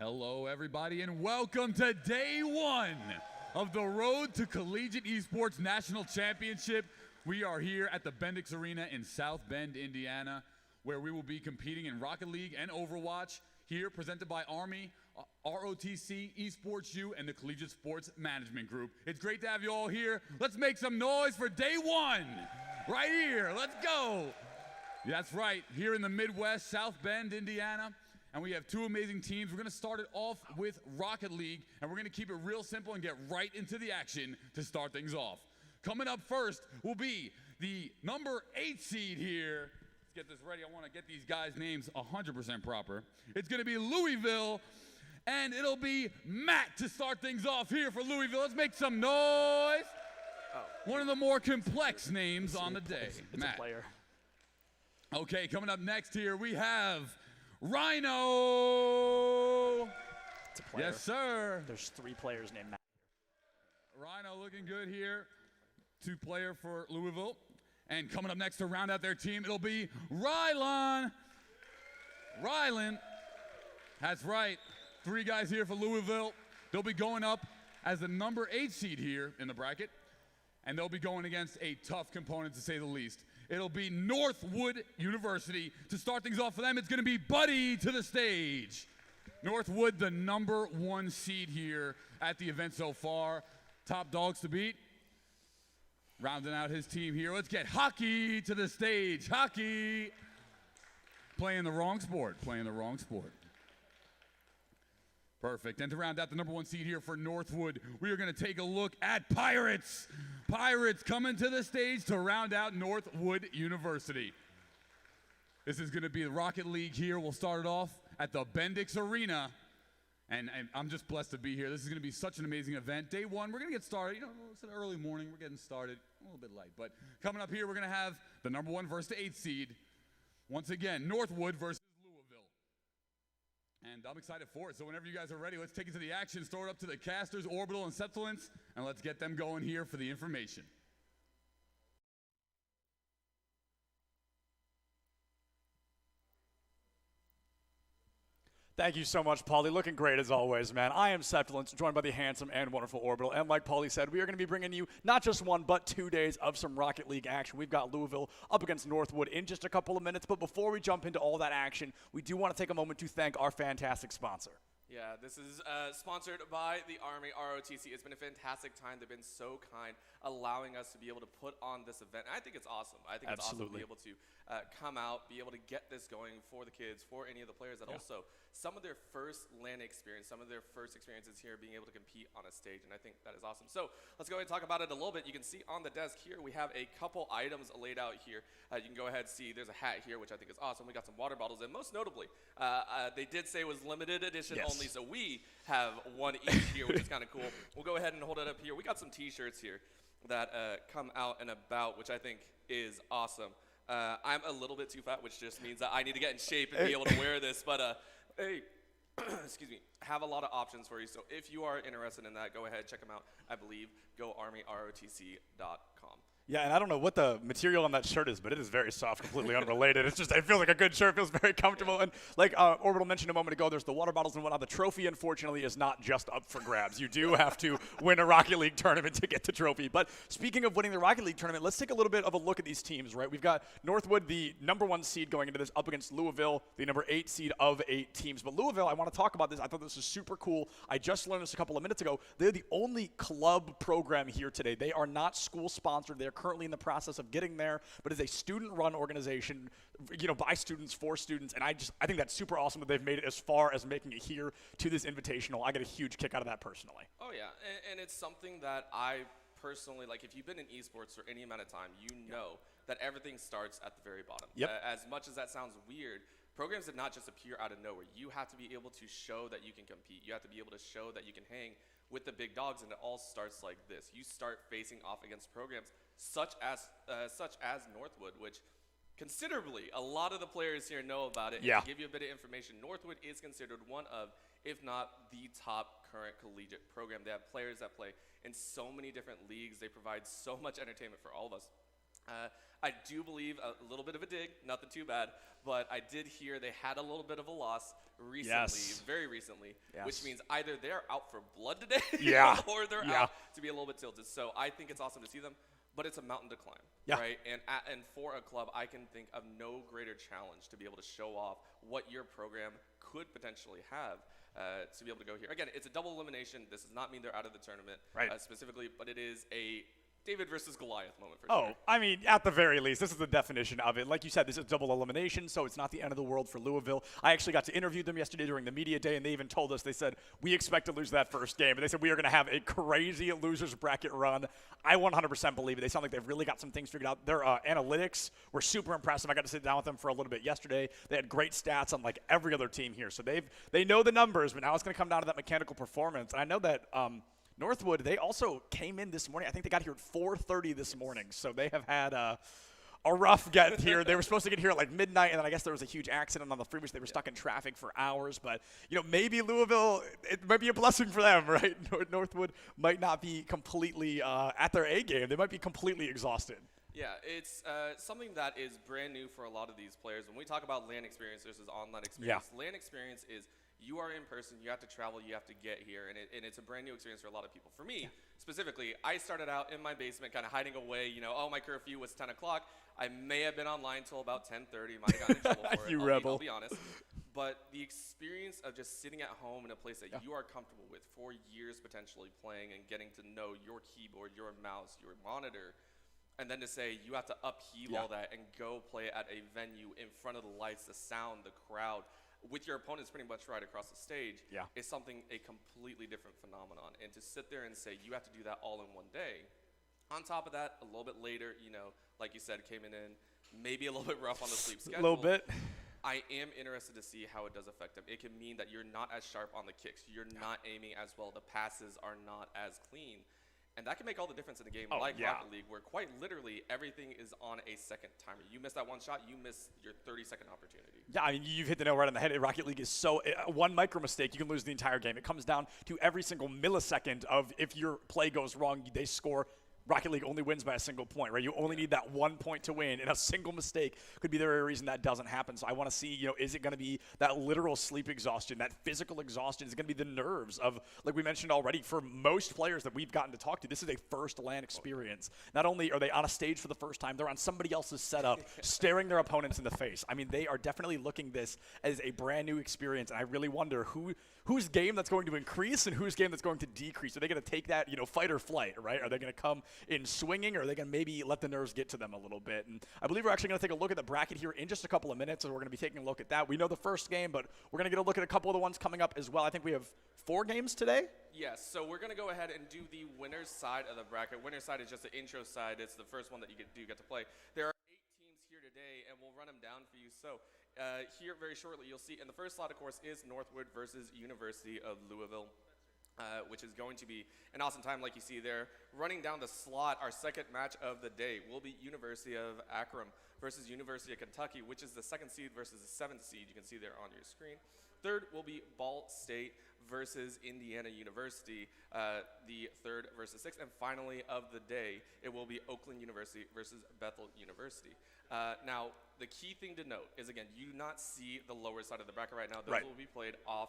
Hello, everybody, and welcome to day one of the Road to Collegiate Esports National Championship. We are here at the Bendix Arena in South Bend, Indiana, where we will be competing in Rocket League and Overwatch, here presented by Army, ROTC, Esports U, and the Collegiate Sports Management Group. It's great to have you all here. Let's make some noise for day one, right here. Let's go. That's right, here in the Midwest, South Bend, Indiana. And we have two amazing teams. We're going to start it off with Rocket League, and we're going to keep it real simple and get right into the action to start things off. Coming up first will be the number 8 seed here. Let's get this ready. I want to get these guys' names 100% proper. It's going to be Louisville, and it'll be Matt to start things off here for Louisville. Let's make some noise. One of the more complex names on the day. It's Matt. a player. Okay, coming up next here, we have Rhino. It's a player. Yes, sir. There's 3 players named Matt. Rhino looking good here. 2-player for Louisville. And coming up next to round out their team, it'll be Rylan. Rylan. That's right. 3 guys here for Louisville. They'll be going up as the number 8 seed here in the bracket. And they'll be going against a tough component, to say the least. It'll be Northwood University. To start things off for them, it's going to be Buddy to the stage. Northwood, the number 1 seed here at the event so far. Top dogs to beat. Rounding out his team here, let's get Hockey to the stage. Hockey. Playing the wrong sport. Perfect. And to round out the number 1 seed here for Northwood, we are going to take a look at Pirates. Pirates coming to the stage to round out Northwood University. This is going to be the Rocket League here. We'll start it off at the Bendix Arena. And I'm just blessed to be here. This is going to be such an amazing event. Day 1, we're going to get started. You know, it's an early morning. We're getting started. A little bit light. But coming up here, we're going to have the number 1 versus the 8 seed. Once again, Northwood versus Louisville. And I'm excited for it. So whenever you guys are ready, let's take it to the action. Throw it up to the casters, Orbital, and Septilence, and let's get them going here for the information. Thank you so much, Paulie. Looking great as always, man. I am Septilence, joined by the handsome and wonderful Orbital. And like Paulie said, we are going to be bringing you not just 1, but 2 days of some Rocket League action. We've got Louisville up against Northwood in just a couple of minutes. But before we jump into all that action, we do want to take a moment to thank our fantastic sponsor. Yeah, this is sponsored by the Army, ROTC. It's been a fantastic time. They've been so kind, allowing us to be able to put on this event. And I think it's awesome. I think it's awesome to be able to come out, be able to get this going for the kids, for any of the players that also some of their first LAN experience, some of their first experiences here being able to compete on a stage, and I think that is awesome. So let's go ahead and talk about it a little bit. You can see on the desk here, we have a couple items laid out here. You can go ahead and see there's a hat here, which I think is awesome. We got some water bottles, and most notably, they did say it was limited edition only, so we have 1 each here, which is kind of cool. We'll go ahead and hold it up here. We got some t-shirts here that come out and about, which I think is awesome. I'm a little bit too fat, which just means that I need to get in shape and be able to wear this, but hey, excuse me, have a lot of options for you. So if you are interested in that, go ahead, check them out. I believe goarmyrotc.com. Yeah, and I don't know what the material on that shirt is, but it is very soft, completely unrelated. It's just, it feels like a good shirt, feels very comfortable. And like Orbital mentioned a moment ago, there's the water bottles and whatnot. The trophy, unfortunately, is not just up for grabs. You do have to win a Rocket League tournament to get the trophy. But speaking of winning the Rocket League tournament, let's take a little bit of a look at these teams, right? We've got Northwood, the number 1 seed going into this, up against Louisville, the number 8 seed of 8 teams. But Louisville, I want to talk about this. I thought this was super cool. I just learned this a couple of minutes ago. They're the only club program here today. They are not school-sponsored. They're currently in the process of getting there, but it's a student-run organization, you know, by students, for students, and I think that's super awesome that they've made it as far as making it here to this invitational. I get a huge kick out of that personally. Oh yeah, and it's something that I personally, like, if you've been in esports for any amount of time, you know that everything starts at the very bottom. As much as that sounds weird, programs did not just appear out of nowhere. You have to be able to show that you can compete. You have to be able to show that you can hang with the big dogs, and it all starts like this. You start facing off against programs such as Northwood, which considerably a lot of the players here know about it. Yeah. And to give you a bit of information, Northwood is considered one of, if not the top current collegiate program. They have players that play in so many different leagues. They provide so much entertainment for all of us. I do believe a little bit of a dig, nothing too bad, but I did hear they had a little bit of a loss recently, very recently, which means either they're out for blood today or they're out to be a little bit tilted. So I think it's awesome to see them, but it's a mountain to climb, right? And for a club, I can think of no greater challenge to be able to show off what your program could potentially have. To be able to go here. Again, it's a double elimination. This does not mean they're out of the tournament specifically, but it is a David versus Goliath moment for sure. I mean, at the very least, this is the definition of it. Like you said, this is double elimination, so it's not the end of the world for Louisville. I actually got to interview them yesterday during the media day, and they even told us, they said, we expect to lose that first game. And they said, we are going to have a crazy losers bracket run. I 100% believe it. They sound like they've really got some things figured out. Their analytics were super impressive. I got to sit down with them for a little bit yesterday. They had great stats on like every other team here. So they know the numbers, but now it's going to come down to that mechanical performance. And I know that Northwood, they also came in this morning. I think they got here at 4:30 this morning. So they have had a rough get here. They were supposed to get here at like midnight, and then I guess there was a huge accident on the freeway. So they were stuck in traffic for hours. But, you know, maybe Louisville, it might be a blessing for them, right? Northwood might not be completely at their A game. They might be completely exhausted. Yeah, it's something that is brand new for a lot of these players. When we talk about LAN experience versus online experience, LAN experience is you are in person, you have to travel, you have to get here, and it's a brand new experience for a lot of people. For me, specifically, I started out in my basement kind of hiding away, you know, my curfew was 10 o'clock. I may have been online till about 10:30, might have gotten in trouble for it, I'll be honest. But the experience of just sitting at home in a place that you are comfortable with for years potentially playing and getting to know your keyboard, your mouse, your monitor, and then to say you have to upheave all that and go play at a venue in front of the lights, the sound, the crowd, with your opponents pretty much right across the stage, is something, a completely different phenomenon. And to sit there and say you have to do that all in one day, on top of that, a little bit later, you know, like you said, came in maybe a little bit rough on the sleep schedule. A little bit. I am interested to see how it does affect them. It can mean that you're not as sharp on the kicks. You're not aiming as well. The passes are not as clean. And that can make all the difference in a game Rocket League, where quite literally everything is on a second timer. You miss that one shot, you miss your 30-second opportunity. Yeah, I mean, you've hit the nail right on the head. Rocket League is so one micro mistake, you can lose the entire game. It comes down to every single millisecond of if your play goes wrong, they score. Rocket League only wins by a single point, right? You only need that 1 point to win, and a single mistake could be the very reason that doesn't happen. So I want to see, you know, is it going to be that literal sleep exhaustion, that physical exhaustion? Is it going to be the nerves of, like we mentioned already, for most players that we've gotten to talk to, this is a first LAN experience. Not only are they on a stage for the first time, they're on somebody else's setup, staring their opponents in the face. I mean, they are definitely looking this as a brand new experience, and I really wonder whose game that's going to increase and whose game that's going to decrease. Are they going to take that, you know, fight or flight, right? Are they going to come in swinging, or are they going to maybe let the nerves get to them a little bit? And I believe we're actually going to take a look at the bracket here in just a couple of minutes, and we're going to be taking a look at that. We know the first game, but we're going to get a look at a couple of the ones coming up as well. I think we have 4 games today. Yes, so we're going to go ahead and do the winner's side of the bracket. Winner's side is just the intro side. It's the first one that you get to play. There are 8 teams here today, and we'll run them down for you. So here very shortly, you'll see, and the first slot, of course, is Northwood versus University of Louisville. Which is going to be an awesome time, like you see there. Running down the slot, our second match of the day will be University of Akron versus University of Kentucky, which is the 2nd seed versus the 7th seed. You can see there on your screen. Third will be Ball State versus Indiana University, the 3rd versus 6th. And finally of the day, it will be Oakland University versus Bethel University. Now, the key thing to note is, again, you do not see the lower side of the bracket right now. Those will be played off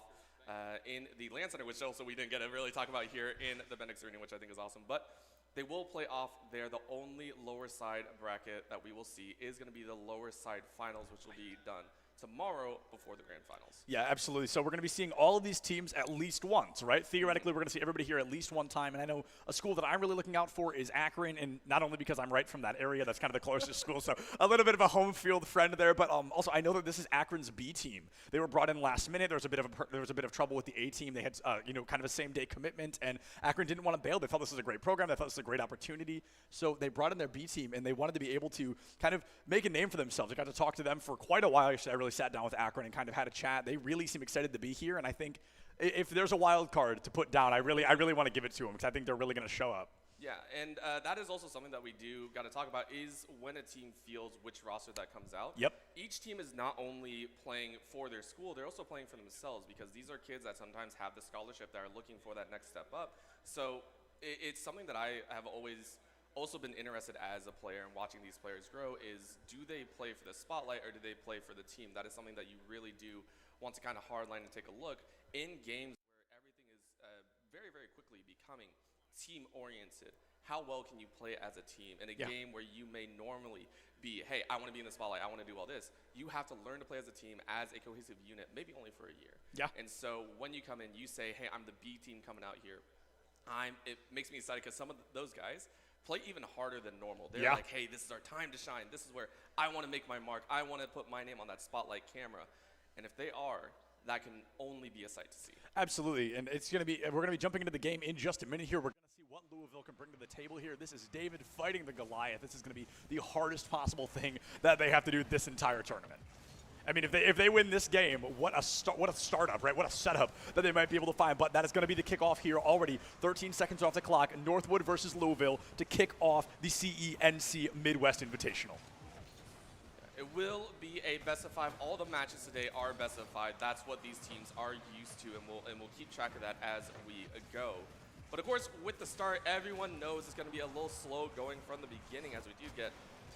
in the LAN Center, which also we didn't get to really talk about here in the Bendix Arena, which I think is awesome. But they will play off there. The only lower side bracket that we will see is going to be the lower side finals, which will be done tomorrow before the grand finals. Yeah, absolutely. So we're going to be seeing all of these teams at least once, right? Theoretically, we're going to see everybody here at least one time. And I know a school that I'm really looking out for is Akron, and not only because I'm right from that area, that's kind of the closest school, so a little bit of a home field friend there, but also I know that this is Akron's B team. They were brought in last minute. There was a bit of trouble with the A team. They had kind of a same-day commitment, and Akron didn't want to bail. They thought this was a great program. They thought this was a great opportunity. So they brought in their B team, and they wanted to be able to kind of make a name for themselves. I got to talk to them for quite a while. Actually, I really sat down with Akron and kind of had a chat. They really seem excited to be here, and I think if there's a wild card to put down, I really want to give it to them because I think they're really going to show up. Yeah, and that is also something that we do got to talk about is when a team feels which roster that comes out. Yep. Each team is not only playing for their school, they're also playing for themselves because these are kids that sometimes have the scholarship that are looking for that next step up. So it's something that I have always also been interested as a player and watching these players grow is, do they play for the spotlight or do they play for the team? That is something that you really do want to kind of hardline and take a look in games where everything is very, very quickly becoming team-oriented. How well can you play as a team in a game where you may normally be, hey, I want to be in the spotlight, I want to do all this. You have to learn to play as a team, as a cohesive unit, maybe only for a year. Yeah. And so when you come in, you say, hey, I'm the B team coming out here. It makes me excited because some of those guys play even harder than normal. They're like, hey, this is our time to shine. This is where I want to make my mark. I want to put my name on that spotlight camera. And if they are, that can only be a sight to see. Absolutely, and it's going to be. We're going to be jumping into the game in just a minute here. We're going to see what Louisville can bring to the table here. This is David fighting the Goliath. This is going to be the hardest possible thing that they have to do this entire tournament. I mean, if they win this game, what a startup, right? What a setup that they might be able to find. But that is going to be the kickoff here already. 13 seconds off the clock. Northwood versus Louisville to kick off the CENC Midwest Invitational. It will be a best of 5. All the matches today are best of 5. That's what these teams are used to, and we'll keep track of that as we go. But of course, with the start, everyone knows it's going to be a little slow going from the beginning as we do get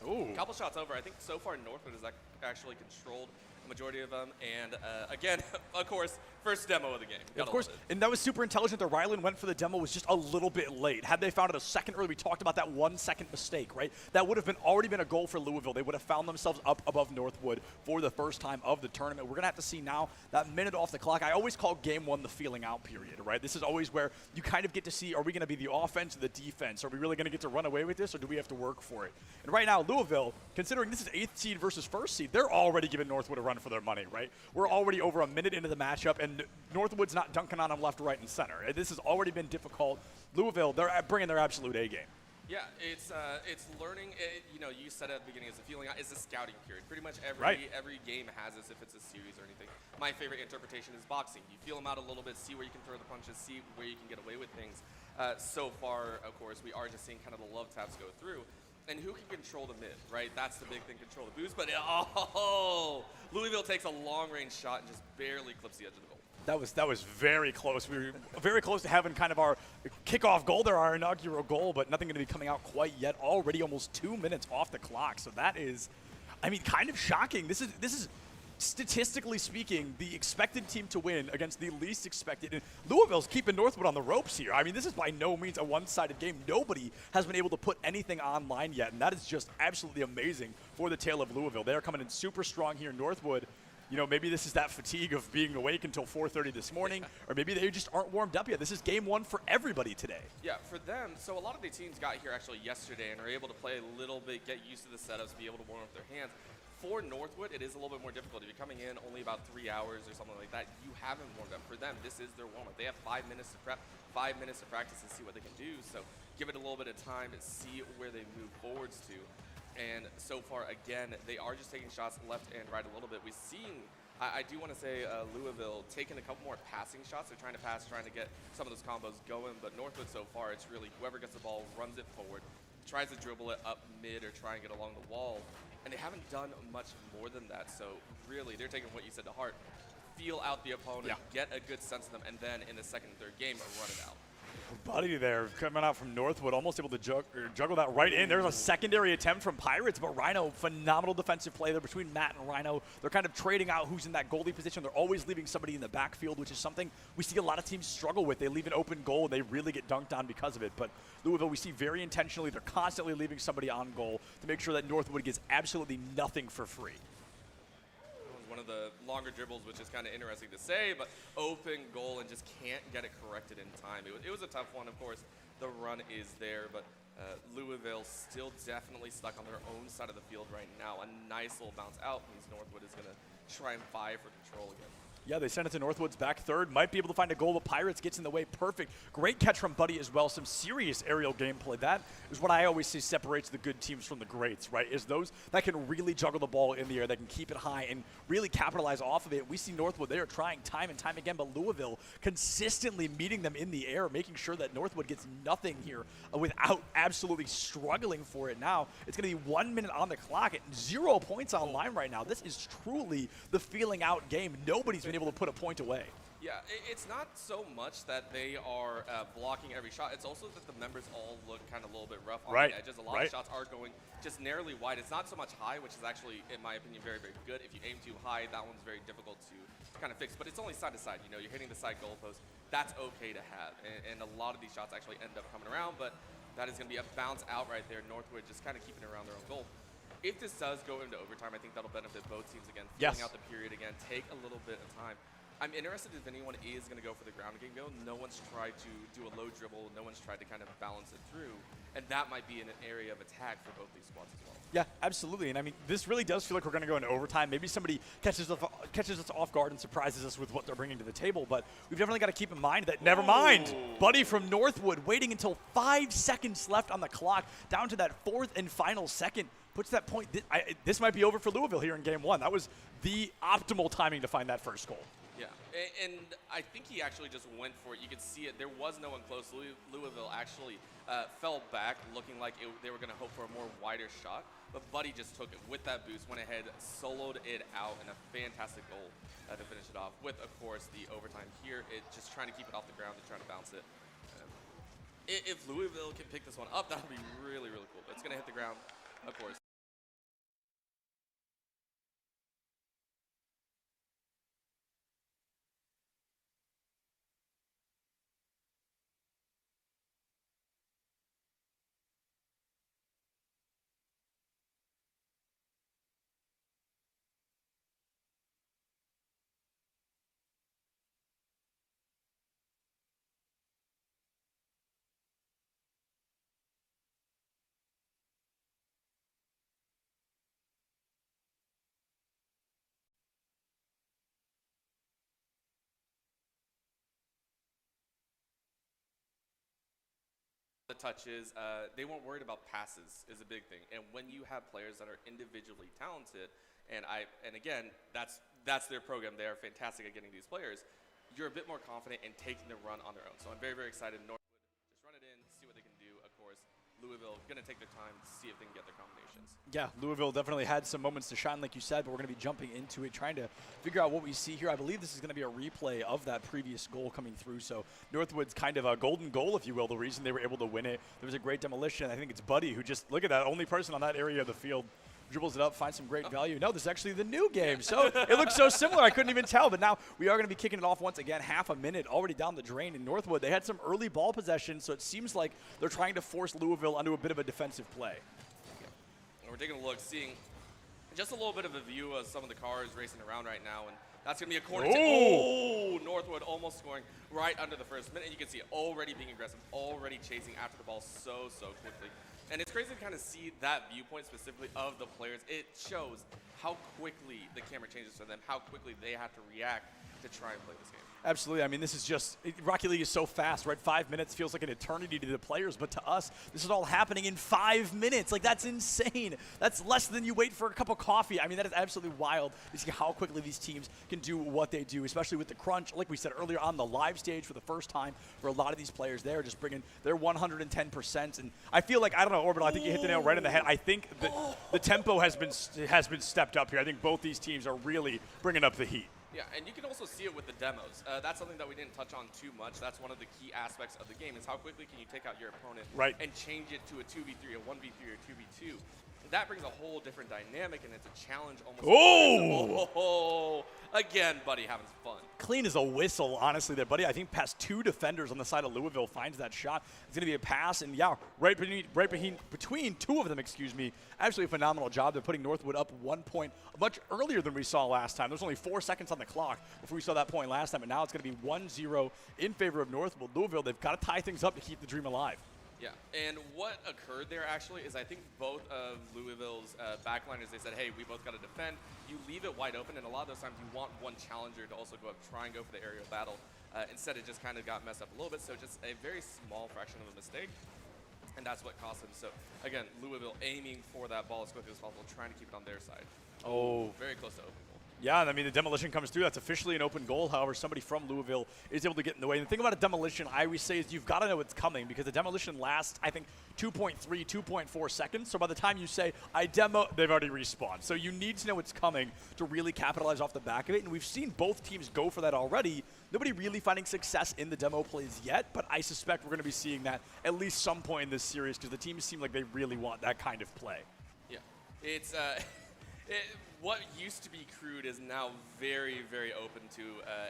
a couple shots over. I think so far Northwood has actually controlled the majority of them. And again, of course, first demo of the game. Of course, and that was super intelligent that Rylan went for the demo, was just a little bit late. Had they found it a second early, we talked about that 1 second mistake, right? That would have already been a goal for Louisville. They would have found themselves up above Northwood for the first time of the tournament. We're going to have to see now that minute off the clock. I always call game 1 the feeling out period, right? This is always where you kind of get to see, are we going to be the offense or the defense? Are we really going to get to run away with this, or do we have to work for it? And right now, Louisville, considering this is 8th seed versus 1st seed, they're already giving Northwood a run for their money, right? We're already over a minute into the matchup, and Northwood's not dunking on them left, right, and center. This has already been difficult. Louisville, they're bringing their absolute A game. Yeah, it's learning. You know, you said at the beginning, it's a feeling out. It's a scouting period. Pretty much every game has this if it's a series or anything. My favorite interpretation is boxing. You feel them out a little bit, see where you can throw the punches, see where you can get away with things. So far, of course, we are just seeing kind of the love taps go through. And who can control the mid, right? That's the big thing, control the boost. But Louisville takes a long-range shot and just barely clips the edge of the goal. That was very close. We were very close to having kind of our kickoff goal there, our inaugural goal, but nothing going to be coming out quite yet. Already almost 2 minutes off the clock. So that is, I mean, kind of shocking. This is statistically speaking, the expected team to win against the least expected. And Louisville's keeping Northwood on the ropes here. I mean, this is by no means a one-sided game. Nobody has been able to put anything online yet, and that is just absolutely amazing for the tale of Louisville. They are coming in super strong here. Northwood, you know, maybe this is that fatigue of being awake until 4:30 this morning, or maybe they just aren't warmed up yet. This is game 1 for everybody today. Yeah, for them, so a lot of the teams got here actually yesterday and are able to play a little bit, get used to the setups, be able to warm up their hands. For Northwood, it is a little bit more difficult. If you're coming in only about 3 hours or something like that, you haven't warmed up. For them, this is their warm-up. They have 5 minutes to prep, 5 minutes to practice and see what they can do. So give it a little bit of time to see where they move forwards to. And so far, again, they are just taking shots left and right a little bit. We've seen, I do want to say, Louisville taking a couple more passing shots. They're trying to pass, trying to get some of those combos going. But Northwood so far, it's really whoever gets the ball, runs it forward, tries to dribble it up mid or try and get along the wall. And they haven't done much more than that. So really, they're taking what you said to heart. Feel out the opponent, get a good sense of them, and then in the second and third game, run it out. Buddy there coming out from Northwood, almost able to juggle that right in. There's a secondary attempt from Pirates, but Rhino, phenomenal defensive play there between Matt and Rhino. They're kind of trading out who's in that goalie position. They're always leaving somebody in the backfield, which is something we see a lot of teams struggle with. They leave an open goal, and they really get dunked on because of it. But Louisville, we see very intentionally, they're constantly leaving somebody on goal to make sure that Northwood gets absolutely nothing for free. One of the longer dribbles, which is kind of interesting to say, but open goal and just can't get it corrected in time. It was a tough one, of course. The run is there, but Louisville still definitely stuck on their own side of the field right now. A nice little bounce out means Northwood is going to try and vie for control again. Yeah, they sent it to Northwood's back third. Might be able to find a goal, but Pirates gets in the way. Perfect. Great catch from Buddy as well. Some serious aerial gameplay. That is what I always say separates the good teams from the greats, right? Is those that can really juggle the ball in the air, that can keep it high and really capitalize off of it. We see Northwood, they are trying time and time again, but Louisville consistently meeting them in the air, making sure that Northwood gets nothing here without absolutely struggling for it now. It's going to be 1 minute on the clock at 0 points online right now. This is truly the feeling out game. Nobody's been able to put a point away. Yeah, it's not so much that they are blocking every shot. It's also that the members all look kind of a little bit rough on the edges. A lot of shots are going just narrowly wide. It's not so much high, which is actually, in my opinion, very, very good. If you aim too high, that one's very difficult to kind of fix. But it's only side to side. You know, you're hitting the side goalpost. That's okay to have. And a lot of these shots actually end up coming around, but that is going to be a bounce out right there. Northwood just kind of keeping it around their own goal. If this does go into overtime, I think that'll benefit both teams again. Filling out the period again, take a little bit of time. I'm interested if anyone is going to go for the ground game go. No one's tried to do a low dribble. No one's tried to kind of balance it through. And that might be an area of attack for both these squads as well. Yeah, absolutely. And I mean, this really does feel like we're going to go into overtime. Maybe somebody catches us off guard and surprises us with what they're bringing to the table. But we've definitely got to keep in mind that, never mind, Buddy from Northwood waiting until 5 seconds left on the clock, down to that 4th and final second. Puts that point. This might be over for Louisville here in game 1. That was the optimal timing to find that first goal. Yeah, and I think he actually just went for it. You could see it. There was no one close. Louisville actually fell back, looking like they were going to hope for a more wider shot. But Buddy just took it with that boost, went ahead, soloed it out, and a fantastic goal to finish it off. With, of course, the overtime here, it just trying to keep it off the ground and trying to bounce it. If Louisville can pick this one up, that'll be really, really cool. But it's going to hit the ground, of course. The touches, they weren't worried about passes is a big thing. And when you have players that are individually talented, and again, that's their program. They are fantastic at getting these players. You're a bit more confident in taking the run on their own. So I'm very, very excited. Northwood just run it in, see what they can do. Of course, Louisville going to take their time to see if they can get their combinations. Yeah, Louisville definitely had some moments to shine, like you said, but we're going to be jumping into it, trying to figure out what we see here. I believe this is going to be a replay of that previous goal coming through. So Northwood's kind of a golden goal, if you will, the reason they were able to win it. There was a great demolition. I think it's Buddy who just, look at that, only person on that area of the field. Dribbles it up, finds some great value. No, this is actually the new game. So it looks so similar, I couldn't even tell. But now we are going to be kicking it off once again. Half a minute already down the drain in Northwood. They had some early ball possession, so it seems like they're trying to force Louisville onto a bit of a defensive play. And we're taking a look, seeing just a little bit of a view of some of the cars racing around right now. And that's going to be a corner. Oh, Northwood almost scoring right under the first minute. And you can see it already being aggressive, already chasing after the ball so quickly. And it's crazy to kind of see that viewpoint specifically of the players. It shows how quickly the camera changes for them, how quickly they have to react to try and play this game. Absolutely. I mean, this is just, Rocket League is so fast, right? 5 minutes feels like an eternity to the players, but to us, this is all happening in 5 minutes. Like, that's insane. That's less than you wait for a cup of coffee. I mean, that is absolutely wild to see how quickly these teams can do what they do, especially with the crunch. Like we said earlier, on the live stage for the first time for a lot of these players, they're just bringing their 110%. And I feel like, I don't know, Orbital, I think you hit the nail right in the head. I think the tempo has been stepped up here. I think both these teams are really bringing up the heat. Yeah, and you can also see it with the demos. That's something that we didn't touch on too much. That's one of the key aspects of the game is how quickly can you take out your opponent and change it to a 2v3, a 1v3, or 2v2. That brings a whole different dynamic, and it's a challenge almost. Oh! Again, Buddy having some fun. Clean as a whistle, honestly, there, Buddy. I think past 2 defenders on the side of Louisville finds that shot. It's going to be a pass, and yeah, right between 2 of them, excuse me. Absolutely phenomenal job. They're putting Northwood up 1 point much earlier than we saw last time. There was only 4 seconds on the clock before we saw that point last time, and now it's going to be 1-0 in favor of Northwood. Louisville, they've got to tie things up to keep the dream alive. Yeah, and what occurred there actually is I think both of Louisville's backliners, they said, hey, we both got to defend. You leave it wide open, and a lot of those times you want one challenger to also go up, try and go for the aerial battle. Instead, it just kind of got messed up a little bit, so just a very small fraction of a mistake, and that's what cost them. So, again, Louisville aiming for that ball as quickly as possible, trying to keep it on their side. Oh, very close to open goal. Yeah, I mean, the demolition comes through. That's officially an open goal. However, somebody from Louisville is able to get in the way. And the thing about a demolition, I always say, is you've got to know it's coming because the demolition lasts, I think, 2.3, 2.4 seconds. So by the time you say, I demo, they've already respawned. So you need to know it's coming to really capitalize off the back of it. And we've seen both teams go for that already. Nobody really finding success in the demo plays yet, but I suspect we're going to be seeing that at least some point in this series because the teams seem like they really want that kind of play. Yeah. It's what used to be crude is now very, very open to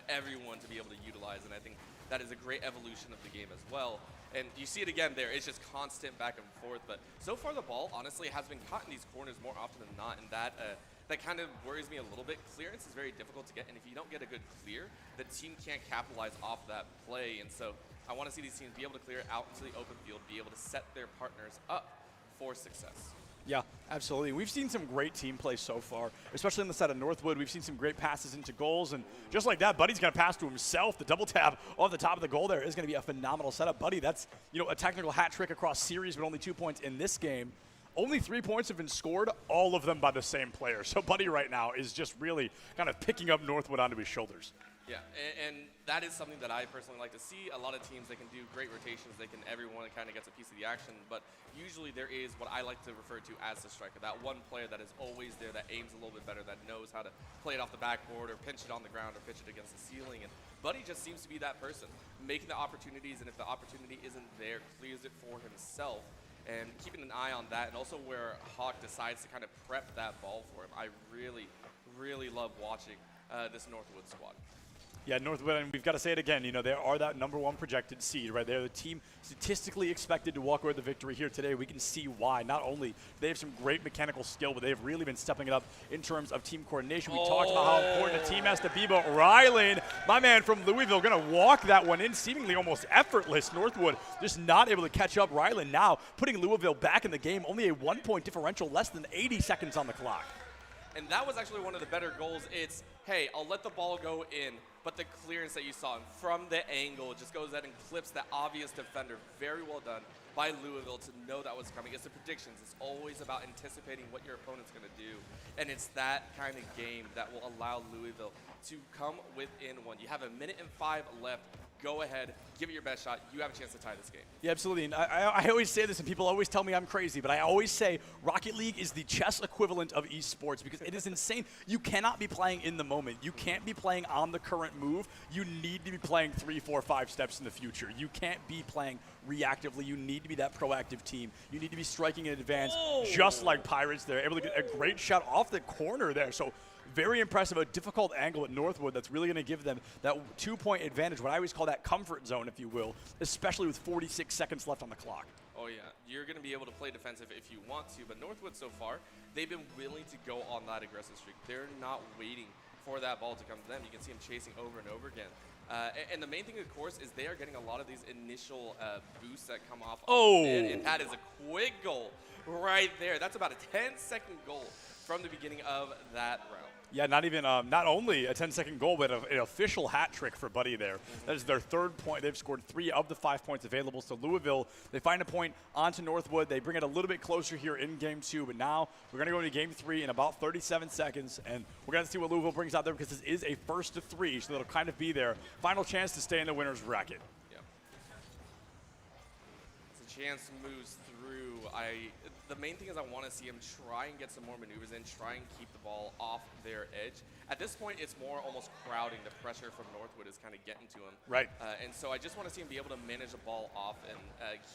everyone to be able to utilize, and I think that is a great evolution of the game as well. And you see it again there. It's just constant back and forth. But so far, the ball honestly has been caught in these corners more often than not, and that kind of worries me a little bit. Clearance is very difficult to get, and if you don't get a good clear, the team can't capitalize off that play. And so I want to see these teams be able to clear it out into the open field, be able to set their partners up for success. Yeah, absolutely. We've seen some great team play so far, especially on the side of Northwood. We've seen some great passes into goals, and just like that, Buddy's going to pass to himself. The double tap off the top of the goal there is going to be a phenomenal setup. Buddy, that's a technical hat trick across series, but only 2 points in this game. Only 3 points have been scored, all of them by the same player. So Buddy right now is just really kind of picking up Northwood onto his shoulders. Yeah, and that is something that I personally like to see. A lot of teams, they can do great rotations. Everyone kind of gets a piece of the action, but usually there is what I like to refer to as the striker, that one player that is always there, that aims a little bit better, that knows how to play it off the backboard or pinch it on the ground or pitch it against the ceiling. And Buddy just seems to be that person, making the opportunities, and if the opportunity isn't there, clears it for himself. And keeping an eye on that, and also where Hawk decides to kind of prep that ball for him. I really, really love watching this Northwood squad. Yeah, Northwood, and we've got to say it again, they are that #1 projected seed, right? They're the team statistically expected to walk away with the victory here today. We can see why. Not only do they have some great mechanical skill, but they've really been stepping it up in terms of team coordination. We talked about how important a team has to be, but Rylan, my man from Louisville, going to walk that one in, seemingly almost effortless. Northwood just not able to catch up. Rylan now putting Louisville back in the game, only a 1-point differential, less than 80 seconds on the clock. And that was actually one of the better goals. It's, hey, I'll let the ball go in, but the clearance that you saw from the angle just goes ahead and clips that obvious defender. Very well done by Louisville to know that was coming. It's the predictions. It's always about anticipating what your opponent's going to do. And it's that kind of game that will allow Louisville to come within one. You have 1:05 minutes left. Go ahead, give it your best shot. You have a chance to tie this game. Yeah, absolutely. And I always say this, and people always tell me I'm crazy, but I always say Rocket League is the chess equivalent of esports because it is insane. You cannot be playing in the moment. You can't be playing on the current move. You need to be playing 3, 4, 5 steps in the future. You can't be playing reactively. You need to be that proactive team. You need to be striking in advance, just like Pirates. They're able to get a great shot off the corner there. So very impressive, a difficult angle at Northwood that's really going to give them that 2-point advantage, what I always call that comfort zone, if you will, especially with 46 seconds left on the clock. Oh, yeah. You're going to be able to play defensive if you want to, but Northwood so far, they've been willing to go on that aggressive streak. They're not waiting for that ball to come to them. You can see them chasing over and over again. And the main thing, of course, is they are getting a lot of these initial boosts that come off. And that is a quick goal right there. That's about a 10-second goal from the beginning of that round. Yeah, not only a 10-second goal, but an official hat trick for Buddy there. That is their 3rd point. They've scored 3 of the 5 points available. So Louisville, they find a point onto Northwood. They bring it a little bit closer here in Game 2, but now we're going to go into Game 3 in about 37 seconds, and we're going to see what Louisville brings out there because this is a 1st to 3, so that'll kind of be their final chance to stay in the winner's bracket. Yeah. As a chance moves through, the main thing is I want to see him try and get some more maneuvers in, try and keep the ball off their edge. At this point, it's more almost crowding. The pressure from Northwood is kind of getting to him. Right. And so I just want to see him be able to manage the ball off and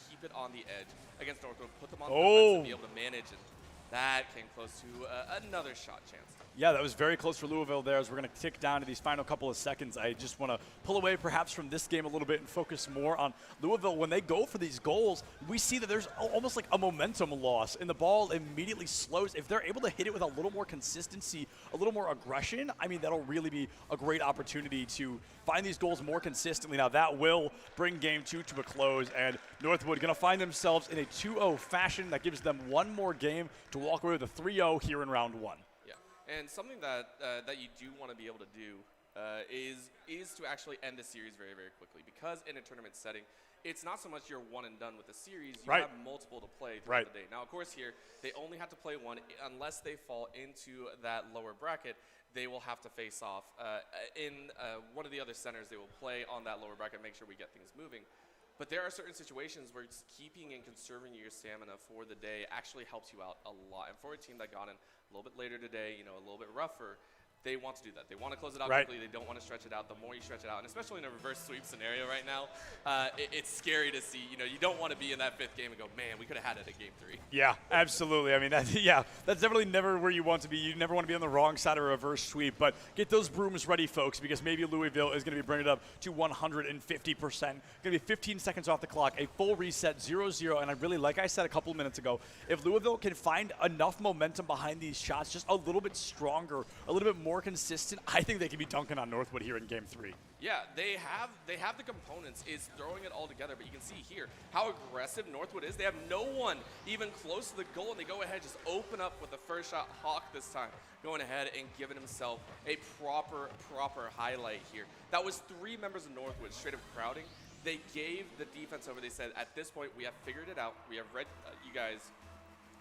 keep it on the edge against Northwood, put them on the defense and be able to manage. And that came close to another shot chance. Yeah, that was very close for Louisville there as we're going to tick down to these final couple of seconds. I just want to pull away perhaps from this game a little bit and focus more on Louisville. When they go for these goals, we see that there's almost like a momentum loss, and the ball immediately slows. If they're able to hit it with a little more consistency, a little more aggression, I mean, that'll really be a great opportunity to find these goals more consistently. Now, that will bring Game 2 to a close, and Northwood going to find themselves in a 2-0 fashion. That gives them one more game to walk away with a 3-0 here in round 1. And something that you do want to be able to do is to actually end the series very, very quickly. Because in a tournament setting, it's not so much you're one and done with the series. You Right. have multiple to play throughout Right. the day. Now, of course, here, they only have to play one unless they fall into that lower bracket. They will have to face off in one of the other centers. They will play on that lower bracket, make sure we get things moving. But there are certain situations where just keeping and conserving your stamina for the day actually helps you out a lot. And for a team that got in a little bit later today, you know, a little bit rougher, they want to do that. They want to close it out Right. quickly. They don't want to stretch it out. The more you stretch it out, and especially in a reverse sweep scenario right now, it's scary to see. You know, you don't want to be in that 5th game and go, man, we could have had it at game 3. Yeah, absolutely. I mean, that's definitely never where you want to be. You never want to be on the wrong side of a reverse sweep. But get those brooms ready, folks, because maybe Louisville is going to be bringing it up to 150%. Going to be 15 seconds off the clock, a full reset, 0-0. And I really, like I said a couple of minutes ago, if Louisville can find enough momentum behind these shots, just a little bit stronger, a little bit more consistent, I think they can be dunking on Northwood here in game 3. Yeah, they have the components. Is throwing it all together, but you can see here how aggressive Northwood is. They have no one even close to the goal, and they go ahead, just open up with the first shot. Hawk this time going ahead and giving himself a proper highlight here. That was 3 members of Northwood straight up crowding. They gave the defense over. They said, at this point, we have figured it out. We have read you guys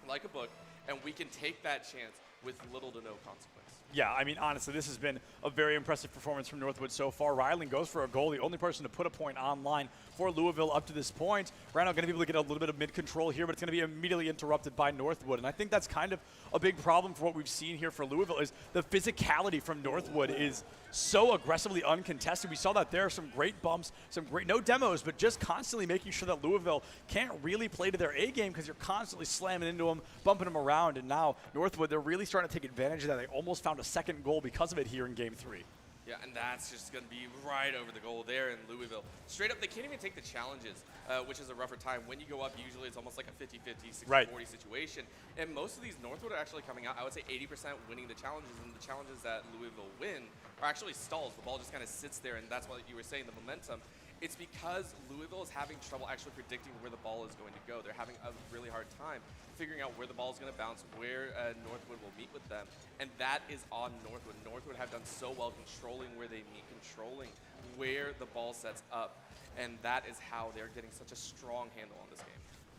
like a book, and we can take that chance with little to no consequence. Yeah, I mean, honestly, this has been a very impressive performance from Northwood so far. Ryland goes for a goal, the only person to put a point online for Louisville up to this point. Right now, going to be able to get a little bit of mid-control here, but it's going to be immediately interrupted by Northwood. And I think that's kind of a big problem for what we've seen here for Louisville is the physicality from Northwood is so aggressively uncontested. We saw that there, some great bumps, some great, no demos, but just constantly making sure that Louisville can't really play to their A game because you're constantly slamming into them, bumping them around. And now Northwood, they're really starting to take advantage of that. They almost found a second goal because of it here in game 3. Yeah, and that's just going to be right over the goal there in Louisville. Straight up, they can't even take the challenges, which is a rougher time. When you go up, usually it's almost like a 50-50, 60-40 situation. And most of these Northwood are actually coming out, I would say 80% winning the challenges, and the challenges that Louisville win are actually stalls. The ball just kind of sits there, and that's what you were saying, the momentum. It's because Louisville is having trouble actually predicting where the ball is going to go. They're having a really hard time figuring out where the ball is going to bounce, where Northwood will meet with them, and that is on Northwood. Northwood have done so well controlling where they meet, controlling where the ball sets up, and that is how they're getting such a strong handle on this game.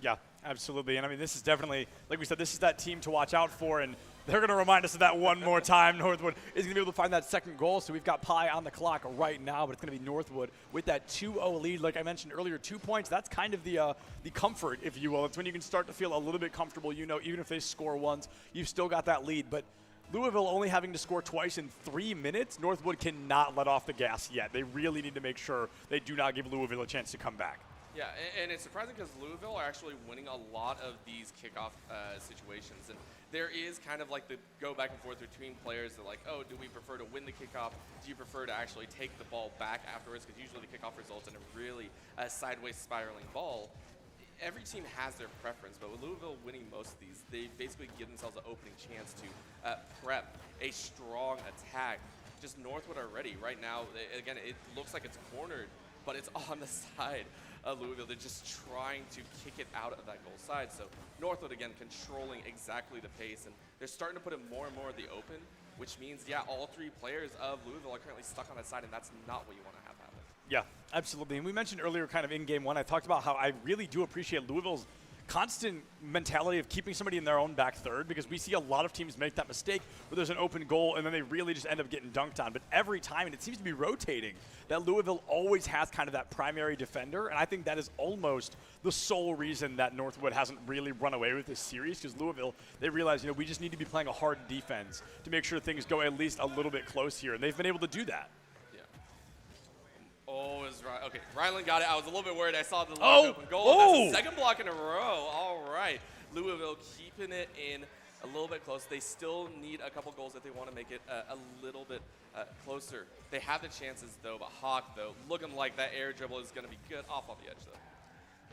Yeah, absolutely. And I mean, this is definitely, like we said, this is that team to watch out for, and they're going to remind us of that one more time. Northwood is going to be able to find that second goal, so we've got Pi on the clock right now, but it's going to be Northwood with that 2-0 lead. Like I mentioned earlier, 2 points, that's kind of the comfort, if you will. It's when you can start to feel a little bit comfortable. You know, even if they score once, you've still got that lead. But Louisville only having to score twice in 3 minutes, Northwood cannot let off the gas yet. They really need to make sure they do not give Louisville a chance to come back. Yeah, and it's surprising because Louisville are actually winning a lot of these kickoff situations. And there is kind of like the go back and forth between players. They're like, oh, do we prefer to win the kickoff? Do you prefer to actually take the ball back afterwards? Because usually the kickoff results in a really sideways spiraling ball. Every team has their preference, but with Louisville winning most of these, they basically give themselves an opening chance to prep a strong attack. Just Northwood are ready. Right now, again, it looks like it's cornered, but it's on the side of Louisville. They're just trying to kick it out of that goal side. So Northwood, again, controlling exactly the pace, and they're starting to put it more and more at the open, which means, yeah, all 3 players of Louisville are currently stuck on that side, and that's not what you want to have happen. Yeah, absolutely. And we mentioned earlier kind of in game 1, I talked about how I really do appreciate Louisville's constant mentality of keeping somebody in their own back third, because we see a lot of teams make that mistake where there's an open goal and then they really just end up getting dunked on. But every time, and it seems to be rotating, that Louisville always has kind of that primary defender, and I think that is almost the sole reason that Northwood hasn't really run away with this series, because Louisville, they realize, we just need to be playing a hard defense to make sure things go at least a little bit close here, and they've been able to do that. Oh, is right. Okay, Ryland got it. I was a little bit worried. I saw the open goal. Oh! That's the second block in a row. All right. Louisville keeping it in a little bit close. They still need a couple goals if they want to make it a little bit closer. They have the chances, though, but Hawk, though, looking like that air dribble is going to be good off on the edge, though.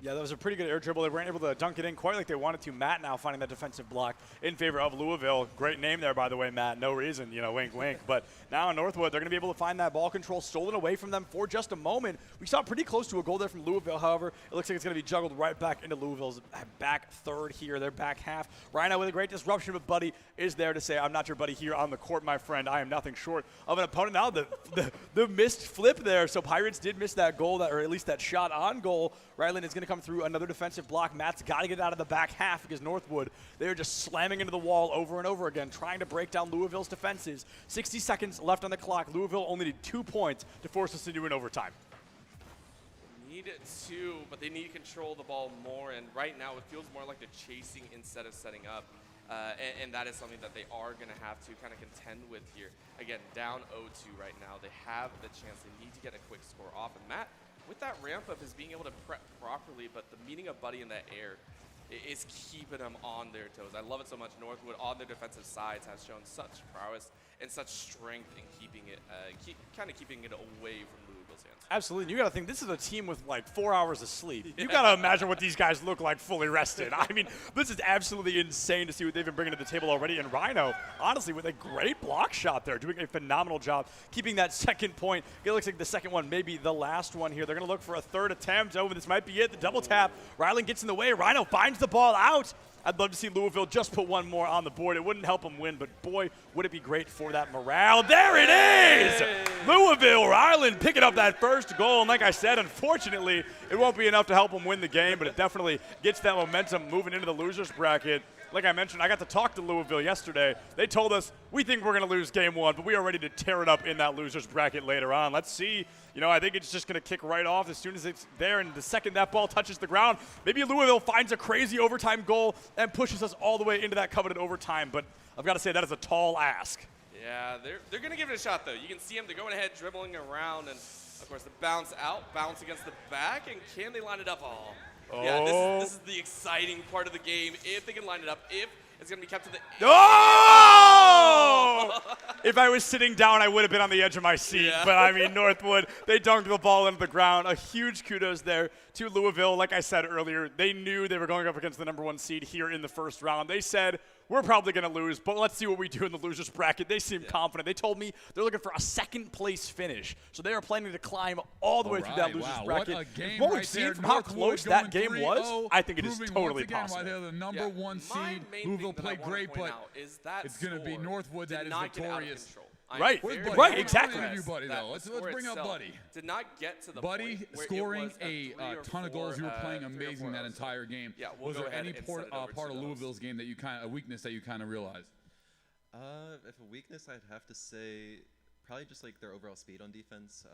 Yeah, that was a pretty good air dribble. They weren't able to dunk it in quite like they wanted to. Matt now finding that defensive block in favor of Louisville. Great name there, by the way, Matt. No reason, wink, wink. But now in Northwood, they're going to be able to find that ball control stolen away from them for just a moment. We saw pretty close to a goal there from Louisville, however. It looks like it's going to be juggled right back into Louisville's back third here, their back half. Rhino with a great disruption, but Buddy is there to say, I'm not your buddy here on the court, my friend. I am nothing short of an opponent. Now the missed flip there. So Pirates did miss that goal, or at least that shot on goal. Ryland is going to come through another defensive block. Matt's got to get out of the back half because Northwood, they are just slamming into the wall over and over again, trying to break down Louisville's defenses. 60 seconds left on the clock. Louisville only need 2 points to force us into an overtime. Need 2, but they need to control the ball more, and right now it feels more like they're chasing instead of setting up. And that is something that they are going to have to kind of contend with here. Again, down 0-2 right now. They have the chance. They need to get a quick score off. And Matt, with that ramp up, is being able to prep properly, but the meeting of Buddy in that air is keeping them on their toes. I love it so much. Northwood on their defensive sides has shown such prowess and such strength in keeping it, kind of keeping it away from Louisville's hands. Absolutely. And you got to think, this is a team with like 4 hours of sleep. You got to imagine what these guys look like fully rested. I mean, this is absolutely insane to see what they've been bringing to the table already. And Rhino, honestly, with a great block shot there, doing a phenomenal job keeping that second point. It looks like the second one, maybe the last one here. They're going to look for a third attempt. Oh, this might be it. The double tap. Ryland gets in the way. Rhino finds the ball out. I'd love to see Louisville just put one more on the board. It wouldn't help them win, but boy, would it be great for that morale. There it is! Hey. Louisville, Ryland picking up that first goal. And like I said, unfortunately, it won't be enough to help them win the game, but it definitely gets that momentum moving into the losers bracket. Like I mentioned, I got to talk to Louisville yesterday. They told us, we think we're going to lose game 1, but we are ready to tear it up in that losers bracket later on. Let's see. I think it's just going to kick right off as soon as it's there, and the second that ball touches the ground, maybe Louisville finds a crazy overtime goal and pushes us all the way into that coveted overtime. But I've got to say, that is a tall ask. Yeah, they're going to give it a shot, though. You can see them. They're going ahead, dribbling around, and, of course, the bounce out, bounce against the back, and can they line it up all? Oh. Yeah, this is the exciting part of the game. If they can line it up, if it's going to be kept to the Oh! If I was sitting down, I would have been on the edge of my seat. Yeah. But, I mean, Northwood, they dunked the ball into the ground. A huge kudos there to Louisville. Like I said earlier, they knew they were going up against the #1 seed here in the first round. They said, we're probably going to lose, but let's see what we do in the losers bracket. They seem confident. They told me they're looking for a second-place finish. So they are planning to climb all the way through that losers bracket. What a game what we've seen from how close that game was, I think it is totally possible. Why they're the #1 seed. Louisville played great, but it's going to be Northwood that is victorious. Right, exactly. Buddy, though. Let's bring up Buddy. Did not get to the Buddy point scoring a ton of goals. You were playing amazing that entire game. Yeah, was there any part of Louisville's game that a weakness that you kind of realized? If a weakness, I'd have to say probably just like their overall speed on defense,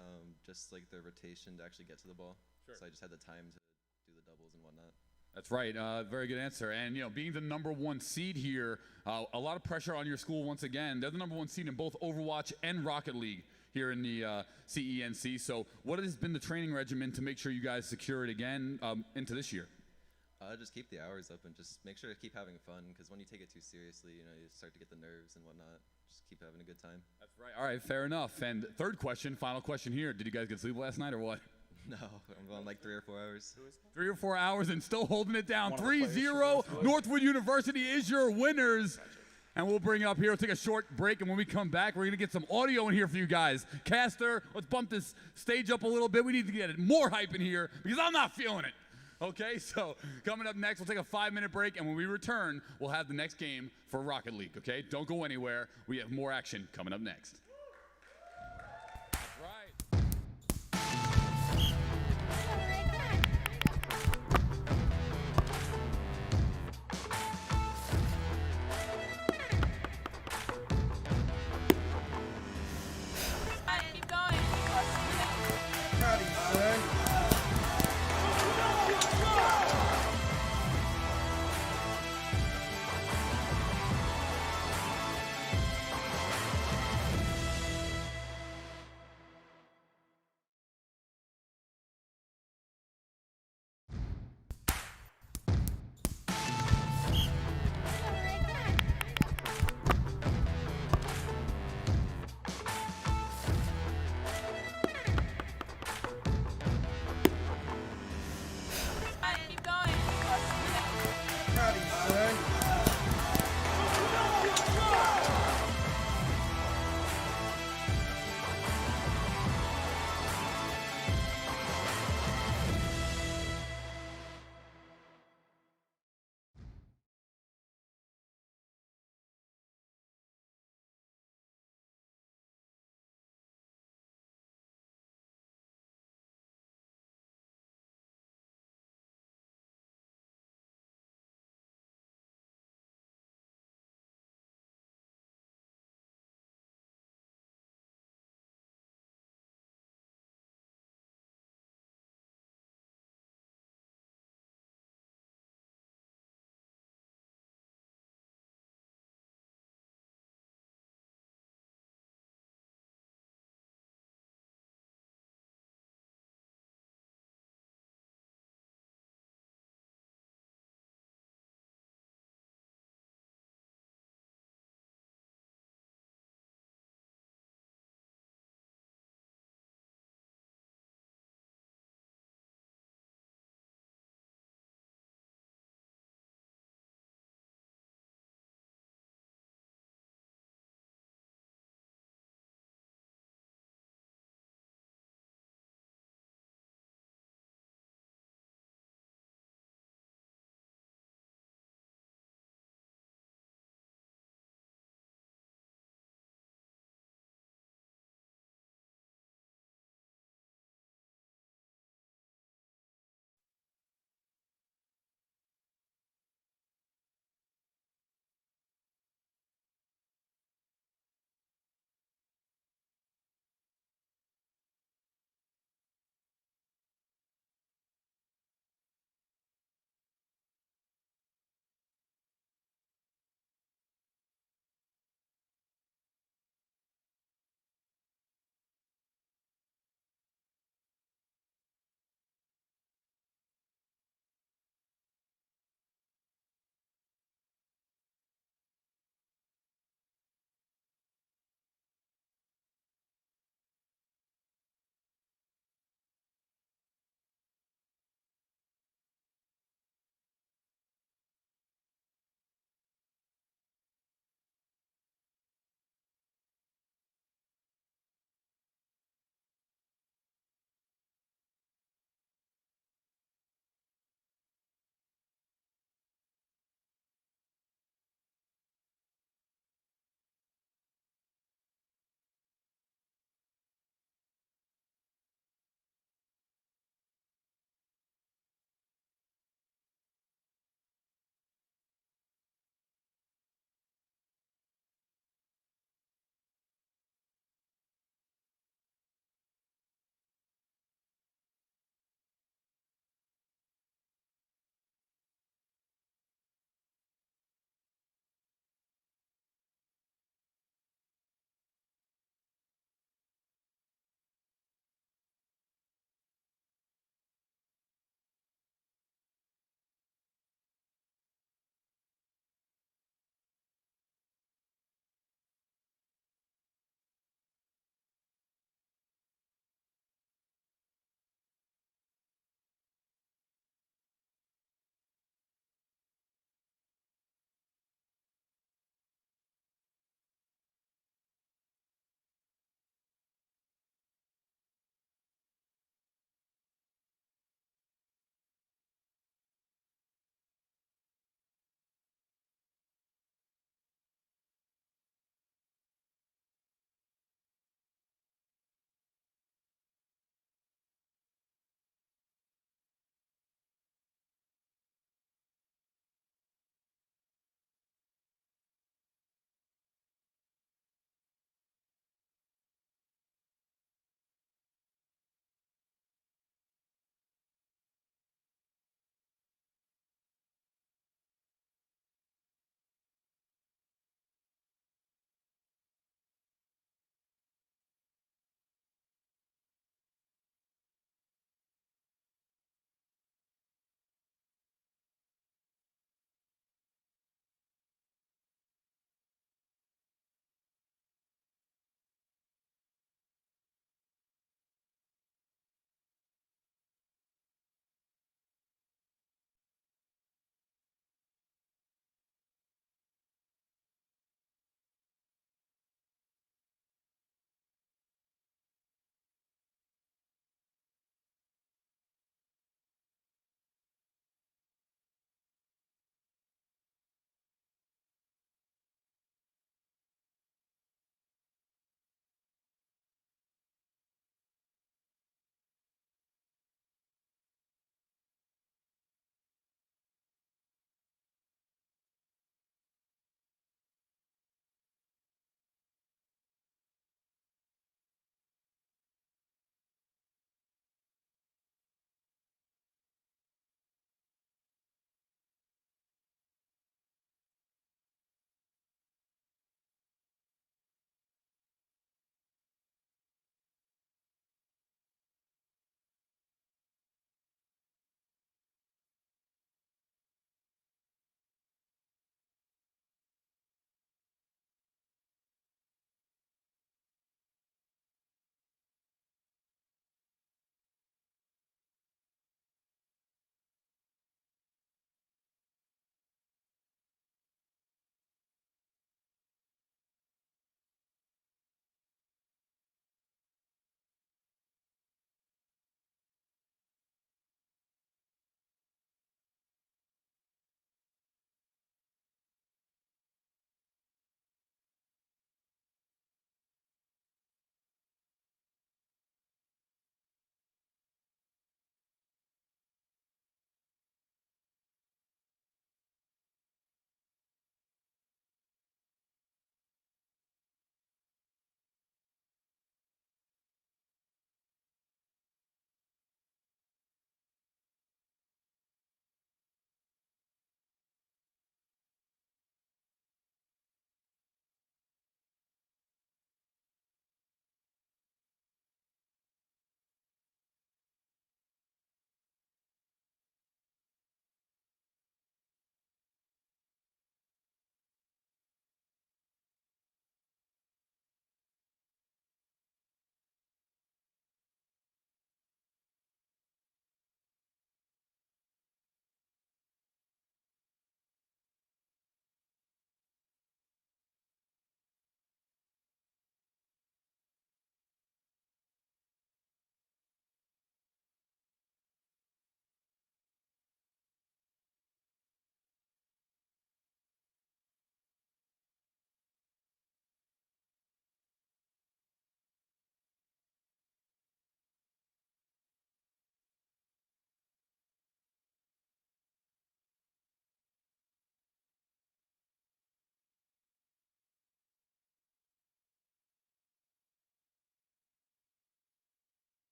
just like their rotation to actually get to the ball. Sure. So I just had the time to do the doubles and whatnot. That's right. Very good answer. And, being the #1 seed here, a lot of pressure on your school once again. They're the #1 seed in both Overwatch and Rocket League here in the CENC. So what has been the training regimen to make sure you guys secure it again into this year? Just keep the hours up and just make sure to keep having fun, because when you take it too seriously, you start to get the nerves and whatnot. Just keep having a good time. That's right. All right, fair enough. And third question, final question here. Did you guys get sleep last night or what? No, I'm on like 3 or 4 hours. 3 or 4 hours and still holding it down. 3-0. Northwood University is your winners. And we'll bring it up here. We'll take a short break, and when we come back, we're going to get some audio in here for you guys. Caster, let's bump this stage up a little bit. We need to get more hype in here because I'm not feeling it. Okay, so coming up next, we'll take a 5-minute break, and when we return, we'll have the next game for Rocket League, okay? Don't go anywhere. We have more action coming up next. That's right. Keep going.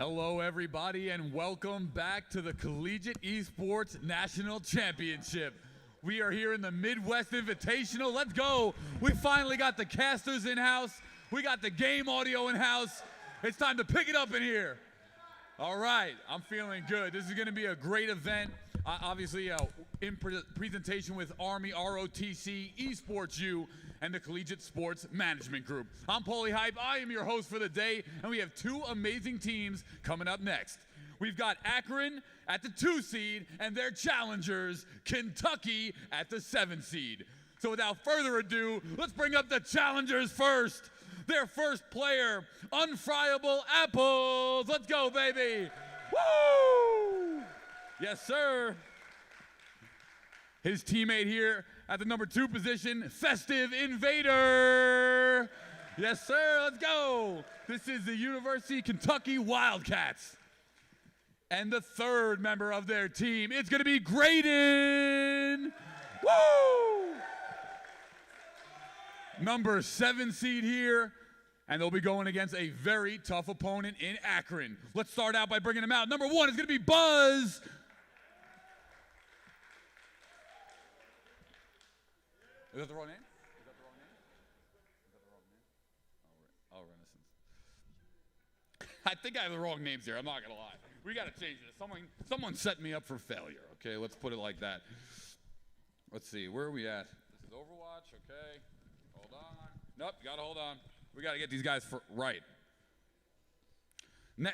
Hello, everybody, and welcome back to the Collegiate Esports National Championship. We are here in the Midwest Invitational. Let's go. We finally got the casters in-house. We got the game audio in-house. It's time to pick it up in here. All right, I'm feeling good. This is going to be a great event. Obviously, in presentation with Army ROTC, Esports U, and the Collegiate Sports Management Group. I'm Paulie Hype. I am your host for the day, and we have two amazing teams coming up next. We've got Akron at the 2 seed, and their challengers, Kentucky at the 7 seed. So without further ado, let's bring up the challengers first. Their first player, Unfryable Apples. Let's go, baby. Woo! Yes, sir. His teammate here at the number 2 position, Festive Invader. Yes, sir. Let's go. This is the University of Kentucky Wildcats. And the third member of their team, it's going to be Graydon. Woo! Number 7 seed here, and they'll be going against a very tough opponent in Akron. Let's start out by bringing them out. Number 1 is going to be Buzz. Is that the wrong name? Is that the wrong name? Is that the wrong name? Oh, Renaissance. I think I have the wrong names here. I'm not going to lie. We got to change this. Someone set me up for failure. Okay, let's put it like that. Let's see. Where are we at? This is Overwatch. Okay. Hold on. Nope, you got to hold on. We got to get these guys right.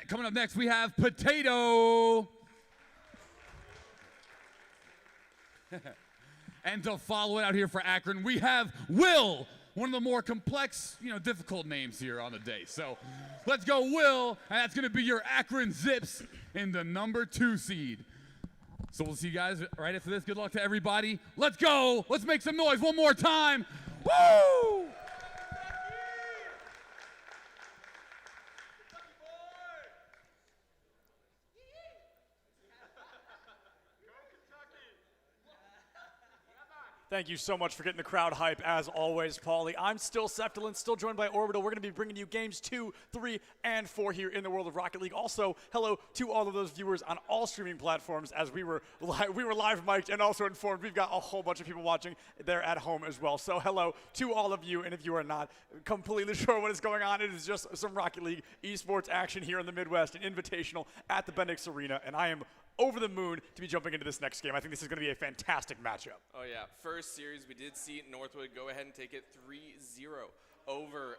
Coming up next, we have Potato. And to follow it out here for Akron, we have Will, one of the more complex, difficult names here on the day. So let's go, Will, and that's going to be your Akron Zips in the number 2 seed. So we'll see you guys right after this. Good luck to everybody. Let's go. Let's make some noise one more time. Woo! Thank you so much for getting the crowd hype, as always, Paulie. I'm still Septilin, still joined by Orbital. We're going to be bringing you games 2, 3, and 4 here in the world of Rocket League. Also, hello to all of those viewers on all streaming platforms, as we were live mic'd and also informed we've got a whole bunch of people watching there at home as well. So hello to all of you, and if you are not completely sure what is going on, it is just some Rocket League esports action here in the Midwest, an invitational at the Bendix Arena, and I am over the moon to be jumping into this next game. I think this is going to be a fantastic matchup. Oh, yeah. First series, we did see Northwood go ahead and take it 3-0 over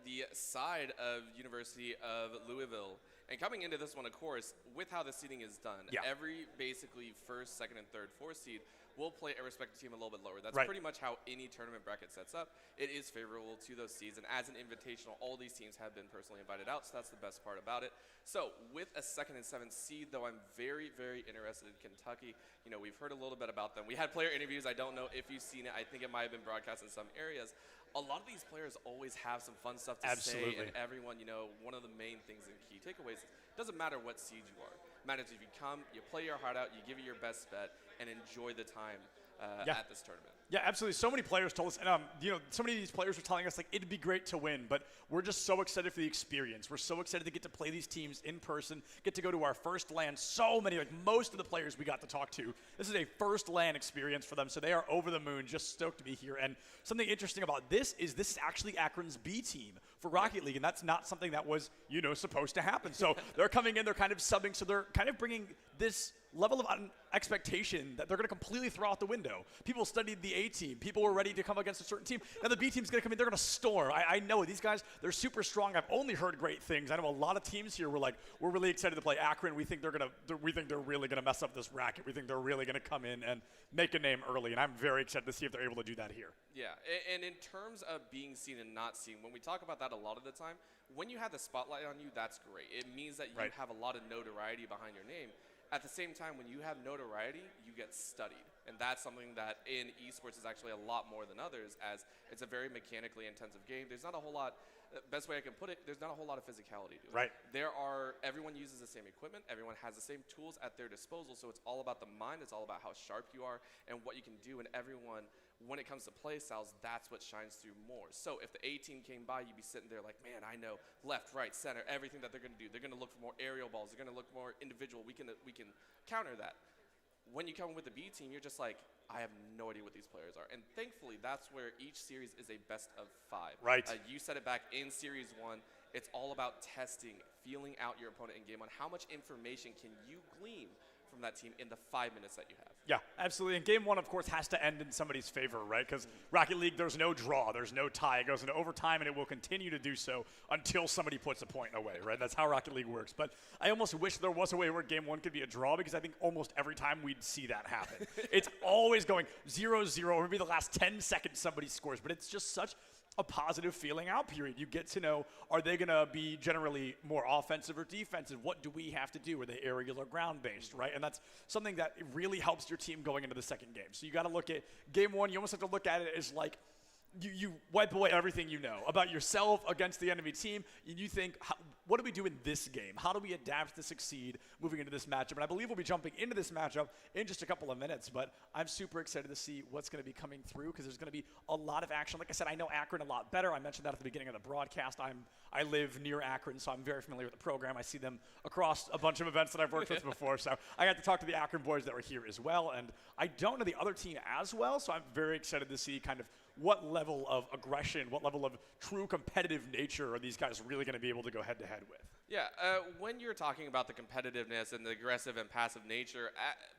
the side of University of Louisville. And coming into this one, of course, with how the seeding is done, every basically first, second, and third, fourth seed will play a respective team a little bit lower. That's pretty much how any tournament bracket sets up. It is favorable to those seeds, and as an invitational, all these teams have been personally invited out, so that's the best part about it. So with a 2nd and 7th seed, though, I'm very, very interested in Kentucky. We've heard a little bit about them. We had player interviews. I don't know if you've seen it. I think it might have been broadcast in some areas. A lot of these players always have some fun stuff to say, and everyone, one of the main things and key takeaways, it doesn't matter what seed you are. It matters if you come, you play your heart out, you give it your best bet, and enjoy the time at this tournament. Yeah, absolutely. So many players told us, and so many of these players were telling us, it'd be great to win, but we're just so excited for the experience. We're so excited to get to play these teams in person, get to go to our first LAN. So many, most of the players we got to talk to, this is a first LAN experience for them, so they are over the moon, just stoked to be here. And something interesting about this is actually Akron's B team for Rocket League, and that's not something that was, supposed to happen. So they're coming in, they're kind of subbing, so they're kind of bringing this level of expectation that they're going to completely throw out the window. People studied the A team. People were ready to come against a certain team. Now the B team's going to come in. They're going to storm. I know these guys, they're super strong. I've only heard great things. I know a lot of teams here were we're really excited to play Akron. We think they're really going to mess up this bracket. We think they're really going to come in and make a name early, and I'm very excited to see if they're able to do that here. Yeah, and in terms of being seen and not seen, when we talk about that a lot of the time, when you have the spotlight on you, that's great. It means that you have a lot of notoriety behind your name. At the same time, when you have notoriety, you get studied. And that's something that in esports is actually a lot more than others, as it's a very mechanically intensive game. There's not a whole lot, best way I can put it, there's not a whole lot of physicality to it. Everyone uses the same equipment, everyone has the same tools at their disposal, so it's all about the mind, it's all about how sharp you are and what you can do, and everyone when it comes to play styles, that's what shines through more. So if the A team came by, you'd be sitting there like, man, I know left, right, center, everything that they're going to do. They're going to look for more aerial balls. They're going to look more individual. We can counter that. When you come with the B team, you're just like, I have no idea what these players are. And thankfully, that's where each series is a best of 5. Right. You said it back in Series 1. It's all about testing, feeling out your opponent in Game 1. How much information can you glean from that team in the 5 minutes that you have? Yeah, absolutely. And Game 1, of course, has to end in somebody's favor, right? Because Rocket League, there's no draw, there's no tie. It goes into overtime, and it will continue to do so until somebody puts a point away, right? That's how Rocket League works. But I almost wish there was a way where Game 1 could be a draw, because I think almost every time we'd see that happen. It's always going 0-0, or maybe the last 10 seconds somebody scores. But it's just such a positive feeling out period. You get to know, are they going to be generally more offensive or defensive? What do we have to do? Are they aerial or ground-based, right? And that's something that really helps your team going into the second game. So you got to look at Game 1. You almost have to look at it as like you wipe away everything you know about yourself against the enemy team, and you think, what do we do in this game? How do we adapt to succeed moving into this matchup? And I believe we'll be jumping into this matchup in just a couple of minutes, but I'm super excited to see what's going to be coming through, because there's going to be a lot of action. Like I said, I know Akron a lot better. I mentioned that at the beginning of the broadcast. I live near Akron, so I'm very familiar with the program. I see them across a bunch of events that I've worked with before, so I got to talk to the Akron boys that were here as well, and I don't know the other team as well, so I'm very excited to see kind of what level of aggression, what level of true competitive nature are these guys really going to be able to go head-to-head with? Yeah, when you're talking about the competitiveness and the aggressive and passive nature,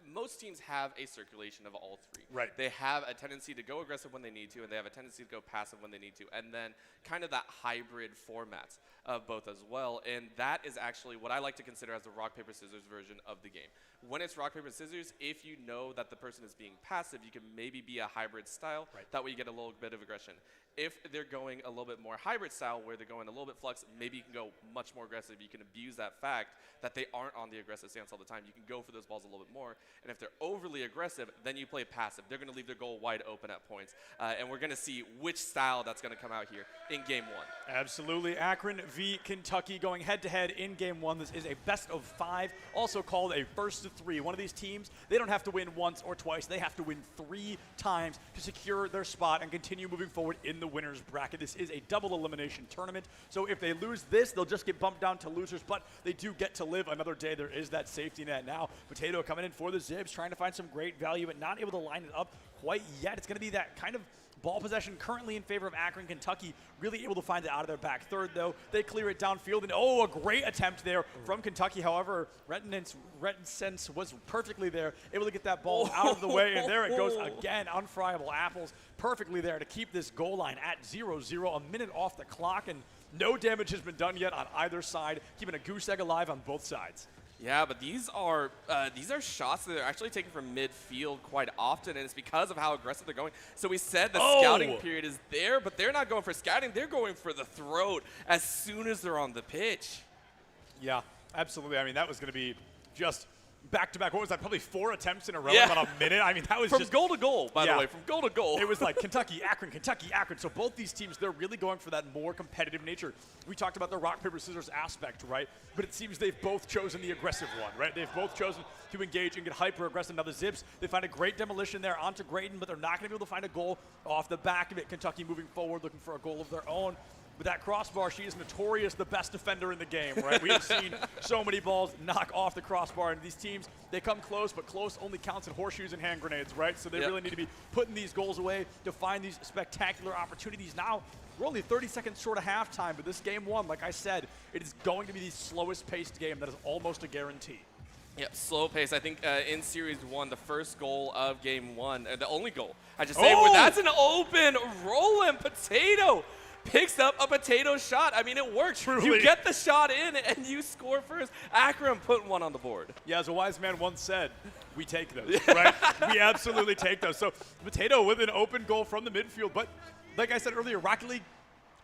most teams have a circulation of all three. Right. They have a tendency to go aggressive when they need to, and they have a tendency to go passive when they need to, and then kind of that hybrid format of both as well. And that is actually what I like to consider as the rock, paper, scissors version of the game. When it's rock, paper, scissors, if you know that the person is being passive, you can maybe be a hybrid style. Right. That way you get a little bit of aggression. If they're going a little bit more hybrid style, where they're going a little bit flux, maybe you can go much more aggressive. You can abuse that fact that they aren't on the aggressive stance all the time. You can go for those balls a little bit more. And if they're overly aggressive, then you play passive. They're going to leave their goal wide open at points. And we're going to see which style that's going to come out here in Game 1. Absolutely. Akron v. Kentucky going head-to-head in Game 1. This is a best of 5, also called a first of 3. One of these teams, they don't have to win once or twice. They have to win 3 times to secure their spot and continue moving forward in the winner's bracket. This is a double elimination tournament, so if they lose this, they'll just get bumped down to losers, but they do get to live another day. There is that safety net. Now, Potato coming in for the Zips, trying to find some great value, but not able to line it up quite yet. It's going to be that kind of ball possession currently in favor of Akron. Kentucky really able to find it out of their back third, though. They clear it downfield, and a great attempt there from Kentucky. However, Reticence was perfectly there, able to get that ball out of the way, and there it goes again. Unfriable apples perfectly there to keep this goal line at 0-0, a minute off the clock, and no damage has been done yet on either side, keeping a goose egg alive on both sides. Yeah, but these are shots that are actually taken from midfield quite often, and it's because of how aggressive they're going. So we said the scouting period is there, but they're not going for scouting. They're going for the throat as soon as they're on the pitch. Yeah, absolutely. I mean, that was going to be just back-to-back. What was that? Probably 4 attempts in a row, Yeah. about a minute. I mean, that was From just goal to goal, by the way, from goal to goal. It was like Kentucky, Akron, Kentucky, Akron. So both these teams, they're really going for that more competitive nature. We talked about the rock, paper, scissors aspect, right? But it seems they've both chosen the aggressive one, right? They've both chosen to engage and get hyper-aggressive. Now the Zips, they find a great demolition there onto Graydon, but they're not going to be able to find a goal off the back of it. Kentucky moving forward, looking for a goal of their own. With that crossbar, she is notorious the best defender in the game, right? We have seen so many balls knock off the crossbar, and these teams, they come close, but close only counts in horseshoes and hand grenades, right? So they really need to be putting these goals away to find these spectacular opportunities. Now, we're only 30 seconds short of halftime, but this Game 1, like I said, it is going to be the slowest paced game. That is almost a guarantee. Yep, slow pace. I think in Series 1, the first goal of Game 1, the only goal, I just say, that's an open rolling Potato. Picks up a Potato shot. I mean, it works. Truly. You get the shot in, and you score first. Akron putting one on the board. Yeah, as a wise man once said, we take those, right? We absolutely take those. So Potato with an open goal from the midfield. But like I said earlier, Rocket League,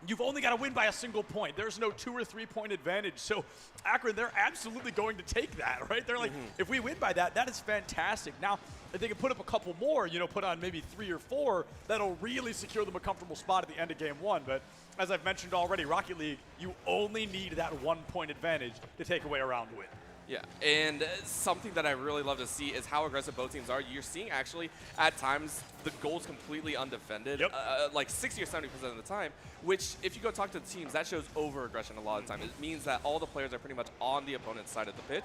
you've only got to win by a single point. There's no 2 or 3 point advantage. So Akron, they're absolutely going to take that, right? They're like, if we win by that, that is fantastic. Now, if they can put up a couple more, put on maybe 3 or 4, that'll really secure them a comfortable spot at the end of Game 1. But as I've mentioned already, Rocket League, you only need that 1 point advantage to take away a round win. Yeah, and something that I really love to see is how aggressive both teams are. You're seeing actually at times the goal's completely undefended, Yep. like 60 or 70% of the time, which if you go talk to the teams, that shows over-aggression a lot of the time. It means that all the players are pretty much on the opponent's side of the pitch,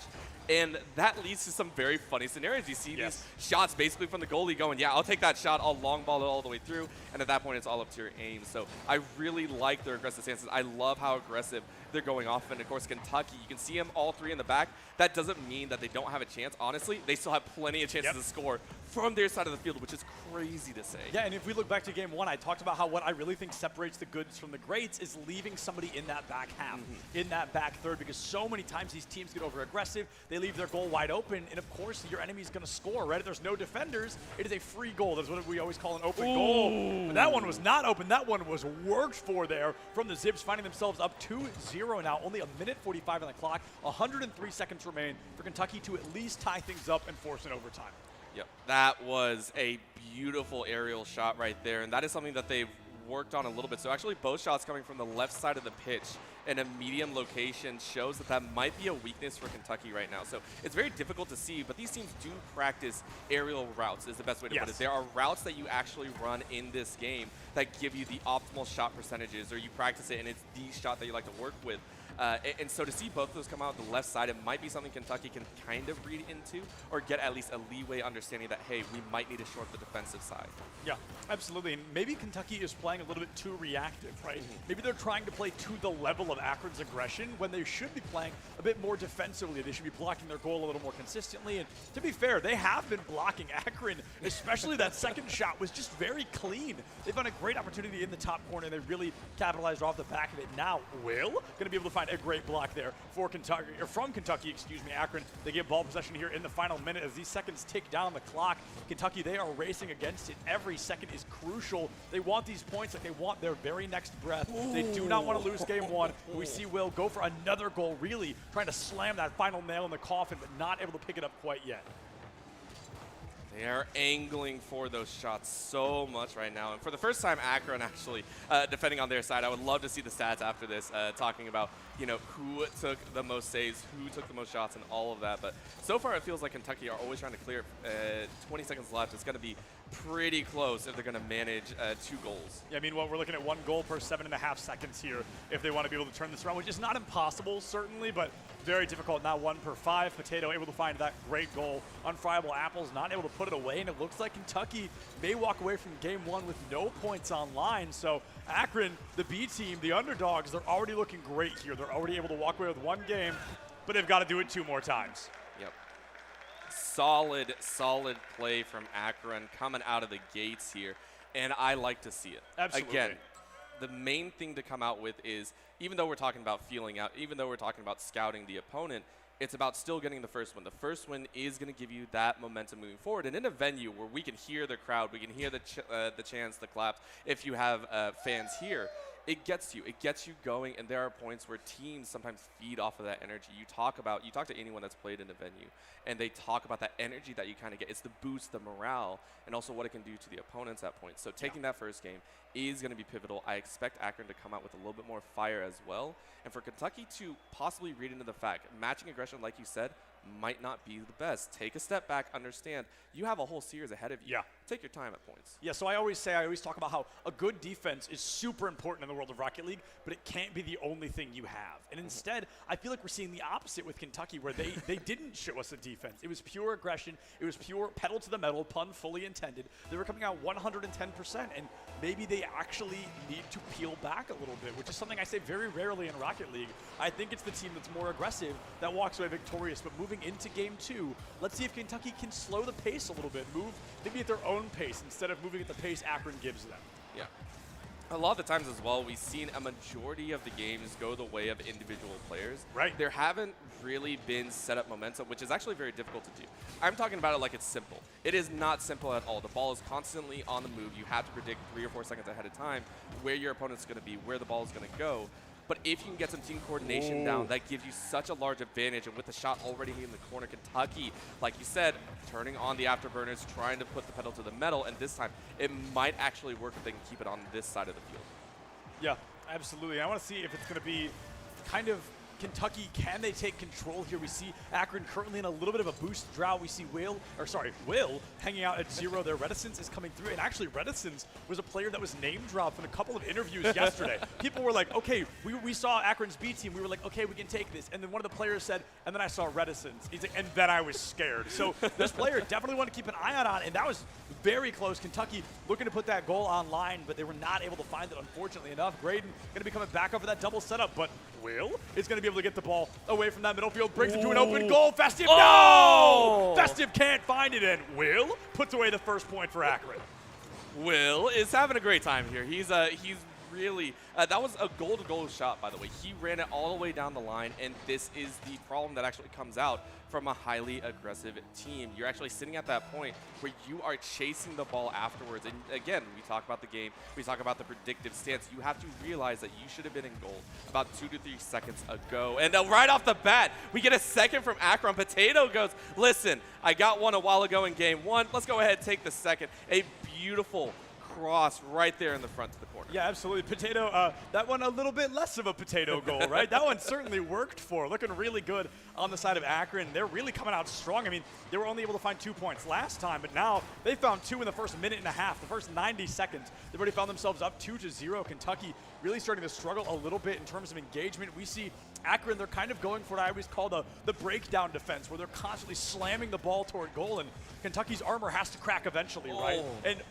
and that leads to some very funny scenarios. You see these shots basically from the goalie going, yeah, I'll take that shot, I'll long ball it all the way through, and at that point it's all up to your aim. So I really like their aggressive stances. I love how aggressive they're going off, and of course Kentucky, you can see them all three in the back. That doesn't mean that they don't have a chance. Honestly, they still have plenty of chances to score from their side of the field, which is crazy to say. Yeah, and if we look back to game one, I talked about how what I really think separates the goods from the greats is leaving somebody in that back half, in that back third, because so many times these teams get over aggressive, they leave their goal wide open, and of course your enemy's going to score, right? If there's no defenders, it is a free goal. That's what we always call an open goal. But that one was not open. That one was worked for there from the Zips, finding themselves up 2-0 now. Only a minute 45 on the clock, 103 seconds remain for Kentucky to at least tie things up and force an overtime. Yep, that was a beautiful aerial shot right there, and that is something that they've worked on a little bit. So actually both shots coming from the left side of the pitch in a medium location shows that that might be a weakness for Kentucky right now. So it's very difficult to see, but these teams do practice aerial routes is the best way to put it. There are routes that you actually run in this game that give you the optimal shot percentages, or you practice it and it's the shot that you like to work with. And so to see both of those come out the left side, it might be something Kentucky can kind of read into or get at least a leeway understanding that, hey, we might need to short the defensive side. Yeah, absolutely. And maybe Kentucky is playing a little bit too reactive, right? Maybe they're trying to play to the level of Akron's aggression when they should be playing a bit more defensively. They should be blocking their goal a little more consistently. And to be fair, they have been blocking Akron, especially that second shot was just very clean. They found a great opportunity in the top corner, and they really capitalized off the back of it. Now, Will going to be able to find a great block there for Kentucky, or from Kentucky, excuse me, Akron. They get ball possession here in the final minute as these seconds tick down the clock. Kentucky, they are racing against it. Every second is crucial. They want these points like they want their very next breath. They do not want to lose game one. We see Will go for another goal, really trying to slam that final nail in the coffin, but not able to pick it up quite yet. They are angling for those shots so much right now. And for the first time, Akron actually defending on their side. I would love to see the stats after this, talking about, you know, who took the most saves, who took the most shots, and all of that. But so far, it feels like Kentucky are always trying to clear 20 seconds left. It's going to be pretty close if they're going to manage 2 goals. Yeah, I mean, we're looking at 1 goal per 7.5 seconds here if they want to be able to turn this around, which is not impossible, certainly, but very difficult. Now 1 per 5. Potato able to find that great goal. Unfriable Apples not able to put it away, and it looks like Kentucky may walk away from game 1 with no points on line. So Akron, the B team, the underdogs, they're already looking great here. They're already able to walk away with 1 game, but they've got to do it 2 more times. Yep. Solid play from Akron coming out of the gates here, and I like to see it. Absolutely. Again, the main thing to come out with is, even though we're talking about feeling out, even though we're talking about scouting the opponent, it's about still getting the first win. The first win is going to give you that momentum moving forward. And in a venue where we can hear the crowd, we can hear the chants, the claps, if you have fans here, it gets you going, and there are points where teams sometimes feed off of that energy. You talk to anyone that's played in a venue, and they talk about that energy that you kind of get. It's the boost, the morale, and also what it can do to the opponents at points. So taking that first game is going to be pivotal. I expect Akron to come out with a little bit more fire as well, and for Kentucky to possibly read into the fact, matching aggression, like you said, might not be the best. Take a step back, understand you have a whole series ahead of you. Yeah. Take your time at points. Yeah, so I always talk about how a good defense is super important in the world of Rocket League, but it can't be the only thing you have. And instead, I feel like we're seeing the opposite with Kentucky, where they didn't show us a defense. It was pure aggression. It was pure pedal to the metal, pun fully intended. They were coming out 110%, and maybe they actually need to peel back a little bit, which is something I say very rarely in Rocket League. I think it's the team that's more aggressive that walks away victorious, but moving into game 2, let's see if Kentucky can slow the pace a little bit, move maybe at their own pace instead of moving at the pace Akron gives them. Yeah. A lot of the times as well, we've seen a majority of the games go the way of individual players. Right. There haven't really been set up momentum, which is actually very difficult to do. I'm talking about it like it's simple. It is not simple at all. The ball is constantly on the move. You have to predict 3 or 4 seconds ahead of time where your opponent's going to be, where the ball is going to go. But if you can get some team coordination down, that gives you such a large advantage. And with the shot already in the corner, Kentucky, like you said, turning on the afterburners, trying to put the pedal to the metal. And this time, it might actually work if they can keep it on this side of the field. Yeah, absolutely. I want to see if it's going to be kind of Kentucky, can they take control here? We see Akron currently in a little bit of a boost drought. We see Will hanging out at 0. Their Reticence is coming through. And actually, Reticence was a player that was name dropped in a couple of interviews yesterday. People were like, okay, we saw Akron's B team. We were like, okay, we can take this. And then one of the players said, and then I saw Reticence. He's like, and then I was scared. So this player definitely want to keep an eye out on. And that was very close. Kentucky looking to put that goal online, but they were not able to find it, unfortunately enough. Graydon going to be coming back over that double setup, but Will is going to be able to get the ball away from that middle field, breaks into an open goal. Festive, no! Festive can't find it, and Will puts away the first point for Akron. Will is having a great time here. He's really, that was a goal-to-goal shot, by the way. He ran it all the way down the line, and this is the problem that actually comes out from a highly aggressive team. You're actually sitting at that point where you are chasing the ball afterwards. And again, we talk about the game, we talk about the predictive stance. You have to realize that you should have been in goal about 2 to 3 seconds ago. And right off the bat, we get a second from Akron. Potato goes, listen, I got one a while ago in game 1. Let's go ahead and take the second. A beautiful cross right there in the front to the corner. Yeah, absolutely. Potato, that one a little bit less of a potato goal, right? That one certainly worked for. Looking really good on the side of Akron. They're really coming out strong. I mean, they were only able to find 2 points last time, but now they found 2 in the first minute and a half, the first 90 seconds. They've already found themselves up 2-0. Kentucky really starting to struggle a little bit in terms of engagement. We see Akron, they're kind of going for what I always call the breakdown defense, where they're constantly slamming the ball toward goal, and Kentucky's armor has to crack eventually, right? And,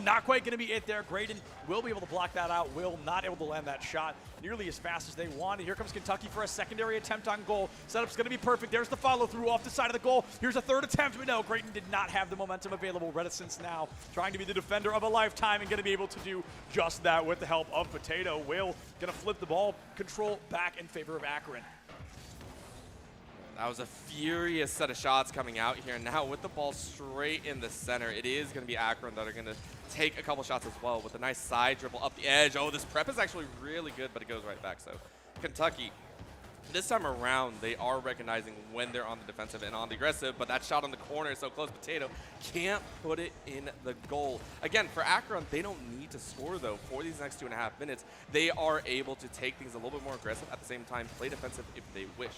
not quite going to be it there. Graydon will be able to block that out. Will not able to land that shot nearly as fast as they wanted. Here comes Kentucky for a secondary attempt on goal. Setup's going to be perfect. There's the follow-through off the side of the goal. Here's a third attempt, but no, Graydon did not have the momentum available. Reticence now trying to be the defender of a lifetime and going to be able to do just that with the help of Potato. Will going to flip the ball control back in favor of Akron. That was a furious set of shots coming out here. Now with the ball straight in the center, it is going to be Akron that are going to take a couple shots as well with a nice side dribble up the edge. Oh, this prep is actually really good, but it goes right back. So Kentucky, this time around, they are recognizing when they're on the defensive and on the aggressive, but that shot on the corner is so close. Potato can't put it in the goal. Again, for Akron, they don't need to score, though, for these next 2.5 minutes. They are able to take things a little bit more aggressive, at the same time play defensive if they wish.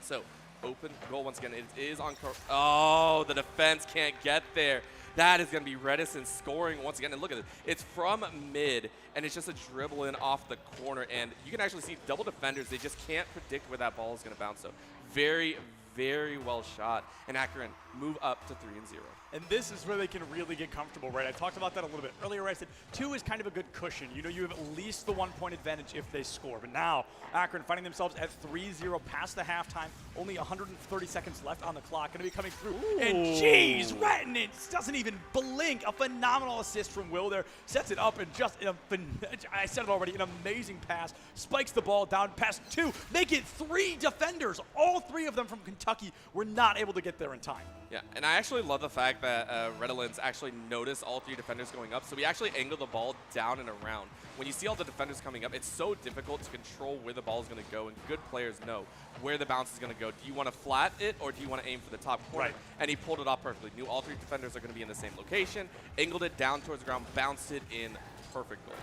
So, open goal once again. It is on. Oh, the defense can't get there. That is going to be Reticence scoring once again. And look at it. It's from mid, and it's just a dribble in off the corner. And you can actually see double defenders. They just can't predict where that ball is going to bounce. So, very, very well shot. And Akron move up to 3-0. And this is where they can really get comfortable, right? I talked about that a little bit earlier. I said 2 is kind of a good cushion. You know, you have at least the 1-point advantage if they score. But now, Akron finding themselves at 3-0 past the halftime. Only 130 seconds left on the clock. Going to be coming through. Ooh. And geez, Retinance doesn't even blink. A phenomenal assist from Will there. Sets it up and just, I said it already, an amazing pass. Spikes the ball down past 2. Make it 3 defenders. All 3 of them from Kentucky were not able to get there in time. Yeah, and I actually love the fact that Redolence actually noticed all 3 defenders going up, so we actually angled the ball down and around. When you see all the defenders coming up, it's so difficult to control where the ball is going to go, and good players know where the bounce is going to go. Do you want to flat it, or do you want to aim for the top corner? Right. And he pulled it off perfectly. Knew all 3 defenders are going to be in the same location, angled it down towards the ground, bounced it in. Perfect goal.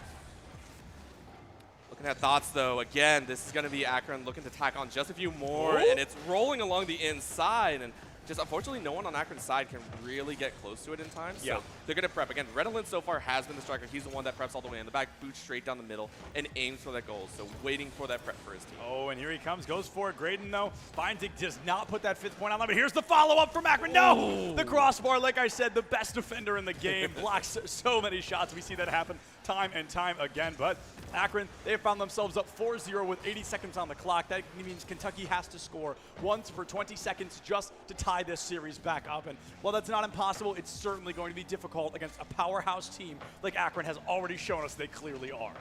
Looking at thoughts, though, again, this is going to be Akron looking to tack on just a few more, and it's rolling along the inside, and just unfortunately, no one on Akron's side can really get close to it in time. So they're going to prep. Again, Redolence so far has been the striker. He's the one that preps all the way in the back, boots straight down the middle, and aims for that goal. So waiting for that prep for his team. Oh, and here he comes. Goes for it. Graydon, though, finds it, does not put that 5th point on there. But here's the follow-up from Akron. No! The crossbar, like I said, the best defender in the game. Blocks so many shots. We see that happen time and time again. But Akron, they have found themselves up 4-0 with 80 seconds on the clock. That means Kentucky has to score once for 20 seconds just to tie this series back up. And while that's not impossible, it's certainly going to be difficult against a powerhouse team like Akron has already shown us they clearly are.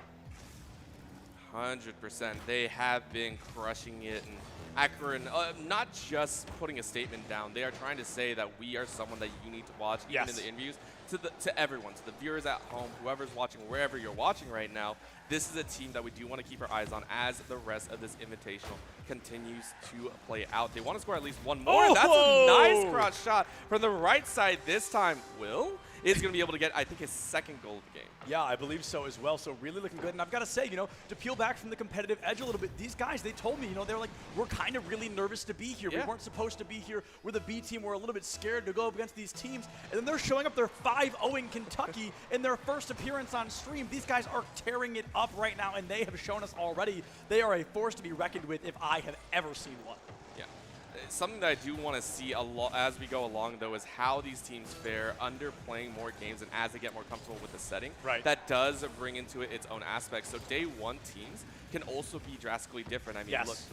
100%. They have been crushing it. And Akron, not just putting a statement down, they are trying to say that we are someone that you need to watch, even in the interviews. to everyone, to the viewers at home, whoever's watching, wherever you're watching right now, this is a team that we do want to keep our eyes on as the rest of this invitational continues to play out. They want to score at least one more. Oh! That's a nice cross shot from the right side this time. Will is going to be able to get, I think, his second goal of the game. Yeah, I believe so as well. So really looking good. And I've got to say, to peel back from the competitive edge a little bit, these guys, they told me, they're like, we're kind of really nervous to be here. Yeah. We weren't supposed to be here. We're the B team. We're a little bit scared to go up against these teams. And then they're showing up. They're 5-0 Kentucky in their first appearance on stream. These guys are tearing it up right now, and they have shown us already they are a force to be reckoned with if I have ever seen one. Yeah. Something that I do want to see as we go along, though, is how these teams fare under playing more games and as they get more comfortable with the setting. Right. That does bring into it its own aspects. So day one teams can also be drastically different. I mean, yes.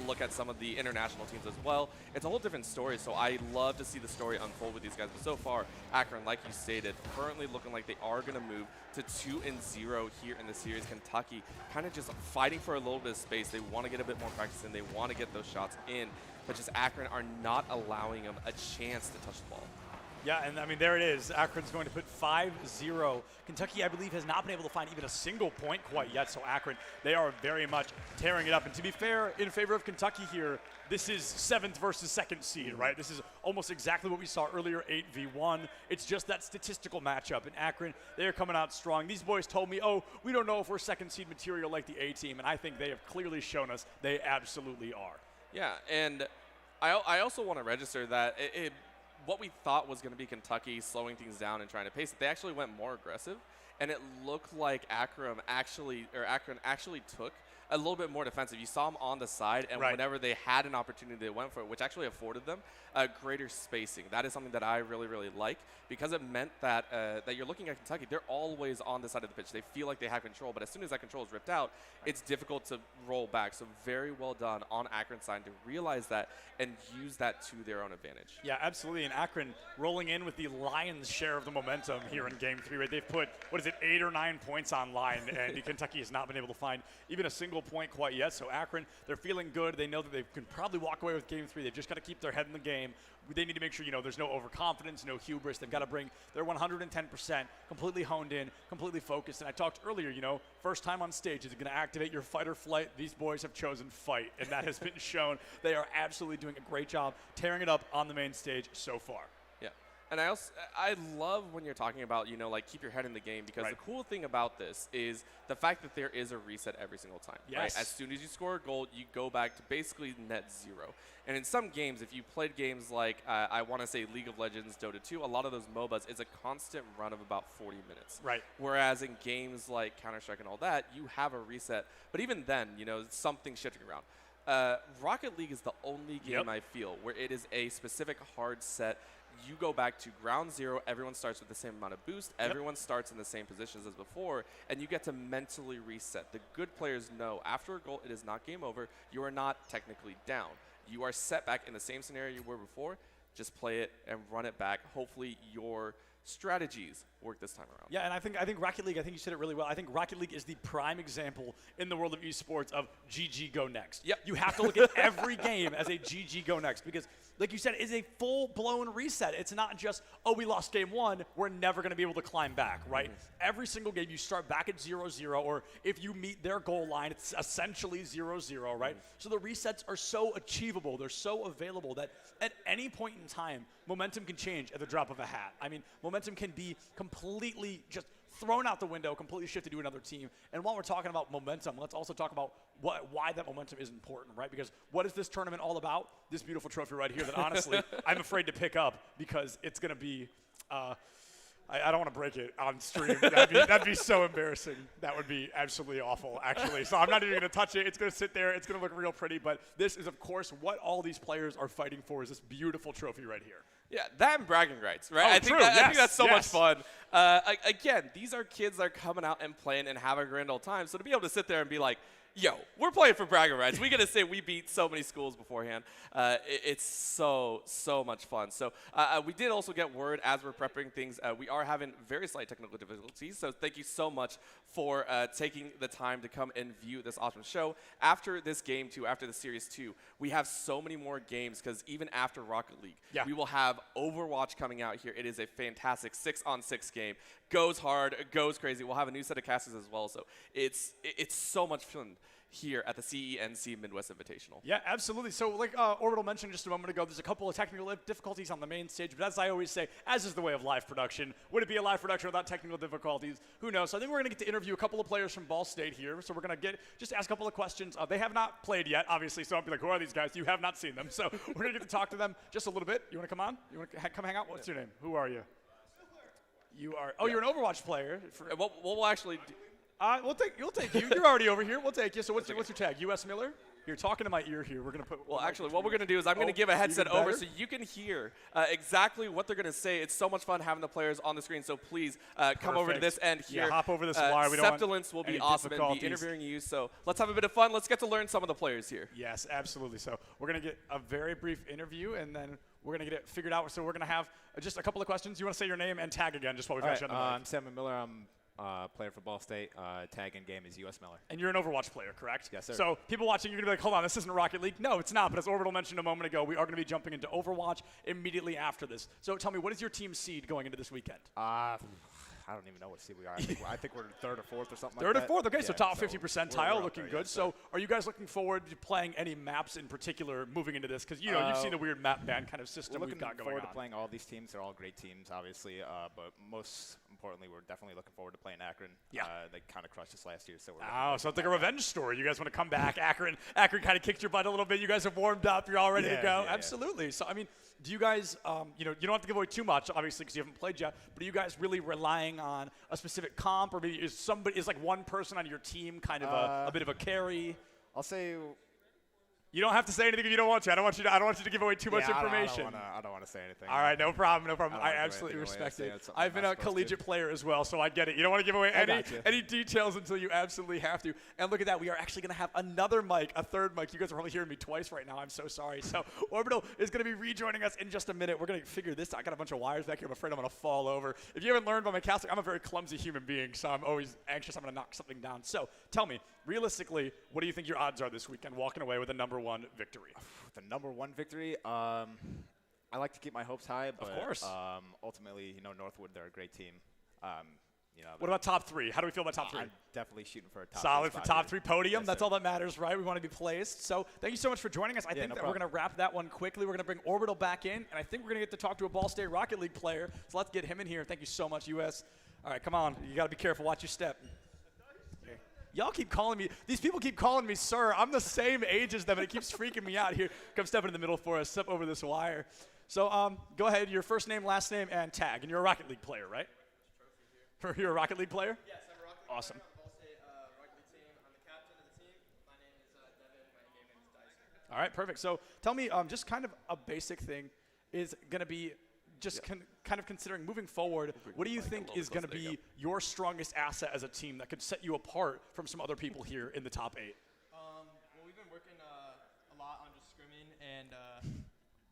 look at some of the international teams as well. It's a whole different story, so I love to see the story unfold with these guys. But so far, Akron, like you stated, currently looking like they are going to move to 2-0 here in the series. Kentucky kind of just fighting for a little bit of space. They want to get a bit more practice in. They want to get those shots in. But just Akron are not allowing them a chance to touch the ball. Yeah, and I mean, there it is. Akron's going to put 5-0. Kentucky, I believe, has not been able to find even a single point quite yet. So Akron, they are very much tearing it up. And to be fair, in favor of Kentucky here, this is 7th versus 2nd seed, right? This is almost exactly what we saw earlier, 8v1. It's just that statistical matchup. And Akron, they are coming out strong. These boys told me, we don't know if we're 2nd seed material like the A team. And I think they have clearly shown us they absolutely are. Yeah, and I also want to register that what we thought was going to be Kentucky slowing things down and trying to pace it, they actually went more aggressive, and it looked like Akron actually took a little bit more defensive. You saw them on the side, and whenever they had an opportunity, they went for it, which actually afforded them greater spacing. That is something that I really, really like, because it meant that that you're looking at Kentucky, they're always on the side of the pitch. They feel like they have control, but as soon as that control is ripped out, it's difficult to roll back. So very well done on Akron's side to realize that and use that to their own advantage. Yeah, absolutely. And Akron rolling in with the lion's share of the momentum here in Game 3. Right? They've put, 8 or 9 points on line, and Kentucky has not been able to find even a single point quite yet. So Akron, they're feeling good. They know that they can probably walk away with Game 3. They've just got to keep their head in the game. They need to make sure, there's no overconfidence, no hubris. They've got to bring their 110%, completely honed in, completely focused. And I talked earlier, first time on stage, is it going to activate your fight or flight? These boys have chosen fight, and that has been shown. They are absolutely doing a great job tearing it up on the main stage so far. Yeah. And I love when you're talking about, keep your head in the game, because the cool thing about this is the fact that there is a reset every single time. Yes. Right? As soon as you score a goal, you go back to basically net zero. And in some games, if you played games like, I want to say League of Legends, Dota 2, a lot of those MOBAs, it's a constant run of about 40 minutes. Right. Whereas in games like Counter-Strike and all that, you have a reset. But even then, something's shifting around. Rocket League is the only game I feel where it is a specific hard set. You go back to ground zero, everyone starts with the same amount of boost, everyone starts in the same positions as before, and you get to mentally reset. The good players know after a goal, it is not game over. You are not technically down. You are set back in the same scenario you were before. Just play it and run it back. Hopefully your strategies work this time around. Yeah, and I think Rocket League, I think you said it really well. I think Rocket League is the prime example in the world of esports of GG go next. Yep. You have to look at every game as a GG go next, because like you said, it's a full-blown reset. It's not just, we lost game 1, we're never going to be able to climb back, right? Every single game, you start back at 0-0, or if you meet their goal line, it's essentially 0-0, right? So the resets are so achievable, they're so available that at any point in time, momentum can change at the drop of a hat. I mean, momentum can be completely just thrown out the window, completely shifted to another team. And while we're talking about momentum, let's also talk about why that momentum is important, right? Because what is this tournament all about? This beautiful trophy right here that honestly I'm afraid to pick up, because it's going to be I don't want to break it on stream. That'd be so embarrassing. That would be absolutely awful, actually. So I'm not even going to touch it. It's going to sit there. It's going to look real pretty. But this is, of course, what all these players are fighting for, is this beautiful trophy right here. Yeah, that and bragging rights, right? Oh, I think that's so much yes. fun. Again, these are kids that are coming out and playing and have a grand old time. So to be able to sit there and be like, yo, we're playing for bragging rights. We got to say we beat so many schools beforehand. It's so much fun. So we did also get word as we're prepping things. We are having very slight technical difficulties. So thank you so much for taking the time to come and view this awesome show. After this game 2, after the Series 2, we have so many more games because even after Rocket League, we will have Overwatch coming out here. It is a fantastic 6-on-6 game. Goes hard, goes crazy. We'll have a new set of casters as well. So it's so much fun here at the CENC Midwest Invitational. Yeah, absolutely. So like Orbital mentioned just a moment ago, there's a couple of technical difficulties on the main stage, but as I always say, as is the way of live production, would it be a live production without technical difficulties? Who knows? So I think we're going to get to interview a couple of players from Ball State here, so we're going to just ask a couple of questions. They have not played yet, obviously, so I'll be like, who are these guys? You have not seen them, so we're going to get to talk to them just a little bit. You want to come on? You want to come hang out? What's your name? Who are you? You are, oh, you're an Overwatch player. What we'll actually do. We'll take you. You're already over here. We'll take you. So what's your tag? US Miller? You're talking to my ear here. We're going to put. Well, actually, what we're going to do is I'm going to give a headset over so you can hear exactly what they're going to say. It's so much fun having the players on the screen. So please come over to this end here. Yeah, hop over this wire. We don't want will be awesome and be interviewing you. So let's have a bit of fun. Let's get to learn some of the players here. Yes, absolutely. So we're going to get a very brief interview, and then we're going to get it figured out. So we're going to have just a couple of questions. You want to say your name and tag again, just while we've got you on the mic. I'm Samuel Miller. I'm player for Ball State. Tag in game is US Miller. And you're an Overwatch player, correct? Yes, sir. So people watching, you're going to be like, hold on, this isn't Rocket League. No, it's not. But as Orbital mentioned a moment ago, we are going to be jumping into Overwatch immediately after this. So tell me, what is your team seed going into this weekend? I don't even know what seed we are. I think we're third or fourth or something Third like or that. fourth? Okay, Yeah, so top 50 percentile, we're looking there, good. yes, So are you guys looking forward to playing any maps in particular moving into this? Because, you've seen the weird map ban kind of system we're we've looking got going forward on. to playing all these teams. They're all great teams, obviously. But most importantly, we're definitely looking forward to playing Akron. Yeah. They kind of crushed us last year. So So it's like a revenge story. You guys want to come back. Akron kind of kicked your butt a little bit. You guys have warmed up. You're all ready to go. Yeah, Absolutely. So, I mean, do you guys, you don't have to give away too much, obviously, because you haven't played yet, but are you guys really relying on a specific comp, or maybe is like one person on your team kind of a bit of a carry? I'll say. You don't have to say anything if you don't want to. I don't want you to give away too much information. I don't want to say anything. All right, no problem. I give absolutely anything away. respect I say it. it's something I've been I'm a not supposed collegiate to. player as well, so I get it. You don't want to give away gotcha. any details until you absolutely have to. And look at that. We are actually going to have another mic, a third mic. You guys are probably hearing me twice right now. I'm so sorry. So Orbital is going to be rejoining us in just a minute. We're going to figure this out. I got a bunch of wires back here. I'm afraid I'm going to fall over. If you haven't learned by my casting, I'm a very clumsy human being, so I'm always anxious I'm going to knock something down. So tell me, realistically, what do you think your odds are this weekend walking away with a #1 victory? The #1 victory. I like to keep my hopes high, but Of course. Ultimately, Northwood, they're a great team. What about top 3? How do we feel about top 3? I'm definitely shooting for a top Solid 3 for spot top here. 3 podium. Yes, That's sir. all that matters, right? We want to be placed. So thank you so much for joining us. I think no that problem. we're going to wrap that one quickly. We're going to bring Orbital back in, and I think we're going to get to talk to a Ball State Rocket League player. So let's get him in here. Thank you so much, US. All right, come on. You got to be careful. Watch your step. Y'all keep calling me. These people keep calling me sir. I'm the same age as them, and it keeps freaking me out. Here, come step in the middle for us. Step over this wire. So go ahead. Your first name, last name, and tag. And you're a Rocket League player, right? You're a Rocket League player? Yes, I'm a Rocket League Awesome. player on Ball State Rocket League team. I'm the captain of the team. My name is Devin. My game name is Dyson. All right, perfect. So tell me, just kind of a basic thing is going to be just kind of considering moving forward, what do you think is going to be your strongest asset as a team that could set you apart from some other people here in the top 8? Well, we've been working a lot on just scrimming and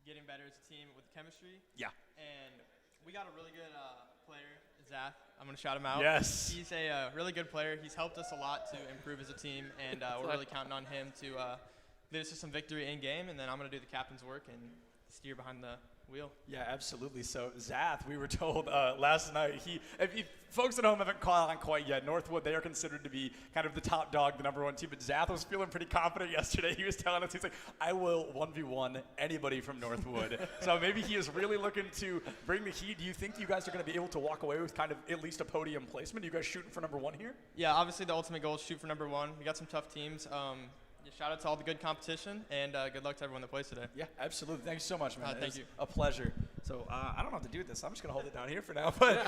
getting better as a team with chemistry. Yeah. And we got a really good player, Zath. I'm going to shout him out. Yes. He's a really good player. He's helped us a lot to improve as a team, and we're really counting on him to lead us to some victory in game, and then I'm going to do the captain's work and steer behind the wheel. Yeah, absolutely. So Zath, we were told last night, if folks at home haven't caught on quite yet, Northwood, they are considered to be kind of the top dog, the #1 team. But Zath was feeling pretty confident yesterday. He was telling us, he's like, I will 1v1 anybody from Northwood. So maybe he is really looking to bring the heat. Do you think you guys are going to be able to walk away with kind of at least a podium placement? Are you guys shooting for #1 here? Yeah, obviously the ultimate goal is shoot for #1. We got some tough teams. Shout out to all the good competition, and good luck to everyone that plays today. Yeah, absolutely. Thank you so much, man. Thank It was you. a pleasure. So I don't know how to do this. I'm just going to hold it down here for now. But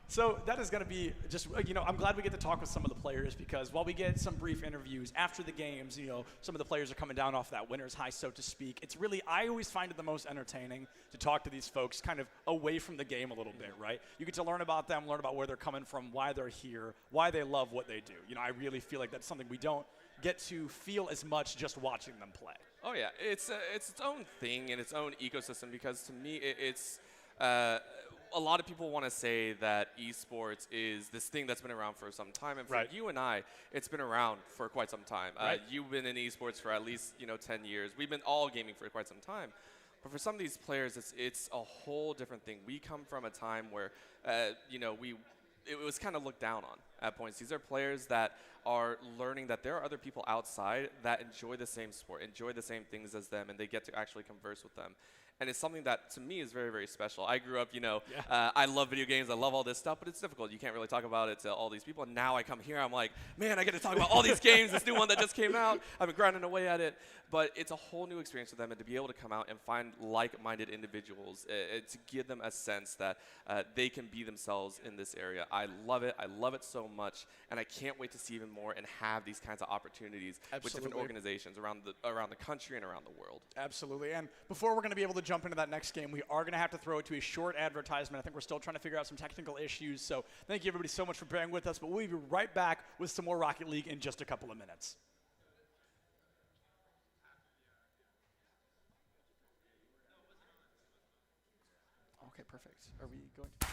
so that is going to be just, I'm glad we get to talk with some of the players because while we get some brief interviews after the games, some of the players are coming down off that winner's high, so to speak. It's really, I always find it the most entertaining to talk to these folks kind of away from the game a little bit, right? You get to learn about them, learn about where they're coming from, why they're here, why they love what they do. I really feel like that's something we don't get to feel as much just watching them play. Oh yeah, it's its own thing and its own ecosystem because to me it's a lot of people want to say that esports is this thing that's been around for some time, and for you and I, it's been around for quite some time. You've been in esports for at least 10 years. We've been all gaming for quite some time. But for some of these players, it's a whole different thing. We come from a time where it was kind of looked down on at points. These are players that are learning that there are other people outside that enjoy the same sport, enjoy the same things as them, and they get to actually converse with them. And it's something that, to me, is very, very special. I grew up, I love video games, I love all this stuff, but it's difficult. You can't really talk about it to all these people. And now I come here, I'm like, man, I get to talk about all these games, this new one that just came out. I've been grinding away at it. But it's a whole new experience for them, and to be able to come out and find like-minded individuals, to give them a sense that they can be themselves in this area. I love it so much, and I can't wait to see even more and have these kinds of opportunities with different organizations around the country and around the world. Absolutely. And before we're going to be able to jump into that next game, we are going to have to throw it to a short advertisement. I think we're still trying to figure out some technical issues, so thank you everybody so much for bearing with us, but we'll be right back with some more Rocket League in just a couple of minutes. Okay, perfect. Are we going to...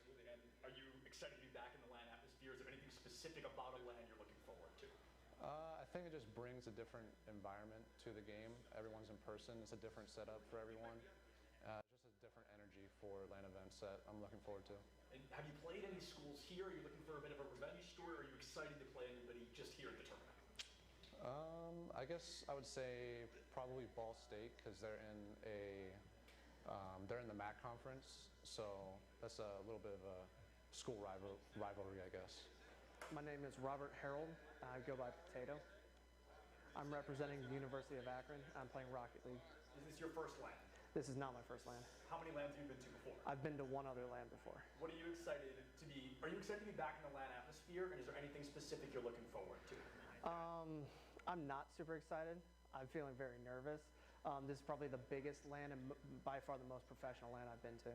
Keep going. Are you excited to be back in the LAN atmosphere? Is there anything specific about a LAN you're looking forward to? I think it just brings a different environment to the game. Everyone's in person. It's a different setup for everyone. Just a different energy for LAN events that I'm looking forward to. And have you played any schools here? Are you looking for a bit of a revenge story, or are you excited to play anybody just here at the tournament? I guess I would say probably Ball State because they're in the MAC conference, so that's a little bit of a school rivalry, I guess. My name is Robert Harold. I go by Potato. I'm representing the University of Akron. I'm playing Rocket League. Is this your first LAN? This is not my first LAN. How many LANs have you been to before? I've been to one other LAN before. What are you excited to be? Are you excited to be back in the LAN atmosphere, and is there anything specific you're looking forward to? I'm not super excited. I'm feeling very nervous. This is probably the biggest LAN and by far the most professional LAN I've been to.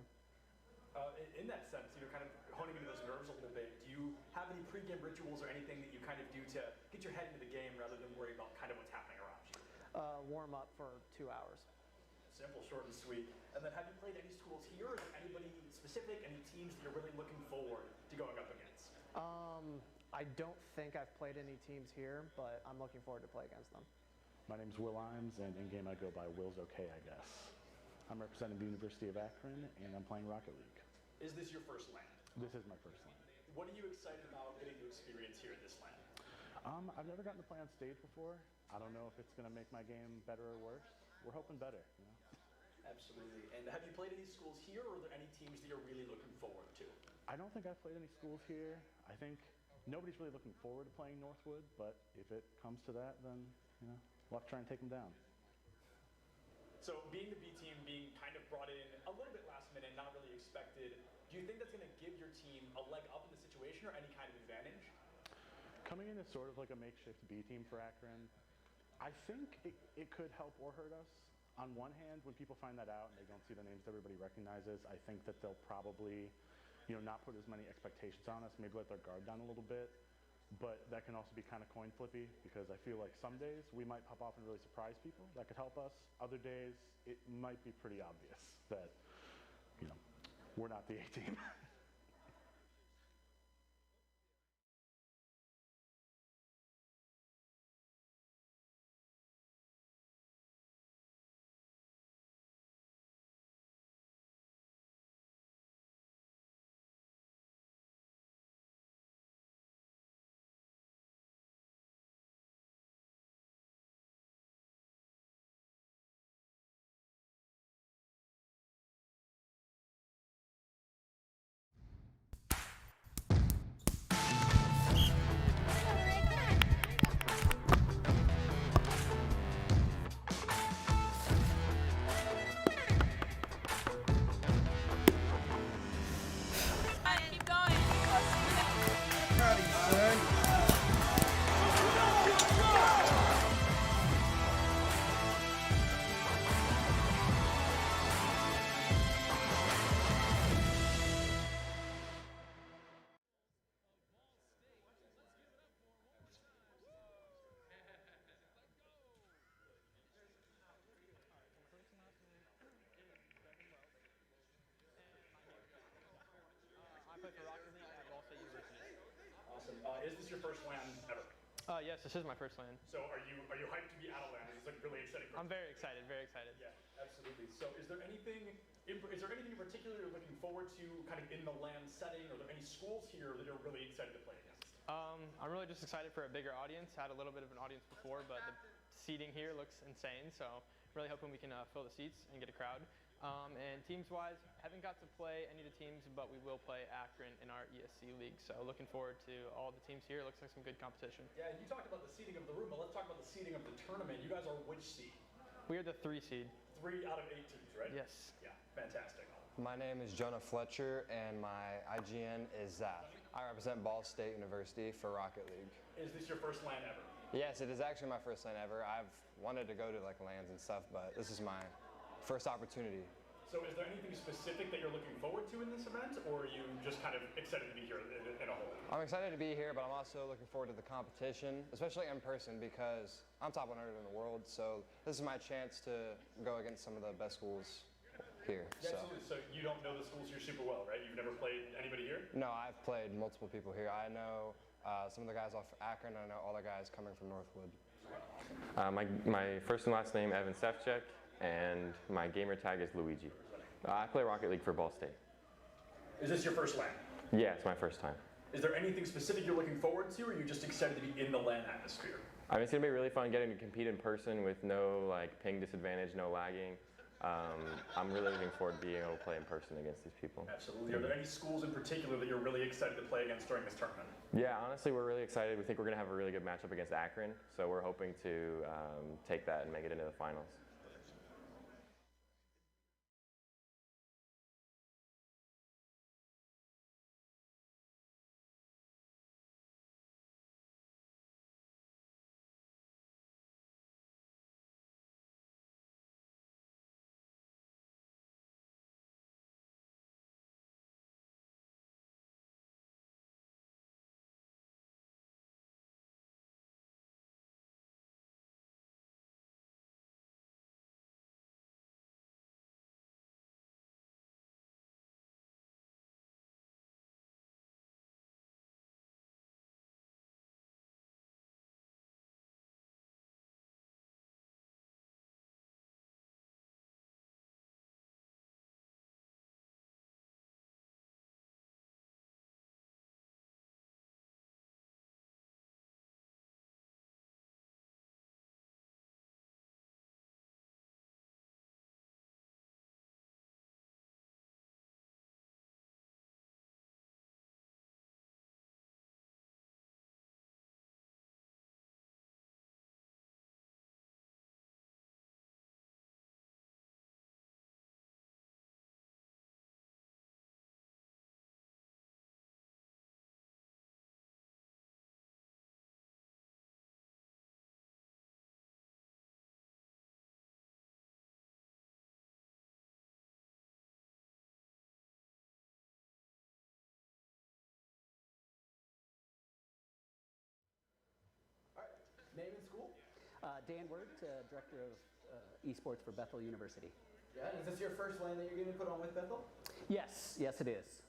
In that sense, kind of honing into those nerves a little bit, do you have any pregame rituals or anything that you kind of do to get your head into the game rather than worry about kind of what's happening around you? Warm up for 2 hours. Simple, short, and sweet. And then have you played any schools here? Is there anybody specific, any teams that you're really looking forward to going up against? I don't think I've played any teams here, but I'm looking forward to play against them. My name's Will Imes, and in-game I go by Will's Okay, I guess. I'm representing the University of Akron, and I'm playing Rocket League. Is this your first LAN? This is my first LAN. What are you excited about getting to experience here at this LAN? I've never gotten to play on stage before. I don't know if it's going to make my game better or worse. We're hoping better, Absolutely. And have you played any schools here, or are there any teams that you're really looking forward to? I don't think I've played any schools here. I think nobody's really looking forward to playing Northwood, but if it comes to that, then, we'll have to try and take them down. So being the B team, being kind of brought in a little bit last minute, not really expected, do you think that's going to give your team a leg up in the situation or any kind of advantage? Coming in as sort of like a makeshift B team for Akron, I think it could help or hurt us. on one hand, when people find that out and they don't see the names everybody recognizes, I think that they'll probably, not put as many expectations on us, maybe let their guard down a little bit. But that can also be kind of coin flippy because I feel like some days we might pop off and really surprise people. That could help us. Other days it might be pretty obvious that, we're not the A team. Keep going. I play for Rocket League at Ball State University. Awesome. Is this your first LAN ever? Yes, this is my first LAN. So are you hyped to be at a LAN? Is this really exciting? I'm very excited, very excited. Yeah, absolutely. So is there anything in particular you're looking forward to kind of in the LAN setting? Are there any schools here that you're really excited to play against? I'm really just excited for a bigger audience. Had a little bit of an audience before, but the seating here looks insane. So really hoping we can fill the seats and get a crowd. And teams-wise, haven't got to play any of the teams, but we will play Akron in our ESC league. So looking forward to all the teams here. Looks like some good competition. Yeah, and you talked about the seeding of the room, but let's talk about the seeding of the tournament. You guys are which seed? We are the 3 seed. 3 out of 8 teams, right? Yes. Yeah, fantastic. My name is Jonah Fletcher, and my IGN is Zaf. I represent Ball State University for Rocket League. Is this your first LAN ever? Yes, it is actually my first LAN ever. I've wanted to go to LANs and stuff, but this is my first opportunity. So is there anything specific that you're looking forward to in this event, or are you just kind of excited to be here in a whole? I'm excited to be here, but I'm also looking forward to the competition, especially in person, because I'm top 100 in the world, so this is my chance to go against some of the best schools here. Yeah, absolutely. So you don't know the schools here super well, right? You've never played anybody here? No, I've played multiple people here. I know some of the guys off Akron, and I know all the guys coming from Northwood. My first and last name, Evan Sefcik, and my gamer tag is Luigi. I play Rocket League for Ball State. Is this your first LAN? Yeah, it's my first time. Is there anything specific you're looking forward to, or are you just excited to be in the LAN atmosphere? I mean, it's gonna be really fun getting to compete in person with no ping disadvantage, no lagging. I'm really looking forward to being able to play in person against these people. Absolutely. Are there any schools in particular that you're really excited to play against during this tournament? Yeah, honestly, we're really excited. We think we're gonna have a really good matchup against Akron, so we're hoping to take that and make it into the finals. name and school? Dan Wirt, Director of Esports for Bethel University. Yeah, and is this your first LAN that you're going to put on with Bethel? Yes, it is.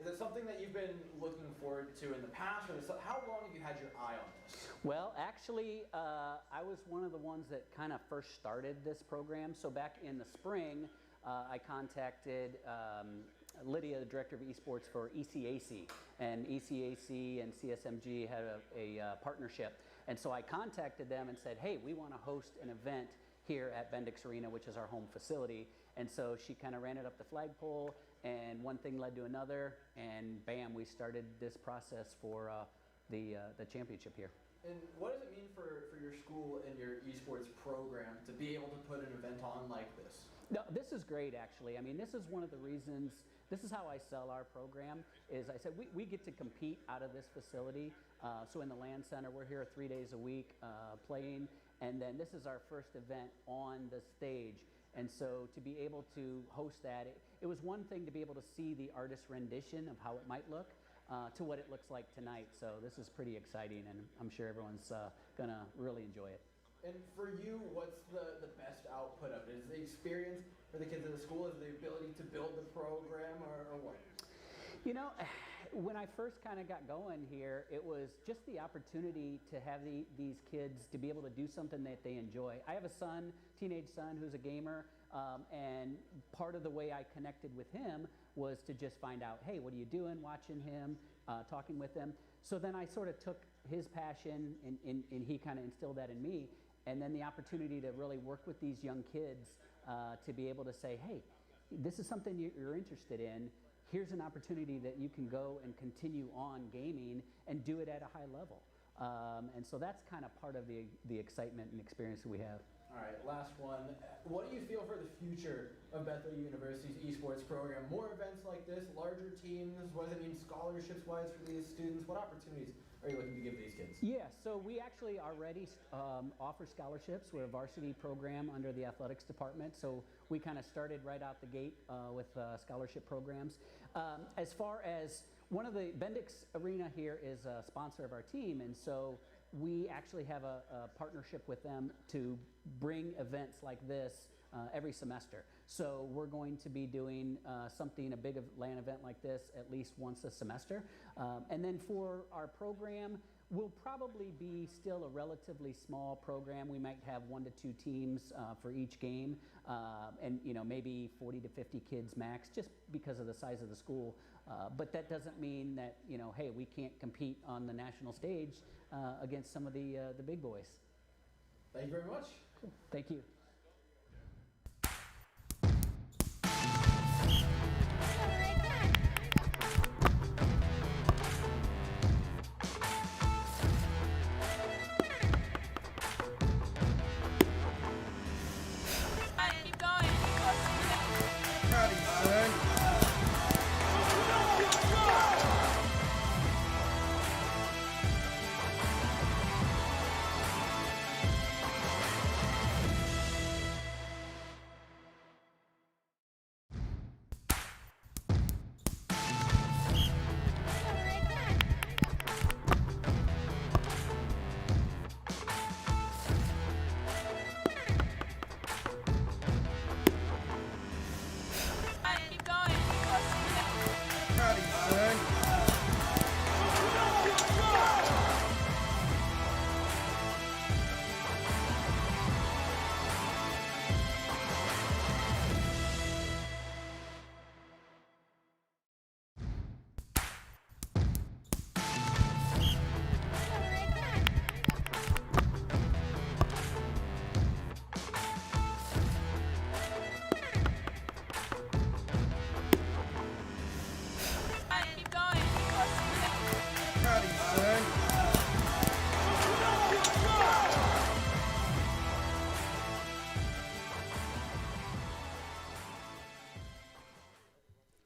Is it something that you've been looking forward to in the past, or how long have you had your eye on this? Well, actually, I was one of the ones that kind of first started this program. So back in the spring, I contacted Lydia, the Director of Esports for ECAC, and ECAC and CSMG had a partnership. And so I contacted them and said, hey, we want to host an event here at Bendix Arena, which is our home facility. And so she kind of ran it up the flagpole, and one thing led to another, and bam, we started this process for the championship here. And what does it mean for your school and your esports program to be able to put an event on like this? No, this is great, actually. I mean, this is one of the reasons, this is how I sell our program, is I said we get to compete out of this facility. So in the LAN Center, we're here 3 days a week playing, and then this is our first event on the stage. And so to be able to host that, it was one thing to be able to see the artist rendition of how it might look to what it looks like tonight. So this is pretty exciting, and I'm sure everyone's gonna really enjoy it. And for you, what's the best output of it? Is the experience for the kids at the school? Is the ability to build the program, or what? You know, when I first kind of got going here, it was just the opportunity to have these kids to be able to do something that they enjoy. I have a son, teenage son, who's a gamer, and part of the way I connected with him was to just find out, hey, what are you doing, watching him, talking with him. So then I sort of took his passion and he kind of instilled that in me. And then the opportunity to really work with these young kids to be able to say, hey, this is something you're interested in. Here's an opportunity that you can go and continue on gaming and do it at a high level. And so that's kind of part of the excitement and experience that we have. All right, last one. What do you feel for the future of Bethel University's esports program? More events like this, larger teams, what does it mean scholarships-wise for these students? What opportunities are you looking to give these kids? Yeah, so we actually already offer scholarships. We're a varsity program under the athletics department, so we kind of started right out the gate with scholarship programs. As far as one of the Bendix Arena here is a sponsor of our team, and so we actually have a partnership with them to bring events like this every semester. So we're going to be doing a big LAN event like this at least once a semester. And then for our program, we'll probably be still a relatively small program. We might have 1 to 2 teams for each game, and maybe 40 to 50 kids max, just because of the size of the school. But that doesn't mean that hey, we can't compete on the national stage against some of the big boys. Thank you very much. Cool. Thank you.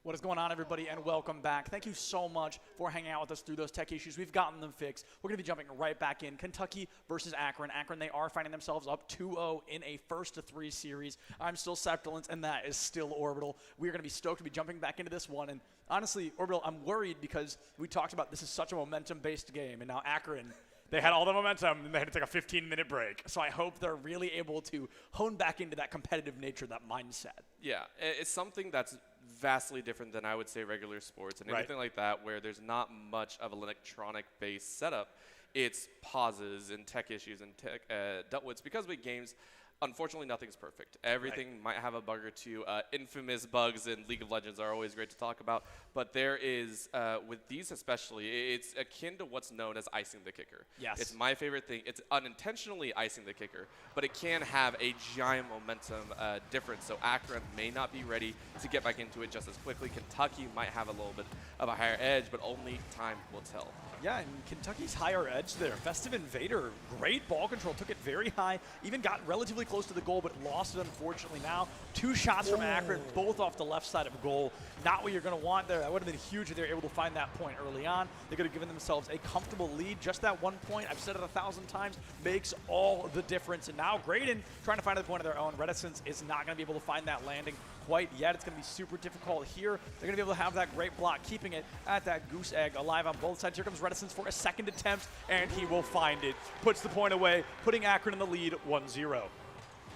What is going on, everybody, and welcome back. Thank you so much for hanging out with us through those tech issues. We've gotten them fixed. We're going to be jumping right back in. Kentucky versus Akron. Akron, they are finding themselves up 2-0 in a 1-3 series. I'm still Septilence, and that is still Orbital. We are going to be stoked to be jumping back into this one. And honestly, Orbital, I'm worried because we talked about this is such a momentum-based game, and now Akron They had all the momentum, and they had to take a 15-minute break. So I hope they're really able to hone back into that competitive nature, that mindset. Yeah, it's something that's vastly different than I would say regular sports and anything like that, where there's not much of an electronic-based setup. It's pauses and tech issues and tech dealt with. Because with games, unfortunately, nothing's perfect. Everything might have a bug or two. Infamous bugs in League of Legends are always great to talk about. But there is, with these especially, it's akin to what's known as icing the kicker. Yes. It's my favorite thing. It's unintentionally icing the kicker, but it can have a giant momentum difference. So Akron may not be ready to get back into it just as quickly. Kentucky might have a little bit of a higher edge, but only time will tell. Yeah, and Kentucky's higher edge there. Festive Invader, great ball control, took it very high, even got relatively close to the goal, but lost it unfortunately now. 2 shots from Akron, both off the left side of goal. Not what you're going to want there. That would have been huge if they were able to find that point early on. They could have given themselves a comfortable lead. Just that 1 point, I've said it 1,000 times, makes all the difference. And now Graydon trying to find a point of their own. Reticence is not going to be able to find that landing quite yet. It's going to be super difficult here. They're going to be able to have that great block, keeping it at that goose egg alive on both sides. Here comes Reticence for a second attempt, and he will find it. Puts the point away, putting Akron in the lead 1-0.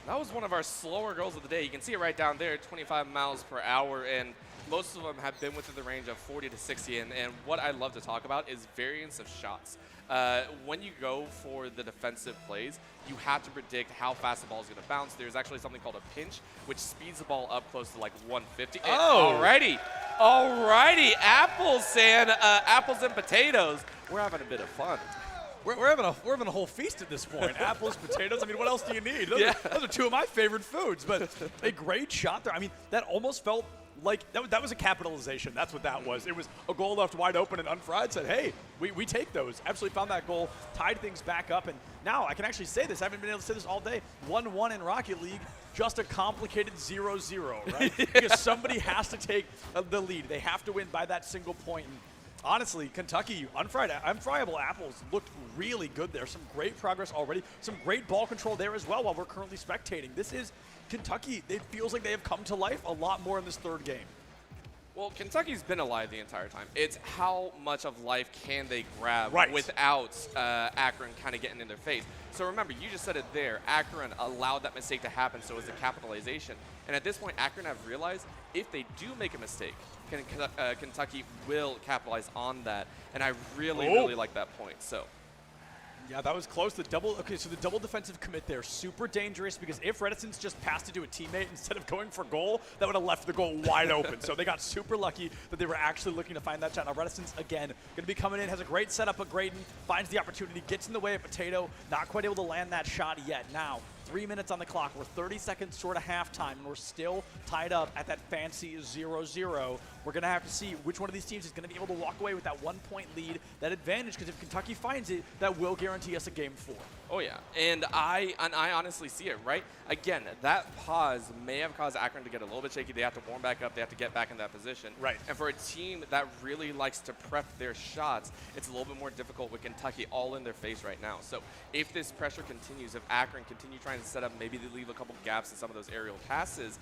That was one of our slower goals of the day. You can see it right down there, 25 miles per hour, and most of them have been within the range of 40 to 60. And what I love to talk about is variance of shots. When you go for the defensive plays, you have to predict how fast the ball is going to bounce. There's actually something called a pinch, which speeds the ball up close to like 150. Oh! Alrighty. Apples and potatoes. We're having a bit of fun. We're having a whole feast at this point. Apples, potatoes. I mean, what else do you need? Those are 2 of my favorite foods. But a great shot there. I mean, that almost felt like that was a capitalization. That's what that was. It was a goal left wide open, and Unfried said, hey, we take those. Absolutely found that goal, tied things back up, and now I can actually say this. I haven't been able to say this all day. 1-1 in Rocket League, just a complicated 0-0, right? Because somebody has to take the lead. They have to win by that single point. And honestly, Kentucky, unfriable apples looked really good there. Some great progress already. Some great ball control there as well while we're currently spectating. This is Kentucky. It feels like they have come to life a lot more in this third game. Well, Kentucky's been alive the entire time. It's how much of life can they grab without Akron kind of getting in their face. So remember, you just said it there. Akron allowed that mistake to happen, so it was a capitalization. And at this point, Akron have realized if they do make a mistake, Kentucky will capitalize on that. And I really like that point. So. Yeah, that was close. The double defensive commit there, super dangerous because if Reticence just passed it to a teammate instead of going for goal, that would have left the goal wide open. So they got super lucky that they were actually looking to find that shot. Now Reticence, again, going to be coming in, has a great setup, but Graydon finds the opportunity, gets in the way of Potato, not quite able to land that shot yet. Now, 3 minutes on the clock. We're 30 seconds short of halftime, and we're still tied up at that fancy 0-0. We're going to have to see which one of these teams is going to be able to walk away with that 1-point lead, that advantage, because if Kentucky finds it, that will guarantee us a game 4. Oh, yeah. And I honestly see it, right? Again, that pause may have caused Akron to get a little bit shaky. They have to warm back up. They have to get back in that position. Right. And for a team that really likes to prep their shots, it's a little bit more difficult with Kentucky all in their face right now. So if this pressure continues, if Akron continue trying to set up, maybe they leave a couple gaps in some of those aerial passes,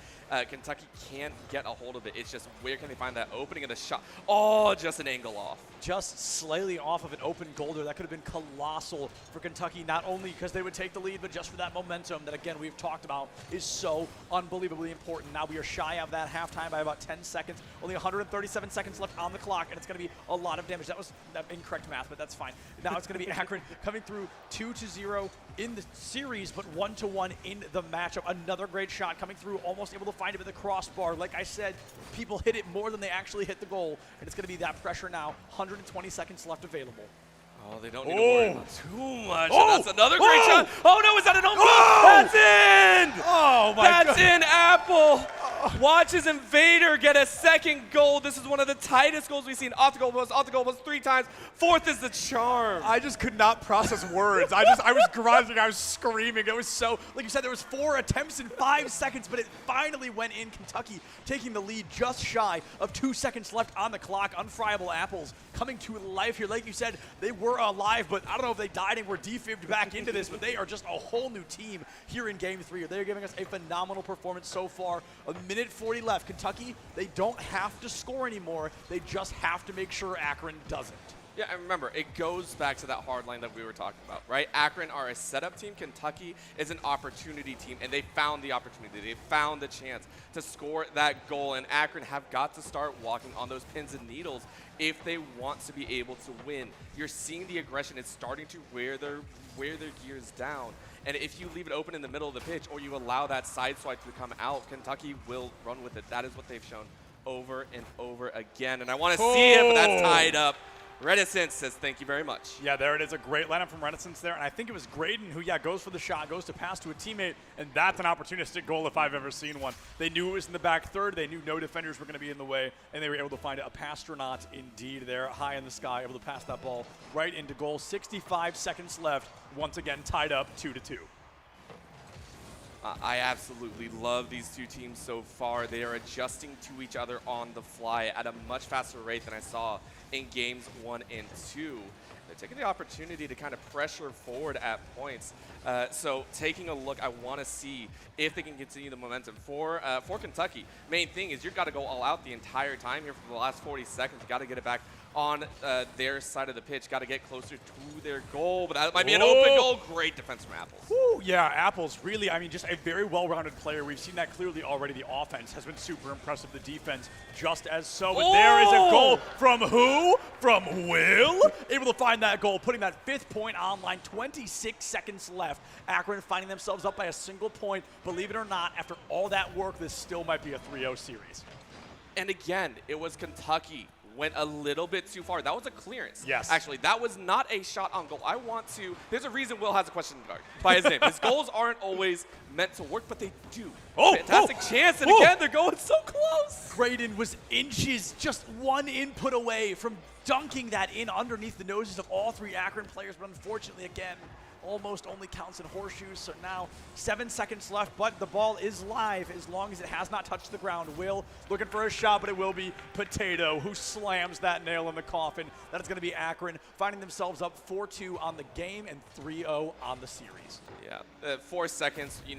Kentucky can't get a hold of it. It's just where can they find that opening of the shot? Oh, just an angle off. Just slightly off of an open goal there. That could have been colossal for Kentucky, not only because they would take the lead, but just for that momentum that, again, we've talked about is so unbelievably important. Now we are shy of that halftime by about 10 seconds. Only 137 seconds left on the clock, and it's going to be a lot of damage. That was incorrect math, but that's fine. Now it's going to be Akron coming through 2-0 in the series, but 1-1 in the matchup. Another great shot coming through, almost able to find it with the crossbar. Like I said, people hit it more than they actually hit the goal, and it's going to be that pressure now. 120 seconds left available. Oh, they don't need to worry about too much. Oh, that's another great shot. Oh, no, is that an own goal? That's in. Oh, my God. That's in, Apple. Watches Invader get a second goal. This is one of the tightest goals we've seen. Off the goal post 3 times. 4th is the charm. I just could not process words. I was grunting. I was screaming. It was so, like you said, there was 4 attempts in 5 seconds, but it finally went in. Kentucky taking the lead just shy of 2 seconds left on the clock. Unfriable Apples coming to life here. Like you said, they were alive, but I don't know if they died and were defibbed back into this, but they are just a whole new team here in Game 3. They're giving us a phenomenal performance so far. A minute 40 left. Kentucky, they don't have to score anymore. They just have to make sure Akron doesn't. Yeah, and remember, it goes back to that hard line that we were talking about, right? Akron are a setup team. Kentucky is an opportunity team, and they found the opportunity. They found the chance to score that goal, and Akron have got to start walking on those pins and needles if they want to be able to win. You're seeing the aggression. It's starting to wear their gears down. And if you leave it open in the middle of the pitch or you allow that side swipe to come out, Kentucky will run with it. That is what they've shown over and over again. And I want to see it, but that's tied up. Reticence says thank you very much. Yeah, there it is. A great lineup from Reticence there. And I think it was Graydon who, goes for the shot, goes to pass to a teammate, and that's an opportunistic goal if I've ever seen one. They knew it was in the back third. They knew no defenders were going to be in the way, and they were able to find a pastronaut indeed there, high in the sky, able to pass that ball right into goal. 65 seconds left. Once again, tied up 2-2. I absolutely love these two teams so far. They are adjusting to each other on the fly at a much faster rate than I saw in games 1 and 2. They're taking the opportunity to kind of pressure forward at points. So taking a look, I want to see if they can continue the momentum. For Kentucky, main thing is you've got to go all out the entire time here for the last 40 seconds. You've got to get it back on their side of the pitch. Got to get closer to their goal, but that might be an open goal. Great defense from Apples. Woo, yeah, Apples really, just a very well-rounded player. We've seen that clearly already. The offense has been super impressive. The defense just as so. But there is a goal from who? From Will. Able to find that goal, putting that 5th point online. 26 seconds left. Akron finding themselves up by a single point. Believe it or not, after all that work, this still might be a 3-0 series. And again, it was Kentucky. Went a little bit too far. That was a clearance. Yes. Actually, that was not a shot on goal. There's a reason Will has a question mark by his name. His goals aren't always meant to work, but they do. Fantastic chance, and again, they're going so close. Graydon was inches, just one input away from dunking that in underneath the noses of all 3 Akron players, but unfortunately, again, almost only counts in horseshoes. So now 7 seconds left, but the ball is live as long as it has not touched the ground. Will looking for a shot, but it will be Potato who slams that nail in the coffin. That is going to be Akron finding themselves up 4-2 on the game and 3-0 on the series. Yeah, 4 seconds, you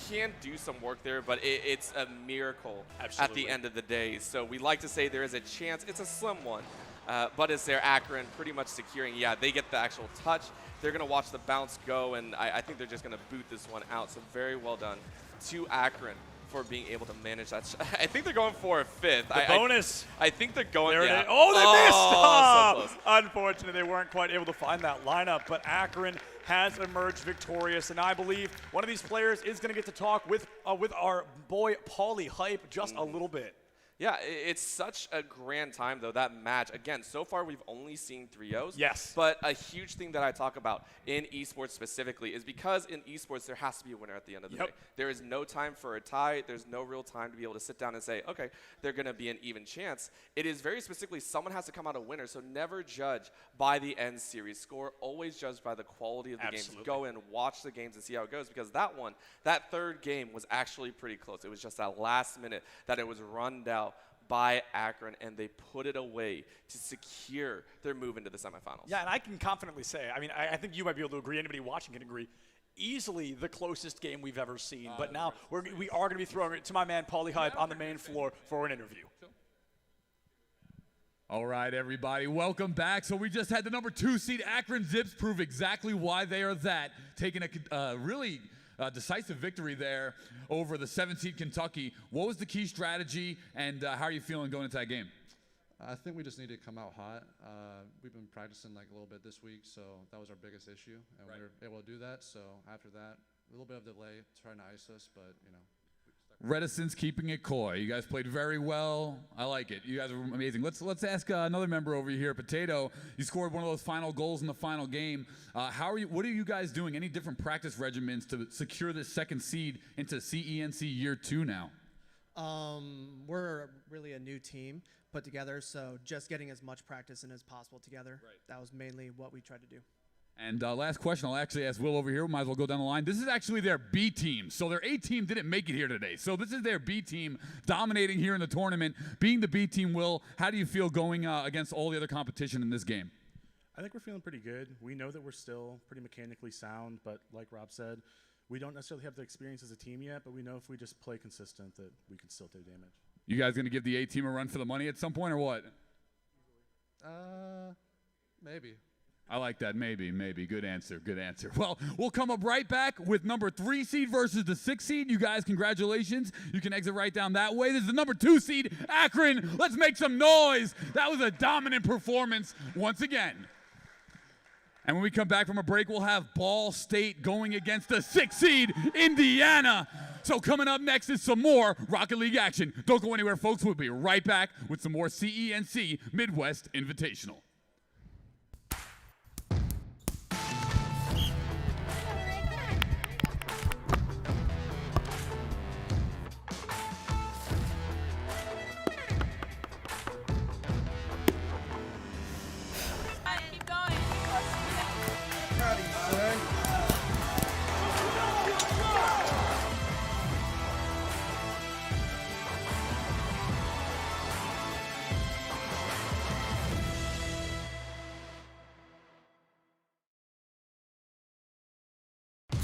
can do some work there, but it's a miracle at the end of the day. So we like to say there is a chance. It's a slim one, but it's there. Akron pretty much securing. Yeah, they get the actual touch. They're going to watch the bounce go, and I think they're just going to boot this one out. So very well done to Akron for being able to manage that. I think they're going for a 5th. The bonus. I think they're going. There yeah. it is. Oh, they missed. So close. Unfortunately, they weren't quite able to find that lineup, but Akron has emerged victorious, and I believe one of these players is going to get to talk with our boy Paulie Hype just a little bit. Yeah, it's such a grand time, though, that match. Again, so far we've only seen 3-0s. Yes. But a huge thing that I talk about in esports specifically is because in esports there has to be a winner at the end of the day. There is no time for a tie. There's no real time to be able to sit down and say, okay, they're going to be an even chance. It is very specifically someone has to come out a winner, so never judge by the end series score. Always judge by the quality of the games. Go and watch the games and see how it goes, because that 3rd game was actually pretty close. It was just that last minute that it was run down by Akron, and they put it away to secure their move into the semifinals. Yeah, and I can confidently say, I think you might be able to agree, anybody watching can agree, easily the closest game we've ever seen. But now we are going to be throwing it to my man Paulie Hype on the main floor for an interview. All right, everybody, welcome back. So we just had the number 2 seed Akron Zips prove exactly why they are that, taking a really decisive victory there over the 7 seed Kentucky. What was the key strategy, and how are you feeling going into that game? I think we just need to come out hot. We've been practicing a little bit this week, so that was our biggest issue, and we were able to do that. So after that, a little bit of delay trying to ice us, but Reticence keeping it coy. You guys played very well. I like it. You guys are amazing. Let's ask another member over here, Potato. You scored one of those final goals in the final game. What are you guys doing? Any different practice regimens to secure this 2nd seed into CENC year 2 now? We're really a new team put together, so just getting as much practice in as possible together. That was mainly what we tried to do. And last question, I'll actually ask Will over here. We might as well go down the line. This is actually their B team. So their A team didn't make it here today. So this is their B team dominating here in the tournament. Being the B team, Will, how do you feel going against all the other competition in this game? I think we're feeling pretty good. We know that we're still pretty mechanically sound, but like Rob said, we don't necessarily have the experience as a team yet, but we know if we just play consistent that we can still take damage. You guys going to give the A team a run for the money at some point or what? Maybe. I like that. Maybe. Good answer. Good answer. Well, we'll come up right back with number 3 seed versus the 6 seed. You guys, congratulations. You can exit right down that way. This is the number 2 seed, Akron. Let's make some noise. That was a dominant performance once again. And when we come back from a break, we'll have Ball State going against the 6 seed, Indiana. So coming up next is some more Rocket League action. Don't go anywhere, folks. We'll be right back with some more CENC Midwest Invitational.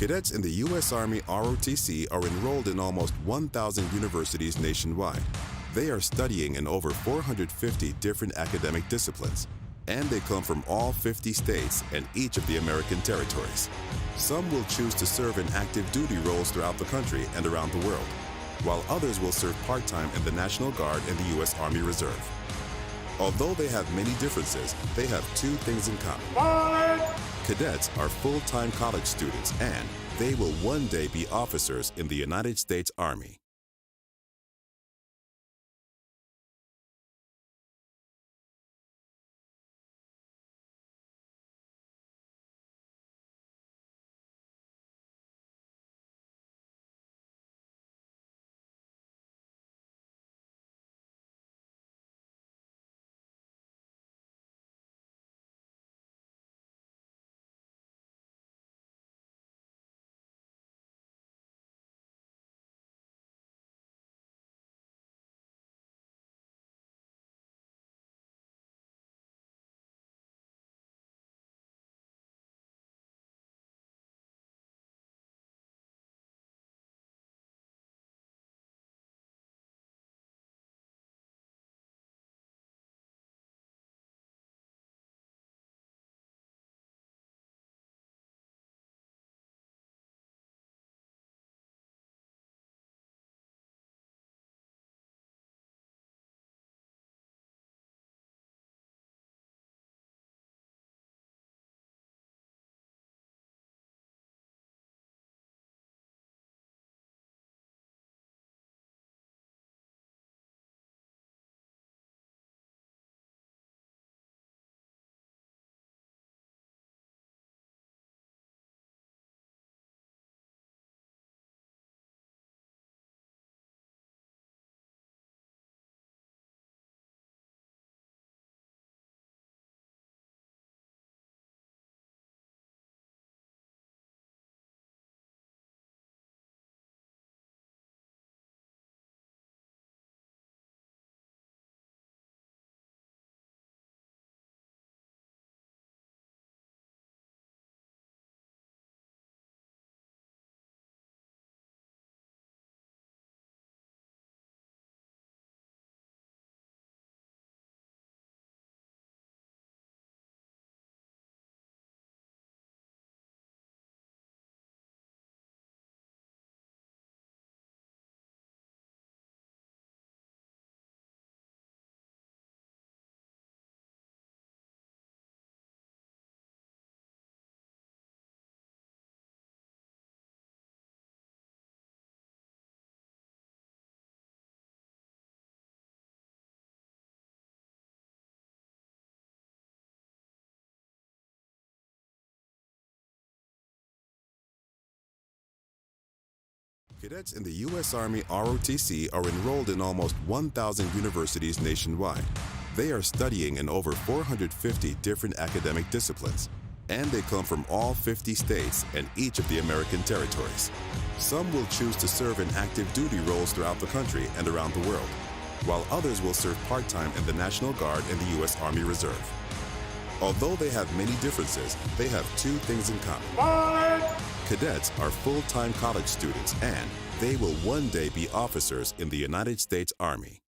Cadets in the U.S. Army ROTC are enrolled in almost 1,000 universities nationwide. They are studying in over 450 different academic disciplines, and they come from all 50 states and each of the American territories. Some will choose to serve in active duty roles throughout the country and around the world, while others will serve part-time in the National Guard and the U.S. Army Reserve. Although they have many differences, they have 2 things in common. Cadets are full-time college students, and they will one day be officers in the United States Army. Cadets in the U.S. Army ROTC are enrolled in almost 1,000 universities nationwide. They are studying in over 450 different academic disciplines, and they come from all 50 states and each of the American territories. Some will choose to serve in active duty roles throughout the country and around the world, while others will serve part-time in the National Guard and the U.S. Army Reserve. Although they have many differences, they have 2 things in common. Cadets are full-time college students, and they will one day be officers in the United States Army.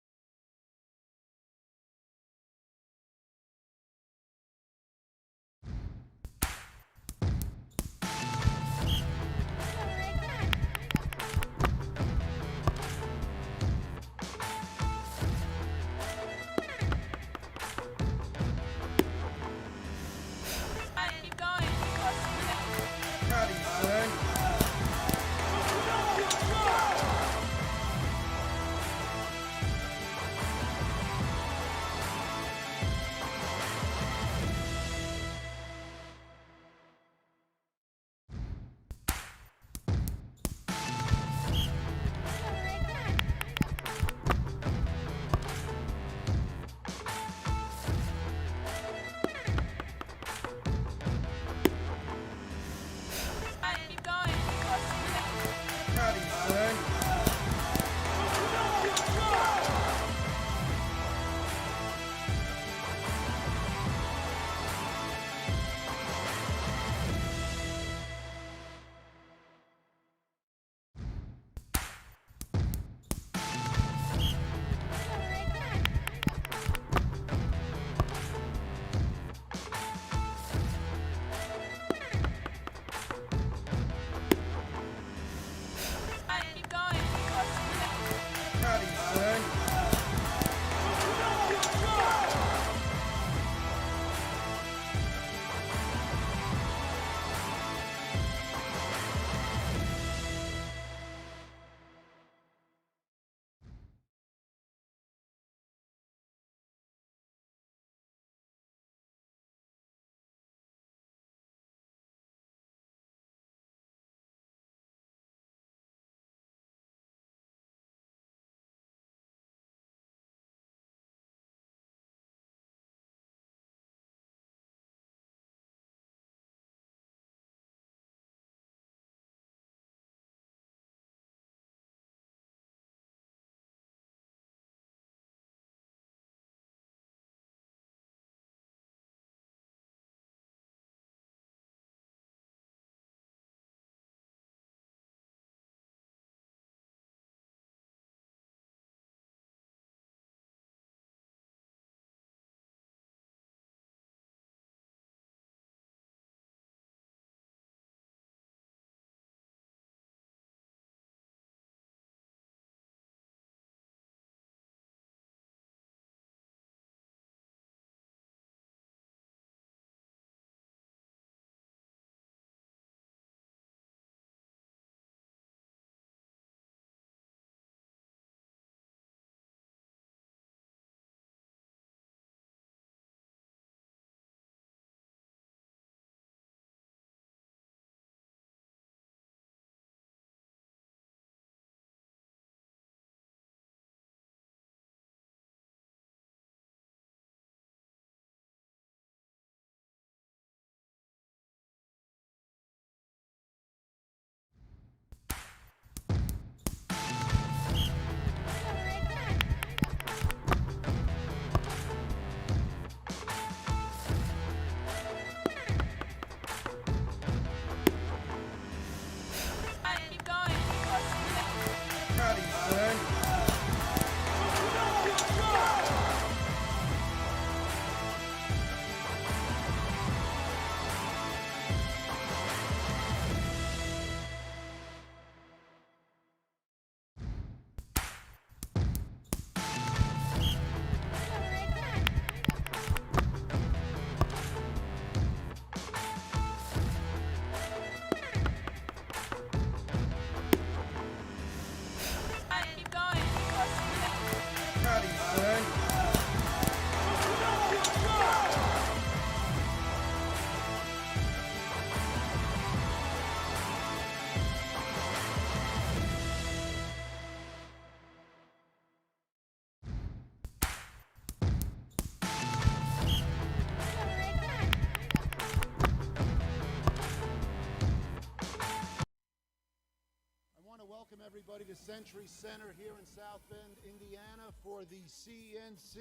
Welcome everybody to Century Center here in South Bend, Indiana for the CNC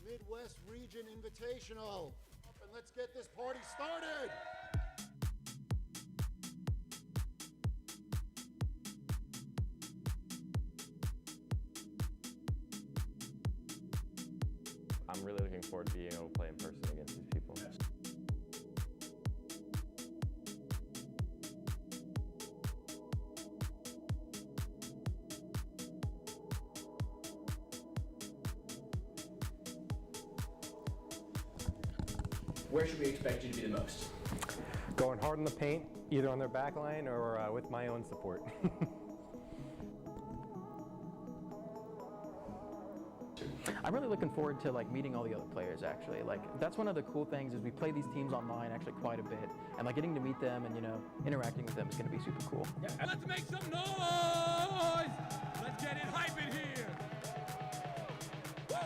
Midwest Region Invitational. And let's get this party started. I'm really looking forward to being able to play in person against these people. Where should we expect you to be the most? Going hard in the paint, either on their back line or with my own support. I'm really looking forward to meeting all the other players actually. That's one of the cool things is we play these teams online actually quite a bit, and getting to meet them and interacting with them is going to be super cool. Yeah. Let's make some noise! Let's get it hype in here! Woo!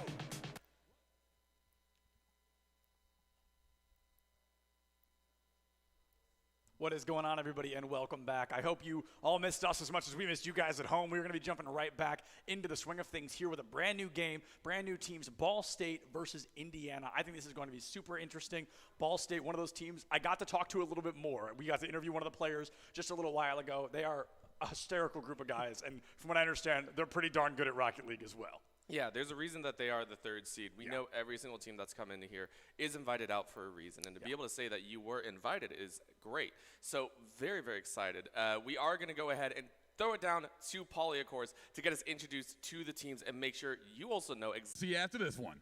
What is going on, everybody, and welcome back. I hope you all missed us as much as we missed you guys at home. We're going to be jumping right back into the swing of things here with a brand new game, brand new teams, Ball State versus Indiana. I think this is going to be super interesting. Ball State, one of those teams I got to talk to a little bit more. We got to interview one of the players just a little while ago. They are a hysterical group of guys, and from what I understand, they're pretty darn good at Rocket League as well. Yeah, there's a reason that they are the third seed. We know every single team that's come into here is invited out for a reason, and to be able to say that you were invited is great. So very, very excited. We are going to go ahead and throw it down to Paulie, of course, to get us introduced to the teams and make sure you also know See you after this one.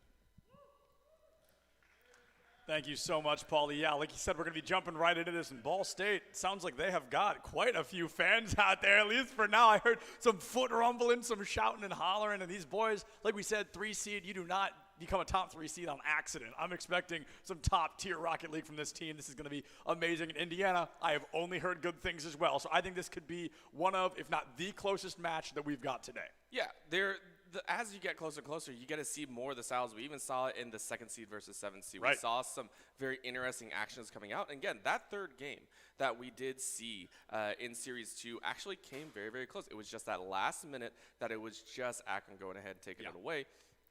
Thank you so much, Paulie. Yeah, like you said, we're going to be jumping right into this. And Ball State, sounds like they have got quite a few fans out there, at least for now. I heard some foot rumbling, some shouting and hollering. And these boys, like we said, 3 seed, you do not become a top 3 seed on accident. I'm expecting some top tier Rocket League from this team. This is going to be amazing. In Indiana, I have only heard good things as well. So I think this could be one of, if not the closest match that we've got today. Yeah, as you get closer and closer, you get to see more of the styles. We even saw it in the 2nd seed versus 7th seed. Right. We saw some very interesting actions coming out. And again, that third game that we did see in Series 2 actually came very, very close. It was just that last minute that it was just Akron going ahead and taking it away.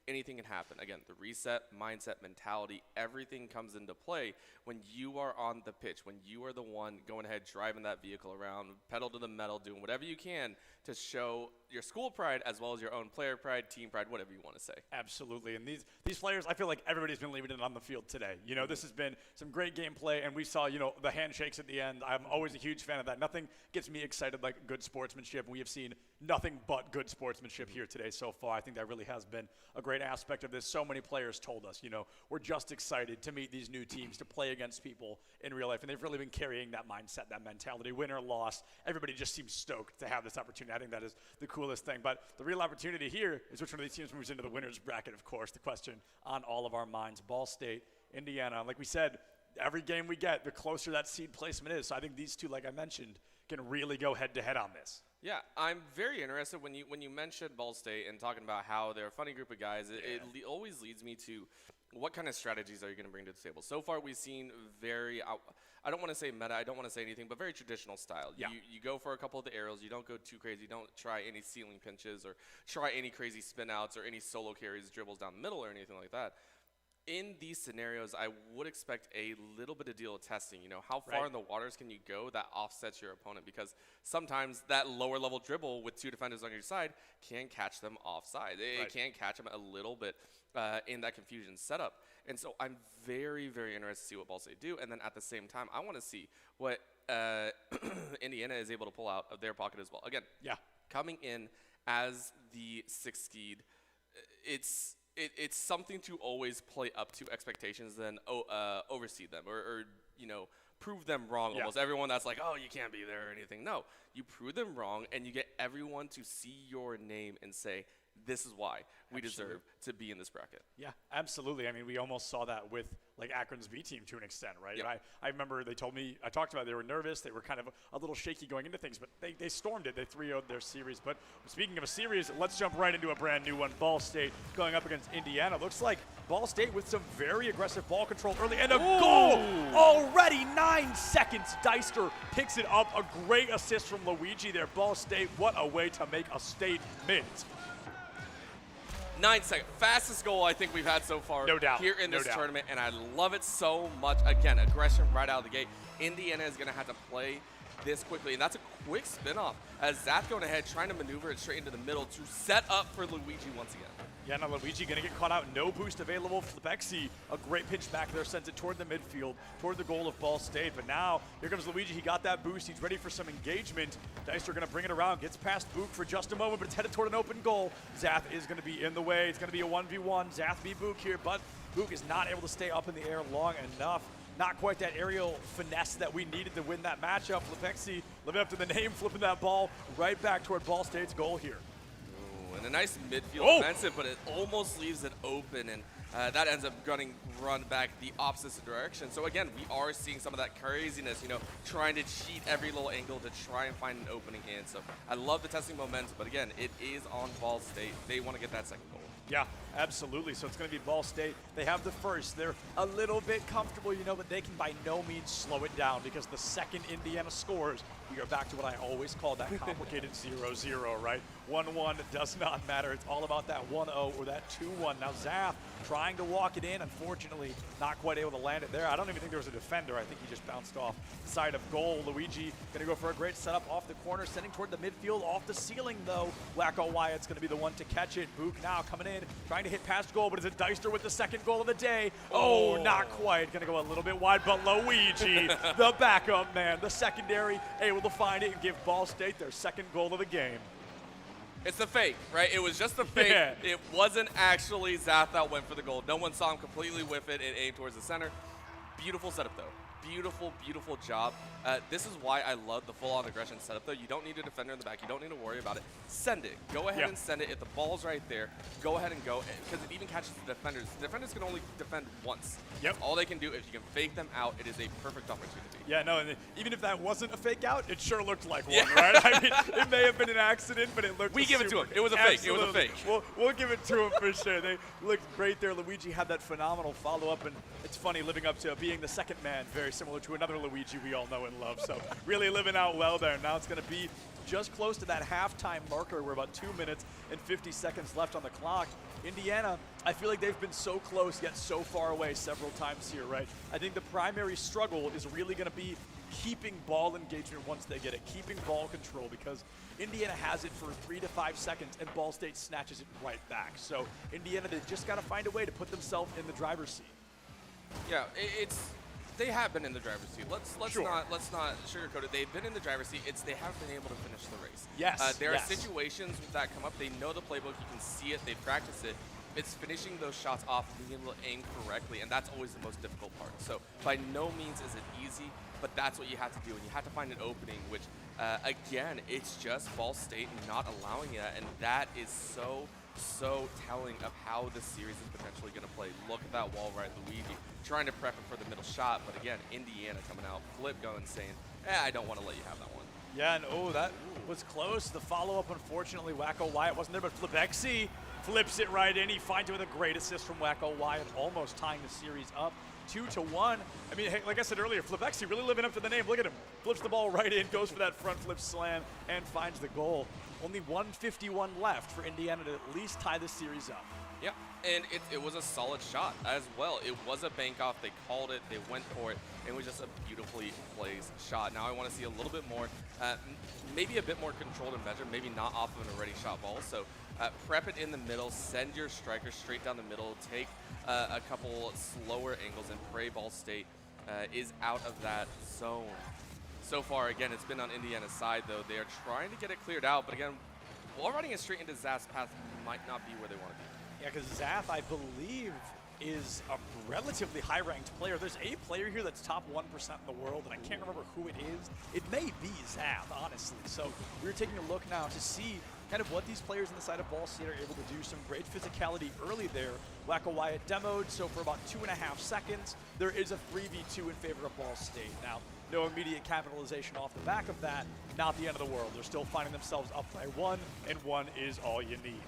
Anything can happen. Again, the reset, mindset, mentality, everything comes into play when you are on the pitch, when you are the one going ahead, driving that vehicle around, pedal to the metal, doing whatever you can to show your school pride as well as your own player pride, team pride, whatever you want to say. Absolutely. And these players, I feel like everybody's been leaving it on the field today. You know, this has been some great gameplay, and we saw, the handshakes at the end. I'm always a huge fan of that. Nothing gets me excited like good sportsmanship. We have seen nothing but good sportsmanship here today so far. I think that really has been a great aspect of this. So many players told us, we're just excited to meet these new teams, to play against people in real life. And they've really been carrying that mindset, that mentality, win or loss. Everybody just seems stoked to have this opportunity. I think that is the coolest thing. But the real opportunity here is which one of these teams moves into the winner's bracket, of course. The question on all of our minds. Ball State, Indiana. Like we said, every game we get, the closer that seed placement is. So I think these two, like I mentioned, can really go head-to-head on this. Yeah, I'm very interested when you mentioned Ball State and talking about how they're a funny group of guys. It always leads me to what kind of strategies are you going to bring to the table? So far, we've seen very, I don't want to say meta, I don't want to say anything, but very traditional style. Yeah. You go for a couple of the arrows. You don't go too crazy. You don't try any ceiling pinches or try any crazy spin outs or any solo carries, dribbles down the middle or anything like that. in these scenarios, I would expect a little bit of deal of testing. You know, how far in the waters can you go that offsets your opponent? Because sometimes that lower level dribble with 2 defenders on your side can catch them offside. It can catch them a little bit in that confusion setup. And so I'm very, very interested to see what Ball State do. And then at the same time, I want to see what Indiana is able to pull out of their pocket as well. Again, coming in as the 6th seed, it's something to always play up to expectations than oversee them or you know, prove them wrong. Almost everyone that's like, oh, you can't be there or anything. No, you prove them wrong, and you get everyone to see your name and say, this is why we deserve to be in this bracket. Yeah, absolutely. I mean, we almost saw that with like Akron's B team to an extent, right? Yep. I remember they told me, I talked about it, they were nervous, they were kind of a little shaky going into things, but they stormed it. They 3-0'd their series. But speaking of a series, let's jump right into a brand new one. Ball State going up against Indiana. Looks like Ball State with some very aggressive ball control early, and a goal already 9 seconds. Deister picks it up. A great assist from Luigi there. Ball State, what a way to make a statement. 9 seconds. Fastest goal I think we've had so far here in this doubt. tournament, and I love it so much. Again, aggression right out of the gate. Indiana is going to have to play this quickly, and that's a quick spin-off as Zath going ahead trying to maneuver it straight into the middle to set up for Luigi once again. Yeah, now Luigi going to get caught out. No boost available. Flipexi, a great pitch back there, sends it toward the midfield, toward the goal of Ball State. But now, here comes Luigi. He got that boost. He's ready for some engagement. Deister going to bring it around. Gets past Book for just a moment, but it's headed toward an open goal. Zath is going to be in the way. It's going to be a 1v1. Zath v. Book here, but Book is not able to stay up in the air long enough. Not quite that aerial finesse that we needed to win that matchup. Flipexi living up to the name, flipping that ball right back toward Ball State's goal here. And a nice midfield offensive, but it almost leaves it open, and that ends up run back the opposite direction. So again, we are seeing some of that craziness, you know, trying to cheat every little angle to try and find an opening in. So I love the testing momentum, but again, it is on Ball State. They want to get that second goal. Yeah, absolutely. So it's going to be Ball State. They have the first. They're a little bit comfortable, you know, but they can by no means slow it down because the second Indiana scores, we are back to what I always call that complicated 0-0, right? 1-1 does not matter. It's all about that 1-0 or that 2-1. Now Zath trying to walk it in. Unfortunately, not quite able to land it there. I don't even think there was a defender. I think he just bounced off the side of goal. Luigi going to go for a great setup off the corner, sending toward the midfield. Off the ceiling, though. Wacko Wyatt's going to be the one to catch it. Book now coming in, trying to hit past goal, but is it Deister with the second goal of the day? Oh, not quite. Going to go a little bit wide, but Luigi, the backup man, the secondary, able to find it and give Ball State their second goal of the game. It's the fake, right? It was just the fake. Yeah. It wasn't actually Zath that went for the goal. No one saw him completely whiff it and aim towards the center. Beautiful setup, though. Beautiful, beautiful job. This is why I love the full-on aggression setup, though. You don't need a defender in the back. You don't need to worry about it. Send it. Go ahead and send it. If the ball's right there, go ahead and go, because it even catches the defenders. The defenders can only defend once. That's all they can do. If you can fake them out, it is a perfect opportunity. Yeah, no, and even if that wasn't a fake out, it sure looked like one, right? I mean, it may have been an accident, but it looked We give it to him. It was a fake. It was a fake. We'll give it to him for sure. They looked great there. Luigi had that phenomenal follow-up, and it's funny living up to being the second man, very similar to another Luigi we all know and love. So really living out well there. Now it's going to be just close to that halftime marker. We're about 2 minutes and 50 seconds left on the clock. Indiana, I feel like they've been so close yet so far away several times here, right? I think the primary struggle is really going to be keeping ball engagement once they get it, keeping ball control, because Indiana has it for 3 to 5 seconds and Ball State snatches it right back. So Indiana, they just got to find a way to put themselves in the driver's seat. Yeah, they have been in the driver's seat. Let's not sugarcoat it. They've been in the driver's seat. They haven't been able to finish the race. Yes. There are situations that come up. They know the playbook. You can see it. They practice it. It's finishing those shots off, being able to aim correctly, and that's always the most difficult part. So by no means is it easy, but that's what you have to do, and you have to find an opening, which, again, it's just Ball State not allowing it, and that is so telling of how this series is potentially going to play. Look at that wall right, Luigi, trying to prep him for the middle shot, but again, Indiana coming out, Flip going saying, I don't want to let you have that one. Yeah, and that was close. The follow-up, unfortunately, Wacko Wyatt wasn't there, but Flipexi flips it right in. He finds it with a great assist from Wacko Wyatt, almost tying the series up 2-1. I mean, hey, like I said earlier, Flipexi really living up to the name. Look at him. Flips the ball right in, goes for that front flip slam, and finds the goal. Only 1:51 left for Indiana to at least tie the series up. Yeah, and it was a solid shot as well. It was a bank off. They called it. They went for it. It was just a beautifully placed shot. Now I want to see a little bit more, maybe a bit more controlled and measured, maybe not off of an already shot ball. So prep it in the middle, send your striker straight down the middle, take a couple slower angles, and pray Ball State is out of that zone. So far, again, it's been on Indiana's side, though. They are trying to get it cleared out, but again, wall running it straight into Zath's path might not be where they want to be. Yeah, because Zath, I believe, is a relatively high-ranked player. There's a player here that's top 1% in the world, and I can't remember who it is. It may be Zath, honestly. So we're taking a look now to see kind of what these players on the side of Ball State are able to do. Some great physicality early there. Wacko Wyatt demoed, so for about 2.5 seconds, there is a 3v2 in favor of Ball State. Now, no immediate capitalization off the back of that. Not the end of the world. They're still finding themselves up by 1, and 1 is all you need.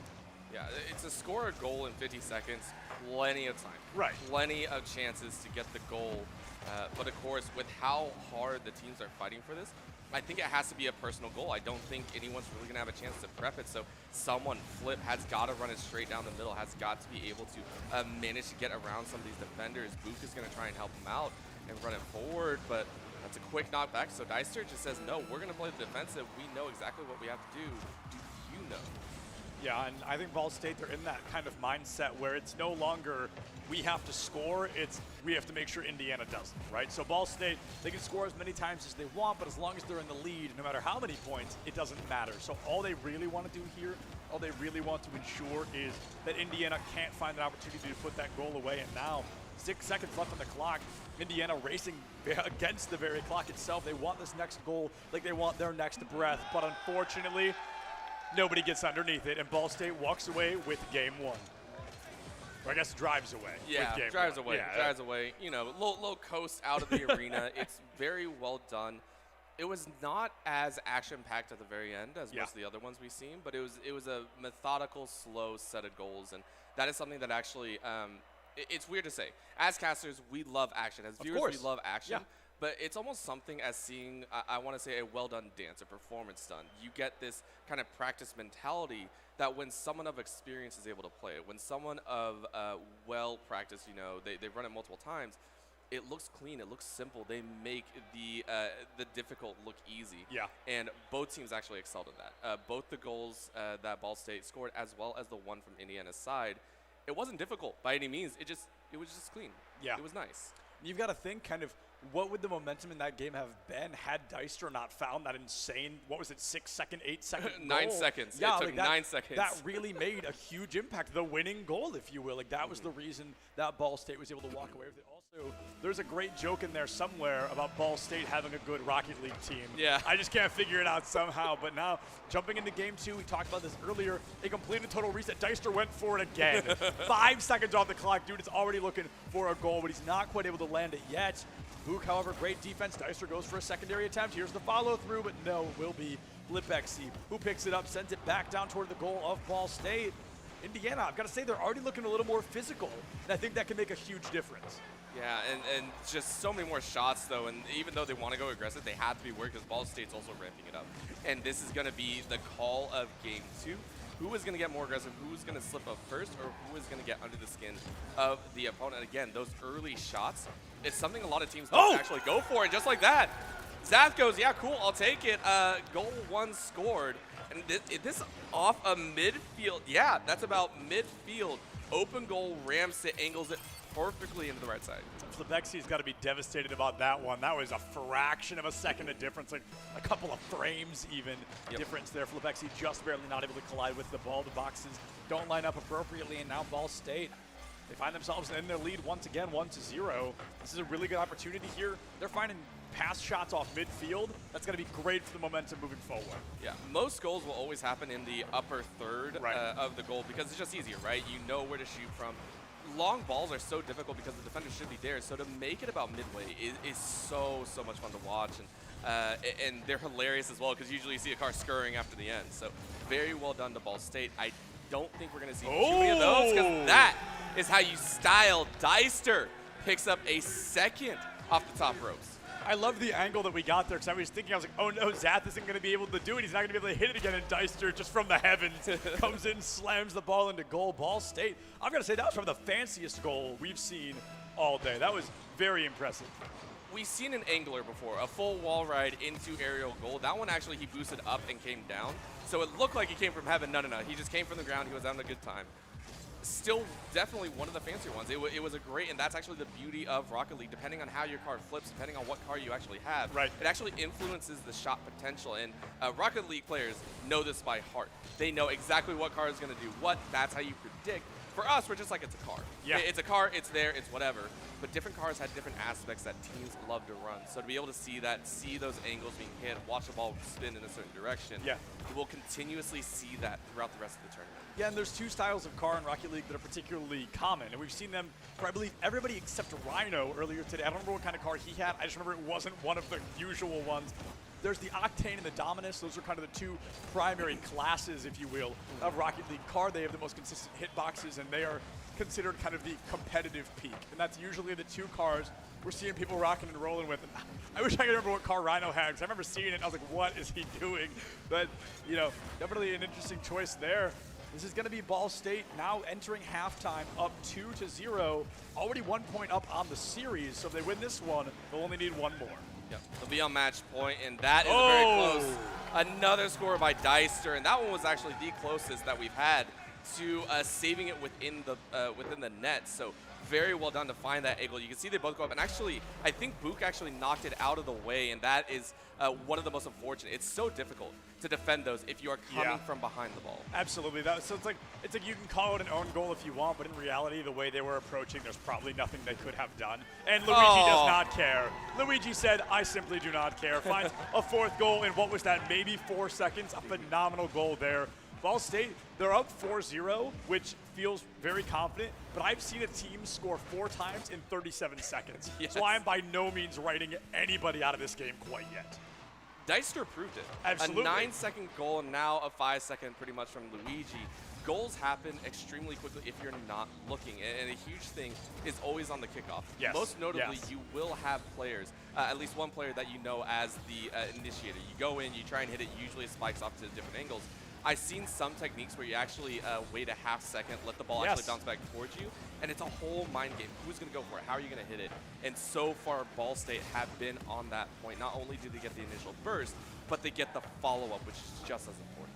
Yeah, it's a score a goal in 50 seconds, plenty of time. Right. Plenty of chances to get the goal. But of course, with how hard the teams are fighting for this, I think it has to be a personal goal. I don't think anyone's really going to have a chance to prep it. So someone, Flip, has got to run it straight down the middle, has got to be able to manage to get around some of these defenders. Book is going to try and help him out and run it forward, but that's a quick knockback. So Deister just says, no, we're going to play the defensive. We know exactly what we have to do. Do you know? Yeah, and I think Ball State, they're in that kind of mindset where it's no longer we have to score, it's we have to make sure Indiana doesn't, right? So Ball State, they can score as many times as they want, but as long as they're in the lead, no matter how many points, it doesn't matter. So all they really want to do here, all they really want to ensure is that Indiana can't find an opportunity to put that goal away. And now, 6 seconds left on the clock, Indiana racing against the very clock itself. They want this next goal like they want their next breath, but unfortunately, nobody gets underneath it, and Ball State walks away with game 1. Or I guess drives away. Yeah, with game drives 1. away. Yeah, drives away. You know, low coast out of the arena. It's very well done. It was not as action-packed at the very end as most of the other ones we've seen, but it was a methodical, slow set of goals, and that is something that actually it's weird to say. As casters, we love action. As viewers, we love action. Yeah. But it's almost something as seeing, I want to say, a well-done dance, a performance done. You get this kind of practice mentality that when someone of experience is able to play it, when someone of well-practiced, you know, they run it multiple times, it looks clean, it looks simple. They make the difficult look easy. Yeah. And both teams actually excelled in that. Both the goals that Ball State scored, as well as the one from Indiana's side, it wasn't difficult by any means. It was just clean. Yeah. It was nice. You've got to think kind of what would the momentum in that game have been had Deister not found that insane, what was it, 6 second, 8 second goal? 9 seconds. Yeah, it took 9 seconds. That really made a huge impact. The winning goal, if you will. Like that was the reason that Ball State was able to walk away with it. Also, there's a great joke in there somewhere about Ball State having a good Rocket League team. Yeah. I just can't figure it out somehow. But now, jumping into game 2, we talked about this earlier, a completed total reset. Deister went for it again. 5 seconds off the clock. Dude is already looking for a goal, but he's not quite able to land it yet. Book, however, great defense. Deister goes for a secondary attempt. Here's the follow-through, but no, it will be Flipexy who picks it up, sends it back down toward the goal of Ball State. Indiana, I've got to say, they're already looking a little more physical, and I think that can make a huge difference. Yeah, and just so many more shots, though, and even though they want to go aggressive, they have to be worried because Ball State's also ramping it up. And this is going to be the call of game 2. Who is going to get more aggressive, who is going to slip up first, or who is going to get under the skin of the opponent. Again, those early shots, it's something a lot of teams don't actually go for, and just like that, Zath goes, yeah, cool, I'll take it. Goal 1 scored, and this off a midfield, yeah, that's about midfield. Open goal, ramps it, angles it perfectly into the right side. Flipexy's got to be devastated about that one. That was a fraction of a second of difference, like a couple of frames even difference there. Flipexy just barely not able to collide with the ball. The boxes don't line up appropriately, and now Ball State, they find themselves in their lead once again, 1-0. This is a really good opportunity here. They're finding pass shots off midfield. That's going to be great for the momentum moving forward. Yeah, most goals will always happen in the upper third of the goal because it's just easier, right? You know where to shoot from. Long balls are so difficult because the defender should be there. So to make it about midway is so much fun to watch. And they're hilarious as well because usually you see a car scurrying after the end. So very well done to Ball State. I don't think we're going to see too many of those because that is how you style. Deister picks up a second off the top ropes. I love the angle that we got there because I was thinking, I was like, oh no, Zath isn't going to be able to do it. He's not going to be able to hit it again. And Deister, just from the heavens, comes in, slams the ball into goal. Ball State, I'm going to say that was probably the fanciest goal we've seen all day. That was very impressive. We've seen an angler before, a full wall ride into aerial goal. That one actually he boosted up and came down. So it looked like he came from heaven. No. He just came from the ground. He was having a good time. Still definitely one of the fancier ones. It was a great, and that's actually the beauty of Rocket League. Depending on how your card flips, depending on what card you actually have, right, it actually influences the shot potential. And Rocket League players know this by heart. They know exactly what card is going to do what. That's how you predict. For us, we're just like, it's a car. Yeah. It's a car, it's there, it's whatever. But different cars had different aspects that teams love to run. So to be able to see that, see those angles being hit, watch the ball spin in a certain direction, yeah, you will continuously see that throughout the rest of the tournament. Yeah, and there's two styles of car in Rocket League that are particularly common, and we've seen them for, I believe, everybody except Rhino earlier today. I don't remember what kind of car he had. I just remember it wasn't one of the usual ones. There's the Octane and the Dominus. Those are kind of the two primary classes, if you will, of Rocket League car. They have the most consistent hitboxes, and they are considered kind of the competitive peak. And that's usually the two cars we're seeing people rocking and rolling with. And I wish I could remember what car Rhino had, because I remember seeing it, and I was like, what is he doing? But, you know, definitely an interesting choice there. This is going to be Ball State now entering halftime up 2-0, already 1 point up on the series. So if they win this one, they'll only need one more. Yep, they'll be on match point, and that is very close. Another score by Deister, and that one was actually the closest that we've had to saving it within the net. So very well done to find that angle. You can see they both go up, and actually, I think Book actually knocked it out of the way, and that is one of the most unfortunate. It's so difficult to defend those if you are coming from behind the ball. Absolutely. So it's like you can call it an own goal if you want, but in reality, the way they were approaching, there's probably nothing they could have done. And Luigi does not care. Luigi said, I simply do not care. Finds a fourth goal in what was that, maybe 4 seconds. A phenomenal goal there. Ball State, they're up 4-0, which feels very confident, but I've seen a team score 4 times in 37 seconds. Yes. So I am by no means writing anybody out of this game quite yet. Deister proved it. Absolutely. A 9-second goal and now a 5-second pretty much from Luigi. Goals happen extremely quickly if you're not looking, and a huge thing is always on the kickoff. Yes. Most notably, Yes. you will have players, at least one player that you know as the initiator. You go in, you try and hit it, usually it spikes off to different angles. I've seen some techniques where you actually wait a half second, let the ball actually bounce back towards you, and it's a whole mind game. Who's going to go for it? How are you going to hit it? And so far, Ball State have been on that point. Not only do they get the initial burst, but they get the follow-up, which is just as important.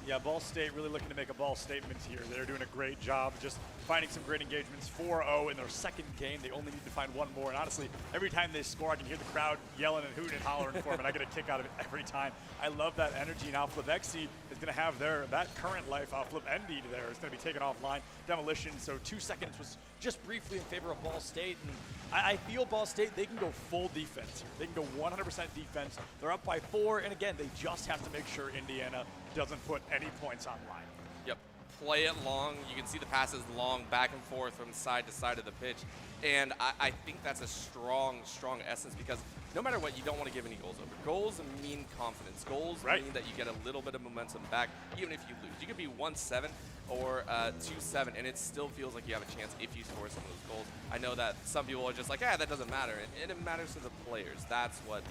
Yeah, Ball State really looking to make a ball statement here. They're doing a great job just finding some great engagements. 4-0 in their second game. They only need to find one more. And honestly, every time they score, I can hear the crowd yelling and hooting and hollering for them, and I get a kick out of it every time. I love that energy. Now Flivexi is going to have that current life. Flip Endy there is going to be taken offline. Demolition, so 2 seconds was just briefly in favor of Ball State. And I feel Ball State, they can go full defense here. They can go 100% defense. They're up by 4, and again, they just have to make sure Indiana doesn't put any points on line. Yep, play it long. You can see the passes long, back and forth from side to side of the pitch. And I think that's a strong, strong essence because no matter what, you don't want to give any goals over. Goals mean confidence. Goals mean that you get a little bit of momentum back, even if you lose. You could be 1-7 or 2-7, and it still feels like you have a chance if you score some of those goals. I know that some people are just like, that doesn't matter, and it matters to the players. That's what,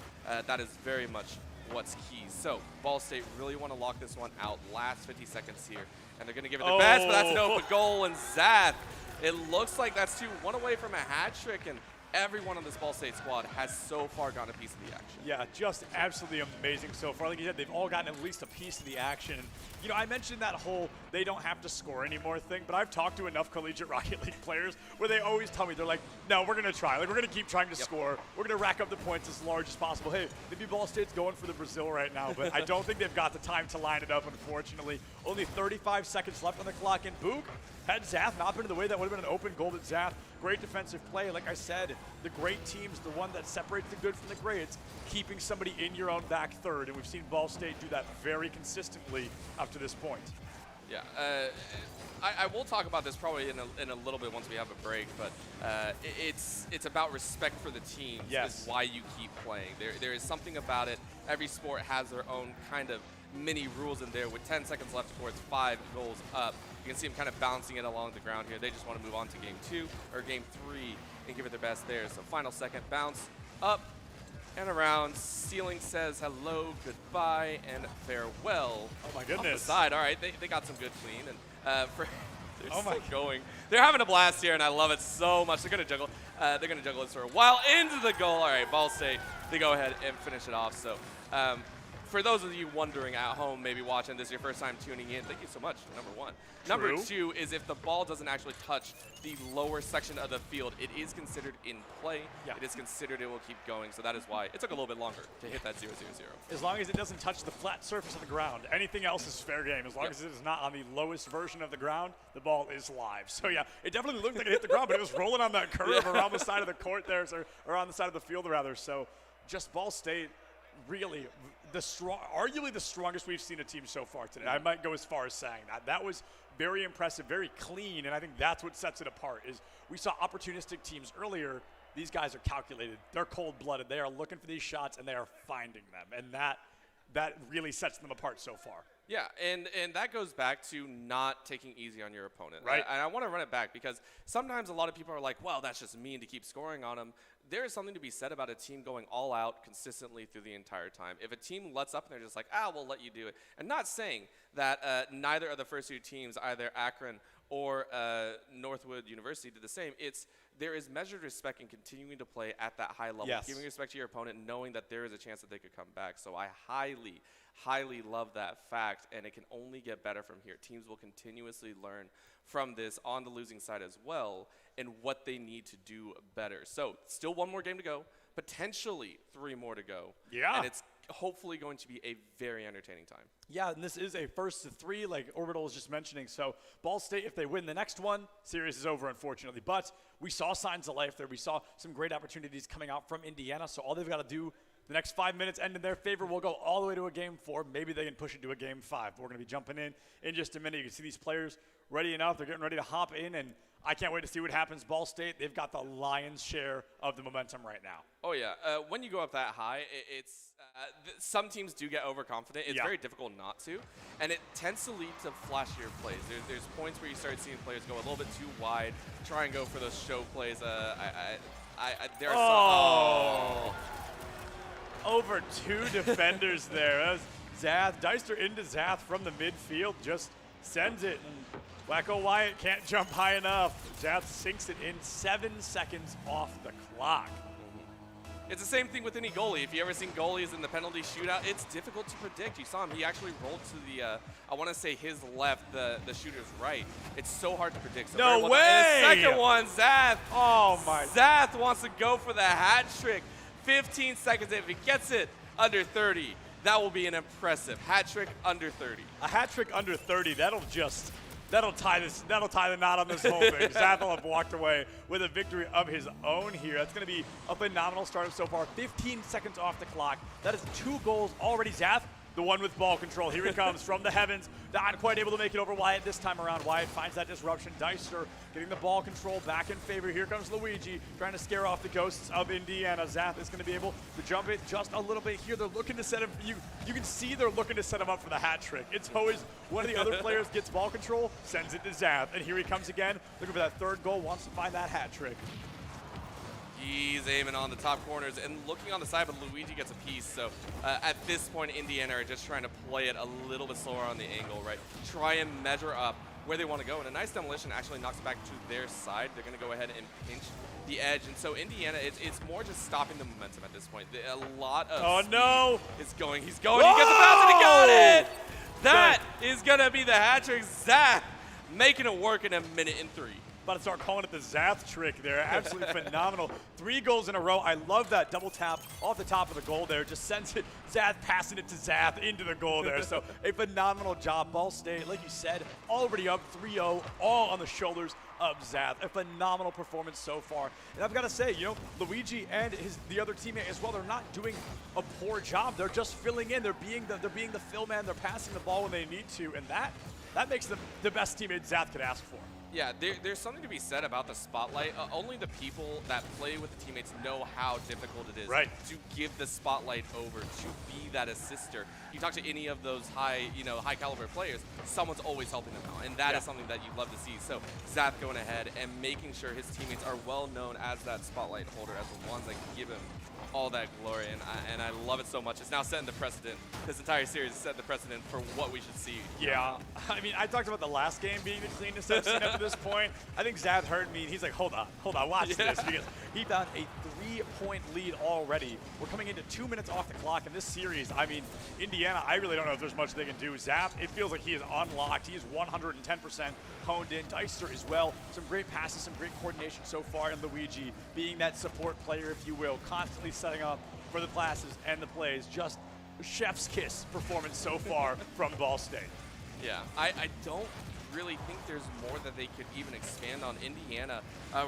that is very much what's key. So Ball State really want to lock this one out. Last 50 seconds here, and they're going to give it their best, but that's an open goal, and Zath, it looks like that's 2-1 away from a hat trick, and everyone on this Ball State squad has so far gotten a piece of the action. Yeah, just absolutely amazing so far. Like you said, they've all gotten at least a piece of the action. You know, I mentioned that whole they don't have to score anymore thing, but I've talked to enough collegiate Rocket League players where they always tell me, they're like, no, we're going to try. Like, we're going to keep trying to score. We're going to rack up the points as large as possible. Hey, maybe Ball State's going for the Brazil right now, but I don't think they've got the time to line it up, unfortunately. Only 35 seconds left on the clock, and Book had Zath not been in the way, that would have been an open goal to Zath. Great defensive play. Like I said, the great team's the one that separates the good from the great. It's keeping somebody in your own back third, and we've seen Ball State do that very consistently up to this point. Yeah, I will talk about this probably in a little bit once we have a break, but it's about respect for the team. Is why you keep playing. There is something about it. Every sport has their own kind of mini rules in there. With 10 seconds left towards 5 goals up, you can see them kind of bouncing it along the ground here. They just want to move on to game 2 or game 3 and give it their best there. So final second, bounce up, and around. Ceiling says hello, goodbye, and farewell. Oh my Off the goodness. side. All right, they got some good clean. And they're Oh my still going. They're having a blast here, and I love it so much. They're gonna juggle. They're gonna juggle this for a while into the goal. All right, Ball State. They go ahead and finish it off. So, for those of you wondering at home, maybe watching this your first time tuning in, thank you so much. Number one. Number True. two is if the ball doesn't actually touch the lower section of the field, it is considered in play. Yeah. It is considered it will keep going. So that is why it took a little bit longer to hit that 0-0-0. As long as it doesn't touch the flat surface of the ground, anything else is fair game. As long as it is not on the lowest version of the ground, the ball is live. So yeah, it definitely looked like it hit the ground, but it was rolling on that curve around the side of the court there, or on the side of the field rather. So just Ball State, really arguably the strongest we've seen a team so far today. I might go as far as saying that. That was very impressive, very clean, and I think that's what sets it apart. Is we saw opportunistic teams earlier. These guys are calculated. They're cold-blooded. They are looking for these shots, and they are finding them, and that really sets them apart so far. Yeah, and that goes back to not taking easy on your opponent. Right. And I want to run it back because sometimes a lot of people are like, well, that's just mean to keep scoring on them. There is something to be said about a team going all out consistently through the entire time. If a team lets up and they're just like, we'll let you do it. And not saying that neither of the first two teams, either Akron or Northwood University, did the same. There is measured respect in continuing to play at that high level, Yes. giving respect to your opponent, knowing that there is a chance that they could come back. So I highly love that fact, and it can only get better from here. Teams will continuously learn from this on the losing side as well and what they need to do better. So still one more game to go, potentially 3 more to go. Yeah. And it's hopefully going to be a very entertaining time. Yeah, and this is a first to 3, like Orbital was just mentioning. So Ball State, if they win the next one, series is over, unfortunately. But we saw signs of life there. We saw some great opportunities coming out from Indiana. So all they've got to do, the next 5 minutes end in their favor. We'll go all the way to a game 4. Maybe they can push it to a game 5. We're going to be jumping in just a minute. You can see these players ready enough. They're getting ready to hop in, and I can't wait to see what happens. Ball State, they've got the lion's share of the momentum right now. Oh, yeah. When you go up that high, some teams do get overconfident. It's very difficult not to. And it tends to lead to flashier plays. There's points where you start seeing players go a little bit too wide, try and go for those show plays. There are Over 2 defenders there. That was Zath. Deister into Zath from the midfield. Just sends it. And Wacko Wyatt can't jump high enough. Zath sinks it in 7 seconds off the clock. It's the same thing with any goalie. If you ever seen goalies in the penalty shootout, it's difficult to predict. You saw him. He actually rolled to the, I want to say his left, the shooter's right. It's so hard to predict. So no way! And the second one, Zath. Oh, my. Zath wants to go for the hat trick. 15 seconds. If he gets it under 30, that will be an impressive hat trick under 30. A hat trick under 30, that'll tie the knot on this whole thing. Zath will have walked away with a victory of his own here. That's going to be a phenomenal start so far. 15 seconds off the clock. That is 2 goals already. Zath, the one with ball control. Here he comes from the heavens. Not quite able to make it over Wyatt this time around. Wyatt finds that disruption. Deister getting the ball control back in favor. Here comes Luigi trying to scare off the ghosts of Indiana. Zath is going to be able to jump it just a little bit here. They're looking to set him. You can see they're looking to set him up for the hat trick. It's always one of the other players gets ball control, sends it to Zath. And here he comes again, looking for that 3rd goal, wants to find that hat trick. He's aiming on the top corners and looking on the side, but Luigi gets a piece. So at this point, Indiana are just trying to play it a little bit slower on the angle, right? Try and measure up where they want to go. And a nice demolition actually knocks it back to their side. They're going to go ahead and pinch the edge. And so Indiana, it's more just stopping the momentum at this point. A lot of speed is going. He's going. He gets the bounce and he got it! That is going to be the hat trick. Zath making it work in 1 minute and 3. About to start calling it the Zath trick there. Absolutely phenomenal. 3 goals in a row. I love that double tap off the top of the goal there. Just sends it, Zath passing it to Zath into the goal there. So a phenomenal job. Ball State, like you said, already up 3-0, all on the shoulders of Zath. A phenomenal performance so far. And I've got to say, Luigi and the other teammate as well, they're not doing a poor job. They're just filling in. They're being the fill man. They're passing the ball when they need to. And that makes them the best teammate Zath could ask for. Yeah, there's something to be said about the spotlight. Only the people that play with the teammates know how difficult it is to give the spotlight over, to be that assister. You talk to any of those high caliber players, someone's always helping them out, and that is something that you'd love to see. So Zath going ahead and making sure his teammates are well known as that spotlight holder, as the ones that can give him all that glory, and I love it so much. It's now setting the precedent. This entire series is setting the precedent for what we should see. Yeah, I mean, I talked about the last game being the cleanest I've seen up to this point. I think Zath heard me, and he's like, hold on, watch this, because he found a 3-point lead already. We're coming into 2 minutes off the clock in this series. I mean, Indiana, I really don't know if there's much they can do. Zath, it feels like he is unlocked. He is 110% honed in. Deister as well. Some great passes, some great coordination so far, and Luigi being that support player, if you will, constantly setting up for the classes and the plays. Just chef's kiss performance so far from Ball State. Yeah, I don't really think there's more that they could even expand on. Indiana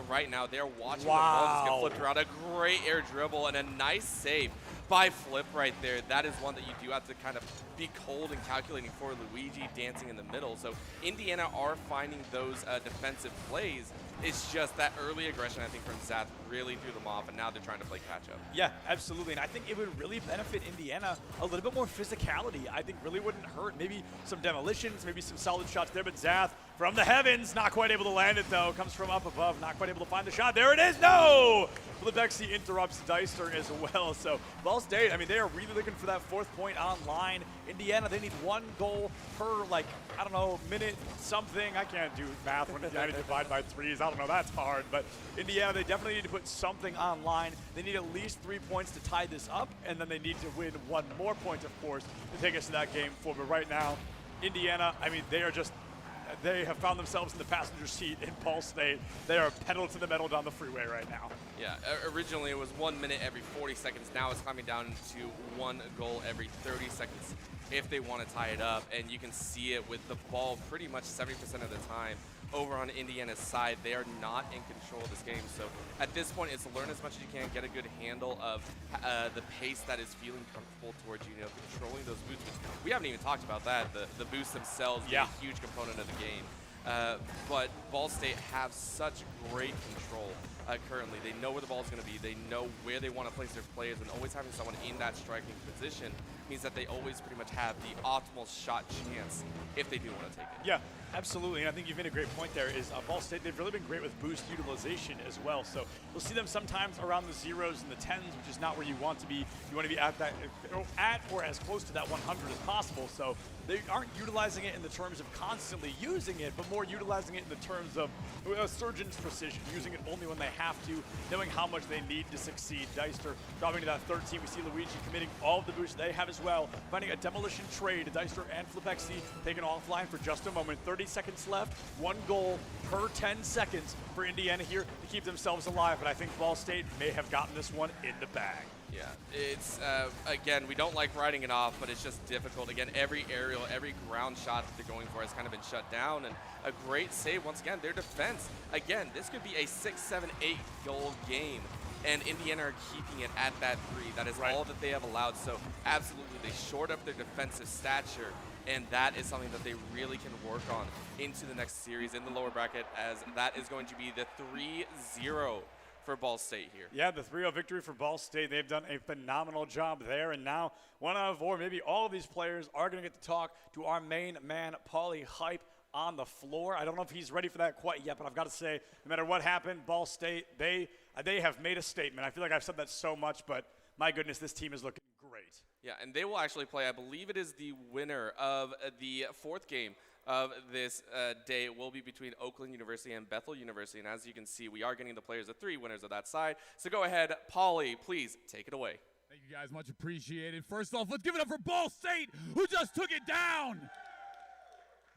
right now, they're watching the ball just get flipped around. A great air dribble and a nice save by Flip right there. That is one that you do have to kind of be cold and calculating for. Luigi dancing in the middle. So Indiana are finding those defensive plays. It's just that early aggression, I think, from Zath really threw them off, and now they're trying to play catch-up. Yeah, absolutely, and I think it would really benefit Indiana a little bit more physicality. I think really wouldn't hurt. Maybe some demolitions, maybe some solid shots there, but Zath from the heavens, not quite able to land it, though. Comes from up above, not quite able to find the shot. There it is, no! Flipexy interrupts Deister as well, so Ball State, I mean, they are really looking for that 4th point online. Indiana, they need 1 goal per, like, I don't know, minute something. I can't do math when I divide by 3s. I don't know, that's hard. But Indiana, they definitely need to put something online. They need at least 3 points to tie this up, and then they need to win 1 more point, of course, to take us to that game 4. But right now, Indiana, I mean, they have found themselves in the passenger seat in Ball State. They are pedal to the metal down the freeway right now. Yeah, originally it was 1 minute every 40 seconds. Now it's coming down to 1 goal every 30 seconds if they want to tie it up. And you can see it with the ball pretty much 70% of the time over on Indiana's side. They are not in control of this game. So at this point, it's learn as much as you can, get a good handle of the pace that is feeling comfortable towards you, controlling those boosts. We haven't even talked about that. The boosts themselves being a huge component of the game. But Ball State have such great control currently. They know where the ball is going to be. They know where they want to place their players, and always having someone in that striking position means that they always pretty much have the optimal shot chance if they do want to take it. Yeah, absolutely, and I think you've made a great point there. Is Ball State, they've really been great with boost utilization as well. So you'll see them sometimes around the 0s and the 10s, which is not where you want to be. You want to be at or as close to that 100 as possible. So they aren't utilizing it in the terms of constantly using it, but more utilizing it in the terms of a surgeon's precision, using it only when they have to, knowing how much they need to succeed. Deister dropping to that 13. We see Luigi committing all of the boosts they have as well, finding a demolition trade. Deister and Flipexy taken offline for just a moment. 30 seconds left, 1 goal per 10 seconds for Indiana here to keep themselves alive, but I think Ball State may have gotten this one in the bag. Yeah, it's, again, we don't like writing it off, but it's just difficult. Again, every aerial, every ground shot that they're going for has kind of been shut down, and a great save, once again, their defense. Again, this could be a 6, 7, 8 goal game, and Indiana are keeping it at that 3. That is all that they have allowed, so absolutely, they shored up their defensive stature, and that is something that they really can work on into the next series in the lower bracket, as that is going to be the 3-0 for Ball State here. Yeah, the 3-0 victory for Ball State. They've done a phenomenal job there, and now one of, or maybe all of these players are going to get to talk to our main man, Paulie Hype, on the floor. I don't know if he's ready for that quite yet, but I've got to say, no matter what happened, Ball State, they have made a statement. I feel like I've said that so much, but my goodness, this team is looking great. Yeah, and they will actually play, I believe it is the winner of the 4th game of this day. It will be between Oakland University and Bethel University, and as you can see, we are getting the players, the 3 winners of that side. So go ahead, Paulie, please take it away. Thank you guys, much appreciated. First off, let's give it up for Ball State, who just took it down.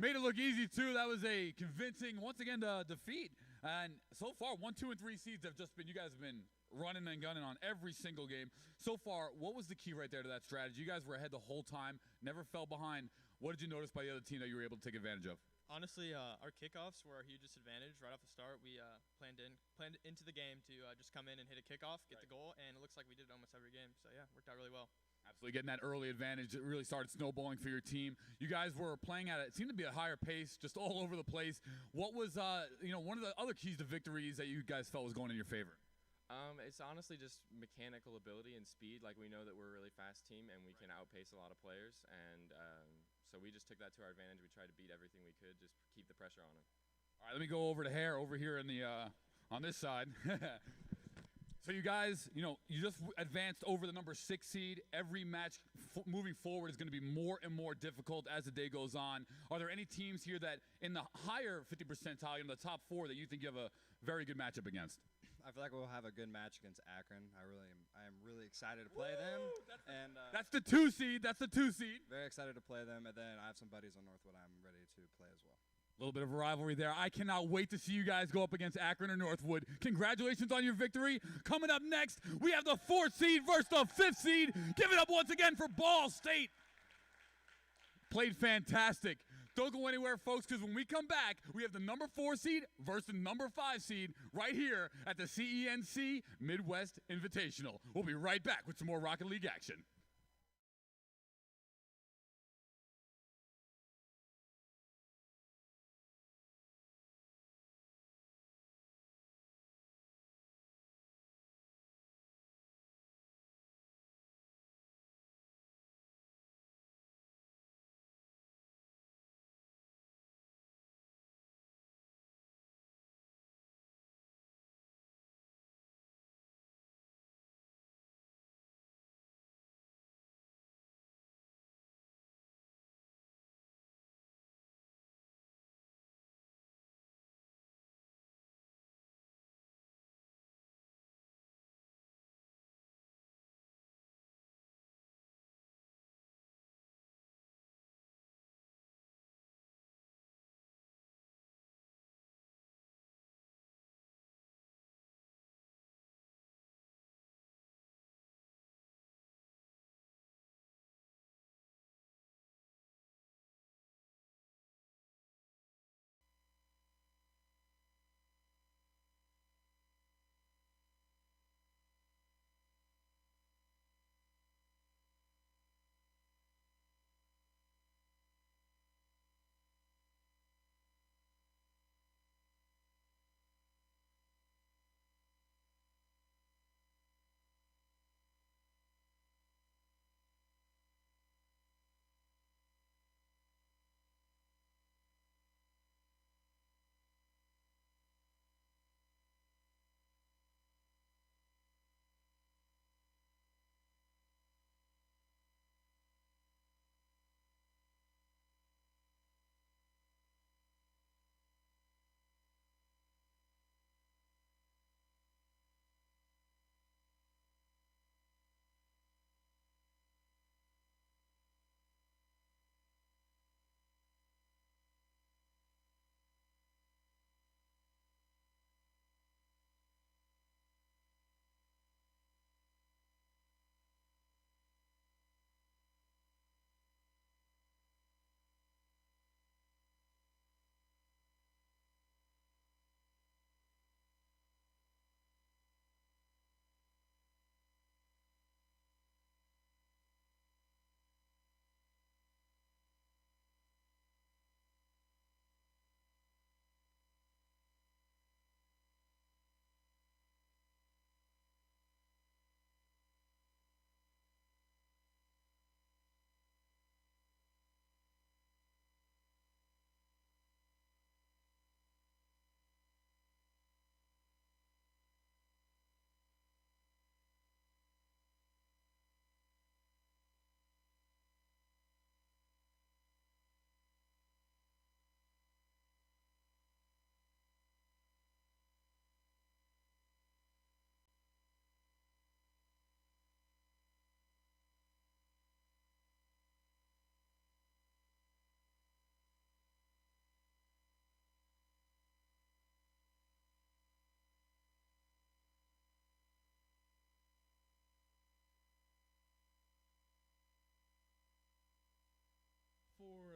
Made it look easy, too. That was a convincing, once again, defeat. And so far, 1, 2, and 3 seeds have just been, you guys have been running and gunning on every single game. So far, what was the key right there to that strategy? You guys were ahead the whole time, never fell behind. What did you notice by the other team that you were able to take advantage of? Honestly, our kickoffs were our hugest advantage right off the start. We planned into the game to just come in and hit a kickoff, get the goal, and it looks like we did it almost every game. So yeah, worked out really well. Absolutely, getting that early advantage. It really started snowballing for your team. You guys were playing at it seemed to be a higher pace, just all over the place. What was one of the other keys to victories that you guys felt was going in your favor? It's honestly just mechanical ability and speed. Like, we know that we're a really fast team and we can outpace a lot of players, and so we just took that to our advantage. We tried to beat everything we could, just keep the pressure on them. All right, let me go over to Hare over here in the on this side. So you guys, you just advanced over the number 6 seed. Every match moving forward is going to be more and more difficult as the day goes on. Are there any teams here that in the higher 50 percentile, in the top 4, that you think you have a very good matchup against? I feel like we'll have a good match against Akron. I am really excited to play them. That's the 2 seed. That's the 2 seed. Very excited to play them, and then I have some buddies on Northwood I'm ready to play as well. A little bit of a rivalry there. I cannot wait to see you guys go up against Akron or Northwood. Congratulations on your victory. Coming up next, we have the 4th seed versus the 5th seed. Give it up once again for Ball State. Played fantastic. Don't go anywhere, folks, because when we come back, we have the number 4 seed versus the number 5 seed right here at the CENC Midwest Invitational. We'll be right back with some more Rocket League action.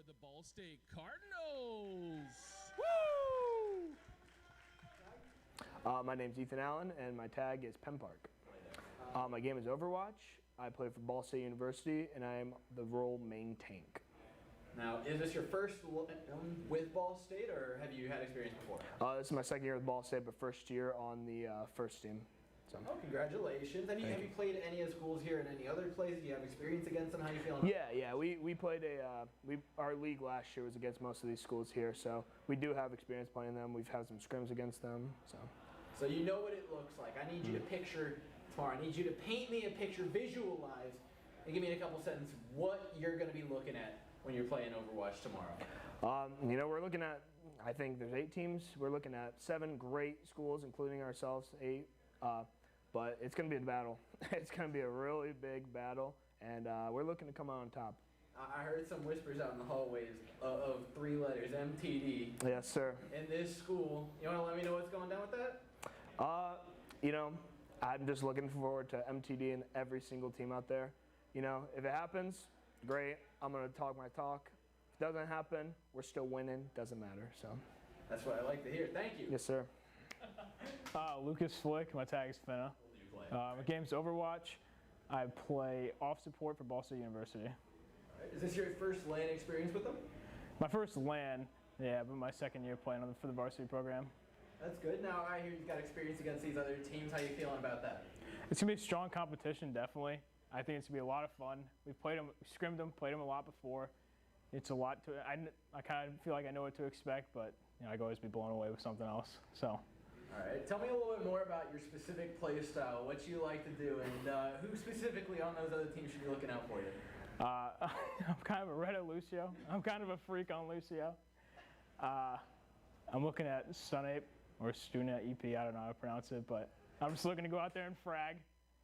the Ball State Cardinals. Woo! My name's Ethan Allen, and my tag is Penn Park. My game is Overwatch. I play for Ball State University, and I am the role main tank. Now, is this your first with Ball State, or have you had experience before? This is my second year with Ball State, but first year on the first team. So. Oh, congratulations. Have you played any of the schools here in any other places? Do you have experience against them? How are you feeling? Yeah. We played our league last year was against most of these schools here, so we do have experience playing them. We've had some scrims against them. So you know what it looks like. I need you to picture tomorrow. I need you to paint me a picture, visualize, and give me in a couple sentences what you're going to be looking at when you're playing Overwatch tomorrow. We're looking at, I think there's 8 teams. We're looking at 7 great schools, including ourselves, 8. But it's going to be a battle. It's going to be a really big battle, and we're looking to come out on top. I heard some whispers out in the hallways of 3 letters, MTD. Yes, sir. In this school. You want to let me know what's going down with that? I'm just looking forward to MTD and every single team out there. If it happens, great. I'm going to talk my talk. If it doesn't happen, we're still winning. Doesn't matter. So. That's what I like to hear. Thank you. Yes, sir. Lucas Flick, my tag is Finna. My game's Overwatch. I play off support for Ball State University. Is this your first LAN experience with them? My first LAN, yeah, but my second year playing for the varsity program. That's good. Now I hear you've got experience against these other teams. How are you feeling about that? It's gonna be a strong competition, definitely. I think it's gonna be a lot of fun. We've played them, scrimmed them, played them a lot before. It's a lot to. I kind of feel like I know what to expect, but I can always be blown away with something else. So. All right. Tell me a little bit more about your specific play style, what you like to do, and who specifically on those other teams should be looking out for you. I'm kind of a Red at Lucio. I'm kind of a freak on Lucio. I'm looking at Sunape or Stuna EP. I don't know how to pronounce it, but I'm just looking to go out there and frag,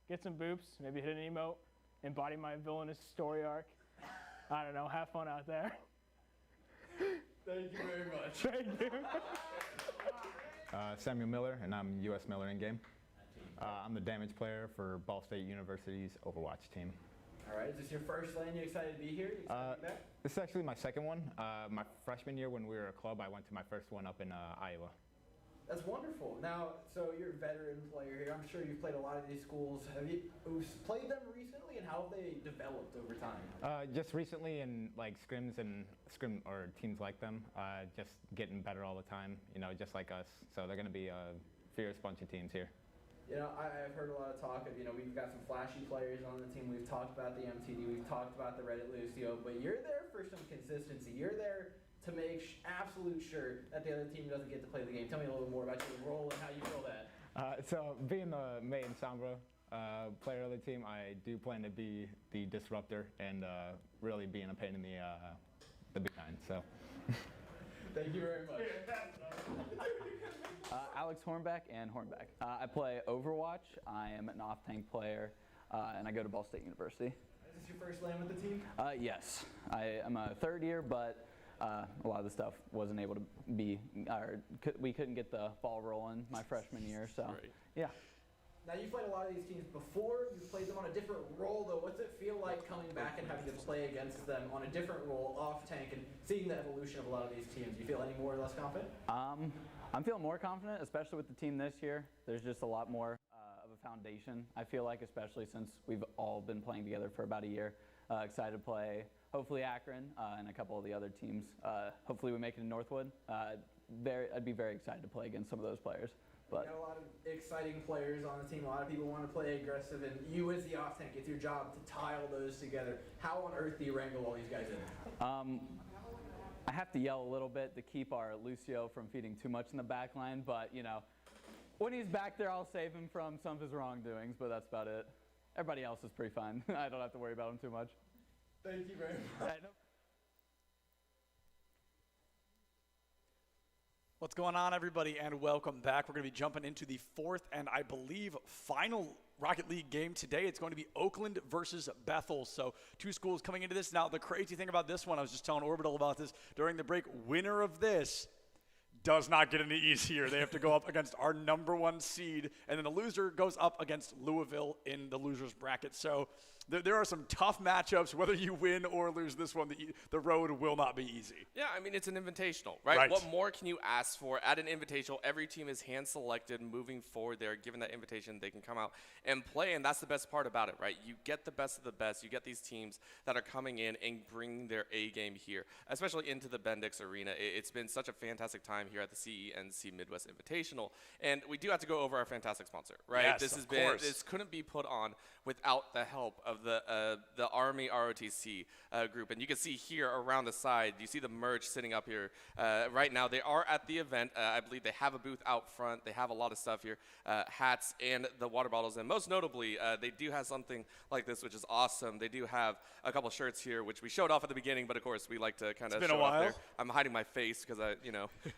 get some boops, maybe hit an emote, embody my villainous story arc. I don't know. Have fun out there. Thank you very much. Thank you. Samuel Miller, and I'm U.S. Miller in-game. I'm the damage player for Ball State University's Overwatch team. All right, is this your first LAN? You excited to be here? You excited to be back? This is actually my second one. My freshman year when we were a club, I went to my first one up in Iowa. That's wonderful. Now, so you're a veteran player here. I'm sure you've played a lot of these schools. Have you played them recently, and how have they developed over time? Just recently in scrims and or teams like them, just getting better all the time. Just like us. So they're going to be a fierce bunch of teams here. I've heard a lot of talk of, we've got some flashy players on the team. We've talked about the MTD. We've talked about the Reddit Lucio. But you're there for some consistency. You're there to make absolute sure that the other team doesn't get to play the game. Tell me a little bit more about your role and how you feel that. So being the main Sombra player of the team, I do plan to be the disruptor and really being a pain in the behind. So. Thank you very much. Alex Hornback and Hornback. I play Overwatch. I am an off-tank player, and I go to Ball State University. Is this your first LAN with the team? Yes. I am a third year, but a lot of the stuff wasn't able to be, or we couldn't get the ball rolling my freshman year, so yeah. Now, you've played a lot of these teams before. You've played them on a different role, though. What's it feel like coming back and having to play against them on a different role, off-tank, and seeing the evolution of a lot of these teams? Do you feel any more or less confident? I'm feeling more confident, especially with the team this year. There's just a lot more of a foundation, I feel like, especially since we've all been playing together for about a year. Excited to play, hopefully, Akron and a couple of the other teams. Hopefully we make it in Northwood. I'd be very excited to play against some of those players. But you got a lot of exciting players on the team. A lot of people want to play aggressive, and you as the off-tank, it's your job to tile those together. How on earth do you wrangle all these guys in? I have to yell a little bit to keep our Lucio from feeding too much in the back line, but when he's back there, I'll save him from some of his wrongdoings, but that's about it. Everybody else is pretty fine. I don't have to worry about him too much. Thank you very much. What's going on, everybody, and welcome back. We're going to be jumping into the 4th and I believe final Rocket League game today. It's going to be Oakland versus Bethel. So 2 schools coming into this. Now, the crazy thing about this one, I was just telling Orbital about this during the break, winner of this does not get any easier. They have to go up against our #1 seed, and then the loser goes up against Louisville in the loser's bracket. So there are some tough matchups. Whether you win or lose this one, the road will not be easy. Yeah, I mean, it's an invitational, right? Right. What more can you ask for at an invitational? Every team is hand-selected moving forward. They're given that invitation. They can come out and play, and that's the best part about it, right? You get the best of the best. You get these teams that are coming in and bringing their A game here, especially into the Bendix Arena. It's been such a fantastic time here at the CENC Midwest Invitational, and we do have to go over our fantastic sponsor, right? Yes, This couldn't be put on without the help of the Army ROTC group. And you can see here around the side, you see the merch sitting up here. Right now, they are at the event. I believe they have a booth out front. They have a lot of stuff here, hats and the water bottles. And most notably, they do have something like this, which is awesome. They do have a couple shirts here, which we showed off at the beginning, but of course, we like to kind of show off there. I'm hiding my face because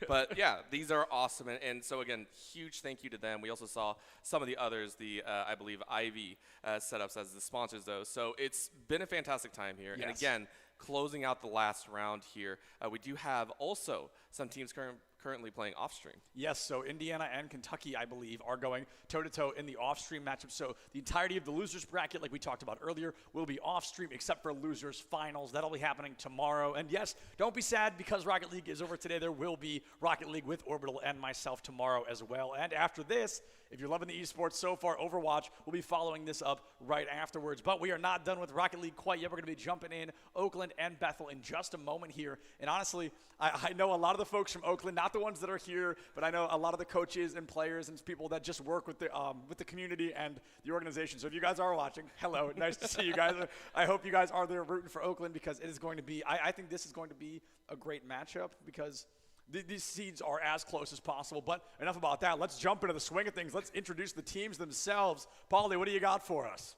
but yeah, these are awesome. And so again, huge thank you to them. We also saw some of the others, I believe Ivy setups as the sponsors though. So it's been a fantastic time here. Yes. And again, closing out the last round here, we do have also some teams currently playing off-stream. Yes, so Indiana and Kentucky, I believe, are going toe-to-toe in the off-stream matchup. So the entirety of the losers bracket, like we talked about earlier, will be off-stream except for losers finals. That'll be happening tomorrow. And yes, don't be sad because Rocket League is over today. There will be Rocket League with Orbital and myself tomorrow as well. And after this, if you're loving the esports so far, Overwatch will be following this up right afterwards. But we are not done with Rocket League quite yet. We're going to be jumping in Oakland and Bethel in just a moment here. And honestly, I know a lot of the folks from Oakland, not the ones that are here, but I know a lot of the coaches and players and people that just work with the community and the organization. So if you guys are watching, hello, nice to see you guys. I hope you guys are there rooting for Oakland because it is going to be, I think this is going to be a great matchup because these seeds are as close as possible. But enough about that. Let's jump into the swing of things. Let's introduce the teams themselves. Paulie, what do you got for us?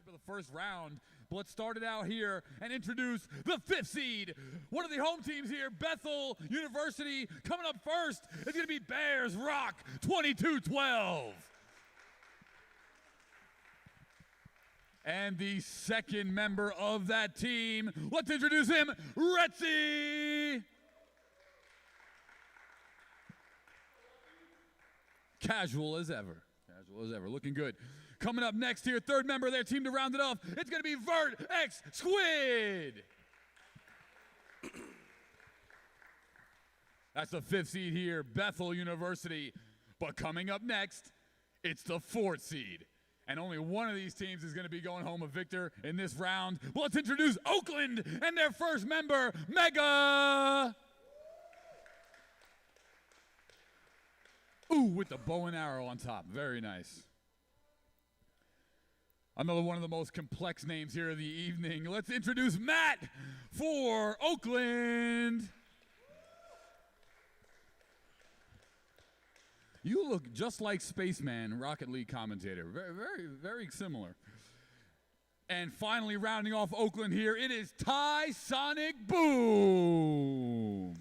For the first round, but let's start it out here and introduce the 5th seed. One of the home teams here, Bethel University. Coming up first is going to be Bears Rock 22-12. And the second member of that team, let's introduce him, Retzi. Casual as ever. Casual as ever. Looking good. Coming up next here, third member of their team to round it off, it's going to be Vert X Squid. That's the 5th seed here, Bethel University. But coming up next, it's the 4th seed. And only one of these teams is going to be going home a victor in this round. Well, let's introduce Oakland and their first member, Mega. Ooh, with the bow and arrow on top. Very nice. Another one of the most complex names here of the evening. Let's introduce Matt for Oakland. You look just like Spaceman, Rocket League commentator. Very, very, very similar. And finally, rounding off Oakland here, it is Ty Sonic Boom.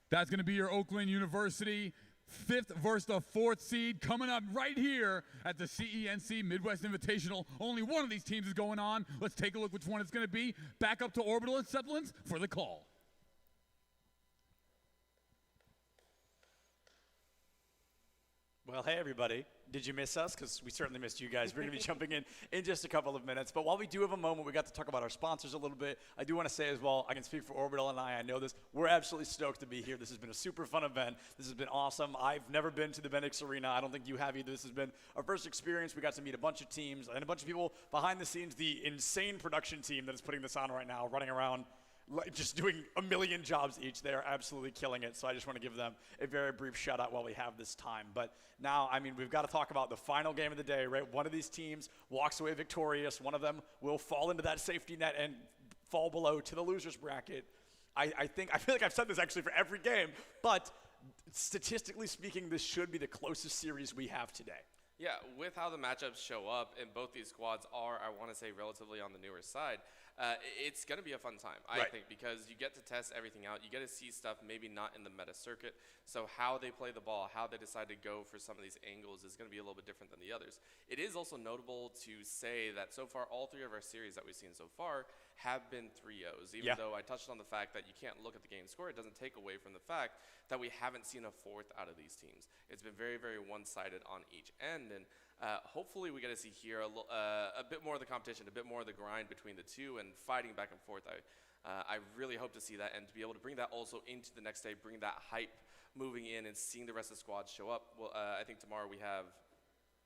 That's going to be your Oakland University 5th versus the 4th seed coming up right here at the CENC Midwest Invitational. Only one of these teams is going on. Let's take a look which one it's going to be. Back up to Orbital and Settlins for the call. Well, hey, everybody. Did you miss us? Because we certainly missed you guys. We're going to be jumping in just a couple of minutes. But while we do have a moment, we got to talk about our sponsors a little bit. I do want to say as well, I can speak for Orbital and I know this. We're absolutely stoked to be here. This has been a super fun event. This has been awesome. I've never been to the Bendix Arena. I don't think you have either. This has been our first experience. We got to meet a bunch of teams and a bunch of people behind the scenes, the insane production team that is putting this on right now, running around just doing a million jobs each. They are absolutely killing it. So I just want to give them a very brief shout out while we have this time. But now, I mean, we've got to talk about the final game of the day, right? One of these teams walks away victorious. One of them will fall into that safety net and fall below to the losers bracket. I feel like I've said this actually for every game, but statistically speaking, this should be the closest series we have today. Yeah, with how the matchups show up, and both these squads are, I want to say, relatively on the newer side, it's going to be a fun time, I think, because you get to test everything out. You get to see stuff maybe not in the meta circuit. So how they play the ball, how they decide to go for some of these angles is going to be a little bit different than the others. It is also notable to say that so far, all 3 of our series that we've seen so far have been 3-0s. Even though I touched on the fact that you can't look at the game score, it doesn't take away from the fact that we haven't seen a 4th out of these teams. It's been very, very one-sided on each end, and hopefully we get to see here a bit more of the competition, a bit more of the grind between the two and fighting back and forth. I really hope to see that, and to be able to bring that also into the next day, bring that hype moving in and seeing the rest of the squads show up. Well, I think tomorrow we have,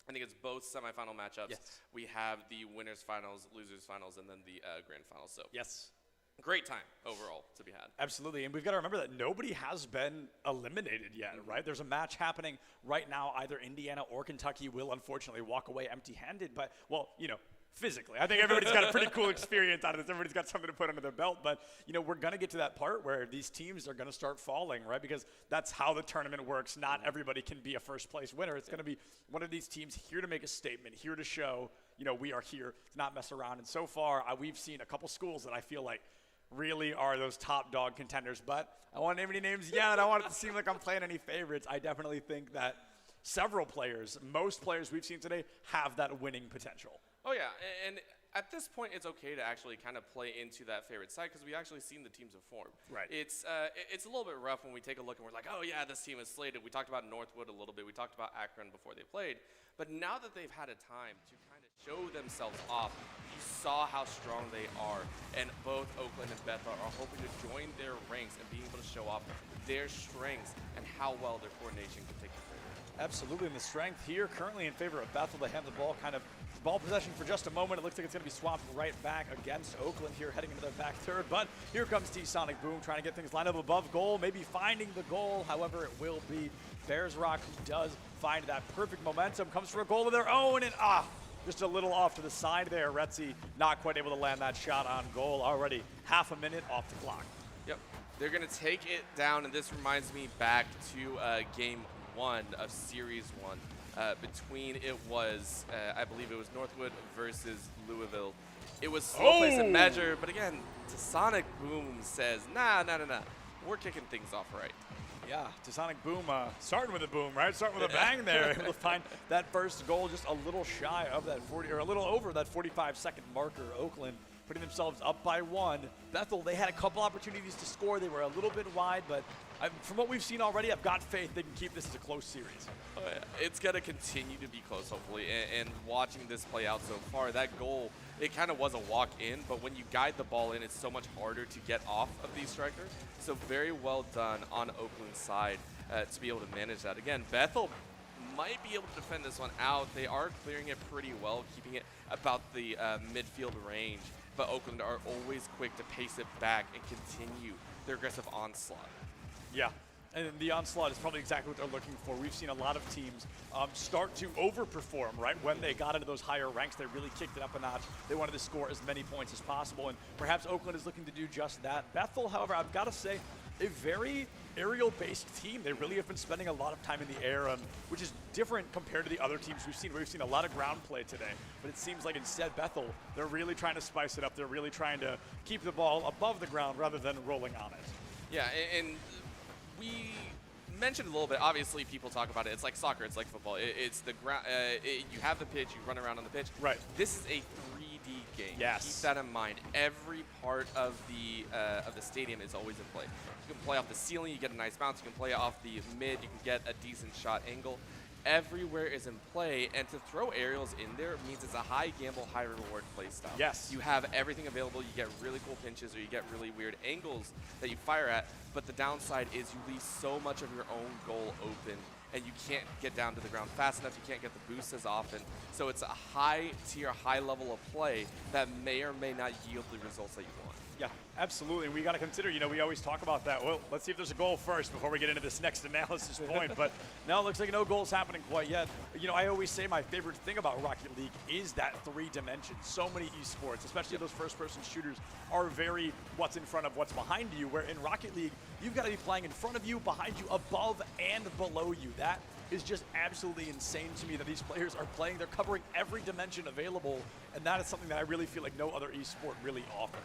I think it's both semifinal matchups. Yes. We have the winners finals, losers finals, and then the grand finals. So yes, great time overall to be had. Absolutely, and we've got to remember that nobody has been eliminated yet, right? There's a match happening right now. Either Indiana or Kentucky will unfortunately walk away empty-handed, but, well, you know, physically. I think everybody's got a pretty cool experience out of this. Everybody's got something to put under their belt. But, you know, we're going to get to that part where these teams are going to start falling, right? Because that's how the tournament works. Not everybody can be a first-place winner. It's going to be one of these teams here to make a statement, here to show, you know, we are here to not mess around. And so far, we've seen a couple schools that I feel like really are those top dog contenders. But I won't name any names yet. I don't want it to seem like I'm playing any favorites. I definitely think that several players, most players we've seen today, have that winning potential. Oh, yeah, and at this point, it's okay to actually kind of play into that favorite side because we actually seen the teams have formed. Right. It's a little bit rough when we take a look and we're like, oh, yeah, this team is slated. We talked about Northwood a little bit. We talked about Akron before they played. But now that they've had a time to kind of show themselves off, you saw how strong they are. And both Oakland and Bethel are hoping to join their ranks and being able to show off their strengths and how well their coordination can take them forward. Absolutely, and the strength here currently in favor of Bethel. They have the ball ball possession for just a moment. It looks like it's going to be swapped right back against Oakland here, heading into their back third. But here comes T-Sonic Boom trying to get things lined up above goal, maybe finding the goal. However, it will be Bears Rock who does find that perfect momentum, comes for a goal of their own, and just a little off to the side there. Retzi not quite able to land that shot on goal. Already half a minute off the clock. Yep, they're going to take it down, and this reminds me back to game 1 of Series 1. Between it was, I believe it was Northwood versus Louisville. It was slow place and measure, but again, Sonic Boom says, nah, we're kicking things off right. Yeah, Sonic Boom, starting with a boom, right? Starting with a bang there, able to find that first goal just a little shy of that 40, or a little over that 45-second marker. Oakland putting themselves up by 1. Bethel, they had a couple opportunities to score. They were a little bit wide, but from what we've seen already, I've got faith they can keep this as a close series. Oh, yeah. It's going to continue to be close, hopefully, and watching this play out so far, that goal, it kind of was a walk-in, but when you guide the ball in, it's so much harder to get off of these strikers. So very well done on Oakland's side to be able to manage that. Again, Bethel might be able to defend this one out. They are clearing it pretty well, keeping it about the midfield range, but Oakland are always quick to pace it back and continue their aggressive onslaught. Yeah, and the onslaught is probably exactly what they're looking for. We've seen a lot of teams start to overperform, right? When they got into those higher ranks, they really kicked it up a notch. They wanted to score as many points as possible, and perhaps Oakland is looking to do just that. Bethel, however, I've got to say, a very aerial-based team. They really have been spending a lot of time in the air, which is different compared to the other teams we've seen. We've seen a lot of ground play today, but it seems like instead Bethel, they're really trying to spice it up. They're really trying to keep the ball above the ground rather than rolling on it. Yeah, and we mentioned a little bit, obviously people talk about it, it's like soccer, it's like football. It's the ground, you have the pitch, you run around on the pitch. Right. This is a 3D game. Yes. Keep that in mind. Every part of the stadium is always in play. You can play off the ceiling, you get a nice bounce, you can play off the mid, you can get a decent shot angle. Everywhere is in play, and to throw aerials in there means it's a high gamble, high reward play style. Yes. You have everything available, you get really cool pinches or you get really weird angles that you fire at, but the downside is you leave so much of your own goal open and you can't get down to the ground fast enough, you can't get the boost as often. So it's a high tier, high level of play that may or may not yield the results that you want. Yeah, absolutely. We got to consider, you know, we always talk about that. Well, let's see if there's a goal first before we get into this next analysis point. But now it looks like no goals happening quite yet. You know, I always say my favorite thing about Rocket League is that 3 dimensions. So many esports, especially those first-person shooters, are very what's in front of what's behind you, where in Rocket League, you've got to be playing in front of you, behind you, above, and below you. That is just absolutely insane to me that these players are playing. They're covering every dimension available, and that is something that I really feel like no other esport really offers.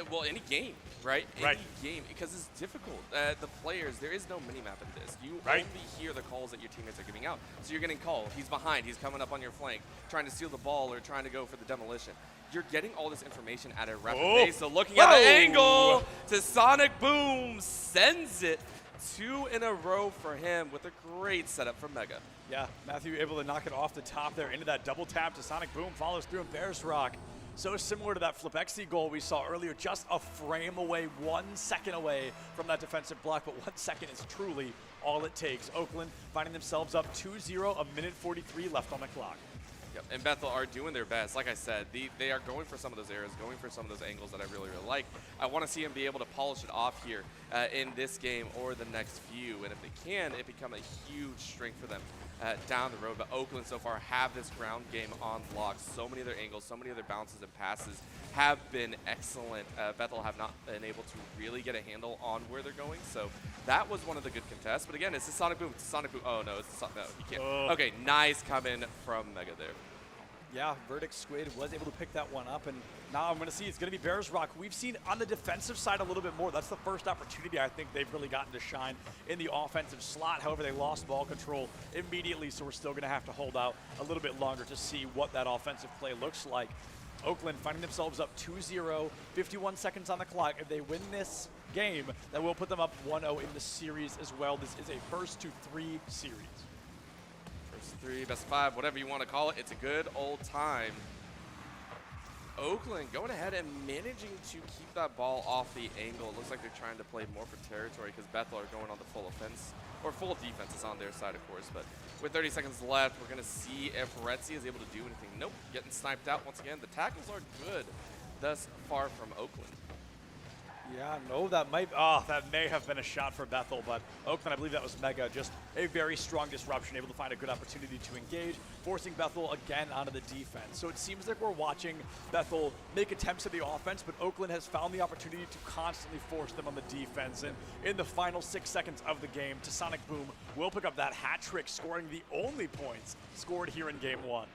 Well, any game, right? Right. Any game, because it's difficult. The players, there is no mini-map in this. You Right. only hear the calls that your teammates are giving out. So you're getting called. He's behind. He's coming up on your flank, trying to steal the ball or trying to go for the demolition. You're getting all this information at a rapid pace. So looking at the angle, to Sonic Boom sends it 2 in a row for him with a great setup from Mega. Yeah, Matthew able to knock it off the top there into that double tap to Sonic Boom, follows through, and Bears Rock. So similar to that Flip XC goal we saw earlier, just a frame away, 1 second away from that defensive block, but 1 second is truly all it takes. Oakland finding themselves up 2-0, a minute 43 left on the clock. Yep, and Bethel are doing their best. Like I said, they are going for some of those areas, going for some of those angles that I really, really like. I want to see them be able to polish it off here in this game or the next few, and if they can, it become a huge strength for them down the road. But Oakland so far have this ground game on lock. So many of their angles, so many of their bounces and passes have been excellent. Bethel have not been able to really get a handle on where they're going, so that was one of the good contests. But again, it's the Sonic Boom. It's the Sonic Boom. Oh, no, it's the no, you can't. Okay, nice come in from Mega there. Yeah, Verdict Squid was able to pick that one up, and now I'm going to see it's going to be Bears Rock. We've seen on the defensive side a little bit more. That's the first opportunity I think they've really gotten to shine in the offensive slot. However, they lost ball control immediately, so we're still going to have to hold out a little bit longer to see what that offensive play looks like. Oakland finding themselves up 2-0, 51 seconds on the clock. If they win this game, that will put them up 1-0 in the series as well. This is a first-to-3 series. First 3, best of 5, whatever you want to call it. It's a good old time. Oakland going ahead and managing to keep that ball off the angle. It looks like they're trying to play more for territory because Bethel are going on the full offense, or full defense is on their side, of course. But with 30 seconds left, we're going to see if Retzi is able to do anything. Nope, getting sniped out once again. The tackles are good thus far from Oakland. Yeah, no, that may have been a shot for Bethel, but Oakland, I believe that was Mega. Just a very strong disruption, able to find a good opportunity to engage, forcing Bethel again onto the defense. So it seems like we're watching Bethel make attempts at the offense, but Oakland has found the opportunity to constantly force them on the defense. And in the final 6 seconds of the game, Sonic Boom will pick up that hat trick, scoring the only points scored here in Game 1.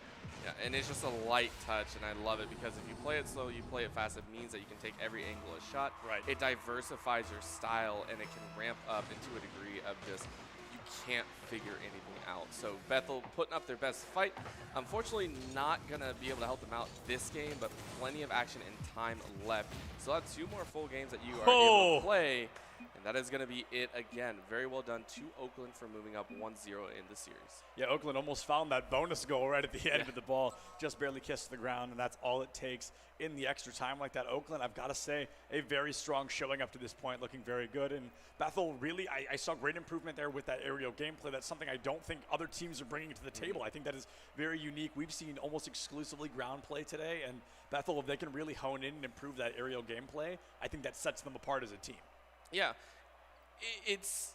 Yeah, and it's just a light touch, and I love it because if you play it slow, you play it fast, it means that you can take every angle a shot. Right. It diversifies your style, and it can ramp up into a degree of just you can't figure anything out. So Bethel putting up their best fight. Unfortunately, not going to be able to help them out this game, but plenty of action and time left. Still have 2 more full games that you are able to play. And that is going to be it again. Very well done to Oakland for moving up 1-0 in the series. Yeah, Oakland almost found that bonus goal right at the end of the ball. Just barely kissed the ground, and that's all it takes in the extra time like that. Oakland, I've got to say, a very strong showing up to this point, looking very good. And Bethel, really, I saw great improvement there with that aerial gameplay. That's something I don't think other teams are bringing to the table. I think that is very unique. We've seen almost exclusively ground play today, and Bethel, if they can really hone in and improve that aerial gameplay, I think that sets them apart as a team. Yeah, it's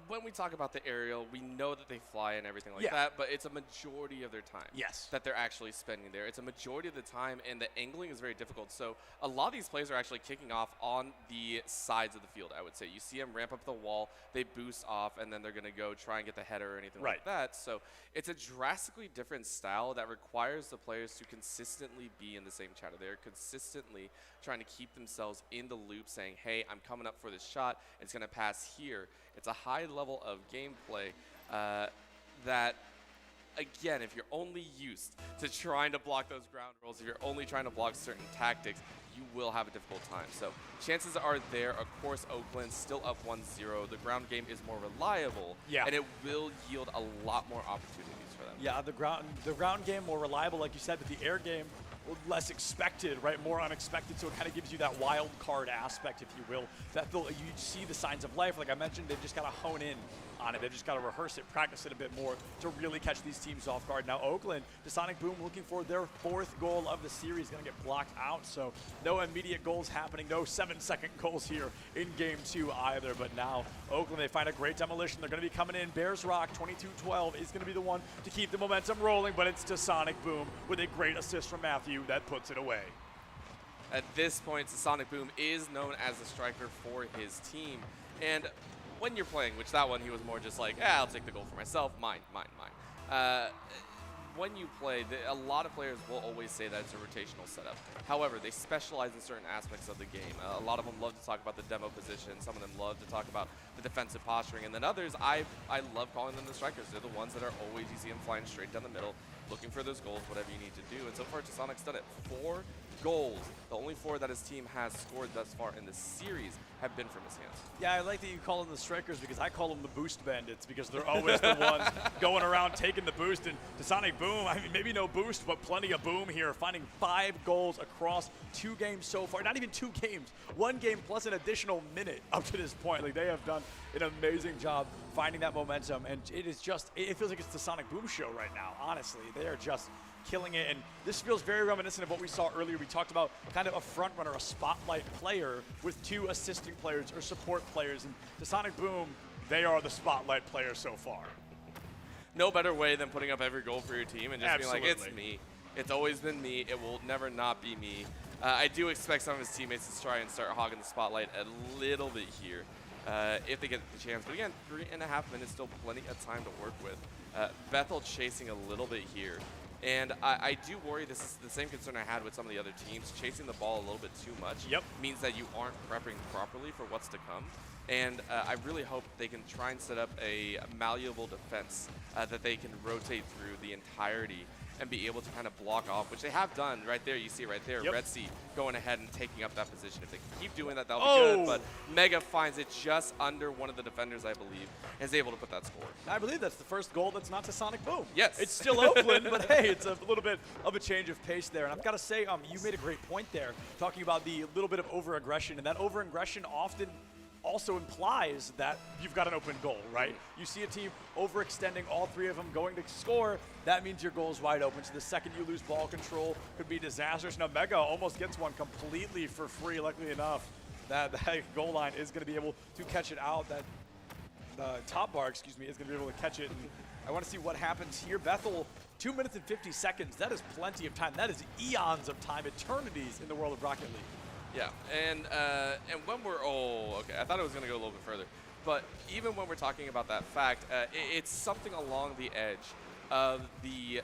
when we talk about the aerial, we know that they fly and everything like that, but it's a majority of their time that they're actually spending there. It's a majority of the time, and the angling is very difficult. So a lot of these plays are actually kicking off on the sides of the field, I would say. You see them ramp up the wall, they boost off, and then they're going to go try and get the header or anything like that. So it's a drastically different style that requires the players to consistently be in the same chatter. They're consistently trying to keep themselves in the loop, saying, hey, I'm coming up for this shot. It's going to pass here. It's a high level of gameplay that, again, if you're only used to trying to block those ground rolls, if you're only trying to block certain tactics, you will have a difficult time. So chances are there. Of course, Oakland still up 1-0. The ground game is more reliable, and it will yield a lot more opportunities for them. Yeah, the ground game more reliable, like you said, but the air game less expected, right? More unexpected, so it kind of gives you that wild card aspect, if you will. You see the signs of life. Like I mentioned, they've just got to hone in on it. They've just got to rehearse it, practice it a bit more to really catch these teams off guard. Now Oakland, the Sonic Boom, looking for their 4th goal of the series, going to get blocked out, so no immediate goals happening, no 7-second goals here in Game 2 either. But now Oakland, they find a great demolition. They're going to be coming in. Bears Rock, 22-12, is going to be the one to keep the momentum rolling, but it's to Sonic Boom with a great assist from Matthew that puts it away. At this point, Sonic Boom is known as the striker for his team. And when you're playing, which that one he was more just like, I'll take the goal for myself, mine. When you play, a lot of players will always say that it's a rotational setup. However, they specialize in certain aspects of the game. A lot of them love to talk about the demo position. Some of them love to talk about the defensive posturing. And then others, I love calling them the strikers. They're the ones that are always, you see them flying straight down the middle, looking for those goals, whatever you need to do. And so far, Tasonic's done it. 4 goals. The only 4 that his team has scored thus far in the series have been from his hands. Yeah, I like that you call them the strikers because I call them the boost bandits because they're always the ones going around taking the boost. And Tasonic Boom, I mean, maybe no boost, but plenty of boom here, finding 5 goals across 2 games so far. Not even 2 games, 1 game plus an additional minute up to this point. Like, they have done an amazing job finding that momentum, and it is just, it feels like it's the Sonic Boom show right now, honestly. They are just killing it, and this feels very reminiscent of what we saw earlier. We talked about kind of a front runner, a spotlight player with 2 assisting players or support players, and the Sonic Boom, they are the spotlight player so far. No better way than putting up every goal for your team and just Absolutely. being like, it's me. It's always been me. It will never not be me. I do expect some of his teammates to try and start hogging the spotlight a little bit here if they get the chance. But again, 3.5 minutes, still plenty of time to work with. Bethel chasing a little bit here. And I do worry, this is the same concern I had with some of the other teams. Chasing the ball a little bit too much means that you aren't prepping properly for what's to come. And I really hope they can try and set up a malleable defense that they can rotate through the entirety and be able to kind of block off, which they have done right there. You see right there, Red Sea going ahead and taking up that position. If they can keep doing that, that'll be good. But Mega finds it just under one of the defenders, I believe, and is able to put that score. I believe that's the first goal that's not to Sonic Boom. Yes. It's still Oakland, but hey, it's a little bit of a change of pace there. And I've got to say, you made a great point there, talking about the little bit of over-aggression, and that over-aggression often also implies that you've got an open goal, right? You see a team overextending, all 3 of them going to score, that means your goal is wide open. So the second you lose ball control could be disastrous. Now Mega almost gets one completely for free, luckily enough. That goal line is going to be able to catch it out. That top bar, is going to be able to catch it. And I want to see what happens here. Bethel, 2 minutes and 50 seconds. That is plenty of time. That is eons of time, eternities in the world of Rocket League. Yeah, and when we're, okay, I thought it was going to go a little bit further. But even when we're talking about that fact, it's something along the edge of the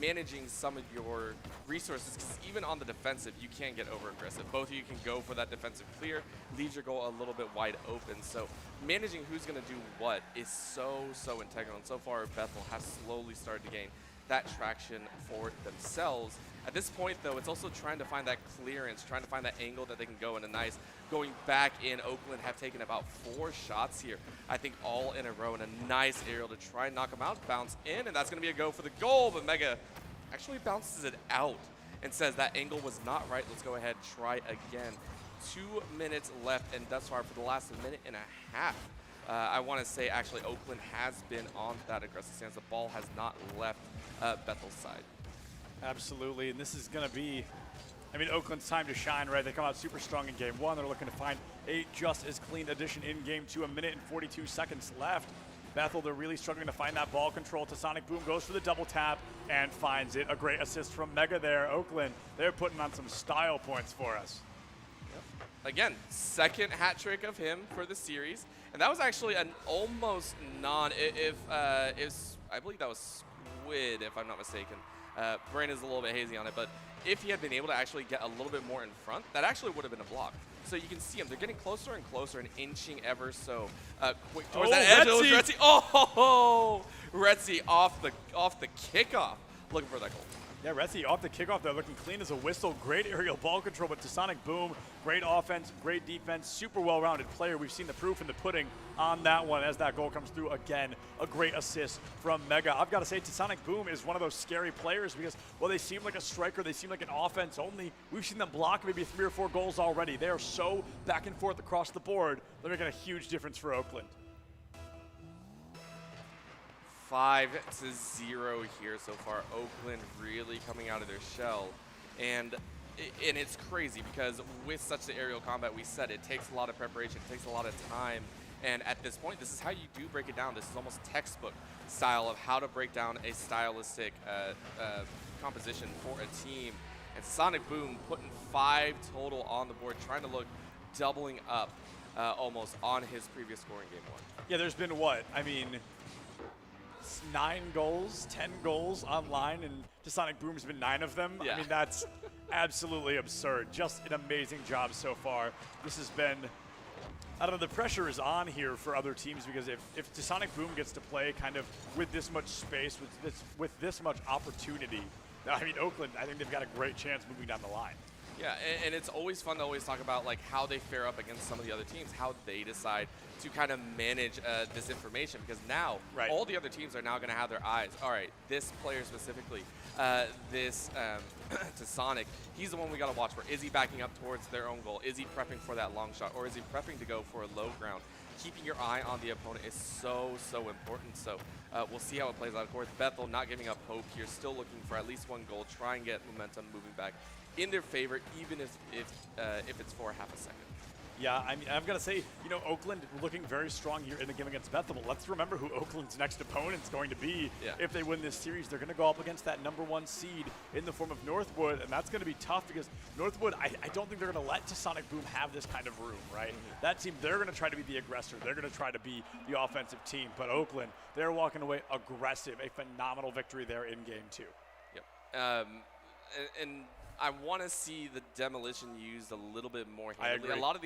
managing some of your resources, because even on the defensive, you can't get over-aggressive. Both of you can go for that defensive clear, leaves your goal a little bit wide open. So managing who's going to do what is so integral. And so far, Bethel has slowly started to gain that traction for themselves. At this point, though, it's also trying to find that clearance, trying to find that angle that they can go in a nice. Going back in, Oakland have taken about 4 shots here, I think all in a row, and a nice aerial to try and knock them out. Bounce in, and that's going to be a go for the goal, but Mega actually bounces it out and says that angle was not right. Let's go ahead and try again. 2 minutes left, and thus far for the last minute and a half, I want to say actually Oakland has been on that aggressive stance. The ball has not left Bethel's side. Absolutely, and this is going to be, I mean, Oakland's time to shine, right? They come out super strong in game 1. They're looking to find a just as clean addition in game 2. 1 minute and 42 seconds left. Bethel, they're really struggling to find that ball control. Tasonic Boom goes for the double tap and finds it. A great assist from Mega there. Oakland, they're putting on some style points for us. Again, second hat trick of him for the series. And that was actually an almost I believe that was Squid, if I'm not mistaken. Brain is a little bit hazy on it, but if he had been able to actually get a little bit more in front, that actually would have been a block. So you can see them. They're getting closer and closer and inching ever so quick towards that edge. It was Retzi. Oh, Retzi off the kickoff, looking for that goal. Yeah, Retzi off the kickoff there, looking clean as a whistle. Great aerial ball control, but Tasonic Boom, great offense, great defense, super well-rounded player. We've seen the proof in the pudding on that one as that goal comes through again. A great assist from Mega. I've got to say, Tasonic Boom is one of those scary players because, well, they seem like a striker. They seem like an offense only. We've seen them block maybe 3 or 4 goals already. They are so back and forth across the board. They're making a huge difference for Oakland. 5-0 here so far. Oakland really coming out of their shell. And it's crazy because with such the aerial combat, we said it takes a lot of preparation, it takes a lot of time. And at this point, this is how you do break it down. This is almost textbook style of how to break down a stylistic composition for a team. And Sonic Boom putting 5 total on the board, trying to look doubling up almost on his previous score in game 1. Yeah, there's been what? I mean, 9 goals, 10 goals online, and to Sonic Boom's been 9 of them. Yeah. I mean, that's absolutely absurd. Just an amazing job so far. This has been, I don't know, the pressure is on here for other teams because if Sonic Boom gets to play kind of with this much space, with this much opportunity, I mean, Oakland, I think they've got a great chance moving down the line. Yeah, and it's always fun to always talk about like how they fare up against some of the other teams, how they decide to kind of manage this information, because now all the other teams are now going to have their eyes. All right, this player specifically, to Sonic, he's the one we got to watch for. Is he backing up towards their own goal? Is he prepping for that long shot, or is he prepping to go for a low ground? Keeping your eye on the opponent is so important. So we'll see how it plays out. Of course, Bethel not giving up hope here, still looking for at least 1 goal, try and get momentum moving back in their favor, even if it's for half a second. Yeah, I mean, I've got to say, you know, Oakland looking very strong here in the game against Bethel. But let's remember who Oakland's next opponent's going to be. If they win this series, they're going to go up against that #1 seed in the form of Northwood, and that's going to be tough because Northwood, I don't think they're going to let Sonic Boom have this kind of room, right? That team, they're going to try to be the aggressor. They're going to try to be the offensive team. But Oakland, they're walking away aggressive. A phenomenal victory there in game 2. Yep. And I want to see the demolition used a little bit more handily. I agree. A lot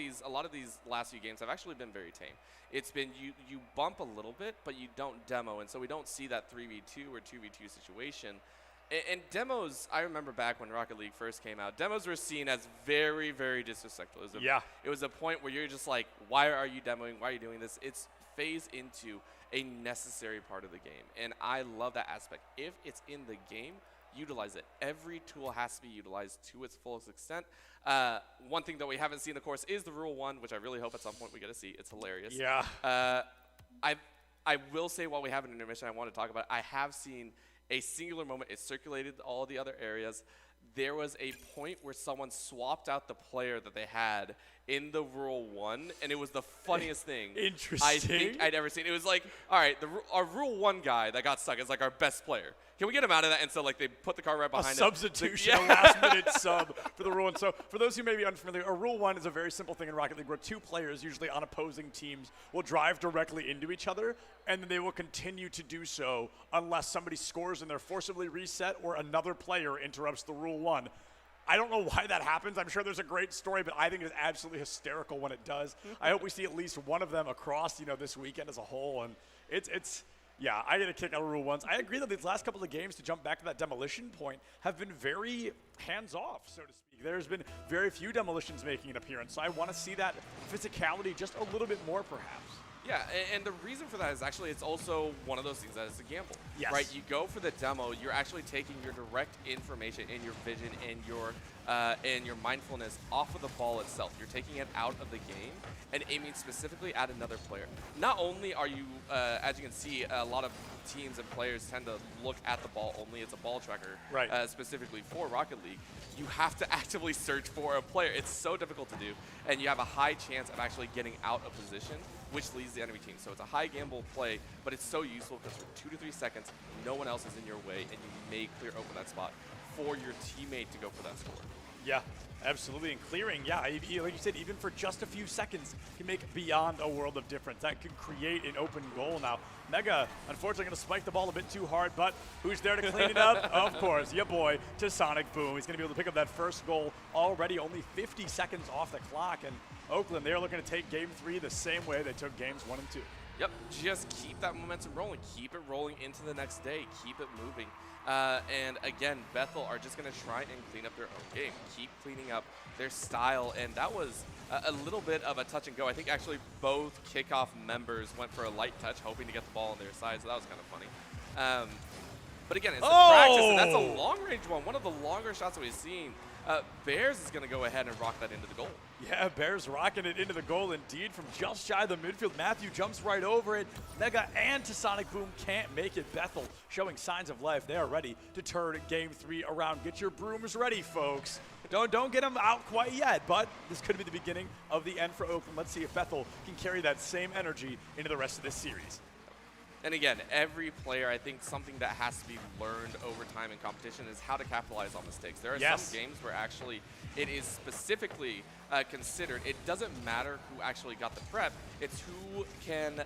of these last few games have actually been very tame. It's been you bump a little bit, but you don't demo, and so we don't see that 3v2 or 2v2 situation. And demos, I remember back when Rocket League first came out, demos were seen as very, very disrespectful. It was a point where you're just like, why are you demoing? Why are you doing this? It's phased into a necessary part of the game, and I love that aspect. If it's in the game, utilize it. Every tool has to be utilized to its fullest extent. One thing that we haven't seen, of course, is the Rule 1, which I really hope at some point we get to see. It's hilarious. Yeah. I will say, while we have an intermission, I want to talk about it. I have seen a singular moment. It circulated all the other areas. There was a point where someone swapped out the player that they had in the Rule 1, and it was the funniest thing I think I'd ever seen. It was like, all right, our Rule 1 guy that got stuck is like our best player. Can we get him out of that? And so like they put the car right behind a him. Substitution, a last-minute sub for the Rule 1. So for those who may be unfamiliar, a Rule 1 is a very simple thing in Rocket League where 2 players, usually on opposing teams, will drive directly into each other, and then they will continue to do so unless somebody scores and they're forcibly reset or another player interrupts the Rule 1. I don't know why that happens. I'm sure there's a great story, but I think it's absolutely hysterical when it does. I hope we see at least one of them across, this weekend as a whole, and it's. Yeah, I get a kick out of Rule 1s. I agree that these last couple of games, to jump back to that demolition point, have been very hands-off, so to speak. There's been very few demolitions making an appearance, so I want to see that physicality just a little bit more, perhaps. Yeah, and the reason for that is actually it's also one of those things that is a gamble. Yes. Right? You go for the demo, you're actually taking your direct information and your vision and your mindfulness off of the ball itself. You're taking it out of the game and aiming specifically at another player. Not only are you, as you can see, a lot of teams and players tend to look at the ball only. It's a ball tracker, specifically for Rocket League. You have to actively search for a player. It's so difficult to do, and you have a high chance of actually getting out of position, which leads the enemy team. So it's a high gamble play, but it's so useful because for 2 to 3 seconds, no one else is in your way, and you may clear open that spot for your teammate to go for that score. Yeah, absolutely. And clearing, like you said, even for just a few seconds, can make beyond a world of difference. That could create an open goal. Now, Mega, unfortunately, going to spike the ball a bit too hard, but who's there to clean it up? Of course, your boy, to Sonic Boom. He's going to be able to pick up that first goal already, only 50 seconds off the clock. And Oakland, they're looking to take Game 3 the same way they took Games 1 and 2. Yep, just keep that momentum rolling. Keep it rolling into the next day. Keep it moving. And again, Bethel are just going to try and clean up their own game. Keep cleaning up their style. And that was a little bit of a touch and go. I think actually both kickoff members went for a light touch, hoping to get the ball on their side. So that was kind of funny. But again, it's a practice, and that's a long-range one. One of the longer shots that we've seen. Bears is going to go ahead and rock that into the goal. Yeah, Bears rocking it into the goal indeed from just shy of the midfield. Matthew jumps right over it. Mega and Sonic Boom can't make it. Bethel showing signs of life. They are ready to turn Game 3 around. Get your brooms ready, folks. Don't get them out quite yet, but this could be the beginning of the end for Oakland. Let's see if Bethel can carry that same energy into the rest of this series. And again, every player, I think something that has to be learned over time in competition is how to capitalize on mistakes. There are some games where actually it is specifically considered, it doesn't matter who actually got the prep. It's who can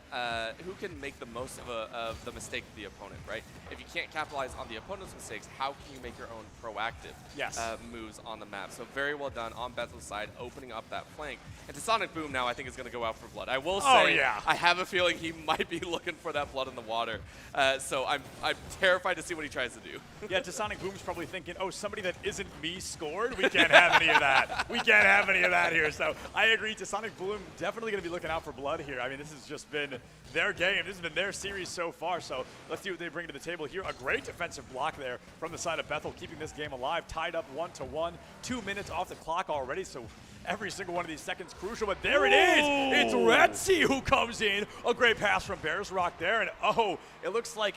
make the most of the mistake of the opponent, right? If you can't capitalize on the opponent's mistakes, how can you make your own proactive moves on the map? So very well done on Bethel's side, opening up that flank. And to Sonic Boom now, I think is going to go out for blood. I will say, I have a feeling he might be looking for that blood in the water. So I'm terrified to see what he tries to do. Yeah, to Sonic Boom's probably thinking, oh, somebody that isn't me scored? We can't have any of that. We can't have any of that here. So I agree. To Sonic Boom, definitely going to be looking out for blood here. I mean, this has just been their game. This has been their series so far. So let's see what they bring to the table here. A great defensive block there from the side of Bethel, keeping this game alive. Tied up 1-1. 2 minutes off the clock already. So every single one of these seconds crucial, but there it is. It's Retzi who comes in. A great pass from Bears Rock there, and oh, it looks like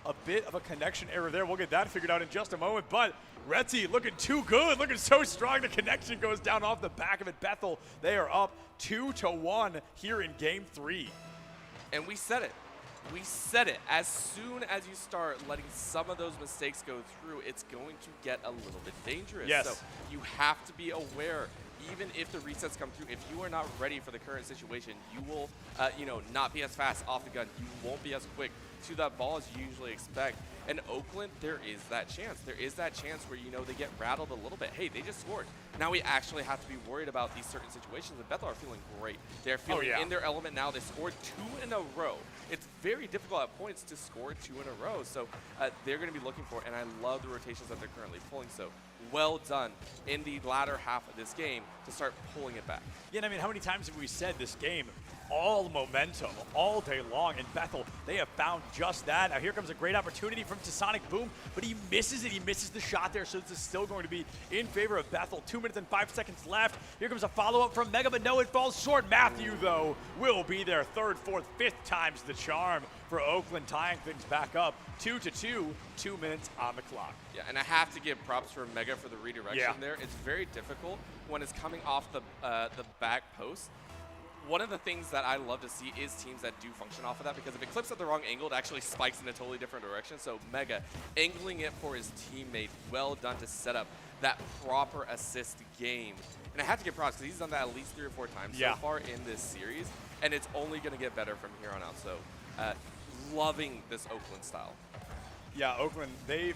a bit of a connection error there. We'll get that figured out in just a moment, but Retzi looking too good, looking so strong. The connection goes down off the back of it. Bethel, they are up 2-1 here in game 3. And we said it. We said it. As soon as you start letting some of those mistakes go through, it's going to get a little bit dangerous. Yes. So you have to be aware. Even if the resets come through, if you are not ready for the current situation, you will, not be as fast off the gun. You won't be as quick to that ball as you usually expect. And Oakland, there is that chance. There is that chance where, they get rattled a little bit. Hey, they just scored. Now we actually have to be worried about these certain situations. And Bethel are feeling great. They're feeling in their element now. They scored 2 in a row. It's very difficult at points to score 2 in a row. So they're going to be looking for it. And I love the rotations that they're currently pulling. So well done in the latter half of this game to start pulling it back. Yeah, and I mean, how many times have we said this game, all momentum, all day long, and Bethel, they have found just that. Now here comes a great opportunity from Sonic Boom, but he misses it. He misses the shot there, so this is still going to be in favor of Bethel. 2 minutes and 5 seconds left. Here comes a follow-up from Mega, but no, it falls short. Matthew, though, will be there. 3rd, 4th, 5th times the charm for Oakland, tying things back up 2-2, 2 minutes on the clock. Yeah, and I have to give props for Mega for the redirection there. It's very difficult when it's coming off the back post. One of the things that I love to see is teams that do function off of that, because if it clips at the wrong angle, it actually spikes in a totally different direction. So Mega angling it for his teammate. Well done to set up that proper assist game. And I have to give props because he's done that at least 3 or 4 times so far in this series, and it's only going to get better from here on out. So loving this Oakland style. Yeah, Oakland, there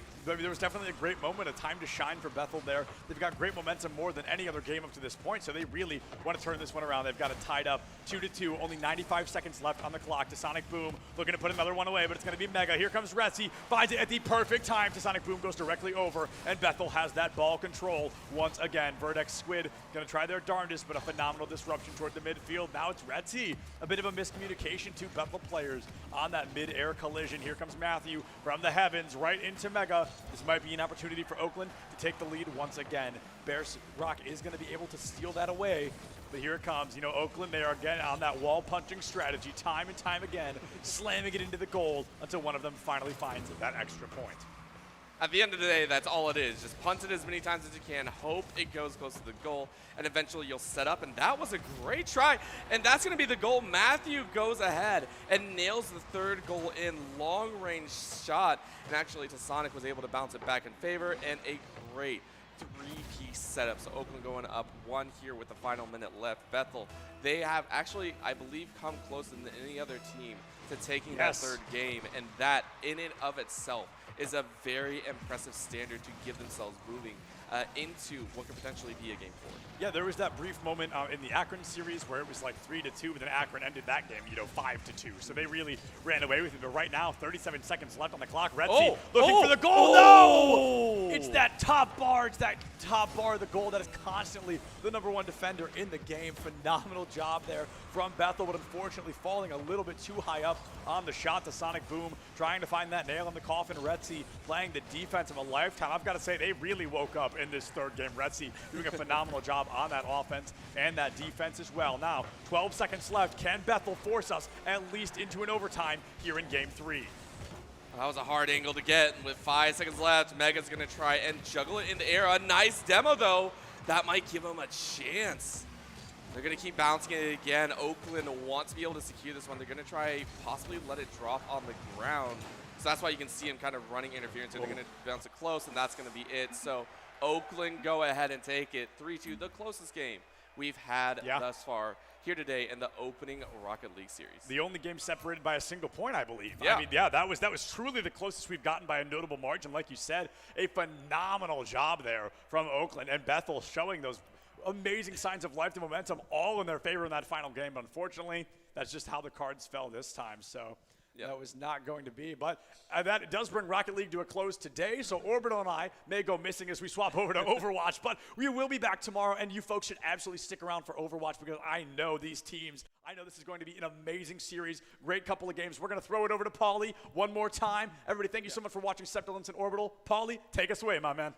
was definitely a great moment, a time to shine for Bethel there. They've got great momentum more than any other game up to this point, so they really want to turn this one around. They've got it tied up 2-2, only 95 seconds left on the clock. To Sonic Boom, looking to put another one away, but it's going to be Mega. Here comes Retzi, finds it at the perfect time. To Sonic Boom goes directly over, and Bethel has that ball control once again. Vertex Squid going to try their darndest, but a phenomenal disruption toward the midfield. Now it's Retzi. A bit of a miscommunication to Bethel players on that mid-air collision. Here comes Matthew from the heavens right into Mega. This might be an opportunity for Oakland to take the lead once again. Bears Rock is going to be able to steal that away, but here it comes. Oakland, they are again on that wall punching strategy time and time again, slamming it into the goal until one of them finally finds that extra point. At the end of the day, that's all it is. Just punt it as many times as you can, hope it goes close to the goal, and eventually you'll set up. And that was a great try, and that's going to be the goal. Matthew goes ahead and nails the 3rd goal in, long-range shot, and actually Sonic was able to bounce it back in favor, and a great 3-piece setup. So Oakland going up 1 here with the final minute left. Bethel, they have actually, I believe, come closer than any other team to taking that 3rd game, and that in and of itself is a very impressive standard to give themselves moving into what could potentially be a game 4. Yeah, there was that brief moment in the Akron series where it was like 3-2, but then Akron ended that game, 5-2. So they really ran away with it. But right now, 37 seconds left on the clock. Retzi looking for the goal. No! It's that top bar. It's that top bar of the goal that is constantly the #1 defender in the game. Phenomenal job there from Bethel, but unfortunately falling a little bit too high up on the shot. To Sonic Boom, trying to find that nail in the coffin. Retzi playing the defense of a lifetime. I've got to say, they really woke up in this 3rd game. Retzi doing a phenomenal job on that offense and that defense as well. Now, 12 seconds left. Can Bethel force us at least into an overtime here in game 3? That was a hard angle to get. With 5 seconds left, Mega's going to try and juggle it in the air. A nice demo, though. That might give him a chance. They're going to keep bouncing it again. Oakland wants to be able to secure this one. They're going to try possibly let it drop on the ground. So that's why you can see him kind of running interference. They're going to bounce it close, and that's going to be it. So Oakland go ahead and take it 3-2, the closest game we've had thus far here today in the opening Rocket League series. The only game separated by a single point, I believe. Yeah. I mean, that was truly the closest we've gotten by a notable margin. Like you said, a phenomenal job there from Oakland, and Bethel showing those amazing signs of life and momentum all in their favor in that final game. But unfortunately, that's just how the cards fell this time. So that was not going to be. But that does bring Rocket League to a close today. So Orbital and I may go missing as we swap over to Overwatch. But we will be back tomorrow, and you folks should absolutely stick around for Overwatch because I know these teams. I know this is going to be an amazing series. Great couple of games. We're going to throw it over to Paulie one more time. Everybody, thank you so much for watching Septilence and Orbital. Paulie, take us away, my man.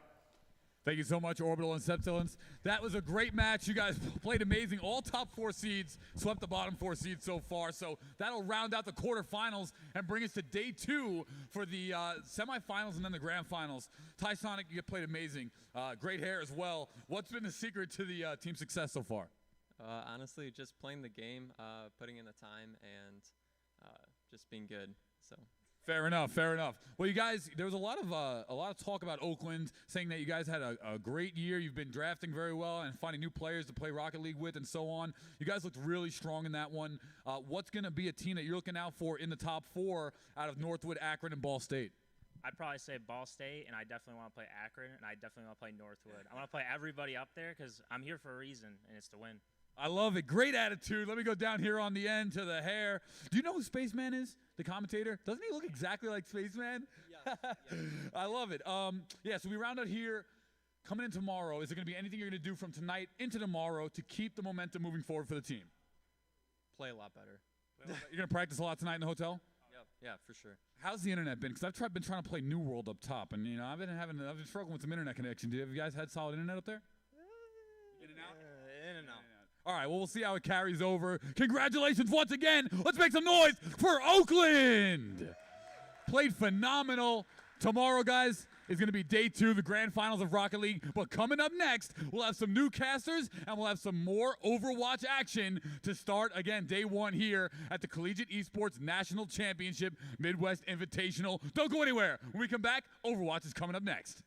Thank you so much, Orbital and Septilence. That was a great match. You guys played amazing. All top 4 seeds swept the bottom 4 seeds so far. So that'll round out the quarterfinals and bring us to day 2 for the semifinals and then the grand finals. Ty Sonic, you played amazing. Great hair as well. What's been the secret to the team success so far? Honestly, just playing the game, putting in the time, and just being good. So. Fair enough, fair enough. Well, you guys, there was a lot of talk about Oakland, saying that you guys had a great year. You've been drafting very well and finding new players to play Rocket League with and so on. You guys looked really strong in that one. What's going to be a team that you're looking out for in the top 4 out of Northwood, Akron, and Ball State? I'd probably say Ball State, and I definitely want to play Akron, and I definitely want to play Northwood. I want to play everybody up there because I'm here for a reason, and it's to win. I love it. Great attitude. Let me go down here on the end to the hair. Do you know who Spaceman is? The commentator? Doesn't he look exactly like Spaceman? Yeah. I love it. Yeah, so we round out here. Coming in tomorrow, is there going to be anything you're going to do from tonight into tomorrow to keep the momentum moving forward for the team? Play a lot better. You're going to practice a lot tonight in the hotel? Yep. Yeah, for sure. How's the internet been? Because I've been trying to play New World up top, and I've been struggling with some internet connection. Have you guys had solid internet up there? In and out. In and out. All right, well, we'll see how it carries over. Congratulations once again. Let's make some noise for Oakland. Played phenomenal. Tomorrow, guys, is going to be day 2, the grand finals of Rocket League. But coming up next, we'll have some new casters, and we'll have some more Overwatch action to start, again, day 1 here at the Collegiate Esports National Championship Midwest Invitational. Don't go anywhere. When we come back, Overwatch is coming up next.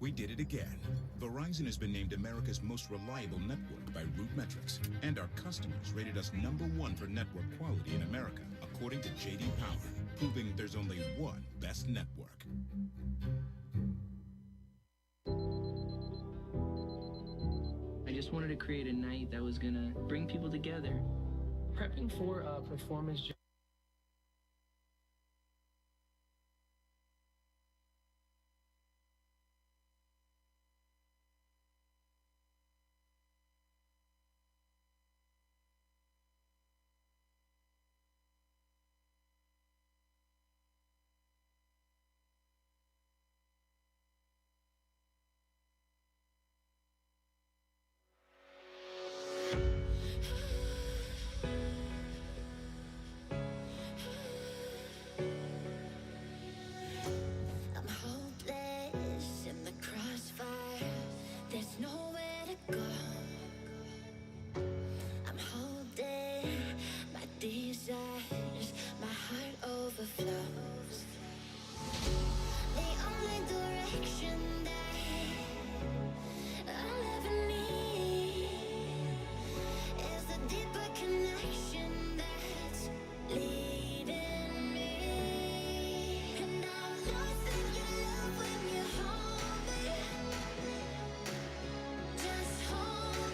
We did it again. Verizon has been named America's most reliable network by RootMetrics, and our customers rated us #1 for network quality in America, according to J.D. Power, proving there's only one best network. I just wanted to create a night that was gonna bring people together. Prepping for a performance. I'm hopeless in the crossfire. There's nowhere to go. I'm holding my desires. My heart overflows. The only direction that I'll ever need is a deeper connection that's leading me. And I'm lost in your love when you hold me. Just hold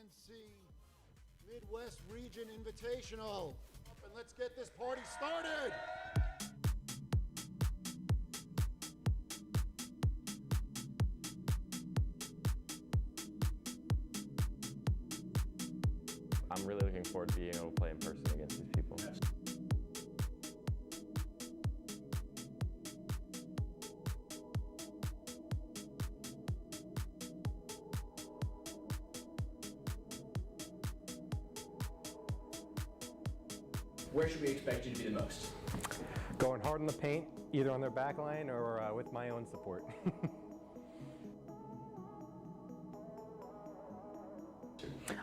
NC Midwest Region Invitational. And let's get this party started. I'm really looking forward to being able to play in person against these people. Where should we expect you to be the most? Going hard in the paint, either on their back line or with my own support.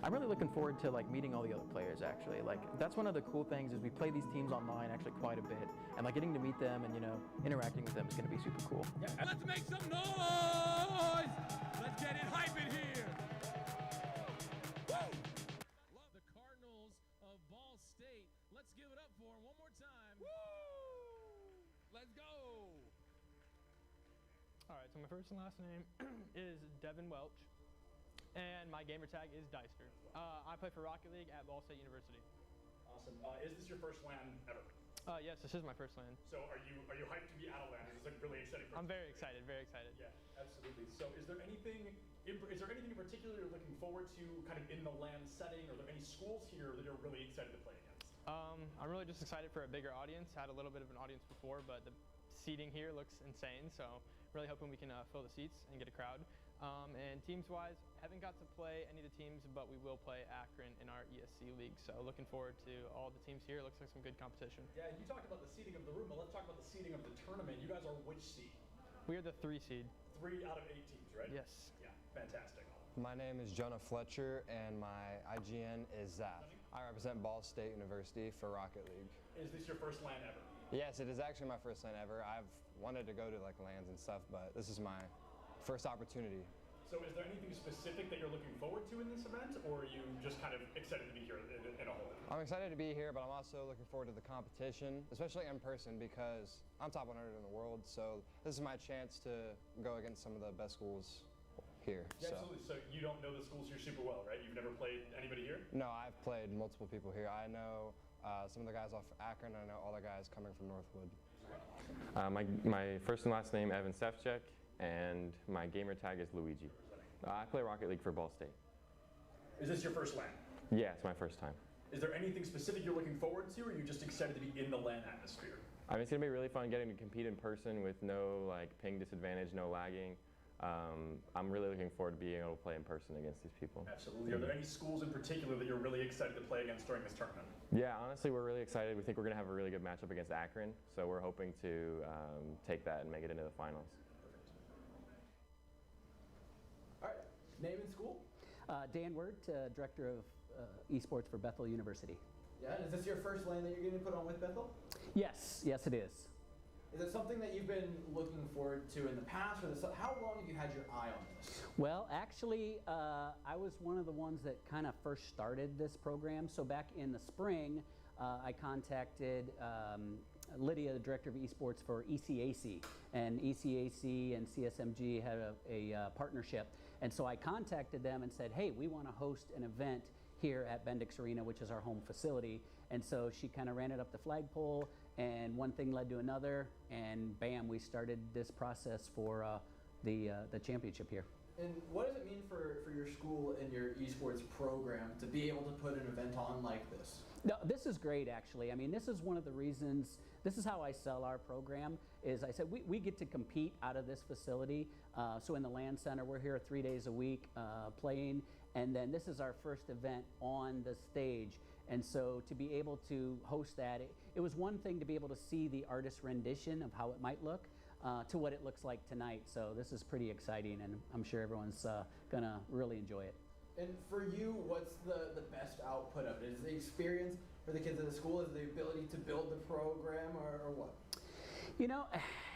I'm really looking forward to like meeting all the other players actually. Like that's one of the cool things is we play these teams online actually quite a bit, and like getting to meet them and interacting with them is going to be super cool. Yeah, let's make some noise! Let's get it hype in here! Woo! The Cardinals of Ball State. Let's give it up for them one more time. Woo! Let's go! All right, so my first and last name is Devin Welch, and my gamer tag is Deister. I play for Rocket League at Ball State University. Awesome. Is this your first LAN ever? Yes, this is my first LAN. So are you hyped to be at a LAN? This is like really exciting. I'm very excited, very excited. Yeah, absolutely. So is there anything in particular you're looking forward to kind of in the LAN setting? Are there any schools here that you're really excited to play against? I'm really just excited for a bigger audience. Had a little bit of an audience before, but the seating here looks insane. So really hoping we can fill the seats and get a crowd. And teams-wise, haven't got to play any of the teams, but we will play Akron in our ESC league. So looking forward to all the teams here. Looks like some good competition. Yeah, you talked about the seeding of the room, but let's talk about the seeding of the tournament. You guys are which seed? We are the 3 seed. 3 out of 8 teams, right? Yes. Yeah, fantastic. My name is Jonah Fletcher, and my IGN is Zaf. I represent Ball State University for Rocket League. Is this your first LAN ever? Yes, it is actually my first LAN ever. I've wanted to go to like LANs and stuff, but this is my first opportunity. So is there anything specific that you're looking forward to in this event, or are you just kind of excited to be here in a whole? I'm excited to be here, but I'm also looking forward to the competition, especially in person, because I'm top 100 in the world, so this is my chance to go against some of the best schools here. Yeah, absolutely. So you don't know the schools here super well, right? You've never played anybody here? No, I've played multiple people here. I know some of the guys off Akron, and I know all the guys coming from Northwood. My first and last name, Evan Sefcik, and my gamer tag is Luigi. I play Rocket League for Ball State. Is this your first LAN? Yeah, it's my first time. Is there anything specific you're looking forward to, or are you just excited to be in the LAN atmosphere? I mean, it's gonna be really fun getting to compete in person with no ping disadvantage, no lagging. I'm really looking forward to being able to play in person against these people. Absolutely. Are there any schools in particular that you're really excited to play against during this tournament? Yeah, honestly, we're really excited. We think we're gonna have a really good matchup against Akron, so we're hoping to take that and make it into the finals. All right, name and school? Dan Wirt, Director of Esports for Bethel University. Yeah, is this your first LAN that you're going to put on with Bethel? Yes, yes it is. Is it something that you've been looking forward to in the past, or how long have you had your eye on this? Well, actually, I was one of the ones that kind of first started this program. So back in the spring, I contacted Lydia, the Director of Esports for ECAC, and ECAC and CSMG had a partnership. And so I contacted them and said, hey, we want to host an event here at Bendix Arena, which is our home facility. And so she kind of ran it up the flagpole, and one thing led to another, and bam, we started this process for the championship here. And what does it mean for your school and your esports program to be able to put an event on like this? No, this is great, actually. I mean, this is one of the reasons, this is how I sell our program, is I said we get to compete out of this facility. So in the LAN Center, we're here 3 days a week playing, and then this is our first event on the stage. And so to be able to host that, it was one thing to be able to see the artist rendition of how it might look to what it looks like tonight. So this is pretty exciting, and I'm sure everyone's gonna really enjoy it. And for you, what's the best output of it? Is the experience for the kids at the school? Is the ability to build the program, or what? You know,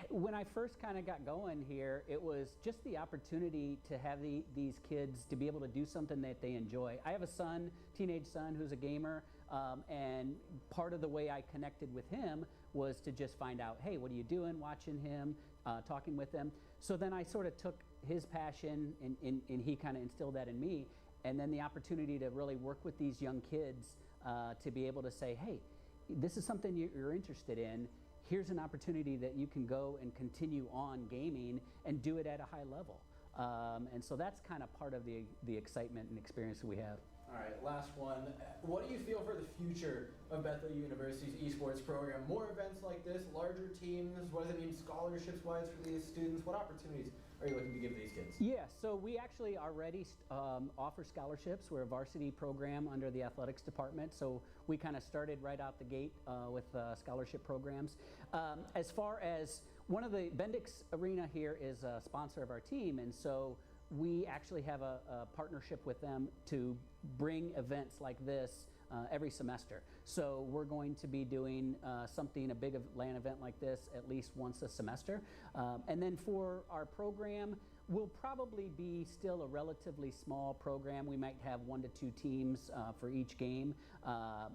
when I first kind of got going here, it was just the opportunity to have these kids to be able to do something that they enjoy. I have a son, teenage son, who's a gamer, and part of the way I connected with him was to just find out, hey, what are you doing, watching him, talking with him. So then I sort of took his passion and he kind of instilled that in me. and then the opportunity to really work with these young kids to be able to say, hey, this is something you're interested in. Here's an opportunity that you can go and continue on gaming and do it at a high level. And so that's kind of part of the excitement and experience that we have. All right, last one. What do you feel for the future of Bethel University's esports program? More events like this, larger teams, what does it mean scholarships-wise for these students? What opportunities are you looking to give these kids? Yeah, so we actually already offer scholarships. We're a varsity program under the athletics department, so we kind of started right out the gate with scholarship programs. As far as one of the Bendix Arena here is a sponsor of our team, and so we actually have a partnership with them to bring events like this every semester. So we're going to be doing a big LAN event like this at least once a semester. And then for our program, we'll probably be still a relatively small program. We might have 1 to 2 teams for each game,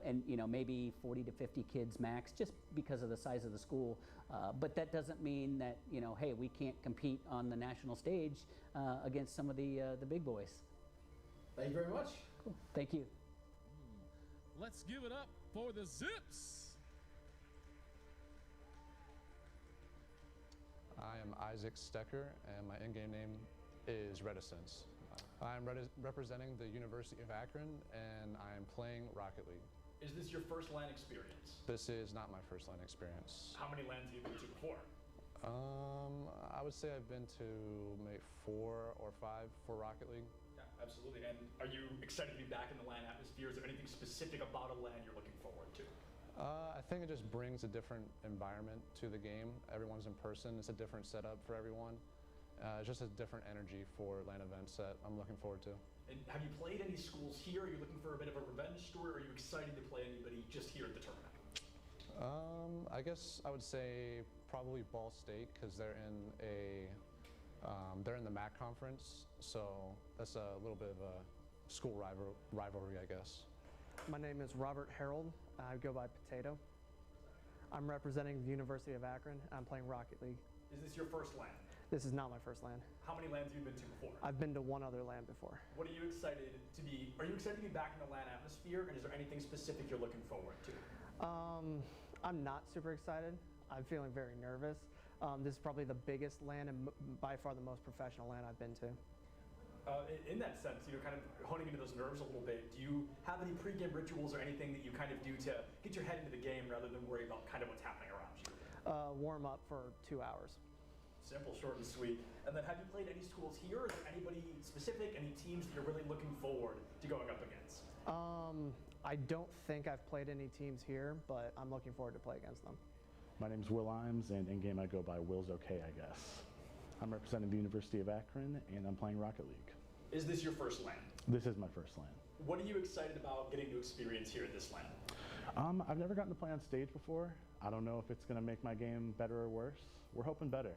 and maybe 40 to 50 kids max, just because of the size of the school. But that doesn't mean that hey, we can't compete on the national stage against some of the big boys. Thank you very much. Cool. Thank you. Let's give it up for the Zips. I am Isaac Stecker, and my in-game name is Reticence. I'm representing the University of Akron, and I am playing Rocket League. Is this your first LAN experience? This is not my first LAN experience. How many LANs have you been to before? I would say I've been to maybe 4 or 5 for Rocket League. Yeah, absolutely. And are you excited to be back in the LAN atmosphere? Is there anything specific about a LAN you're looking forward to? I think it just brings a different environment to the game. Everyone's in person. It's a different setup for everyone. It's just a different energy for LAN events that I'm looking forward to. And have you played any schools here? Are you looking for a bit of a revenge story? Or are you excited to play anybody just here at the tournament? I guess I would say probably Ball State, because they're in the MAC conference, so that's a little bit of a school rivalry, I guess. My name is Robert Harold. I go by Potato. I'm representing the University of Akron. I'm playing Rocket League. Is this your first LAN? This is not my first LAN. How many LANs have you been to before? I've been to one other LAN before. What are you excited to be? Are you excited to be back in the LAN atmosphere, and is there anything specific you're looking forward to? I'm not super excited. I'm feeling very nervous. This is probably the biggest LAN and by far the most professional LAN I've been to. In that sense, kind of honing into those nerves a little bit, do you have any pregame rituals or anything that you kind of do to get your head into the game rather than worry about kind of what's happening around you? Warm up for 2 hours. Simple, short, and sweet. And then have you played any schools here? Is there anybody specific, any teams that you're really looking forward to going up against? I don't think I've played any teams here, but I'm looking forward to play against them. My name's Will Imes, and in-game I go by Will's Okay, I guess. I'm representing the University of Akron, and I'm playing Rocket League. Is this your first LAN? This is my first LAN. What are you excited about getting to experience here at this LAN? I've never gotten to play on stage before. I don't know if it's going to make my game better or worse. We're hoping better,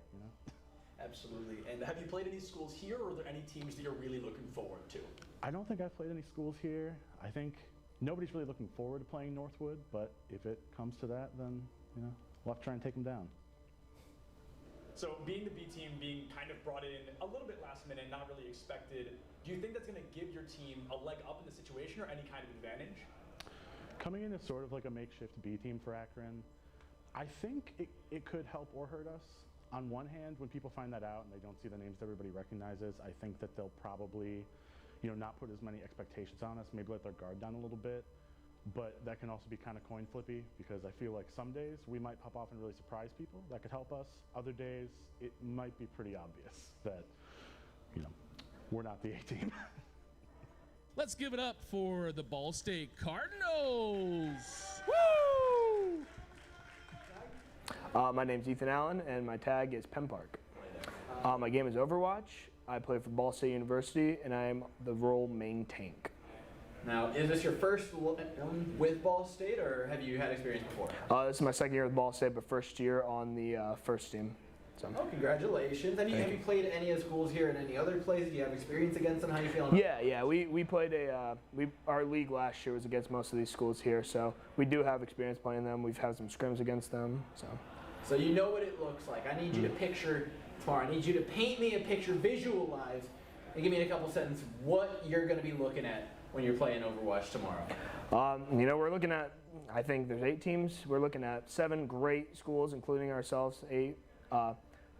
Absolutely. And have you played any schools here, or are there any teams that you're really looking forward to? I don't think I've played any schools here. I think nobody's really looking forward to playing Northwood, but if it comes to that, then, we'll have to try and take them down. So being the B team, being kind of brought in a little bit last minute, not really expected, do you think that's going to give your team a leg up in the situation or any kind of advantage? Coming in as sort of like a makeshift B team for Akron, I think it could help or hurt us. On one hand, when people find that out and they don't see the names that everybody recognizes, I think that they'll probably, not put as many expectations on us, maybe let their guard down a little bit. But that can also be kind of coin flippy, because I feel like some days we might pop off and really surprise people. That could help us. Other days, it might be pretty obvious that, we're not the A team. Let's give it up for the Ball State Cardinals. Woo! My name's Ethan Allen, and my tag is Pen Park. My game is Overwatch. I play for Ball State University, and I am the role main tank. Now, is this your first with Ball State, or have you had experience before? This is my second year with Ball State, but first year on the first team. So. Oh, congratulations. Have you played any of the schools here in any other places? Do you have experience against them? How you feeling? Yeah. We played our league last year was against most of these schools here, so we do have experience playing them. We've had some scrims against them. So you know what it looks like. I need you to picture tomorrow. I need you to paint me a picture, visualize and give me in a couple sentences what you're going to be looking at when you're playing Overwatch tomorrow. You know, we're looking at, I think there's 8 teams. We're looking at 7 great schools, including ourselves, 8.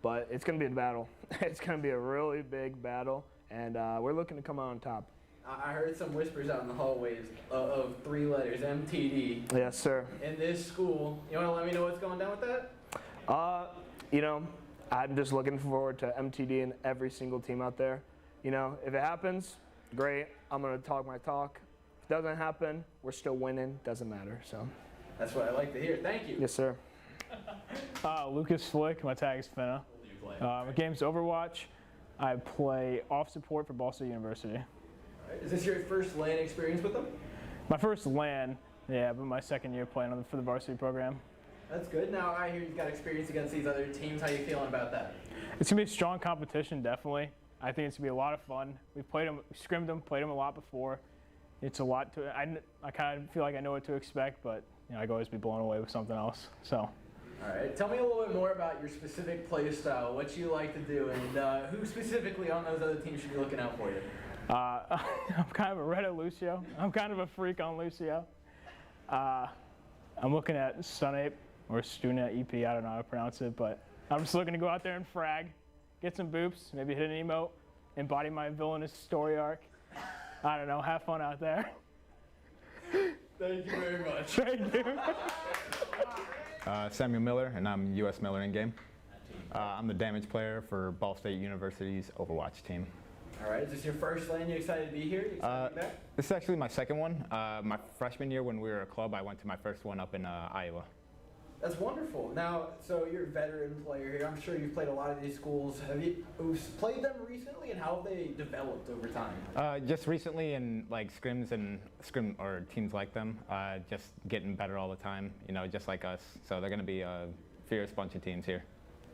But it's going to be a battle. It's going to be a really big battle, and we're looking to come out on top. I heard some whispers out in the hallways of 3 letters, MTD. Yes, sir. In this school. You want to let me know what's going down with that? You know, I'm just looking forward to MTD and every single team out there. You know, if it happens, great. I'm going to talk my talk. If it doesn't happen, we're still winning. Doesn't matter. So. That's what I like to hear. Thank you. Yes, sir. Lucas Flick. My tag is Finna. My game's Overwatch. I play off support for Ball State University. Is this your first LAN experience with them? My first LAN, yeah, but my second year playing for the varsity program. That's good. Now I hear you've got experience against these other teams. How you feeling about that? It's gonna be a strong competition, definitely. I think it's gonna be a lot of fun. We've played them, scrimmed them, played them a lot before. It's a lot to. I kind of feel like I know what to expect, but you know, I could always be blown away with something else. So. All right. Tell me a little bit more about your specific play style, what you like to do, and who specifically on those other teams should be looking out for you. I'm kind of a red at Lucio. I'm kind of a freak on Lucio. I'm looking at Sunape or Stuna EP. I don't know how to pronounce it, but I'm just looking to go out there and frag, get some boops, maybe hit an emote, embody my villainous story arc. I don't know. Have fun out there. Thank you very much. Thank you. Samuel Miller, and I'm U.S. Miller in game. I'm the damage player for Ball State University's Overwatch team. All right, is this your first LAN? You excited to be here? You excited to be back? This is actually my second one. My freshman year when we were a club, I went to my first one up in Iowa. That's wonderful. Now, so you're a veteran player here. I'm sure you've played a lot of these schools. Have you played them recently, and how have they developed over time? Just recently in like scrims and or teams like them, just getting better all the time. You know, just like us. So they're going to be a fierce bunch of teams here.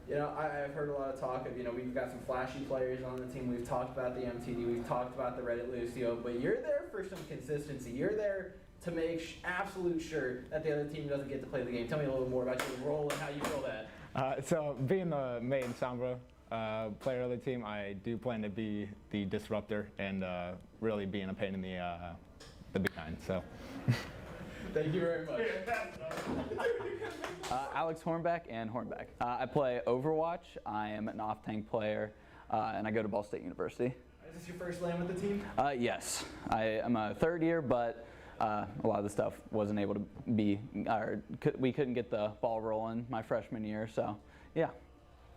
You know, I've heard a lot of talk of, you know, we've got some flashy players on the team. We've talked about the MTD. We've talked about the Reddit Lucio. But you're there for some consistency. You're there to make absolute sure that the other team doesn't get to play the game. Tell me a little more about your role and how you feel that. So being the main Sombra player of the team, I do plan to be the disruptor and really being a pain in the behind. So. Thank you very much. Alex Hornback and Hornback. I play Overwatch. I am an off-tank player, and I go to Ball State University. Is this your first LAN with the team? Yes. I am a third year, but a lot of the stuff wasn't able to be, or we couldn't get the ball rolling my freshman year, so yeah.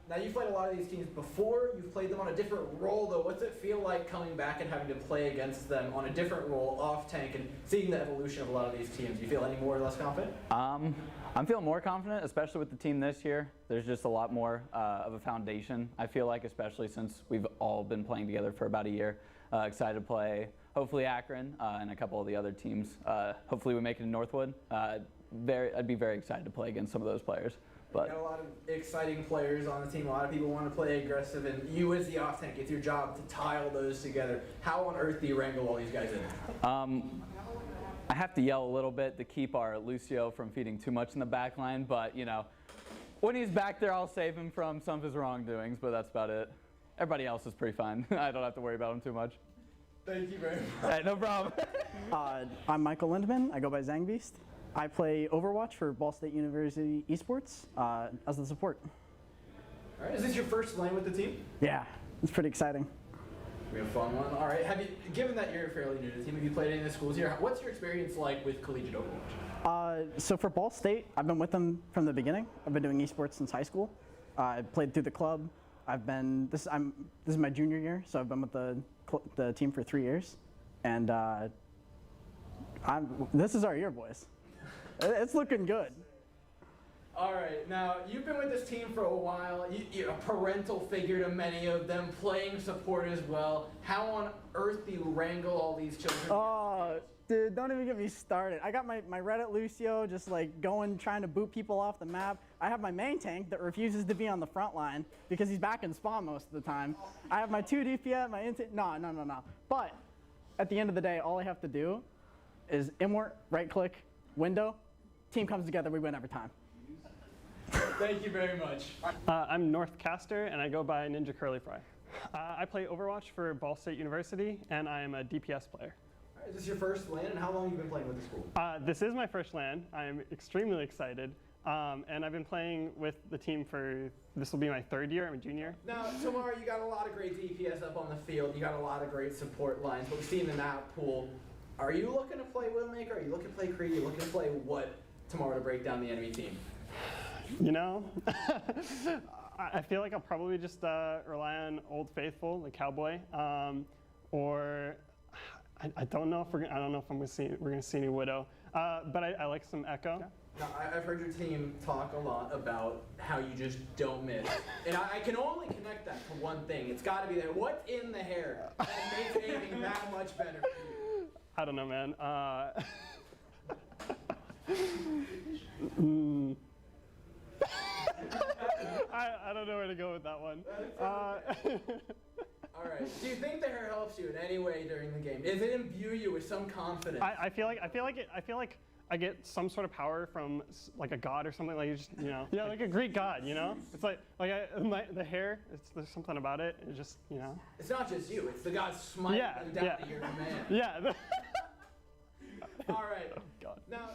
Now, you've played a lot of these teams before. You've played them on a different role, though. What's it feel like coming back and having to play against them on a different role, off-tank, and seeing the evolution of a lot of these teams? Do you feel any more or less confident? I'm feeling more confident, especially with the team this year. There's just a lot more of a foundation, I feel like, especially since we've all been playing together for about a year. Excited to play, hopefully, Akron and a couple of the other teams. Hopefully we make it in Northwood. I'd be very excited to play against some of those players. But you got a lot of exciting players on the team. A lot of people want to play aggressive, and you as the off-tank, it's your job to tie all those together. How on earth do you wrangle all these guys in? I have to yell a little bit to keep our Lucio from feeding too much in the back line, but you know, when he's back there, I'll save him from some of his wrongdoings, but that's about it. Everybody else is pretty fine. I don't have to worry about him too much. Thank you very much. All right, no problem. I'm Michael Lindemann. I go by Zangbeast. I play Overwatch for Ball State University Esports as the support. All right, is this your first LAN with the team? Yeah, it's pretty exciting. We have a fun one. All right, given that you're fairly new to the team, have you played any of the schools here? What's your experience like with collegiate Overwatch? So for Ball State, I've been with them from the beginning. I've been doing esports since high school. I played through the club. This is my junior year, so I've been with the team for 3 years, and this is our year, boys. It's looking good. All right, now you've been with this team for a while. You're a parental figure to many of them, playing support as well. How on earth do you wrangle all these children? Oh, dude, don't even get me started. I got my Reddit Lucio just like trying to boot people off the map. I have my main tank that refuses to be on the front line because he's back in spawn most of the time. I have my 2 DPS, my no. But at the end of the day, all I have to do is immort, right click, window, team comes together, we win every time. Thank you very much. I'm Northcaster, and I go by Ninja Curly Fry. I play Overwatch for Ball State University, and I am a DPS player. All right, is this your first LAN, and how long have you been playing with the school? This is my first LAN. I am extremely excited. And I've been playing with the team for, this will be my 3rd year, I'm a junior. Now, tomorrow you got a lot of great DPS up on the field. You got a lot of great support lines. What we see in the map pool, are you looking to play Widowmaker? Are you looking to play Creed? Are you looking to play what tomorrow to break down the enemy team? You know, I feel like I'll probably just rely on Old Faithful, the Cowboy, or I don't know if we're gonna see any Widow, but I like some Echo. Now, I've heard your team talk a lot about how you just don't miss. And I can only connect that to one thing. It's got to be there. What's in the hair that makes aiming that much better for you? I don't know, man. I don't know where to go with that one. All right. Do you think the hair helps you in any way during the game? Does it imbue you with some confidence? I feel like I get some sort of power from like a god or something, like yeah, like a Greek god, you know. It's like the hair. There's something about it. It just, you know. It's not just you. It's the gods smiting down at your command. Yeah. All right. Oh, God. Now.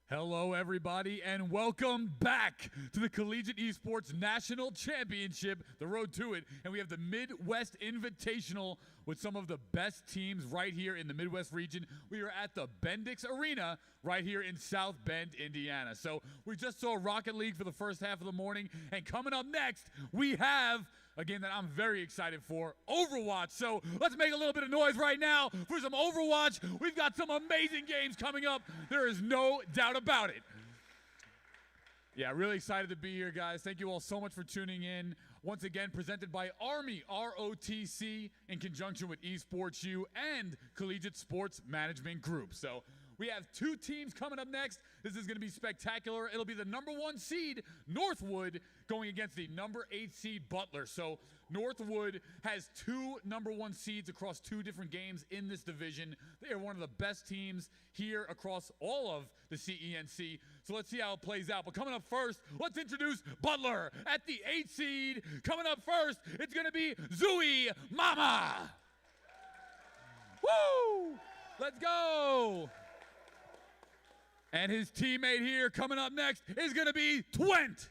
Hello, everybody, and welcome back to the Collegiate Esports National Championship, the road to it. And we have the Midwest Invitational with some of the best teams right here in the Midwest region. We are at the Bendix Arena right here in South Bend, Indiana. So we just saw Rocket League for the first half of the morning. And coming up next, we have a game that I'm very excited for, Overwatch. So let's make a little bit of noise right now for some Overwatch. We've got some amazing games coming up. There is no doubt about it. Yeah, really excited to be here, guys. Thank you all so much for tuning in. Once again, presented by Army, ROTC, in conjunction with Esports U and Collegiate Sports Management Group. So we have two teams coming up next. This is going to be spectacular. It'll be the #1 seed, Northwood, going against the #8 seed, Butler. So Northwood has two #1 seeds across two different games in this division. They are one of the best teams here across all of the CENC. So let's see how it plays out. But coming up first, let's introduce Butler at the 8 seed. Coming up first, it's going to be Zooey Mama. Woo! Let's go! And his teammate here coming up next is going to be Twent.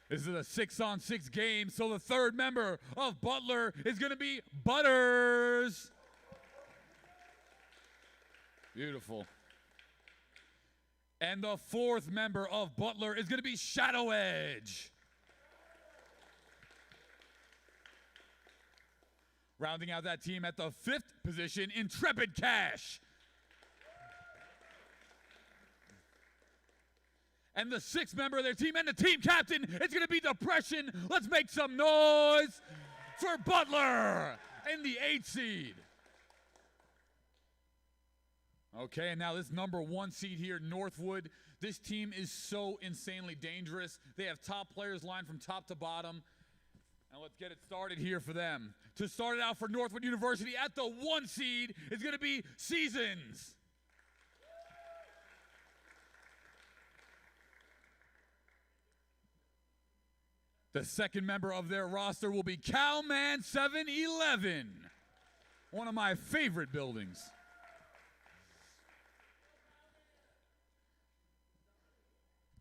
This is a 6-on-6 game, so the third member of Butler is going to be Butters. Beautiful. And the fourth member of Butler is going to be Shadow Edge. Rounding out that team at the 5th position, Intrepid Cash. And the 6th member of their team and the team captain is going to be Depression. Let's make some noise for Butler and the 8 seed. Okay, and now this #1 seed here, Northwood. This team is so insanely dangerous. They have top players lined from top to bottom. And let's get it started here for them. To start it out for Northwood University at the 1 seed is going to be Seasons. The second member of their roster will be Cowman 711, one of my favorite buildings.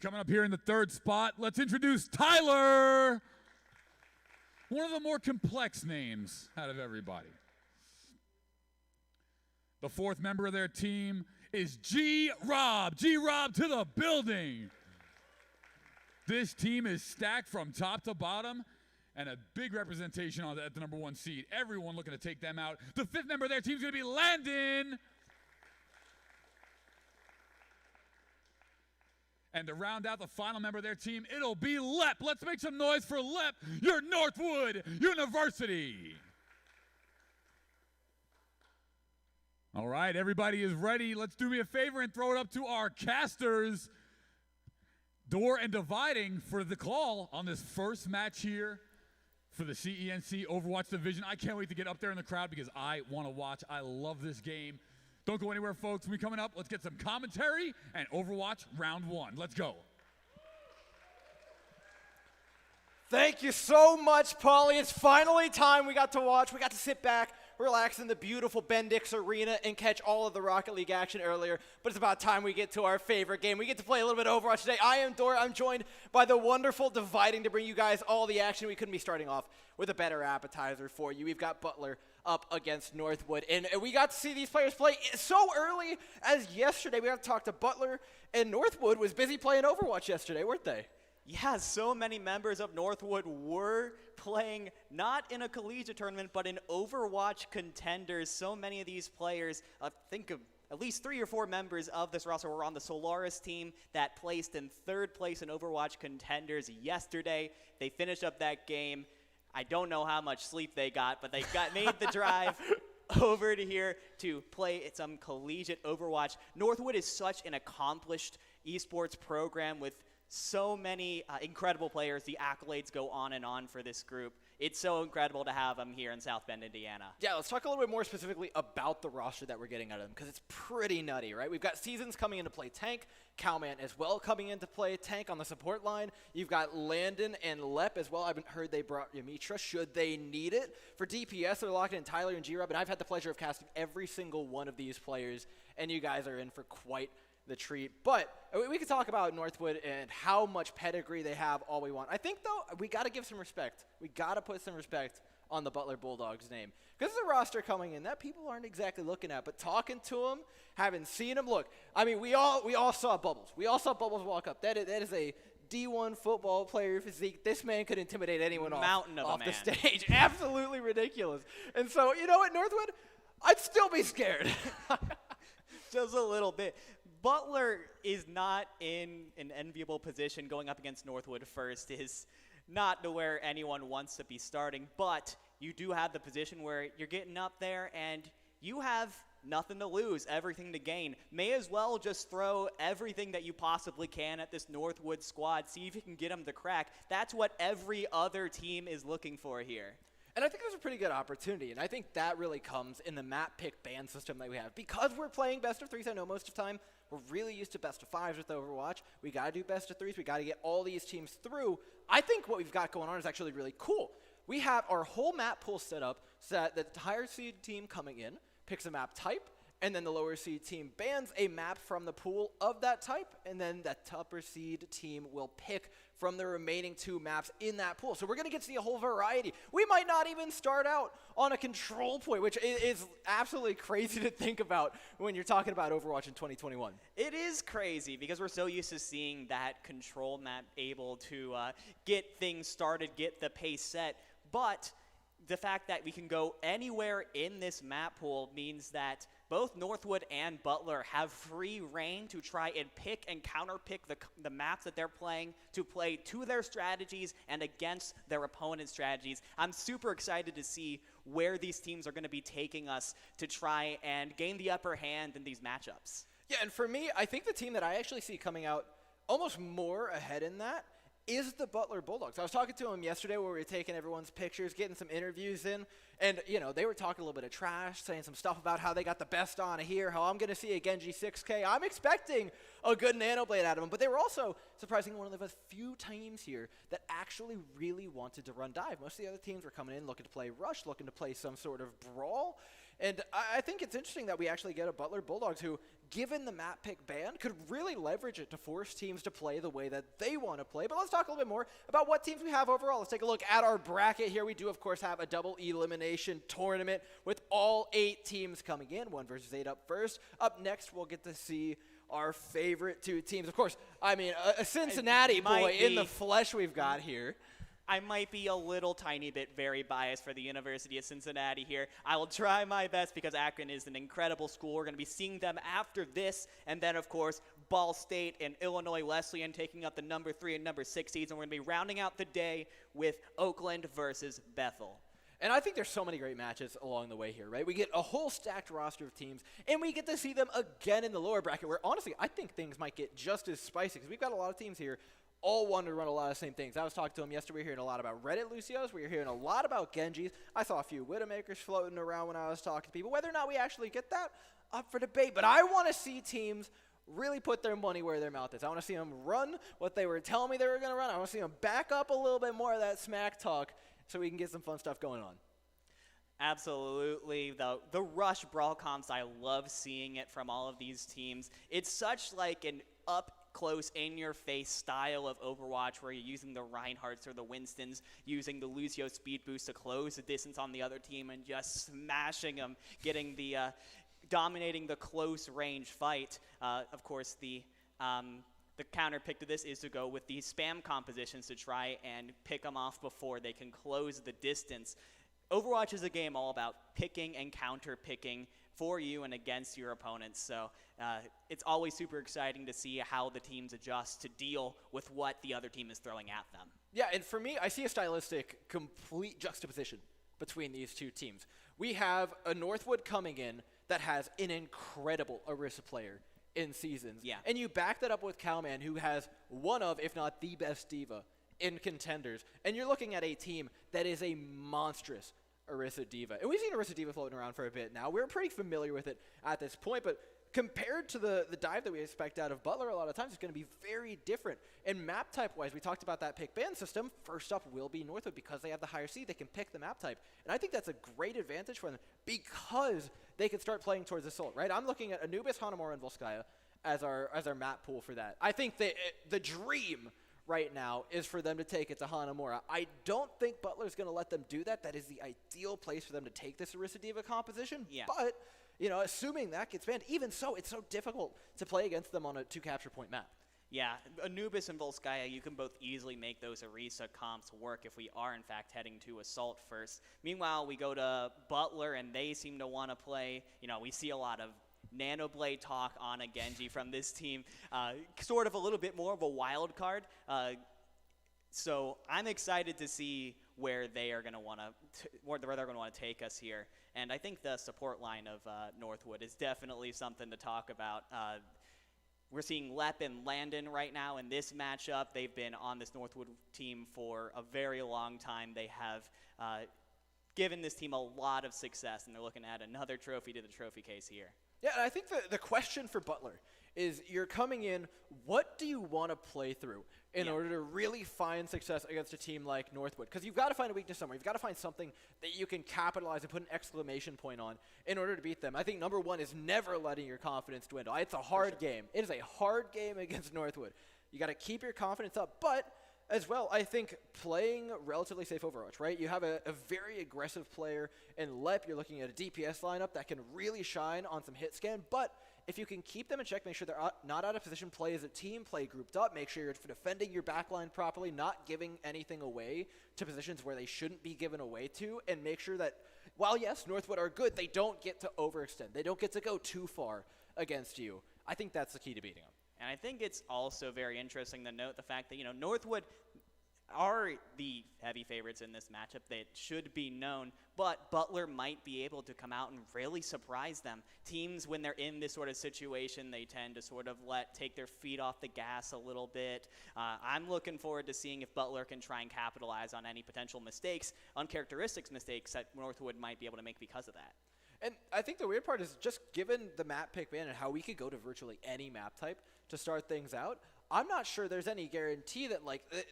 Coming up here in the 3rd spot, let's introduce Tyler. One of the more complex names out of everybody. The 4th member of their team is G-Rob. G-Rob to the building. This team is stacked from top to bottom and a big representation at the #1 seed. Everyone looking to take them out. The 5th member of their team is going to be Landon. And to round out the final member of their team, it'll be Lep. Let's make some noise for Lep, your Northwood University. All right, everybody is ready. Let's do me a favor and throw it up to our casters. Door and dividing for the call on this first match here for the CENC Overwatch Division. I can't wait to get up there in the crowd because I want to watch. I love this game. Don't go anywhere, folks. When we coming up, let's get some commentary and Overwatch round 1. Let's go. Thank you so much, Paulie. It's finally time we got to watch. We got to sit back, relax in the beautiful Bendix Arena and catch all of the Rocket League action earlier. But it's about time we get to our favorite game. We get to play a little bit of Overwatch today. I am Dora. I'm joined by the wonderful Dividing to bring you guys all the action. We couldn't be starting off with a better appetizer for you. We've got Butler up against Northwood. And we got to see these players play so early as yesterday. We got to talk to Butler, and Northwood was busy playing Overwatch yesterday, weren't they? Yeah, so many members of Northwood were playing not in a collegiate tournament, but in Overwatch contenders. So many of these players, think of at least 3 or 4 members of this roster were on the Solaris team that placed in 3rd place in Overwatch contenders yesterday. They finished up that game. I don't know how much sleep they got, but they made the drive over to here to play some collegiate Overwatch. Northwood is such an accomplished esports program with so many incredible players. The accolades go on and on for this group. it's so incredible to have him here in South Bend, Indiana. Yeah, let's talk a little bit more specifically about the roster that we're getting out of them, because it's pretty nutty, right? We've got Seasons coming into play tank, Cowman as well coming into play tank on the support line. You've got Landon and Lep as well. I've heard they brought Yamitra should they need it. For DPS, they're locking in Tyler and G-Rob, and I've had the pleasure of casting every single one of these players, and you guys are in for quite the treat. But we could talk about Northwood and how much pedigree they have all we want. I think, though, we got to give some respect. We got to put some respect on the Butler Bulldogs name. Because there's a roster coming in that people aren't exactly looking at, but talking to them, having seen them, look, I mean, we all saw Bubbles. We all saw Bubbles walk up. That is a D1 football player physique. This man could intimidate anyone off the stage. Absolutely ridiculous. And so, you know what, Northwood? I'd still be scared. Just a little bit. Butler is not in an enviable position. Going up against Northwood first is not to where anyone wants to be starting, but you do have the position where you're getting up there and you have nothing to lose, everything to gain. May as well just throw everything that you possibly can at this Northwood squad, see if you can get them to crack. That's what every other team is looking for here. And I think there's a pretty good opportunity, and I think that really comes in the map pick ban system that we have. Because we're playing best of threes, I know most of the time, we're really used to best of fives with Overwatch. We got to do best of threes. We got to get all these teams through. I think what we've got going on is actually really cool. We have our whole map pool set up so that the higher seed team coming in picks a map type, and then the lower seed team bans a map from the pool of that type, and then the upper seed team will pick from the remaining 2 maps in that pool. So we're going to get to see a whole variety. We might not even start out on a control point, which is absolutely crazy to think about when you're talking about Overwatch in 2021. It is crazy because we're so used to seeing that control map able to get things started, get the pace set, but the fact that we can go anywhere in this map pool means that both Northwood and Butler have free reign to try and pick and counterpick the maps that they're playing to play to their strategies and against their opponent's strategies. I'm super excited to see where these teams are going to be taking us to try and gain the upper hand in these matchups. Yeah, and for me, I think the team that I actually see coming out almost more ahead in that is the Butler Bulldogs. I was talking to them yesterday where we were taking everyone's pictures, getting some interviews in, and, you know, they were talking a little bit of trash, saying some stuff about how they got the best on here, how I'm going to see a Genji 6K. I'm expecting a good Nano Blade out of them, but they were also surprisingly one of the few teams here that actually really wanted to run dive. Most of the other teams were coming in looking to play rush, looking to play some sort of brawl, and I think it's interesting that we actually get a Butler Bulldogs who, given the map pick ban, could really leverage it to force teams to play the way that they want to play. But let's talk a little bit more about what teams we have overall. Let's take a look at our bracket here. We do, of course, have a double elimination tournament with all 8 teams coming in, 1 versus 8 up first. Up next, we'll get to see our favorite 2 teams. Of course, I mean, a Cincinnati boy in the flesh we've got here. I might be a little tiny bit very biased for the University of Cincinnati here. I will try my best because Akron is an incredible school. We're going to be seeing them after this. And then, of course, Ball State and Illinois Wesleyan taking up the number 3 and number 6 seeds. And we're going to be rounding out the day with Oakland versus Bethel. And I think there's so many great matches along the way here, right? We get a whole stacked roster of teams, and we get to see them again in the lower bracket where, honestly, I think things might get just as spicy because we've got a lot of teams here all want to run a lot of the same things. I was talking to them yesterday. We were hearing a lot about Reddit Lucios. We were hearing a lot about Genjis. I saw a few Widowmakers floating around when I was talking to people. Whether or not we actually get that, up for debate. But I want to see teams really put their money where their mouth is. I want to see them run what they were telling me they were going to run. I want to see them back up a little bit more of that smack talk so we can get some fun stuff going on. Absolutely. The rush brawl comps, I love seeing it from all of these teams. It's such like an up-close, in-your-face style of Overwatch where you're using the Reinhardts or the Winstons, using the Lucio speed boost to close the distance on the other team and just smashing them, getting the dominating the close range fight. Of course, the counter pick to this is to go with these spam compositions to try and pick them off before they can close the distance. Overwatch is a game all about picking and counter picking for you and against your opponents. So it's always super exciting to see how the teams adjust to deal with what the other team is throwing at them. Yeah, and for me, I see a stylistic complete juxtaposition between these 2 teams. We have a Northwood coming in that has an incredible Orisa player in Seasons. Yeah. And you back that up with Cowman, who has one of, if not the best diva in contenders, and you're looking at a team that is a monstrous Orisa Diva. And we've seen Orisa Diva floating around for a bit now. We're pretty familiar with it at this point, but compared to the dive that we expect out of Butler, a lot of times it's going to be very different. And map type-wise, we talked about that pick ban system. First up will be Northwood because they have the higher seed. They can pick the map type. And I think that's a great advantage for them because they can start playing towards Assault, right? I'm looking at Anubis, Hanamura, and Volskaya as our map pool for that. I think the dream right now is for them to take it to Hanamura. I don't think Butler's going to let them do that. That is the ideal place for them to take this Orisa Diva composition. Yeah. But, assuming that gets banned, even so, it's so difficult to play against them on a 2 capture point map. Yeah, Anubis and Volskaya, you can both easily make those Orisa comps work if we are, in fact, heading to Assault first. Meanwhile, we go to Butler, and they seem to want to play, we see a lot of Nanoblade talk on a Genji from this team, sort of a little bit more of a wild card. So I'm excited to see where they are going to want to take us here. And I think the support line of Northwood is definitely something to talk about. We're seeing Lep and Landon right now in this matchup. They've been on this Northwood team for a very long time. They have given this team a lot of success, and they're looking at another trophy to the trophy case here. Yeah, and I think the question for Butler is you're coming in, what do you want to play through in order to really find success against a team like Northwood? Because you've got to find a weakness somewhere. You've got to find something that you can capitalize and put an exclamation point on in order to beat them. I think number one is never letting your confidence dwindle. It's a hard game. It is a hard game against Northwood. You got to keep your confidence up, but as well, I think playing relatively safe Overwatch, right? You have a very aggressive player in Lep. You're looking at a DPS lineup that can really shine on some hit scan, but if you can keep them in check, make sure they're not out of position, play as a team, play grouped up, make sure you're defending your backline properly, not giving anything away to positions where they shouldn't be given away to, and make sure that while, yes, Northwood are good, they don't get to overextend. They don't get to go too far against you. I think that's the key to beating them. And I think it's also very interesting to note the fact that, Northwood are the heavy favorites in this matchup. They should be known, but Butler might be able to come out and really surprise them. Teams, when they're in this sort of situation, they tend to sort of take their feet off the gas a little bit. I'm looking forward to seeing if Butler can try and capitalize on any potential mistakes, uncharacteristic mistakes that Northwood might be able to make because of that. And I think the weird part is just given the map pick ban and how we could go to virtually any map type to start things out, I'm not sure there's any guarantee that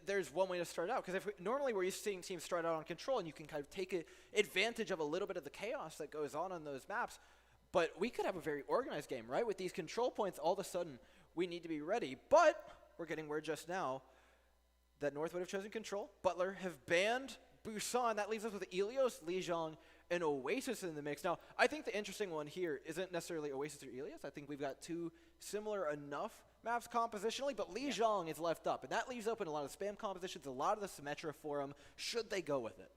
there's one way to start out. Because normally we're used to seeing teams start out on control and you can kind of take advantage of a little bit of the chaos that goes on those maps. But we could have a very organized game, right? With these control points, all of a sudden we need to be ready. But we're getting word just now that Northwood have chosen control. Butler have banned Busan. That leaves us with Ilios, Lijiang, and Oasis in the mix. Now, I think the interesting one here isn't necessarily Oasis or Ilios. I think we've got two similar enough maps compositionally, but Lijiang is left up, and that leaves open a lot of spam compositions, a lot of the Symmetra for him, should they go with it.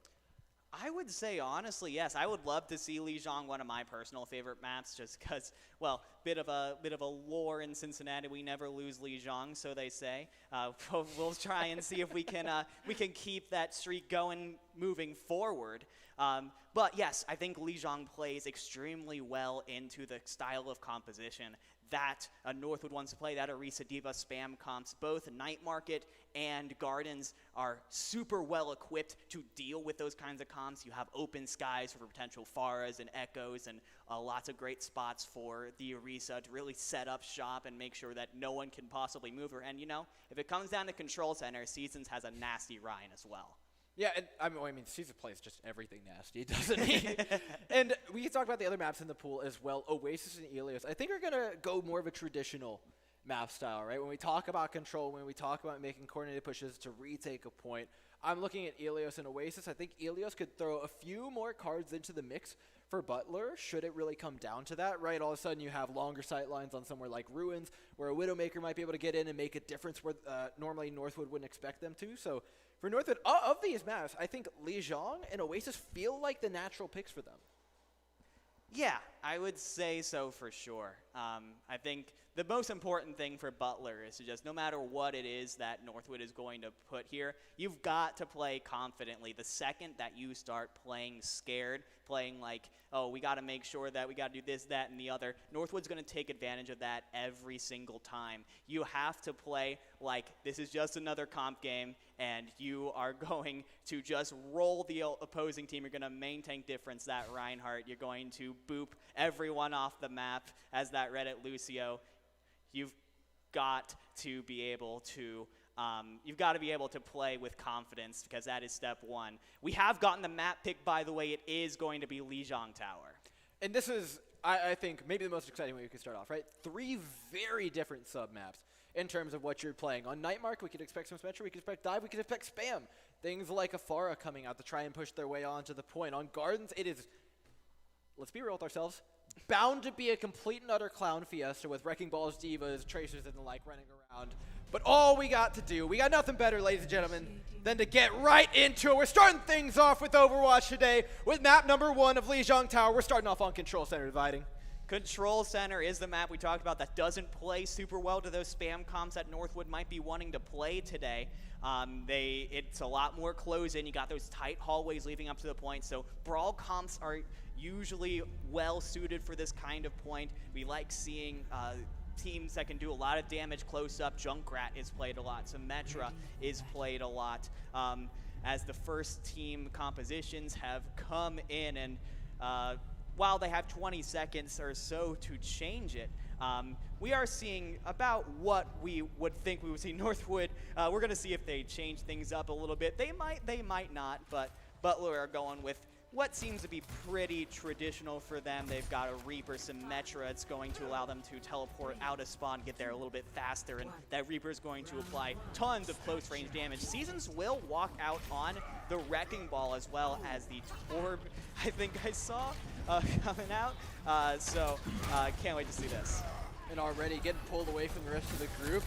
I would say, honestly, yes. I would love to see Lijiang, one of my personal favorite maps, just because, well, bit of a lore in Cincinnati. We never lose Lijiang, so they say. We'll try and see if we can keep that streak going, moving forward. But yes, I think Lijiang plays extremely well into the style of composition that Northwood wants to play, that Orisa Diva spam comps. Both Night Market and Gardens are super well equipped to deal with those kinds of comps. You have open skies for potential Pharas and Echoes, and lots of great spots for the Orisa to really set up shop and make sure that no one can possibly move her. And if it comes down to Control Center, Seasons has a nasty Ryan as well. Yeah, and I mean, Season plays just everything nasty, doesn't he? And we can talk about the other maps in the pool as well. Oasis and Ilios, I think, are going to go more of a traditional map style, right? When we talk about control, when we talk about making coordinated pushes to retake a point, I'm looking at Ilios and Oasis. I think Ilios could throw a few more cards into the mix for Butler, should it really come down to that, right? All of a sudden you have longer sight lines on somewhere like Ruins, where a Widowmaker might be able to get in and make a difference where normally Northwood wouldn't expect them to. So for Northwood, of these maps, I think Lijiang and Oasis feel like the natural picks for them. Yeah, I would say so for sure. I think the most important thing for Butler is to just, no matter what it is that Northwood is going to put here, you've got to play confidently. The second that you start playing scared, playing like, oh, we got to make sure that we got to do this, that, and the other, Northwood's going to take advantage of that every single time. You have to play like this is just another comp game, and you are going to just roll the opposing team. You're going to maintain difference that Reinhardt. You're going to boop everyone off the map as that Reddit Lucio. You've got to be able to play with confidence, because that is step one. We have gotten the map pick, by the way. It is going to be Lijiang Tower. And this is, I think, maybe the most exciting way we could start off, right? 3 very different sub-maps in terms of what you're playing. On Nightmark, we could expect some Symmetra, we could expect Dive, we could expect Spam. Things like Afara coming out to try and push their way onto the point. On Gardens, it is, let's be real with ourselves, bound to be a complete and utter clown fiesta with Wrecking Balls, Divas, Tracers, and the like running around. But all we got to do, we got nothing better, ladies and gentlemen, than to get right into it. We're starting things off with Overwatch today with map number 1 of Lijiang Tower. We're starting off on Control Center Dividing. Control Center is the map we talked about that doesn't play super well to those spam comps that Northwood might be wanting to play today. It's a lot more close-in. You got those tight hallways leading up to the point, so brawl comps are usually well suited for this kind of point. We like seeing teams that can do a lot of damage close up. Junkrat is played a lot. Symmetra is played a lot. As the first team compositions have come in, and while they have 20 seconds or so to change it, we are seeing about what we would think we would see Northwood. We're going to see if they change things up a little bit. They might not, but Butler are going with what seems to be pretty traditional for them. They've got a Reaper Symmetra. It's going to allow them to teleport out of spawn, get there a little bit faster, and that Reaper is going to apply tons of close range damage. Seasons will walk out on the Wrecking Ball as well as the Torb, I think I saw coming out. Can't wait to see this. And already getting pulled away from the rest of the group.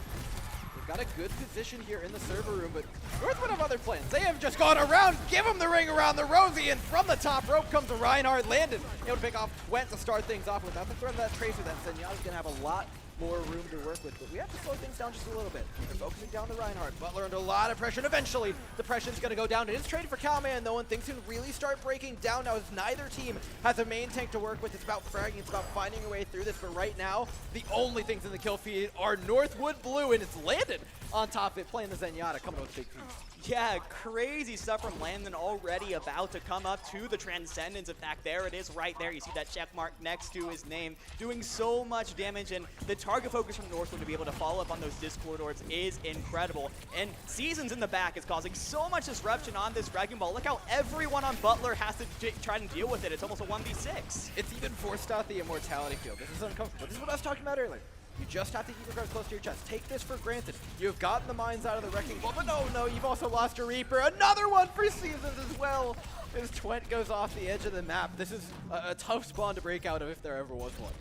They've got a good position here in the server room, but Northwood have other plans. They have just gone around, give him the ring around the Rosie, and from the top rope comes a Reinhardt. Landon able to pick off Twent to start things off without the threat of that Tracer. Then Zenyatta's going to have a lot more room to work with, but we have to slow things down just a little bit. They're focusing down the Reinhardt. Butler under a lot of pressure, and eventually the pressure's going to go down. It is traded for Cowman, though, and things can really start breaking down now as neither team has a main tank to work with. It's about fragging, it's about finding your way through this, but right now, the only things in the kill feed are Northwood Blue, and it's Landon on top of it, playing the Zenyatta, coming with big feet. Yeah, crazy stuff from Landon already about to come up to the Transcendence. In fact, there it is right there. You see that check mark next to his name, doing so much damage, and the target focus from Northwood to be able to follow up on those Discord Lords is incredible. And Seasons in the back is causing so much disruption on this Wrecking Ball. Look how everyone on Butler has to try and deal with it. It's almost a 1v6. It's even forced out the Immortality field. This is uncomfortable. This is what I was talking about earlier. You just have to keep your cards close to your chest. Take this for granted. You've gotten the mines out of the Wrecking Ball, but no, you've also lost your Reaper. Another one for Seasons as well, as Twent goes off the edge of the map. This is a tough spawn to break out of if there ever was one.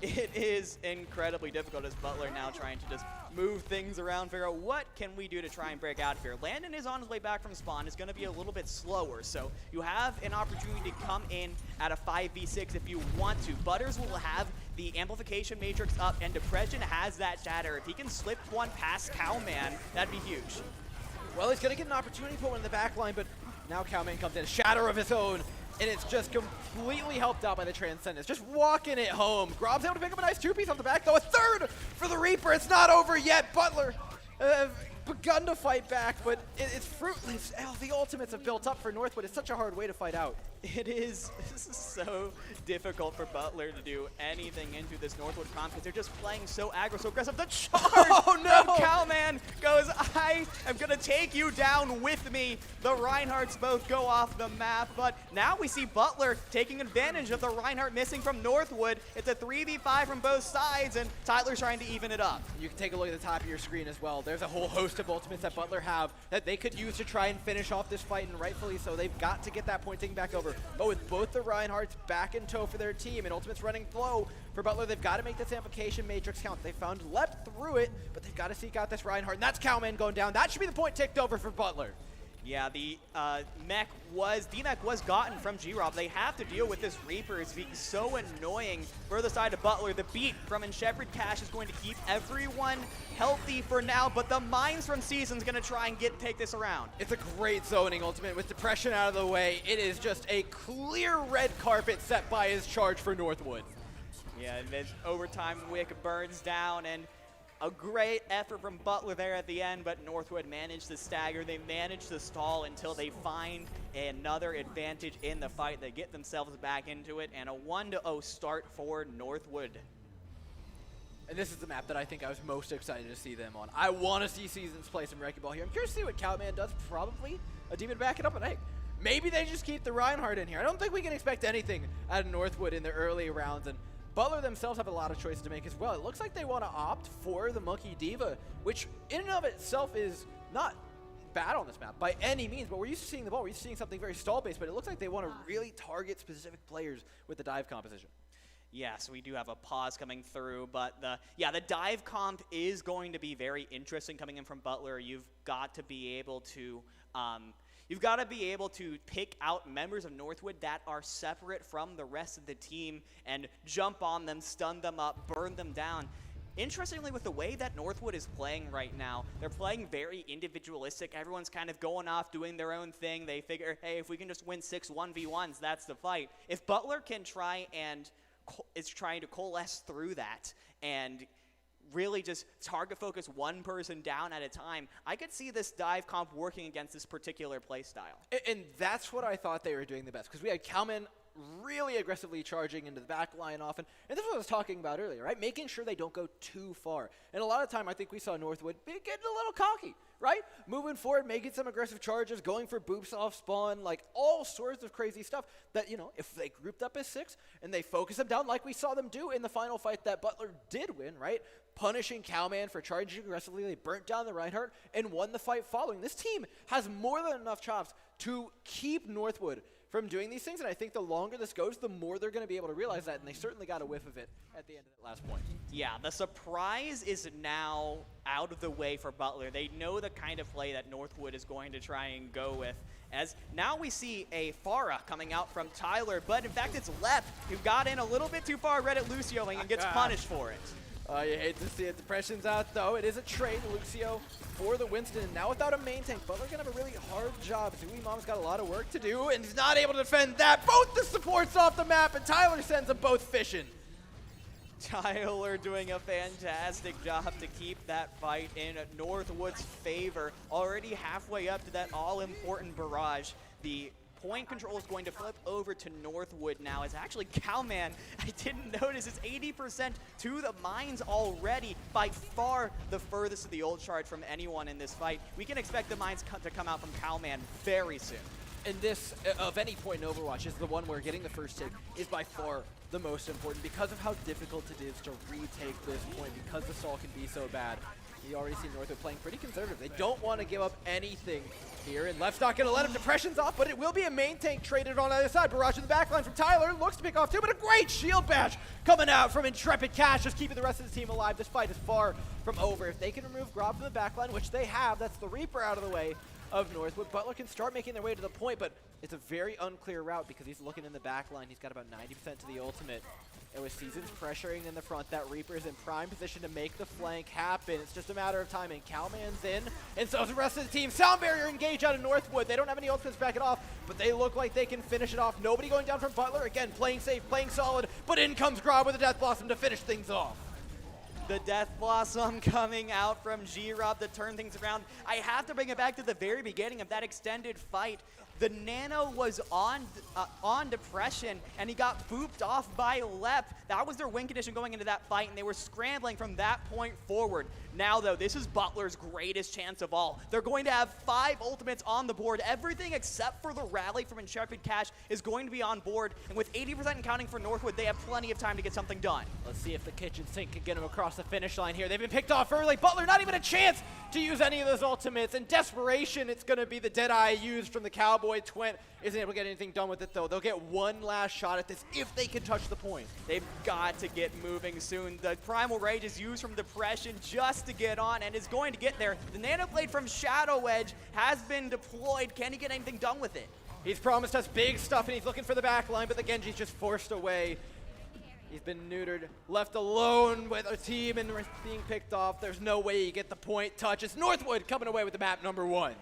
It is incredibly difficult as Butler now trying to just move things around, figure out what can we do to try and break out of here. Landon is on his way back from spawn. It's going to be a little bit slower, so you have an opportunity to come in at a 5v6 if you want to. Butters will have the amplification matrix up, and Depression has that shatter. If he can slip one past Cowman, that'd be huge. Well, he's going to get an opportunity to put one in the back line, but now Cowman comes in, shatter of his own, and it's just completely helped out by the Transcendence. Just walking it home. Grob's able to pick up a nice 2-piece on the back, though. A third for the Reaper. It's not over yet. Butler begun to fight back, but it's fruitless. The ultimates have built up for Northwood. It's such a hard way to fight out. It is. This is so difficult for Butler to do anything into this Northwood comp because they're just playing so aggro, so aggressive. The charge from Cowman goes, I am going to take you down with me. The Reinhardts both go off the map, but now we see Butler taking advantage of the Reinhardt missing from Northwood. It's a 3v5 from both sides, and Tyler's trying to even it up. You can take a look at the top of your screen as well. There's a whole host of ultimates that Butler have that they could use to try and finish off this fight, and rightfully so. They've got to get that point taken back over. But with both the Reinhardts back in tow for their team and ultimates running low for Butler, they've got to make this amplification matrix count. They found Lep through it, but they've got to seek out this Reinhardt, and that's Cowman going down. That should be the point ticked over for Butler. Yeah, the D-Mech was gotten from G-Rob. They have to deal with this Reaper. It's being so annoying. Further side of Butler, the beat from Enshepard Cash is going to keep everyone healthy for now, but the mines from Season's going to try and take this around. It's a great zoning ultimate with Depression out of the way. It is just a clear red carpet set by his charge for Northwood. Yeah, and then overtime Wick burns down, and A great effort from Butler there at the end, but Northwood managed to stagger. They managed to stall until they find another advantage in the fight. They get themselves back into it, and a 1-0 start for Northwood. And this is the map that I think I was most excited to see them on. I want to see Seasons play some Wrecking Ball here. I'm curious to see what Cowman does. Probably a demon back it up, and hey, maybe they just keep the Reinhardt in here. I don't think we can expect anything out of Northwood in the early rounds, and Butler themselves have a lot of choices to make as well. It looks like they want to opt for the Monkey Diva, which in and of itself is not bad on this map by any means, but we're used to seeing the ball. We're used to seeing something very stall-based, but it looks like they want to really target specific players with the dive composition. Yes, we do have a pause coming through, but the dive comp is going to be very interesting coming in from Butler. You've got to be able to pick out members of Northwood that are separate from the rest of the team and jump on them, stun them up, burn them down. Interestingly, with the way that Northwood is playing right now, they're playing very individualistic. Everyone's kind of going off, doing their own thing. They figure, hey, if we can just win 6 1v1s, that's the fight. If Butler can is trying to coalesce through that and really just target focus one person down at a time, I could see this dive comp working against this particular play style. And that's what I thought they were doing the best, because we had Cowman really aggressively charging into the back line often. And this is what I was talking about earlier, right? Making sure they don't go too far. And a lot of time I think we saw Northwood getting a little cocky, right? Moving forward, making some aggressive charges, going for boops off spawn, like all sorts of crazy stuff that, you know, if they grouped up as 6 and they focus them down like we saw them do in the final fight that Butler did win, right? Punishing Cowman for charging aggressively, they burnt down the Reinhardt and won the fight following. This team has more than enough chops to keep Northwood from doing these things, and I think the longer this goes, the more they're going to be able to realize that, and they certainly got a whiff of it at the end of that last point. Yeah, the surprise is now out of the way for Butler. They know the kind of play that Northwood is going to try and go with, as now we see a Farah coming out from Tyler, but in fact it's Lep who got in a little bit too far, read it Lucioing, and gets punished for it. You hate to see it. Depression's out, though. It is a trade, Lucio, for the Winston. And now without a main tank, Butler's going to have a really hard job. Zooey Mom's got a lot of work to do, and he's not able to defend that. Both the supports off the map, and Tyler sends them both fishing. Tyler doing a fantastic job to keep that fight in Northwood's favor. Already halfway up to that all-important barrage. The point control is going to flip over to Northwood now. It's actually Cowman, I didn't notice, it's 80% to the mines already. By far the furthest of the old charge from anyone in this fight. We can expect the mines to come out from Cowman very soon. And this, of any point in Overwatch, is the one where getting the first take is by far the most important because of how difficult it is to retake this point, because the stall can be so bad. You already see Northwood playing pretty conservative. They don't want to give up anything here, and Left's not going to let him. Depression's off, but it will be a main tank traded on the other side. Barrage in the backline from Tyler. Looks to pick off too, but a great shield bash coming out from Intrepid Cash, just keeping the rest of the team alive. This fight is far from over. If they can remove Grob from the backline, which they have, that's the Reaper out of the way of Northwood. Butler can start making their way to the point, but it's a very unclear route because he's looking in the backline. He's got about 90% to the ultimate. And with Seasons pressuring in the front, that Reaper is in prime position to make the flank happen. It's just a matter of time, and Cowman's in, and so is the rest of the team. Sound Barrier engage out of Northwood. They don't have any ultimates back it off, but they look like they can finish it off. Nobody going down from Butler. Again, playing safe, playing solid, but in comes Grob with a Death Blossom to finish things off. The Death Blossom coming out from G-Rob to turn things around. I have to bring it back to the very beginning of that extended fight. The Nano was on Depression, and he got booped off by Lep. That was their win condition going into that fight, and they were scrambling from that point forward. Now, though, this is Butler's greatest chance of all. They're going to have 5 ultimates on the board. Everything except for the rally from Intrepid Cash is going to be on board, and with 80% and counting for Northwood, they have plenty of time to get something done. Let's see if the kitchen sink can get them across the finish line here. They've been picked off early. Butler not even a chance to use any of those ultimates. In desperation, it's going to be the Deadeye used from the Cowboy. Twint isn't able to get anything done with it, though. They'll get one last shot at this if they can touch the point. They've got to get moving soon. The Primal Rage is used from Depression just to get on, and is going to get there. The Nano Blade from Shadow Edge has been deployed. Can he get anything done with it? He's promised us big stuff, and he's looking for the back line, but the Genji's just forced away. He's been neutered, left alone with a team, and being picked off. There's no way you get the point touch. It's Northwood coming away with the map number 1.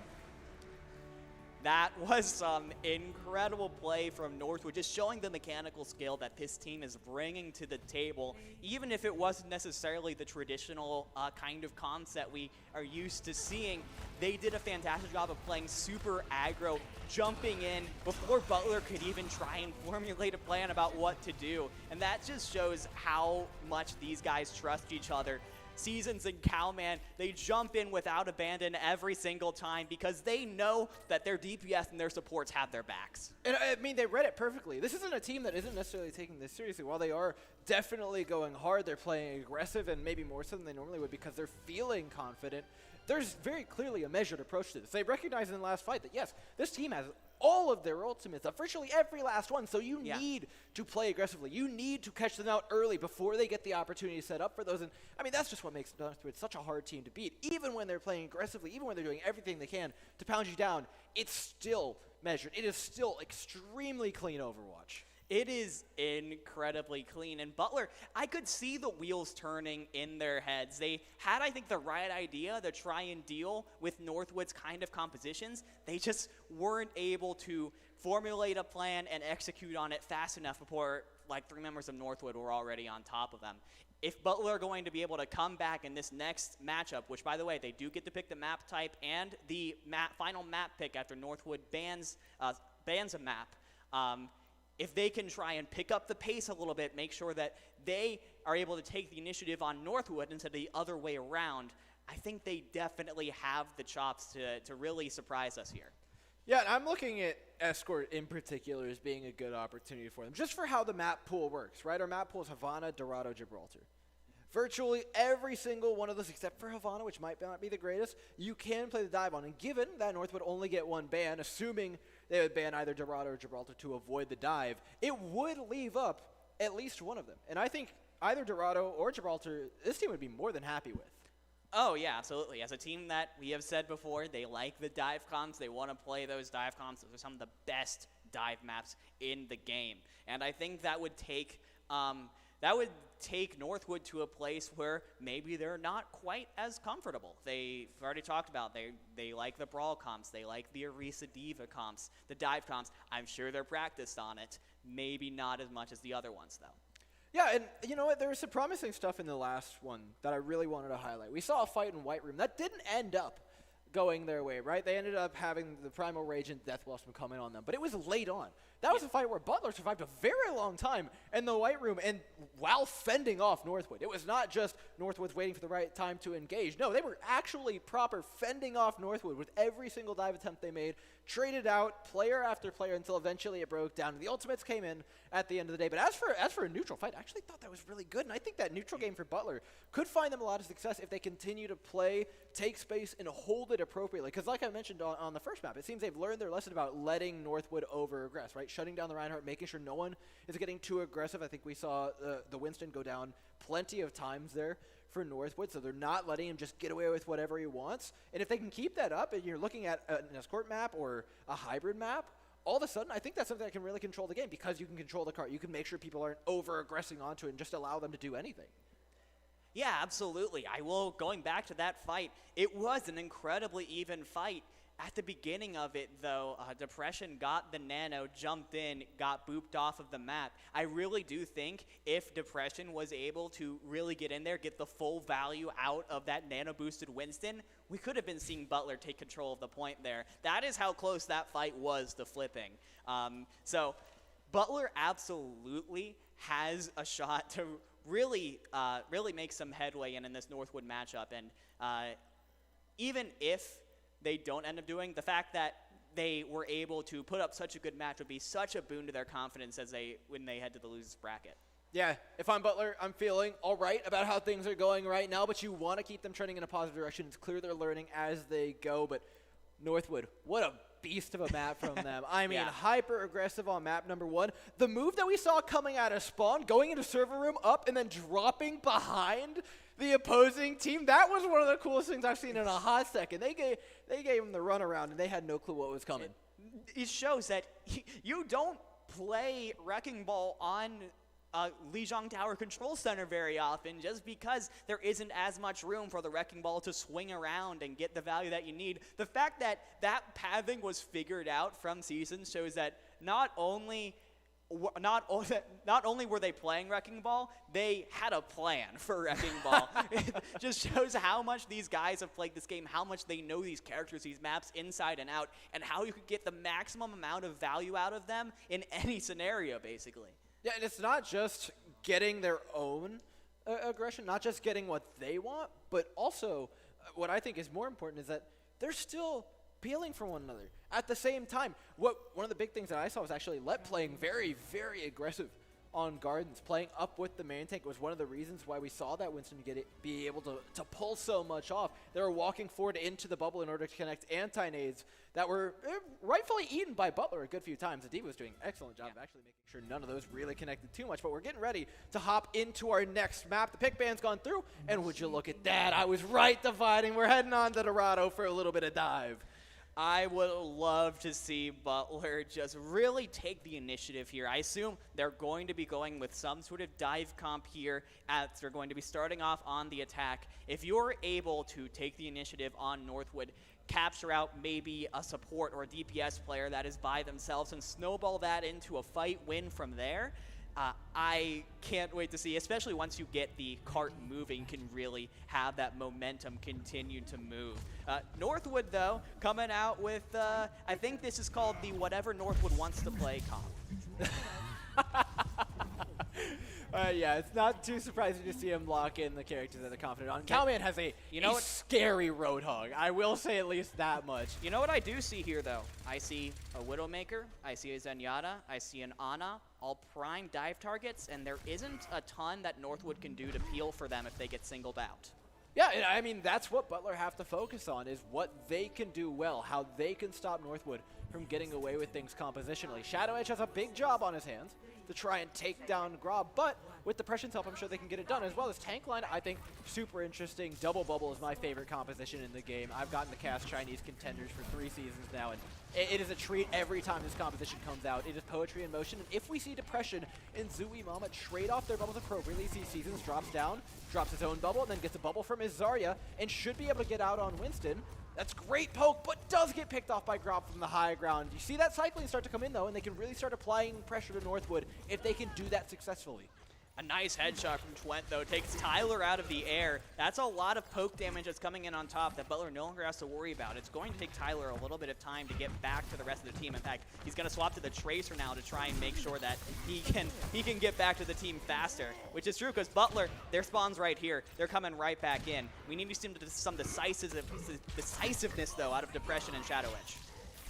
That was some incredible play from Northwood, just showing the mechanical skill that this team is bringing to the table, even if it wasn't necessarily the traditional kind of comps that we are used to seeing. They did a fantastic job of playing super aggro, jumping in before Butler could even try and formulate a plan about what to do. And that just shows how much these guys trust each other. Seasons and Cowman, they jump in without abandon every single time because they know that their DPS and their supports have their backs. And I mean, they read it perfectly. This isn't a team that isn't necessarily taking this seriously. While they are definitely going hard, they're playing aggressive and maybe more so than they normally would because they're feeling confident. There's very clearly a measured approach to this. They recognized in the last fight that, yes, this team has all of their ultimates, virtually every last one, so you need to play aggressively. You need to catch them out early before they get the opportunity to set up for those. And I mean, that's just what makes Northwood such a hard team to beat. Even when they're playing aggressively, even when they're doing everything they can to pound you down, it's still measured. It is still extremely clean Overwatch. It is incredibly clean. And Butler, I could see the wheels turning in their heads. They had, I think, the right idea to try and deal with Northwood's kind of compositions. They just weren't able to formulate a plan and execute on it fast enough before, like, 3 members of Northwood were already on top of them. If Butler are going to be able to come back in this next matchup, which, by the way, they do get to pick the map type and the final map pick after Northwood bans a map, if they can try and pick up the pace a little bit, make sure that they are able to take the initiative on Northwood instead of the other way around, I think they definitely have the chops to really surprise us here. Yeah, and I'm looking at Escort in particular as being a good opportunity for them, just for how the map pool works, right? Our map pool is Havana, Dorado, Gibraltar. Virtually every single one of those, except for Havana, which might not be the greatest, you can play the dive on. And given that North would only get one ban, assuming they would ban either Dorado or Gibraltar to avoid the dive, it would leave up at least one of them. And I think either Dorado or Gibraltar, this team would be more than happy with. Oh, yeah, absolutely. As a team that we have said before, they like the dive comps. They want to play those dive comps. Those are some of the best dive maps in the game. And I think that would take Northwood to a place where maybe they're not quite as comfortable. They've already talked about they like the Brawl comps. They like the Orisa Diva comps, the dive comps. I'm sure they're practiced on it. Maybe not as much as the other ones, though. Yeah, and you know what? There was some promising stuff in the last one that I really wanted to highlight. We saw a fight in White Room. That didn't end up going their way, right? They ended up having the Primal Rage and Death Blossom come in on them, but it was late on. That was a fight where Butler survived a very long time in the White Room, and while fending off Northwood. It was not just Northwood's waiting for the right time to engage. No, they were actually proper fending off Northwood with every single dive attempt they made, traded out player after player until eventually it broke down. And the ultimates came in at the end of the day. But as for a neutral fight, I actually thought that was really good, and I think that neutral game for Butler could find them a lot of success if they continue to play, take space, and hold it appropriately. Because like I mentioned on the first map, it seems they've learned their lesson about letting Northwood over-aggress, right? Shutting down the Reinhardt, making sure no one is getting too aggressive. I think we saw the Winston go down plenty of times there for Northwood, so they're not letting him just get away with whatever he wants. And if they can keep that up, and you're looking at an escort map or a hybrid map, all of a sudden, I think that's something that can really control the game because you can control the cart. You can make sure people aren't over-aggressing onto it and just allow them to do anything. Yeah, absolutely. Going back to that fight, it was an incredibly even fight. At the beginning of it, though, Depression got the nano, jumped in, got booped off of the map. I really do think if Depression was able to really get in there, get the full value out of that nano-boosted Winston, we could have been seeing Butler take control of the point there. That is how close that fight was to flipping. So Butler absolutely has a shot to really make some headway in this Northwood matchup. And even if they don't end up doing, the fact that they were able to put up such a good match would be such a boon to their confidence when they head to the losers bracket. Yeah, if I'm Butler, I'm feeling all right about how things are going right now, but you want to keep them trending in a positive direction. It's clear they're learning as they go, but Northwood, what a beast of a map from them. I mean, hyper aggressive on map number 1. The move that we saw coming out of spawn, going into server room up and then dropping behind the opposing team, that was one of the coolest things I've seen in a hot second. They gave him the runaround, and they had no clue what was coming. It shows that you don't play Wrecking Ball on Lijiang Tower Control Center very often, just because there isn't as much room for the Wrecking Ball to swing around and get the value that you need. The fact that that pathing was figured out from Seasons shows that not only were they playing Wrecking Ball, they had a plan for Wrecking Ball. It just shows how much these guys have played this game, how much they know these characters, these maps inside and out, and how you could get the maximum amount of value out of them in any scenario, basically. Yeah, and it's not just getting their own aggression, not just getting what they want, but also what I think is more important is that they're still appealing for one another. At the same time, one of the big things that I saw was actually Let playing very, very aggressive on Gardens. Playing up with the main tank was one of the reasons why we saw that Winston be able to pull so much off. They were walking forward into the bubble in order to connect anti-nades that were rightfully eaten by Butler a good few times. The D was doing an excellent job of actually making sure none of those really connected too much, but we're getting ready to hop into our next map. The pick band's gone through, and would you look at that, I was right dividing. We're heading on to Dorado for a little bit of dive. I would love to see Butler just really take the initiative here. I assume they're going to be going with some sort of dive comp here as they're going to be starting off on the attack. If you're able to take the initiative on Northwood, capture out maybe a support or a DPS player that is by themselves and snowball that into a fight win from there, I can't wait to see, especially once you get the cart moving, can really have that momentum continue to move. Northwood, though, coming out with, I think this is called the Whatever Northwood Wants to Play comp. Yeah, it's not too surprising to see him lock in the characters that they're confident on. Cowman has a scary Roadhog. I will say at least that much. You know what I do see here, though? I see a Widowmaker, I see a Zenyatta, I see an Ana, all prime dive targets, and there isn't a ton that Northwood can do to peel for them if they get singled out. Yeah, and I mean, that's what Butler have to focus on, is what they can do well, how they can stop Northwood from getting away with things compositionally. Shadow Edge has a big job on his hands to try and take down Grob, but with Depression's help, I'm sure they can get it done. As well as Tank Line, I think super interesting. Double Bubble is my favorite composition in the game. I've gotten to cast Chinese contenders for 3 seasons now, and it is a treat every time this composition comes out. It is poetry in motion, and if we see Depression and Zooey Mama trade off their bubbles appropriately, see Seasons drops down, drops his own bubble, and then gets a bubble from his Zarya, and should be able to get out on Winston. That's great poke, but does get picked off by Grob from the high ground. You see that cycling start to come in, though, and they can really start applying pressure to Northwood if they can do that successfully. A nice headshot from Twent, though, takes Tyler out of the air. That's a lot of poke damage that's coming in on top that Butler no longer has to worry about. It's going to take Tyler a little bit of time to get back to the rest of the team. In fact, he's going to swap to the Tracer now to try and make sure that he can get back to the team faster, which is true because Butler, their spawn's right here. They're coming right back in. We need to see some decisiveness, though, out of Depression and Shadow Edge.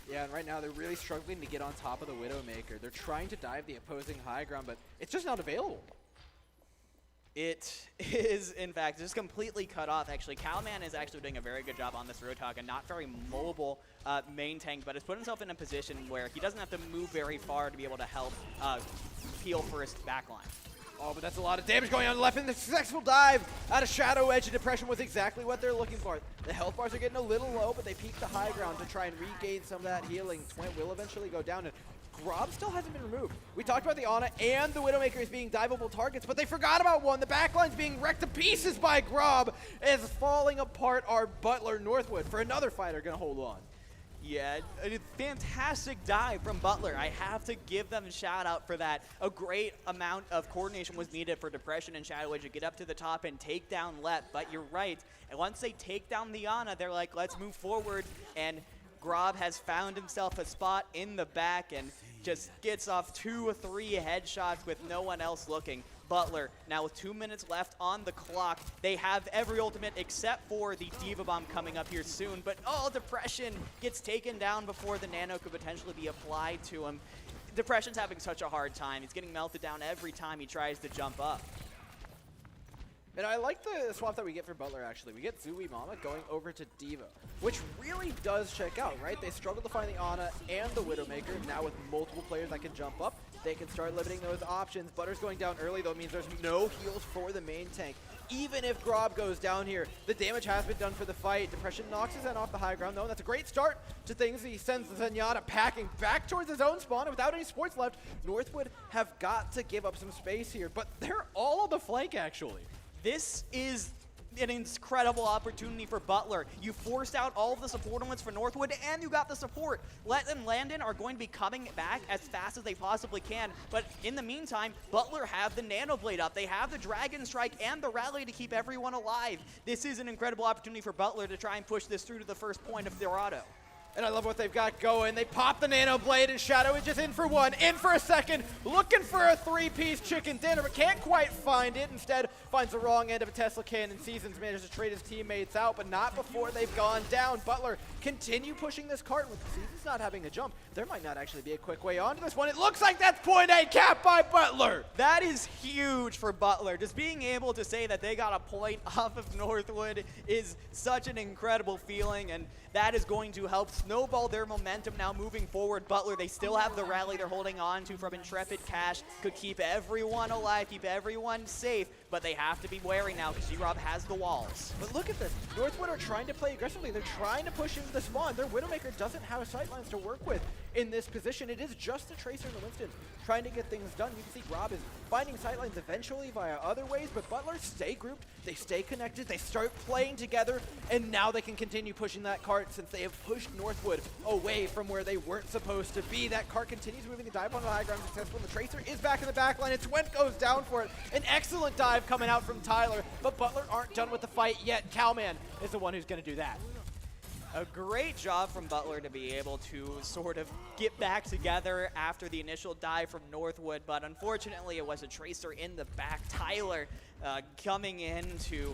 Yeah, and right now they're really struggling to get on top of the Widowmaker. They're trying to dive the opposing high ground, but it's just not available. It is, in fact, just completely cut off, actually. Cowman is actually doing a very good job on this Roadhog, and not very mobile main tank, but has put himself in a position where he doesn't have to move very far to be able to help peel for his backline. Oh, but that's a lot of damage going on the left, and the successful dive out of Shadow Edge and Depression was exactly what they're looking for. The health bars are getting a little low, but they peek the high ground to try and regain some of that healing. Twent will eventually go down, and Grob still hasn't been removed. We talked about the Ana and the Widowmaker as being diveable targets, but they forgot about one. The backline's being wrecked to pieces by Grob as falling apart are Butler Northwood for another fighter going to hold on. Yeah, a fantastic dive from Butler. I have to give them a shout out for that. A great amount of coordination was needed for Depression and Shadow Edge to get up to the top and take down Let, but you're right. And once they take down the Ana, they're like, let's move forward, and Grob has found himself a spot in the back and just gets off 2 or 3 headshots with no one else looking. Butler, now with 2 minutes left on the clock, they have every ultimate except for the Diva Bomb coming up here soon, but Depression gets taken down before the Nano could potentially be applied to him. Depression's having such a hard time. He's getting melted down every time he tries to jump up. And I like the swap that we get for Butler, actually. We get Zooey Mama going over to Diva, which really does check out, right? They struggle to find the Ana and the Widowmaker. Now with multiple players that can jump up, they can start limiting those options. Butler's going down early, though, means there's no heals for the main tank. even if Grob goes down here. The damage has been done for the fight. Depression knocks his end off the high ground, though, and that's a great start to things. He sends Zenyatta packing back towards his own spawn, and without any supports left, Northwood have got to give up some space here, but they're all on the flank, actually. This is an incredible opportunity for Butler. You forced out all of the support elements for Northwood, and you got the support. Let and Landon are going to be coming back as fast as they possibly can, but in the meantime, Butler have the Nano Blade up. They have the Dragon Strike and the Rally to keep everyone alive. This is an incredible opportunity for Butler to try and push this through to the first point of Dorado. And I love what they've got going. They pop the Nano Blade, and Shadow is just in for one, in for a second, looking for a three-piece chicken dinner, but can't quite find it. Instead, finds the wrong end of a Tesla cannon. Seasons manages to trade his teammates out, but not before they've gone down. Butler continue pushing this cart. With Seasons not having a jump, there might not actually be a quick way onto this one. It looks like that's point A, capped by Butler. That is huge for Butler. Just being able to say that they got a point off of Northwood is such an incredible feeling, and that is going to help snowball their momentum now moving forward. Butler, they still have the rally they're holding on to from Intrepid Cash. Could keep everyone alive, keep everyone safe, but they have to be wary now because G-Rob has the walls. But look at this. Northwood are trying to play aggressively. They're trying to push into the spawn. Their Widowmaker doesn't have sightlines to work with in this position. It is just the Tracer and the Winston trying to get things done. You can see Grob is finding sightlines eventually via other ways, but Butler stay grouped, they stay connected, they start playing together, and now they can continue pushing that cart since they have pushed Northwood away from where they weren't supposed to be. That cart continues moving the dive on the high ground successful, and the Tracer is back in the back line. It's Went goes down for it. An excellent dive coming out from Tyler, but Butler aren't done with the fight yet. Cowman is the one who's going to do that. A great job from Butler to be able to sort of get back together after the initial dive from Northwood, but unfortunately it was a Tracer in the back. Tyler coming in to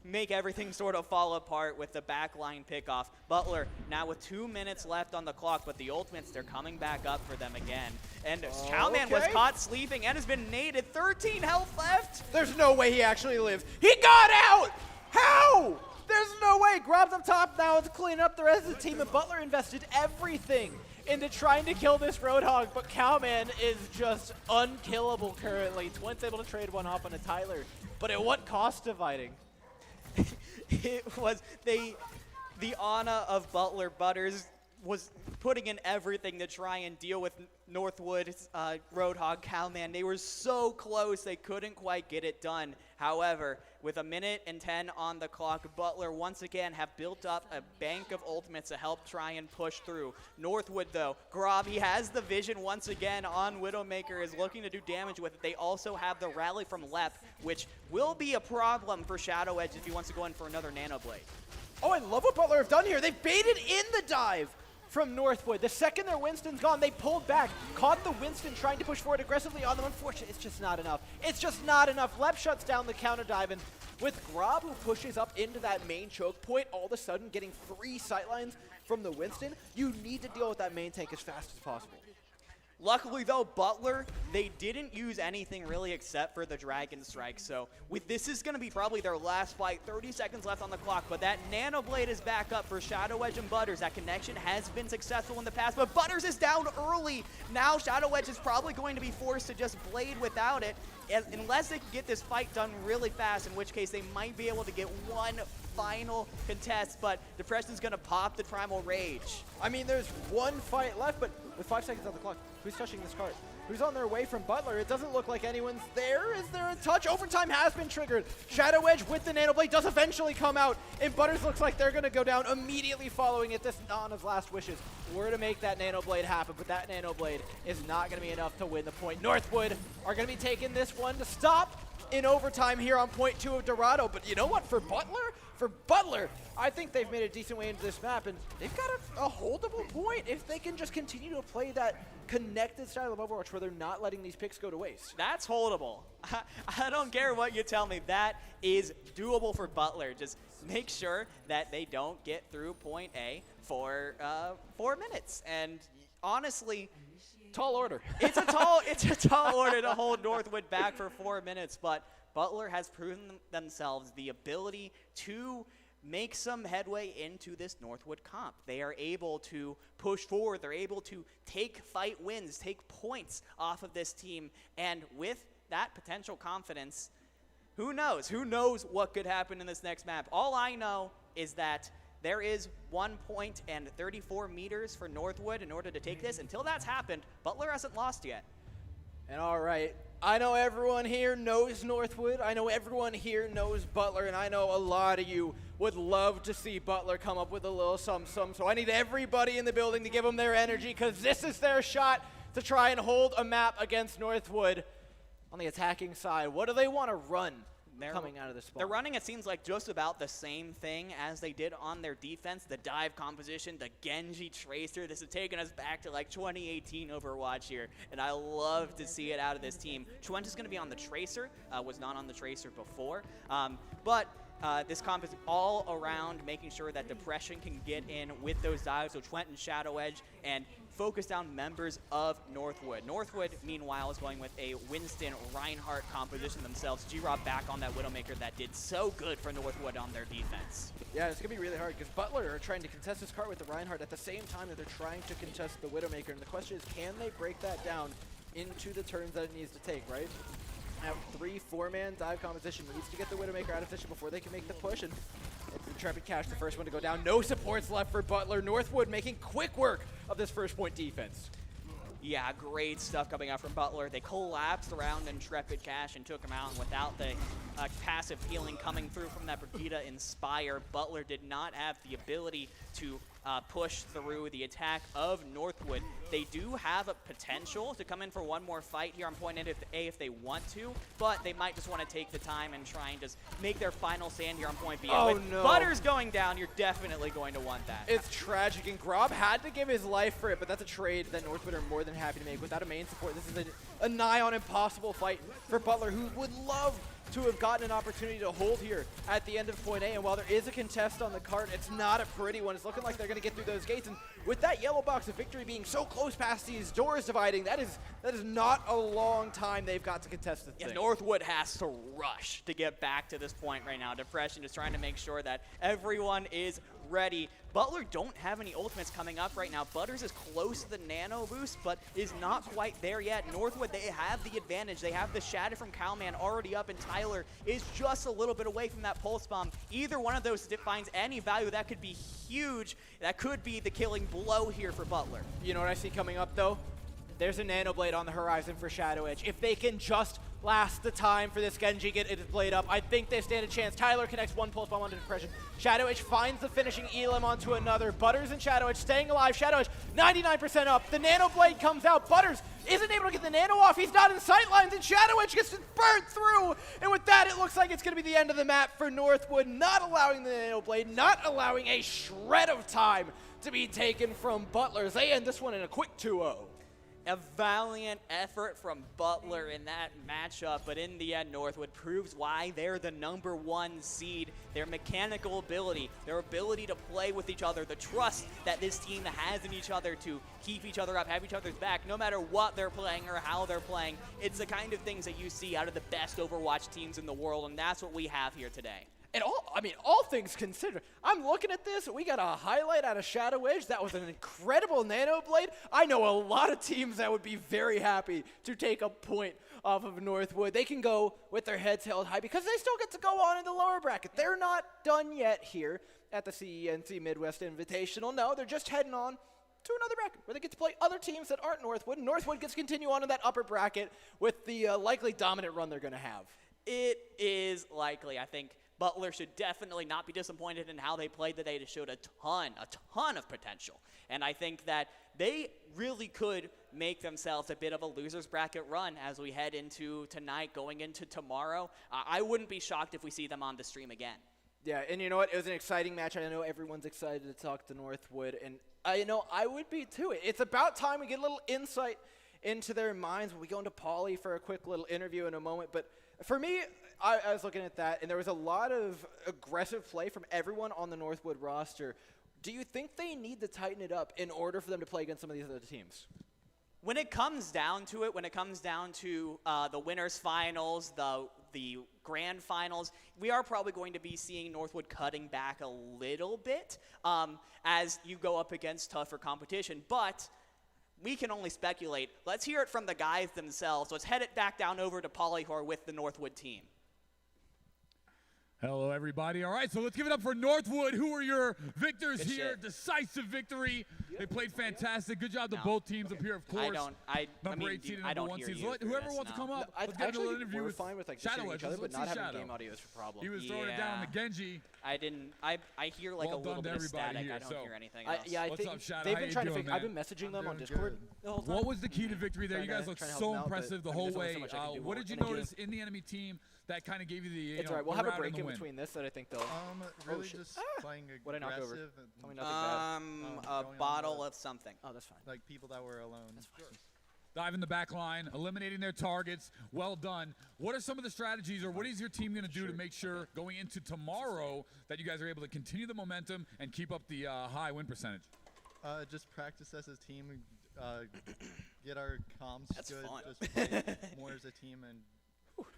make everything sort of fall apart with the backline pickoff. Butler now with 2 minutes left on the clock, but the ultimates, they're coming back up for them again. And Cowman was caught sleeping and has been naded. 13 health left. There's no way he actually lives. He got out! How? There's no way. Grabs up top now to clean up the rest of the team, and Butler invested everything into trying to kill this Roadhog, but Cowman is just unkillable currently. Twins able to trade one off on a Tyler, but at what cost dividing? It was the Ana of Butler Butters was putting in everything to try and deal with Northwood's Roadhog Cowman. They were so close, they couldn't quite get it done. However, with 1 minute and 10 on the clock, Butler once again have built up a bank of ultimates to help try and push through. Northwood, though, Grob, he has the vision once again on Widowmaker, is looking to do damage with it. They also have the rally from Lep, which will be a problem for Shadow Edge if he wants to go in for another Nano Blade. Oh, I love what Butler have done here. They've baited in the dive from Northwood. The second their Winston's gone, they pulled back, caught the Winston trying to push forward aggressively on them. Unfortunately, it's just not enough. It's just not enough. Lep shuts down the counter dive, and with Grob, who pushes up into that main choke point, all of a sudden getting 3 sightlines from the Winston, you need to deal with that main tank as fast as possible. Luckily, though, Butler, they didn't use anything really except for the Dragon Strike. So with this is going to be probably their last fight. 30 seconds left on the clock, but that Nano Blade is back up for Shadow Edge and Butters. That connection has been successful in the past, but Butters is down early. Now Shadow Edge is probably going to be forced to just Blade without it, unless they can get this fight done really fast, in which case they might be able to get one final contest, but Depression's going to pop the Primal Rage. I mean, there's one fight left, but with 5 seconds on the clock, who's touching this cart? Who's on their way from Butler? It doesn't look like anyone's there. Is there a touch? Overtime has been triggered. Shadow Edge with the Nano Blade does eventually come out, and Butters looks like they're going to go down immediately following it. This Nana's last wishes were to make that Nano Blade happen, but that Nano Blade is not going to be enough to win the point. Northwood are going to be taking this one to stop in overtime here on point 2 of Dorado, but you know what? For Butler, I think they've made a decent way into this map, and they've got a holdable point if they can just continue to play that connected style of Overwatch where they're not letting these picks go to waste. That's holdable. I don't care what you tell me. That is doable for Butler. Just make sure that they don't get through point A for 4 minutes. And honestly, tall order. It's a tall order to hold Northwood back for 4 minutes, but Butler has proven themselves the ability to make some headway into this Northwood comp. They are able to push forward. They're able to take fight wins, take points off of this team, and with that potential confidence, Who knows? Who knows what could happen in this next map? All I know is that there is 1.34 meters for Northwood in order to take this. Until that's happened, Butler hasn't lost yet. And all right, I know everyone here knows Northwood. I know everyone here knows Butler, and I know a lot of you would love to see Butler come up with a little something. So I need everybody in the building to give them their energy, because this is their shot to try and hold a map against Northwood. On the attacking side, what do they want to run coming out of this spot? They're running, it seems like, just about the same thing as they did on their defense. The dive composition, the Genji Tracer. This is taking us back to like 2018 Overwatch here, and I love to see it out of this team. Trent is going to be on the Tracer, was not on the Tracer before, but this comp is all around making sure that Depression can get in with those dives, so Trent and Shadow Edge, and focus down members of Northwood. Northwood, meanwhile, is going with a Winston Reinhardt composition themselves. G-Rob back on that Widowmaker that did so good for Northwood on their defense. Yeah, it's going to be really hard because Butler are trying to contest this card with the Reinhardt at the same time that they're trying to contest the Widowmaker. And the question is, can they break that down into the turns that it needs to take, right? Now, 3-4-man dive composition needs to get the Widowmaker out of position before they can make the push. And it's Intrepid Cash, the first one to go down. No supports left for Butler. Northwood making quick work of this first point defense. Yeah, great stuff coming out from Butler. They collapsed around Intrepid Cash and took him out, and without the passive healing coming through from that Brigida Inspire, Butler did not have the ability to push through the attack of Northwood. They do have a potential to come in for one more fight here on point A if they want to, but they might just want to take the time and try and just make their final stand here on point B. Oh, With no. Butter's going down, you're definitely going to want that. It's tragic, and Grob had to give his life for it, but that's a trade that Northwood are more than happy to make. Without a main support, this is a nigh-on impossible fight for Butler, who would love to have gotten an opportunity to hold here at the end of point A. And while there is a contest on the card, it's not a pretty one. It's looking like they're going to get through those gates. And with that yellow box of victory being so close past these doors dividing, that is not a long time they've got to contest the thing. Yeah, Northwood has to rush to get back to this point right now. Depression is trying to make sure that everyone is ready. Butler don't have any ultimates coming up right now. Butters is close to the nano boost, but is not quite there yet. Northwood, they have the advantage. They have the shatter from Cowman already up, and Tyler is just a little bit away from that pulse bomb. Either one of those finds any value, that could be huge. That could be the killing blow here for Butler. You know what I see coming up, though? There's a Nano Blade on the horizon for Shadow Edge. If they can just last the time for this Genji get its blade up, I think they stand a chance. Tyler connects one pulse bomb onto Depression. Shadow Edge finds the finishing Elim onto another. Butters and Shadow Edge staying alive. Shadow Edge 99% up. The Nano Blade comes out. Butters isn't able to get the Nano off. He's not in sight lines, and Shadow Edge gets burnt through. And with that, it looks like it's going to be the end of the map for Northwood, not allowing the Nano Blade, not allowing a shred of time to be taken from Butler. They end this one in a quick 2-0. A valiant effort from Butler in that matchup, but in the end, Northwood proves why they're the #1 seed. Their mechanical ability, their ability to play with each other, the trust that this team has in each other to keep each other up, have each other's back, no matter what they're playing or how they're playing. It's the kind of things that you see out of the best Overwatch teams in the world, and that's what we have here today. And all things considered, I'm looking at this. We got a highlight out of Shadow Edge. That was an incredible Nano Blade. I know a lot of teams that would be very happy to take a point off of Northwood. They can go with their heads held high because they still get to go on in the lower bracket. They're not done yet here at the CENC Midwest Invitational. No, they're just heading on to another bracket where they get to play other teams that aren't Northwood. Northwood gets to continue on in that upper bracket with the likely dominant run they're going to have. It is likely, I think. Butler should definitely not be disappointed in how they played today. They showed a ton of potential. And I think that they really could make themselves a bit of a loser's bracket run as we head into tonight, going into tomorrow. I wouldn't be shocked if we see them on the stream again. Yeah, and you know what? It was an exciting match. I know everyone's excited to talk to Northwood, and I know I would be too. It's about time we get a little insight into their minds. We go into Pauly for a quick little interview in a moment, but for me, I was looking at that, and there was a lot of aggressive play from everyone on the Northwood roster. Do you think they need to tighten it up in order for them to play against some of these other teams? When it comes down to it, when it comes down to the winners finals, the grand finals, we are probably going to be seeing Northwood cutting back a little bit as you go up against tougher competition. But we can only speculate. Let's hear it from the guys themselves. Let's head it back down over to Polyhor with the Northwood team. Hello, everybody. All right, so let's give it up for Northwood, who are your victors Good here. shit. Decisive victory. They played fantastic. Good job to both teams up here, of course. Number 8 seed and number 1 seed. Whoever wants to come up, let's get a little interview with fine with like Shadow. each other, but Let's not see having Shadow. game audio is a problem. He was throwing it down on the Genji. I hear like Well a little done to bit of everybody static. here, I don't so- hear anything else. Yeah, I What's think up, Shadow? they've How been you trying doing, to. I've man? been messaging them on Discord the whole time. What was the key to victory there? You Trying guys to- looked trying to help so them out, but, impressive the I mean, whole there's only way. so much I can do What did you in a game. notice in the enemy team that kind of gave you the It's alright. We'll have a break in between this that I think they'll. Really shit. just playing aggressive. What I knock over? and, Tell me nothing bad. A going on bottle the- of something. Oh, that's fine. Like people that were alone. Dive in the back line, eliminating their targets. Well done. What are some of the strategies, or what is your team going to do to make sure going into tomorrow that you guys are able to continue the momentum and keep up the high win percentage? Just practice as a team, get our comms That's good, fun. just play more as a team and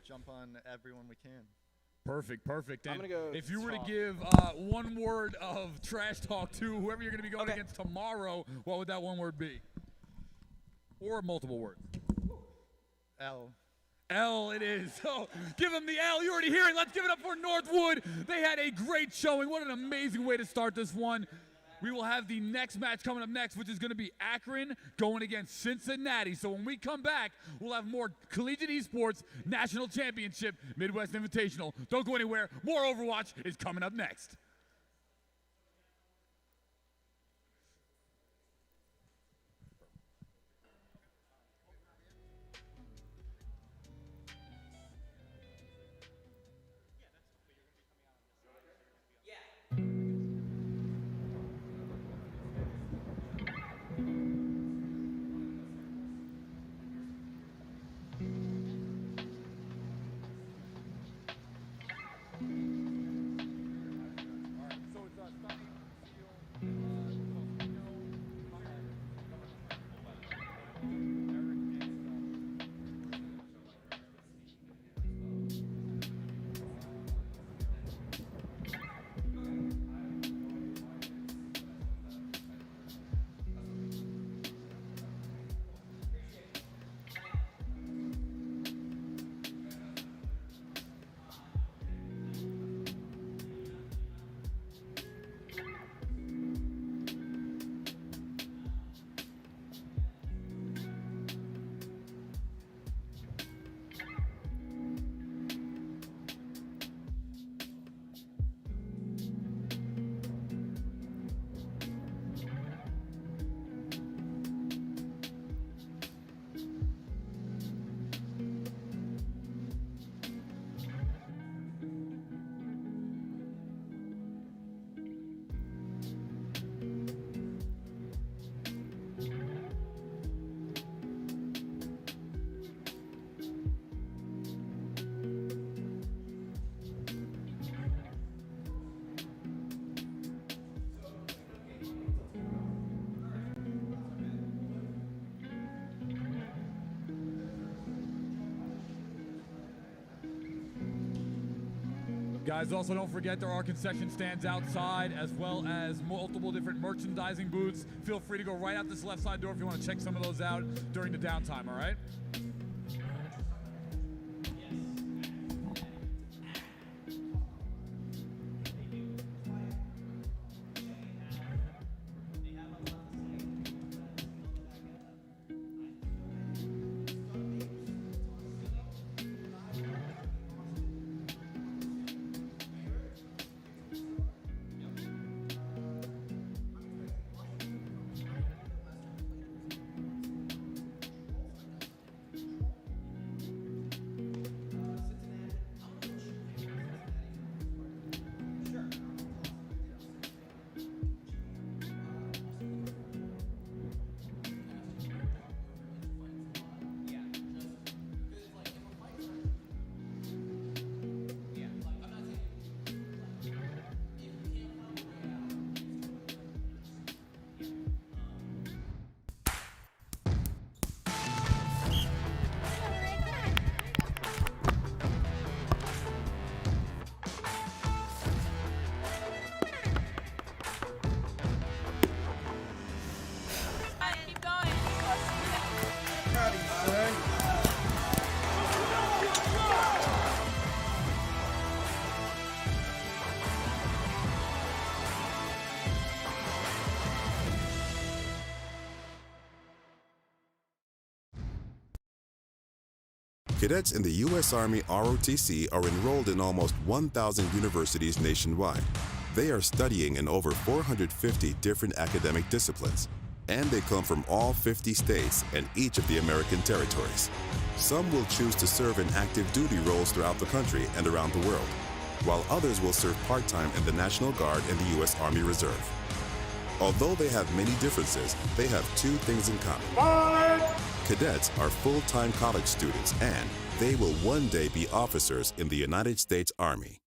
jump on everyone we can. Perfect, perfect. I'm And gonna go if you were to top. give one word of trash talk to whoever you're going to be going against tomorrow, what would that one word be? Or multiple words? L. L it is. So give them the L. You already hear it. Let's give it up for Northwood. They had a great showing. What an amazing way to start this one. We will have the next match coming up next, which is going to be Akron going against Cincinnati. So when we come back, we'll have more Collegiate Esports National Championship Midwest Invitational. Don't go anywhere. More Overwatch is coming up next. Guys, also don't forget there are concession stands outside as well as multiple different merchandising booths. Feel free to go right out this left side door if you want to check some of those out during the downtime, all right? Cadets in the U.S. Army ROTC are enrolled in almost 1,000 universities nationwide. They are studying in over 450 different academic disciplines, and they come from all 50 states and each of the American territories. Some will choose to serve in active duty roles throughout the country and around the world, while others will serve part-time in the National Guard and the U.S. Army Reserve. Although they have many differences, they have two things in common. Cadets are full-time college students, and they will one day be officers in the United States Army.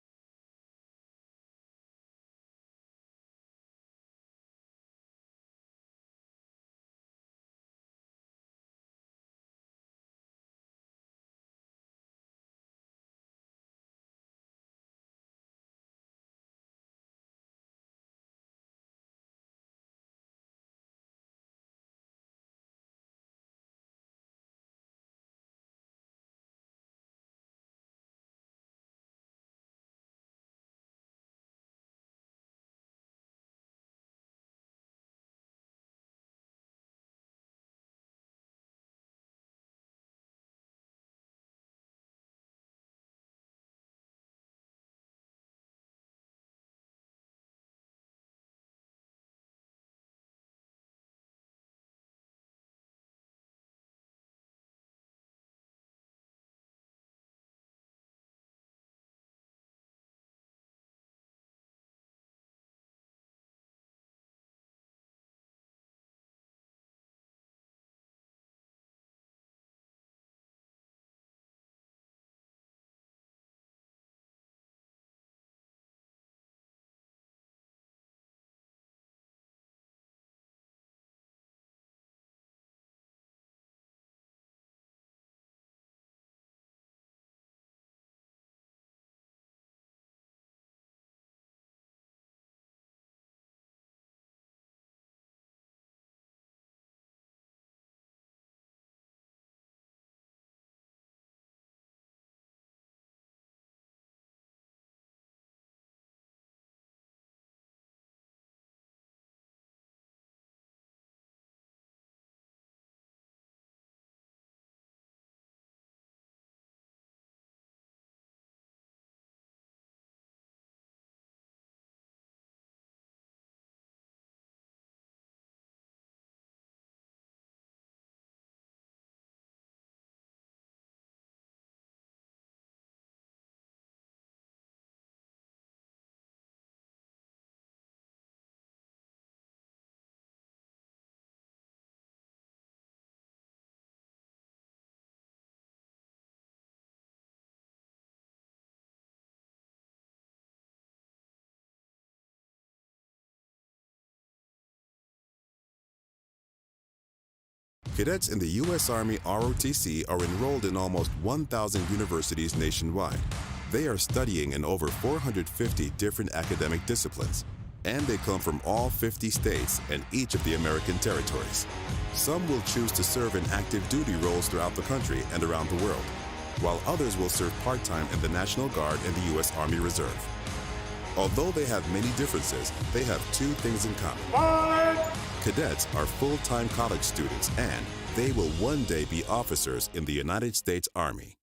Cadets in the U.S. Army ROTC are enrolled in almost 1,000 universities nationwide. They are studying in over 450 different academic disciplines, and they come from all 50 states and each of the American territories. Some will choose to serve in active duty roles throughout the country and around the world, while others will serve part-time in the National Guard and the U.S. Army Reserve. Although they have many differences, they have two things in common. Cadets are full-time college students, and they will one day be officers in the United States Army.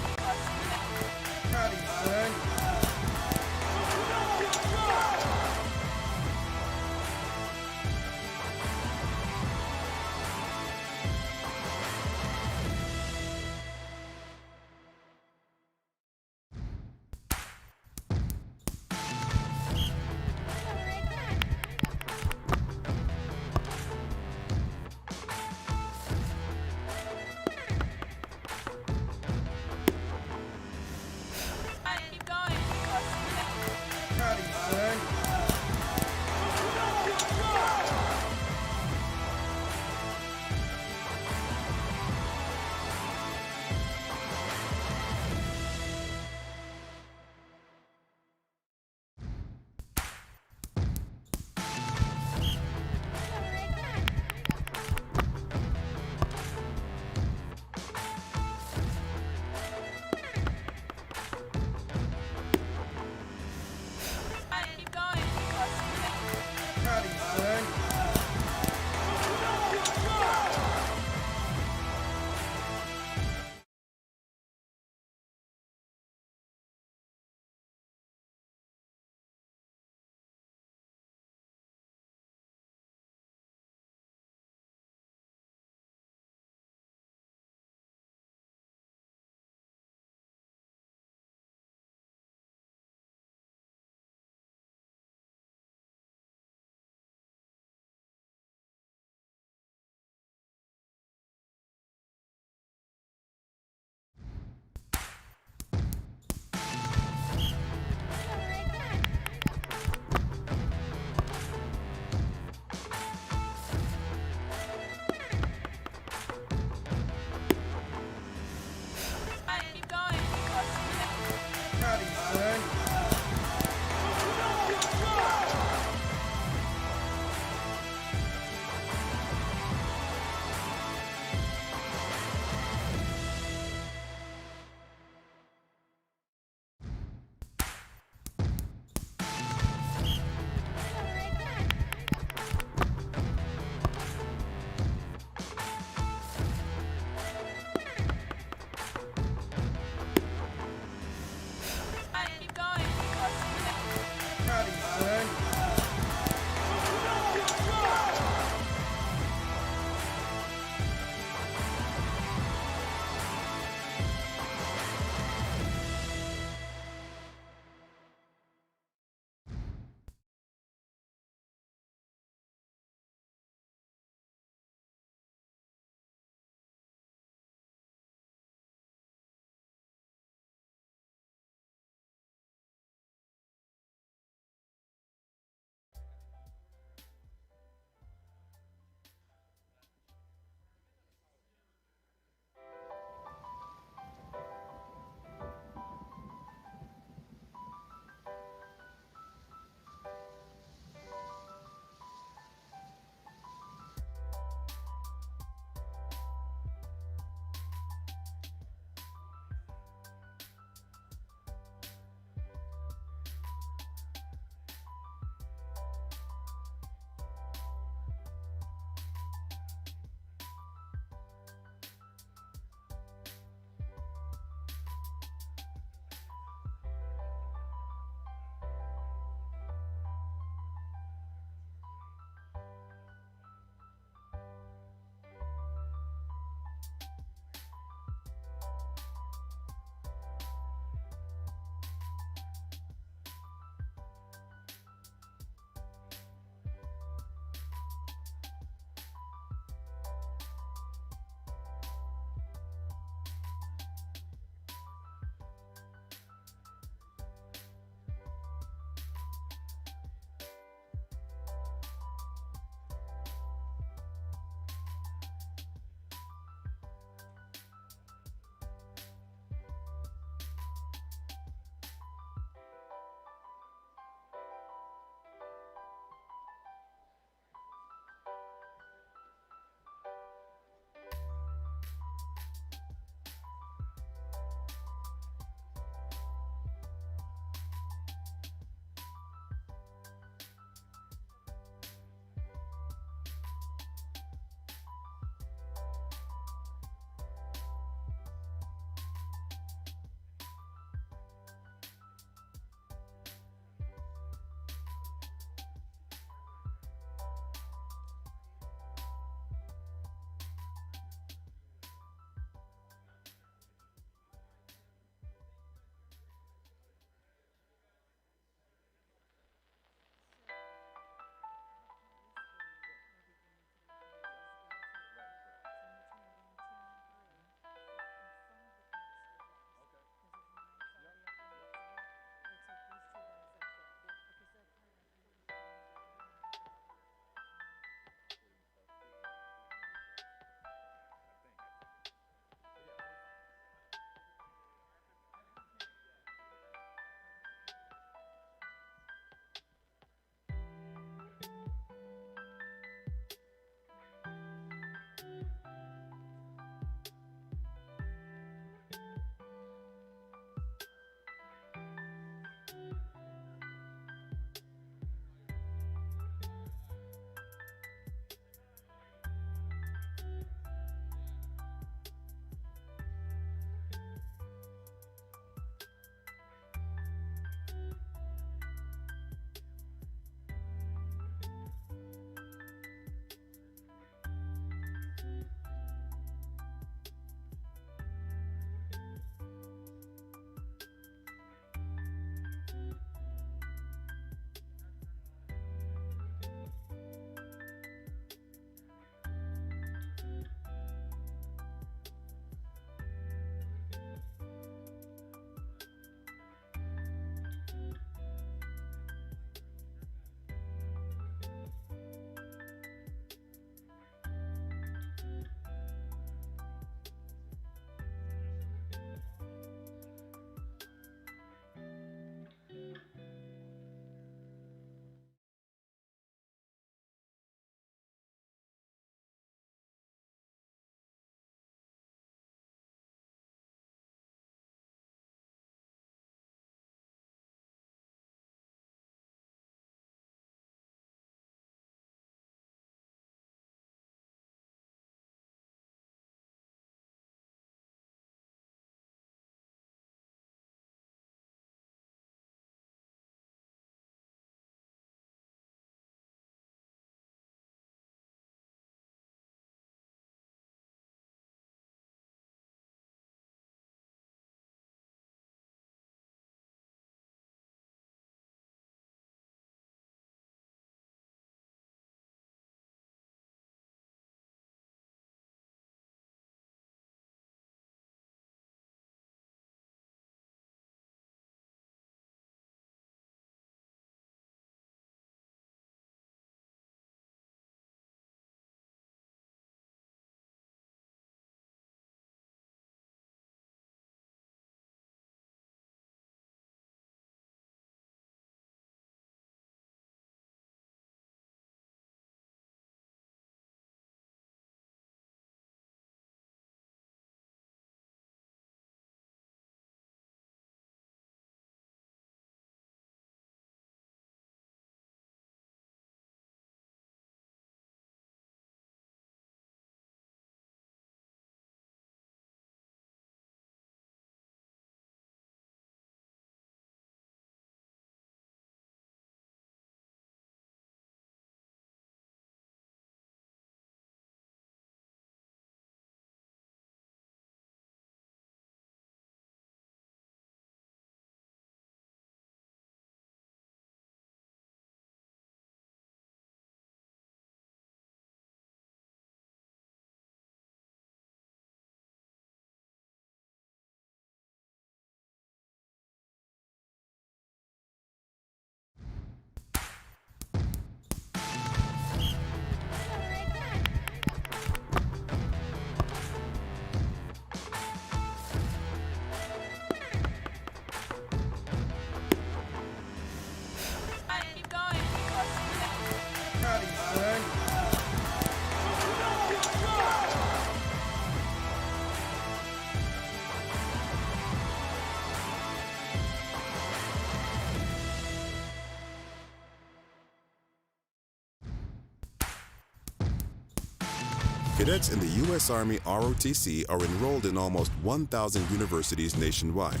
Cadets in the U.S. Army ROTC are enrolled in almost 1,000 universities nationwide.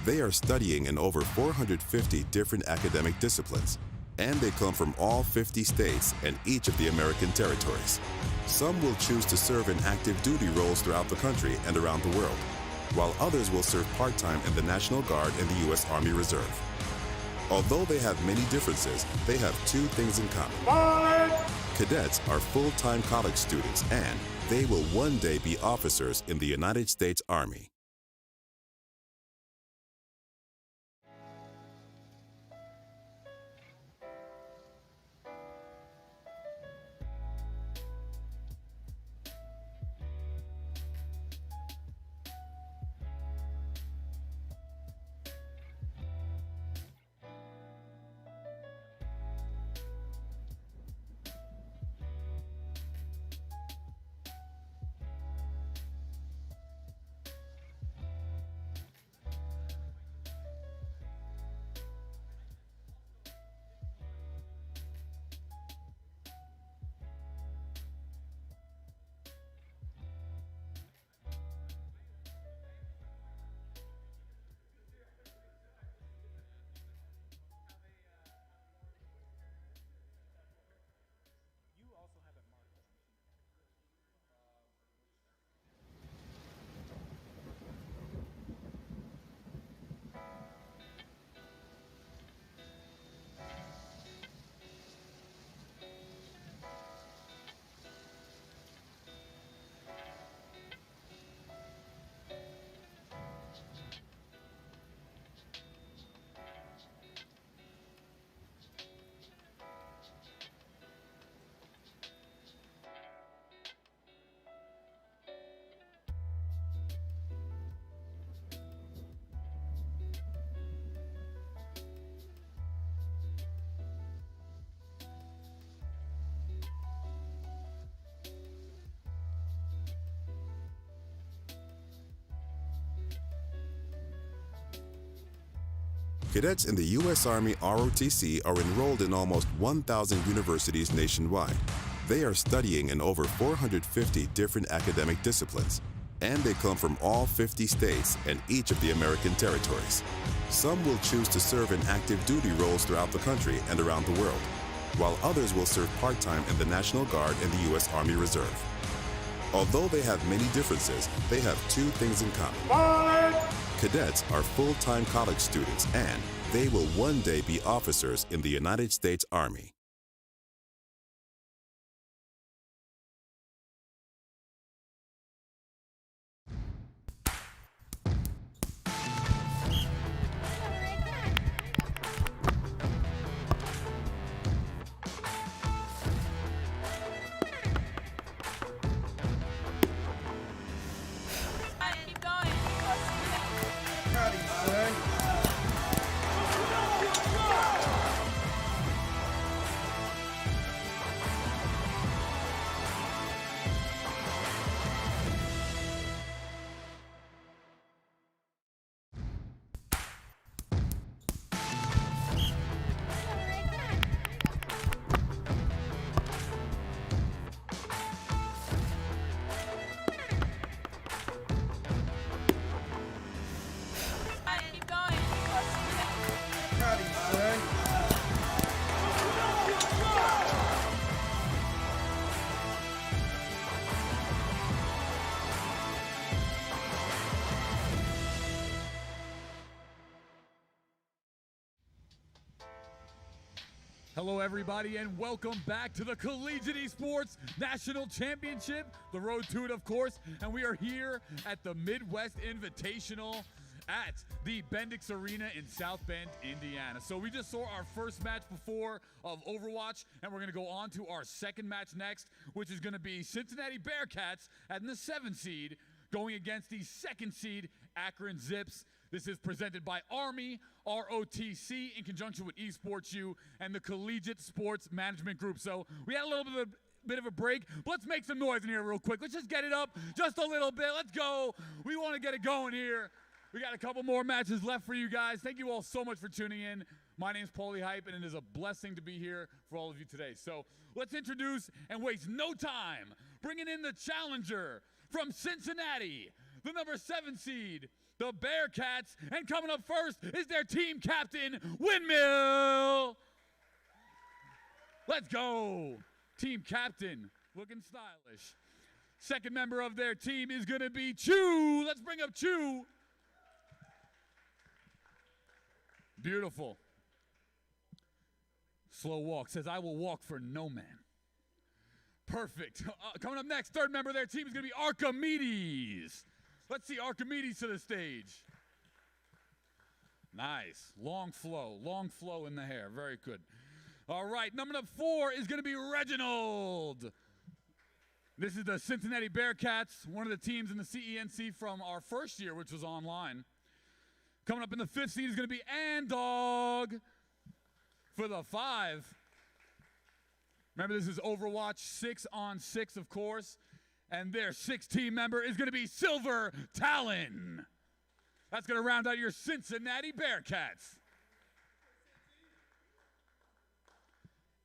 They are studying in over 450 different academic disciplines, and they come from all 50 states and each of the American territories. Some will choose to serve in active duty roles throughout the country and around the world, while others will serve part-time in the National Guard and the U.S. Army Reserve. Although they have many differences, they have two things in common. Cadets are full-time college students, and they will one day be officers in the United States Army. Cadets in the U.S. Army ROTC are enrolled in almost 1,000 universities nationwide. They are studying in over 450 different academic disciplines, and they come from all 50 states and each of the American territories. Some will choose to serve in active duty roles throughout the country and around the world, while others will serve part-time in the National Guard and the U.S. Army Reserve. Although they have many differences, they have two things in common. Cadets are full-time college students, and they will one day be officers in the United States Army. Hello, everybody, and welcome back to the Collegiate Esports National Championship, the road to it, of course, and we are here at the Midwest Invitational at the Bendix Arena in South Bend, Indiana. So we just saw our first match before of Overwatch, and we're going to go on to our second match next, which is going to be Cincinnati Bearcats at the 7th seed going against the 2nd seed Akron Zips. This is presented by Army, ROTC, in conjunction with Esports U and the Collegiate Sports Management Group. So we had a little bit of a break. But let's make some noise in here real quick. Let's just get it up just a little bit. Let's go. We want to get it going here. We got a couple more matches left for you guys. Thank you all so much for tuning in. My name's Paulie Hype, and it is a blessing to be here for all of you today. So let's introduce and waste no time. bringing in the challenger from Cincinnati, the number 7 seed, the Bearcats. And coming up first is their team captain, Windmill. Let's go. Team captain, looking stylish. Second member of their team is going to be Chu. Let's bring up Chu. Beautiful. Slow walk, says, I will walk for no man. Perfect. Coming up next, third member of their team is going to be Archimedes. Let's see Archimedes to the stage. Nice. Long flow in the hair. Very good. All right, number 4 is going to be Reginald. This is the Cincinnati Bearcats, one of the teams in the CENC from our first year, which was online. Coming up in the 5th seed is going to be Andog for the 5. Remember, this is Overwatch 6-on-6, of course. And their 6th team member is going to be Silver Talon. That's going to round out your Cincinnati Bearcats.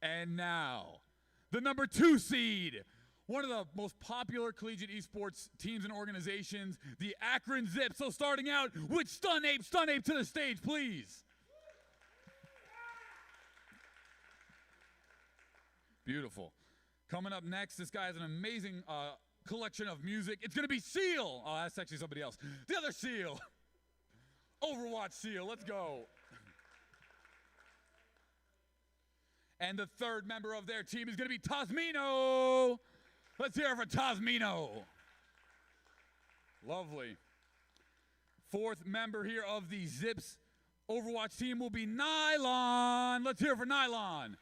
And now, the number 2 seed, one of the most popular collegiate esports teams and organizations, the Akron Zips. So starting out with Stun Ape to the stage, please. Beautiful. Coming up next, this guy has an amazing collection of music. It's going to be Seal. Oh, that's actually somebody else. The other Seal. Overwatch Seal. Let's go. And the third member of their team is going to be Tasmino. Let's hear it for Tasmino. Lovely. Fourth member here of the Zips Overwatch team will be Nylon. Let's hear it for Nylon.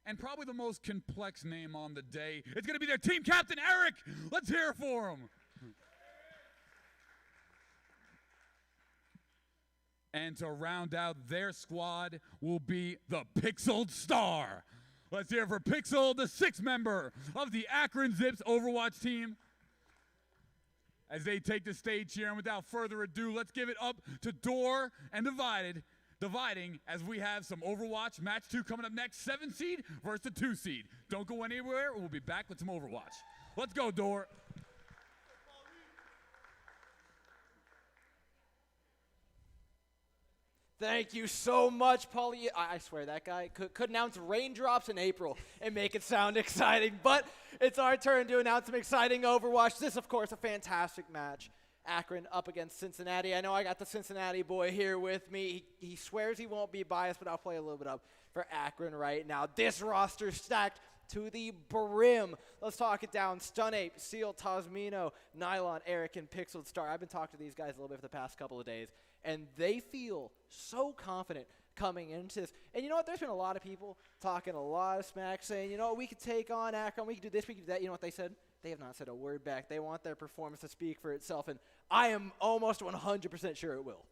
And probably the most complex name on the day, it's going to be their team captain, Eric. Let's hear it for him. And to round out their squad will be the Pixeled Star. Let's hear it for Pixel, the 6th member of the Akron Zips Overwatch team. As they take the stage here, and without further ado, let's give it up to Door and Dividing as we have some Overwatch. Match 2 coming up next, 7 seed versus the 2 seed. Don't go anywhere, we'll be back with some Overwatch. Let's go, Door. Thank you so much, Paulie. I swear that guy could announce raindrops in April and make it sound exciting, but it's our turn to announce some exciting Overwatch. This, of course, a fantastic match. Akron up against Cincinnati. I know I got the Cincinnati boy here with me. He swears he won't be biased, but I'll play a little bit up for Akron right now. This roster stacked to the brim. Let's talk it down. Stun Ape, Seal, Tasmino, Nylon, Eric, and Pixeled Star. I've been talking to these guys a little bit for the past couple of days, and they feel so confident coming into this. And you know what? There's been a lot of people talking a lot of smack, saying, you know what, we could take on Akron, we could do this, we could do that. You know what they said? They have not said a word back. They want their performance to speak for itself, and I am almost 100% sure it will.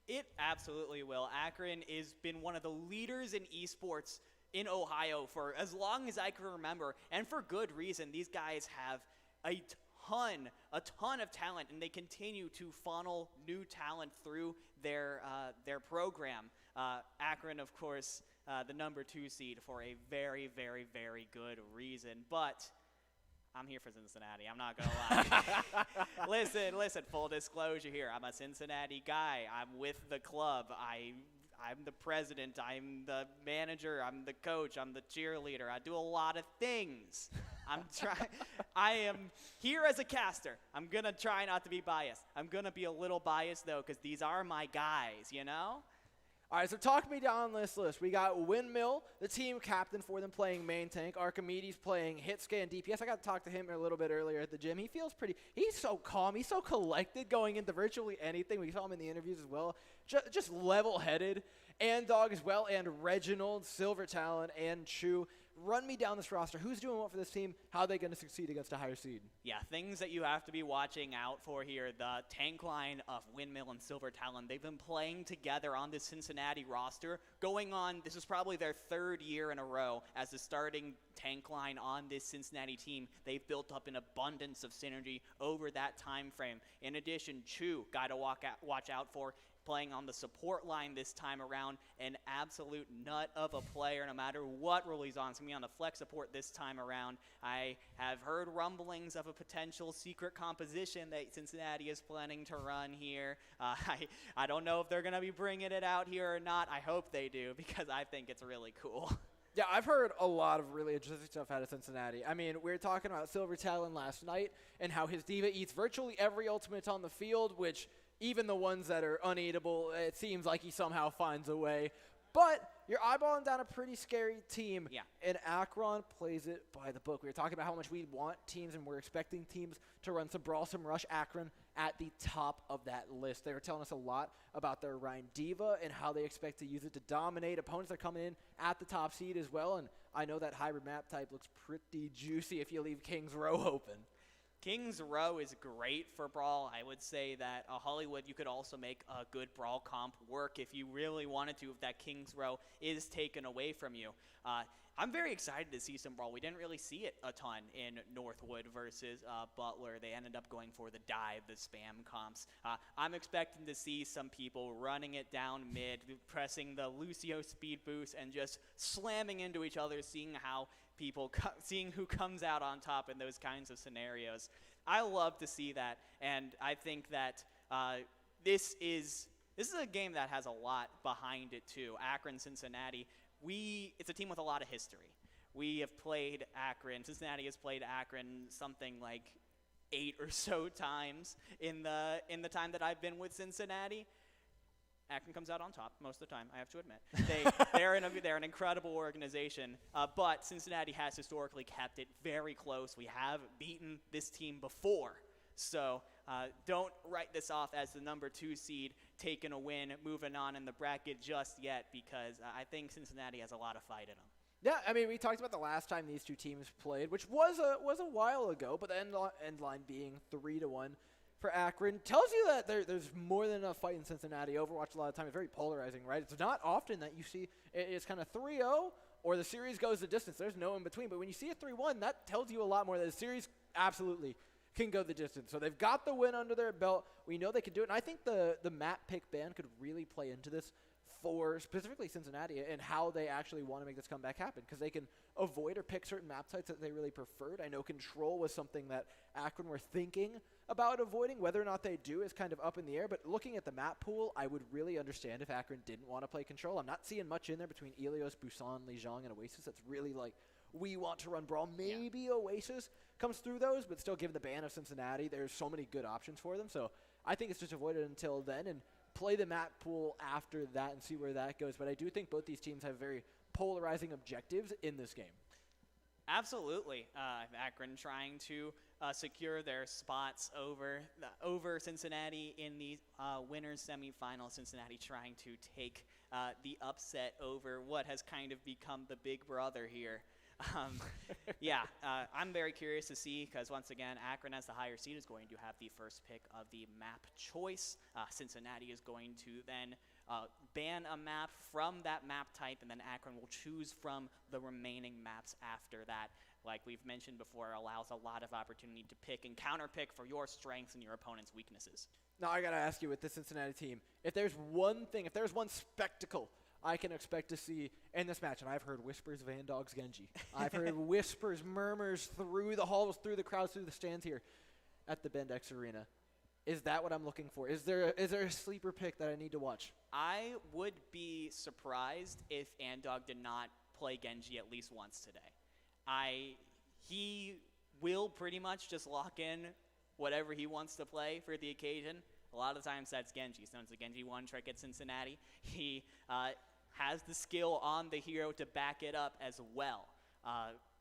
It absolutely will. Akron has been one of the leaders in esports in Ohio for as long as I can remember, and for good reason. These guys have a ton of talent, and they continue to funnel new talent through their program. Akron, of course, the number 2 seed for a very, very, very good reason, but I'm here for Cincinnati. I'm not going to lie. Listen, full disclosure here. I'm a Cincinnati guy. I'm with the club. I'm the president. I'm the manager. I'm the coach. I'm the cheerleader. I do a lot of things. I am here as a caster. I'm going to try not to be biased. I'm going to be a little biased, though, because these are my guys, you know? All right, so talk me down this list. We got Windmill, the team captain for them, playing main tank. Archimedes playing Hitska and DPS. I got to talk to him a little bit earlier at the gym. He feels he's so calm. He's so collected going into virtually anything. We saw him in the interviews as well. Just level-headed. Andog as well, and Reginald, Silver Talon, and Chu. Run me down this roster. Who's doing what for this team? How are they going to succeed against a higher seed? Yeah, things that you have to be watching out for here. The tank line of Windmill and Silver Talon, they've been playing together on this Cincinnati roster. This is probably their 3rd year in a row as the starting tank line on this Cincinnati team. They've built up an abundance of synergy over that time frame. In addition, Chu, guy to watch out for. playing on the support line this time around. An absolute nut of a player, no matter what role he's on. He's going to be on the flex support this time around. I have heard rumblings of a potential secret composition that Cincinnati is planning to run here. I don't know if they're going to be bringing it out here or not. I hope they do, because I think it's really cool. Yeah, I've heard a lot of really interesting stuff out of Cincinnati. I mean, we were talking about Silver Talon last night and how his diva eats virtually every ultimate on the field, which even the ones that are uneatable, it seems like he somehow finds a way. But you're eyeballing down a pretty scary team. Yeah. And Akron plays it by the book. We were talking about how much we want teams and we're expecting teams to run some brawl, some rush. Akron at the top of that list. They were telling us a lot about their Rhine Diva and how they expect to use it to dominate. Opponents are coming in at the top seed as well. And I know that hybrid map type looks pretty juicy if you leave Kings Row open. Kings Row is great for Brawl. I would say that Hollywood, you could also make a good Brawl comp work if you really wanted to, if that Kings Row is taken away from you. I'm very excited to see some Brawl. We didn't really see it a ton in Northwood versus Butler. They ended up going for the dive, the spam comps. I'm expecting to see some people running it down mid, pressing the Lucio speed boost, and just slamming into each other, seeing who comes out on top in those kinds of scenarios. I love to see that, and I think that this is a game that has a lot behind it too. Akron, Cincinnati. It's a team with a lot of history. We have played Akron. Cincinnati has played Akron something like 8 or so times in the time that I've been with Cincinnati. Akron comes out on top most of the time, I have to admit. They're an incredible organization, but Cincinnati has historically kept it very close. We have beaten this team before, so don't write this off as the number 2 seed taking a win, moving on in the bracket just yet, because I think Cincinnati has a lot of fight in them. Yeah, I mean, we talked about the last time these two teams played, which was a while ago, but the end line being 3-1 for Akron tells you that there's more than enough fight in Cincinnati. Overwatch a lot of time is very polarizing, right? It's not often that you see it's kind of 3-0 or the series goes the distance. There's no in between. But when you see a 3-1, that tells you a lot more that the series absolutely can go the distance. So they've got the win under their belt. We know they can do it. And I think the map pick ban could really play into this for specifically Cincinnati and how they actually want to make this comeback happen, because they can avoid or pick certain map types that they really preferred. I know Control was something that Akron were thinking about avoiding. Whether or not they do is kind of up in the air, but looking at the map pool, I would really understand if Akron didn't want to play Control. I'm not seeing much in there between Ilios, Busan, Lijiang, and Oasis. That's really like, we want to run Brawl. Maybe Oasis comes through those, but still given the ban of Cincinnati, there's so many good options for them. So I think it's just avoided until then and play the map pool after that and see where that goes. But I do think both these teams have very polarizing objectives in this game. Absolutely. Akron trying to secure their spots over Cincinnati in the winners semifinal. Cincinnati trying to take the upset over what has kind of become the big brother here. I'm very curious to see, because once again, Akron as the higher seed is going to have the first pick of the map choice. Cincinnati is going to then ban a map from that map type, and then Akron will choose from the remaining maps after that. Like we've mentioned before, allows a lot of opportunity to pick and counter pick for your strengths and your opponent's weaknesses. Now I gotta ask you, with the Cincinnati team, if there's one spectacle I can expect to see in this match, and I've heard whispers of Andog's Genji. I've heard whispers, murmurs through the halls, through the crowds, through the stands here at the Bendex Arena. Is that what I'm looking for? Is there a sleeper pick that I need to watch? I would be surprised if Andog did not play Genji at least once today. He will pretty much just lock in whatever he wants to play for the occasion. A lot of times that's Genji. So it's a Genji one trick at Cincinnati. He has the skill on the hero to back it up as well.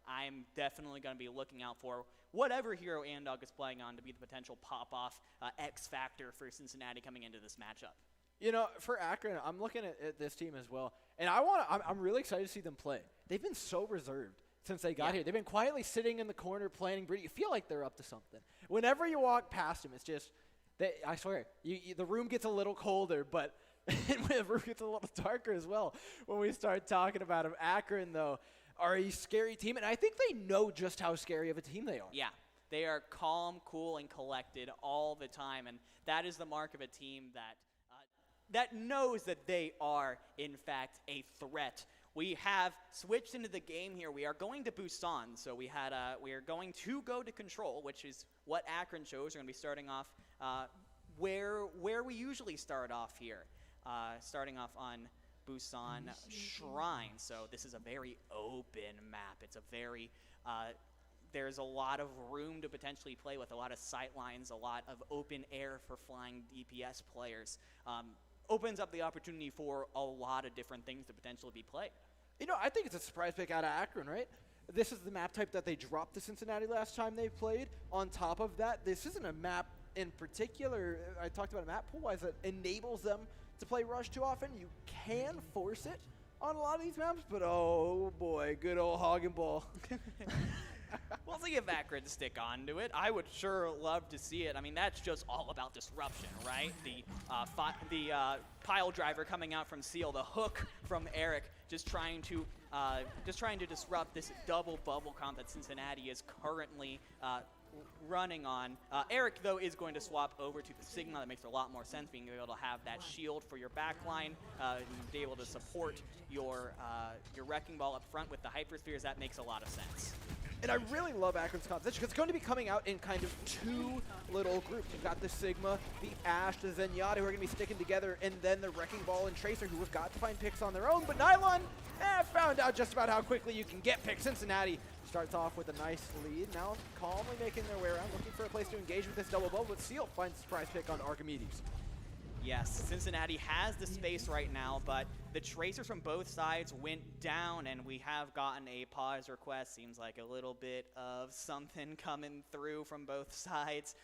I'm definitely going to be looking out for whatever hero Andog is playing on to be the potential pop-off X factor for Cincinnati coming into this matchup. You know, for Akron, I'm looking at this team as well, and I'm really excited to see them play. They've been so reserved since they got here. They've been quietly sitting in the corner playing. You feel like they're up to something. Whenever you walk past them, it's just, I swear, the room gets a little colder, but the room gets a little darker as well when we start talking about them. Akron, though, are a scary team, and I think they know just how scary of a team they are. Yeah, they are calm, cool, and collected all the time, and that is the mark of a team that that knows that they are, in fact, a threat. We have switched into the game here. We are going to Busan, so we are going to go to control, which is what Akron chose. We're going to be starting off where we usually start off here, starting off on Busan Shrine. So this is a very open map. It's a very there's a lot of room to potentially play with, a lot of sight lines, a lot of open air for flying DPS players. Opens up the opportunity for a lot of different things to potentially be played. You know, I think it's a surprise pick out of Akron, right? This is the map type that they dropped to Cincinnati last time they played. On top of that, this isn't a map in particular, I talked about a map pool-wise, that enables them to play Rush too often. You can force it on a lot of these maps, but oh boy, good old hog and ball. We'll see if Akron stick on to it. I would sure love to see it. I mean, that's just all about disruption, right? The pile driver coming out from Seal, the hook from Eric, just trying to disrupt this double bubble comp that Cincinnati is currently running on. Eric, though, is going to swap over to the Sigma. That makes a lot more sense, being able to have that shield for your backline, and be able to support your Wrecking Ball up front with the Hyperspheres. That makes a lot of sense. And I really love Akron's composition because it's going to be coming out in kind of two little groups. You've got the Sigma, the Ash, the Zenyatta, who are going to be sticking together, and then the Wrecking Ball and Tracer, who have got to find picks on their own. But Nylon found out just about how quickly you can get picks. Cincinnati starts off with a nice lead, now calmly making their way around, looking for a place to engage with this double bubble, but Seal finds a surprise pick on Archimedes. Yes, Cincinnati has the space right now, but the Tracers from both sides went down, and we have gotten a pause request. Seems like a little bit of something coming through from both sides.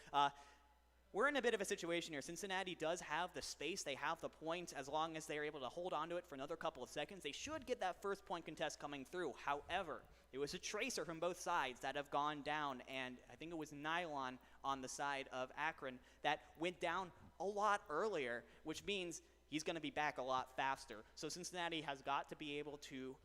We're in a bit of a situation here. Cincinnati does have the space. They have the points. As long as they're able to hold on to it for another couple of seconds, they should get that first point contest coming through. However, it was a Tracer from both sides that have gone down, and I think it was Nylon on the side of Akron that went down a lot earlier, which means he's going to be back a lot faster. So Cincinnati has got to be able to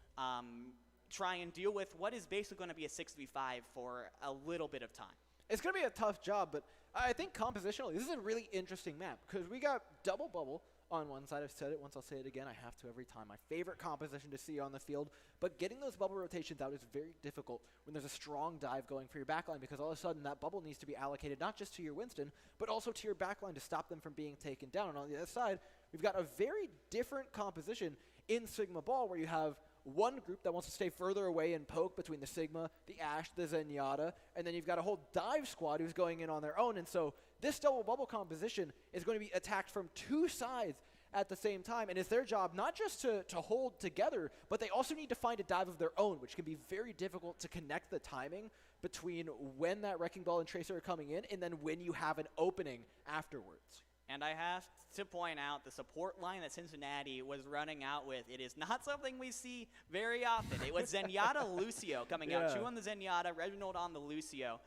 try and deal with what is basically going to be a 6v5 for a little bit of time. It's going to be a tough job, but I think compositionally, this is a really interesting map because we got double bubble on one side. I've said it once, I'll say it again. I have to every time. My favorite composition to see on the field, but getting those bubble rotations out is very difficult when there's a strong dive going for your backline because all of a sudden that bubble needs to be allocated not just to your Winston, but also to your backline to stop them from being taken down. And on the other side, we've got a very different composition in Sigma Ball where you have one group that wants to stay further away and poke between the Sigma, the Ash, the Zenyatta, and then you've got a whole dive squad who's going in on their own. And so this double bubble composition is going to be attacked from two sides at the same time, and it's their job not just to hold together, but they also need to find a dive of their own, which can be very difficult to connect the timing between when that Wrecking Ball and Tracer are coming in and then when you have an opening afterwards. And I have to point out the support line that Cincinnati was running out with. It is not something we see very often. It was Zenyatta Lucio coming out. Chew on the Zenyatta, Reginald on the Lucio.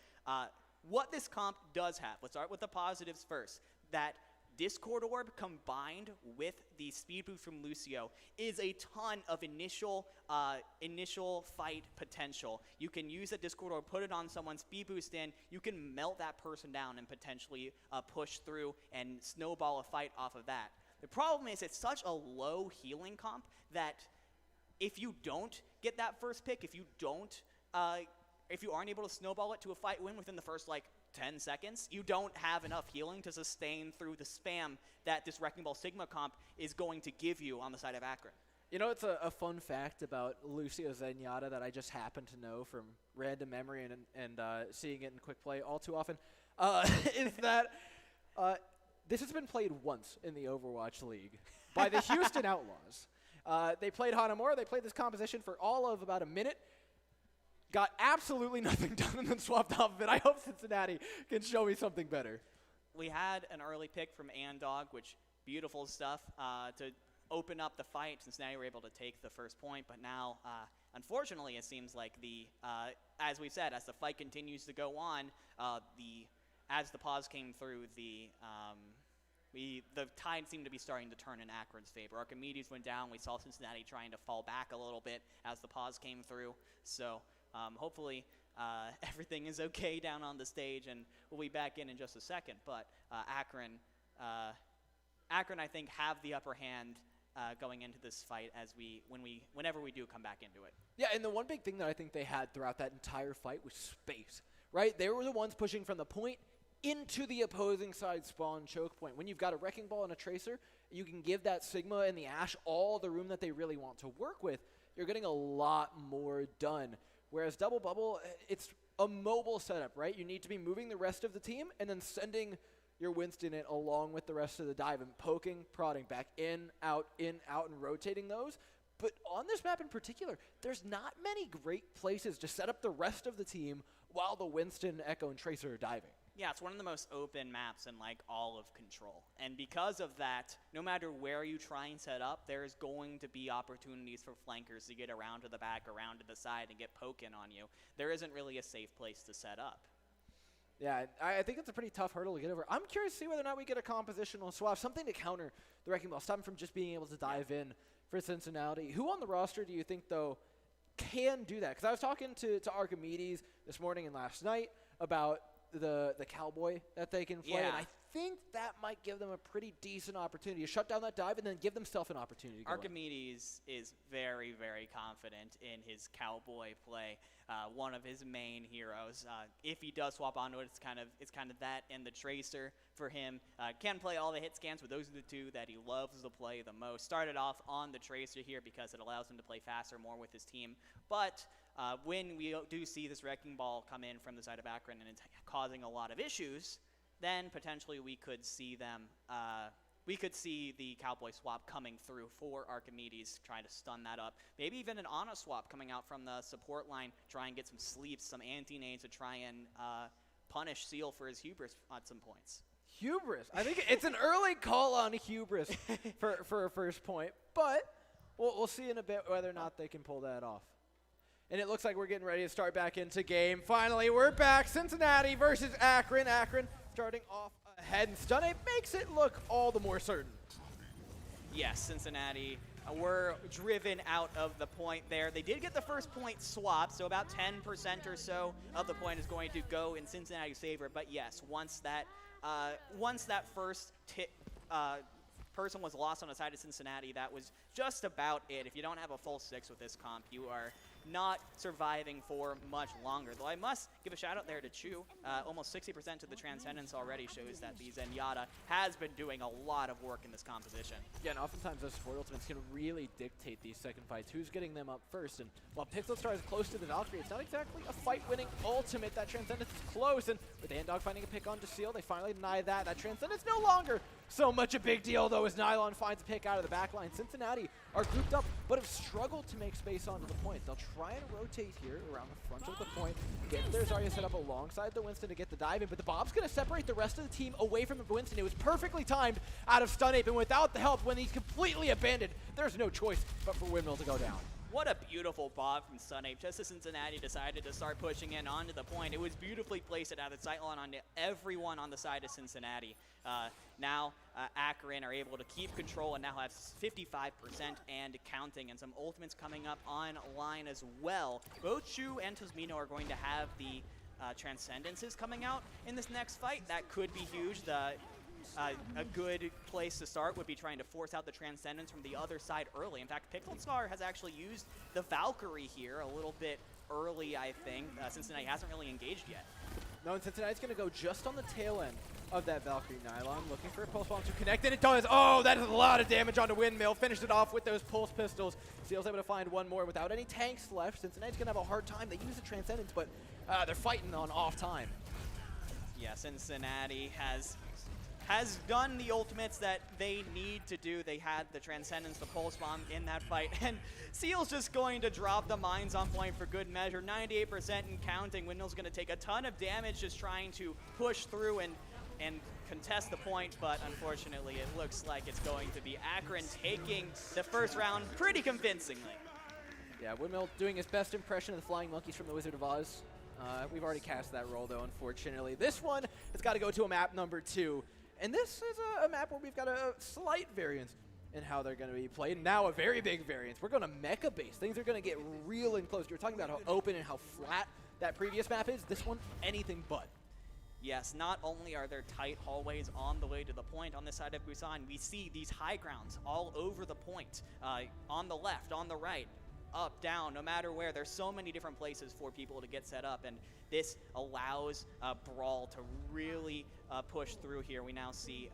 What this comp does have, let's start with the positives first, that Discord Orb combined with the speed boost from Lucio is a ton of initial fight potential. You can use a Discord Orb, put it on someone, speed boost in, you can melt that person down and potentially push through and snowball a fight off of that. The problem is it's such a low healing comp that if you don't get that first pick, if you aren't able to snowball it to a fight win within the first 10 seconds, you don't have enough healing to sustain through the spam that this Wrecking Ball Sigma comp is going to give you on the side of Akron. You know, it's a fun fact about Lucio Zenyatta that I just happen to know from random memory and seeing it in quick play all too often, is that this has been played once in the Overwatch League by the Houston Outlaws. They played Hanamura, they played this composition for all of about a minute, got absolutely nothing done and then swapped off of it. I hope Cincinnati can show me something better. We had an early pick from Andog, which beautiful stuff to open up the fight. Cincinnati were able to take the first point, but now, unfortunately, it seems like as we said, as the fight continues to go on, as the pause came through, the tide seemed to be starting to turn in Akron's favor. Archimedes went down. We saw Cincinnati trying to fall back a little bit as the pause came through. So hopefully everything is okay down on the stage, and we'll be back in just a second. But Akron Akron, I think, have the upper hand going into this fight whenever we do come back into it. Yeah, and the one big thing that I think they had throughout that entire fight was space, right? They were the ones pushing from the point into the opposing side spawn choke point. When you've got a Wrecking Ball and a Tracer, you can give that Sigma and the Ashe all the room that they really want to work with. You're getting a lot more done. Whereas Double Bubble, it's a mobile setup, right? You need to be moving the rest of the team and then sending your Winston in along with the rest of the dive and poking, prodding back in, out, and rotating those. But on this map in particular, there's not many great places to set up the rest of the team while the Winston, Echo, and Tracer are diving. Yeah, it's one of the most open maps in like all of Control. And because of that, no matter where you try and set up, there's going to be opportunities for flankers to get around to the back, around to the side, and get poking on you. There isn't really a safe place to set up. Yeah, I think it's a pretty tough hurdle to get over. I'm curious to see whether or not we get a compositional swap, something to counter the Wrecking Ball, stop him from just being able to dive in for Cincinnati. Who on the roster do you think, though, can do that? Because I was talking to Archimedes this morning and last night about the Cowboy that they can play, and I think that might give them a pretty decent opportunity to shut down that dive and then give themselves an opportunity to go Archimedes is very, very confident in his Cowboy play. One of his main heroes. If he does swap onto it, it's kind of that and the Tracer for him. Can play all the hit scans, but those are the two that he loves to play the most. Started off on the Tracer here because it allows him to play faster, more with his team. But when we do see this Wrecking Ball come in from the side of Akron and it's causing a lot of issues, then potentially we could see them. We could see the Cowboy swap coming through for Archimedes, trying to stun that up. Maybe even an Ana swap coming out from the support line, try and get some sleeps, some anti-nades to try and punish Seal for his hubris at some points. Hubris. I think it's an early call on hubris for a first point, but we'll see in a bit whether or not they can pull that off. And it looks like we're getting ready to start back into game. Finally, we're back. Cincinnati versus Akron. Akron starting off ahead, and Stunnape makes it look all the more certain. Yes, Cincinnati were driven out of the point there. They did get the first point swap, so about 10% or so of the point is going to go in Cincinnati's favor. But yes, once that first person was lost on the side of Cincinnati, that was just about it. If you don't have a full 6 with this comp, you are not surviving for much longer. Though I must give a shout out there to Chu. Almost 60% of the Transcendence already shows that the Zenyatta has been doing a lot of work in this composition. Yeah, and oftentimes those support ultimates can really dictate these second fights. Who's getting them up first? And while Pixel Star is close to the Valkyrie, it's not exactly a fight-winning ultimate. That Transcendence is close, and with Andog finding a pick on Seal, they finally deny that. That Transcendence no longer so much a big deal, though, as Nylon finds a pick out of the back line. Cincinnati are grouped up, but have struggled to make space onto the point. They'll try and rotate here around the front of the point, get their Zarya set up alongside the Winston to get the dive in, but the Bob's going to separate the rest of the team away from the Winston. It was perfectly timed out of Stunnape, and without the help, when he's completely abandoned, there's no choice but for Windmill to go down. What a beautiful Bob from Stunnape. Just as Cincinnati decided to start pushing in onto the point, it was beautifully placed out of the sight line onto everyone on the side of Cincinnati. Now Akron are able to keep control and now have 55% and counting, and some ultimates coming up online as well. Both Chu and Tosmino are going to have the Transcendences coming out in this next fight. That could be huge. A good place to start would be trying to force out the Transcendence from the other side early. In fact, Pixel Star has actually used the Valkyrie here a little bit early, I think. Cincinnati hasn't really engaged yet. No, and Cincinnati's going to go just on the tail end of that Valkyrie Nylon, looking for a pulse bomb to connect, and it does. Oh, that is a lot of damage onto Windmill. Finished it off with those pulse pistols. Seal's able to find one more without any tanks left. Cincinnati's going to have a hard time. They use the Transcendence, but they're fighting on off time. Yeah, Cincinnati has done the ultimates that they need to do. They had the Transcendence, the Pulse Bomb in that fight, and Seal's just going to drop the mines on point for good measure. 98% and counting. Windmill's going to take a ton of damage just trying to push through and contest the point, but unfortunately it looks like it's going to be Akron taking the first round pretty convincingly. Yeah, Windmill doing his best impression of the Flying Monkeys from the Wizard of Oz. We've already cast that role, though, unfortunately. This one has got to go to a map number 2. And this is a map where we've got a slight variance in how they're going to be played. Now a very big variance. We're going to mecha base. Things are going to get real and close. You were talking about how open and how flat that previous map is. This one, anything but. Yes, not only are there tight hallways on the way to the point on this side of Busan, we see these high grounds all over the point, on the left, on the right, up, down, no matter where. There's so many different places for people to get set up, and this allows Brawl to really push through here. We now see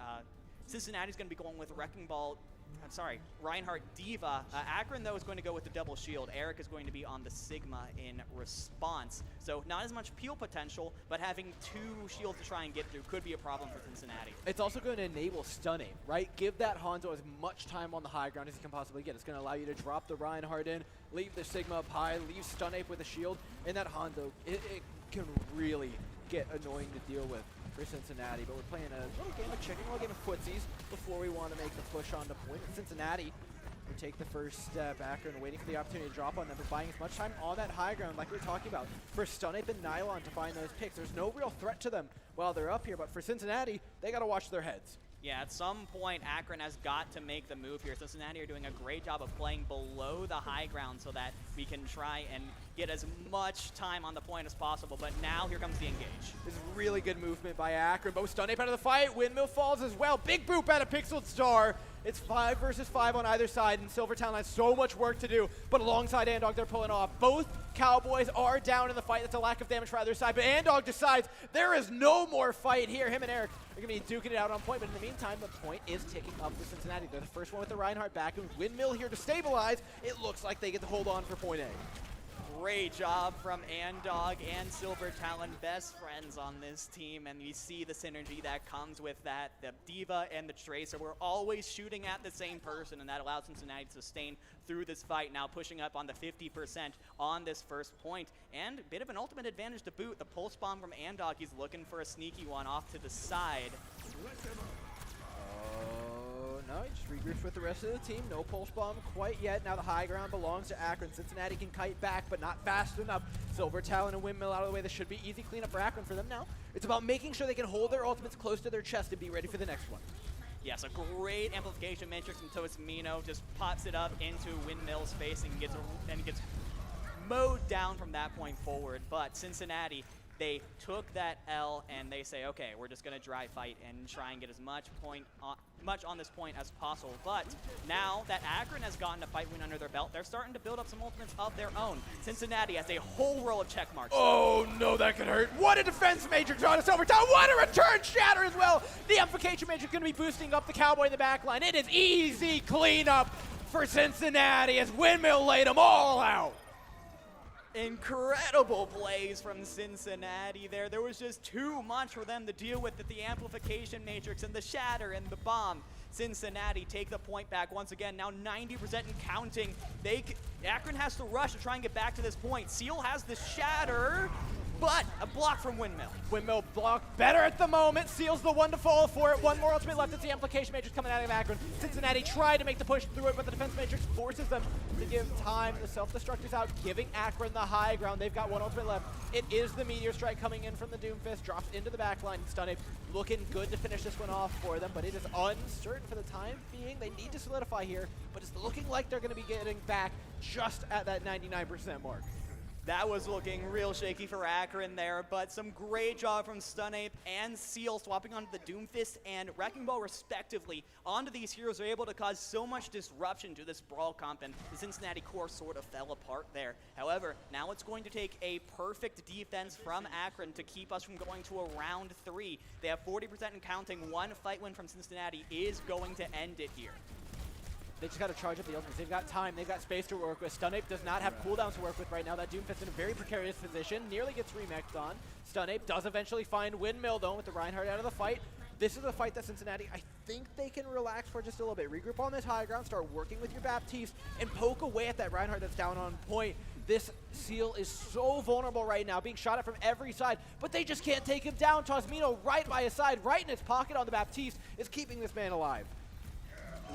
Cincinnati's going to be going with Wrecking Ball. I'm sorry, Reinhardt Diva. Akron, though, is going to go with the double shield. Eric is going to be on the Sigma in response. So not as much peel potential, but having 2 shields to try and get through could be a problem for Cincinnati. It's also going to enable stunning, right? Give that Hanzo as much time on the high ground as he can possibly get. It's going to allow you to drop the Reinhardt in, leave the Sigma up high, leave Stunape with a shield, and that Hanzo, it can really get annoying to deal with for Cincinnati, but we're playing a little game of chicken, a little game of footsies before we want to make the push on the point. And Cincinnati will take the first step. Akron waiting for the opportunity to drop on them, but buying as much time on that high ground like we were talking about for Stunape and Nylon to find those picks. There's no real threat to them while they're up here, but for Cincinnati, they got to watch their heads. Yeah, at some point, Akron has got to make the move here. Cincinnati are doing a great job of playing below the high ground so that we can try and get as much time on the point as possible. But now, here comes the engage. This is really good movement by Akron, but with Stunape out of the fight, Windmill falls as well. Big boop out of Pixel Star. It's 5 versus 5 on either side, and Silvertown has so much work to do. But alongside Andog, they're pulling off. Both Cowboys are down in the fight. That's a lack of damage for either side, but Andog decides there is no more fight here. Him and Eric are going to be duking it out on point, but in the meantime, the point is ticking up for Cincinnati. They're the first one with the Reinhardt back, and Windmill here to stabilize. It looks like they get to hold on for point A. Great job from Andog and Silver Talon, best friends on this team, and you see the synergy that comes with that. The Diva and the Tracer were always shooting at the same person, and that allowed Cincinnati to sustain through this fight, now pushing up on the 50% on this first point, and a bit of an ultimate advantage to boot. The pulse bomb from Andog, he's looking for a sneaky one off to the side. No, he just regroups with the rest of the team. No pulse bomb quite yet. Now the high ground belongs to Akron. Cincinnati can kite back, but not fast enough. Silver Talon and Windmill out of the way. This should be easy cleanup for Akron for them now. It's about making sure they can hold their ultimates close to their chest and be ready for the next one. Yes, a great amplification matrix from Toasmino, just pops it up into Windmill's face and gets mowed down from that point forward. But Cincinnati, they took that L and they say, okay, we're just going to dry fight and try and get as much on this point as possible. But now that Akron has gotten a fight win under their belt, they're starting to build up some ultimates of their own. Cincinnati has a whole row of check marks. Oh, no, that could hurt. What a defense matrix on a Silvertown. What a return shatter as well. The amplification matrix going to be boosting up the Cowboy in the back line. It is easy cleanup for Cincinnati as Windmill laid them all out. Incredible plays from Cincinnati there. There was just too much for them to deal with the amplification matrix and the shatter and the bomb. Cincinnati take the point back once again, now 90% and counting. Akron has to rush to try and get back to this point. Seal has the shatter, but a block from Windmill. Windmill blocked better at the moment. Seal's the one to fall for it. One more ultimate left. It's the amplification matrix coming out of Akron. Cincinnati tried to make the push through it, but the defense matrix forces them to give time. The self-destruct is out, giving Akron the high ground. They've got one ultimate left. It is the Meteor Strike coming in from the Doomfist. Drops into the backline. Stunape looking good to finish this one off for them, but it is uncertain for the time being. They need to solidify here, but it's looking like they're going to be getting back just at that 99% mark. That was looking real shaky for Akron there, but some great job from Stunape and Seal swapping onto the Doomfist and Wrecking Ball respectively. Onto these heroes are able to cause so much disruption to this Brawl comp, and the Cincinnati core sort of fell apart there. However, now it's going to take a perfect defense from Akron to keep us from going to a round 3. They have 40% and counting. One fight win from Cincinnati is going to end it here. They just got to charge up the ultimates. They've got time. They've got space to work with. Stunape does not have cooldowns to work with right now. That Doomfist in a very precarious position. Nearly gets remixed on. Stunape does eventually find Windmill, though, with the Reinhardt out of the fight. This is a fight that Cincinnati, I think they can relax for just a little bit. Regroup on this high ground. Start working with your Baptiste and poke away at that Reinhardt that's down on point. This Seal is so vulnerable right now, being shot at from every side, but they just can't take him down. Tosmino right by his side, right in his pocket on the Baptiste, is keeping this man alive.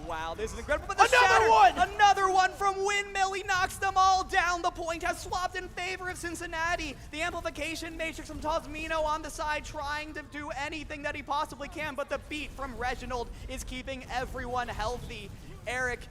Wow, this is incredible. But another one from Windmill. He knocks them all down. The point has swapped in favor of Cincinnati. The amplification matrix from Tosmino on the side trying to do anything that he possibly can, but the beat from Reginald is keeping everyone healthy. Eric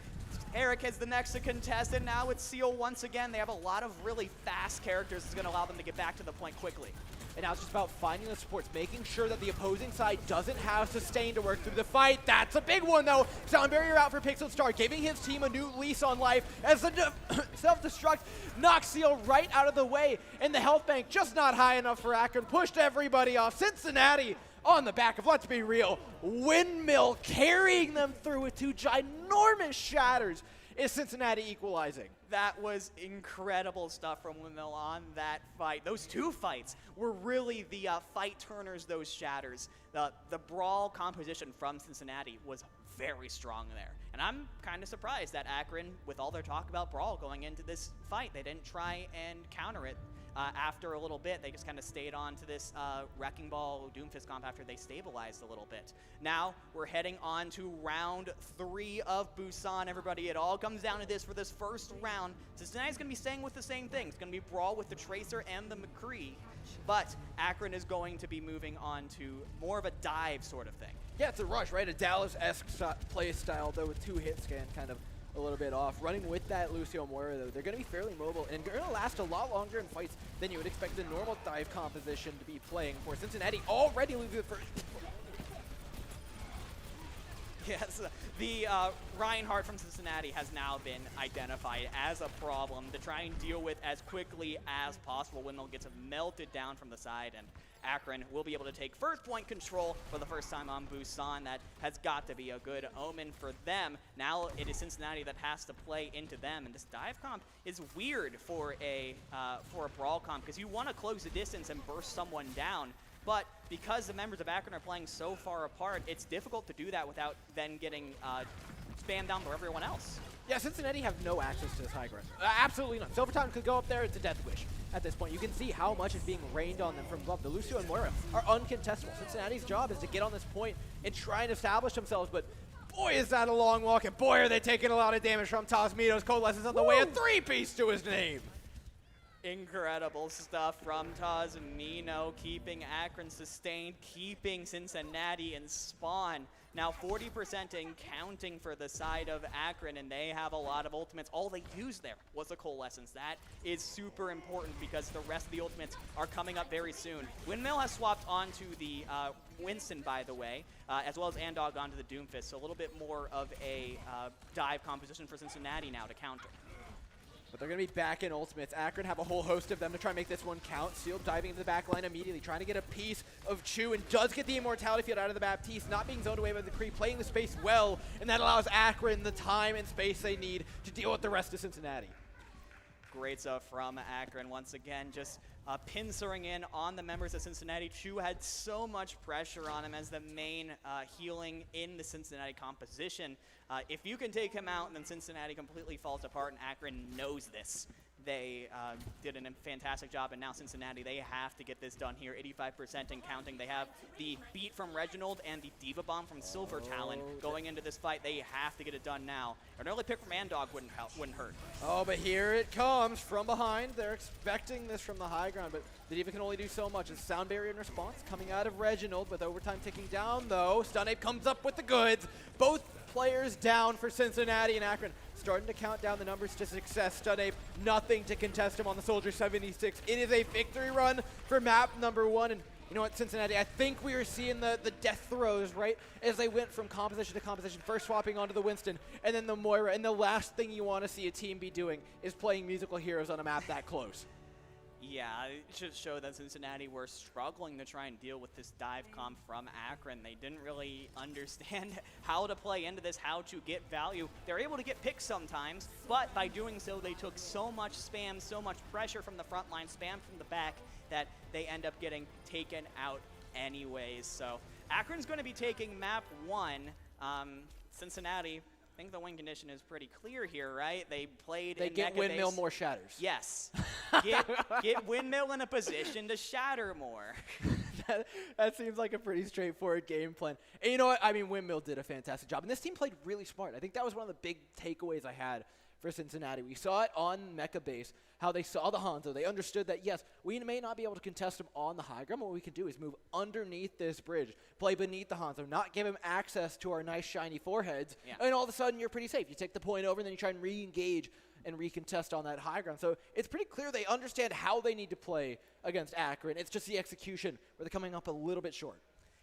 is the next to contest, and now it's Seal once again. They have a lot of really fast characters that's going to allow them to get back to the point quickly. and now it's just about finding the supports, making sure that the opposing side doesn't have sustain to work through the fight. That's a big one, though. Sound Barrier out for Pixel Star, giving his team a new lease on life as the self-destruct knocks Seal right out of the way, and the health bank just not high enough for Akron, pushed everybody off. Cincinnati on the back of, let's be real, Windmill carrying them through with 2 ginormous shatters. Is Cincinnati equalizing? That was incredible stuff from Windmill on that fight. Those 2 fights were really the fight turners, those shatters. The brawl composition from Cincinnati was very strong there. And I'm kind of surprised that Akron, with all their talk about brawl going into this fight, they didn't try and counter it. After a little bit, they just kind of stayed on to this Wrecking Ball Doomfist comp after they stabilized a little bit. Now, we're heading on to round 3 of Busan, everybody. It all comes down to this for this first round. Cincinnati's going to be staying with the same thing. It's going to be brawl with the Tracer and the McCree. But Akron is going to be moving on to more of a dive sort of thing. Yeah, it's a rush, right? A Dallas-esque play style, though, with 2 hit scan kind of a little bit off. Running with that Lucio Moira, though, they're going to be fairly mobile and going to last a lot longer in fights than you would expect the normal dive composition to be playing for. Cincinnati already losing the first. Yes, the Reinhardt from Cincinnati has now been identified as a problem to try and deal with as quickly as possible. Windmill gets melted down from the side, and Akron will be able to take first point control for the first time on Busan. That has got to be a good omen for them. Now it is Cincinnati that has to play into them, and this dive comp is weird for a brawl comp because you want to close the distance and burst someone down. But because the members of Akron are playing so far apart, it's difficult to do that without then getting spammed down by everyone else. Yeah, Cincinnati have no access to this high ground. Absolutely not. Silvertown could go up there. It's a death wish at this point. You can see how much is being rained on them from above. The Lucio and Moira are uncontestable. Cincinnati's job is to get on this point and try and establish themselves, but boy, is that a long walk, and boy, are they taking a lot of damage from Tosmitos. Coalescence on the way, a 3-piece to his name. Incredible stuff from Tasmino, keeping Akron sustained, keeping Cincinnati in spawn. Now 40% and counting for the side of Akron, and they have a lot of ultimates. All they used there was a Coalescence. That is super important because the rest of the ultimates are coming up very soon. Windmill has swapped onto the Winston, by the way, as well as Andog onto the Doomfist, so a little bit more of a dive composition for Cincinnati now to counter. But they're going to be back in ultimates. Akron have a whole host of them to try and make this one count. Seal diving into the back line immediately, trying to get a piece of Chu, and does get the Immortality Field out of the Baptiste, not being zoned away by the Kree, playing the space well, and that allows Akron the time and space they need to deal with the rest of Cincinnati. Great stuff from Akron. Once again, just pincering in on the members of Cincinnati. Chu had so much pressure on him as the main healing in the Cincinnati composition. If you can take him out, then Cincinnati completely falls apart, and Akron knows this. They did a fantastic job, and now Cincinnati, they have to get this done here. 85% and counting. They have the beat from Reginald and the Diva Bomb from Silver Talon going into this fight. They have to get it done now. An early pick from Andog wouldn't hurt. Oh, but here it comes from behind. They're expecting this from the high ground, but the Diva can only do so much. It's Sound Barrier in response coming out of Reginald with overtime ticking down, though. Stun Ape comes up with the goods. Both players down for Cincinnati, and Akron starting to count down the numbers to success. Stun Ape, nothing to contest him on the Soldier 76. It is a victory run for map number 1, and you know what, Cincinnati, I think we were seeing the death throes, right, as they went from composition to composition, first swapping onto the Winston, and then the Moira, and the last thing you want to see a team be doing is playing musical heroes on a map that close. Yeah, it should show that Cincinnati were struggling to try and deal with this dive comp from Akron. They didn't really understand how to play into this, how to get value. They're able to get picks sometimes, but by doing so, they took so much spam, so much pressure from the front line, spam from the back, that they end up getting taken out anyways. So Akron's going to be taking map 1. Cincinnati, I think the win condition is pretty clear here, right? They played They in get Mecha Windmill base. more shatters. Yes. Get Windmill in a position to shatter more. That seems like a pretty straightforward game plan. And you know what? I mean, Windmill did a fantastic job. And this team played really smart. I think that was one of the big takeaways I had for Cincinnati. We saw it on Mecha Base, how they saw the Hanzo. They understood that, yes, we may not be able to contest them on the high ground. What we can do is move underneath this bridge, play beneath the Hanzo, not give him access to our nice shiny foreheads, and all of a sudden you're pretty safe. You take the point over, and then you try and re-engage and recontest on that high ground. So it's pretty clear they understand how they need to play against Akron. It's just the execution where they're coming up a little bit short.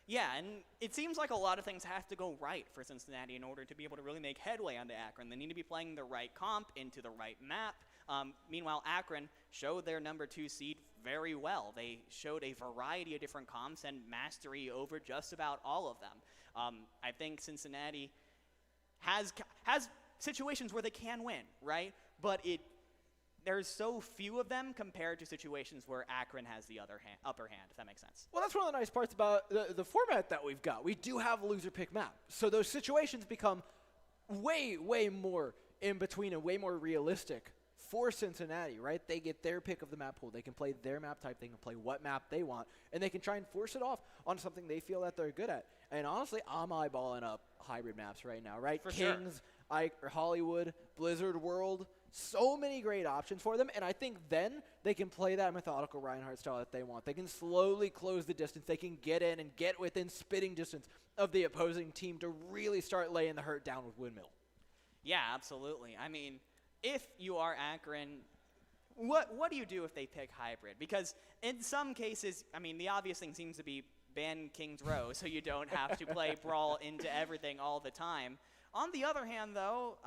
Yeah, and it seems like a lot of things have to go right for Cincinnati in order to be able to really make headway onto Akron. They need to be playing the right comp into the right map. Meanwhile, Akron showed their number 2 seed very well. They showed a variety of different comps and mastery over just about all of them. I think Cincinnati has situations where they can win, right? But there's so few of them compared to situations where Akron has the upper hand, if that makes sense. Well, that's one of the nice parts about the format that we've got. We do have a loser pick map. So those situations become way, way more in between and way more realistic for Cincinnati, right? They get their pick of the map pool. They can play their map type. They can play what map they want. And they can try and force it off on something they feel that they're good at. And honestly, I'm eyeballing up hybrid maps right now, right? For sure. Kings, Hollywood, Blizzard World. So many great options for them, and I think then they can play that methodical Reinhardt style that they want. They can slowly close the distance. They can get in and get within spitting distance of the opposing team to really start laying the hurt down with Windmill. Yeah, absolutely. I mean, if you are Akron, what do you do if they pick hybrid? Because in some cases, I mean, the obvious thing seems to be ban King's Row, so you don't have to play Brawl into everything all the time. On the other hand, though,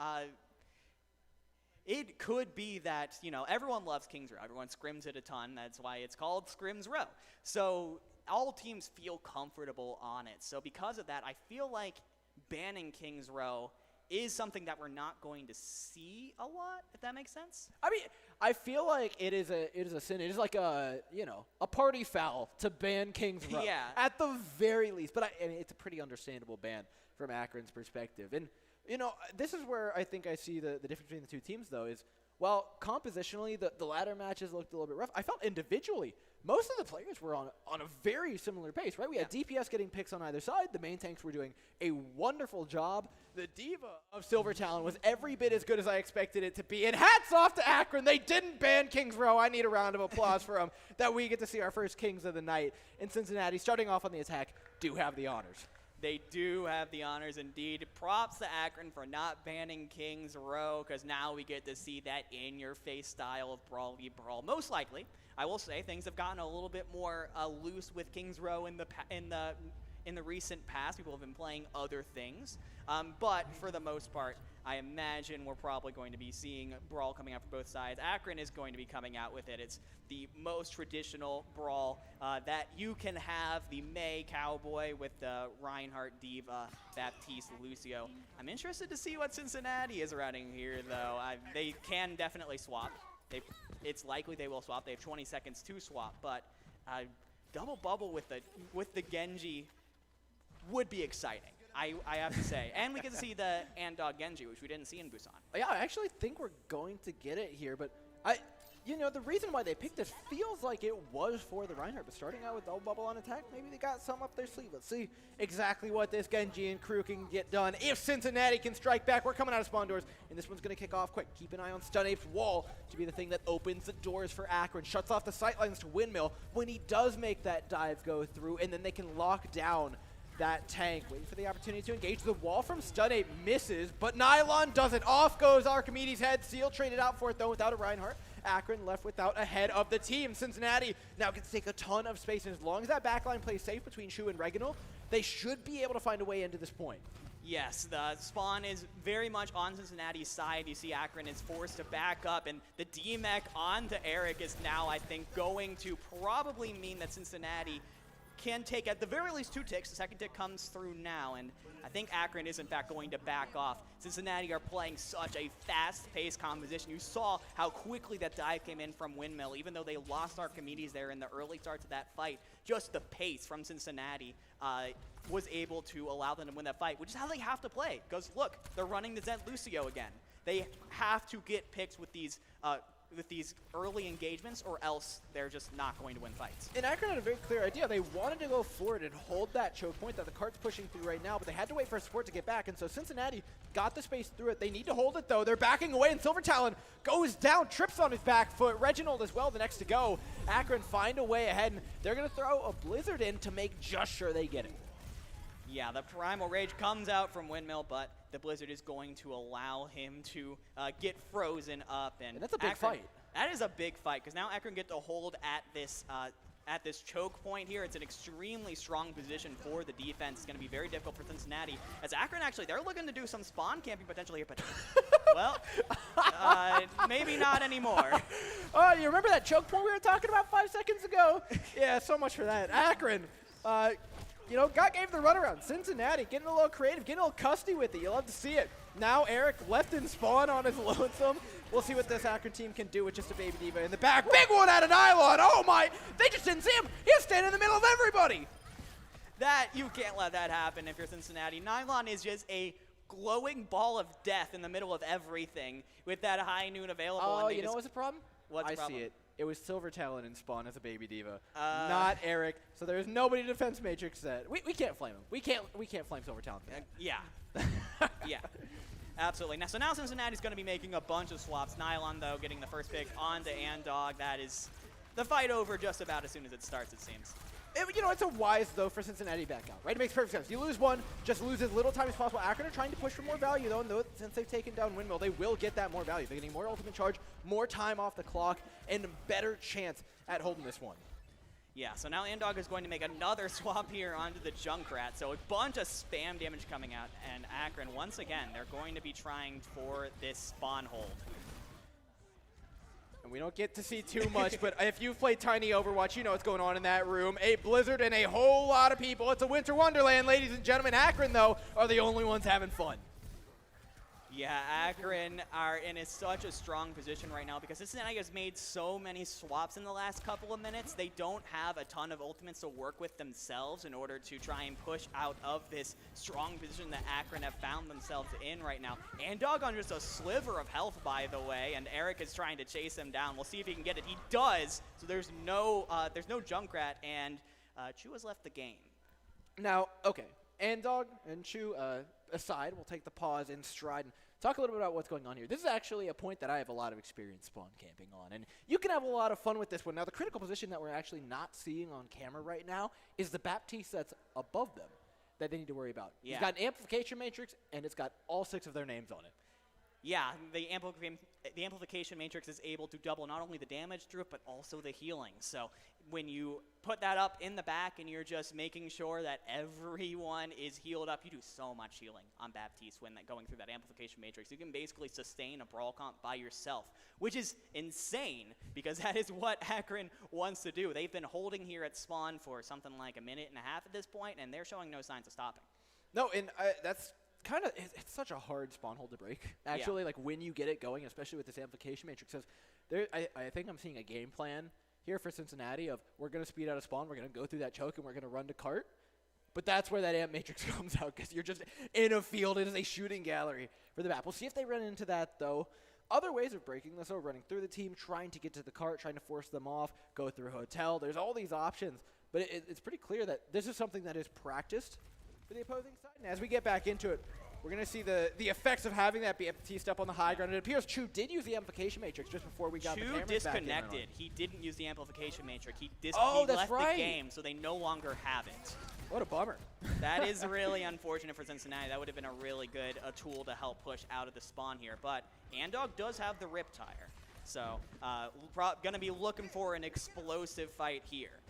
it could be that, everyone loves King's Row. Everyone scrims it a ton. That's why it's called Scrims Row. So all teams feel comfortable on it. So because of that, I feel like banning King's Row is something that we're not going to see a lot, if that makes sense. I mean, I feel like it is a sin. It is like a party foul to ban King's Row. Yeah. At the very least. But I mean, it's a pretty understandable ban from Akron's perspective. And this is where I think I see the difference between the two teams, though, is while compositionally the ladder matches looked a little bit rough, I felt individually most of the players were on a very similar pace, right? We had DPS getting picks on either side. The main tanks were doing a wonderful job. The Diva of Silver Talon was every bit as good as I expected it to be. And hats off to Akron. They didn't ban King's Row. I need a round of applause for them that we get to see our first Kings of the night in Cincinnati. Starting off on the attack, do have the honors. They do have the honors indeed. Props to Akron for not banning King's Row, because now we get to see that in-your-face style of brawly brawl. Most likely, I will say, things have gotten a little bit more loose with King's Row in the recent past. People have been playing other things, but for the most part, I imagine we're probably going to be seeing brawl coming out from both sides. Akron is going to be coming out with it. It's the most traditional brawl that you can have, the May Cowboy with the Reinhardt Diva, Baptiste Lucio. I'm interested to see what Cincinnati is running here, though. They can definitely swap. It's likely they will swap. They have 20 seconds to swap, but double bubble with the Genji would be exciting. I have to say. And we get to see the Andog Genji, which we didn't see in Busan. Yeah, I actually think we're going to get it here, but the reason why they picked this feels like it was for the Reinhardt, but starting out with double bubble on attack, maybe they got some up their sleeve. Let's see exactly what this Genji and crew can get done. If Cincinnati can strike back, we're coming out of spawn doors, and this one's going to kick off quick. Keep an eye on Stunape's wall to be the thing that opens the doors for Akron, shuts off the sightlines to Windmill when he does make that dive go through, and then they can lock down that tank, waiting for the opportunity to engage. The wall from Stunape misses, but Nylon does it. Off goes Archimedes' head. Seal traded out for it, though, without a Reinhardt. Akron left without a head of the team. Cincinnati now gets to take a ton of space, and as long as that backline plays safe between Shu and Reginald, they should be able to find a way into this point. Yes, the spawn is very much on Cincinnati's side. You see Akron is forced to back up, and the D-Mech onto Eric is now, I think, going to probably mean that Cincinnati can take at the very least 2 ticks. The second tick comes through now, and I think Akron is in fact going to back off. Cincinnati are playing such a fast-paced composition. You saw how quickly that dive came in from Windmill, even though they lost Archimedes there in the early starts of that fight. Just the pace from Cincinnati was able to allow them to win that fight, which is how they have to play. Because look, they're running the Zent Lucio again. They have to get picks with these with these early engagements, or else they're just not going to win fights. And Akron had a very clear idea. They wanted to go forward and hold that choke point that the cart's pushing through right now, but they had to wait for support to get back, and so Cincinnati got the space through it. They need to hold it, though. They're backing away, and Silver Talon goes down, trips on his back foot. Reginald as well, the next to go. Akron find a way ahead, and they're going to throw a Blizzard in to make just sure they get it. Yeah, the Primal Rage comes out from Windmill, but the Blizzard is going to allow him to get frozen up. And that's a big fight. That is a big fight, because now Akron get to hold at this choke point here. It's an extremely strong position for the defense. It's going to be very difficult for Cincinnati. As Akron, actually, they're looking to do some spawn camping potentially here, but, well, maybe not anymore. Oh, you remember that choke point we were talking about 5 seconds ago? Yeah, so much for that. Akron, you know, gave the runaround. Cincinnati getting a little creative, getting a little custy with it. You'll love to see it. Now Eric left in spawn on his lonesome. We'll see what this Akron team can do with just a Baby Diva in the back. Big one out of Nylon. Oh my, they just didn't see him. He was standing in the middle of everybody. You can't let that happen if you're Cincinnati. Nylon is just a glowing ball of death in the middle of everything with that high noon available. Oh, you know what's the problem? What's the problem? I see it. It was Silver Talon in spawn as a Baby Diva, not Eric. So there's nobody to defense matrix that. We can't flame him. We can't flame Silver Talon. Yeah. Yeah. Absolutely. Now Cincinnati's going to be making a bunch of swaps. Nylon, though, getting the first pick onto Andog. That is the fight over just about as soon as it starts, it seems. You know, it's a wise, though, for Cincinnati to back out, right? It makes perfect sense. You lose one, just lose as little time as possible. Akron are trying to push for more value, though, and since they've taken down Windmill, they will get that more value. They're getting more ultimate charge, more time off the clock, and a better chance at holding this one. Yeah, so now Andog is going to make another swap here onto the Junkrat. So a bunch of spam damage coming out, and Akron, once again, they're going to be trying for this spawn hold. And we don't get to see too much, but if you've played Tiny Overwatch, you know what's going on in that room. A Blizzard and a whole lot of people. It's a winter wonderland, ladies and gentlemen. Akron, though, are the only ones having fun. Yeah, Akron are in such a strong position right now because Cincinnati has made so many swaps in the last couple of minutes. They don't have a ton of ultimates to work with themselves in order to try and push out of this strong position that Akron have found themselves in right now. Andog on just a sliver of health, by the way, and Eric is trying to chase him down. We'll see if he can get it. He does, so there's no Junkrat, and Chu has left the game. Now, okay, Andog and Chu aside, we'll take the pause in stride and talk a little bit about what's going on here. This is actually a point that I have a lot of experience spawn camping on, and you can have a lot of fun with this one. Now, the critical position that we're actually not seeing on camera right now is the Baptiste that's above them that they need to worry about. Yeah. He's got an amplification matrix, and it's got all 6 of their names on it. Yeah, the amplification matrix is able to double not only the damage through it, but also the healing. So when you put that up in the back and you're just making sure that everyone is healed up, you do so much healing on Baptiste when going through that amplification matrix. You can basically sustain a brawl comp by yourself, which is insane because that is what Akron wants to do. They've been holding here at spawn for something like a minute and a half at this point, and they're showing no signs of stopping. No, and that's kind of, it's such a hard spawn hold to break, actually, like when you get it going, especially with this amplification matrix. I think I'm seeing a game plan here for Cincinnati of we're going to speed out a spawn, we're going to go through that choke, and we're going to run to cart. But that's where that amp matrix comes out because you're just in a field. It is a shooting gallery for the map. We'll see if they run into that, though. Other ways of breaking this, though, running through the team, trying to get to the cart, trying to force them off, go through a hotel. There's all these options, but it's pretty clear that this is something that is practiced for the opposing side. And as we get back into it, we're going to see the effects of having that Baptiste up on the high ground. It appears Chu did use the amplification matrix just before we got the cameras disconnected. back in. He didn't use the amplification matrix. He that's left right. the game, so they no longer have it. What a bummer. That is really unfortunate for Cincinnati. That would have been a really good tool to help push out of the spawn here. But Andog does have the Rip Tire. So going to be looking for an explosive fight here.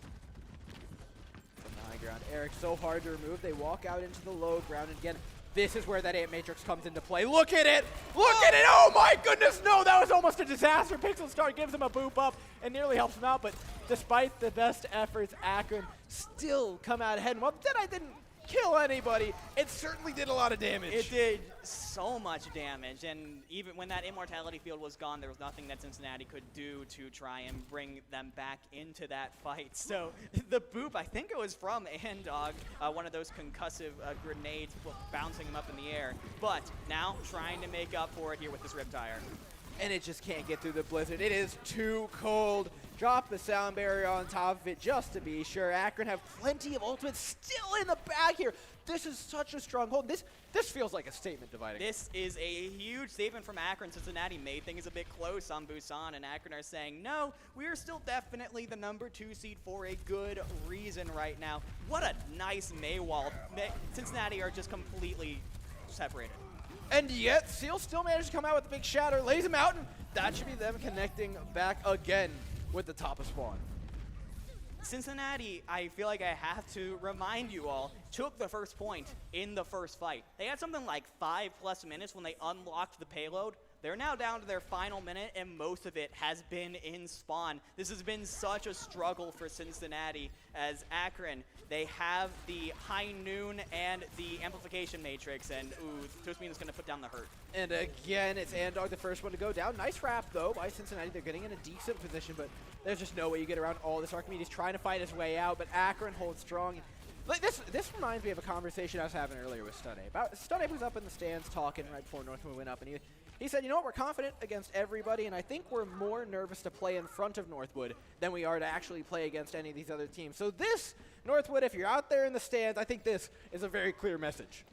From the high ground, Eric so hard to remove. They walk out into the low ground. And again, this is where that amp matrix comes into play. Look at it! Look at it! Oh my goodness, no! That was almost a disaster. Pixel Star gives him a boop up and nearly helps him out, but despite the best efforts, Akron still come out ahead. And while Deadeye didn't kill anybody, it certainly did a lot of damage. It did so much damage, and even when that immortality field was gone, there was nothing that Cincinnati could do to try and bring them back into that fight. So the boop, I think it was from Andog, one of those concussive grenades bouncing him up in the air, but now trying to make up for it here with this Riptire. and it just can't get through the blizzard. It is too cold. Drop the sound barrier on top of it just to be sure. Akron have plenty of ultimates still in the bag here. This is such a strong hold. This feels like a statement dividing. This is a huge statement from Akron. Cincinnati made things a bit close on Busan, and Akron are saying, no, we are still definitely the #2 seed for a good reason right now. What a nice Maywall. Cincinnati are just completely separated. And yet, Seal still managed to come out with a big shatter, lays him out, and that should be them connecting back again with the top of spawn. Cincinnati, I feel like I have to remind you all, took the first point in the first fight. They had something like 5+ minutes when they unlocked the payload. They're now down to their final minute, and most of it has been in spawn. This has been such a struggle for Cincinnati, as Akron, they have the high noon and the amplification matrix, and ooh, Toastmean is going to put down the hurt. And again, it's Andog, the first one to go down. Nice wrap, though, by Cincinnati. They're getting in a decent position, but there's just no way you get around all this. Archimedes trying to fight his way out, but Akron holds strong. Like this reminds me of a conversation I was having earlier with Stunape. Stunape was up in the stands talking right before Northwood went up, and he said, you know what, we're confident against everybody, and I think we're more nervous to play in front of Northwood than we are to actually play against any of these other teams. So this, Northwood, if you're out there in the stands, I think this is a very clear message.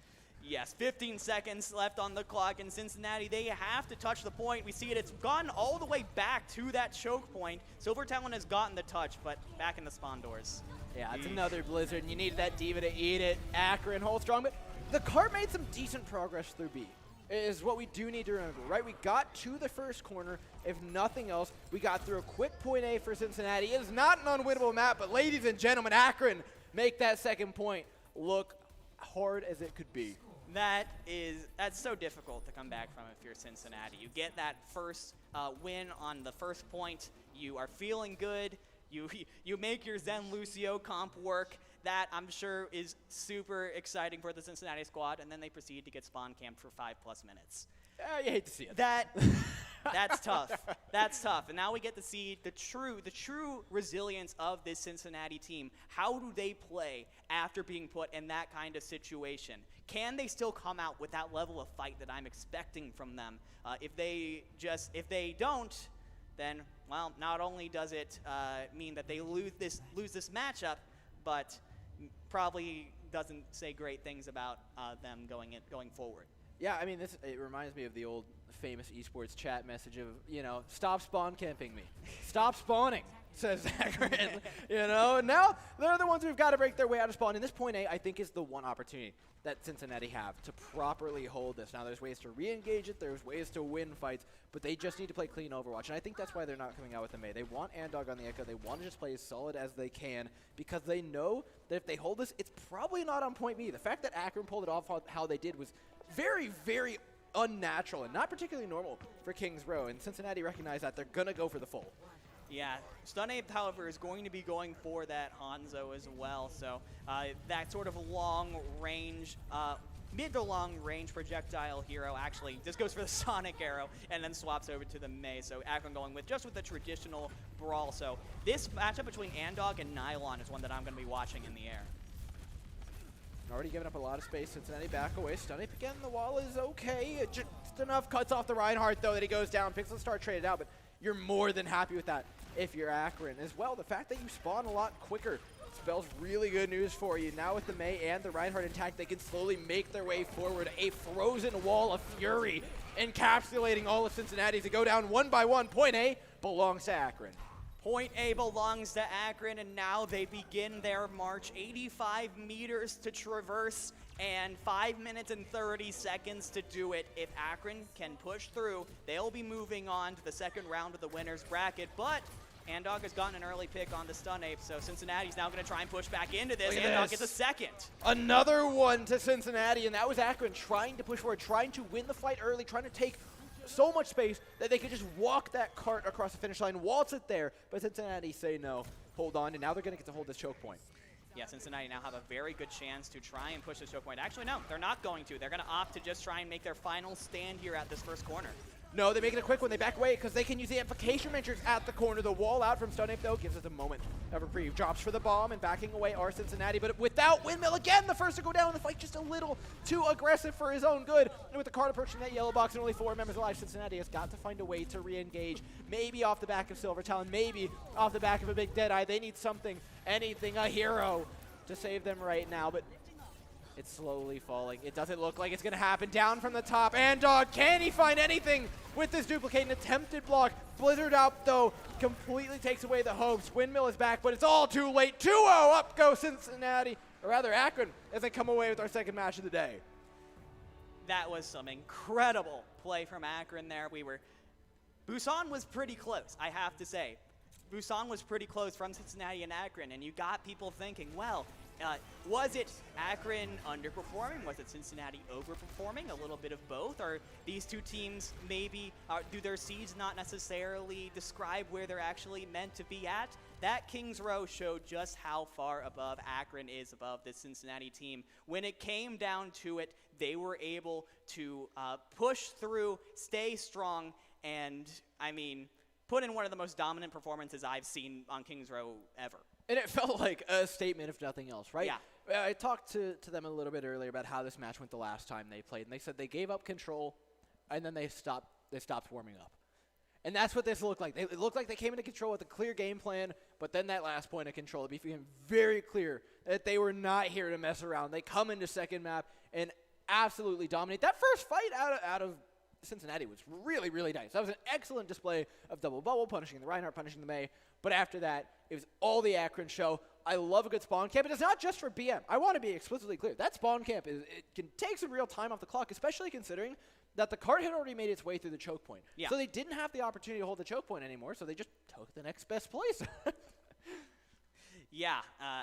Yes, 15 seconds left on the clock in Cincinnati. They have to touch the point. We see it. It's gone all the way back to that choke point. Silver Talon has gotten the touch, but back in the spawn doors. Yeah, it's another blizzard, and you needed that Diva to eat it. Akron holds strong, but the cart made some decent progress through B. Is what we do need to remember, right? We got to the first corner. If nothing else, we got through a quick point A for Cincinnati. It is not an unwinnable map, but ladies and gentlemen, Akron make that second point look hard as it could be. That's so difficult to come back from if you're Cincinnati. You get that first win on the first point. You are feeling good. You make your Zen Lucio comp work. That, I'm sure, is super exciting for the Cincinnati squad, and then they proceed to get spawn camped for 5+ minutes. You hate to see it. That's tough. That's tough. And now we get to see the true resilience of this Cincinnati team. How do they play after being put in that kind of situation? Can they still come out with that level of fight that I'm expecting from them? If they don't, then, well, not only does it mean that they lose this matchup, but probably doesn't say great things about them going forward. Yeah, I mean, it reminds me of the old famous esports chat message of, stop spawn camping me. Stop spawning, says Akron. Now they're the ones who've got to break their way out of spawn. And this point A, I think, is the one opportunity that Cincinnati have to properly hold this. Now, there's ways to re-engage it. There's ways to win fights, but they just need to play clean Overwatch. And I think that's why they're not coming out with the May. They want Andog on the Echo. They want to just play as solid as they can because they know that if they hold this, it's probably not on point B. The fact that Akron pulled it off how they did was very, very unnatural and not particularly normal for Kings Row. And Cincinnati recognized that. They're going to go for the full. Yeah, Stunape, however, is going to be going for that Hanzo as well. So that sort of long-range, mid to long-range projectile hero actually just goes for the Sonic Arrow and then swaps over to the Mei. So Akron going with the traditional brawl. So this matchup between Andog and Nylon is one that I'm going to be watching in the air. Already giving up a lot of space. Cincinnati back away. Stunape again. The wall is okay. Just enough cuts off the Reinhardt, though, that he goes down. Pixel start traded out, but you're more than happy with that if you're Akron. As well, the fact that you spawn a lot quicker spells really good news for you. Now with the Mei and the Reinhardt intact, they can slowly make their way forward. A frozen wall of fury encapsulating all of Cincinnati to go down one by one. Point A belongs to Akron. Point A belongs to Akron, and now they begin their march. 85 meters to traverse and 5 minutes and 30 seconds to do it. If Akron can push through, they'll be moving on to the second round of the winner's bracket. But Andog has gotten an early pick on the Stunape, so Cincinnati's now going to try and push back into this. Andog gets a second. Another one to Cincinnati, and that was Akron trying to push forward, trying to win the fight early, trying to take so much space that they could just walk that cart across the finish line, waltz it there, but Cincinnati say no, hold on, and now they're going to get to hold this choke point. Yeah, Cincinnati now have a very good chance to try and push this choke point. Actually, no, they're not going to. They're going to opt to just try and make their final stand here at this first corner. No, they make it a quick one. They back away because they can use the amplification matrix at the corner. The wall out from Stunnape, though, gives us a moment of reprieve. Drops for the bomb and backing away are Cincinnati, but without Windmill again, the first to go down in the fight, just a little too aggressive for his own good. And with the card approaching that yellow box and only 4 members alive, Cincinnati has got to find a way to re-engage. Maybe off the back of Silver Talon, maybe off the back of a big Deadeye. They need something, anything, a hero to save them right now, but it's slowly falling. It doesn't look like it's going to happen. Down from the top. Andog, can he find anything with this duplicate? An attempted block. Blizzard out, though, completely takes away the hopes. Windmill is back, but it's all too late. 2-0, up goes Cincinnati. Or rather, Akron, as they come away with our second match of the day. That was some incredible play from Akron there. Busan was pretty close, I have to say. Busan was pretty close from Cincinnati and Akron, and you got people thinking, well, was it Akron underperforming? Was it Cincinnati overperforming? A little bit of both? Or these two teams maybe, do their seeds not necessarily describe where they're actually meant to be at? That Kings Row showed just how far above Akron is above the Cincinnati team. When it came down to it, they were able to push through, stay strong, and, I mean, put in one of the most dominant performances I've seen on Kings Row ever. And it felt like a statement, if nothing else, right? Yeah. I talked to them a little bit earlier about how this match went the last time they played, and they said they gave up control, and then they stopped warming up. And that's what this looked like. It looked like they came into control with a clear game plan, but then that last point of control, it became very clear that they were not here to mess around. They come into second map and absolutely dominate. That first fight out of Cincinnati was really, really nice. That was an excellent display of double bubble, punishing the Reinhardt, punishing the May. But after that, it was all the Akron show. I love a good spawn camp. And it's not just for BM. I want to be explicitly clear. That spawn camp, it can take some real time off the clock, especially considering that the cart had already made its way through the choke point. Yeah. So they didn't have the opportunity to hold the choke point anymore, so they just took the next best place. Yeah,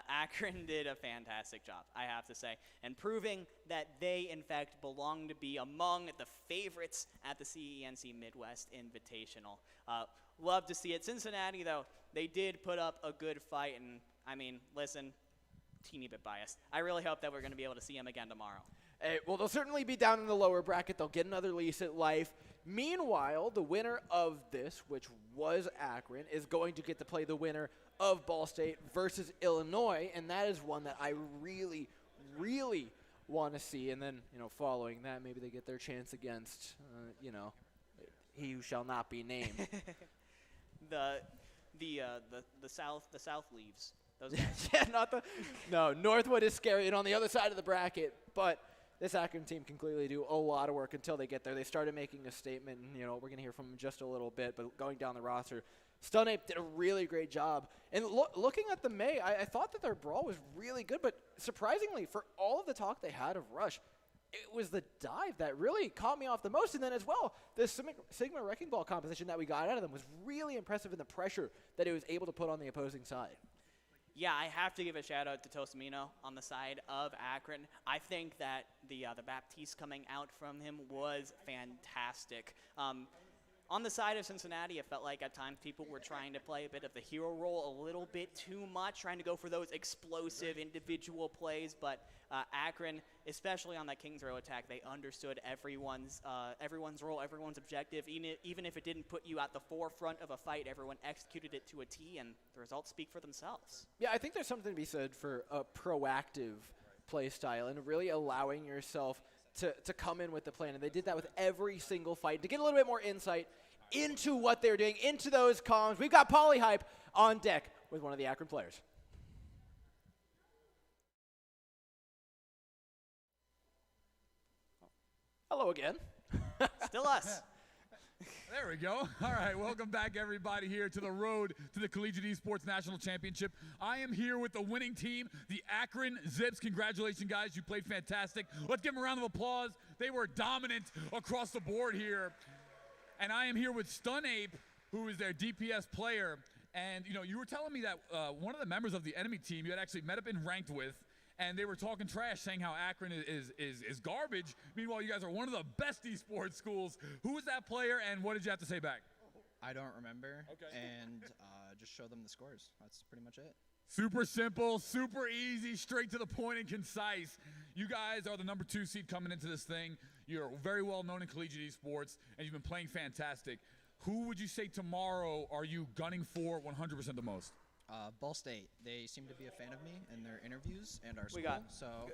Akron did a fantastic job, I have to say, and proving that they, in fact, belong to be among the favorites at the CENC Midwest Invitational. Love to see it. Cincinnati, though, they did put up a good fight, and, I mean, listen, teeny bit biased. I really hope that we're going to be able to see them again tomorrow. Well, they'll certainly be down in the lower bracket. They'll get another lease at life. Meanwhile, the winner of this, which was Akron, is going to get to play the winner of Ball State versus Illinois, and that is one that I really, really want to see. And then, following that, maybe they get their chance against, he who shall not be named. The South leaves. Those guys. Yeah, Northwood is scary and on the other side of the bracket, but this Akron team can clearly do a lot of work until they get there. They started making a statement, and, we're going to hear from them just a little bit, but going down the roster, Stunnape did a really great job. And looking at the May, I thought that their brawl was really good, but surprisingly, for all of the talk they had of Rush, it was the dive that really caught me off the most. And then as well, the Sigma Wrecking Ball composition that we got out of them was really impressive in the pressure that it was able to put on the opposing side. Yeah, I have to give a shout out to Tosamino on the side of Akron. I think that the Baptiste coming out from him was fantastic. On the side of Cincinnati, it felt like at times people were trying to play a bit of the hero role a little bit too much, trying to go for those explosive individual plays. But Akron, especially on that Kings Row attack, they understood everyone's role, everyone's objective. Even if it didn't put you at the forefront of a fight, everyone executed it to a T, and the results speak for themselves. Yeah, I think there's something to be said for a proactive play style and really allowing yourself to come in with the plan. And they did that with every single fight. To get a little bit more insight into what they're doing, into those comms, we've got Polyhype on deck with one of the Akron players. Hello again. Still us. There we go. All right, welcome back, everybody, here to the road to the Collegiate Esports National Championship. I am here with the winning team, the Akron Zips. Congratulations, guys. You played fantastic. Let's give them a round of applause. They were dominant across the board here. And I am here with Stunnape, who is their DPS player. And, you were telling me that one of the members of the enemy team you had actually met up and ranked with, and they were talking trash, saying how Akron is garbage. Meanwhile, you guys are one of the best esports schools. Who was that player, and what did you have to say back? I don't remember. Okay. And just show them the scores. That's pretty much it. Super simple, super easy, straight to the point and concise. You guys are the number 2 seed coming into this thing. You're very well known in collegiate esports, and you've been playing fantastic. Who would you say tomorrow are you gunning for 100% the most? Ball State. They seem to be a fan of me in their interviews and our We school. got- So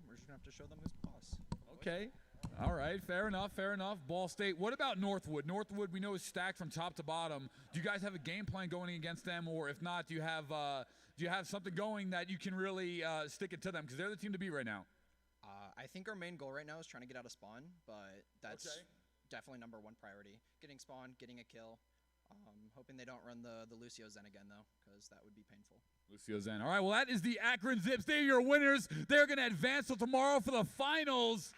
we're just going to have to show them who's the boss. Okay. All right. Fair enough. Fair enough. Ball State. What about Northwood? Northwood, we know, is stacked from top to bottom. Do you guys have a game plan going against them, or if not, do you have something going that you can really stick it to them? Because they're the team to beat right now. I think our main goal right now is trying to get out of spawn, but that's definitely number one priority. Getting spawn, getting a kill. Hoping they don't run the Lucio Zen again, though, because that would be painful. Lucio Zen. All right, well, that is the Akron Zips. They're your winners. They're going to advance till tomorrow for the finals.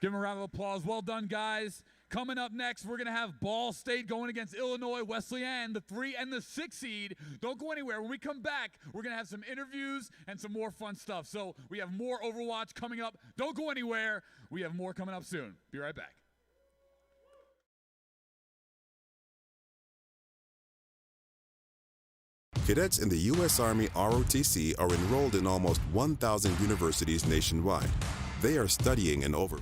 Give them a round of applause. Well done, guys. Coming up next, we're going to have Ball State going against Illinois Wesleyan, the 3 and the 6 seed. Don't go anywhere. When we come back, we're going to have some interviews and some more fun stuff. So we have more Overwatch coming up. Don't go anywhere. We have more coming up soon. Be right back. Cadets in the U.S. Army ROTC are enrolled in almost 1,000 universities nationwide. They are studying in over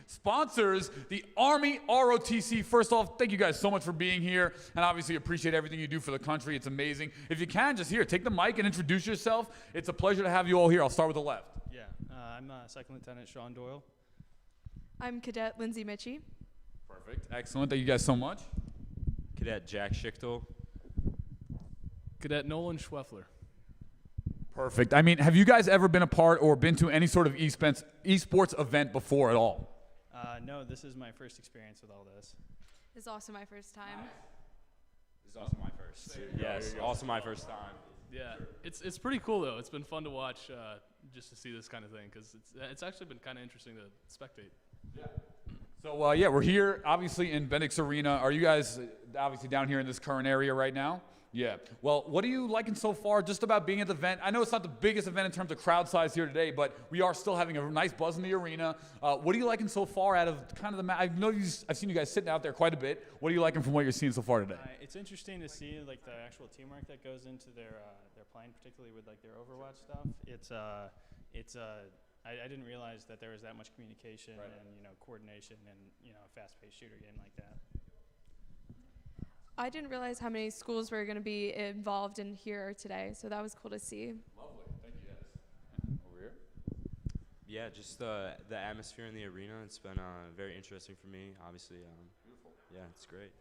sponsors, the Army ROTC. First off, thank you guys so much for being here, and obviously appreciate everything you do for the country. It's amazing. If you can, just here, take the mic and introduce yourself. It's a pleasure to have you all here. I'll start with the left. Yeah, I'm Second Lieutenant Sean Doyle. I'm Cadet Lindsay Mitchie. Perfect. Excellent. Thank you guys so much. Cadet Jack Schichtel. Cadet Nolan Schweffler. Perfect. I mean, have you guys ever been a part or been to any sort of esports event before at all? No, this is my first experience with all this. This is also my first time. This is also my first. Yes, also my first time. Yeah, it's pretty cool though. It's been fun to watch just to see this kind of thing because it's actually been kind of interesting to spectate. Yeah. So yeah, we're here obviously in Bendix Arena. Are you guys obviously down here in this current area right now? Yeah. Well, what are you liking so far just about being at the event? I know it's not the biggest event in terms of crowd size here today, but we are still having a nice buzz in the arena. What are you liking so far out of kind of the I know I've seen you guys sitting out there quite a bit. What are you liking from what you're seeing so far today? It's interesting to see like the actual teamwork that goes into their playing, particularly with like their Overwatch stuff. I didn't realize that there was that much communication and coordination and a fast-paced shooter game like that. I didn't realize how many schools were going to be involved in here today, so that was cool to see. Lovely, thank you guys. Over here. Yeah, just the atmosphere in the arena. It's been very interesting for me. Obviously, beautiful. Yeah, it's great.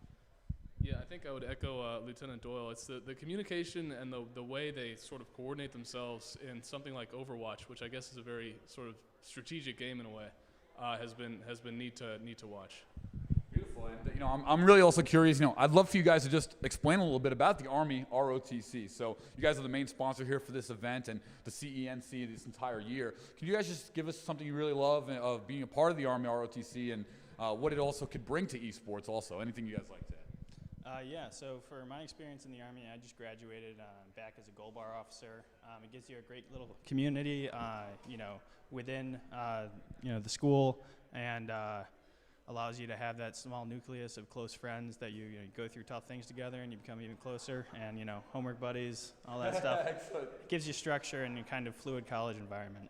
Yeah, I think I would echo Lieutenant Doyle. It's the communication and the way they sort of coordinate themselves in something like Overwatch, which I guess is a very sort of strategic game in a way, has been neat to watch. Beautiful. And I'm really also curious. I'd love for you guys to just explain a little bit about the Army ROTC. So you guys are the main sponsor here for this event and the CENC this entire year. Can you guys just give us something you really love of being a part of the Army ROTC and what it also could bring to esports? Also, anything you guys like to add? Yeah. So for my experience in the Army, I just graduated back as a gold bar officer. It gives you a great little community, within the school and. Allows you to have that small nucleus of close friends that you go through tough things together and you become even closer and homework buddies, all that stuff. Excellent. It gives you structure and a kind of fluid college environment.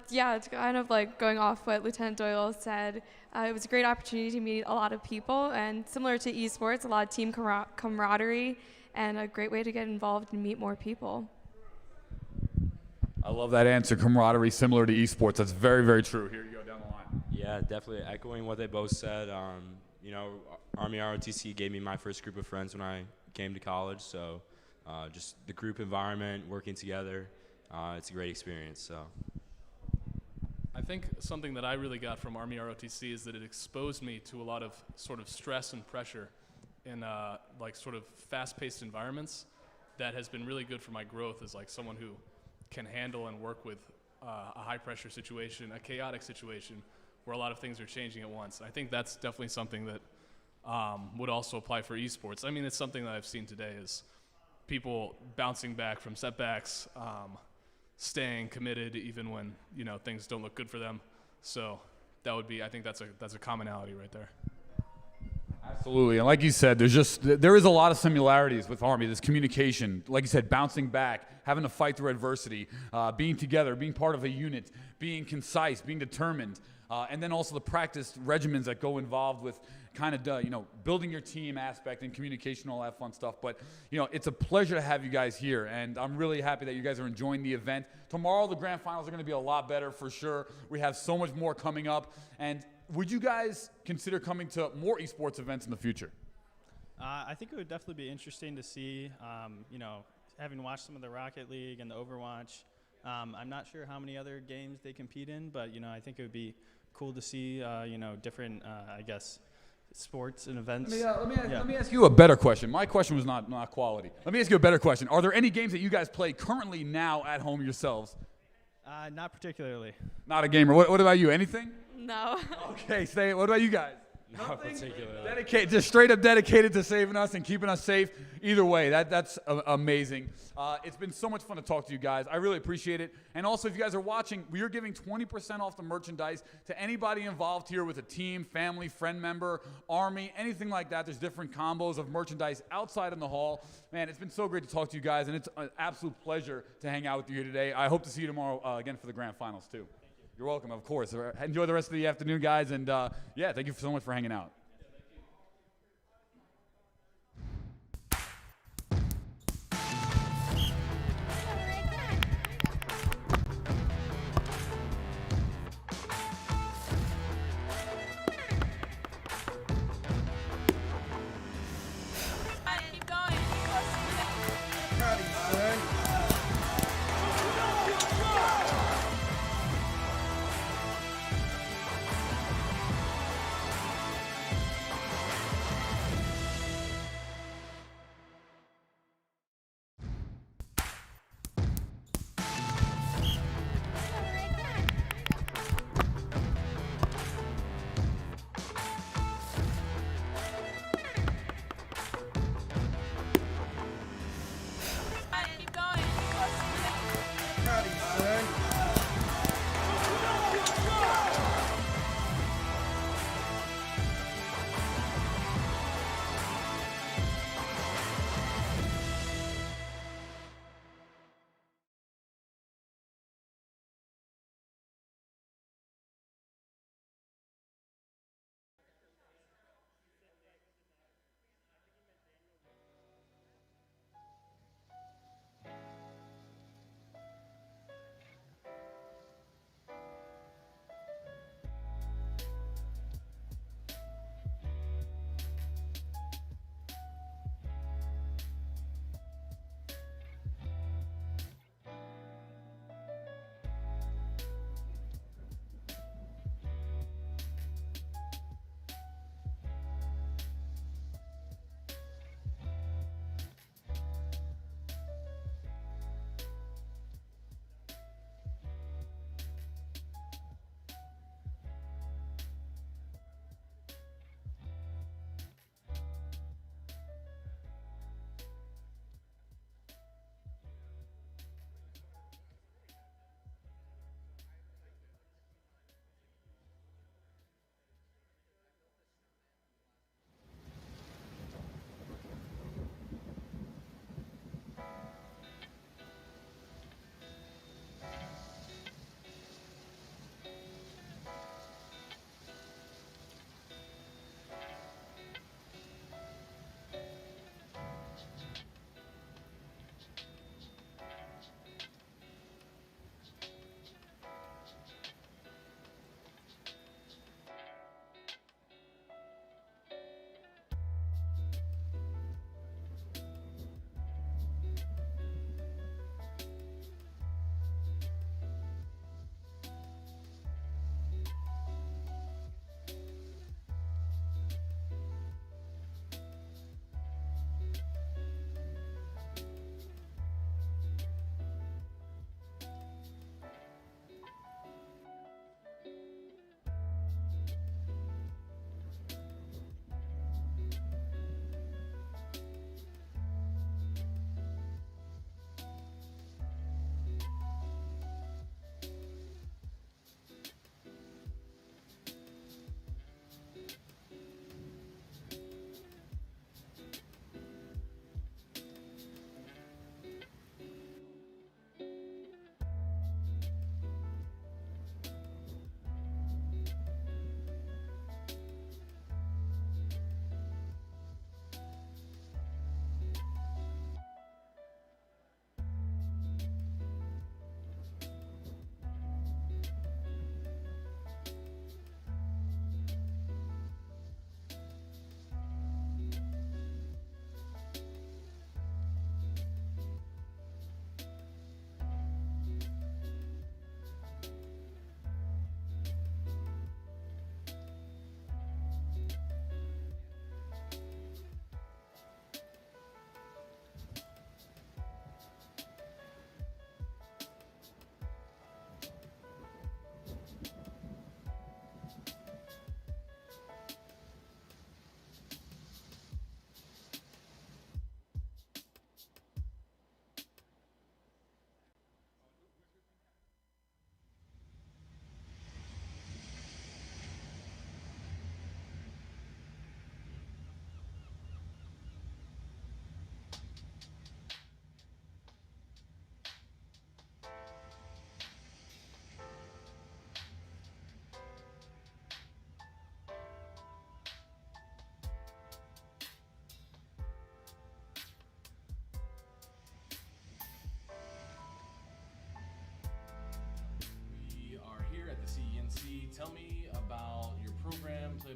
Yeah, it's kind of like going off what Lieutenant Doyle said. It was a great opportunity to meet a lot of people, and similar to esports, a lot of team camaraderie and a great way to get involved and meet more people. I love that answer. Camaraderie similar to esports. That's very, very true. Here you go down the line. Yeah, definitely echoing what they both said. Army ROTC gave me my first group of friends when I came to college. So just the group environment, working together, it's a great experience. So. I think something that I really got from Army ROTC is that it exposed me to a lot of sort of stress and pressure in like sort of fast-paced environments that has been really good for my growth as like someone who can handle and work with a high-pressure situation, a chaotic situation where a lot of things are changing at once. I think that's definitely something that would also apply for esports. I mean, it's something that I've seen today is people bouncing back from setbacks, staying committed even when things don't look good for them. So that would be, I think that's a commonality right there. Absolutely, and like you said, there is a lot of similarities with Army. This communication, like you said, bouncing back, having to fight through adversity, being together, being part of a unit, being concise, being determined, and then also the practice regimens that go involved with kind of building your team aspect and communication, all that fun stuff. But it's a pleasure to have you guys here, and I'm really happy that you guys are enjoying the event. Tomorrow, the grand finals are going to be a lot better for sure. We have so much more coming up, and would you guys consider coming to more esports events in the future? I think it would definitely be interesting to see, having watched some of the Rocket League and the Overwatch. I'm not sure how many other games they compete in, but I think it would be cool to see, different, I guess, sports and events. Let me ask you a better question. My question was not quality. Let me ask you a better question. Are there any games that you guys play currently now at home yourselves? Not particularly. Not a gamer. What about you? Anything? No. Okay, what about you guys? Not particularly. Dedicated, just straight up dedicated to saving us and keeping us safe. Either way, that's amazing. It's been so much fun to talk to you guys. I really appreciate it. And also, if you guys are watching, we are giving 20% off the merchandise to anybody involved here with a team, family, friend member, Army, anything like that. There's different combos of merchandise outside in the hall. Man, it's been so great to talk to you guys, and it's an absolute pleasure to hang out with you here today. I hope to see you tomorrow again for the grand finals, too. You're welcome, of course. Enjoy the rest of the afternoon, guys, and yeah, thank you so much for hanging out. Keep going.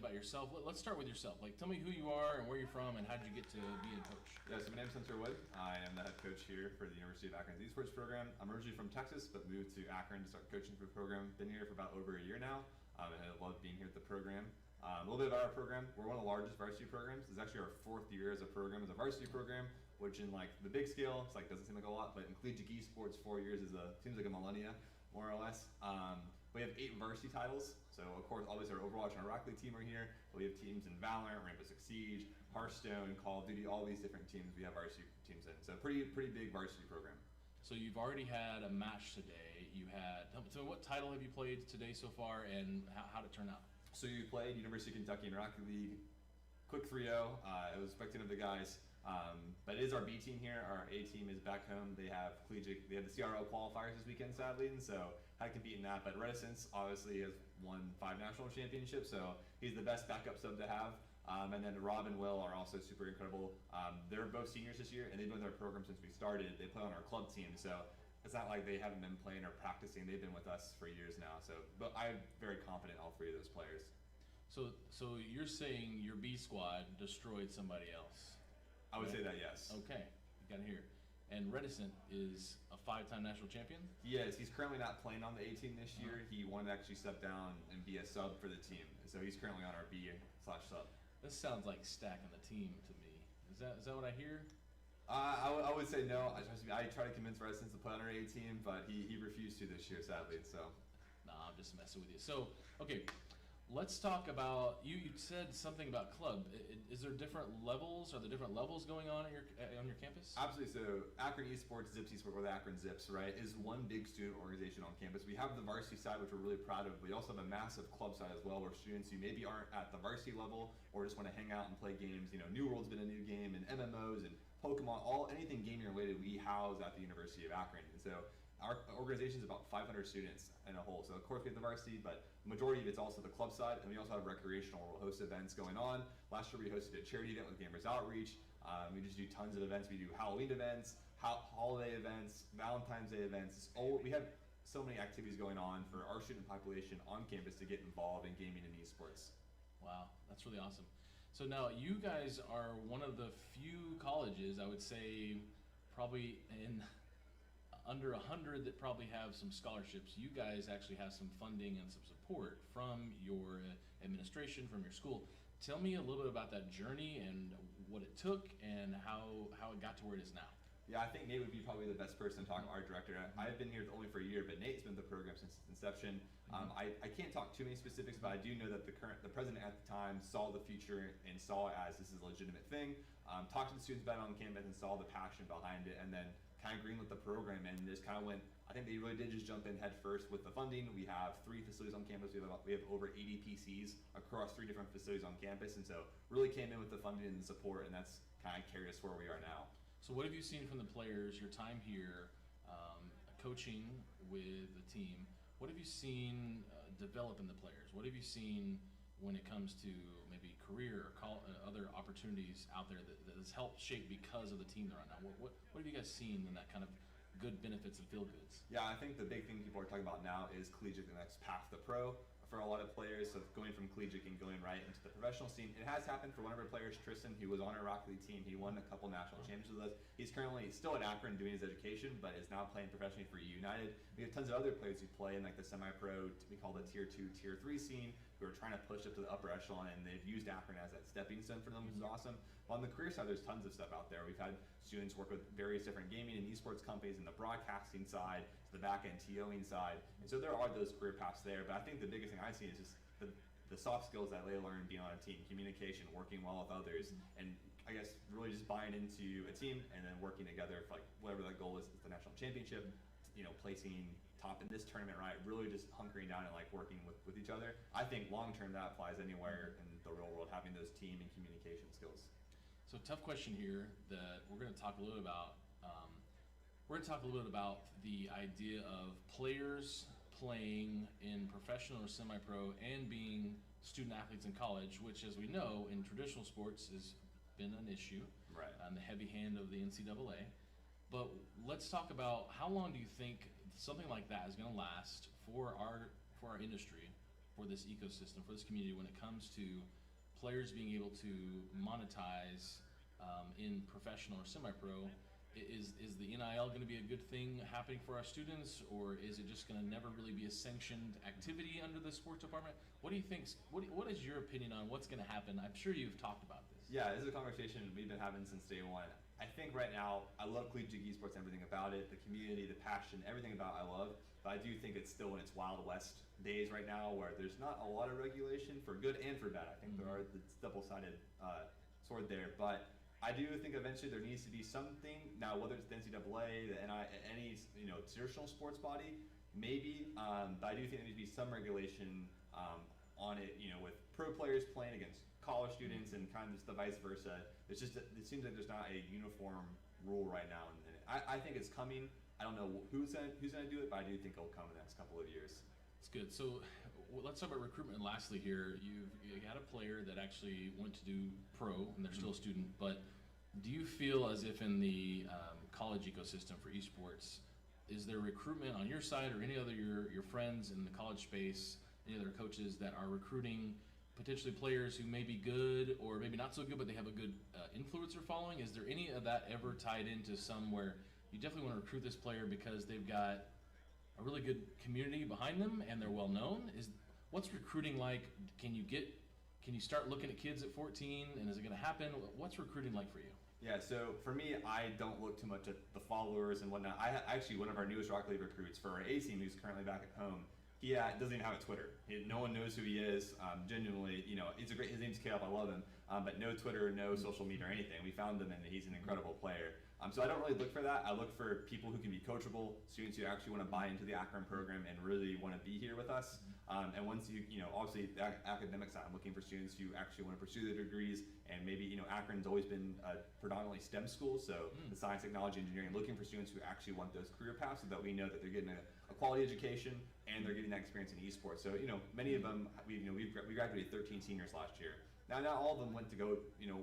about yourself. Let's start with yourself. Like, tell me who you are and where you're from and how did you get to be a coach? Yeah, so my name's Spencer Wood. I am the head coach here for the University of Akron's Esports program. I'm originally from Texas, but moved to Akron to start coaching for the program. Been here for about over a year now, and I love being here at the program. A little bit about our program. We're one of the largest varsity programs. This is actually our 4th year as a program, as a varsity program, which in like the big scale, it's like doesn't seem like a lot, but in collegiate esports, 4 years seems like a millennia, more or less. We have 8 varsity titles. So of course, obviously our Overwatch and our Rocket League team are here. But we have teams in Valorant, Rainbow Six Siege, Hearthstone, Call of Duty, all these different teams we have varsity teams in. So pretty big varsity program. So you've already had a match today. Tell me what title have you played today so far and how did it turn out? So you played University of Kentucky in Rocket League, quick 3-0. I was expecting of the guys. But it is our B team here. Our A team is back home. They have collegiate. They have the CRO qualifiers this weekend, sadly, and so had to compete in that. But Reticence obviously has won 5 national championships, so he's the best backup sub to have. And then Rob and Will are also super incredible. They're both seniors this year, and they've been with our program since we started. They play on our club team, so it's not like they haven't been playing or practicing. They've been with us for years now. So, but I'm very confident in all 3 of those players. So you're saying your B squad destroyed somebody else? I would say that, yes. Okay, you got to hear. And Reticent is a 5-time national champion? He is. He's currently not playing on the A team this year. He wanted to actually step down and be a sub for the team. So he's currently on our B/sub. This sounds like stacking the team to me. Is that what I hear? I would say no. I try to convince Reticence to play on our A team, but he refused to this year, sadly. So. Nah, I'm just messing with you. So, okay. Let's talk about, you said something about club. Is there different levels? Are there different levels going on on your campus? Absolutely. So Akron Esports, Zips Esports, or the Akron Zips, right, is one big student organization on campus. We have the varsity side, which we're really proud of. We also have a massive club side as well, where students who maybe aren't at the varsity level or just want to hang out and play games. New World's been a new game, and MMOs and Pokemon, anything gaming related, we house at the University of Akron. And so our organization is about 500 students in a whole. So of course we have the varsity, but the majority of it's also the club side, and we also have recreational. We'll host events going on. Last year we hosted a charity event with Gamers Outreach. We just do tons of events. We do Halloween events, holiday events, Valentine's Day events. We have so many activities going on for our student population on campus to get involved in gaming and esports. Wow, that's really awesome. So now you guys are one of the few colleges, I would say, probably in under 100 that probably have some scholarships. You guys actually have some funding and some support from your administration, from your school. Tell me a little bit about that journey and what it took and how it got to where it is now. Yeah, I think Nate would be probably the best person to talk about our director. I've been here only for a year, but Nate's been with the program since its inception. I can't talk too many specifics, but I do know that the president at the time saw the future and saw it as this is a legitimate thing. Talked to the students about it on campus and saw the passion behind it, and then kind of greenlit the program and just kind of went. I think they really did just jump in head first with the funding. We have 3 facilities on campus. We have over 80 PCs across 3 different facilities on campus, and so really came in with the funding and the support, and that's kind of carried us where we are now. So what have you seen from the players, your time here, coaching with the team? What have you seen develop in the players? What have you seen when it comes to maybe career or other opportunities out there that has helped shape because of the team they're on now? What have you guys seen in that kind of good benefits and feel goods? Yeah, I think the big thing people are talking about now is collegiate, the next path to pro. For a lot of players, so going from collegiate and going right into the professional scene. It has happened for one of our players, Tristan, who was on our Rocket League team. He won a couple national championships with us. He's currently still at Akron doing his education, but is now playing professionally for United. We have tons of other players who play in like the semi-pro, we call the tier 2, tier 3 scene, who are trying to push up to the upper echelon, and they've used Akron as that stepping stone for them, which is awesome. But on the career side, there's tons of stuff out there. We've had students work with various different gaming and esports companies in the broadcasting side, to the back-end TOing side, and so there are those career paths there. But I think the biggest thing I've seen is just the soft skills that they learn being on a team, communication, working well with others, and I guess really just buying into a team and then working together for like whatever that goal is, the national championship, placing top in this tournament, right? Really just hunkering down and like working with each other. I think long term that applies anywhere in the real world, having those team and communication skills. So tough question here that we're going to talk a little bit about. We're going to talk a little bit about the idea of players playing in professional or semi-pro and being student athletes in college, which, as we know, in traditional sports has been an issue on the heavy hand of the NCAA. But let's talk about how long do you think something like that is going to last for our industry for this ecosystem, for this community when it comes to players being able to monetize in professional or semi-pro? Is the NIL going to be a good thing happening for our students, or is it just going to never really be a sanctioned activity under the sports department? What do you think? What is your opinion on what's going to happen? I'm sure you've talked about this. Yeah, this is a conversation we've been having since day one. I think right now, I love collegiate esports, everything about it, the community, the passion, everything about it I love, but I do think it's still in its Wild West days right now where there's not a lot of regulation for good and for bad. I think there are the double-sided sword there, but I do think eventually there needs to be something, now whether it's the NCAA, the NI, any traditional sports body, maybe, but I do think there needs to be some regulation on it, with pro players playing against college students and kind of just the vice versa. It's just, it seems like there's not a uniform rule right now, and I think it's coming. I don't know who's gonna do it, but I do think it'll come in the next couple of years. It's good. So let's talk about recruitment. Lastly here, you had a player that actually went to do pro, and they're still a student, but do you feel as if in the college ecosystem for esports, is there recruitment on your side or any other your friends in the college space, any other coaches that are recruiting potentially players who may be good or maybe not so good, but they have a good influencer following? Is there any of that ever tied into somewhere you definitely want to recruit this player because they've got a really good community behind them and they're well known? What's recruiting like? Can you start looking at kids at 14, and is it going to happen? What's recruiting like for you? Yeah, so for me, I don't look too much at the followers and whatnot. Actually, one of our newest Rocket League recruits for our A team, who's currently back at home, he doesn't even have a Twitter. No one knows who he is. Genuinely, his name's Caleb. I love him, but no Twitter, no social media or anything. We found him, and he's an incredible player. So I don't really look for that. I look for people who can be coachable, students who actually want to buy into the Akron program and really want to be here with us. And once obviously the academic side, I'm looking for students who actually want to pursue their degrees, and maybe, Akron's always been a predominantly STEM school, so the science, technology, engineering, looking for students who actually want those career paths so that we know that they're getting a quality education and they're getting that experience in esports. So, many of them, we graduated 13 seniors last year. Now, not all of them went to go,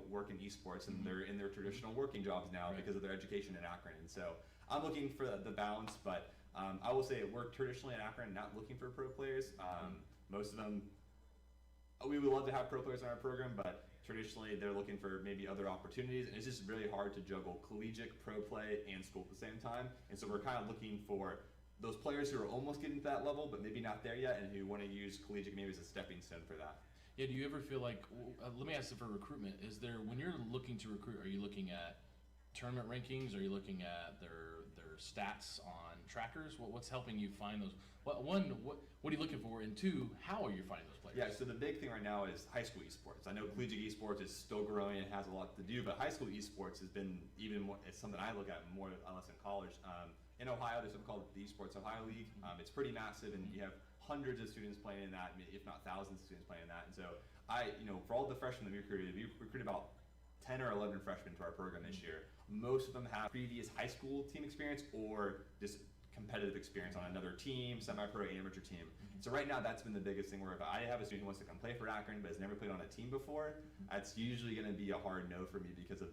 work in esports, and they're in their traditional working jobs now because of their education in Akron. And so I'm looking for the balance, but I will say we're traditionally in Akron not looking for pro players. Most of them, we would love to have pro players in our program, but traditionally they're looking for maybe other opportunities, and it's just really hard to juggle collegiate, pro play, and school at the same time. And so we're kind of looking for those players who are almost getting to that level, but maybe not there yet, and who want to use collegiate maybe as a stepping stone for that. Yeah, do you ever feel like, let me ask you for recruitment, when you're looking to recruit, are you looking at tournament rankings? Are you looking at their stats on trackers? What's helping you find those? What are you looking for? And two, how are you finding those players? Yeah, so the big thing right now is high school esports. I know collegiate esports is still growing and has a lot to do, but high school esports has been even more, it's something I look at more or less in college. In Ohio, there's something called the Esports Ohio League. It's pretty massive, and you have hundreds of students playing in that, if not thousands of students playing in that. And so for all the freshmen that we recruited about 10 or 11 freshmen to our program this year. Most of them have previous high school team experience or just competitive experience on another team, semi-pro, amateur team. So right now, that's been the biggest thing where if I have a student who wants to come play for Akron but has never played on a team before, that's usually going to be a hard no for me because of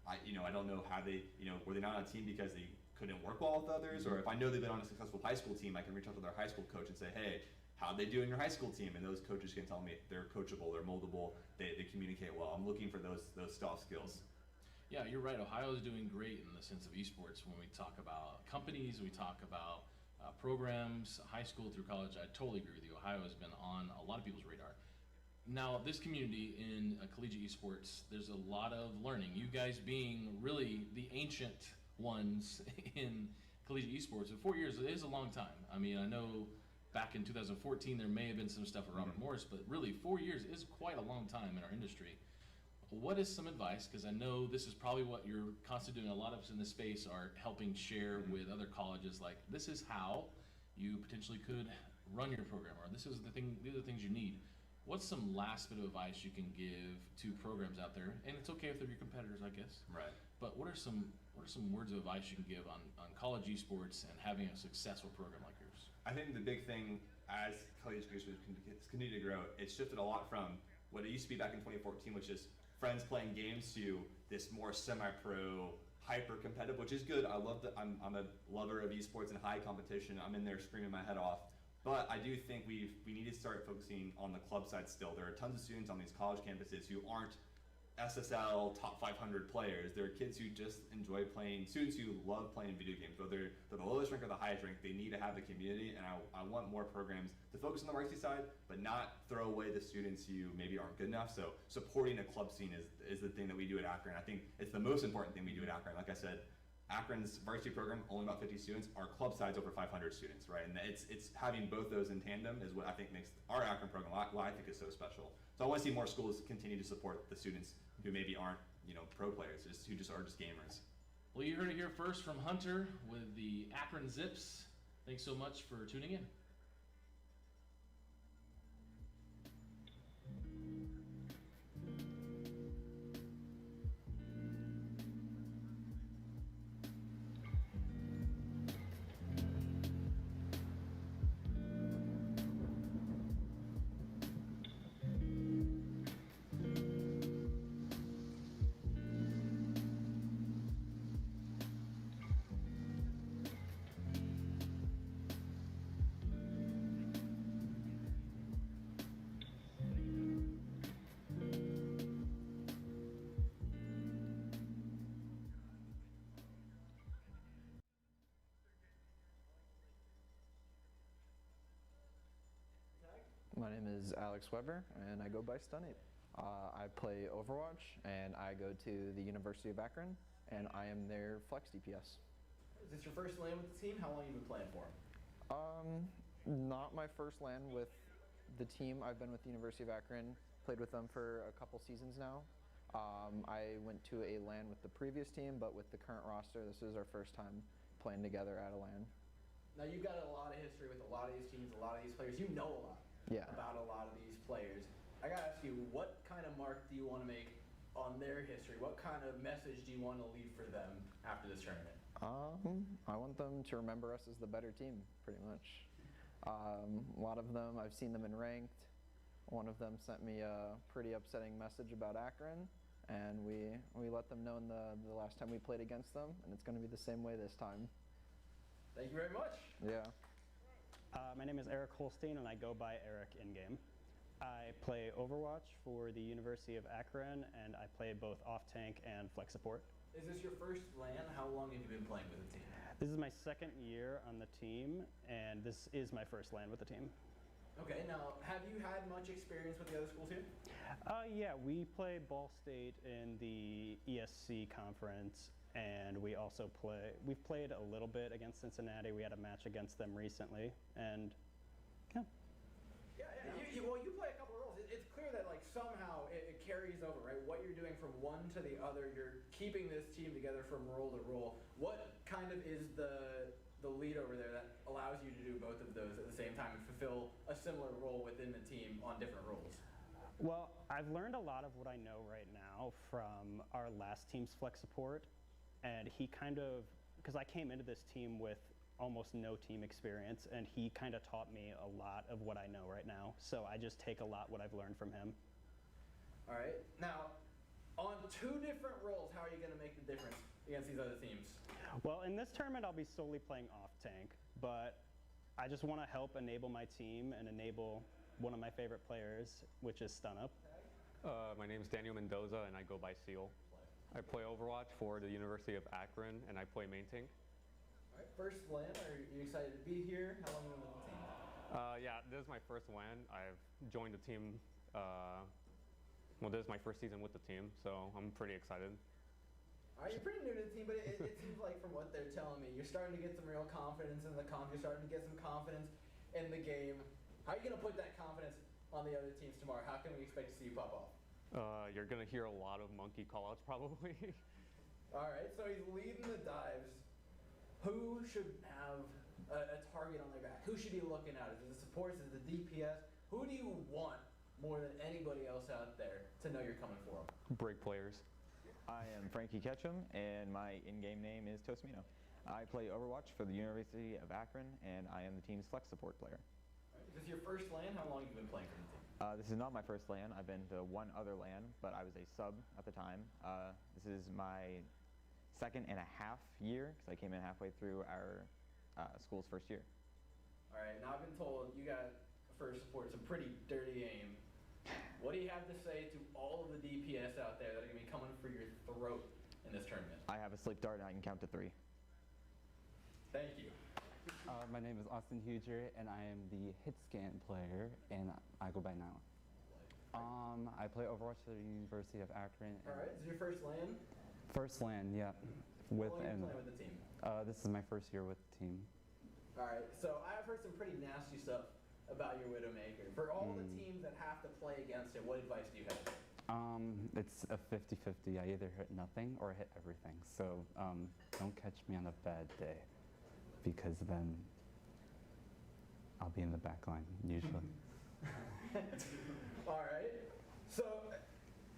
I don't know how they, were they not on a team because they couldn't work well with others, or if I know they've been on a successful high school team, I can reach out to their high school coach and say, hey, how'd they do in your high school team? And those coaches can tell me if they're coachable, they're moldable, they communicate well. I'm looking for those soft skills. Yeah, you're right. Ohio is doing great in the sense of esports. When we talk about companies, we talk about programs, high school through college, I totally agree with you. Ohio has been on a lot of people's radar. Now, this community in collegiate esports, there's a lot of learning. You guys being really the ancient ones in collegiate esports. And 4 years is a long time. I mean, I know back in 2014 there may have been some stuff with Robert Morris, but really 4 years is quite a long time in our industry. What is some advice, because I know this is probably what you're constantly doing, a lot of us in this space are helping share with other colleges, like this is how you potentially could run your program, or these are the things you need. What's some last bit of advice you can give to programs out there? And it's okay if they're your competitors, I guess. Right. But what are some words of advice you can give on college esports and having a successful program like yours? I think the big thing as collegiate esports continue to grow, it's shifted a lot from what it used to be back in 2014, which is friends playing games, to this more semi-pro, hyper-competitive, which is good. I love that. I'm a lover of esports and high competition. I'm in there screaming my head off. But I do think we need to start focusing on the club side still. There are tons of students on these college campuses who aren't SSL top 500 players. There are kids who just enjoy playing, students who love playing video games. Whether they're the lowest rank or the highest rank, they need to have the community, and I want more programs to focus on the varsity side, but not throw away the students who maybe aren't good enough. So supporting a club scene is the thing that we do at Akron. I think it's the most important thing we do at Akron. Like I said, Akron's varsity program, only about 50 students. Our club side's over 500 students, right? And it's having both those in tandem is what I think makes our Akron program what I think is so special. So I want to see more schools continue to support the students who maybe aren't, pro players, who just are just gamers. Well, you heard it here first from Hunter with the Akron Zips. Thanks so much for tuning in. My name is Alex Weber, and I go by Stunate. I play Overwatch, and I go to the University of Akron, and I am their flex DPS. Is this your first LAN with the team? How long have you been playing for them? Not my first LAN with the team. I've been with the University of Akron, played with them for a couple seasons now. I went to a LAN with the previous team, but with the current roster, this is our first time playing together at a LAN. Now, you've got a lot of history with a lot of these teams, a lot of these players. You know a lot about a lot of these players. I gotta ask you, what kind of mark do you want to make on their history? What kind of message do you want to leave for them after this tournament? I want them to remember us as the better team, pretty much. A lot of them, I've seen them in ranked. One of them sent me a pretty upsetting message about Akron, and we let them know in the last time we played against them, and it's going to be the same way this time. Thank you very much. Yeah. My name is Eric Holstein, and I go by Eric in-game. I play Overwatch for the University of Akron, and I play both off-tank and flex support. Is this your first LAN? How long have you been playing with the team? This is my second year on the team, and this is my first LAN with the team. Okay, now, have you had much experience with the other schools here? Yeah, we play Ball State in the ESC conference, and we've played a little bit against Cincinnati. We had a match against them recently, and Yeah. Well, you play a couple of roles. It's clear that somehow it carries over, right? What you're doing from one to the other, you're keeping this team together from role to role. What kind of is the lead over there that allows you to do both of those at the same time and fulfill a similar role within the team on different roles? Well, I've learned a lot of what I know right now from our last team's flex support, and he because I came into this team with almost no team experience, and he kind of taught me a lot of what I know right now. So I just take a lot what I've learned from him. All right. Now, on two different roles, how are you going to make the difference against these other teams? Well, in this tournament, I'll be solely playing off-tank, but I just want to help enable my team and enable one of my favorite players, which is StunUp. My name is Daniel Mendoza, and I go by Seal. I play Overwatch for the University of Akron, and I play main tank. All right, first LAN, are you excited to be here? How long have you been with the team? Yeah, this is my first LAN. I've joined the team, this is my first season with the team, so I'm pretty excited. All right, you're pretty new to the team, but it seems like from what they're telling me, you're starting to get some real confidence in the comp. You're starting to get some confidence in the game. How are you going to put that confidence on the other teams tomorrow? How can we expect to see you pop off? You're going to hear a lot of monkey callouts probably. All right, so he's leading the dives. Who should have a target on their back? Who should be looking at it? Is it the supports? Is it the DPS? Who do you want more than anybody else out there to know you're coming for them? Break players. I am Frankie Ketchum, and my in-game name is Tosmino. I play Overwatch for the University of Akron, and I am the team's flex support player. Right, is this your first LAN? How long have you been playing for the team? This is not my first LAN. I've been to one other LAN, but I was a sub at the time. This is my 2.5 year, because I came in halfway through our school's first year. All All right, now I've been told you got first support some pretty dirty aim. What do you have to say to all of the DPS out there that are going to be coming for your throat in this tournament? I have a sleep dart and I can count to 3. Thank you. My name is Austin Huger, and I am the hit scan player, and I go by now. I play Overwatch at the University of Akron. All right, is this your first LAN? First LAN, yeah. How long have you playing with the team? This is my first year with the team. All right, so I've heard some pretty nasty stuff about your Widowmaker. For all the teams that have to play against it, what advice do you have? It's a 50-50. I either hit nothing or hit everything. So don't catch me on a bad day, because then I'll be in the back line usually. All right. So,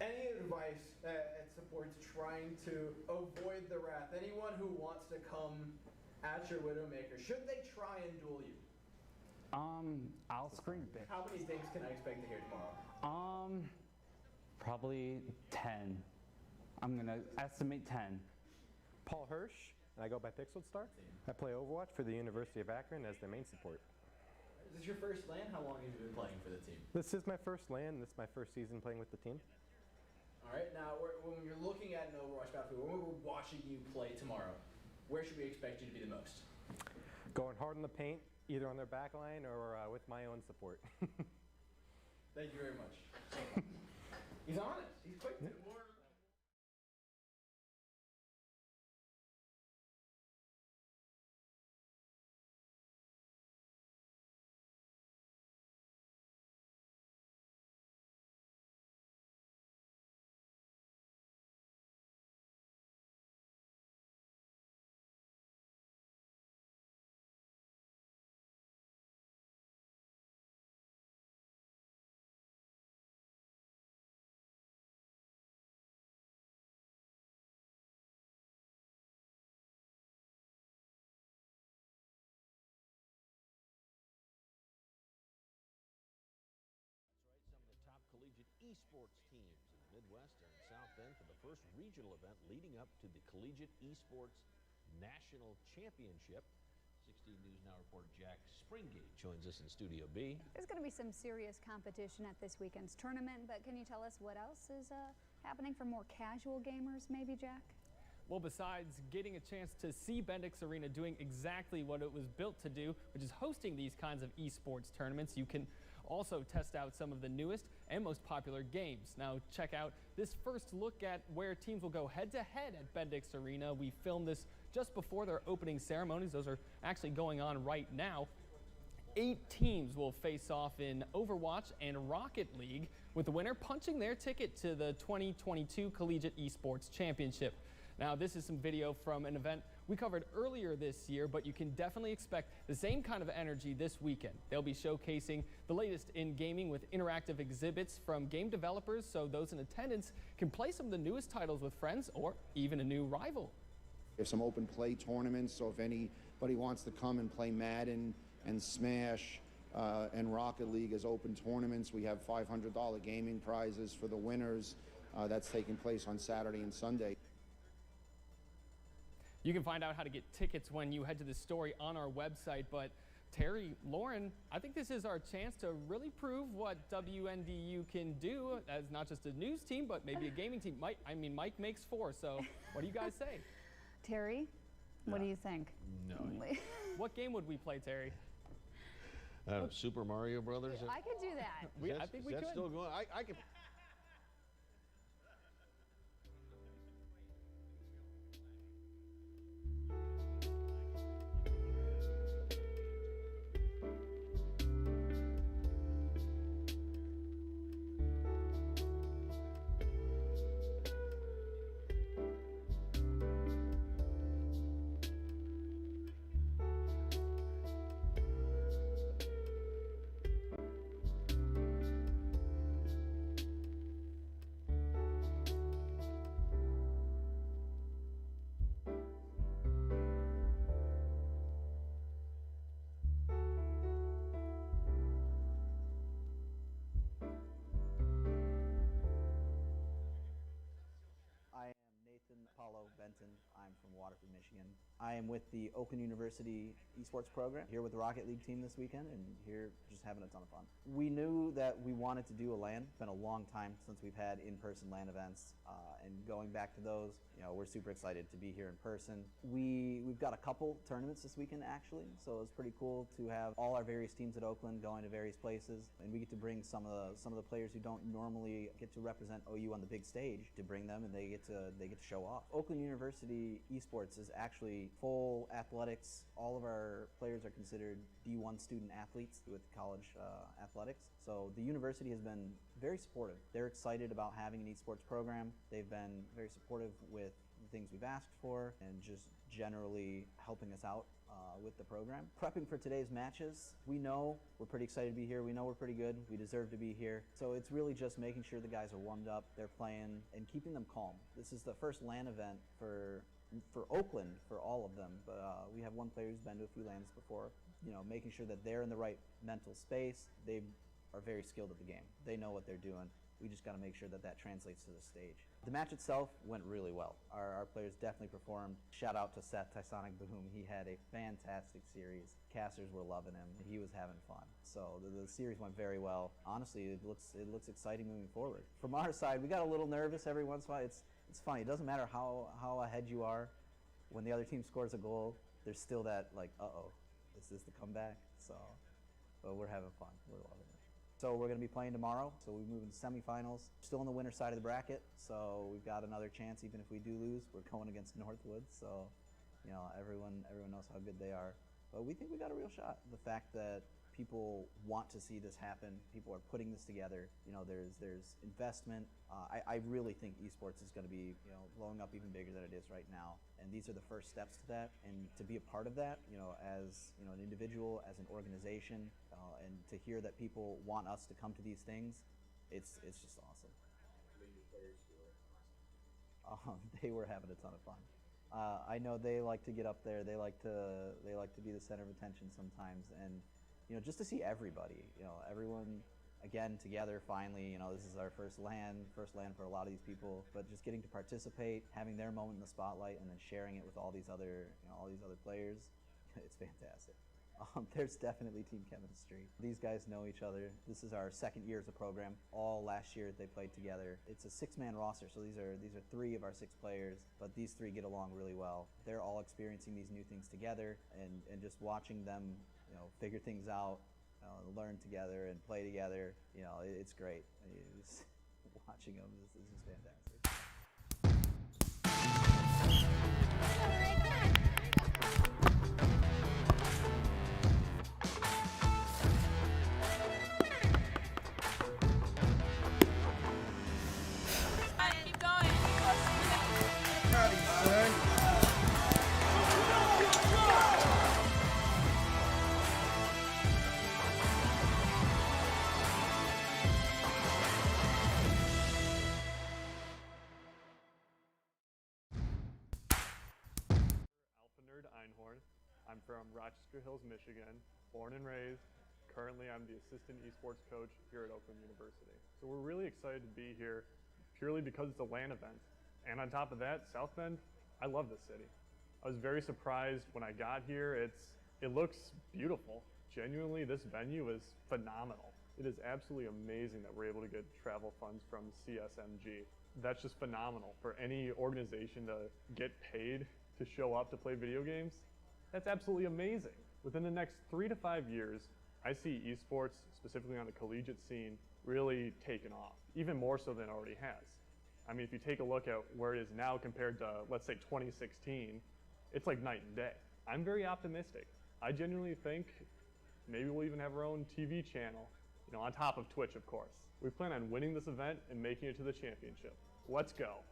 any advice at supports trying to avoid the wrath? Anyone who wants to come at your Widowmaker, should they try and duel you? I'll scream bitch. How many things can I expect to hear tomorrow? Probably 10. I'm gonna estimate 10. Paul Hirsch, and I go by Pixel Star. I play Overwatch for the University of Akron as their main support. Is this your first LAN? How long have you been playing for the team? This is my first LAN. This is my first season playing with the team. All right, now when you're looking at an Overwatch battlefield, when we're watching you play tomorrow, where should we expect you to be the most? Going hard in the paint, either on their back line or with my own support. Thank you very much. He's honest. He's quick to more. Top collegiate esports teams in the Midwest and South Bend for the first regional event leading up to the Collegiate Esports National Championship. 16 News Now reporter Jack Springate joins us in Studio B. There's going to be some serious competition at this weekend's tournament, but can you tell us what else is happening for more casual gamers, maybe, Jack? Well, besides getting a chance to see Bendix Arena doing exactly what it was built to do, which is hosting these kinds of esports tournaments, you can also test out some of the newest and most popular games. Now check out this first look at where teams will go head-to-head at Bendix Arena. We filmed this just before their opening ceremonies. Those are actually going on right now. 8 teams will face off in Overwatch and Rocket League, with the winner punching their ticket to the 2022 Collegiate Esports Championship. Now, this is some video from an event we covered earlier this year, but you can definitely expect the same kind of energy this weekend. They'll be showcasing the latest in gaming with interactive exhibits from game developers, so those in attendance can play some of the newest titles with friends or even a new rival. There's some open play tournaments, so if anybody wants to come and play Madden and Smash and Rocket League as open tournaments, we have $500 gaming prizes for the winners. That's taking place on Saturday and Sunday. You can find out how to get tickets when you head to the story on our website, but Terry, Lauren, I think this is our chance to really prove what WNDU can do as not just a news team, but maybe a gaming team. Mike makes 4, so what do you guys say? Terry, what do you think? No. What game would we play, Terry? Super Mario Brothers? I could do that. I think we Is that could. still going? I could. I am Nathan Paulo Benton. I'm from Waterford, Michigan. I am with the Oakland University Esports program, here with the Rocket League team this weekend, and here just having a ton of fun. We knew that we wanted to do a LAN. It's been a long time since we've had in-person LAN events, and going back to those, we're super excited to be here in person. We've got a couple tournaments this weekend, actually, so it's pretty cool to have all our various teams at Oakland going to various places, and we get to bring some of the players who don't normally get to represent OU on the big stage, to bring them, and they get to show off. Oakland University Esports is actually full athletics. All of our players are considered D1 student athletes with college athletics. So the university has been very supportive. They're excited about having an esports program. They've been very supportive with the things we've asked for and just generally helping us out with the program. Prepping for today's matches, we know we're pretty excited to be here. We know we're pretty good. We deserve to be here. So it's really just making sure the guys are warmed up, they're playing, and keeping them calm. This is the first LAN event for Oakland, for all of them, but we have one player who's been to a few LANs before. Making sure that they're in the right mental space. They are very skilled at the game. They know what they're doing. We just got to make sure that that translates to the stage. The match itself went really well. Our players definitely performed. Shout out to Seth Tysonic Boom. He had a fantastic series. Casters were loving him. He was having fun. So the series went very well. Honestly, it looks exciting moving forward. From our side, we got a little nervous every once in a while. It's funny. It doesn't matter how ahead you are. When the other team scores a goal, there's still that uh-oh, is this the comeback? So, but we're having fun. We're loving it. So we're going to be playing tomorrow. So we move into semifinals. Still on the winner side of the bracket. So we've got another chance. Even if we do lose, we're going against Northwood. So, everyone knows how good they are. But we think we got a real shot. The fact that people want to see this happen, people are putting this together. There's investment. I really think esports is going to be blowing up even bigger than it is right now. And these are the first steps to that. And to be a part of that, as an individual, as an organization, and to hear that people want us to come to these things, it's just awesome. They were having a ton of fun. I know they like to get up there. They like to be the center of attention sometimes, and just to see everybody, everyone again together finally. This is our first LAN for a lot of these people, but just getting to participate, having their moment in the spotlight, and then sharing it with all these other players, it's fantastic. There's definitely team chemistry. These guys know each other. This is our second year as a program. All last year they played together. It's a 6-man roster, so these are 3 of our 6 players, but these 3 get along really well. They're all experiencing these new things together, and just watching them, figure things out, learn together and play together. It's great. Watching them is just fantastic. Keep going. Einhorn. I'm from Rochester Hills, Michigan, born and raised. Currently, I'm the assistant esports coach here at Oakland University. So we're really excited to be here purely because it's a LAN event. And on top of that, South Bend, I love this city. I was very surprised when I got here. It looks beautiful. Genuinely, this venue is phenomenal. It is absolutely amazing that we're able to get travel funds from CSMG. That's just phenomenal for any organization to get paid to show up to play video games. That's absolutely amazing. Within the next 3 to 5 years, I see esports, specifically on the collegiate scene, really taking off, even more so than it already has. I mean, if you take a look at where it is now compared to, let's say, 2016, it's like night and day. I'm very optimistic. I genuinely think maybe we'll even have our own TV channel, on top of Twitch, of course. We plan on winning this event and making it to the championship. Let's go.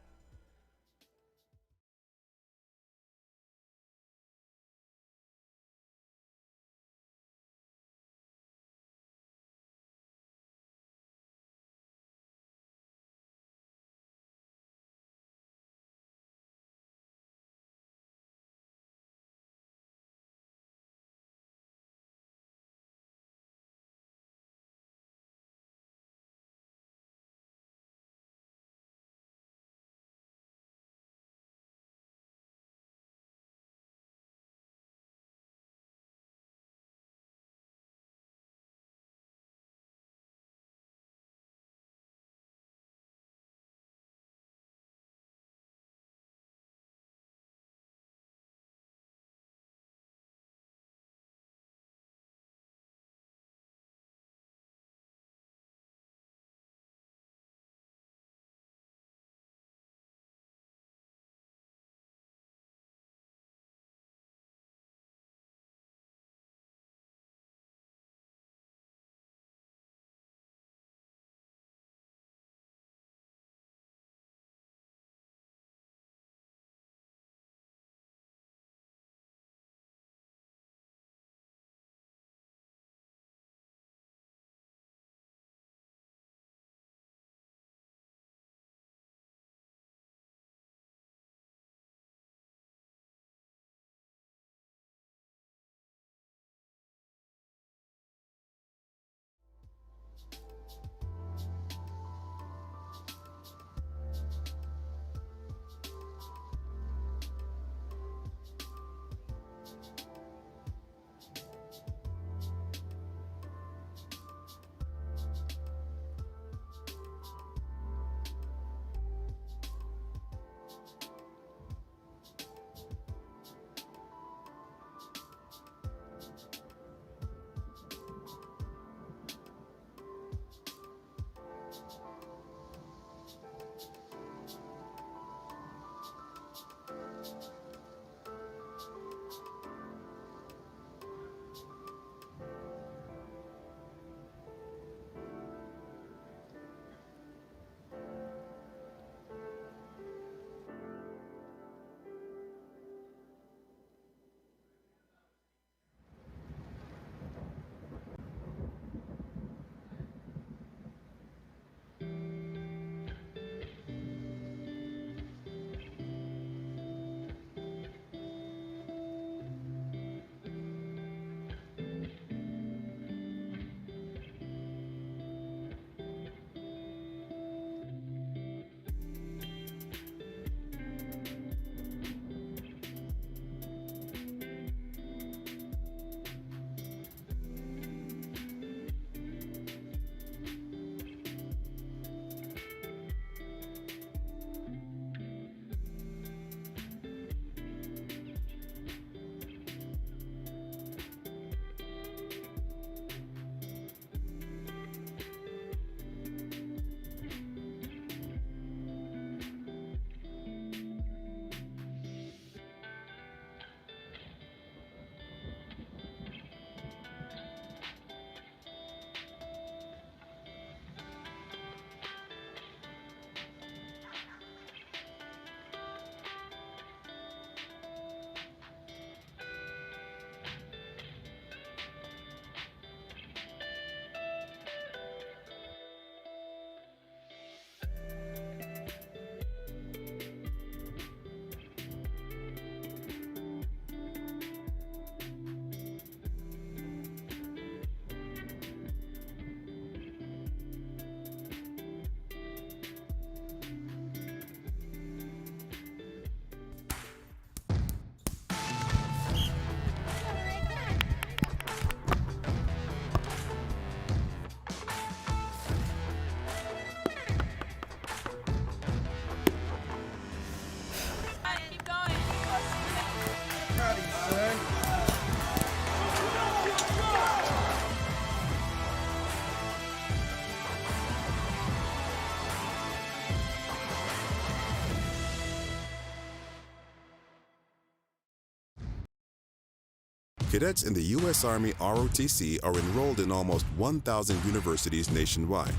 Cadets in the U.S. Army ROTC are enrolled in almost 1,000 universities nationwide.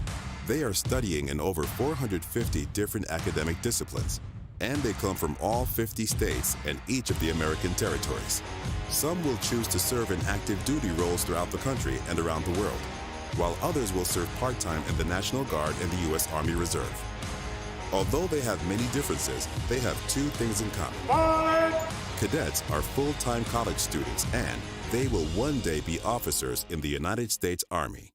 They are studying in over 450 different academic disciplines, and they come from all 50 states and each of the American territories. Some will choose to serve in active duty roles throughout the country and around the world, while others will serve part-time in the National Guard and the U.S. Army Reserve. Although they have many differences, they have two things in common. Cadets are full-time college students, and they will one day be officers in the United States Army.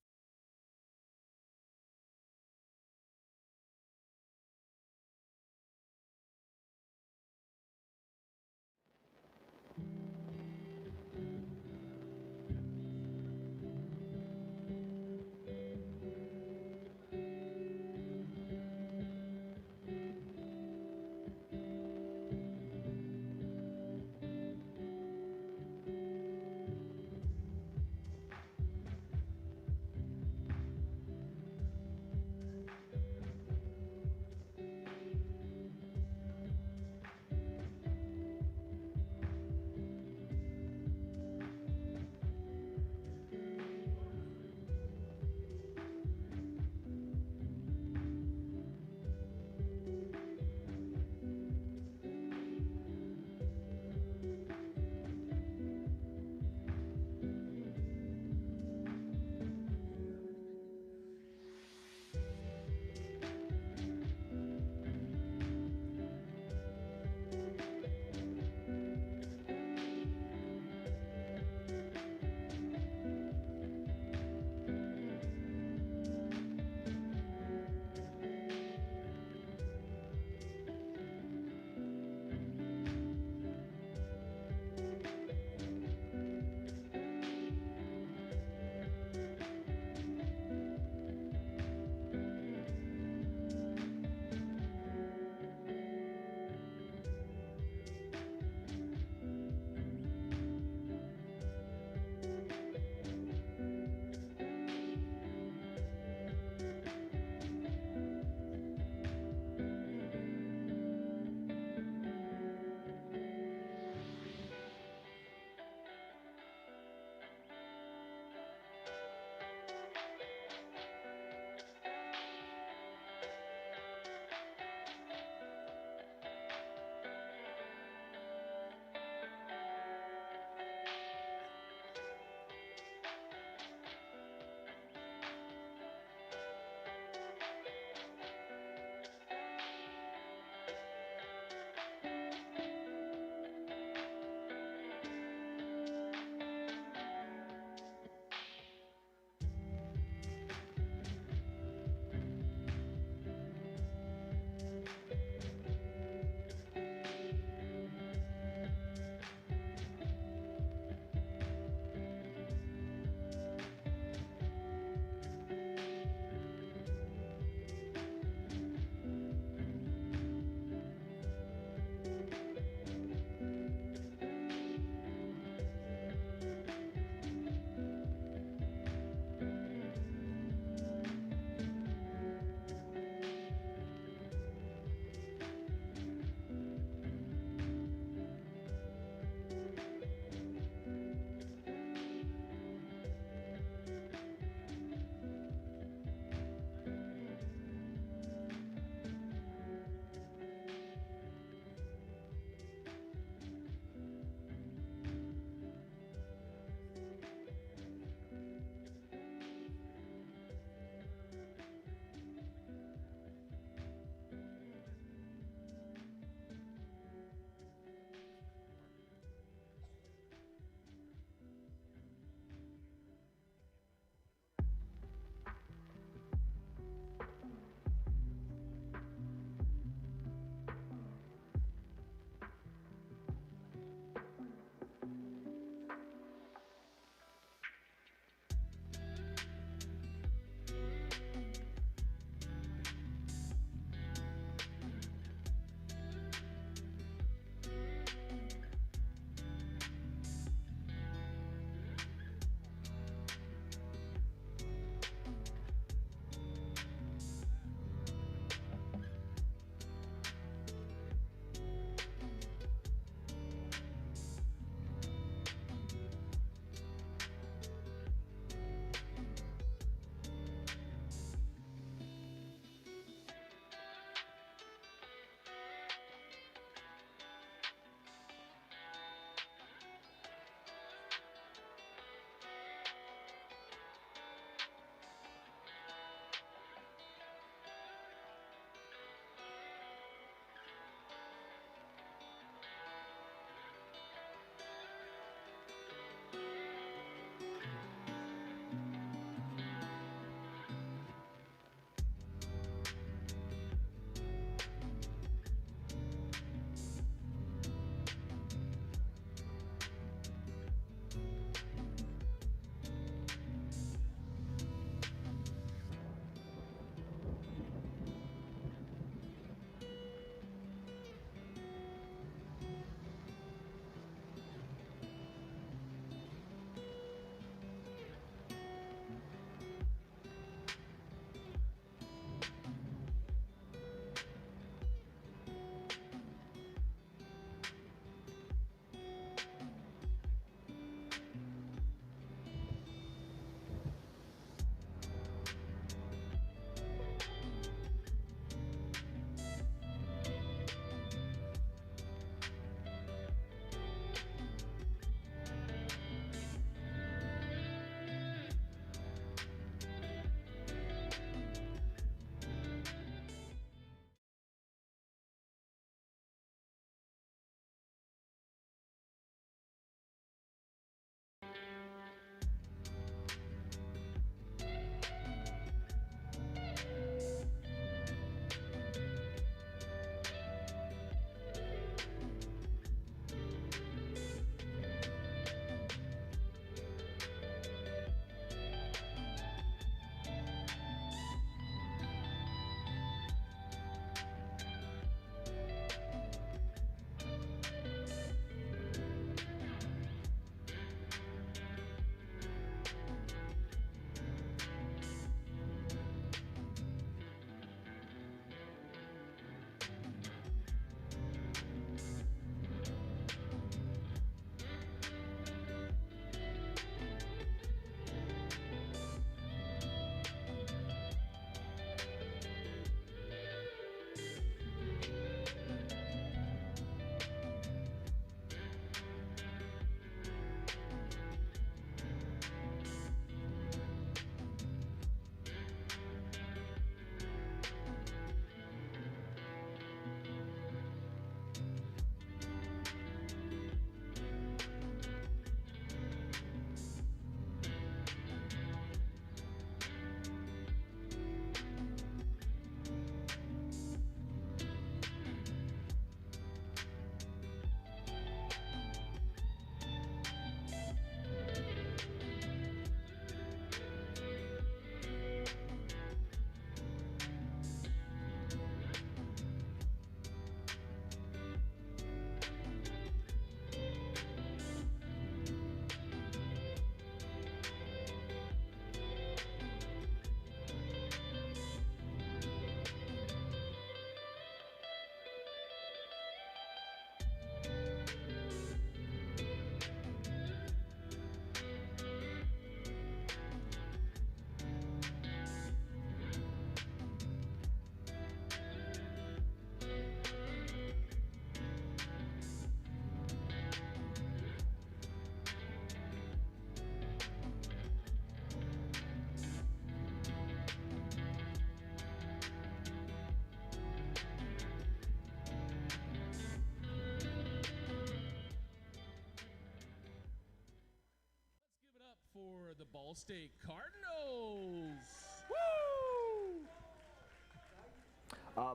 for the Ball State Cardinals.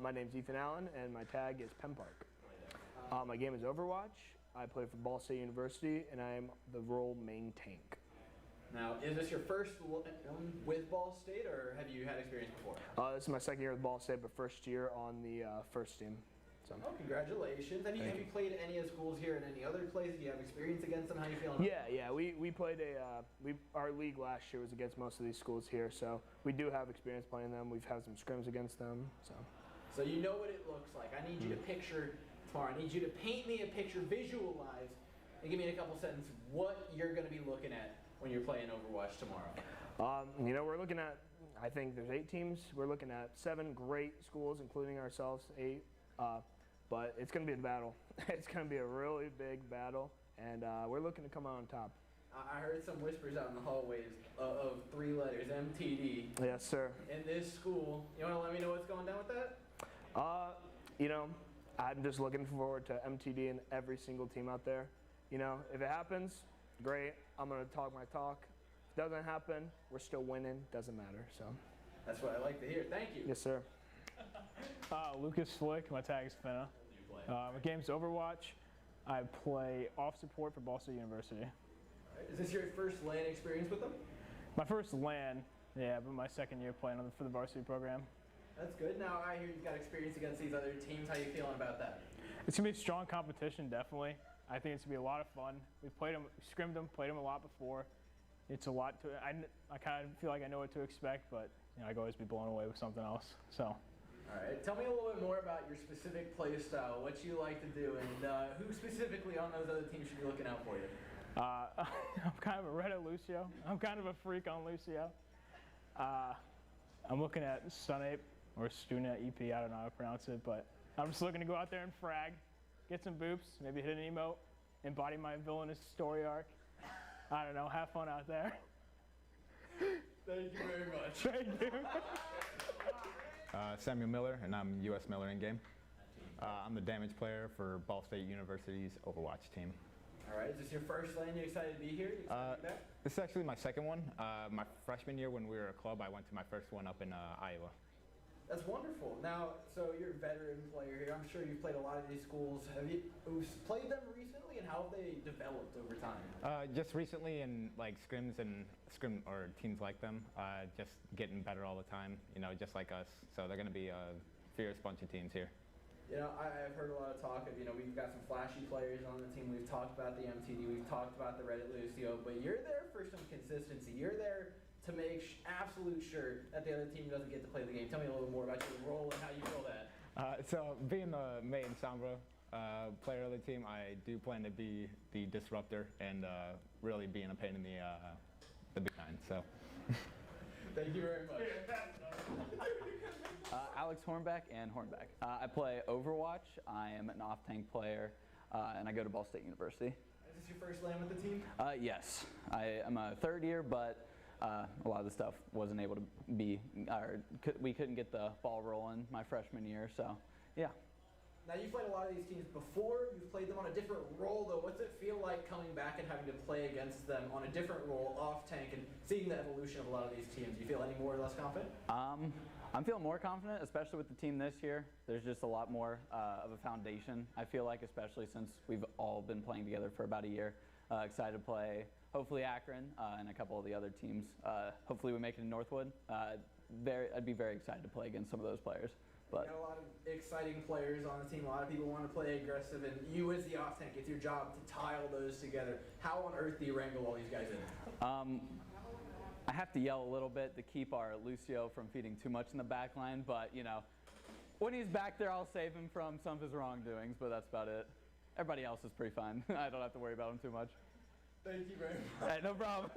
My name's Ethan Allen, and my tag is Pen Park. My game is Overwatch. I play for Ball State University, and I am the role main tank. Now, is this your first with Ball State, or have you had experience before? This is my second year with Ball State, but first year on the first team. So. Oh, congratulations. Have you played any of the schools here in any other place? Do you have experience against them? How are you feeling? Yeah. We played our league last year was against most of these schools here, so we do have experience playing them. We've had some scrims against them. So you know what it looks like. I need you to picture tomorrow. I need you to paint me a picture, visualize, and give me in a couple sentences what you're going to be looking at when you're playing Overwatch tomorrow. We're looking at, I think there's 8 teams. We're looking at 7 great schools, including ourselves, 8. But it's going to be a battle. It's going to be a really big battle, and we're looking to come out on top. I heard some whispers out in the hallways of 3 letters, MTD. Yes, sir. In this school. You want to let me know what's going down with that? I'm just looking forward to MTD and every single team out there. If it happens, great. I'm going to talk my talk. If it doesn't happen, we're still winning. Doesn't matter. So. That's what I like to hear. Thank you. Yes, sir. Lucas Flick, my tag is Finna. My game's Overwatch. I play off support for Ball State University. Is this your first LAN experience with them? My first LAN, yeah, but my second year playing for the varsity program. That's good. Now I hear you've got experience against these other teams. How are you feeling about that? It's gonna be a strong competition, definitely. I think it's gonna be a lot of fun. We've played them, scrimmed them, played them a lot before. It's a lot to. I kind of feel like I know what to expect, but I can always be blown away with something else. So. All right. Tell me a little bit more about your specific play style, what you like to do, and who specifically on those other teams should be looking out for you. I'm kind of a Red at Lucio. I'm kind of a freak on Lucio. I'm looking at Sunape or Stuna EP. I don't know how to pronounce it, but I'm just looking to go out there and frag, get some boops, maybe hit an emote, embody my villainous story arc. I don't know. Have fun out there. Thank you very much. Thank you. Samuel Miller, and I'm U.S. Miller in game. I'm the damage player for Ball State University's Overwatch team. All right, is this your first LAN? You excited to be here? You excited to be back? This is actually my second one. My freshman year when we were a club, I went to my first one up in Iowa. That's wonderful. Now, so you're a veteran player here. I'm sure you've played a lot of these schools. Have you played them recently, and how have they developed over time? Just recently in scrims and or teams like them, just getting better all the time. Just like us. So they're going to be a fierce bunch of teams here. I've heard a lot of talk of, we've got some flashy players on the team. We've talked about the MTD. We've talked about the Reddit Lucio. But you're there for some consistency. You're there to make absolute sure that the other team doesn't get to play the game. Tell me a little bit more about your role and how you feel that. So being the main Sombra player of the team, I do plan to be the disruptor and really being a pain in the behind. So. Thank you very much. Alex Hornback and Hornback. I play Overwatch. I am an off-tank player, and I go to Ball State University. Is this your first LAN with the team? Yes. I am a third year, but a lot of the stuff wasn't able to be, or we couldn't get the ball rolling my freshman year, so yeah. Now, you've played a lot of these teams before. You've played them on a different role, though. What's it feel like coming back and having to play against them on a different role, off-tank, and seeing the evolution of a lot of these teams? Do you feel any more or less confident? I'm feeling more confident, especially with the team this year. There's just a lot more of a foundation, I feel like, especially since we've all been playing together for about a year. Excited to play, hopefully, Akron and a couple of the other teams. Hopefully we make it in Northwood. I'd be very excited to play against some of those players. But you got a lot of exciting players on the team. A lot of people want to play aggressive, and you as the off-tank, it's your job to tile those together. How on earth do you wrangle all these guys in? I have to yell a little bit to keep our Lucio from feeding too much in the back line, but when he's back there, I'll save him from some of his wrongdoings, but that's about it. Everybody else is pretty fine. I don't have to worry about him too much. Thank you very much. All right, no problem.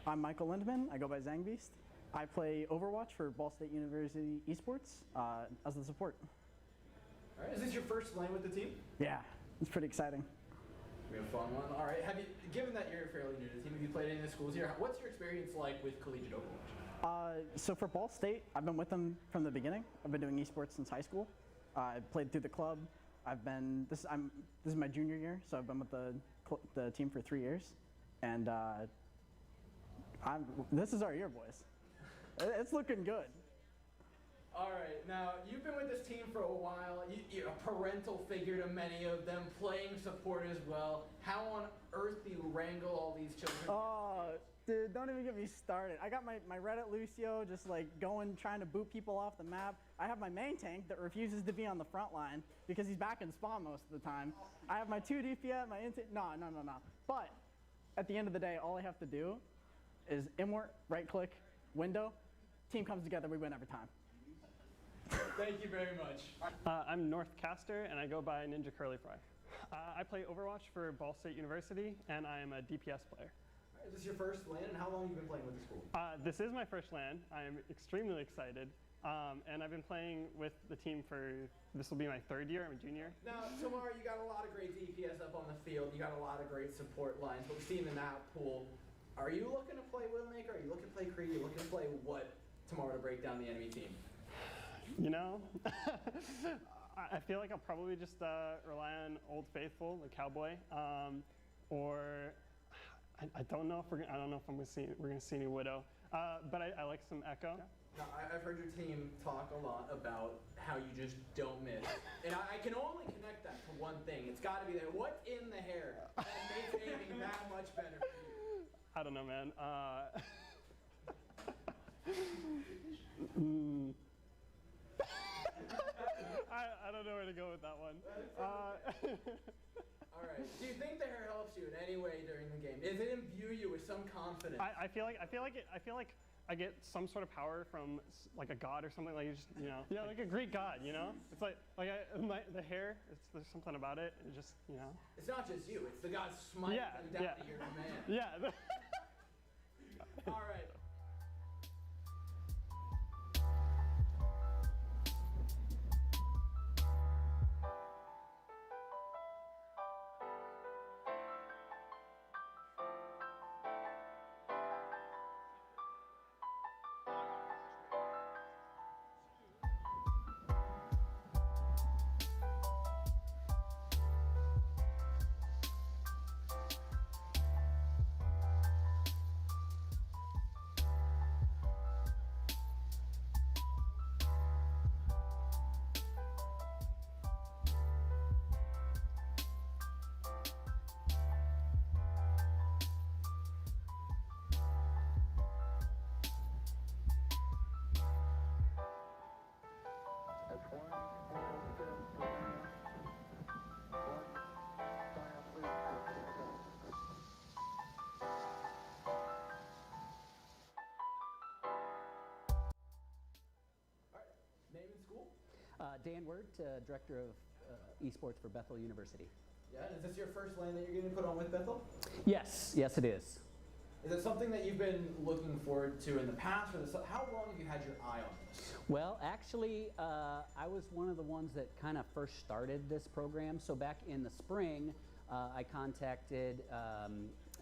I'm Michael Lindemann. I go by Zangbeast. I play Overwatch for Ball State University Esports as the support. All right, is this your first LAN with the team? Yeah, it's pretty exciting. We have a fun one. All right, given that you're fairly new to the team, have you played any of the schools here? What's your experience like with collegiate Overwatch? So for Ball State, I've been with them from the beginning. I've been doing esports since high school. I played through the club. This is my junior year, so I've been with the team for 3 years, and This is our year, boys. It's looking good. All right, now you've been with this team for a while. You're a parental figure to many of them, playing support as well. How on earth do you wrangle all these children? Oh, dude, don't even get me started. I got my Reddit Lucio just like trying to boot people off the map. I have my main tank that refuses to be on the front line because he's back in spawn most of the time. I have my 2 DPS, my no. But at the end of the day, all I have to do is imwort, right click, window, team comes together, we win every time. Thank you very much. I'm North Caster, and I go by Ninja Curly Fry. I play Overwatch for Ball State University, and I am a DPS player. Is this your first LAN, and how long have you been playing with the school? This is my first LAN. I am extremely excited, and I've been playing with the team this will be my 3rd year. I'm a junior. Now, Tamar, you got a lot of great DPS up on the field. You got a lot of great support lines. What we've seen in that pool, are you looking to play Widowmaker? Are you looking to play Kree? Are you looking to play what tomorrow to break down the enemy team? You know, I feel like I'll probably just rely on Old Faithful, the cowboy, or I don't know if we're gonna see any Widow, but I like some Echo. Now, I've heard your team talk a lot about how you just don't miss, and I can only connect that to one thing. It's got to be there. What's in the hair that makes aiming that much better for you? I don't know, man. I don't know where to go with that one. All right. Do you think the hair helps you in any way during the game? Does it imbue you with some confidence? I feel like I get some sort of power from like a god or something, like you just, you know. Yeah, like a Greek god, you know. It's like the hair. There's something about it. It just, you know. It's not just you. It's the gods smiting them down to your command. Yeah. All right. Dan Word, Director of Esports for Bethel University. Yeah, is this your first LAN that you're going to put on with Bethel? Yes, it is. Is it something that you've been looking forward to in the past? How long have you had your eye on this? Well, actually, I was one of the ones that kind of first started this program. So back in the spring, I contacted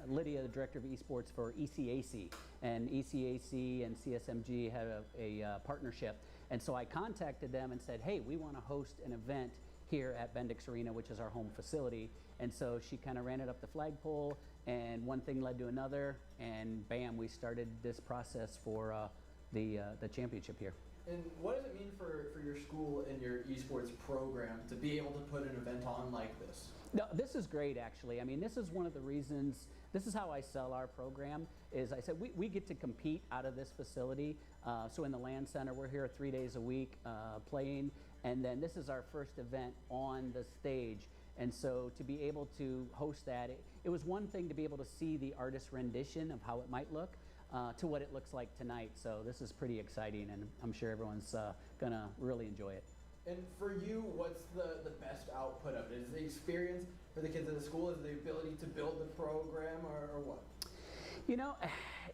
Lydia, the Director of Esports for ECAC. And ECAC and CSMG had a partnership. And so I contacted them and said, hey, we want to host an event here at Bendix Arena, which is our home facility. And so she kind of ran it up the flagpole, and one thing led to another, and bam, we started this process for the championship here. And what does it mean for your school and your esports program to be able to put an event on like this? No, this is great, actually. I mean, this is one of the reasons, this is how I sell our program, is I said we get to compete out of this facility. So in the LAN Center, we're here 3 days a week playing, and then this is our first event on the stage. And so to be able to host that, it was one thing to be able to see the artist rendition of how it might look to what it looks like tonight. So this is pretty exciting, and I'm sure everyone's gonna really enjoy it. And for you, what's the best output of it? Is the experience for the kids at the school? Is the ability to build the program, or what? You know,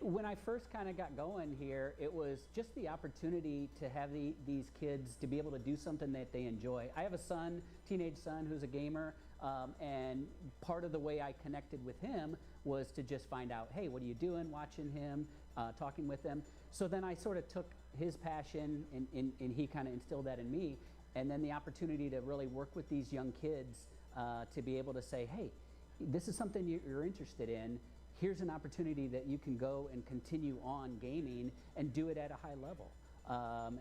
when I first kind of got going here, it was just the opportunity to have these kids to be able to do something that they enjoy. I have a son, teenage son, who's a gamer, and part of the way I connected with him was to just find out, hey, what are you doing, watching him, talking with him. So then I sort of took his passion and he kind of instilled that in me. And then the opportunity to really work with these young kids to be able to say, hey, this is something you're interested in. here's an opportunity that you can go and continue on gaming and do it at a high level.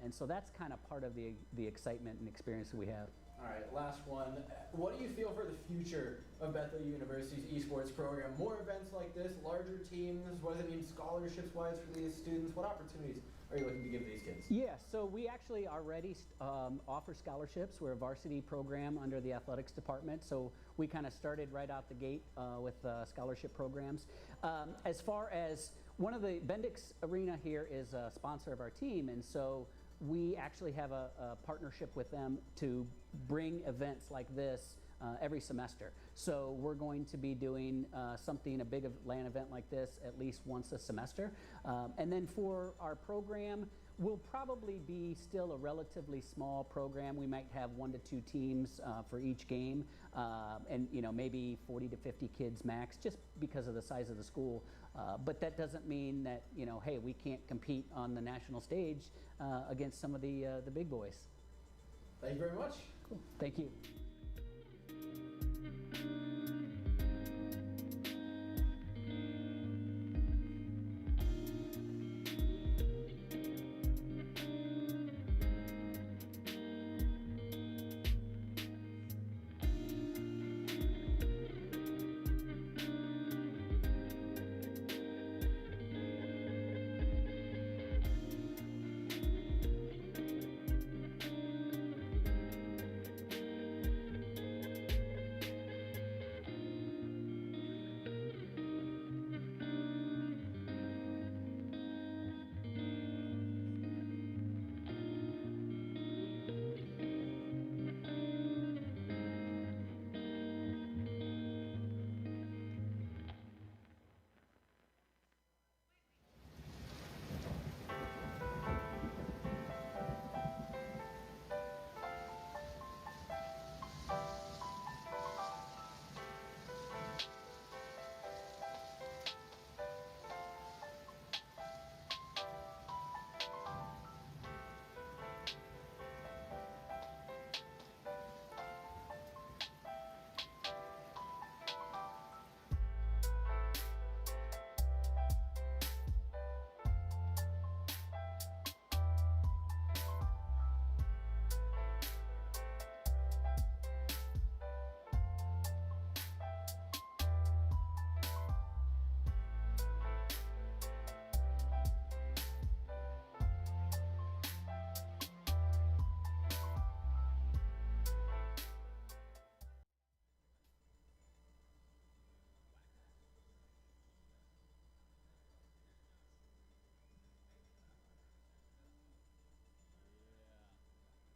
And so that's kind of part of the excitement and experience that we have. All right, last one. What do you feel for the future of Bethel University's esports program? More events like this, larger teams, what does it mean scholarships-wise for these students? What opportunities are you looking to give these kids? Yeah, so we actually already offer scholarships. We're a varsity program under the athletics department, so we kind of started right out the gate with scholarship programs. As far as one of the Bendix Arena here is a sponsor of our team, and so we actually have a partnership with them to bring events like this every semester. So we're going to be doing a big LAN event like this at least once a semester. And then for our program, we'll probably be still a relatively small program. We might have 1 to 2 teams for each game, and maybe 40 to 50 kids max, just because of the size of the school. But that doesn't mean that hey, we can't compete on the national stage against some of the big boys. Thank you very much. Cool. Thank you.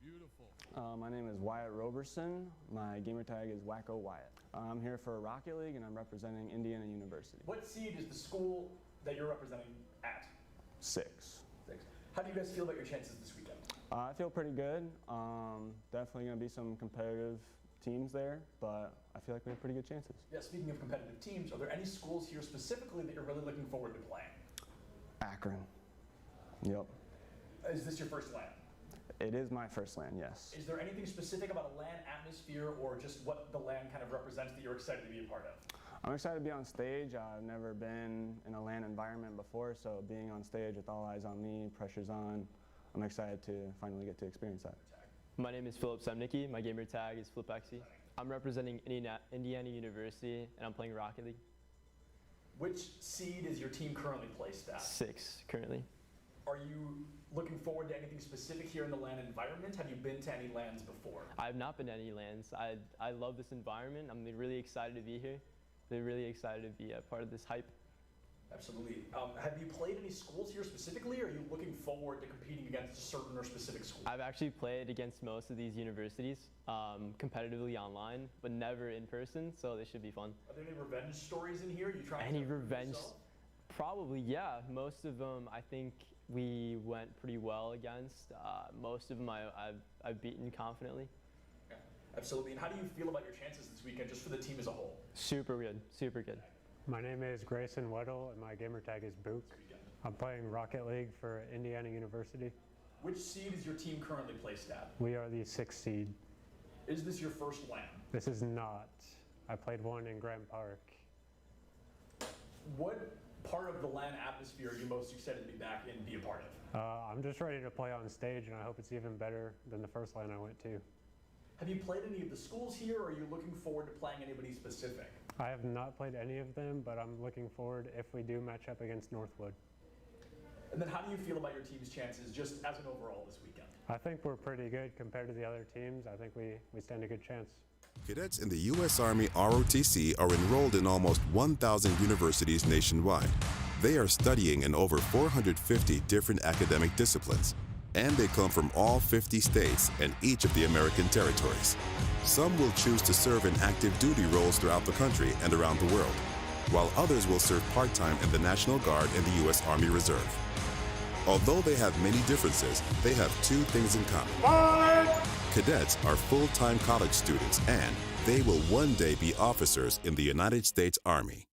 Beautiful. My name is Wyatt Roberson. My gamer tag is Wacko Wyatt. I'm here for Rocket League and I'm representing Indiana University. What seed is the school that you're representing at? 6. 6. How do you guys feel about your chances this weekend? I feel pretty good. Definitely going to be some competitive teams there, but I feel like we have pretty good chances. Yeah, speaking of competitive teams, are there any schools here specifically that you're really looking forward to playing? Akron. Yep. Is this your first LAN? It is my first LAN, yes. Is there anything specific about a LAN atmosphere or just what the LAN kind of represents that you're excited to be a part of? I'm excited to be on stage. I've never been in a LAN environment before, so being on stage with all eyes on me, pressure's on, I'm excited to finally get to experience that. My name is Philip Semnicki. My gamer tag is Flipexy. I'm representing Indiana University, and I'm playing Rocket League. Which seed is your team currently placed at? 6 currently. Are you looking forward to anything specific here in the LAN environment? Have you been to any LANs before? I have not been to any LANs. I love this environment. I'm really excited to be here. They're really excited to be a part of this hype. Absolutely. Have you played any schools here specifically, or are you looking forward to competing against a certain or specific school? I've actually played against most of these universities competitively online, but never in person, so they should be fun. Are there any revenge stories in here? Are you trying Any to revenge? yourself? Probably, yeah. Most of them, I think we went pretty well against. Most of them I've beaten confidently. Okay. Absolutely. And how do you feel about your chances this weekend, just for the team as a whole? Super good, super good. My name is Grayson Weddle, and my gamer tag is Book. I'm playing Rocket League for Indiana University. Which seed is your team currently placed at? We are the 6th seed. Is this your first LAN? This is not. I played one in Grant Park. What part of the LAN atmosphere are you most excited to be back and be a part of? I'm just ready to play on stage, and I hope it's even better than the first LAN I went to. Have you played any of the schools here, or are you looking forward to playing anybody specific? I have not played any of them, but I'm looking forward if we do match up against Northwood. And then how do you feel about your team's chances just as an overall this weekend? I think we're pretty good compared to the other teams. I think we stand a good chance. Cadets in the U.S. Army ROTC are enrolled in almost 1,000 universities nationwide. They are studying in over 450 different academic disciplines, and they come from all 50 states and each of the American territories. Some will choose to serve in active duty roles throughout the country and around the world, while others will serve part-time in the National Guard and the U.S. Army Reserve. Although they have many differences, they have two things in common. Cadets are full-time college students, and they will one day be officers in the United States Army.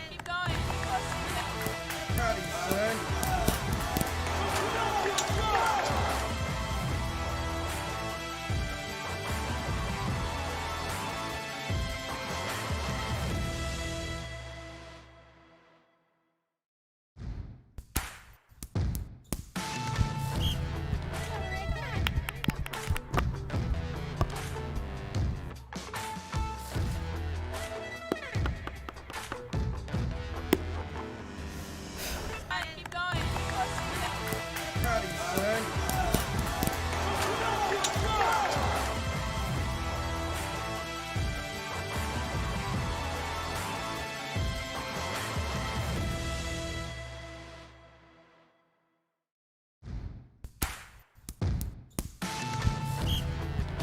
Keep going.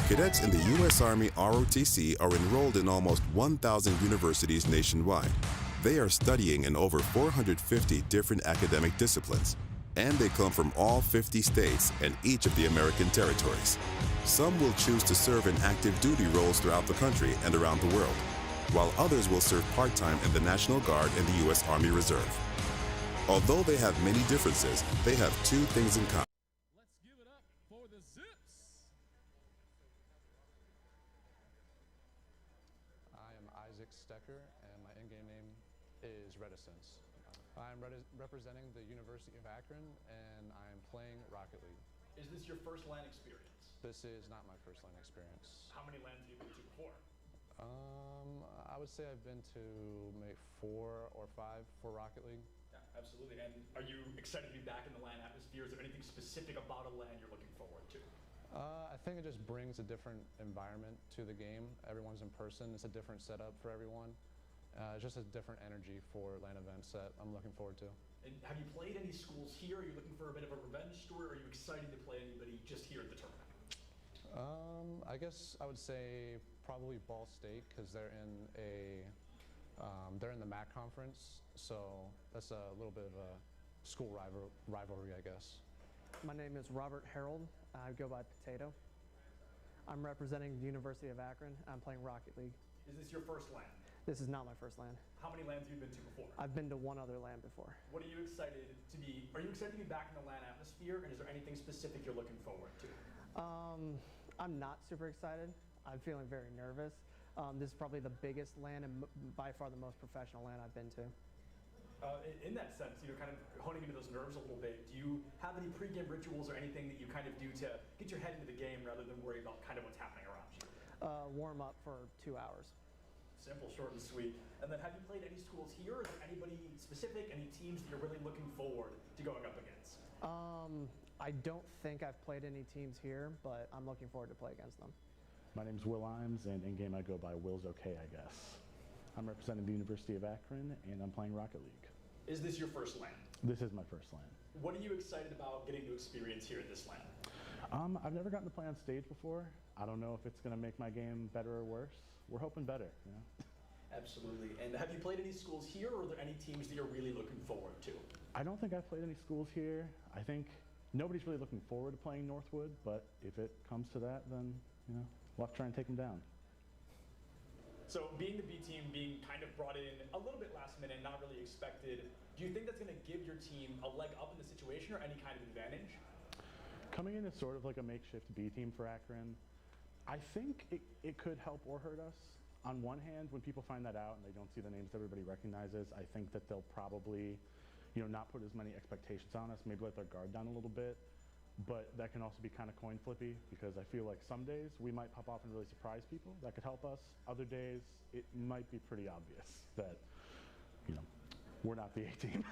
Cadets in the U.S. Army ROTC are enrolled in almost 1,000 universities nationwide. They are studying in over 450 different academic disciplines, and they come from all 50 states and each of the American territories. Some will choose to serve in active duty roles throughout the country and around the world, while others will serve part-time in the National Guard and the U.S. Army Reserve. Although they have many differences, they have two things in common. Let's give it up for the Zips. I am Isaac Stecker, and my in-game name is Reticence. I'm representing the University of Akron, and I am playing Rocket League. Is this your first LAN experience? This is not my first LAN experience. How many LANs have you been to before? I would say I've been to maybe 4 or 5 for Rocket League. Yeah, absolutely. And are you excited to be back in the LAN atmosphere? Is there anything specific about a LAN you're looking forward to? I think it just brings a different environment to the game. Everyone's in person. It's a different setup for everyone. It's just a different energy for LAN events that I'm looking forward to. And have you played any schools here? Are you looking for a bit of a revenge story, or are you excited to play anybody just here at the tournament? I guess I would say probably Ball State, because they're in the MAC conference, so that's a little bit of a school rivalry, I guess. My name is Robert Harold. I go by Potato. I'm representing the University of Akron. I'm playing Rocket League. Is this your first LAN? This is not my first LAN. How many LANs have you been to before? I've been to one other LAN before. What are you excited to be? Are you excited to be back in the LAN atmosphere, and is there anything specific you're looking forward to? I'm not super excited. I'm feeling very nervous. This is probably the biggest LAN and by far the most professional LAN I've been to. In that sense, kind of honing into those nerves a little bit, do you have any pregame rituals or anything that you kind of do to get your head into the game rather than worry about kind of what's happening around you? Warm up for 2 hours. Simple, short, and sweet. And then have you played any schools here? Is there anybody specific, any teams that you're really looking forward to going up against? I don't think I've played any teams here, but I'm looking forward to play against them. My name's Will Imes, and in-game I go by Will's Okay, I guess. I'm representing the University of Akron, and I'm playing Rocket League. Is this your first LAN? This is my first LAN. What are you excited about getting to experience here in this LAN? I've never gotten to play on stage before. I don't know if it's going to make my game better or worse. We're hoping better, you know? Absolutely. And have you played any schools here, or are there any teams that you're really looking forward to? I don't think I've played any schools here. I think nobody's really looking forward to playing Northwood, but if it comes to that, then, we'll have to try and take them down. So being the B team, being kind of brought in a little bit last minute, not really expected, do you think that's going to give your team a leg up in the situation or any kind of advantage? Coming in as sort of like a makeshift B team for Akron, I think it could help or hurt us. On one hand, when people find that out and they don't see the names everybody recognizes, I think that they'll probably, not put as many expectations on us, maybe let their guard down a little bit. But that can also be kind of coin flippy, because I feel like some days we might pop off and really surprise people. That could help us. Other days, it might be pretty obvious that, we're not the A team.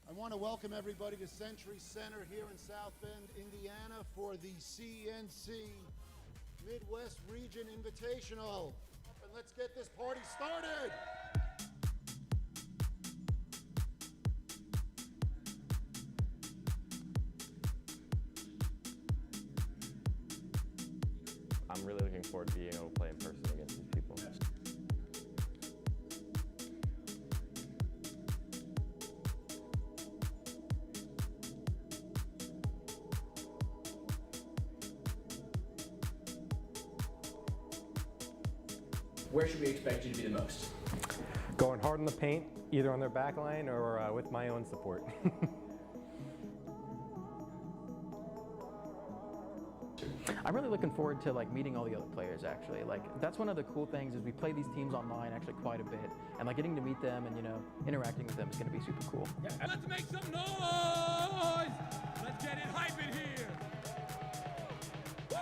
I want to welcome everybody to Century Center here in South Bend, Indiana for the CNC Midwest Region Invitational. And let's get this party started. I'm really looking forward to being able to play in person against these people. Where should we expect you to be the most? Going hard in the paint, either on their back line or with my own support. I'm really looking forward to meeting all the other players actually. That's one of the cool things is we play these teams online actually quite a bit, and getting to meet them and interacting with them is going to be super cool. Yeah. Let's make some noise! Let's get it hype in here! Woo!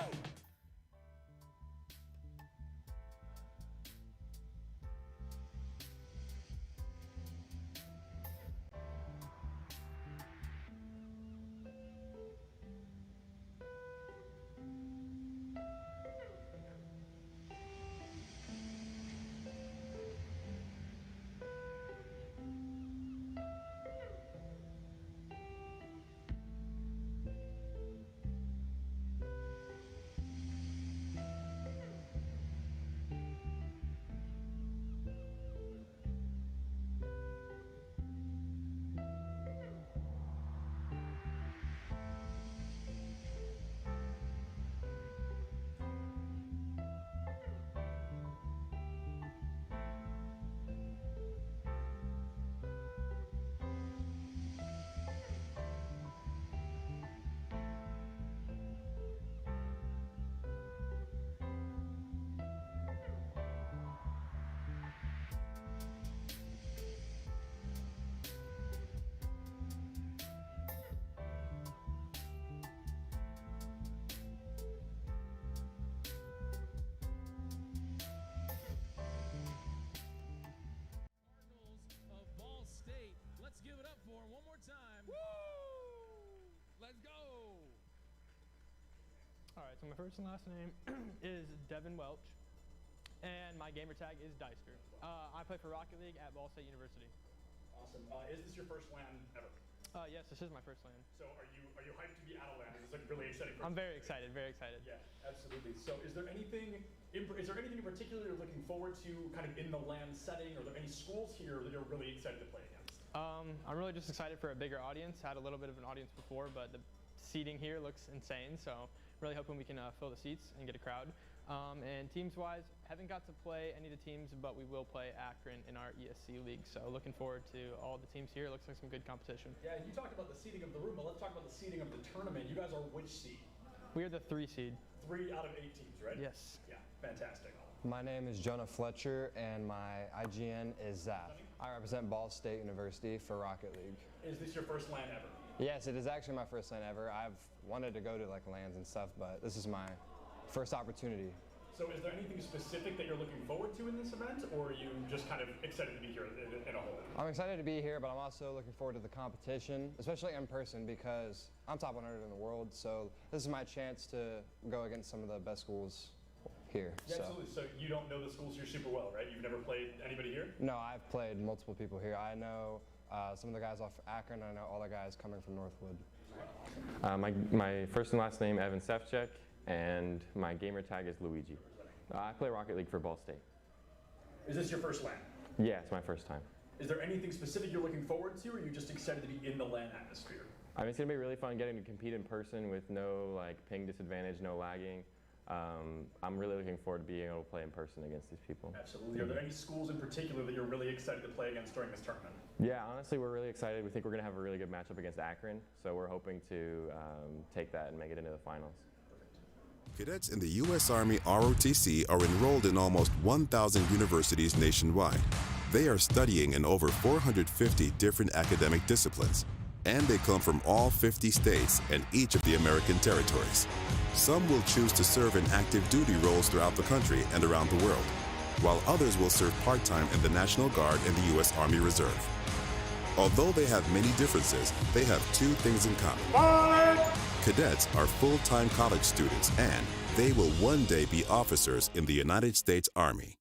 Let's give it up for him one more time. Woo! Let's go. All right, so my first and last name is Devin Welch, and my gamer tag is Deister. I play for Rocket League at Ball State University. Awesome. Is this your first LAN ever? Yes, this is my first LAN. So are you hyped to be at a LAN? Is this really exciting? I'm very excited, very excited. Yeah, absolutely. So is there anything in particular you're looking forward to kind of in the LAN setting? Are there any schools here that you're really excited to play against? I'm really just excited for a bigger audience. Had a little bit of an audience before, but the seating here looks insane. So really hoping we can fill the seats and get a crowd. And teams-wise, haven't got to play any of the teams, but we will play Akron in our ESC league. So looking forward to all the teams here. Looks like some good competition. Yeah, you talked about the seeding of the room, but let's talk about the seeding of the tournament. You guys are which seed? We are the 3 seed. 3 out of 8 teams, right? Yes. Yeah, fantastic. My name is Jonah Fletcher, and my IGN is Zaf. I represent Ball State University for Rocket League. Is this your first LAN ever? Yes, it is actually my first LAN ever. I've wanted to go to LANs and stuff, but this is my first opportunity. So is there anything specific that you're looking forward to in this event, or are you just kind of excited to be here in a whole? I'm excited to be here, but I'm also looking forward to the competition, especially in person, because I'm top 100 in the world, so this is my chance to go against some of the best schools here. Yeah, absolutely. So you don't know the schools here super well, right? You've never played anybody here? No, I've played multiple people here. I know some of the guys off Akron. I know all the guys coming from Northwood. My first and last name, Evan Sefcik, and my gamer tag is Luigi. I play Rocket League for Ball State. Is this your first LAN? Yeah, it's my first time. Is there anything specific you're looking forward to, or are you just excited to be in the LAN atmosphere? I mean, it's gonna be really fun getting to compete in person with no ping disadvantage, no lagging. I'm really looking forward to being able to play in person against these people. Absolutely. Are there any schools in particular that you're really excited to play against during this tournament? Yeah, honestly, we're really excited. We think we're going to have a really good matchup against Akron, so we're hoping to take that and make it into the finals. Cadets in the U.S. Army ROTC are enrolled in almost 1,000 universities nationwide. They are studying in over 450 different academic disciplines, and they come from all 50 states and each of the American territories. Some will choose to serve in active duty roles throughout the country and around the world, while others will serve part-time in the National Guard and the U.S. Army Reserve. Although they have many differences, they have 2 things in common. Cadets are full-time college students, and they will one day be officers in the United States Army.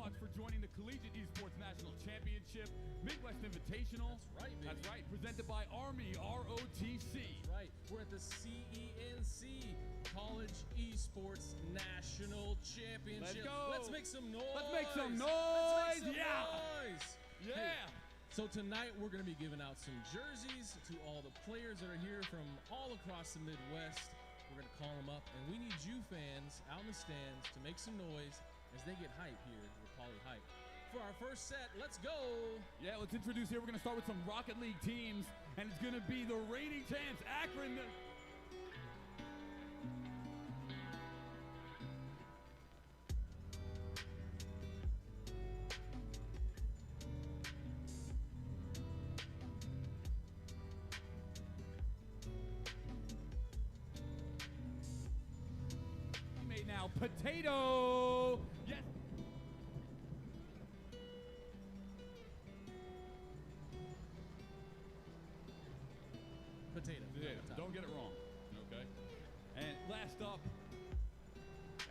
much for joining the Collegiate Esports National Championship Midwest Invitational. That's right, baby. That's right, presented by Army ROTC. That's right. We're at the CENC College Esports National Championship. Let's go. Let's make some noise. Let's make some noise. Let's make some Yeah. noise. Yeah. Hey, so tonight we're going to be giving out some jerseys to all the players that are here from all across the Midwest. We're going to call them up, and we need you fans out in the stands to make some noise as they get hype here with Poly Hype. For our first set, let's go. Yeah, let's introduce here. We're going to start with some Rocket League teams, and it's going to be the reigning champs, Akron. Now, Potato. Yes. Potato. Don't get it wrong. Okay. And last up,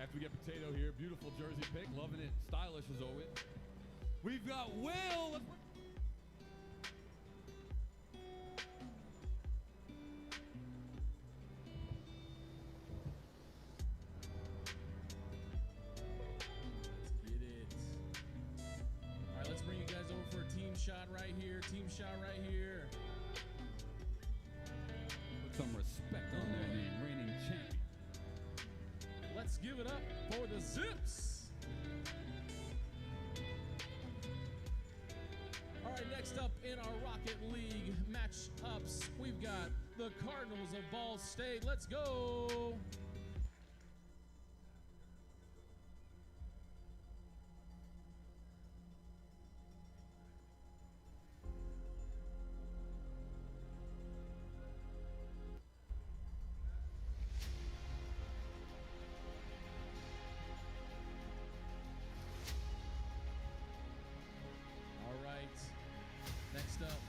after we get Potato here, beautiful jersey pick, loving it, stylish as always. We've got Will. Shot right here, team shot right here. Put some respect on their name, reigning champion. Let's give it up for the Zips. All right, next up in our Rocket League matchups, we've got the Cardinals of Ball State. Let's go. Next up,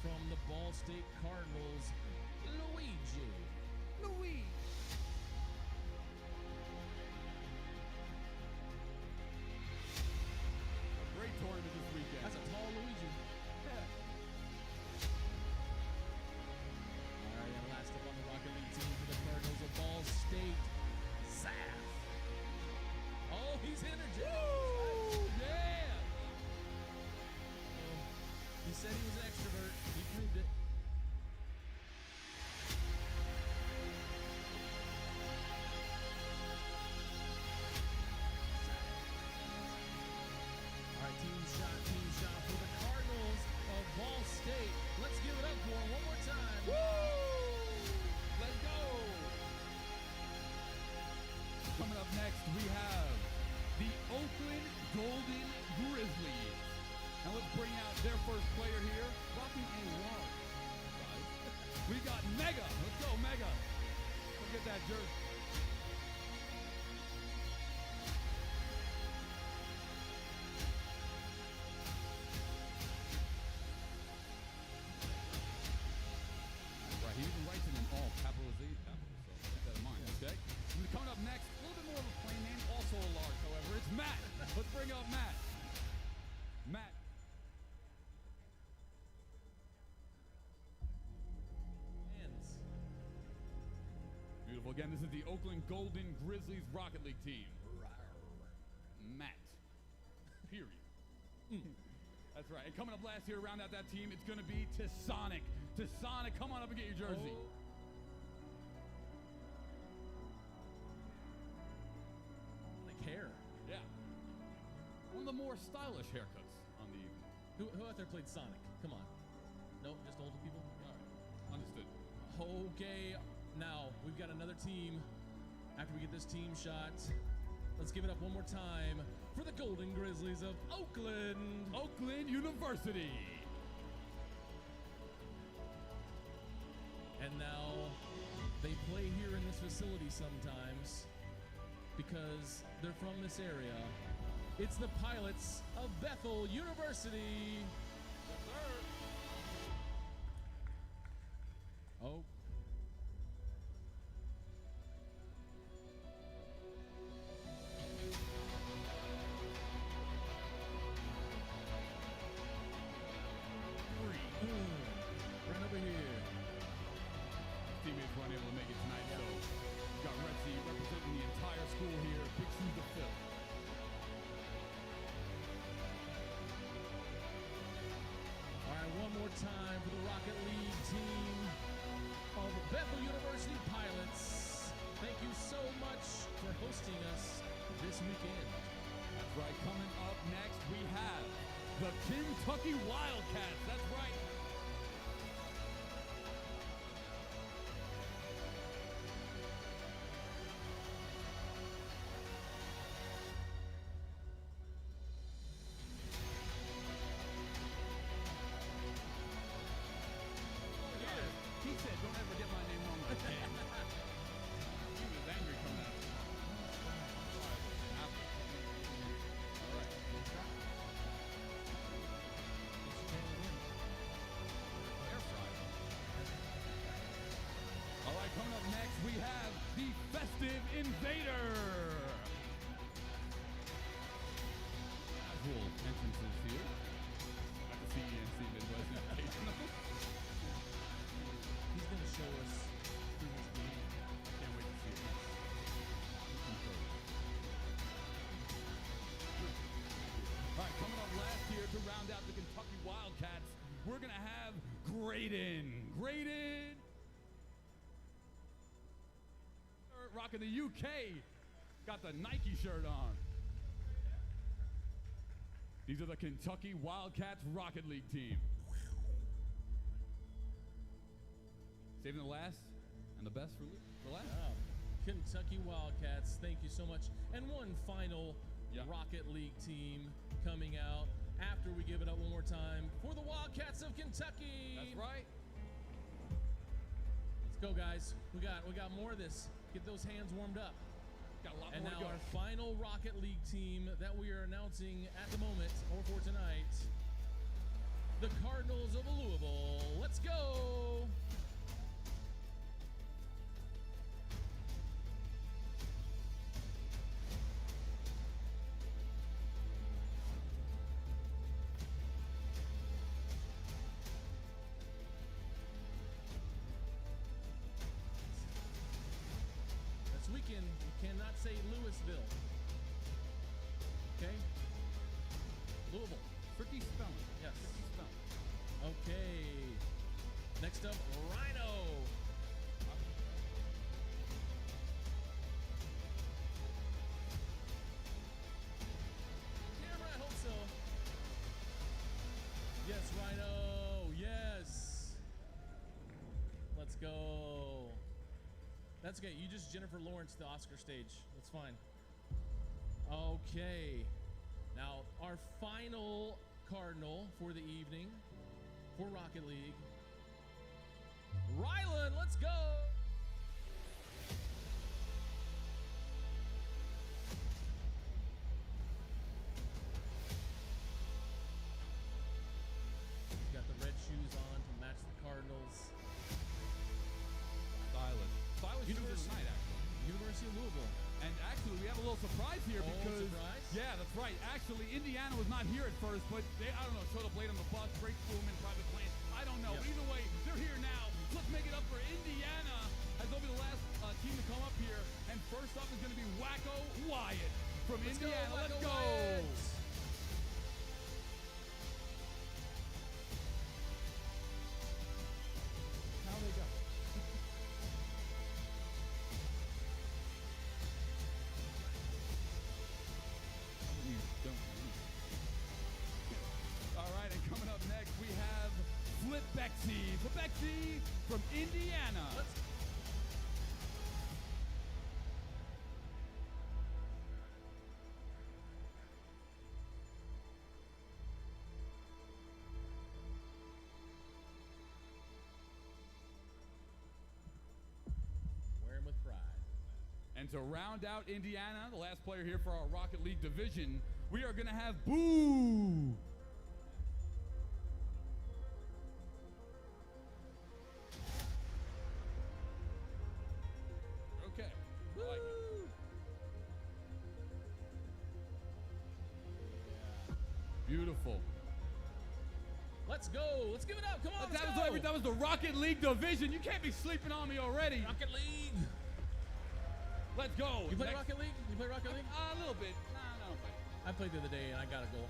from the Ball State Cardinals, Luigi. Luigi. A great tournament this weekend. That's a tall Luigi. Yeah. All right, and last up on the Rocket League team for the Cardinals of Ball State, Zaf. Oh, he's energetic. Woo! Yeah. He said he was an extrovert. He proved it. All right, team shot for the Cardinals of Ball State. Let's give it up for him one more time. Woo! Let's go. Coming up next, we have the Oakland Golden Grizzlies. Now let's bring out their first player here, rocking a large size. We got Mega. Let's go, Mega. Let's get that jersey. Right, he even writes it in all capitalization, so keep that in mind, okay? And coming up next, a little bit more of a plain name, also a large, however. It's Matt. Let's bring up Matt. Matt. Beautiful. Again, this is the Oakland Golden Grizzlies Rocket League team. Matt. Period. That's right. And coming up last here, round out that team, it's going to be Tasonic. Tasonic, come on up and get your jersey. Oh. Like hair. Yeah. One of the more stylish haircuts on the evening. Who out there played Sonic? Come on. Nope, just older people? All right. Understood. Okay, now we've got another team. After we get this team shot, let's give it up one more time for the Golden Grizzlies of Oakland. Oakland University. And now they play here in this facility sometimes because they're from this area. It's the Pilots of Bethel University. Yes, sir. Oh. teammates were unable to make it tonight, so we've got Retzi representing the entire school here. Big shoes to fill. All right, one more time for the Rocket League team of Bethel University Pilots. Thank you so much for hosting us this weekend. That's right. Coming up next, we have the Kentucky Wildcats. That's right. He said, don't ever get my name wrong again. He was angry coming out. All right. Air fryer. All right, coming up next, we have the Festive Invader. Casual entrances here at the CENC Midwest Invitational. He's going to show us through his game. Can't wait to see it. All right, coming up last here to round out the Kentucky Wildcats, we're going to have Graydon. Graydon, rocking the UK, got the Nike shirt on. These are the Kentucky Wildcats Rocket League team. Saving the last and the best for last. Wow. Kentucky Wildcats, thank you so much. And one final Rocket League team coming out after we give it up one more time for the Wildcats of Kentucky. That's right. Let's go, guys. We got more of this. Get those hands warmed up. Got a lot and more now to go. our final Rocket League team that we are announcing at the moment or for tonight. The Cardinals of Louisville. Let's go. This weekend, you cannot say Louisville. Okay? Louisville. Tricky spelling. Yes. Tricky spelling. Okay. Next up, Rhino. Camera, I hope so. Yes, Rhino. Yes. Let's go. That's okay. You just Jennifer Lawrence the Oscar stage. That's fine. Okay. Now, our final Cardinal for the evening for Rocket League. Rylan, let's go! He's got the red shoes on to match the Cardinals. Stylish. Stylish shoes of the night, actually. University of Louisville. And actually, we have a little surprise here because... surprise? Yeah, that's right. Actually, Indiana was not here at first, but they, I don't know, showed up late on the bus, break room in private plane. I don't know. Yep. But either way, they're here now. So let's make it up for Indiana as they'll be the last team to come up here. And first up is going to be Wacko Wyatt from Indiana. Let's go. How they go? All right, and coming up next, we have Flip Bexy. Flip Bexy from Indiana. Wear 'em with pride. And to round out Indiana, the last player here for our Rocket League division, we are going to have Boo. Okay. I like it. Beautiful. Let's go. Let's give it up. Come on, let's go. That was the Rocket League division. You can't be sleeping on me already. Rocket League. Let's go. You play Rocket League? You play Rocket League? A little bit. Nah, I don't play. I played the other day and I got a goal.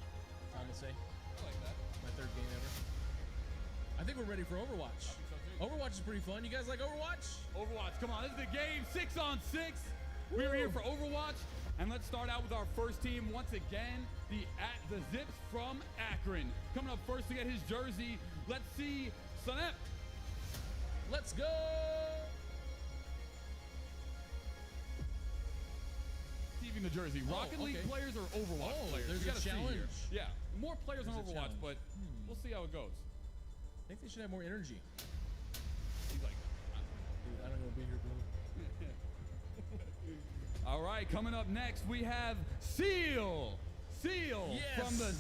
I'm gonna say. I like that. My 3rd game ever. I think we're ready for Overwatch. Overwatch is pretty fun. You guys like Overwatch? Overwatch, come on. This is the game. 6-on-6. We are here for Overwatch. And let's start out with our first team once again. The Zips from Akron. Coming up first to get his jersey. Let's see Sanep. Let's go. Receiving the jersey. Rocket League players or Overwatch players? There's We a gotta see challenge. here. Yeah, more players There's on a Overwatch, challenge. but we'll see how it goes. I think they should have more energy. He's like, dude, I don't know, be here, bro. All right, coming up next, we have Seal. Seal from the...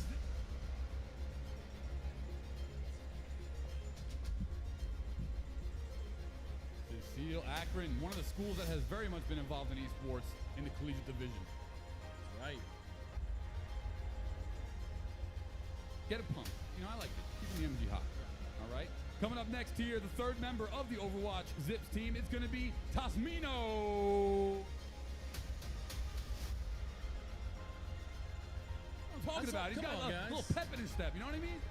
Seal Akron, one of the schools that has very much been involved in esports in the collegiate division. That's right. Get it pumped. You know, I like it. Keeping the energy hot. All right. Coming up next here, the 3rd member of the Overwatch Zips team is going to be Tasmino. I'm talking about. He's got a little pep in his step. You know what I mean?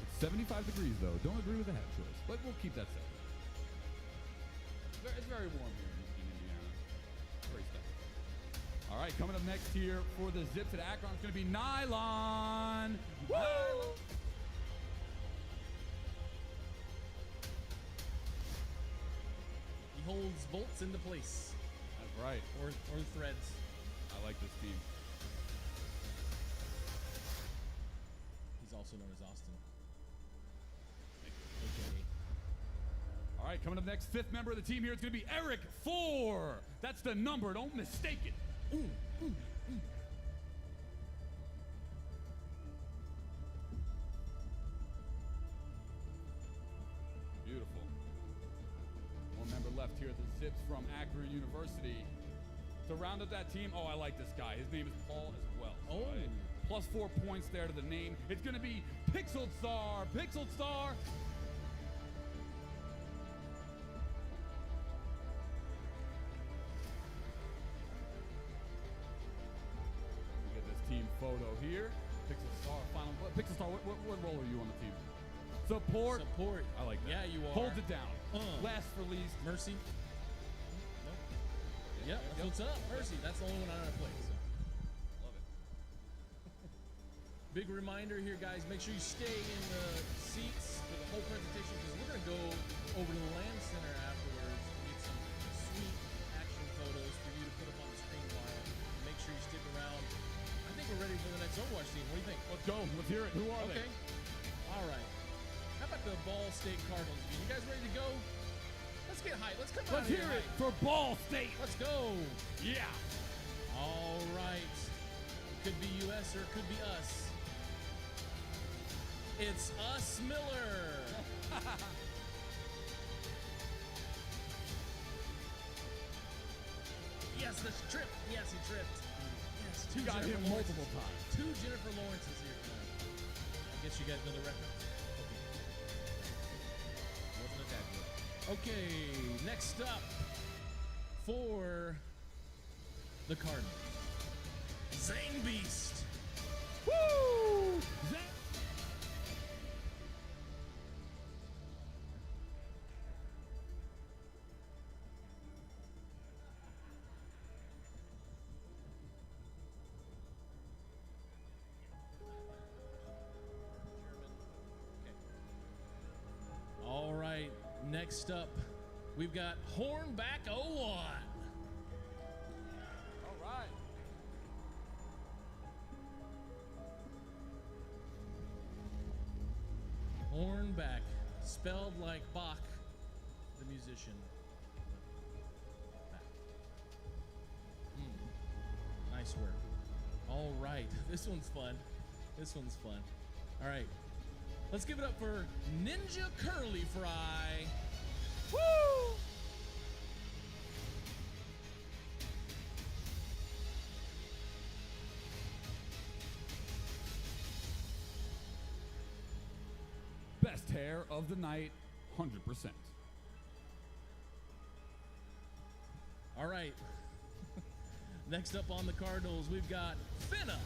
It's 75 degrees, though. Don't agree with the hat choice, but we'll keep that separate. It's very warm here in Indiana. Very steady. All right, coming up next here for the Zips at Akron, it's going to be Nylon. Woo! He holds bolts into place. That's right. Or threads. I like this team. He's also known as Austin. All right, coming up next, 5th member of the team here, it's going to be Eric 4. That's the number. Don't mistake it. Beautiful. One member left here at the Zips from Akron University. To round up that team, I like this guy. His name is Paul as well. So plus 4 points there to the name. It's going to be Pixel Star. Pixel Star. We get this team photo here. Pixel Star, final. Pixel Star, what role are you on the team? Support. Support. I like that. Yeah, you are. Hold it down. Last for least. Mercy. Nope. Yep, that's what's up. Mercy. That's the only one I know how to play. So. Love it. Big reminder here, guys. Make sure you stay in the seats for the whole presentation because we're going to go over to the LAN Center afterwards and get some sweet action photos for you to put up on the screen while. Make sure you stick around. I think we're ready for the next Overwatch team. What do you think? Let's go. Let's hear it. Who are they? Okay. All right. How about the Ball State Cardinals? You guys ready to go? Let's get hype. Let's come out Let's hear it for Ball State. Let's go. Yeah. All right. It could be US or it could be us. It's us, Miller. Yes, this trip. Yes, he tripped. Yes, You got him multiple times. 2 Jennifer Lawrences here tonight. I guess you guys know the reference. Wasn't it that good? Okay, next up for the Cardinals, Zane Beast. Woo! All right, next up, we've got Hornback 01. All right. Hornback, spelled like Bach, the musician. Back. Nice work. All right, this one's fun. This one's fun. All right, let's give it up for Ninja Curly Fry. Woo! pair of the night, 100%. All right. Next up on the Cardinals, we've got Finna.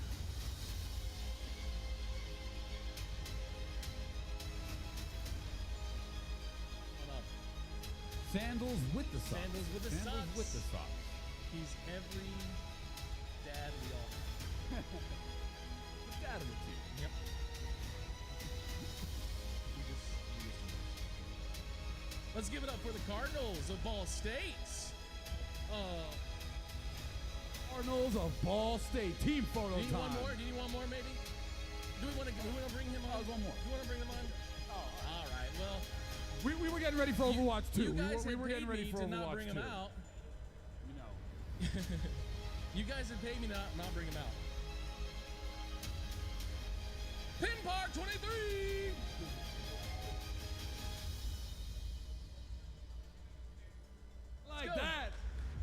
Sandals with the socks. Sandals with the Sandals socks. with the socks. He's every dad we all have. The dad of the team. Yep. Let's give it up for the Cardinals of Ball State. Cardinals of Ball State. Team photo Do you time. want more? Do you want more, maybe? Do we want to bring him on? One more. Do you want to bring him on? Oh, all right. Well, We were getting ready for Overwatch 2. you guys we had were getting paid ready me for to Overwatch not bring 2. him out. You know. You guys had paid me not bring him out. Pin Park 23. Like that.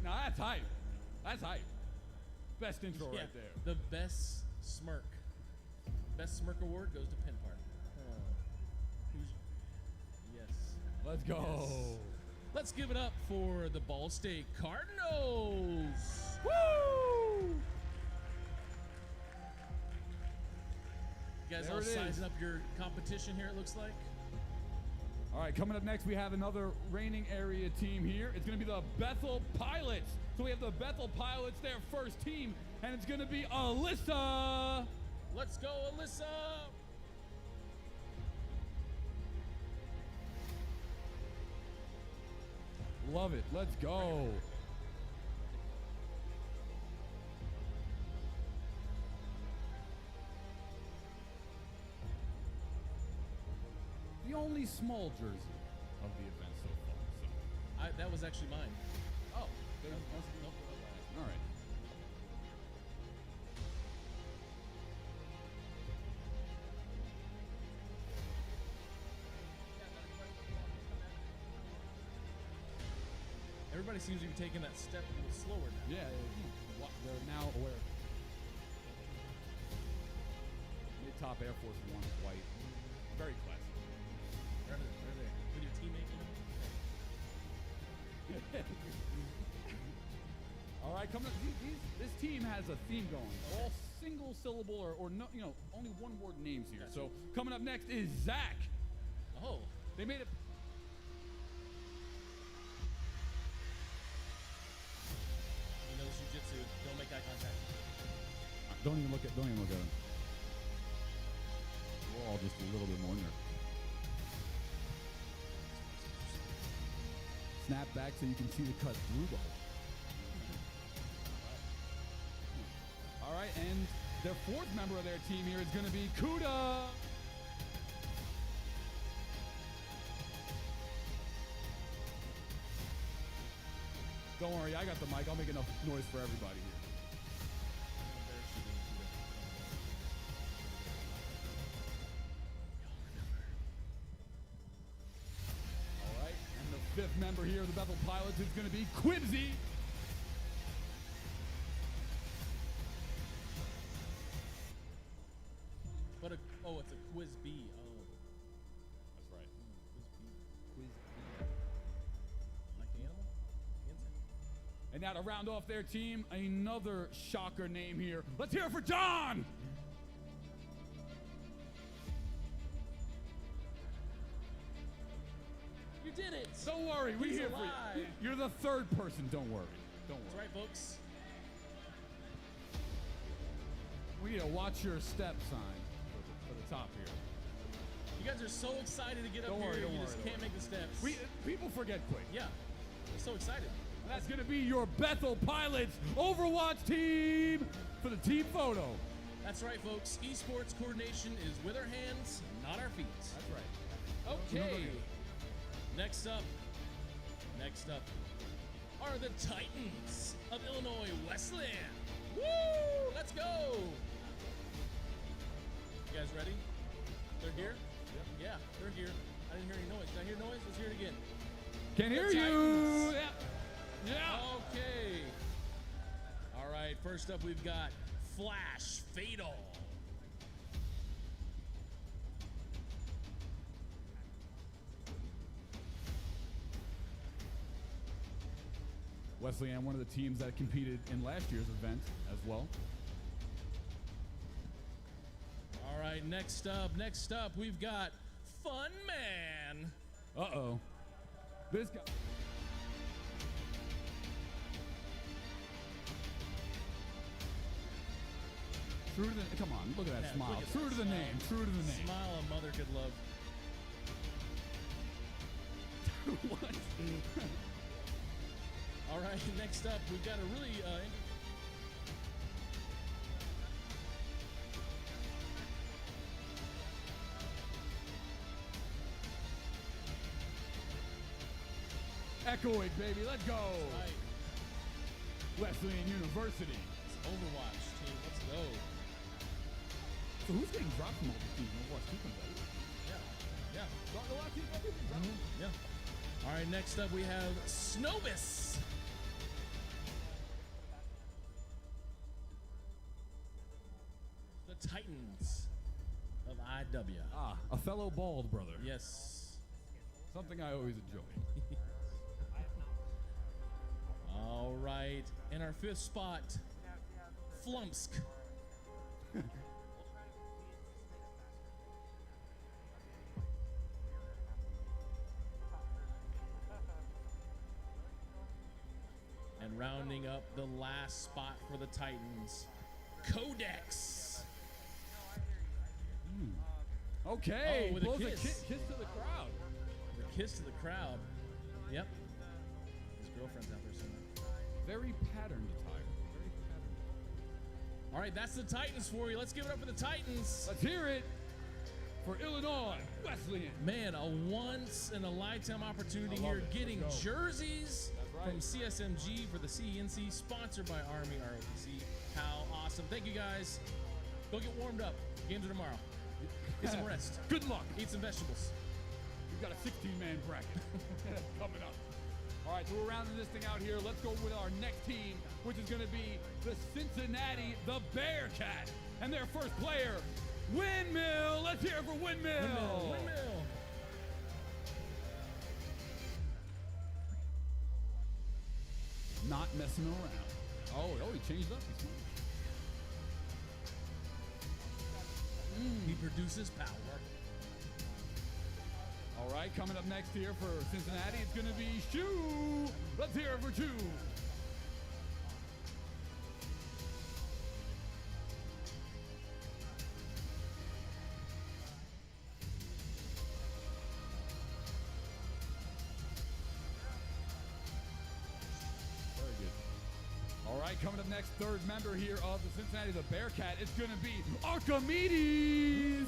Now that's hype. That's hype. Best intro Yeah, right there. the best smirk. Best smirk award goes to Pin Park. Yes. Let's go. Yes. Let's give it up for the Ball State Cardinals. Woo! You guys There all it is. sizing up your competition here, it looks like. All right, coming up next, we have another reigning area team here. It's going to be the Bethel Pilots. So we have the Bethel Pilots, their first team, and it's going to be Alyssa. Let's go, Alyssa. Love it. Let's go. The only small jersey of the event so far. That was actually mine. Oh, nope. All right. Everybody seems to be taking that step a little slower now. Yeah, they're now aware. Mid-top Air Force One white. Very classy. Where are they? With your teammate? All right, coming up. This team has a theme going. All single syllable or no, only one word names here. Gotcha. So coming up next is Zach. Oh. They made it. He knows jiu-jitsu. Don't make eye contact. Don't even look at him. We're all just a little bit more nervous. Snap back so you can see the cut through the hole. All right, and their fourth member of their team here is going to be Kuda. Don't worry, I got the mic. I'll make enough noise for everybody here. All right, and the fifth member here of the Bethel Pilots is going to be Quibsy. But it's a quiz B. Oh. That's right. Quiz B. Like the animal? The insect. And now to round off their team, another shocker name here. Let's hear it for John! You did it! Don't worry, we're He's here for alive. you. You're the third person, don't worry. Don't That's worry. right, folks. We need a watch your step sign for the top here. You guys are so excited to get Don't up worry, here. don't You worry, just don't can't make the steps. People forget quick. Yeah. I'm so excited. And that's going to be your Bethel Pilots Overwatch team for the team photo. That's right, folks. Esports coordination is with our hands, not our feet. That's right. Okay. Next up are the Titans of Illinois Wesleyan. Woo! Let's go! You guys ready? They're here? Yeah, they're here. I didn't hear any noise. Did I hear noise? Let's hear it again. Can hear you. Yeah. Okay. All right, first up we've got Flash Fatal. Wesleyan, one of the teams that competed in last year's event as well. All right, next up, we've got Fun Man. Uh-oh. This guy. True to the, come on, look at that Yeah, smile. look at True that to the smile. name, true to the name. Smile a mother could love. What? All right, next up, we've got a really Echoing, baby, let's go. Right. Wesleyan University. It's Overwatch team. Let's go. So who's getting dropped from all the teams? Overwatch 2 comes out. Yeah. The last team getting dropped. Yeah. All right, next up we have Snobus. The Titans of IW. Ah, a fellow bald brother. Yes. Something I always enjoy. All right, in our 5th spot, Flumsk. And rounding up the last spot for the Titans, Codex. Okay, Oh, with a blows kiss. Kiss to the crowd. The kiss to the crowd. Yep. His girlfriend's out there somewhere. Very patterned attire. Very patterned. All right, that's the Titans for you. Let's give it up for the Titans. Let's hear it for Illinois Wesleyan. Man, a once in a lifetime opportunity I love here, it. getting Let's go. jerseys That's right. from CSMG for the CNC, sponsored by Army ROTC. How awesome. Thank you guys. Go get warmed up. Games are tomorrow. Get some rest. Good luck. Eat some vegetables. We've got a 16-man bracket coming up. All right, so we're rounding this thing out here. Let's go with our next team, which is going to be the Cincinnati, the Bearcat, and their first player, Windmill. Let's hear it for Windmill. Windmill. Not messing around. Oh, he changed up. He's smart. He produces power. All right, coming up next here for Cincinnati, it's going to be Shu. Let's hear it for Shu. Very good. All right, coming up next, third member here of the Cincinnati, the Bearcat, it's going to be Archimedes.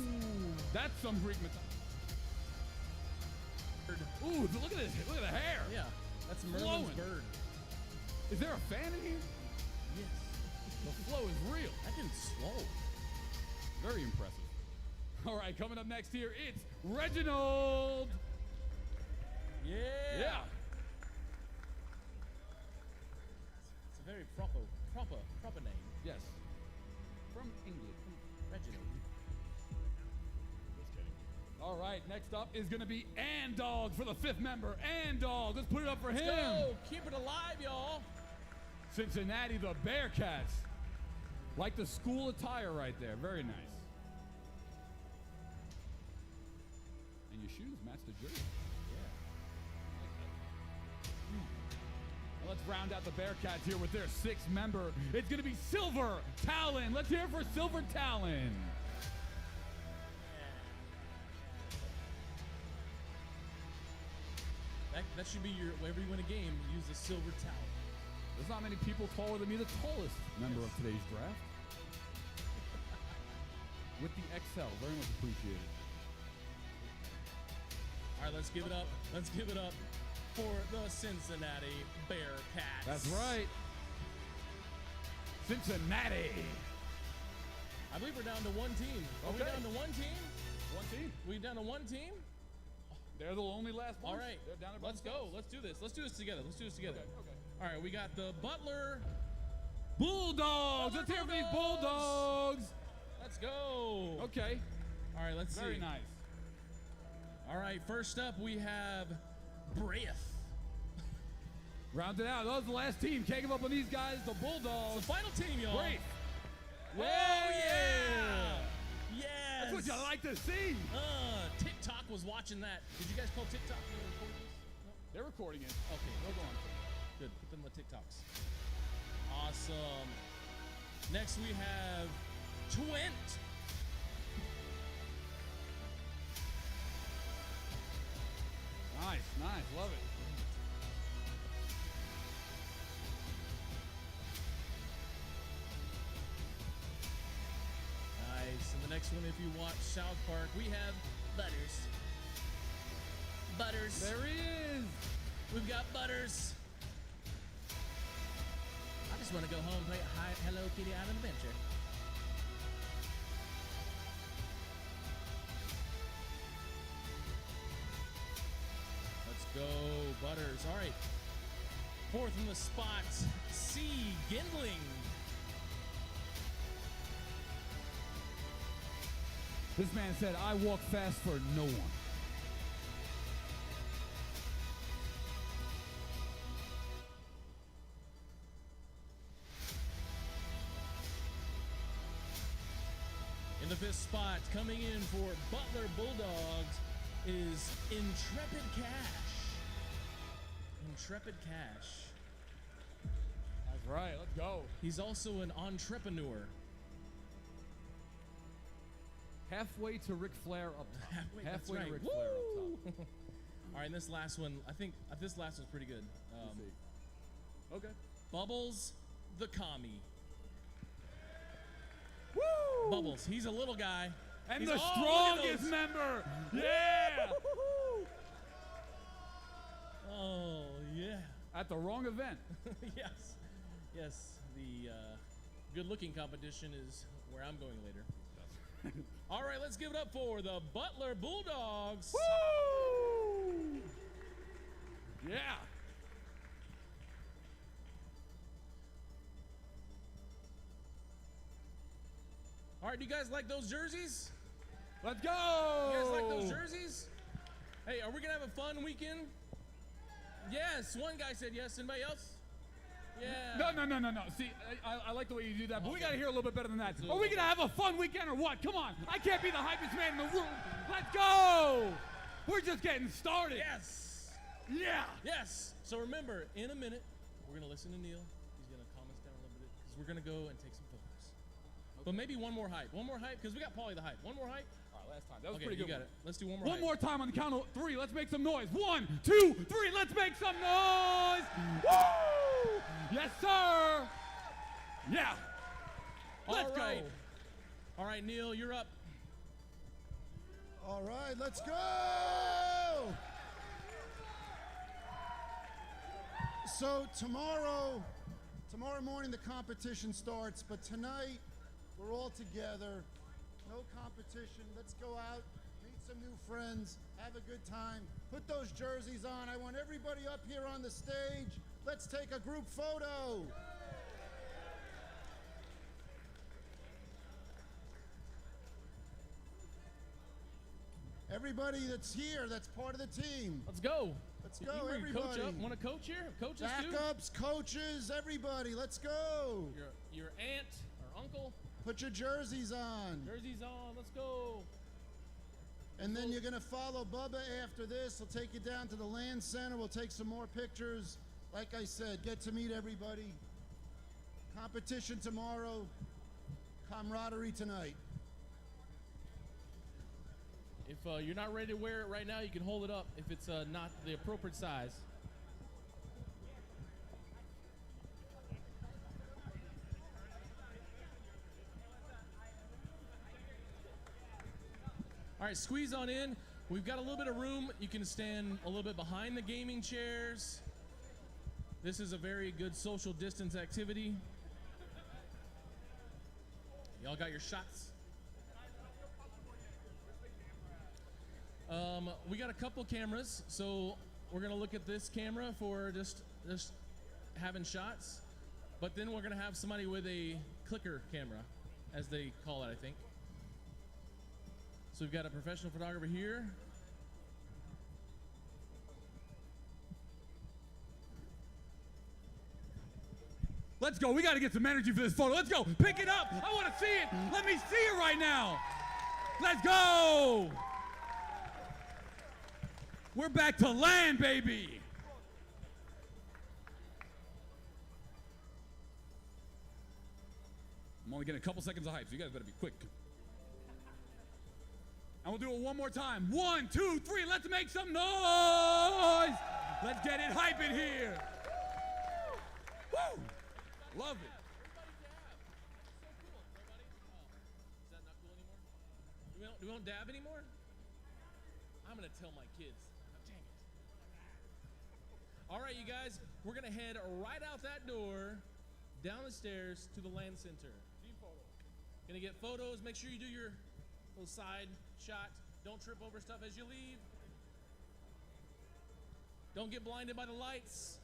That's some Greek mythology. Ooh, look at this. Look at the hair. Yeah, that's Merlin's Flowing. bird. Is there a fan in here? Yes. The flow is real. That didn't slow. Very impressive. All right, coming up next here, it's Reginald. Yeah. Yeah. It's a very proper name. Yes. From England. Reginald. Just kidding. All right, next up is going to be Andog for the fifth member. Andog, let's put it up for Let's him. go. Keep it alive, y'all. Cincinnati, the Bearcats. Like the school attire right there. Very nice. And your shoes match the jersey. Let's round out the Bearcats here with their sixth member. It's going to be Silver Talon. Let's hear it for Silver Talon. That should be your, whenever you win a game, use the silver talon. There's not many people taller than me, the tallest member of today's draft. With the XL, very much appreciated. All right, let's give it up. Let's give it up for the Cincinnati Bearcats. That's right. Cincinnati. I believe we're down to one team. Are we Okay. down to one team? One team. We down to one team? They're the only last All bunch. right, They're down to let's go. themselves. Let's do this. Let's do this together. Let's do this together. Okay. All right, we got the Butler. Bulldogs. Let's hear it for these Bulldogs. Let's go. Okay. All right, let's Very see. nice. All right, first up we have Breath. Rounded out. That was the last team. Can't give up on these guys. The Bulldogs. It's the final team, y'all. Great. Oh, yeah. Yes. That's what you like to see. TikTok was watching that. Did you guys call TikTok when you recorded this? No? They're recording it. Okay, hold on. Good. Put them on TikToks. Awesome. Next we have Twent. Nice, nice. Love it. Nice. And the next one, if you watch South Park, we have Butters. Butters. There he is. We've got Butters. I just want to go home and play Hello Kitty Island Adventure. Let's go, Butters. All right. Fourth in the spot, C. Gindling. This man said, I walk fast for no one. In the fifth spot, coming in for Butler Bulldogs is Intrepid Cash. Intrepid Cash. That's right. Let's go. He's also an entrepreneur. Halfway to Ric Flair up top. Halfway right. to Ric Flair up top. All right, and this last one, I think this last one's pretty good. Okay. Bubbles the Commie. Woo! Bubbles, he's a little guy. And He's the look at strongest those. member. Yeah. Oh, yeah. At the wrong event. Yes. Yes. The good-looking competition is where I'm going later. All right, let's give it up for the Butler Bulldogs. Woo! Yeah. All right, do you guys like those jerseys? Let's go. You guys like those jerseys? Hey, are we going to have a fun weekend? Yes, one guy said yes. Anybody else? Yeah. No. See, I like the way you do that, but we Okay. got to hear a little bit better than that. Absolutely. Are we going to have a fun weekend or what? Come on. I can't be the hypest man in the room. Let's go. We're just getting started. Yes. Yeah. Yes. So remember, in a minute, we're going to listen to Neil. He's going to calm us down a little bit because we're going to go and take some photos. But maybe one more hype. One more hype because we got Paulie the hype. One more hype. All right, last time. That was Okay, pretty good. you got one. it. Let's do one more One hype. more time on the count of 3. Let's make some noise. 1, 2, 3. Let's make some noise. Woo! Yes, sir. Yeah. Let's All right. go. All right, Neil, you're up. All right, let's go! So tomorrow morning the competition starts, but tonight we're all together. No competition. Let's go out, meet some new friends, have a good time. Put those jerseys on. I want everybody up here on the stage. Let's take a group photo. Everybody that's here, that's part of the team. Let's go. Let's You go, bring everybody. Coach up. Want a coach here? Coaches too? Backups, coaches, everybody, let's go. Your aunt or uncle. Put your jerseys on. Jerseys on. Let's go. And then you're gonna follow Bubba after this. He'll take you down to the Land Center. We'll take some more pictures. Like I said, get to meet everybody. Competition tomorrow. Camaraderie tonight. If you're not ready to wear it right now, you can hold it up if it's not the appropriate size. All right, squeeze on in. We've got a little bit of room. You can stand a little bit behind the gaming chairs. This is a very good social distance activity. Y'all got your shots? We got a couple cameras, so we're gonna look at this camera for just having shots, but then we're gonna have somebody with a clicker camera, as they call it, I think. So we've got a professional photographer here. Let's go. We got to get some energy for this photo. Let's go. Pick it up. I want to see it. Let me see it right now. Let's go. We're back to land, baby. I'm only getting a couple seconds of hype, so you guys better be quick. And we'll do it one more time. 1, 2, 3. Let's make some noise. Let's get it hype in here. Woo! Love it. Do we don't dab anymore? I'm gonna tell my kids. Oh, dang it. All right, you guys, we're gonna head right out that door, down the stairs to the LAN center. Gonna get photos. Make sure you do your little side shot. Don't trip over stuff as you leave. Don't get blinded by the lights.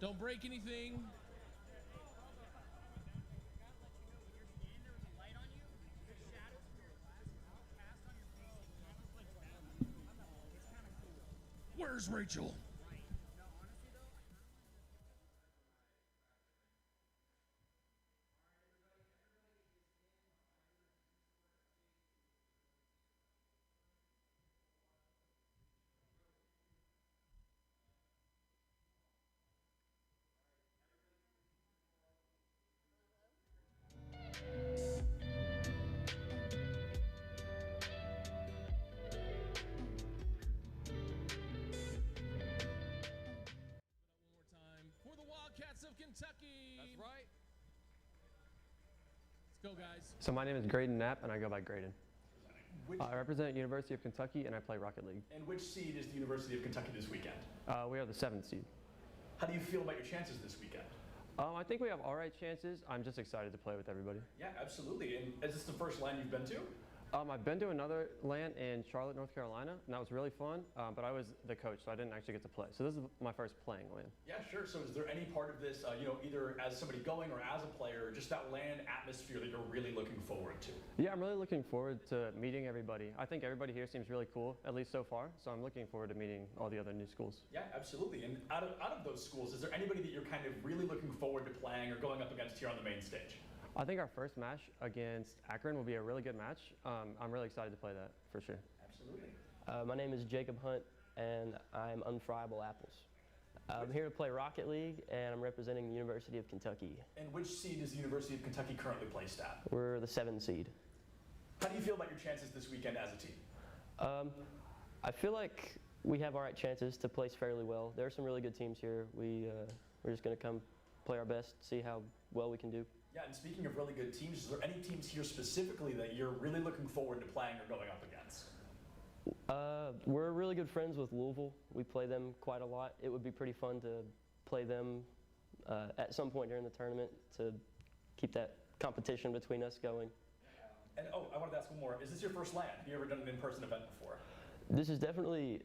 Don't break anything. Where's Rachel? Kentucky. That's right. Let's go, guys. So my name is Graydon Knapp, and I go by Graydon. I represent University of Kentucky, and I play Rocket League. And which seed is the University of Kentucky this weekend? We are the 7th seed. How do you feel about your chances this weekend? I think we have all right chances. I'm just excited to play with everybody. Yeah, absolutely. And is this the first LAN you've been to? I've been to another LAN in Charlotte, North Carolina, and that was really fun, but I was the coach, so I didn't actually get to play. So this is my first playing LAN. Yeah, sure. So is there any part of this, either as somebody going or as a player, just that LAN atmosphere that you're really looking forward to? Yeah, I'm really looking forward to meeting everybody. I think everybody here seems really cool, at least so far, so I'm looking forward to meeting all the other new schools. Yeah, absolutely. And out of those schools, is there anybody that you're kind of really looking forward to playing or going up against here on the main stage? I think our first match against Akron will be a really good match. I'm really excited to play that, for sure. Absolutely. My name is Jacob Hunt, and I'm Unfriable Apples. I'm here to play Rocket League, and I'm representing the University of Kentucky. And which seed is the University of Kentucky currently placed at? We're the 7th seed. How do you feel about your chances this weekend as a team? I feel like we have all right chances to place fairly well. There are some really good teams here. We're just going to come play our best, see how well we can do. Yeah, and speaking of really good teams, is there any teams here specifically that you're really looking forward to playing or going up against? We're really good friends with Louisville. We play them quite a lot. It would be pretty fun to play them at some point during the tournament to keep that competition between us going. And I wanted to ask one more. Is this your first LAN? Have you ever done an in-person event before? This is definitely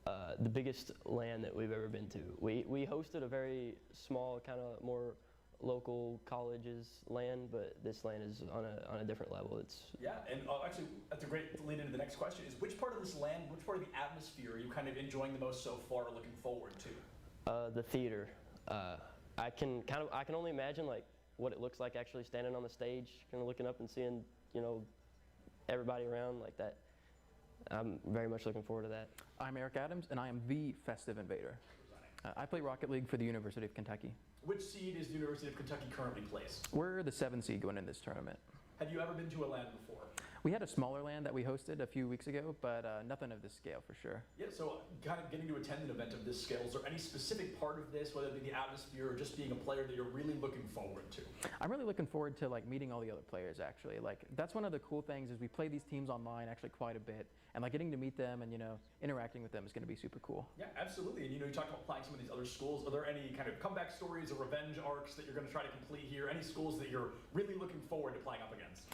the biggest LAN that we've ever been to. We hosted a very small, kind of more local colleges LAN, but this LAN is on a different level. Yeah, and actually, that's a great lead into the next question. Is which part of this LAN, which part of the atmosphere are you kind of enjoying the most so far, or looking forward to? The theater. I can only imagine like what it looks like actually standing on the stage, kind of looking up and seeing everybody around like that. I'm very much looking forward to that. I'm Eric Adams, and I am the Festive Invader. I play Rocket League for the University of Kentucky. Which seed is the University of Kentucky currently placed? We're the 7th seed going in this tournament. Have you ever been to a LAN before? We had a smaller LAN that we hosted a few weeks ago, but nothing of this scale for sure. Yeah, so kind of getting to attend an event of this scale, is there any specific part of this, whether it be the atmosphere or just being a player, that you're really looking forward to? I'm really looking forward to meeting all the other players actually. That's one of the cool things is we play these teams online actually quite a bit, and getting to meet them and interacting with them is going to be super cool. Yeah, absolutely. And you talked about playing some of these other schools. Are there any kind of comeback stories or revenge arcs that you're going to try to complete here? Any schools that you're really looking forward to playing up against?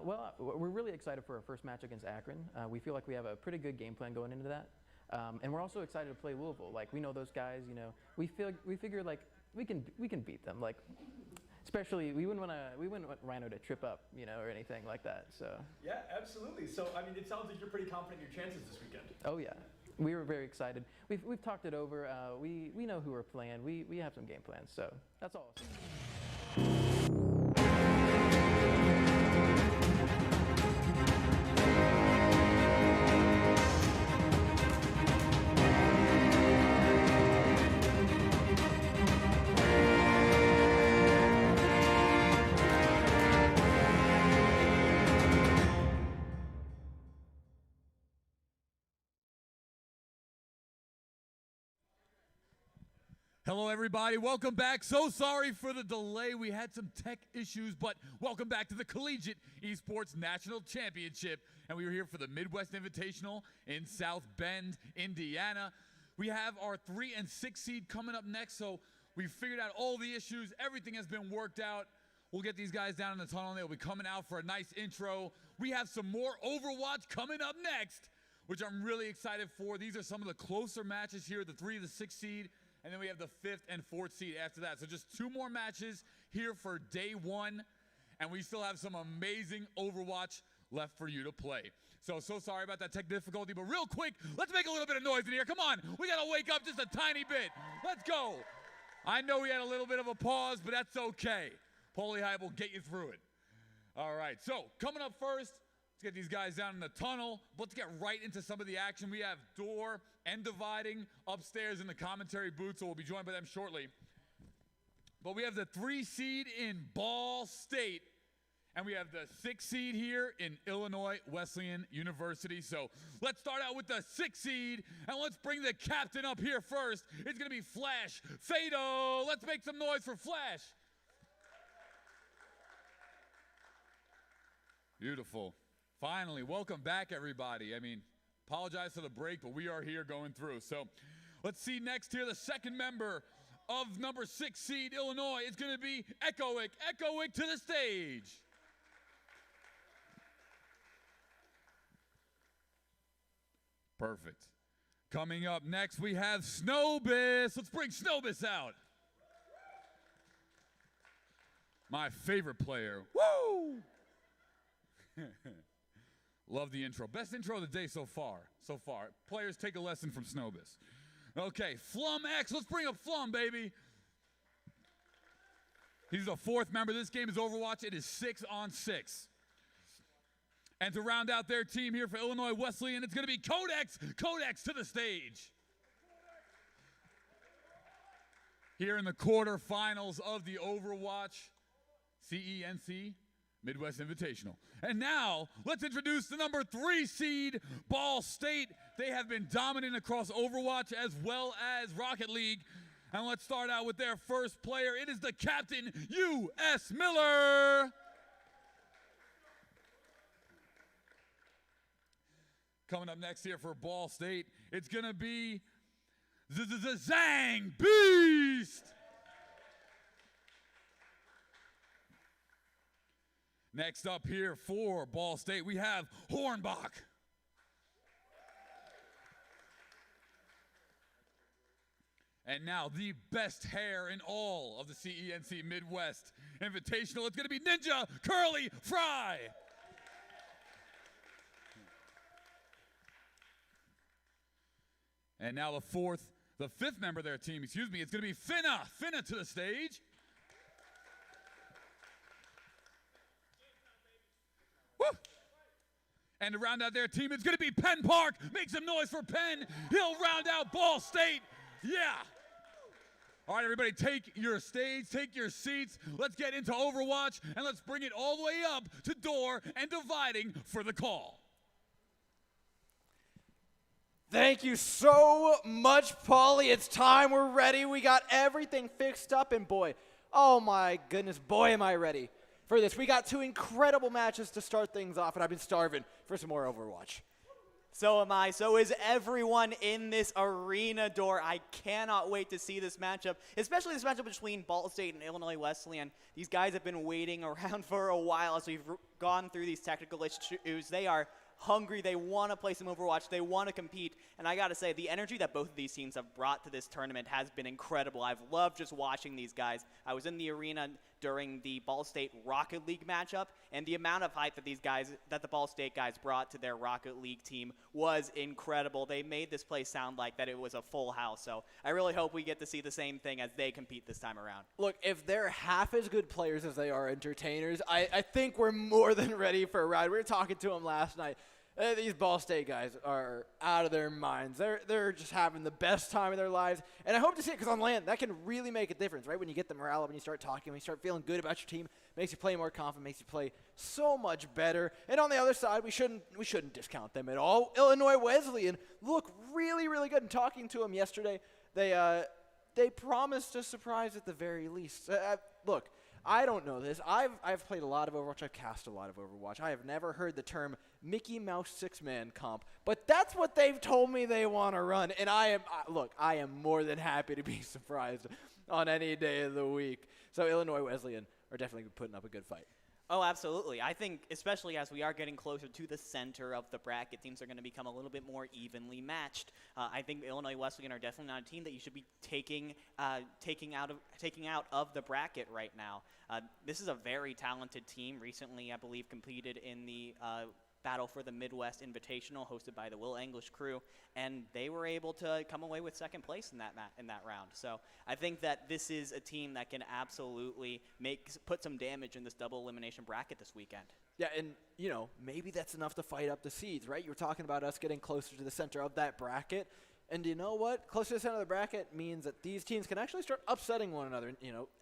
Well, we're really excited for our first match against Akron. We feel like we have a pretty good game plan going into that. And we're also excited to play Louisville. We know those guys, we figure we can beat them. Especially, we wouldn't want Rhino to trip up, or anything like that. So. Yeah, absolutely. So, it sounds like you're pretty confident in your chances this weekend. Oh yeah, we were very excited. We've talked it over. We know who we're playing. We have some game plans. So that's all. Hello, everybody. Welcome back. So sorry for the delay. We had some tech issues, but welcome back to the Collegiate Esports National Championship. And we were here for the Midwest Invitational in South Bend, Indiana. We have our 3 and 6 seed coming up next, so we've figured out all the issues. Everything has been worked out. We'll get these guys down in the tunnel, and they'll be coming out for a nice intro. We have some more Overwatch coming up next, which I'm really excited for. These are some of the closer matches here, the 3 to 6 seed. And then we have the 5th and 4th seed after that. So just 2 more matches here for day 1. And we still have some amazing Overwatch left for you to play. So sorry about that tech difficulty. But real quick, let's make a little bit of noise in here. Come on. We got to wake up just a tiny bit. Let's go. I know we had a little bit of a pause, but that's okay. Polyhive will get you through it. All right. So coming up first, let's get these guys down in the tunnel. Let's get right into some of the action. We have Door and Dividing upstairs in the commentary booth, so we'll be joined by them shortly. But we have the 3 seed in Ball State, and we have the 6 seed here in Illinois Wesleyan University. So let's start out with the 6 seed, and let's bring the captain up here first. It's going to be Flash Fado. Let's make some noise for Flash. Beautiful. Finally, welcome back, everybody. I mean, apologize for the break, but we are here going through. So let's see next here, the second member of number 6 seed Illinois is going to be Echoic. Echoic to the stage. Perfect. Coming up next, we have Snowbiss. Let's bring Snowbiss out. My favorite player. Woo! Love the intro. Best intro of the day so far. Players take a lesson from Snowbiss. Okay, Flum X. Let's bring up Flum, baby. He's the 4th member. This game is Overwatch. It is 6-on-6. And to round out their team here for Illinois Wesleyan, it's going to be Codex. Codex to the stage. Here in the quarterfinals of the Overwatch CENC Midwest Invitational. And now, let's introduce the number 3 seed, Ball State. They have been dominant across Overwatch as well as Rocket League. And let's start out with their first player. It is the captain, U.S. Miller. Coming up next here for Ball State, it's going to be Zang Beast. Next up here for Ball State, we have Hornbach. And now the best hair in all of the CENC Midwest Invitational. It's going to be Ninja Curly Fry. And now the 5th member of their team, it's going to be Finna. Finna to the stage. Woo! And to round out their team, it's going to be Penn Park. Make some noise for Penn. He'll round out Ball State. Yeah. All right, everybody, take your stage, take your seats. Let's get into Overwatch, and let's bring it all the way up to Door and Dividing for the call. Thank you so much, Paulie. It's time. We're ready. We got everything fixed up, and boy, oh my goodness, boy, am I ready for this. We got 2 incredible matches to start things off, and I've been starving for some more Overwatch. So am I. So is everyone in this arena, Door. I cannot wait to see this matchup, especially this matchup between Ball State and Illinois Wesleyan. These guys have been waiting around for a while as we've gone through these technical issues. They are hungry. They want to play some Overwatch. They want to compete. And I got to say, the energy that both of these teams have brought to this tournament has been incredible. I've loved just watching these guys. I was in the arena during the Ball State Rocket League matchup, and the amount of hype that the Ball State guys brought to their Rocket League team was incredible. They made this place sound like that it was a full house. So I really hope we get to see the same thing as they compete this time around. Look, if they're half as good players as they are entertainers, I think we're more than ready for a ride. We were talking to them last night. These Ball State guys are out of their minds. They're just having the best time of their lives. And I hope to see it because on LAN, that can really make a difference, right? When you get the morale up and you start talking, when you start feeling good about your team, makes you play more confident, makes you play so much better. And on the other side, we shouldn't discount them at all. Illinois Wesleyan look really, really good. And talking to them yesterday, they promised a surprise at the very least. Look, I don't know this. I've played a lot of Overwatch. I've cast a lot of Overwatch. I have never heard the term Mickey Mouse six-man comp, but that's what they've told me they want to run. And I am more than happy to be surprised on any day of the week. So Illinois Wesleyan are definitely putting up a good fight. Oh, absolutely. I think especially as we are getting closer to the center of the bracket, teams are going to become a little bit more evenly matched. I think Illinois Wesleyan are definitely not a team that you should be taking out of the bracket right now. This is a very talented team. Recently, I believe, competed in the Battle for the Midwest Invitational hosted by the Will English crew, and they were able to come away with second place in that round. So I think that this is a team that can absolutely put some damage in this double elimination bracket this weekend. Yeah, and maybe that's enough to fight up the seeds, right? You were talking about us getting closer to the center of that bracket. And you know what? Closer to the center of the bracket means that these teams can actually start upsetting one another.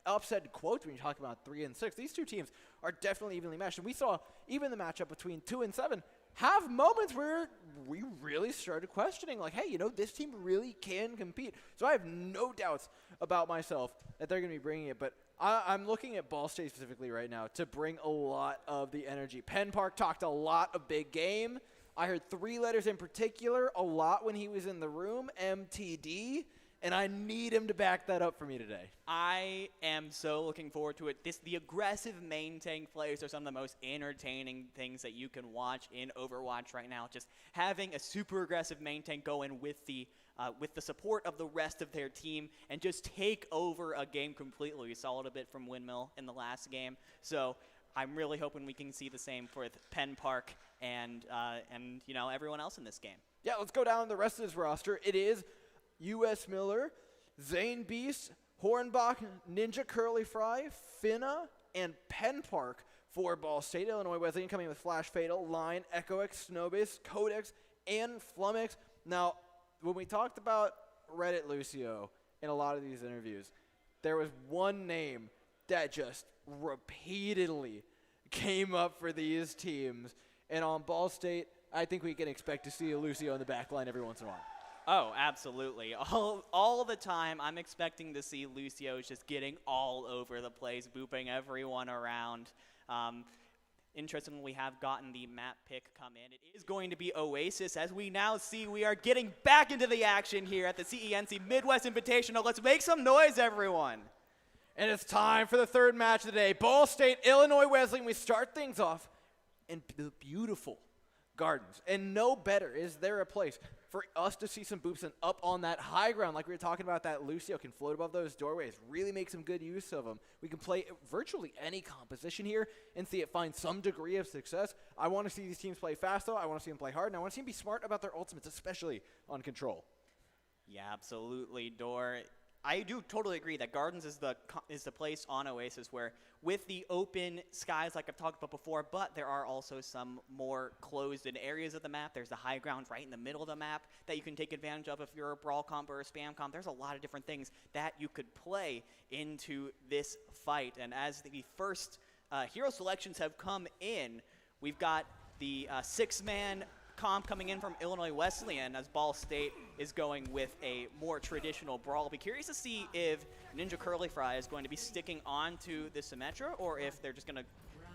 Upset quotes when you talk about 3 and 6. These two teams are definitely evenly matched. And we saw even the matchup between 2 and 7 have moments where we really started questioning, like, hey, this team really can compete. So I have no doubts about myself that they're going to be bringing it. But I'm looking at Ball State specifically right now to bring a lot of the energy. Penn Park talked a lot of big game. I heard 3 letters in particular a lot when he was in the room, MTD, and I need him to back that up for me today. I am so looking forward to it. The aggressive main tank players are some of the most entertaining things that you can watch in Overwatch right now. Just having a super aggressive main tank go in with the support of the rest of their team and just take over a game completely. We saw it a bit from Windmill in the last game. So I'm really hoping we can see the same for Penn Park and everyone else in this game. Yeah, let's go down the rest of this roster. It is U.S. Miller, Zane Beast, Hornbach, Ninja Curly Fry, Finna, and Penn Park for Ball State. Illinois Wesleyan coming with Flash Fatal, Line, Echo X, Snowbiz, Codex, and Flumix. Now, when we talked about Reddit Lucio in a lot of these interviews, there was one name that just repeatedly came up for these teams. And on Ball State, I think we can expect to see a Lucio in the back line every once in a while. Oh, absolutely. All the time, I'm expecting to see Lucio's just getting all over the place, booping everyone around. Interestingly, we have gotten the map pick come in. It is going to be Oasis. As we now see, we are getting back into the action here at the CENC Midwest Invitational. Let's make some noise, everyone. And it's time for the third match of the day. Ball State, Illinois Wesleyan. We start things off in the beautiful Gardens. And no better is there a place for us to see some boops and up on that high ground like we were talking about. That Lucio can float above those doorways, really make some good use of them. We can play virtually any composition here and see it find some degree of success. I want to see these teams play fast, though. I want to see them play hard, and I want to see them be smart about their ultimates, especially on control. Yeah, absolutely, Dor. I do totally agree that Gardens is the place on Oasis where, with the open skies like I've talked about before, but there are also some more closed-in areas of the map. There's the high ground right in the middle of the map that you can take advantage of if you're a brawl comp or a spam comp. There's a lot of different things that you could play into this fight. And as the first hero selections have come in, we've got the 6-man comp coming in from Illinois Wesleyan as Ball State is going with a more traditional brawl. I'll be curious to see if Ninja Curly Fry is going to be sticking on to the Symmetra or if they're just going to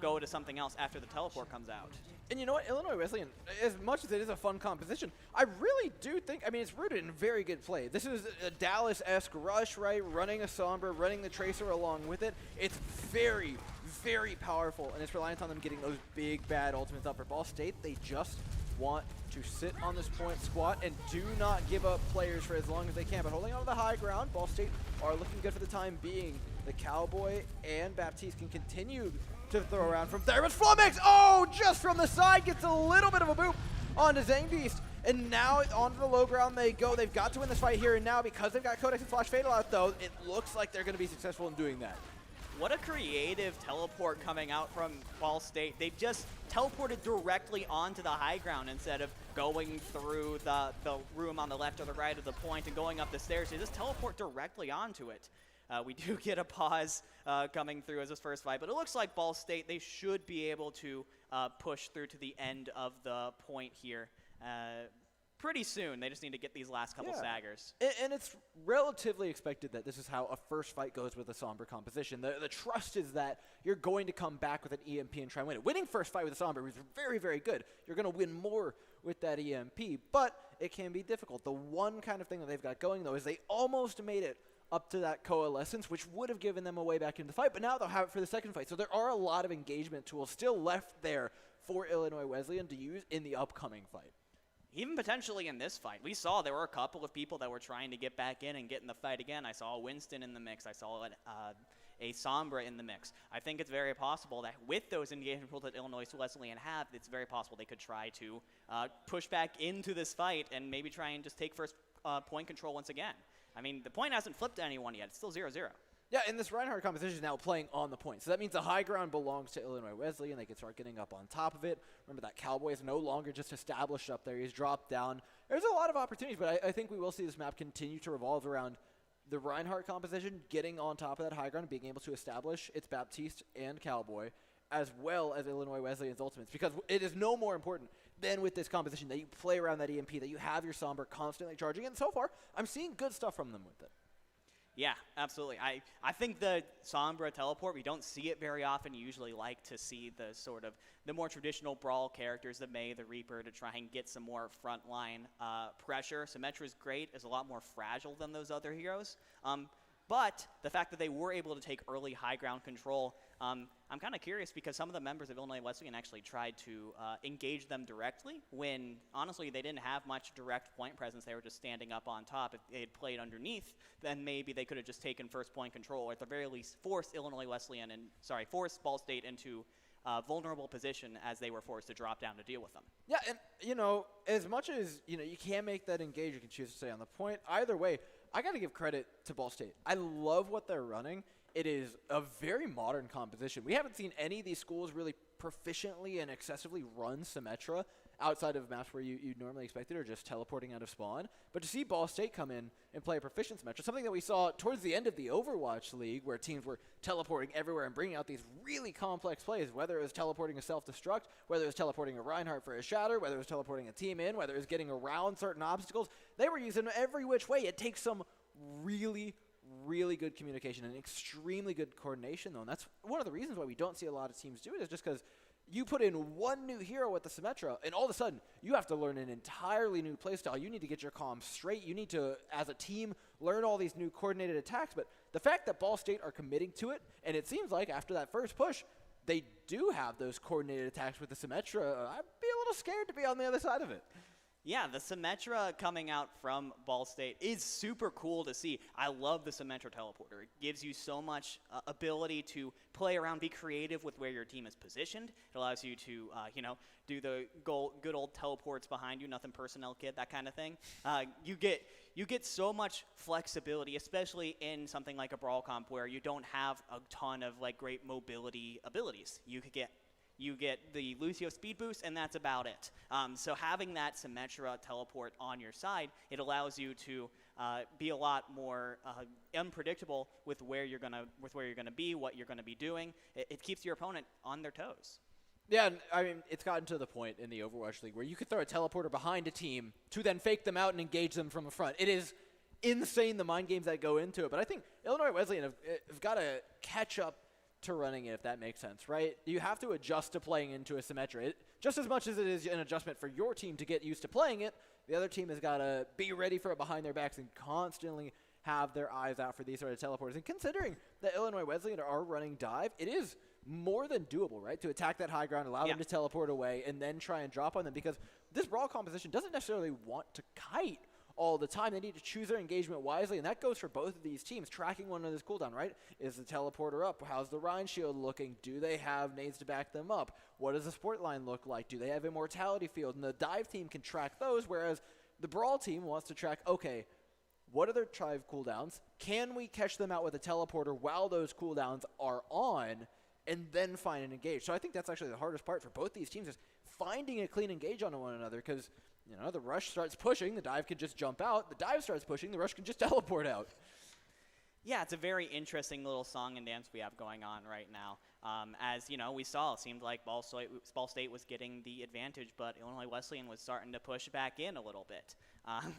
go to something else after the teleport comes out. And you know what, Illinois Wesleyan, as much as it is a fun composition, I really do think, it's rooted in very good play. This is a Dallas-esque rush, right? Running a Sombra, running the Tracer along with it. It's very, very powerful, and it's reliant on them getting those big, bad ultimates up. For Ball State, they just want to sit on this point, squat, and do not give up players for as long as they can. But holding on to the high ground, Ball State are looking good for the time being. The Cowboy and Baptiste can continue to throw around from there. But Flumix, oh, just from the side, gets a little bit of a boop onto Zangbeast. And now onto the low ground they go. They've got to win this fight here and now. Because they've got Codex and Flash Fatal out, though, it looks like they're going to be successful in doing that. What a creative teleport coming out from Ball State. They just teleported directly onto the high ground instead of going through the room on the left or the right of the point and going up the stairs. They just teleport directly onto it. We do get a pause coming through as this first fight, but it looks like Ball State, they should be able to push through to the end of the point here pretty soon. They just need to get these last couple staggers. And it's relatively expected that this is how a first fight goes with a Sombra composition. The trust is that you're going to come back with an EMP and try and win it. Winning first fight with a Sombra was very, very good. You're going to win more with that EMP, but it can be difficult. The one kind of thing that they've got going, though, is they almost made it up to that coalescence, which would have given them a way back into the fight, but now they'll have it for the second fight. So there are a lot of engagement tools still left there for Illinois Wesleyan to use in the upcoming fight. Even potentially in this fight. We saw there were a couple of people that were trying to get back in and get in the fight again. I saw a Winston in the mix. I saw a Sombra in the mix. I think it's very possible that with those engagement tools that Illinois Wesleyan have, it's very possible they could try to push back into this fight and maybe try and just take first point control once again. I mean, the point hasn't flipped to anyone yet. It's still 0-0. Yeah, and this Reinhardt competition is now playing on the point. So that means the high ground belongs to Illinois Wesleyan. They can start getting up on top of it. Remember, that Cowboy is no longer just established up there. He's dropped down. There's a lot of opportunities, but I think we will see this map continue to revolve around the Reinhardt composition, getting on top of that high ground and being able to establish its Baptiste and Cowboy, as well as Illinois Wesleyan's ultimates, because it is no more important than with this composition that you play around that EMP, that you have your Sombra constantly charging, and so far, I'm seeing good stuff from them with it. Yeah, absolutely. I think the Sombra teleport, we don't see it very often. You usually like to see the sort of the more traditional Brawl characters, the Mei, the Reaper, to try and get some more frontline pressure. Symmetra is great, is a lot more fragile than those other heroes. But the fact that they were able to take early high ground control, I'm kind of curious because some of the members of Illinois Wesleyan actually tried to engage them directly when, honestly, they didn't have much direct point presence. They were just standing up on top. If they had played underneath, then maybe they could have just taken first point control, or at the very least force force Ball State into vulnerable position as they were forced to drop down to deal with them. Yeah, and, as much as, you can make that engage, you can choose to stay on the point. Either way, I got to give credit to Ball State. I love what they're running. It is a very modern composition. We haven't seen any of these schools really proficiently and excessively run Symmetra outside of maps where you'd normally expect it, or just teleporting out of spawn. But to see Ball State come in and play a proficient Symmetra, something that we saw towards the end of the Overwatch League, where teams were teleporting everywhere and bringing out these really complex plays, whether it was teleporting a self-destruct, whether it was teleporting a Reinhardt for a shatter, whether it was teleporting a team in, whether it was getting around certain obstacles. They were using every which way. It takes some really good communication and extremely good coordination, though. And that's one of the reasons why we don't see a lot of teams do it, is just because you put in one new hero with the Symmetra, and all of a sudden, you have to learn an entirely new playstyle. You need to get your comms straight. You need to, as a team, learn all these new coordinated attacks. But the fact that Ball State are committing to it, and it seems like after that first push, they do have those coordinated attacks with the Symmetra, I'd be a little scared to be on the other side of it. Yeah, the Symmetra coming out from Ball State is super cool to see. I love the Symmetra teleporter. It gives you so much ability to play around, be creative with where your team is positioned. It allows you to, do the good old teleports behind you, nothing personnel kid, that kind of thing. You get so much flexibility, especially in something like a Brawl comp where you don't have a ton of great mobility abilities. You get the Lucio speed boost, and that's about it. So having that Symmetra teleport on your side, it allows you to be a lot more unpredictable with where you're gonna be, what you're gonna be doing. It keeps your opponent on their toes. Yeah, I mean, it's gotten to the point in the Overwatch League where you could throw a teleporter behind a team to then fake them out and engage them from the front. It is insane, the mind games that go into it. But I think Illinois Wesleyan have got to catch up to running it, if that makes sense, right? You have to adjust to playing into a Symmetra. Just as much as it is an adjustment for your team to get used to playing it, the other team has got to be ready for it behind their backs and constantly have their eyes out for these sort of teleporters. And considering that Illinois Wesleyan are running dive, it is more than doable, right? To attack that high ground, allow them to teleport away, and then try and drop on them, because this brawl composition doesn't necessarily want to kite all the time. They need to choose their engagement wisely, and that goes for both of these teams, tracking one another's cooldown, right? Is the teleporter up? How's the Rhine shield looking? Do they have nades to back them up? What does the support line look like? Do they have immortality field? And the dive team can track those, whereas the brawl team wants to track, okay, what are their dive cooldowns? Can we catch them out with a teleporter while those cooldowns are on, and then find an engage? So I think that's actually the hardest part for both these teams, is finding a clean engage on one another, because the rush starts pushing, the dive can just jump out. The dive starts pushing, the rush can just teleport out. Yeah, it's a very interesting little song and dance we have going on right now. As we saw, it seemed like Ball State was getting the advantage, but Illinois Wesleyan was starting to push back in a little bit.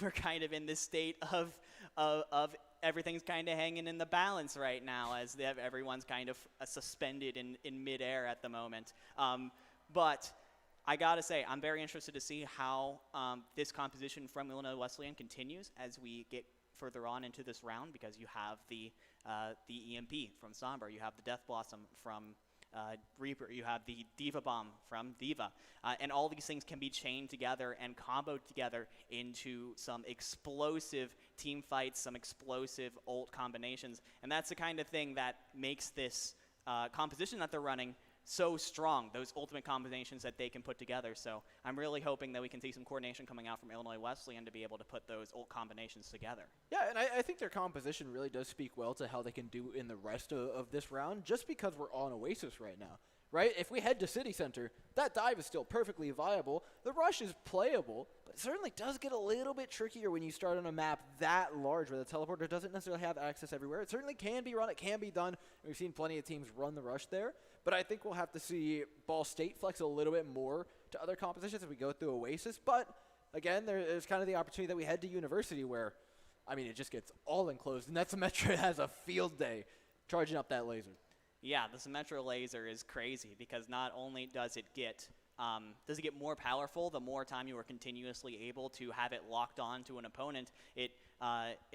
We're kind of in this state of everything's kind of hanging in the balance right now, as everyone's kind of suspended in midair at the moment. But I gotta say, I'm very interested to see how this composition from Illinois Wesleyan continues as we get further on into this round, because you have the EMP from Somber, you have the Death Blossom from Reaper, you have the Diva Bomb from Diva, and all these things can be chained together and comboed together into some explosive team fights, some explosive ult combinations, and that's the kind of thing that makes this composition that they're running so strong, those ultimate combinations that they can put together. So I'm really hoping that we can see some coordination coming out from Illinois Wesleyan to be able to put those ult combinations together. Yeah, and I think their composition really does speak well to how they can do in the rest of this round, just because we're on Oasis right now, right? If we head to City Center, that dive is still perfectly viable. The rush is playable, but it certainly does get a little bit trickier when you start on a map that large where the teleporter doesn't necessarily have access everywhere. It certainly can be run, it can be done. We've seen plenty of teams run the rush there, but I think we'll have to see Ball State flex a little bit more to other compositions as we go through Oasis. But again, there's kind of the opportunity that we head to University where, it just gets all enclosed, and that Symmetra has a field day charging up that laser. Yeah, the Symmetra laser is crazy, because not only does it get more powerful the more time you are continuously able to have it locked on to an opponent, it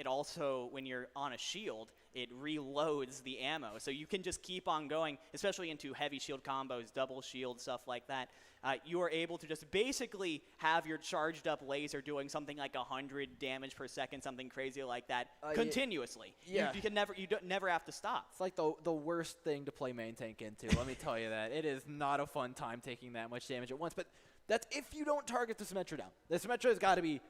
also, when you're on a shield, it reloads the ammo. So you can just keep on going, especially into heavy shield combos, double shield, stuff like that. You are able to just basically have your charged up laser doing something like 100 damage per second, something crazy like that, continuously. Yeah. You don't never have to stop. It's like the worst thing to play main tank into, let me tell you that. It is not a fun time taking that much damage at once, but that's if you don't target the Symmetra down. The Symmetra has got to be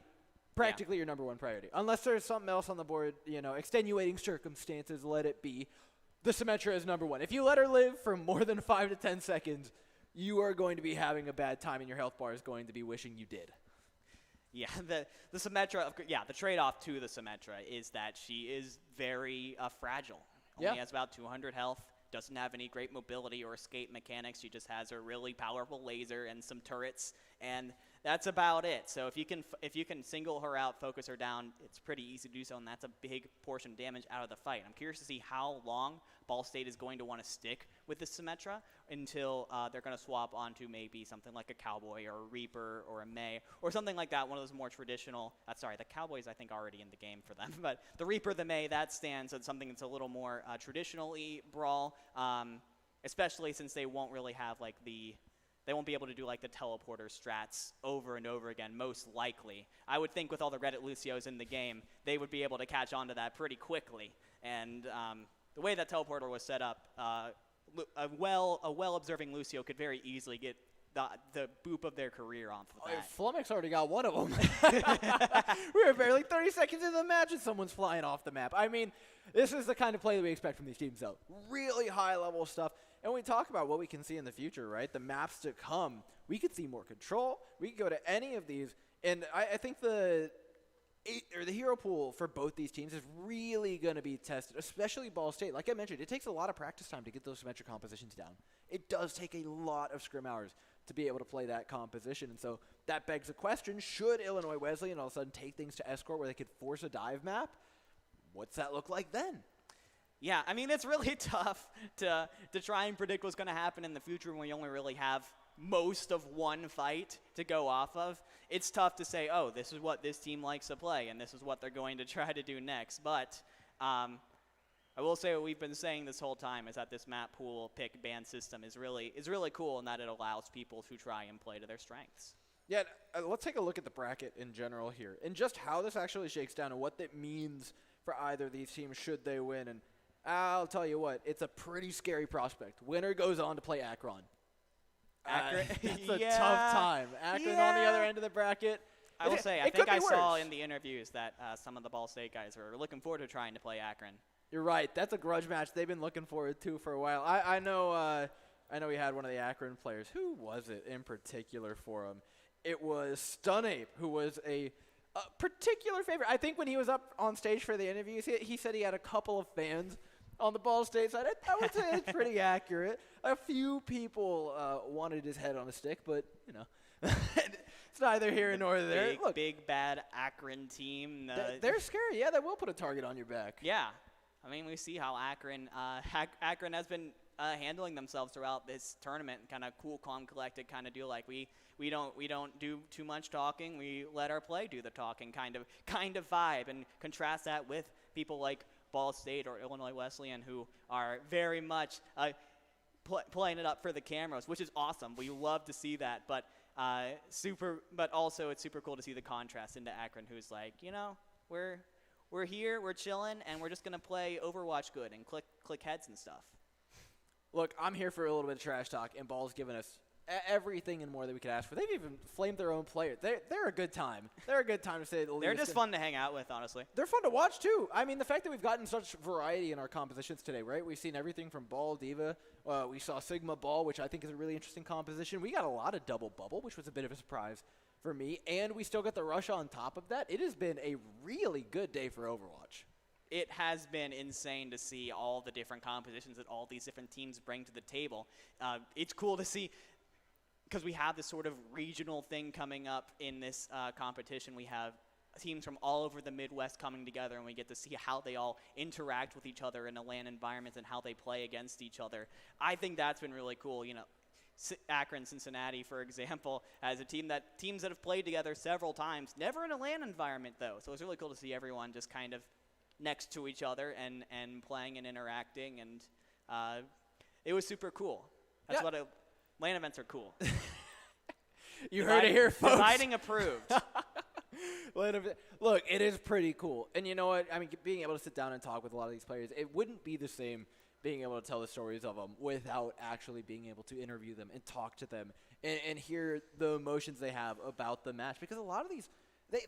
practically your number one priority. Unless there's something else on the board, extenuating circumstances, let it be. The Symmetra is number one. If you let her live for more than 5 to 10 seconds, you are going to be having a bad time, and your health bar is going to be wishing you did. Yeah, the Symmetra, the trade-off to the Symmetra is that she is very fragile. Only has about 200 health, doesn't have any great mobility or escape mechanics. She just has a really powerful laser and some turrets, and that's about it. So if you can single her out, focus her down, it's pretty easy to do so, and that's a big portion of damage out of the fight. I'm curious to see how long Ball State is going to want to stick with the Symmetra until they're going to swap onto maybe something like a Cowboy or a Reaper or a May or something like that, one of those more traditional. The Cowboy's I think already in the game for them, but the Reaper, the May, that stands as something that's a little more traditionally brawl, especially since they won't really have they won't be able to do the teleporter strats over and over again, most likely. I would think with all the Reddit Lucios in the game, they would be able to catch on to that pretty quickly. And the way that teleporter was set up, a well-observing Lucio could very easily get the boop of their career off of that. Flummox already got one of them. We were barely 30 seconds into the match and someone's flying off the map. This is the kind of play that we expect from these teams, though. Really high-level stuff. And when we talk about what we can see in the future, right, the maps to come, we could see more control. We could go to any of these. And I think the hero pool for both these teams is really going to be tested, especially Ball State. Like I mentioned, it takes a lot of practice time to get those symmetric compositions down. It does take a lot of scrim hours to be able to play that composition. And so that begs the question, should Illinois Wesleyan all of a sudden take things to Escort where they could force a dive map? What's that look like then? Yeah, it's really tough to try and predict what's going to happen in the future when we only really have most of one fight to go off of. It's tough to say, oh, this is what this team likes to play, and this is what they're going to try to do next. But I will say what we've been saying this whole time is that this map pool pick ban system is really cool in that it allows people to try and play to their strengths. Yeah, let's take a look at the bracket in general here and just how this actually shakes down and what that means for either of these teams should they win. And I'll tell you what, it's a pretty scary prospect. Winner goes on to play Akron. Akron, that's a tough time. Akron on the other end of the bracket. I will say, I think I saw in the interviews that some of the Ball State guys are looking forward to trying to play Akron. You're right. That's a grudge match they've been looking forward to for a while. I know we had one of the Akron players. Who was it in particular for him? It was Stunape, who was a particular favorite. I think when he was up on stage for the interviews, he said he had a couple of fans on the Ball State side. I would say it's pretty accurate. A few people wanted his head on a stick, but, you know, it's neither here nor there. Look, big, bad Akron team. They're scary. Yeah, they will put a target on your back. Yeah. I mean, we see how Akron has been handling themselves throughout this tournament. Kind of cool, calm, collected kind of deal. Like we don't do too much talking. We let our play do the talking kind of vibe, and contrast that with people like Ball State or Illinois Wesleyan, who are very much playing it up for the cameras, which is awesome. We love to see that, but also it's super cool to see the contrast into Akron, who's like, you know, we're here, we're chilling, and we're just gonna play Overwatch good and click heads and stuff. Look, I'm here for a little bit of trash talk, and Ball's given us everything and more that we could ask for. They've even flamed their own player. They're a good time. They're a good time to say the least. They're just fun to hang out with, honestly. They're fun to watch, too. I mean, the fact that we've gotten such variety in our compositions today, right? We've seen everything from Ball, Diva. We saw Sigma Ball, which I think is a really interesting composition. We got a lot of double bubble, which was a bit of a surprise for me. And we still got the rush on top of that. It has been a really good day for Overwatch. It has been insane to see all the different compositions that all these different teams bring to the table. It's cool to see, because we have this sort of regional thing coming up in this competition. We have teams from all over the Midwest coming together, and we get to see how they all interact with each other in a LAN environment and how they play against each other. I think that's been really cool. You know, Akron, Cincinnati, for example, as teams that have played together several times, never in a LAN environment, though. So it's really cool to see everyone just kind of next to each other and playing and interacting, and it was super cool. That's what LAN events are cool. You heard it here, folks. Dividing approved. Look, it is pretty cool. And you know what? I mean, being able to sit down and talk with a lot of these players, it wouldn't be the same being able to tell the stories of them without actually being able to interview them and talk to them and hear the emotions they have about the match. Because a lot of these,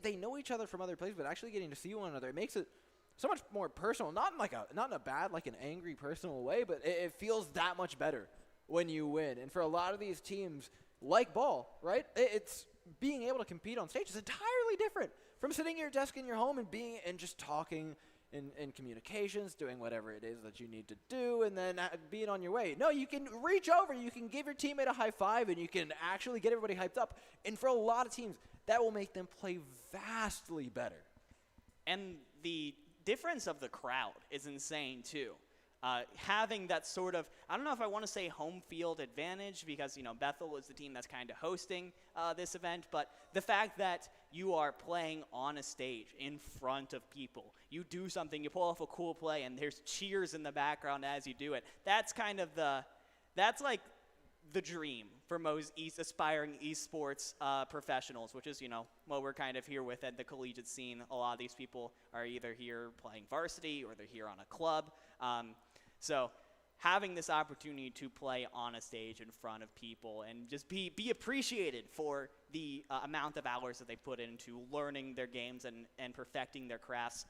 they know each other from other places, but actually getting to see one another, it makes it so much more personal. Not in a bad, like an angry, personal way, but it feels that much better when you win. And for a lot of these teams, like Ball, right? It's being able to compete on stage is entirely different from sitting at your desk in your home and just talking in communications, doing whatever it is that you need to do, and then being on your way. No, you can reach over, you can give your teammate a high five, and you can actually get everybody hyped up. And for a lot of teams, that will make them play vastly better. And the difference of the crowd is insane, too. Having that sort of, I don't know if I want to say home field advantage, because, you know, Bethel was the team that's kind of hosting this event, but the fact that you are playing on a stage in front of people, you do something, you pull off a cool play, and there's cheers in the background as you do it. That's kind of that's like the dream for most aspiring esports professionals, which is, you know, what we're kind of here with at the collegiate scene. A lot of these people are either here playing varsity or they're here on a club. So having this opportunity to play on a stage in front of people and just be appreciated for the amount of hours that they put into learning their games and perfecting their crafts,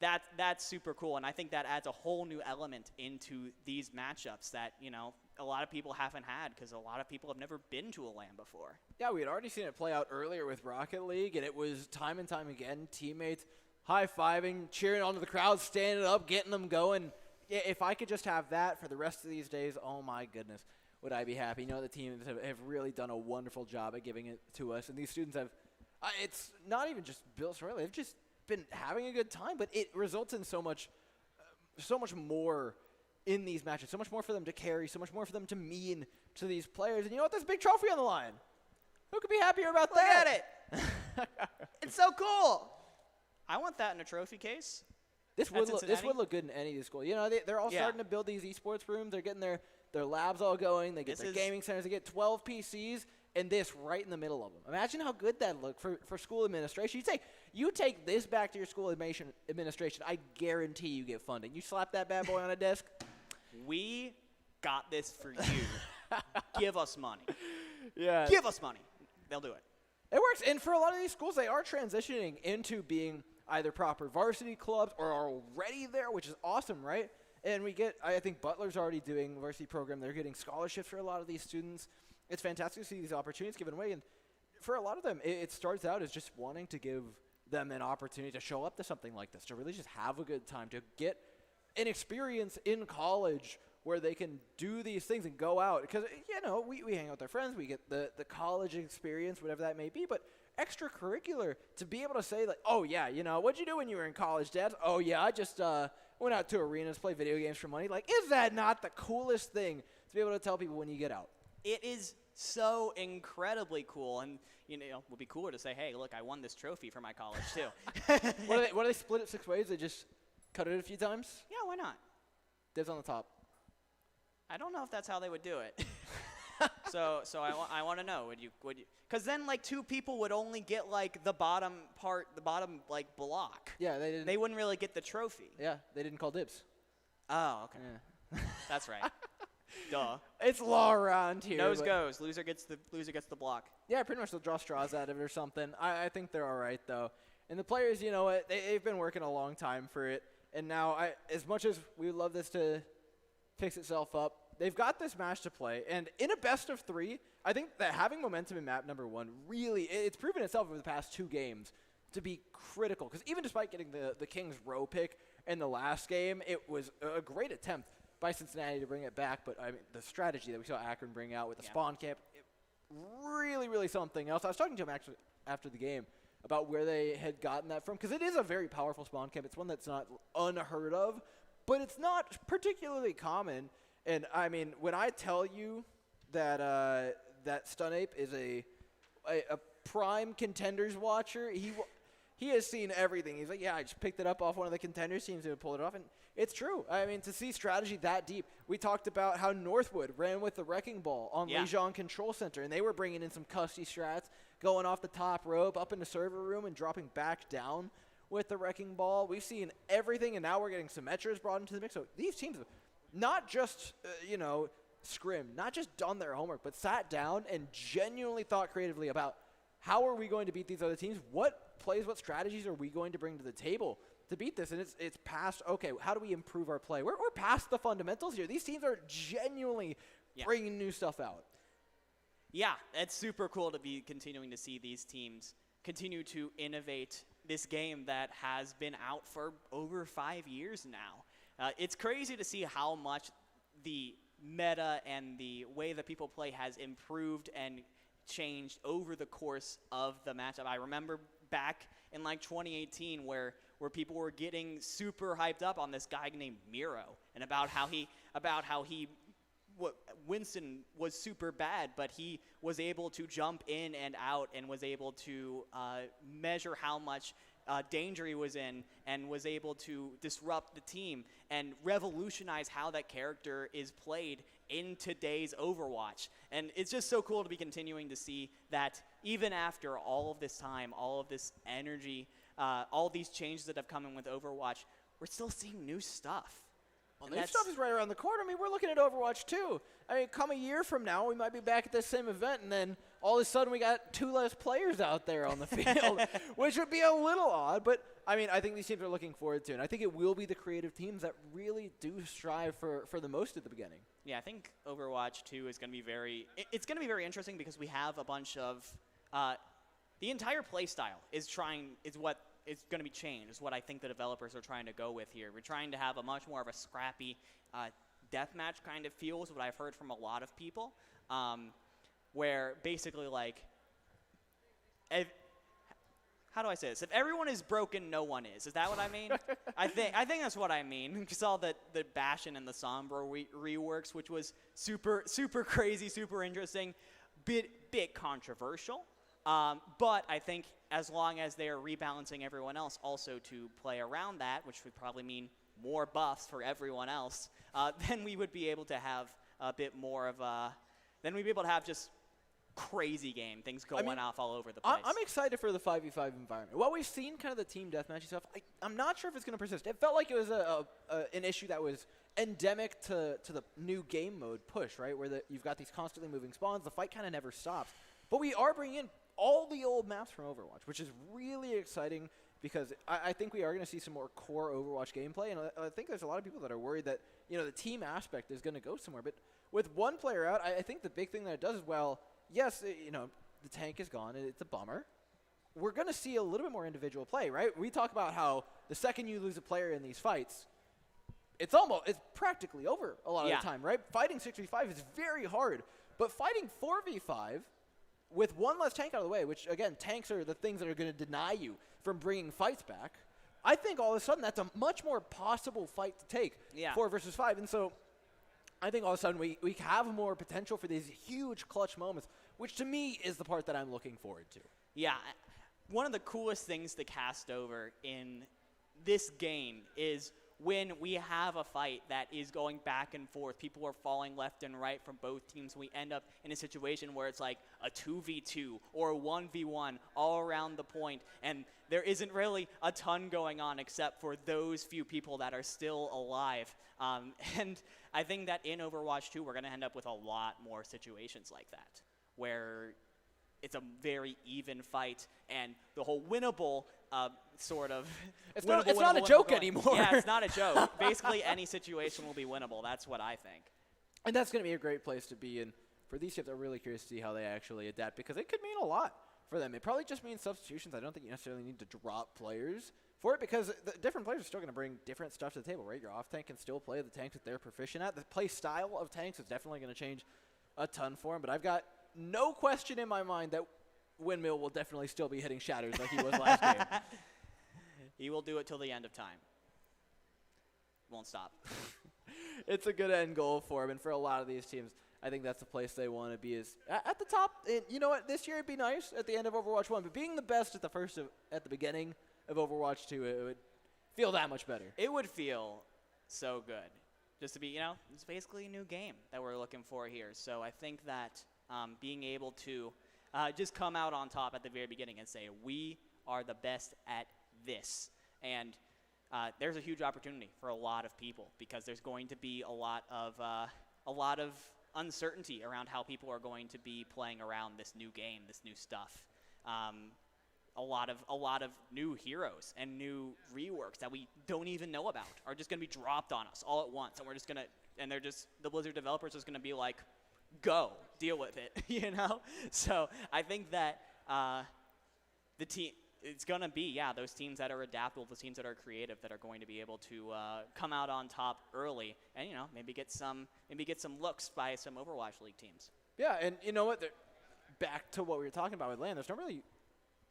that's super cool. And I think that adds a whole new element into these matchups that, you know, a lot of people haven't had, because a lot of people have never been to a LAN before. Yeah, we had already seen it play out earlier with Rocket League, and it was time and time again, teammates high-fiving, cheering onto the crowd, standing up, getting them going. If I could just have that for the rest of these days, oh my goodness, would I be happy. You know, the teams have really done a wonderful job at giving it to us, and these students have, it's not even just Bill Sorelli, they've just been having a good time, but it results in so much more in these matches, so much more for them to carry, so much more for them to mean to these players. And you know what? There's a big trophy on the line. Who could be happier about that? Look at it. It's so cool. I want that in a trophy case. This at would Cincinnati? look good in any of these schools. You know, they're all Yeah. starting to build these esports rooms. They're getting their labs all going. They get This their is- gaming centers. They get 12 PCs and this right in the middle of them. Imagine how good that look for school administration. You take this back to your school administration. I guarantee you get funding. You slap that bad boy on a desk. We got this for you. Give us money. Yeah. Give us money. They'll do it. It works. And for a lot of these schools, they are transitioning into being either proper varsity clubs or are already there, which is awesome, right? And I think Butler's already doing a varsity program. They're getting scholarships for a lot of these students. It's fantastic to see these opportunities given away. And for a lot of them, it starts out as just wanting to give them an opportunity to show up to something like this, to really just have a good time, to get an experience in college where they can do these things and go out. Because, we hang out with our friends. We get the college experience, whatever that may be. But extracurricular, to be able to say, like, oh, yeah, what'd you do when you were in college, Dad? Oh, yeah, I just went out to arenas, play video games for money. Like, is that not the coolest thing to be able to tell people when you get out? It is so incredibly cool, and it would be cooler to say, "Hey, look, I won this trophy for my college too." What do they split it 6 ways? They just cut it a few times? Yeah, why not? Dibs on the top. I don't know if that's how they would do it. so I want to know, would you? Because then like 2 people would only get like the bottom like block. Yeah, they didn't. They wouldn't really get the trophy. Yeah, they didn't call dibs. Oh, okay. Yeah. That's right. Duh. It's law around here. Nose but- goes. Loser gets the block. Yeah, pretty much they'll draw straws out of it or something. I think they're all right, though. And the players, you know what, they've been working a long time for it. And now, as much as we would love this to fix itself up, they've got this match to play. And in a best of 3, I think that having momentum in map number 1 really, it's proven itself over the past 2 games to be critical. Because even despite getting the Kings row pick in the last game, it was a great attempt by Cincinnati to bring it back. But I mean, the strategy that we saw Akron bring out with the spawn camp, really, really something else. I was talking to him actually after the game about where they had gotten that from, because it is a very powerful spawn camp. It's one that's not unheard of, but it's not particularly common. And I mean, when I tell you that that Stunape is a prime contenders watcher, he has seen everything. He's like, yeah, I just picked it up off one of the contenders teams and pulled it off. And it's true. I mean, to see strategy that deep. We talked about how Northwood ran with the Wrecking Ball on Lejean Control Center, and they were bringing in some custy strats, going off the top rope, up in the server room, and dropping back down with the Wrecking Ball. We've seen everything, and now we're getting Symmetras brought into the mix. So these teams have not just, scrimmed, not just done their homework, but sat down and genuinely thought creatively about how are we going to beat these other teams? What plays, what strategies are we going to bring to the table to beat this? And it's past, okay, how do we improve our play? We're past the fundamentals here. These teams are genuinely bringing new stuff out. Yeah, it's super cool to be continuing to see these teams continue to innovate this game that has been out for over 5 years now. It's crazy to see how much the meta and the way that people play has improved and changed over the course of the matchup. I remember back in like 2018 where people were getting super hyped up on this guy named Miro and about how Winston was super bad, but he was able to jump in and out and was able to measure how much danger he was in and was able to disrupt the team and revolutionize how that character is played in today's Overwatch. And it's just so cool to be continuing to see that even after all of this time, all of this energy, all these changes that have come in with Overwatch, we're still seeing new stuff. Well, new stuff is right around the corner. I mean, we're looking at Overwatch 2. I mean, come a year from now, we might be back at this same event, and then all of a sudden we got 2 less players out there on the field, which would be a little odd. But, I mean, I think these teams are looking forward to it. And I think it will be the creative teams that really do strive for the most at the beginning. Yeah, I think Overwatch 2 is going to be it's going to be very interesting because we have a bunch of, the entire play style is what is going to be changed, is what I think the developers are trying to go with here. We're trying to have a much more of a scrappy deathmatch kind of feel, is what I've heard from a lot of people, where basically like, how do I say this? If everyone is broken, no one is. Is that what I mean? I think that's what I mean. You saw the Bastion and the Sombra reworks, which was super crazy, super interesting, bit controversial, But I think as long as they are rebalancing everyone else also to play around that, which would probably mean more buffs for everyone else, then we would be able to have a bit more of a, then we'd be able to have just crazy game, things going off all over the place. I'm excited for the 5v5 environment. What we've seen, kind of the team deathmatch stuff, I'm not sure if it's going to persist. It felt like it was an issue that was endemic to the new game mode push, right, where you've got these constantly moving spawns. The fight kind of never stops. But we are bringing in all the old maps from Overwatch, which is really exciting because I think we are going to see some more core Overwatch gameplay, and I think there's a lot of people that are worried that the team aspect is going to go somewhere. But with one player out, I think the big thing that it does is, well, yes, the tank is gone, and it's a bummer. We're going to see a little bit more individual play, right? We talk about how the second you lose a player in these fights, it's practically over a lot of the time, right? Fighting 6v5 is very hard, but fighting 4v5 with one less tank out of the way, which, again, tanks are the things that are going to deny you from bringing fights back, I think all of a sudden that's a much more possible fight to take, 4 versus 5. And so I think all of a sudden we have more potential for these huge clutch moments, which to me is the part that I'm looking forward to. Yeah, one of the coolest things to cast over in this game is when we have a fight that is going back and forth, people are falling left and right from both teams, we end up in a situation where it's like a 2v2 or a 1v1 all around the point, and there isn't really a ton going on except for those few people that are still alive. And I think that in Overwatch 2, we're going to end up with a lot more situations like that, where it's a very even fight, and the whole winnable sort of... It's not a joke anymore. Yeah, it's not a joke. Basically, any situation will be winnable. That's what I think. And that's going to be a great place to be. And for these teams, I'm really curious to see how they actually adapt, because it could mean a lot for them. It probably just means substitutions. I don't think you necessarily need to drop players for it, because the different players are still going to bring different stuff to the table, right? Your off-tank can still play the tanks that they're proficient at. The play style of tanks is definitely going to change a ton for them. But I've got no question in my mind that Windmill will definitely still be hitting shatters like he was last game. He will do it till the end of time. Won't stop. It's a good end goal for him, and for a lot of these teams, I think that's the place they want to be, is at the top. And you know what? This year it'd be nice at the end of Overwatch 1, but being the best at the beginning of Overwatch 2, it would feel that much better. It would feel so good. Just to be, it's basically a new game that we're looking for here. So I think that being able to just come out on top at the very beginning and say, we are the best at this. And there's a huge opportunity for a lot of people, because there's going to be a lot of uncertainty around how people are going to be playing around this new game, this new stuff. A lot of new heroes and new reworks that we don't even know about are just going to be dropped on us all at once, and the Blizzard developers are just going to be like, go, deal with it, So I think that it's going to be, those teams that are adaptable, the teams that are creative, that are going to be able to come out on top early, and maybe get some looks by some Overwatch League teams. Yeah, and you know what? Back to what we were talking about with LAN, there's no really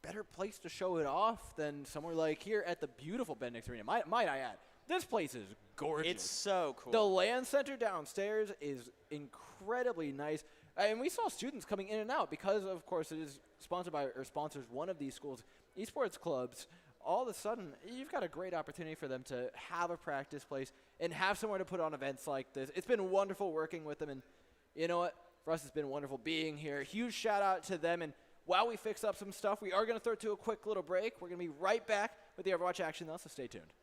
better place to show it off than somewhere like here at the beautiful Bendix Arena. Might I add, this place is gorgeous. It's so cool. The LAN center downstairs is incredibly nice. And we saw students coming in and out because, of course, it is sponsored by, or sponsors one of these schools, esports clubs. All of a sudden, you've got a great opportunity for them to have a practice place and have somewhere to put on events like this. It's been wonderful working with them, and you know what? For us, it's been wonderful being here. Huge shout out to them. And while we fix up some stuff, we are going to throw to a quick little break. We're going to be right back with the Overwatch action, though, so stay tuned.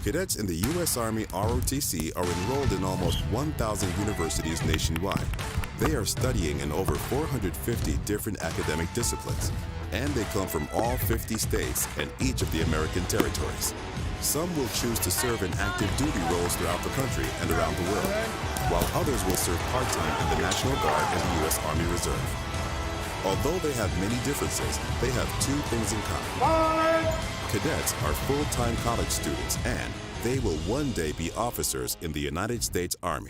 Cadets in the U.S. Army ROTC are enrolled in almost 1,000 universities nationwide. They are studying in over 450 different academic disciplines, and they come from all 50 states and each of the American territories. Some will choose to serve in active duty roles throughout the country and around the world, while others will serve part-time in the National Guard and the U.S. Army Reserve. Although they have many differences, they have two things in common. Cadets are full-time college students, and they will one day be officers in the United States Army.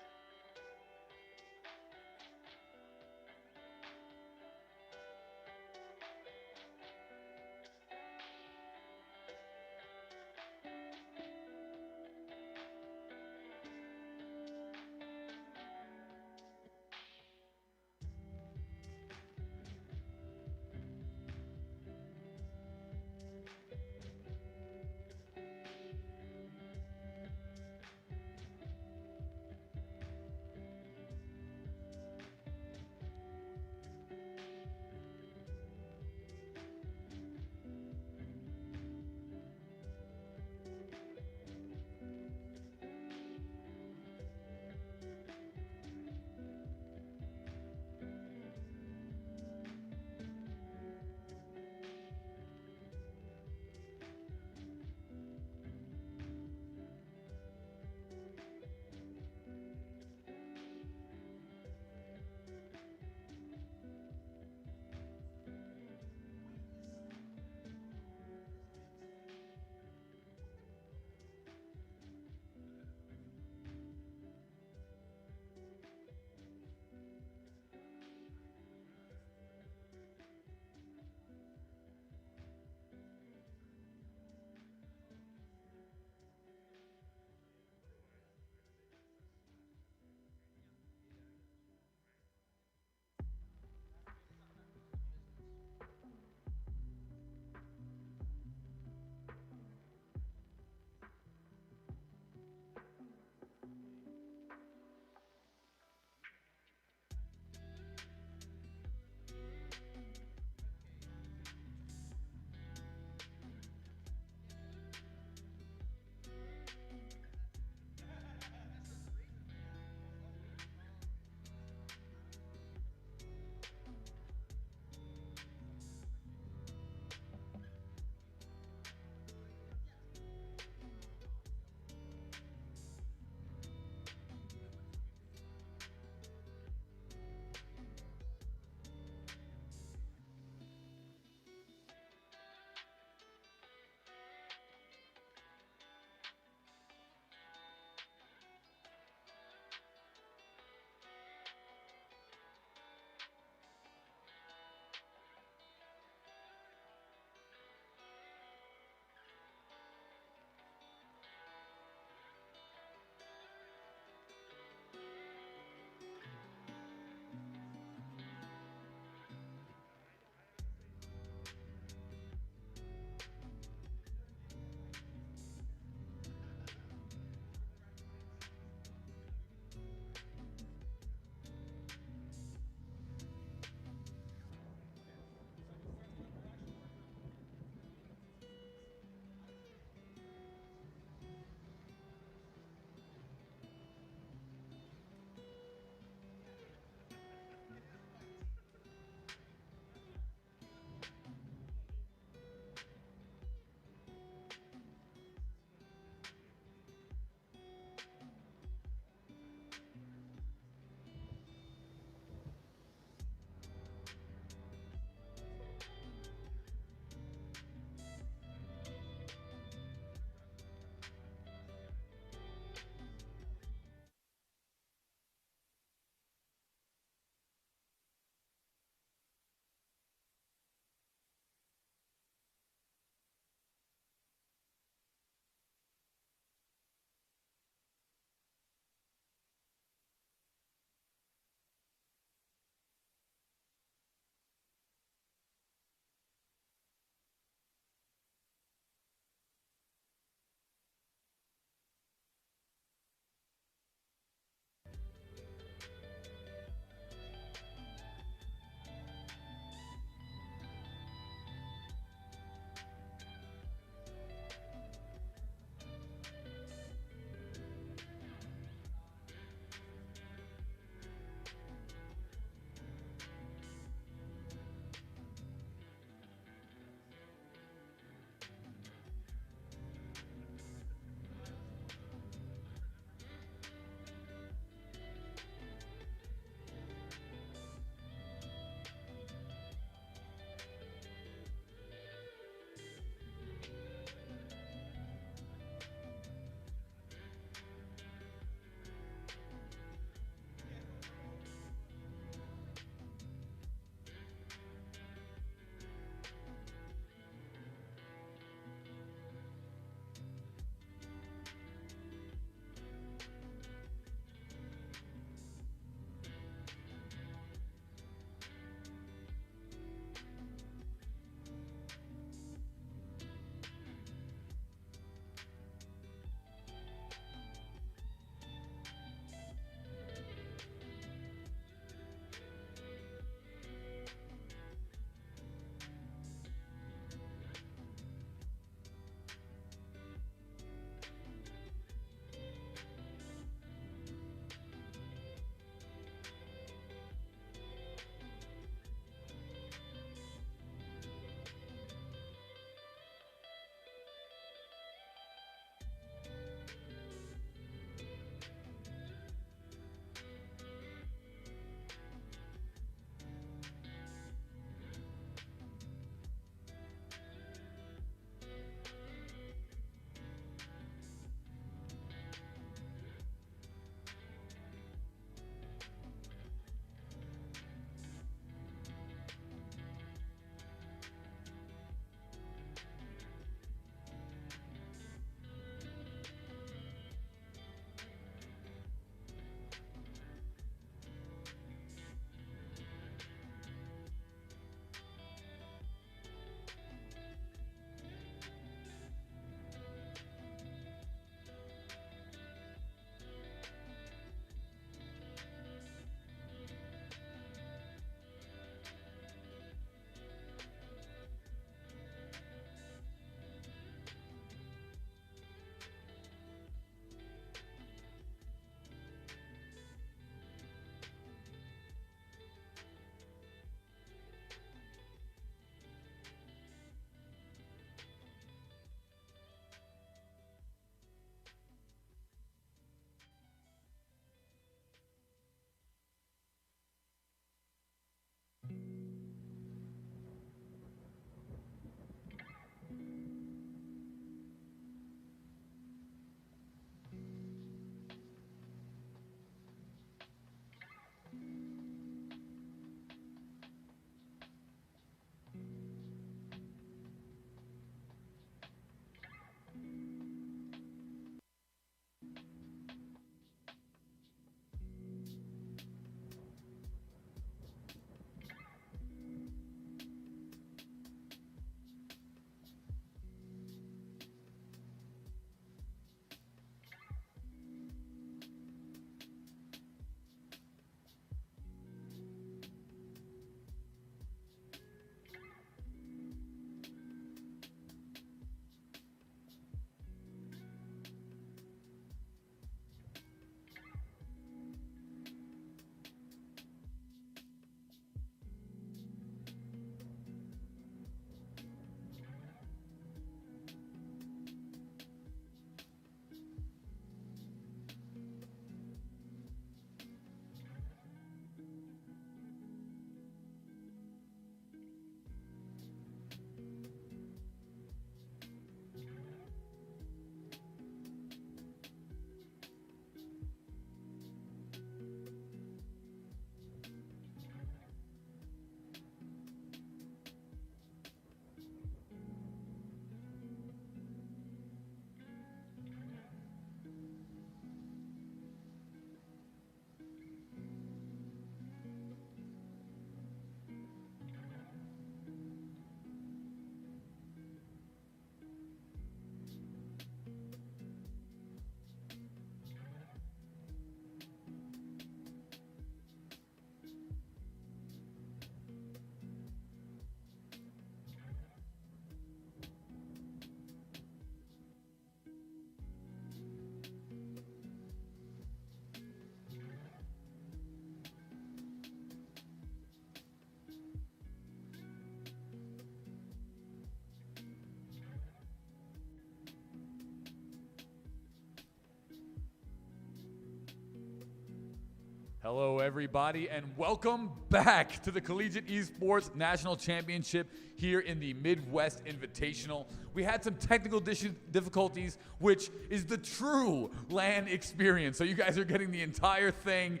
Hello, everybody, and welcome back to the Collegiate Esports National Championship here in the Midwest Invitational. We had some technical difficulties, which is the true LAN experience. So you guys are getting the entire thing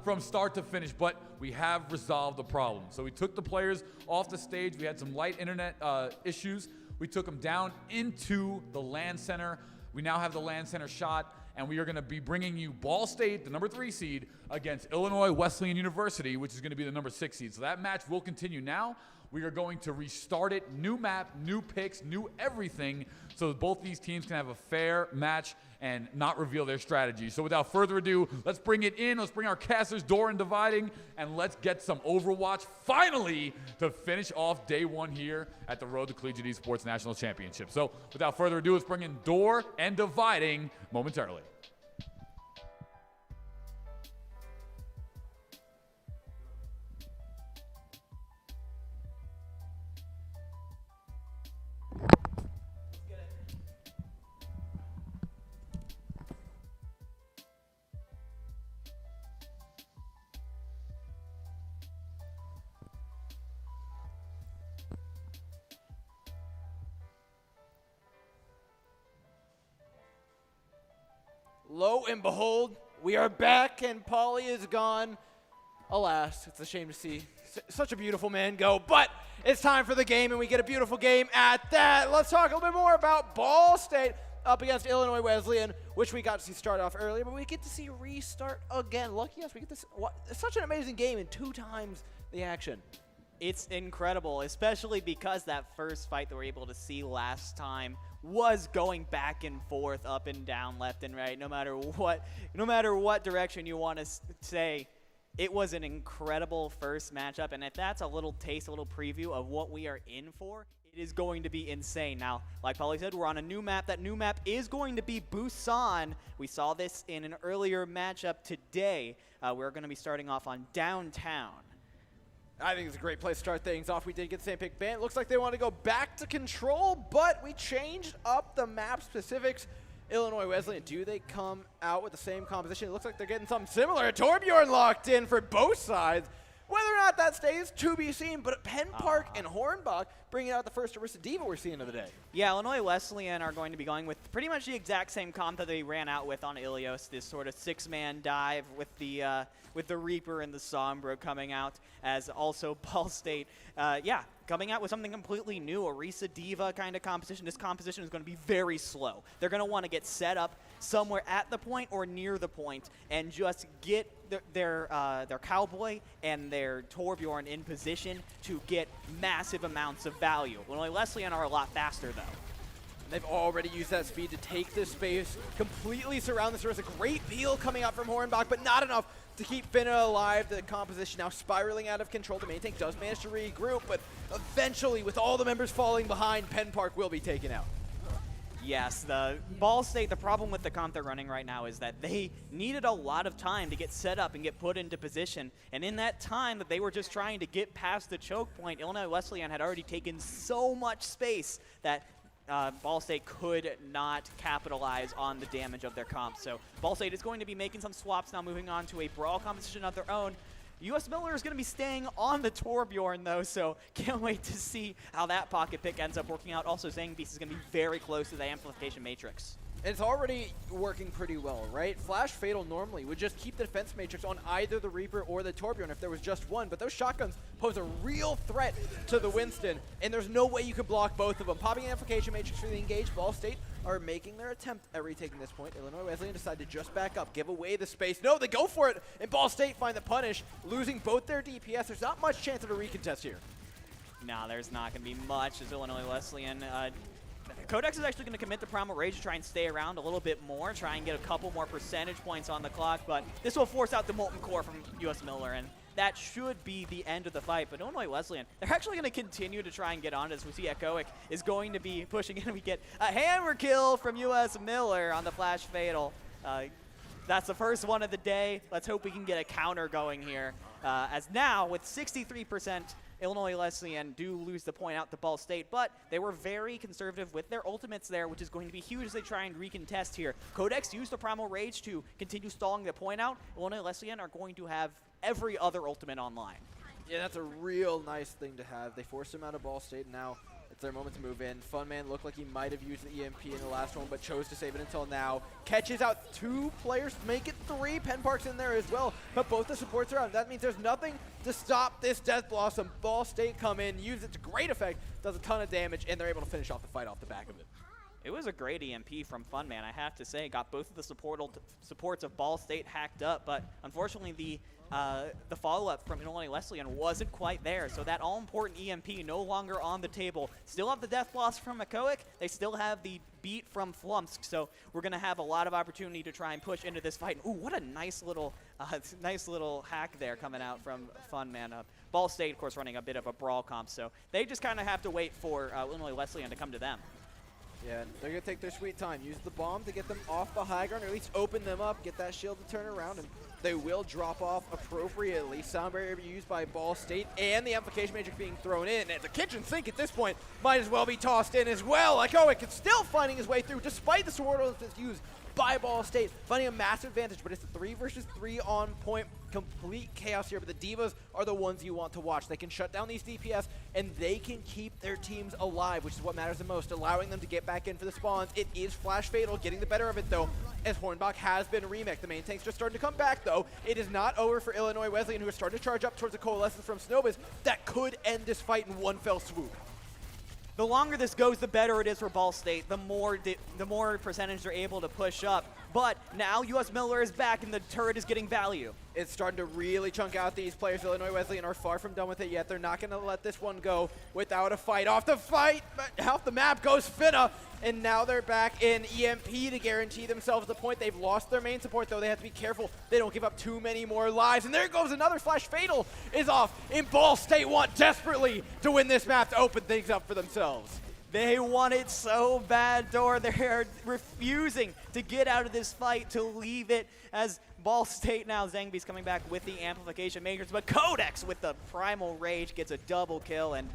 from start to finish, but we have resolved the problem. So we took the players off the stage. We had some light internet issues. We took them down into the LAN center. We now have the LAN center shot, and we are going to be bringing you Ball State, the number 3 seed, against Illinois Wesleyan University, which is going to be the number 6 seed. So that match will continue now. We are going to restart it, new map, new picks, new everything, so that both these teams can have a fair match and not reveal their strategy. So without further ado, let's bring it in. Let's bring our casters, Door and Dividing, and let's get some Overwatch finally to finish off day 1 here at the Road to Collegiate Esports National Championship. So without further ado, let's bring in Door and Dividing momentarily. Lo and behold, we are back and Paulie is gone. Alas, it's a shame to see such a beautiful man go, but it's time for the game and we get a beautiful game at that. Let's talk a little bit more about Ball State up against Illinois Wesleyan, which we got to see start off earlier, but we get to see restart again. Lucky us, we get this. It's such an amazing game and 2 times the action. It's incredible, especially because that first fight that we were able to see last time was going back and forth, up and down, left and right, no matter what direction you want to say. It was an incredible first matchup, and if that's a little taste, a little preview of what we are in for, it is going to be insane. Now, like Paulie said, we're on a new map. That new map is going to be Busan. We saw this in an earlier matchup today. We're going to be starting off on downtown. I think it's a great place to start things off. We did get the same pick band. Looks like they want to go back to control, but we changed up the map specifics. Illinois Wesleyan, do they come out with the same composition? It looks like they're getting something similar. Torbjorn locked in for both sides. Whether or not that stays to be seen, but Penn Park and Hornbach bringing out the first Arista Diva we're seeing of the day. Yeah, Illinois Wesleyan are going to be going with pretty much the exact same comp that they ran out with on Ilios, this sort of 6-man dive with the Reaper and the Sombra coming out, as also Ball State, coming out with something completely new, Arisa Diva kind of composition. This composition is going to be very slow. They're going to want to get set up somewhere at the point or near the point and just get their Cowboy and their Torbjorn in position to get massive amounts of value. Illinois Wesleyan are a lot faster, though. They've already used that speed to take this space, completely surround this. There was a great peel coming out from Hornbach, but not enough to keep Finna alive. The composition now spiraling out of control. The main tank does manage to regroup, but eventually, with all the members falling behind, Penn Park will be taken out. Yes, the Ball State, the problem with the comp they're running right now is that they needed a lot of time to get set up and get put into position. And in that time that they were just trying to get past the choke point, Illinois Wesleyan had already taken so much space that Ball State could not capitalize on the damage of their comp. So Ball State is going to be making some swaps now, moving on to a brawl competition of their own. US Miller is going to be staying on the Torbjorn, though, so can't wait to see how that pocket pick ends up working out. Also, Zang Beast is going to be very close to the amplification matrix. It's already working pretty well, right? Flash Fatal normally would just keep the defense matrix on either the Reaper or the Torbjorn if there was just one, but those shotguns pose a real threat to the Winston, and there's no way you can block both of them. Popping an amplification matrix for the engaged, Ball State are making their attempt at retaking this point. Illinois Wesleyan decided to just back up, give away the space. No, they go for it, and Ball State find the punish, losing both their DPS. There's not much chance of a recontest here. Nah, there's not going to be much as Illinois Wesleyan. Codex is actually going to commit to Primal Rage to try and stay around a little bit more, try and get a couple more percentage points on the clock, but this will force out the Molten Core from US Miller, and that should be the end of the fight. But Illinois Wesleyan, they're actually going to continue to try and get on as we see Echoic is going to be pushing in. We get a hammer kill from US Miller on the Flash Fatal. That's the first one of the day. Let's hope we can get a counter going here. As now, with 63% Illinois Wesleyan do lose the point out to Ball State, but they were very conservative with their ultimates there, which is going to be huge as they try and recontest here. Codex used the Primal Rage to continue stalling the point out. Illinois Wesleyan are going to have every other ultimate online. Yeah, that's a real nice thing to have. They forced him out of Ball State, and now it's their moment to move in. Funman looked like he might have used the EMP in the last one, but chose to save it until now. Catches out 2 players, make it 3. Penn Park's in there as well, but both the supports are out. That means there's nothing to stop this Death Blossom. Ball State come in, use it to great effect, does a ton of damage, and they're able to finish off the fight off the back of it. It was a great EMP from Funman, I have to say. Got both of the supports of Ball State hacked up, but unfortunately the follow-up from Illinois Wesleyan wasn't quite there, so that all-important EMP no longer on the table. Still have the Death Loss from McCoick. They still have the beat from Flumsk, so we're going to have a lot of opportunity to try and push into this fight. Ooh, what a nice little hack there coming out from Funman. Ball State, of course, running a bit of a brawl comp, so they just kind of have to wait for Illinois Wesleyan to come to them. Yeah, they're going to take their sweet time. Use the bomb to get them off the high ground, or at least open them up, get that shield to turn around, and they will drop off appropriately. Sound barrier used by Ball State, and the Amplification Matrix being thrown in. And the kitchen sink at this point might as well be tossed in as well. Like, oh, it's still finding his way through, despite the sword that's used by Ball State, finding a massive advantage, but it's a 3 versus 3 on point. Complete chaos here, but the Divas are the ones you want to watch. They can shut down these DPS, and they can keep their teams alive, which is what matters the most, allowing them to get back in for the spawns. It is Flash Fatal getting the better of it, though, as Hornbach has been remixed. The main tank's just starting to come back, though. It is not over for Illinois Wesleyan, who is starting to charge up towards a Coalescence from Snowbiz that could end this fight in one fell swoop. The longer this goes, the better it is for Ball State. The more percentage they're able to push up. But now U.S. Miller is back, and the turret is getting value. It's starting to really chunk out these players. Illinois Wesleyan are far from done with it yet. They're not going to let this one go without a fight. Off the map goes Finna, and now they're back in EMP to guarantee themselves the point. They've lost their main support, though. They have to be careful they don't give up too many more lives. And there goes another Flash Fatal is off. And Ball State want desperately to win this map to open things up for themselves. They want it so bad, Dor. They're refusing to get out of this fight, to leave it as Ball State now. Zangbi's coming back with the Amplification Matrix, but Codex with the Primal Rage gets a double kill, and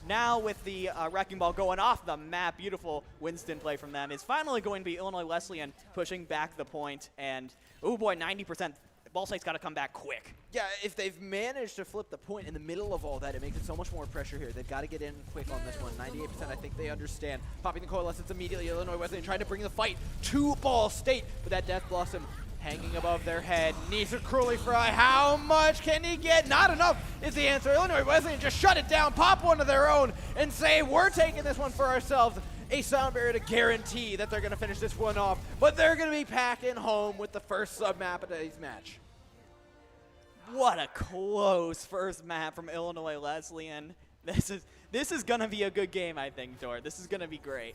now with the Wrecking Ball going off the map, beautiful Winston play from them. It's finally going to be Illinois Wesleyan pushing back the point, and oh boy, 90%. Ball State's got to come back quick. Yeah, if they've managed to flip the point in the middle of all that, it makes it so much more pressure here. They've got to get in quick on this one. 98%, I think they understand. Popping the Coalescence immediately. Illinois Wesleyan trying to bring the fight to Ball State, but that Death Blossom hanging above their head. Needs a Cruelly Fry. How much can he get? Not enough is the answer. Illinois Wesleyan just shut it down, pop one of their own, and say, we're taking this one for ourselves. A sound barrier to guarantee that they're going to finish this one off, but they're going to be packing home with the first sub-map of today's match. What a close first map from Illinois Wesleyan. This is going to be a good game, I think, Dor. This is going to be great.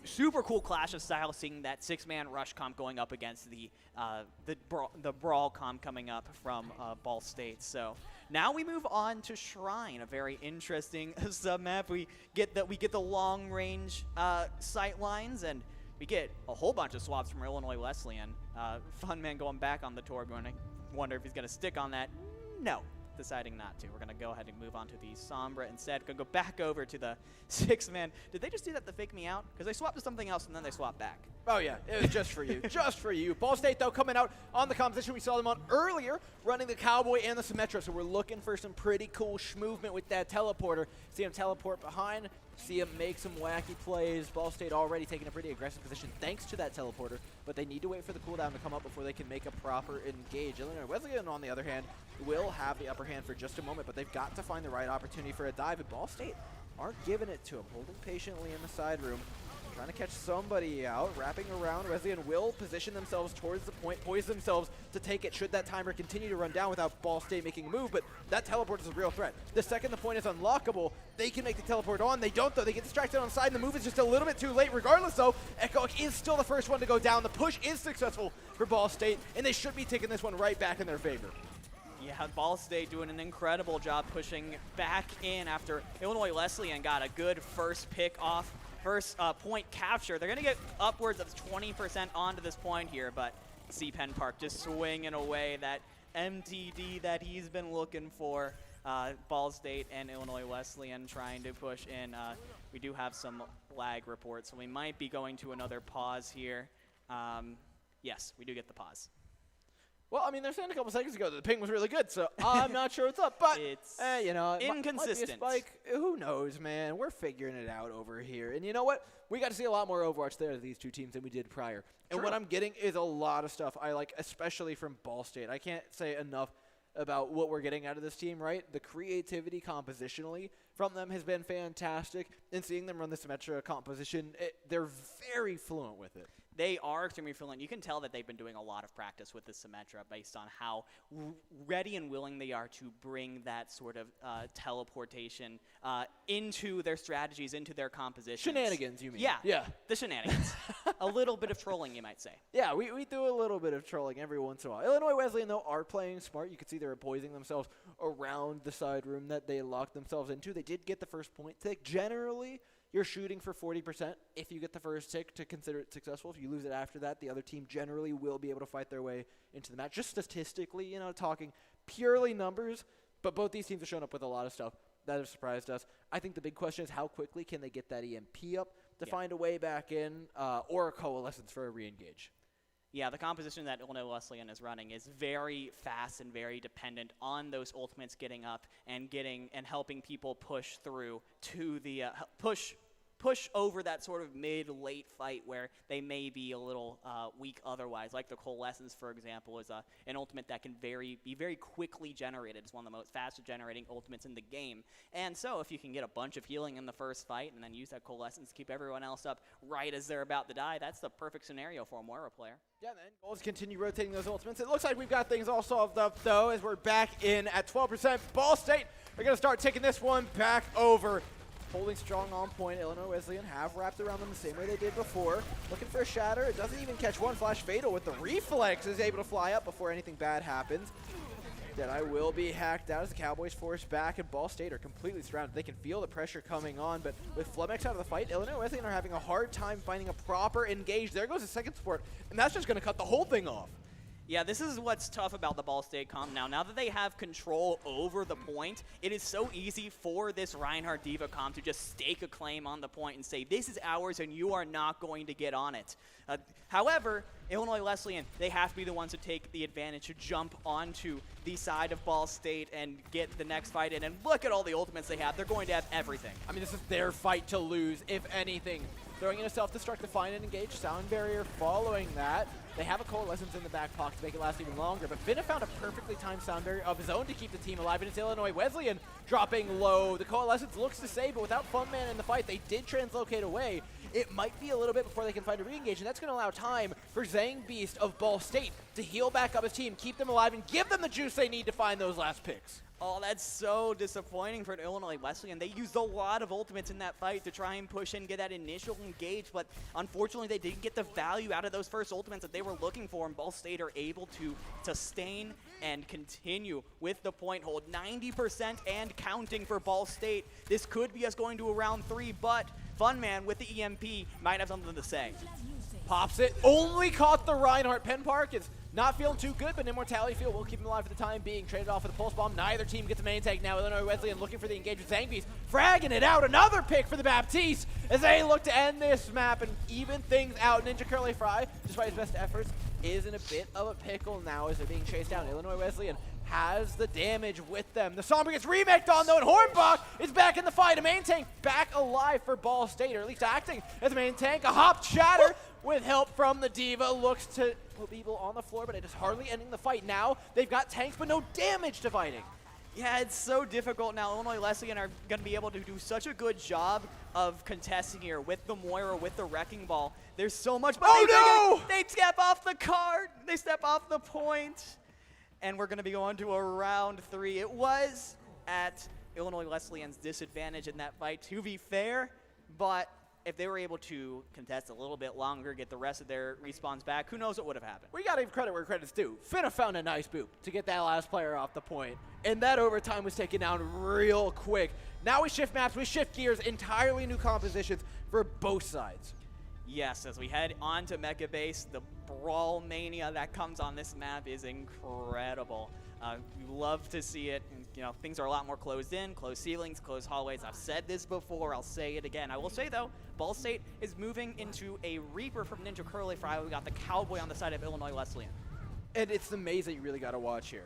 Super cool clash of styles, seeing that 6-man rush comp going up against the brawl comp coming up from Ball State. So now we move on to Shrine, a very interesting sub map. We get the long range sight lines, and we get a whole bunch of swaps from Illinois Wesleyan. Funman going back on the tour, going to wonder if he's going to stick on that. No, deciding not to. We're going to go ahead and move on to the Sombra instead. Going to go back over to the 6-man. Did they just do that to fake me out? Because they swapped to something else and then they swapped back. Oh, yeah. It was just for you. Just for you. Ball State, though, coming out on the composition we saw them on earlier, running the Cowboy and the Symmetra. So we're looking for some pretty cool movement with that teleporter. See him teleport behind. See him make some wacky plays. Ball State already taking a pretty aggressive position thanks to that teleporter, but they need to wait for the cooldown to come up before they can make a proper engage. Illinois Wesleyan, on the other hand, will have the upper hand for just a moment, but they've got to find the right opportunity for a dive, and Ball State aren't giving it to him, holding patiently in the side room. Trying to catch somebody out, wrapping around. Wesleyan will position themselves towards the point, poise themselves to take it should that timer continue to run down without Ball State making a move, but that teleport is a real threat. The second the point is unlockable, they can make the teleport on. They don't, though. They get distracted on the side, and the move is just a little bit too late. Regardless, though, Echoic is still the first one to go down. The push is successful for Ball State, and they should be taking this one right back in their favor. Yeah, Ball State doing an incredible job pushing back in after Illinois Wesleyan got a good first pick off. First point capture. They're going to get upwards of 20% onto this point here, but see Penn Park just swinging away that MTD that he's been looking for. Ball State and Illinois Wesleyan trying to push in. We do have some lag reports, so we might be going to another pause here. Yes, we do get the pause. Well, I mean, they're saying a couple seconds ago that the ping was really good, so I'm not sure what's up. But it's you know, it inconsistent. Might be a spike. Who knows, man? We're figuring it out over here. And you know what? We got to see a lot more Overwatch there, these two teams, than we did prior. And what I'm getting is a lot of stuff I like, especially from Ball State. I can't say enough about what we're getting out of this team, right? The creativity compositionally from them has been fantastic. And seeing them run the Symmetra composition, they're very fluent with it. They are extremely fluent. You can tell that they've been doing a lot of practice with the Symmetra based on how ready and willing they are to bring that sort of teleportation into their strategies, into their compositions. Shenanigans, you mean? Yeah, the shenanigans. A little bit of trolling, you might say. Yeah, we do a little bit of trolling every once in a while. Illinois Wesleyan, though, are playing smart. You can see they're poising themselves around the side room that they locked themselves into. They did get the first point tick. Generally, you're shooting for 40% if you get the first tick to consider it successful. If you lose it after that, the other team generally will be able to fight their way into the match. Just statistically, you know, talking purely numbers, but both these teams have shown up with a lot of stuff that have surprised us. I think the big question is how quickly can they get that EMP up to find a way back in or a coalescence for a re-engage. Yeah, the composition that Illinois Wesleyan is running is very fast and very dependent on those ultimates getting up and helping people push through to the push over that sort of mid-late fight where they may be a little weak otherwise. Like the Coalescence, for example, is an ultimate that can be very quickly generated. It's one of the most fastest generating ultimates in the game. And so if you can get a bunch of healing in the first fight and then use that Coalescence to keep everyone else up right as they're about to die, that's the perfect scenario for a Moira player. Yeah, then Goals continue rotating those ultimates. It looks like we've got things all solved up, though, as we're back in at 12%. Ball State are going to start taking this one back over. Holding strong on point, Illinois Wesleyan have wrapped around them the same way they did before. Looking for a shatter. It doesn't even catch one. Flash Fatal with the reflex is able to fly up before anything bad happens. Deadeye will be hacked out as the Cowboys force back, and Ball State are completely surrounded. They can feel the pressure coming on, but with Flemex out of the fight, Illinois Wesleyan are having a hard time finding a proper engage. There goes the second support, and that's just going to cut the whole thing off. Yeah, this is what's tough about the Ball State comp now. Now that they have control over the point, it is so easy for this Reinhardt Diva comp to just stake a claim on the point and say, this is ours and you are not going to get on it. However, Illinois Wesleyan, they have to be the ones to take the advantage to jump onto the side of Ball State and get the next fight in. And look at all the ultimates they have. They're going to have everything. I mean, this is their fight to lose, if anything. Throwing in a self-destruct to find and engage. Sound Barrier following that. They have a Coalescence in the back pocket to make it last even longer, but Finna found a perfectly timed Sound Barrier of his own to keep the team alive, and it's Illinois Wesleyan dropping low. The Coalescence looks to save, but without Funman in the fight, they did translocate away. It might be a little bit before they can find a re-engage, and that's going to allow time for Zhang Beast of Ball State to heal back up his team, keep them alive, and give them the juice they need to find those last picks. Oh, that's so disappointing for Illinois Wesleyan. They used a lot of ultimates in that fight to try and push in, get that initial engage, but unfortunately they didn't get the value out of those first ultimates that they were looking for, and Ball State are able to sustain and continue with the point hold. 90% and counting for Ball State. This could be us going to a round 3, but Funman with the EMP might have something to say. Pops it. Only caught the Reinhardt. Penn Park is not feeling too good, but Immortality Field will keep him alive for the time being. Traded off with a Pulse Bomb. Neither team gets a main tank now. Illinois Wesleyan looking for the engage with Zangbeast. Fragging it out. Another pick for the Baptiste as they look to end this map and even things out. Ninja Curly Fry, despite his best efforts, is in a bit of a pickle now as they're being chased down. Illinois Wesleyan has the damage with them. The Sombra gets remaked on, though, and Hornbach is back in the fight. A main tank back alive for Ball State, or at least acting as a main tank. A hop shatter with help from the Diva. Looks to put people on the floor, but it is hardly ending the fight. Now they've got tanks, but no damage to fighting. Yeah, it's so difficult now. Illinois Wesleyan are going to be able to do such a good job of contesting here with the Moira, with the Wrecking Ball. There's so much, but they step off the card. They step off the point. And we're going to be going to a round 3. It was at Illinois Wesleyan's disadvantage in that fight, to be fair, but if they were able to contest a little bit longer, get the rest of their respawns back, who knows what would have happened. We got to give credit where credit's due. Finna found a nice boop to get that last player off the point, and that overtime was taken down real quick. Now we shift maps, we shift gears, entirely new compositions for both sides. Yes, as we head on to Mecha Base, the Brawl Mania that comes on this map is incredible. We love to see it. things are a lot more closed in, closed ceilings, closed hallways. I've said this before, I'll say it again. I will say, though, Ball State is moving into a Reaper from Ninja Curly Fry. We got the Cowboy on the side of Illinois Wesleyan. And it's the maze that you really got to watch here.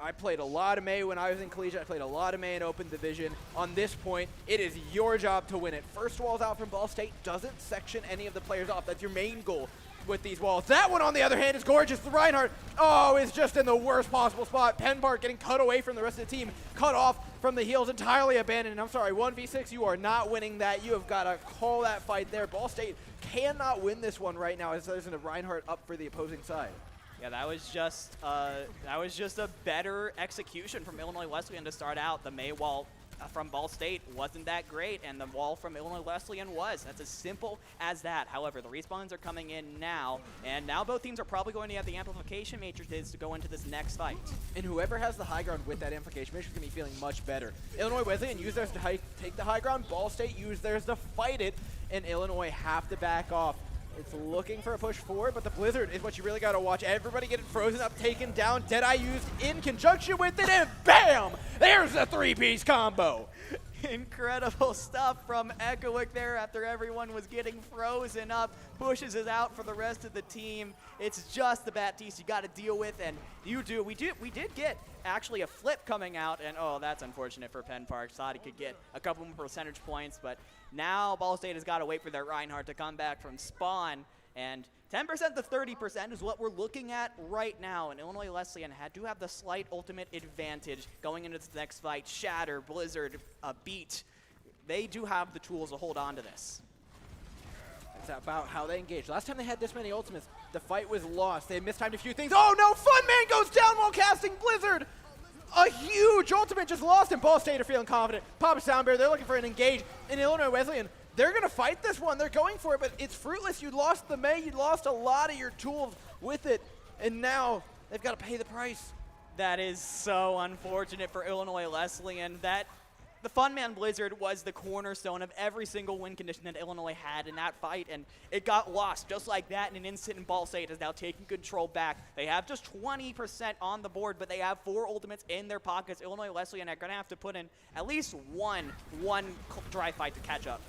I played a lot of May when I was in collegiate. I played a lot of May in open division. On this point, it is your job to win it. First wall's out from Ball State. Doesn't section any of the players off. That's your main goal with these walls. That one, on the other hand, is gorgeous. The Reinhardt, is just in the worst possible spot. Penn Park getting cut away from the rest of the team. Cut off from the heels, entirely abandoned. And I'm sorry, 1v6, you are not winning that. You have got to call that fight there. Ball State cannot win this one right now as there's a Reinhardt up for the opposing side. Yeah, that was just a better execution from Illinois Wesleyan to start out. The May wall from Ball State wasn't that great, and the wall from Illinois Wesleyan was. That's as simple as that. However, the respawns are coming in now, and now both teams are probably going to have the amplification matrices to go into this next fight. And whoever has the high ground with that amplification matrix is going to be feeling much better. Illinois Wesleyan used theirs to take the high ground. Ball State used theirs to fight it, and Illinois have to back off. It's looking for a push forward, but the Blizzard is what you really got to watch. Everybody getting frozen up, taken down. Deadeye used in conjunction with it, and bam! There's a three-piece combo. Incredible stuff from Echoic there after everyone was getting frozen up. Pushes it out for the rest of the team. It's just the Baptiste you got to deal with, and we did get actually a flip coming out, and that's unfortunate for Penn Park. Thought he could get a couple more percentage points, but now Ball State has got to wait for their Reinhardt to come back from spawn, and 10% to 30% is what we're looking at right now, and Illinois Wesleyan do have the slight ultimate advantage going into this next fight. Shatter, Blizzard, Beat, they do have the tools to hold on to this. That's about how they engage. Last time they had this many ultimates, the fight was lost. They mistimed a few things. Oh no, Funman goes down while casting Blizzard! A huge ultimate just lost, and Ball State are feeling confident. Papa Soundbear, they're looking for an engage. In Illinois Wesleyan, they're going to fight this one. They're going for it, but it's fruitless. You lost the May. You lost a lot of your tools with it, and now they've got to pay the price. That is so unfortunate for Illinois Wesleyan. The Funman Blizzard was the cornerstone of every single win condition that Illinois had in that fight, and it got lost just like that in an instant, and Ball State is now taking control back. They have just 20% on the board, but they have 4 ultimates in their pockets. Illinois Wesleyan are going to have to put in at least one dry fight to catch up.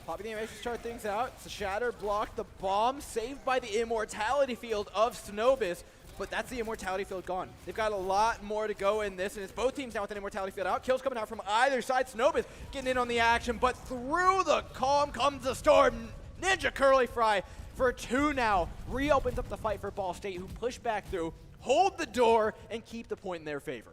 Popping the animation to start things out. It's a Shatter block, the bomb saved by the Immortality Field of Snobis. But that's the Immortality Field gone. They've got a lot more to go in this, and it's both teams now with an Immortality Field out. Kills coming out from either side. Snobis getting in on the action, but through the calm comes the storm. Ninja Curly Fry for 2 now. Reopens up the fight for Ball State, who push back through, hold the door, and keep the point in their favor.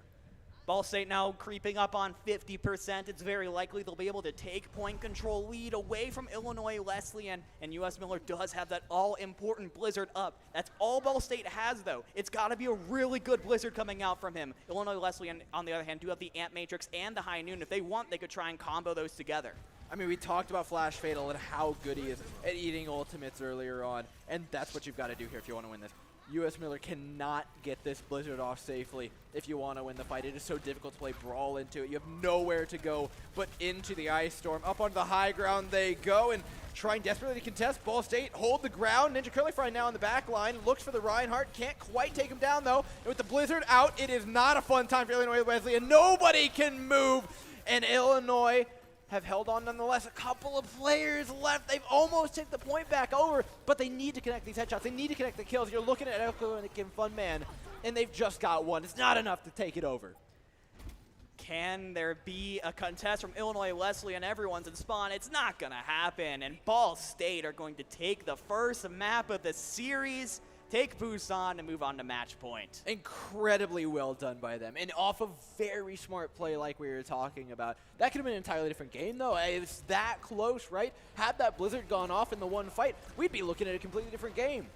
Ball State now creeping up on 50%. It's very likely they'll be able to take point control lead away from Illinois Wesleyan, and U.S. Miller does have that all-important Blizzard up. That's all Ball State has, though. It's got to be a really good Blizzard coming out from him. Illinois Wesleyan, on the other hand, do have the Amp Matrix and the High Noon. If they want, they could try and combo those together. I mean, we talked about Flash Fatal and how good he is at eating ultimates earlier on, and that's what you've got to do here if you want to win this. U.S. Miller cannot get this Blizzard off safely if you want to win the fight. It is so difficult to play Brawl into it. You have nowhere to go but into the Ice Storm. Up onto the high ground they go, and trying desperately to contest. Ball State hold the ground. Ninja Curly Fry now in the back line. Looks for the Reinhardt. Can't quite take him down, though. And with the Blizzard out, it is not a fun time for Illinois Wesleyan. Nobody can move, and Illinois have held on nonetheless. A couple of players left. They've almost taken the point back over, but they need to connect these headshots. They need to connect the kills. You're looking at Echo and Funman, and they've just got one. It's not enough to take it over. Can there be a contest from Illinois Wesleyan? Everyone's in spawn. It's not going to happen, and Ball State are going to take the first map of the series, take Busan, and move on to match point. Incredibly well done by them, and off of very smart play like we were talking about. That could have been an entirely different game, though. It's that close, right? Had that Blizzard gone off in the one fight, we'd be looking at a completely different game.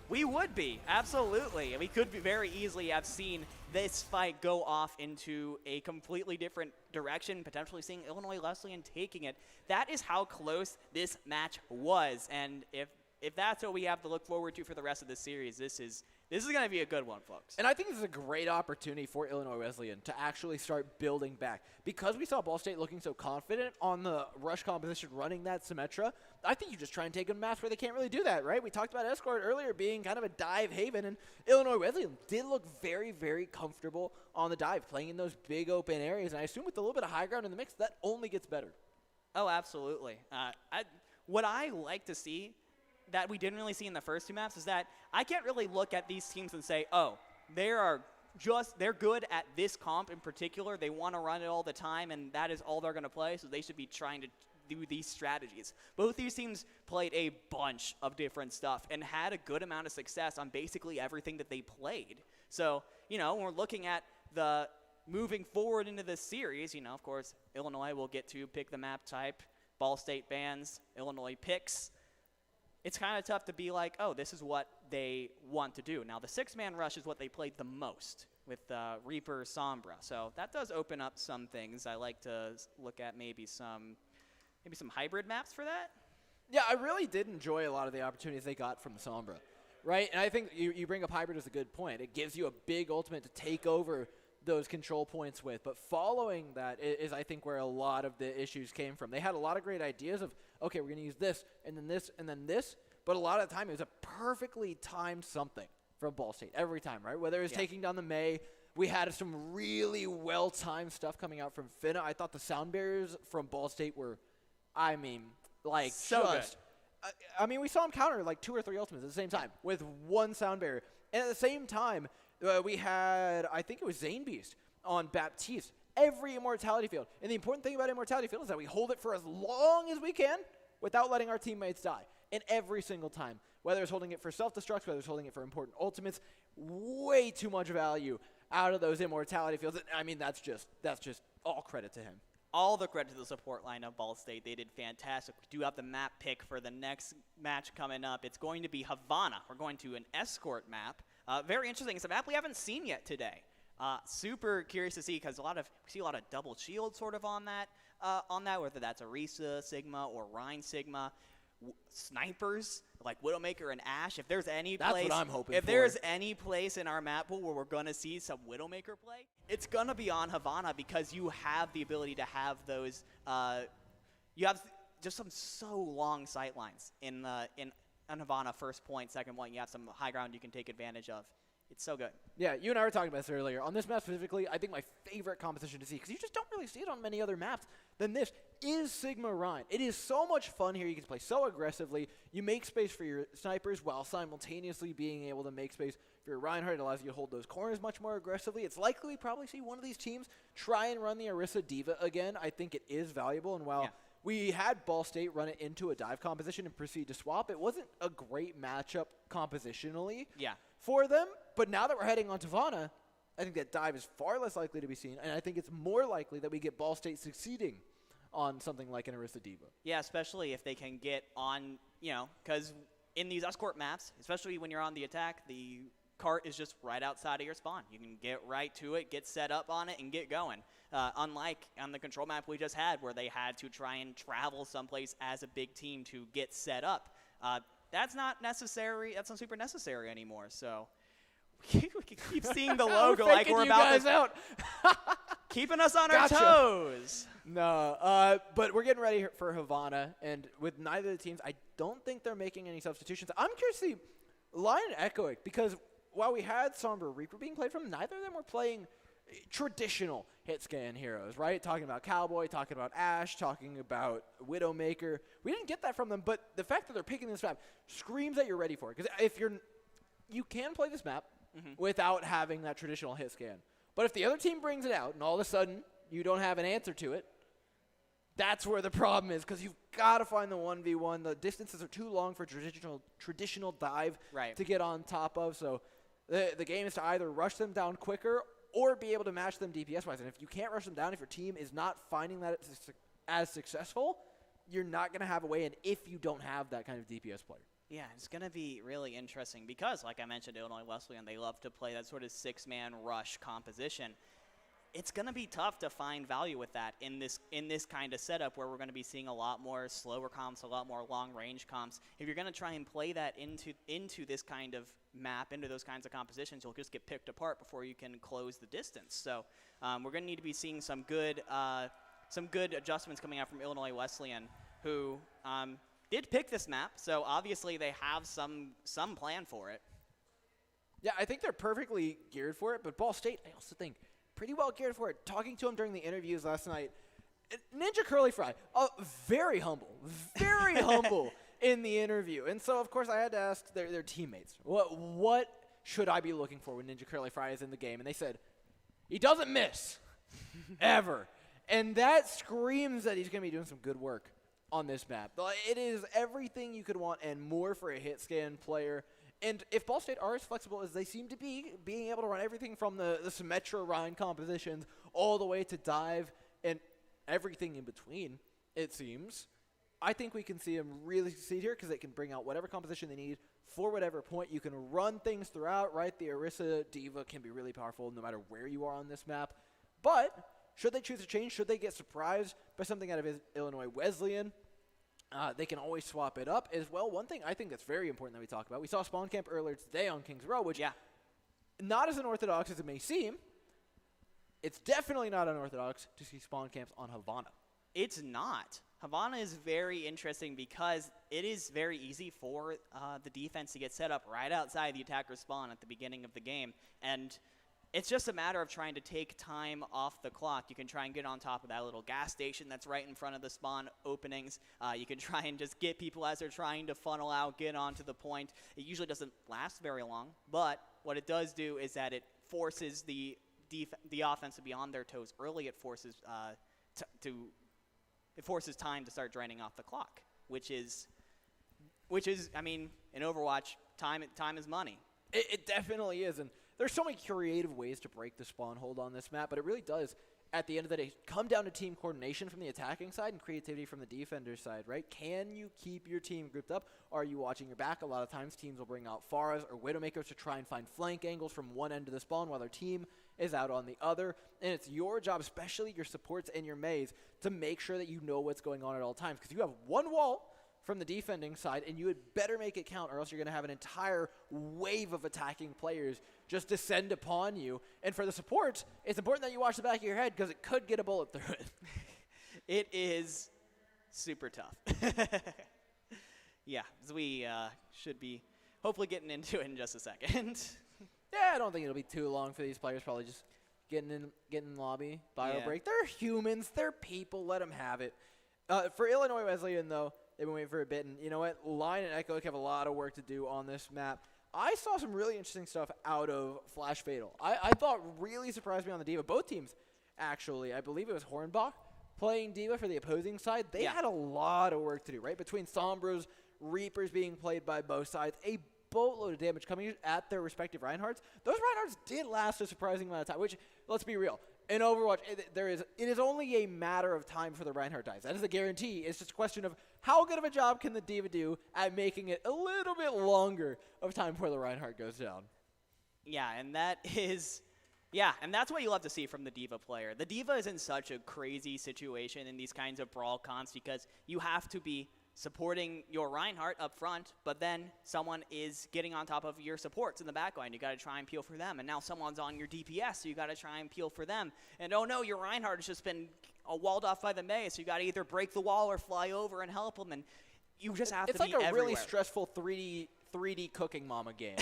We would be, absolutely. We could be very easily have seen this fight go off into a completely different direction, potentially seeing Illinois Wesleyan taking it. That is how close this match was, and if if that's what we have to look forward to for the rest of the series, this is going to be a good one, folks. And I think this is a great opportunity for Illinois Wesleyan to actually start building back. Because we saw Ball State looking so confident on the rush composition running that Symmetra, I think you just try and take a match where they can't really do that, right? We talked about Escort earlier being kind of a dive haven, and Illinois Wesleyan did look very, very comfortable on the dive, playing in those big open areas. And I assume with a little bit of high ground in the mix, that only gets better. Oh, absolutely. What I like to see that we didn't really see in the first two maps is that I can't really look at these teams and say, oh, they're good at this comp in particular. They want to run it all the time, and that is all they're going to play, so they should be trying to do these strategies. Both these teams played a bunch of different stuff and had a good amount of success on basically everything that they played. So, when we're looking at the moving forward into this series, of course, Illinois will get to pick the map type. Ball State bans, Illinois picks. It's kind of tough to be like, oh, this is what they want to do. Now, the six-man rush is what they played the most with Reaper, Sombra. So that does open up some things. I like to look at maybe some hybrid maps for that. Yeah, I really did enjoy a lot of the opportunities they got from the Sombra, right? And I think you bring up hybrid as a good point. It gives you a big ultimate to take over those control points with. But following that is, I think, where a lot of the issues came from. They had a lot of great ideas of, okay, we're going to use this, and then this, and then this. But a lot of the time, it was a perfectly timed something from Ball State every time, right? Whether it was taking down the May, we had some really well-timed stuff coming out from Finna. I thought the sound barriers from Ball State were, so good. We saw him counter like 2 or 3 ultimates at the same time with one sound barrier. And at the same time, we had, I think it was Zane Beast on Baptiste, every Immortality field. And the important thing about Immortality field is that we hold it for as long as we can without letting our teammates die. And every single time, whether it's holding it for self-destructs, whether it's holding it for important ultimates, way too much value out of those Immortality fields. That's just all credit to him. All the credit to the support line of Ball State. They did fantastic. We do have the map pick for the next match coming up. It's going to be Havana. We're going to an escort map. Very interesting. It's a map we haven't seen yet today. Super curious to see because we see a lot of double shield sort of on that, whether that's Arisa Sigma or Rhine Sigma. Snipers like Widowmaker and Ash. If there's any place, what I'm hoping if for. there's any place in our map pool where we're gonna see some Widowmaker play, it's gonna be on Havana because you have the ability to have those. You have just some so long sight lines in Havana. First point, second point, you have some high ground you can take advantage of. It's so good. Yeah, you and I were talking about this earlier. On this map specifically, I think my favorite competition to see, because you just don't really see it on many other maps than this, is Sigma Rhine. It is so much fun here. You can play so aggressively. You make space for your snipers while simultaneously being able to make space for your Reinhardt. It allows you to hold those corners much more aggressively. It's likely we probably see one of these teams try and run the Arisa Diva again. I think it is valuable, and while we had Ball State run it into a dive composition and proceed to swap, it wasn't a great matchup compositionally for them. But now that we're heading on to Havana, I think that dive is far less likely to be seen, and I think it's more likely that we get Ball State succeeding on something like an Arisa Diva. Yeah, especially if they can get on, because in these escort maps, especially when you're on the attack, the cart is just right outside of your spawn. You can get right to it, get set up on it, and get going. Unlike on the control map we just had where they had to try and travel someplace as a big team to get set up. That's not necessary. That's not super necessary anymore, so we can keep seeing the logo like we're about out. Keeping us on our toes. No, but we're getting ready for Havana, and with neither of the teams, I don't think they're making any substitutions. I'm curious to see Lion echoing, because while we had Sombra Reaper being played from, neither of them were playing traditional hit scan heroes, right? Talking about Cowboy, talking about Ash, talking about Widowmaker. We didn't get that from them, but the fact that they're picking this map screams that you're ready for it. Because if you can play this map without having that traditional hit scan. But if the other team brings it out and all of a sudden you don't have an answer to it, that's where the problem is, because you've got to find the 1v1. The distances are too long for traditional dive to get on top of. So the game is to either rush them down quicker or be able to match them DPS-wise. And if you can't rush them down, if your team is not finding that as successful, you're not going to have a way in if you don't have that kind of DPS player. Yeah, it's going to be really interesting because, like I mentioned, Illinois Wesleyan, they love to play that sort of six-man rush composition. it's going to be tough to find value with that in this kind of setup where we're going to be seeing a lot more slower comps, a lot more long-range comps. If you're going to try and play that into this kind of map, into those kinds of compositions, you'll just get picked apart before you can close the distance. So we're going to need to be seeing some good adjustments coming out from Illinois Wesleyan, who did pick this map, so obviously they have some plan for it. Yeah, I think they're perfectly geared for it, but Ball State, I also think, pretty well geared for it. Talking to him during the interviews last night, Ninja Curly Fry, very humble in the interview. And so, of course, I had to ask their teammates, what should I be looking for when Ninja Curly Fry is in the game? And they said, he doesn't miss, ever. And that screams that he's going to be doing some good work on this map. It is everything you could want and more for a hit scan player. And if Ball State are as flexible as they seem to be, being able to run everything from the Symmetra Rhine compositions all the way to dive and everything in between, it seems, I think we can see them really succeed here because they can bring out whatever composition they need for whatever point. You can run things throughout, right? The Orisa Diva can be really powerful no matter where you are on this map. But should they choose to change, should they get surprised by something out of Illinois Wesleyan, they can always swap it up as well. One thing I think that's very important that we talk about, we saw Spawn Camp earlier today on Kings Row, which not as unorthodox as it may seem. It's definitely not unorthodox to see Spawn Camps on Havana. It's not. Havana is very interesting because it is very easy for the defense to get set up right outside the attacker's spawn at the beginning of the game. And it's just a matter of trying to take time off the clock. You can try and get on top of that little gas station that's right in front of the spawn openings. You can try and just get people as they're trying to funnel out, get onto the point. It usually doesn't last very long, but what it does do is that it forces the offense to be on their toes early. It forces it forces time to start draining off the clock, which is, I mean, in Overwatch, time is money. It definitely is, and there's so many creative ways to break the spawn hold on this map, but it really does, at the end of the day, come down to team coordination from the attacking side and creativity from the defender side, right? Can you keep your team grouped up? Are you watching your back? A lot of times teams will bring out Pharahs or Widowmakers to try and find flank angles from one end of the spawn while their team is out on the other. And it's your job, especially your supports and your mays, to make sure that you know what's going on at all times. Because you have one wall from the defending side, and you had better make it count, or else you're going to have an entire wave of attacking players just descend upon you. And for the support, it's important that you watch the back of your head because it could get a bullet through it. It is super tough. Yeah, so we should be hopefully getting into it in just a second. Yeah, I don't think it'll be too long for these players. Probably just getting in lobby, bio break. They're humans. They're people. Let them have it. For Illinois Wesleyan, though, they've been waiting for a bit. And you know what? Lion and Echo have a lot of work to do on this map. I saw some really interesting stuff out of Flash Fatal. I thought really surprised me on the Diva. Both teams, actually. I believe it was Hornbach playing Diva for the opposing side. They had a lot of work to do, right? Between Sombras, Reapers being played by both sides, a boatload of damage coming at their respective Reinhardts. Those Reinhardts did last a surprising amount of time, which, let's be real, in Overwatch, it is only a matter of time for the Reinhardt dies. That is a guarantee. It's just a question of how good of a job can the Diva do at making it a little bit longer of time before the Reinhardt goes down. Yeah, and that's what you love to see from the Diva player. The Diva is in such a crazy situation in these kinds of brawl cons because you have to be supporting your Reinhardt up front, but then someone is getting on top of your supports in the back line. You got to try and peel for them, and now someone's on your DPS, so you got to try and peel for them. And oh no, your Reinhardt has just been walled off by the Mei, so you got to either break the wall or fly over and help them, and you just have to be everywhere. It's like a really stressful 3D Cooking Mama game.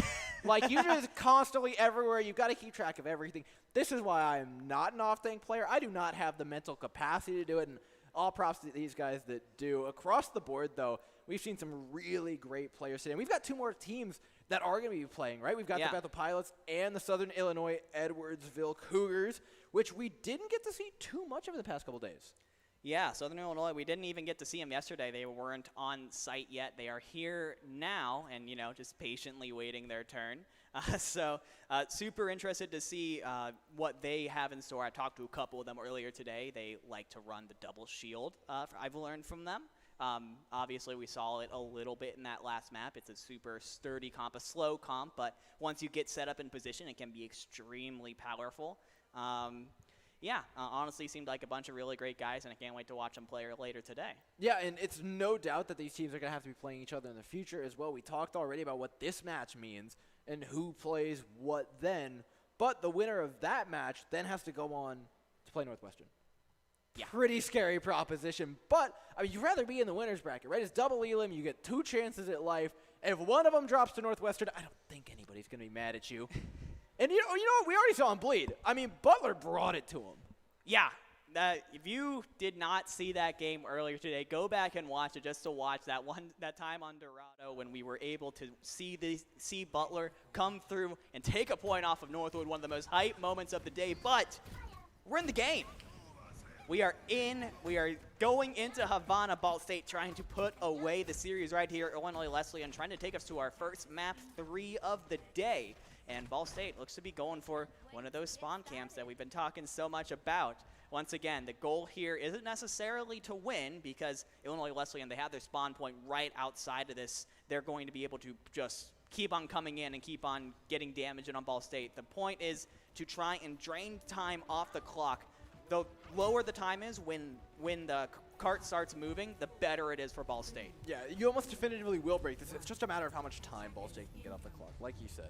Like, you're just constantly everywhere. You've got to keep track of everything. This is why I am not an off-tank player. I do not have the mental capacity to do it, and all props to these guys that do. Across the board, though, we've seen some really great players today. And we've got two more teams that are going to be playing, right? We've got the Bethel Pilots and the Southern Illinois Edwardsville Cougars, which we didn't get to see too much of in the past couple days. Yeah, Southern Illinois, we didn't even get to see them yesterday. They weren't on site yet. They are here now and, just patiently waiting their turn. So super interested to see what they have in store. I talked to a couple of them earlier today. They like to run the double shield, I've learned from them. Obviously, we saw it a little bit in that last map. It's a super sturdy comp, a slow comp, but once you get set up in position, it can be extremely powerful. yeah, honestly seemed like a bunch of really great guys, and I can't wait to watch them play later today. Yeah, and it's no doubt that these teams are going to have to be playing each other in the future as well. We talked already about what this match means and who plays what then, but the winner of that match then has to go on to play Northwestern. Yeah. Pretty scary proposition, but I mean, you'd rather be in the winner's bracket, right? It's double elim, you get 2 chances at life, and if one of them drops to Northwestern, I don't think anybody's going to be mad at you. And you know what? We already saw him bleed. I mean, Butler brought it to him. Yeah. If you did not see that game earlier today, go back and watch it just to watch that time on Dorado when we were able to see Butler come through and take a point off of Northwood, one of the most hype moments of the day. But we're in the game. We are going into Havana. Ball State trying to put away the series right here. Illinois Wesleyan trying to take us to our first map 3 of the day. And Ball State looks to be going for one of those spawn camps that we've been talking so much about. Once again, the goal here isn't necessarily to win because Illinois Wesleyan, they have their spawn point right outside of this. They're going to be able to just keep on coming in and keep on getting damage in on Ball State. The point is to try and drain time off the clock. The lower the time is when the cart starts moving, the better it is for Ball State. Yeah, you almost definitively will break this. It's just a matter of how much time Ball State can get off the clock, like you said.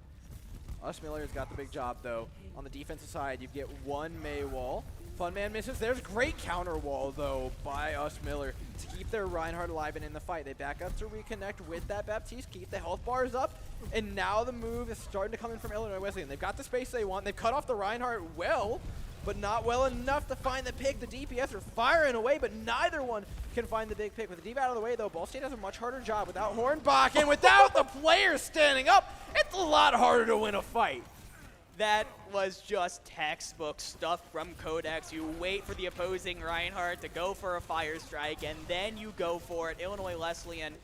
Us Miller's got the big job, though. On the defensive side, you get 1 May wall. Funman misses. There's great counter wall, though, by Us Miller to keep their Reinhardt alive and in the fight. They back up to reconnect with that Baptiste, keep the health bars up, and now the move is starting to come in from Illinois Wesleyan. They've got the space they want. They've cut off the Reinhardt well, but not well enough to find the pick. The DPS are firing away, but neither one can find the big pick. With the deep out of the way, though, Ball State has a much harder job without Hornbach and without the players standing up. It's a lot harder to win a fight. That was just textbook stuff from Codex. You wait for the opposing Reinhardt to go for a fire strike, and then you go for it. Illinois Wesleyan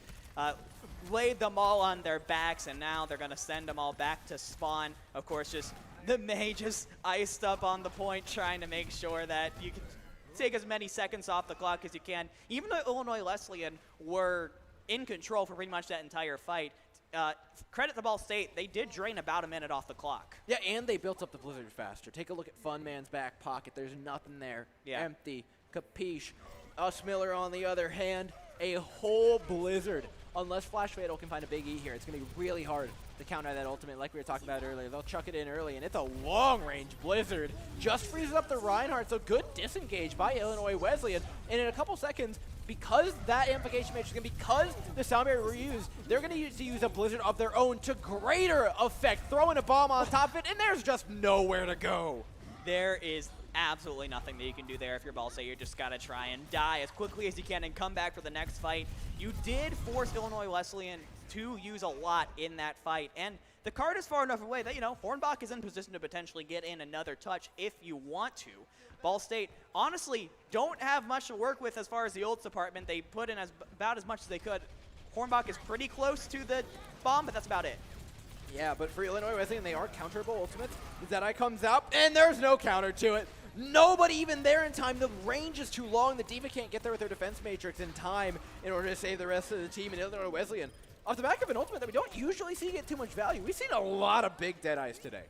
laid them all on their backs, and now they're going to send them all back to spawn. Of course, just the May just iced up on the point, trying to make sure that you can take as many seconds off the clock as you can. Even though Illinois Wesleyan were in control for pretty much that entire fight, credit to Ball State, they did drain about a minute off the clock. Yeah, and they built up the blizzard faster. Take a look at Funman's back pocket. There's nothing there. Yeah. Empty. Capiche. Us Miller, on the other hand, a whole blizzard. Unless Flash Fatal can find a big E here, it's going to be really hard to counter that ultimate like we were talking about earlier. They'll chuck it in early, and it's a long-range blizzard. Just freezes up the Reinhardt, so good disengage by Illinois Wesleyan. And in a couple seconds, because that amplification matrix, and because the sound barrier were used, they're going to use a blizzard of their own to greater effect, throwing a bomb on top of it, and there's just nowhere to go. There is absolutely nothing that you can do there if you're Ball State. You just got to try and die as quickly as you can and come back for the next fight. You did force Illinois Wesleyan to use a lot in that fight, and the card is far enough away that, you know, Hornbach is in position to potentially get in another touch if you want to. Ball State, honestly, don't have much to work with as far as the ults department. They put in about as much as they could. Hornbach is pretty close to the bomb, but that's about it. Yeah, but for Illinois Wesleyan, they are counterable ultimates. The Deadeye comes out, and there's no counter to it. Nobody even there in time. The range is too long. The D.Va can't get there with their defense matrix in time in order to save the rest of the team. And Illinois Wesleyan, off the back of an ultimate that we don't usually see get too much value, we've seen a lot of big Deadeyes today.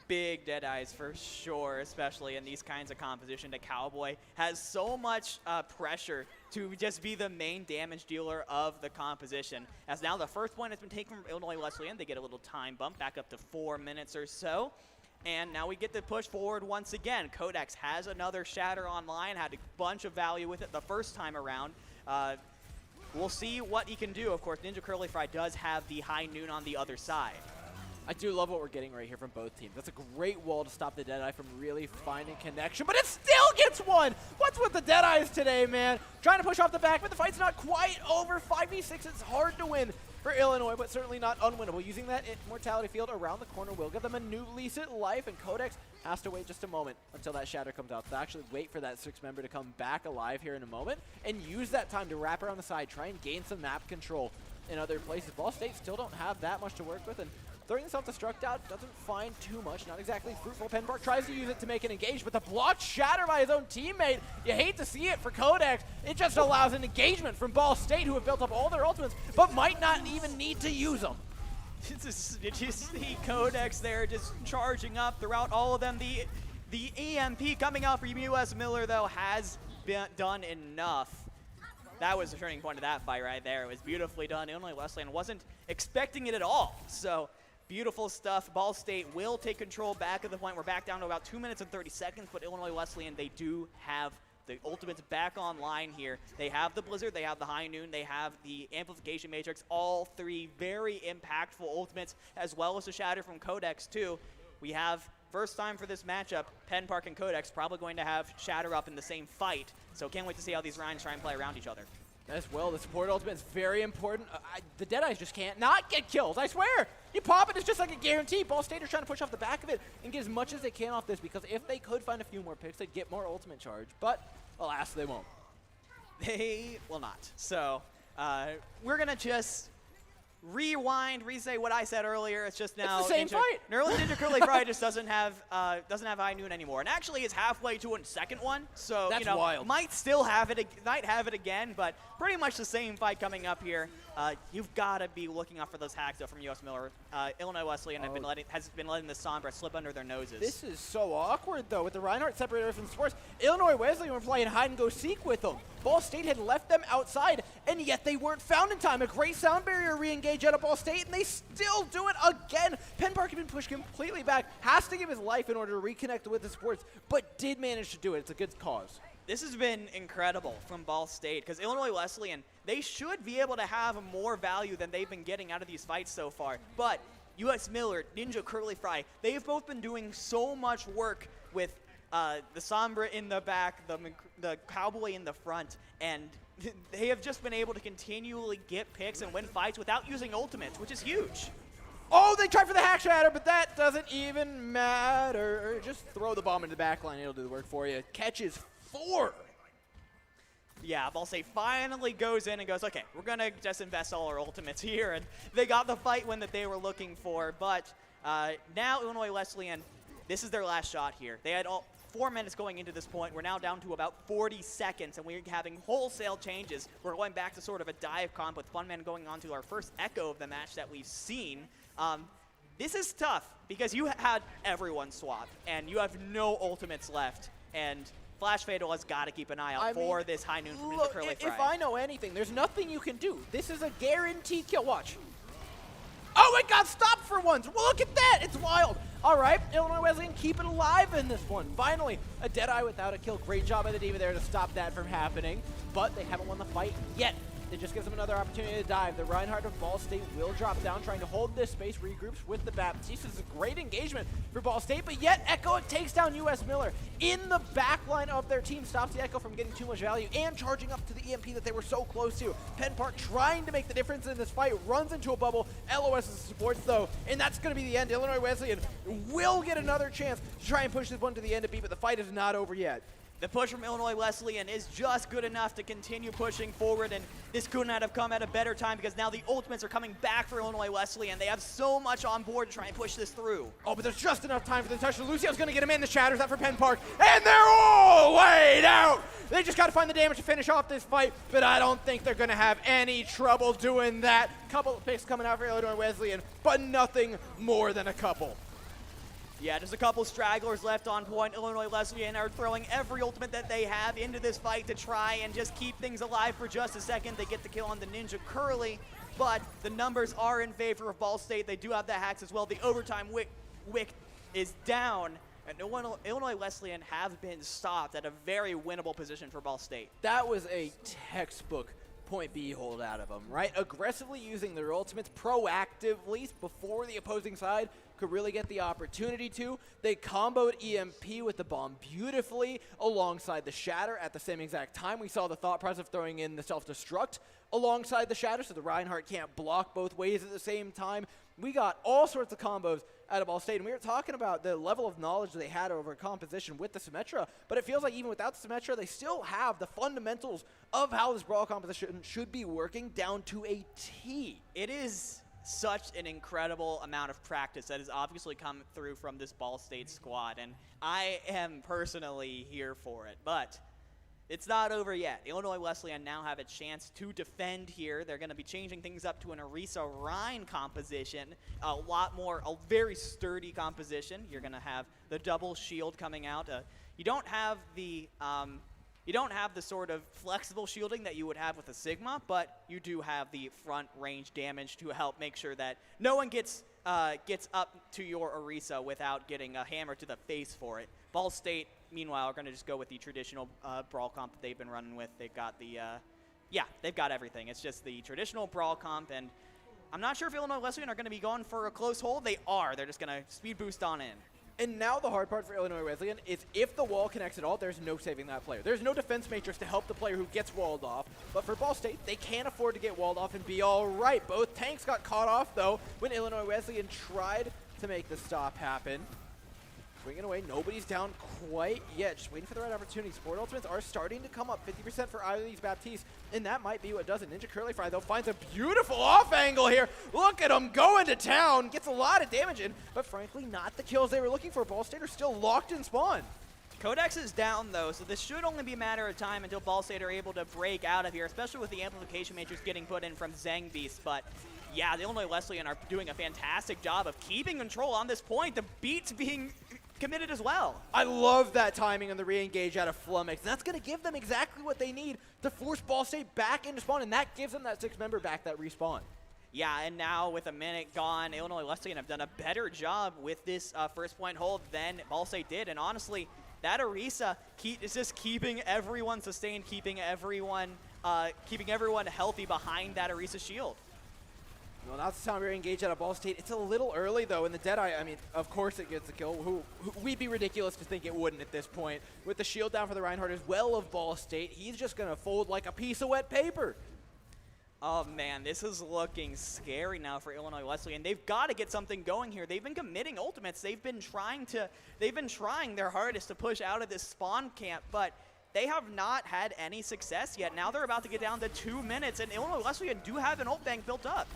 Big Deadeyes for sure, especially in these kinds of composition. The Cowboy has so much pressure to just be the main damage dealer of the composition. As now the first point has been taken from Illinois Wesleyan. They get a little time bump back up to 4 minutes or so. And now we get to push forward once again. Codex has another Shatter online, had a bunch of value with it the first time around. We'll see what he can do. Of course, Ninja Curly Fry does have the High Noon on the other side. I do love what we're getting right here from both teams. That's a great wall to stop the Deadeye from really finding connection, but it still gets one! What's with the Deadeyes today, man? Trying to push off the back, but the fight's not quite over. 5v6 is hard to win for Illinois, but certainly not unwinnable. Using that Immortality Field around the corner will give them a new lease at life, and Codex has to wait just a moment until that Shatter comes out. They'll actually wait for that 6th member to come back alive here in a moment, and use that time to wrap around the side, try and gain some map control in other places. Ball State still don't have that much to work with, and throwing the self-destruct out doesn't find too much, not exactly fruitful. Penbark tries to use it to make an engage, but the blocked Shatter by his own teammate, you hate to see it for Codex. It just allows an engagement from Ball State, who have built up all their ultimates, but might not even need to use them. Did you see Codex there just charging up throughout all of them? The The EMP coming out for US Miller, though, has been done enough. That was the turning point of that fight right there. It was beautifully done. Illinois Wesleyan wasn't expecting it at all. So beautiful stuff. Ball State will take control back at the point. We're back down to about 2 minutes and 30 seconds, but Illinois Wesleyan, they do have the ultimates back online here. They have the Blizzard, they have the High Noon, they have the Amplification Matrix, all three very impactful ultimates, as well as the Shatter from Codex too. We have, first time for this matchup, Penn Park and Codex probably going to have Shatter up in the same fight. So can't wait to see how these Ryans try and play around each other. As well, the support ultimate is very important. The Deadeyes just can't not get kills, I swear. You pop it, it's just like a guarantee. Ball State are trying to push off the back of it and get as much as they can off this, because if they could find a few more picks, they'd get more ultimate charge. But, alas, they won't. They will not. So we're going to just rewind, re-say what I said earlier. It's just now it's the same fight. Ninja Curly Fry just doesn't have High Noon anymore, and actually is halfway to a second one. So That's you know, wild. might have it again, but pretty much the same fight coming up here. You've got to be looking out for those hacks though from US Miller. Illinois Wesleyan has been letting the Sombra slip under their noses. This is so awkward, though, with the Reinhardt separated away from the sports. Illinois Wesleyan were playing hide-and-go-seek with them. Ball State had left them outside, and yet they weren't found in time. A great sound barrier re-engage out of Ball State, and they still do it again. Penn Park had been pushed completely back, has to give his life in order to reconnect with the sports, but did manage to do it. It's a good cause. This has been incredible from Ball State, because Illinois Wesleyan, they should be able to have more value than they've been getting out of these fights so far. But US Miller, Ninja Curly Fry, they've both been doing so much work with the Sombra in the back, the Cowboy in the front, and they have just been able to continually get picks and win fights without using ultimates, which is huge. Oh, they tried for the hack shatter, but that doesn't even matter. Just throw the bomb into the back line. It'll do the work for you. Catches 4. Yeah, Ball State finally goes in and goes, okay, we're going to just invest all our ultimates here. And they got the fight win that they were looking for. But now Illinois Wesleyan, this is their last shot here. They had 4 minutes going into this point. We're now down to about 40 seconds, and we're having wholesale changes. We're going back to sort of a dive comp with Funman going on to our first echo of the match that we've seen. This is tough because you had everyone swap, and you have no ultimates left. And Flash Fatal has got to keep an eye out for this High Noon from Ninja Curly Fry. If I know anything, there's nothing you can do. This is a guaranteed kill. Watch. Oh, it got stopped for once. Well, look at that. It's wild. All right, Illinois Wesleyan keep it alive in this one. Finally, a Deadeye without a kill. Great job by the Diva there to stop that from happening. But they haven't won the fight yet. It just gives them another opportunity to dive. The Reinhardt of Ball State will drop down, trying to hold this space, regroups with the Baptiste. This is a great engagement for Ball State, but yet Echo takes down US Miller in the back line of their team, stops the Echo from getting too much value and charging up to the EMP that they were so close to. Penn Park trying to make the difference in this fight, runs into a bubble. LOS supports though, and that's going to be the end. Illinois Wesleyan will get another chance to try and push this one to the end of B, but the fight is not over yet. The push from Illinois Wesleyan is just good enough to continue pushing forward, and this could not have come at a better time because now the ultimates are coming back for Illinois Wesleyan. They have so much on board to try and push this through. Oh, but there's just enough time for the touch. Lucio's going to get him in. The shatters that for Penn Park, and they're all laid out. They just got to find the damage to finish off this fight, but I don't think they're going to have any trouble doing that. Couple of picks coming out for Illinois Wesleyan, but nothing more than a couple. Yeah, just a couple stragglers left on point. Illinois Wesleyan are throwing every ultimate that they have into this fight to try and just keep things alive for just a second. They get the kill on the Ninja Curly, but the numbers are in favor of Ball State. They do have the hacks as well. The overtime wick is down, and Illinois Wesleyan have been stopped at a very winnable position for Ball State. That was a textbook point B hold out of them, right? Aggressively using their ultimates proactively before the opposing side could really get the opportunity to. They comboed EMP with the bomb beautifully alongside the Shatter at the same exact time. We saw the thought process of throwing in the self-destruct alongside the Shatter, so the Reinhardt can't block both ways at the same time. We got all sorts of combos out of Ball State, and we were talking about the level of knowledge they had over composition with the Symmetra, but it feels like even without the Symmetra, they still have the fundamentals of how this Brawl composition should be working down to a T. It is such an incredible amount of practice that has obviously come through from this Ball State squad, and I am personally here for it. But It's not over yet. Illinois Wesleyan now have a chance to defend here. They're going to be changing things up to an Arisa Rhine composition. A very sturdy composition. You're going to have the double shield coming out. You don't have the sort of flexible shielding that you would have with a Sigma, but you do have the front range damage to help make sure that no one gets up to your Arisa without getting a hammer to the face for it. Ball State, meanwhile, are going to just go with the traditional brawl comp that they've been running with. They've got they've got everything. It's just the traditional brawl comp, and I'm not sure if Illinois Wesleyan are going to be going for a close hold. They are. They're just going to speed boost on in. And now the hard part for Illinois Wesleyan is if the wall connects at all, there's no saving that player. There's no defense matrix to help the player who gets walled off. But for Ball State, they can't afford to get walled off and be all right. Both tanks got caught off, though, when Illinois Wesleyan tried to make the stop happen. Swinging away, nobody's down quite yet. Just waiting for the right opportunity. Sport Ultimates are starting to come up. 50% for either of these Baptistes, and that might be what does it. Ninja Curly Fry, though, finds a beautiful off angle here. Look at him going to town. Gets a lot of damage in, but frankly, not the kills they were looking for. Ball State are still locked in spawn. Codex is down, though, so this should only be a matter of time until Ball State are able to break out of here, especially with the amplification matrix getting put in from Zang Beast. But yeah, the Illinois Wesleyan are doing a fantastic job of keeping control on this point. The beats being committed as well. I love that timing on the re-engage out of Flummox. And that's going to give them exactly what they need to force Ball State back into spawn, and that gives them that 6-member back that respawn. Yeah, and now with a minute gone, Illinois Wesleyan have done a better job with this first point hold than Ball State did. And honestly, that Arisa is just keeping everyone sustained, keeping everyone healthy behind that Arisa shield. Well, that's the time we're engaged out of Ball State. It's a little early, though, in the Deadeye. I mean, of course it gets the kill. Who we'd be ridiculous to think it wouldn't at this point. With the shield down for the Reinhardt as well of Ball State, he's just going to fold like a piece of wet paper. Oh, man, this is looking scary now for Illinois Wesleyan. They've got to get something going here. They've been committing ultimates. They've been trying their hardest to push out of this spawn camp, but they have not had any success yet. Now they're about to get down to 2 minutes, and Illinois Wesleyan do have an ult bank built up.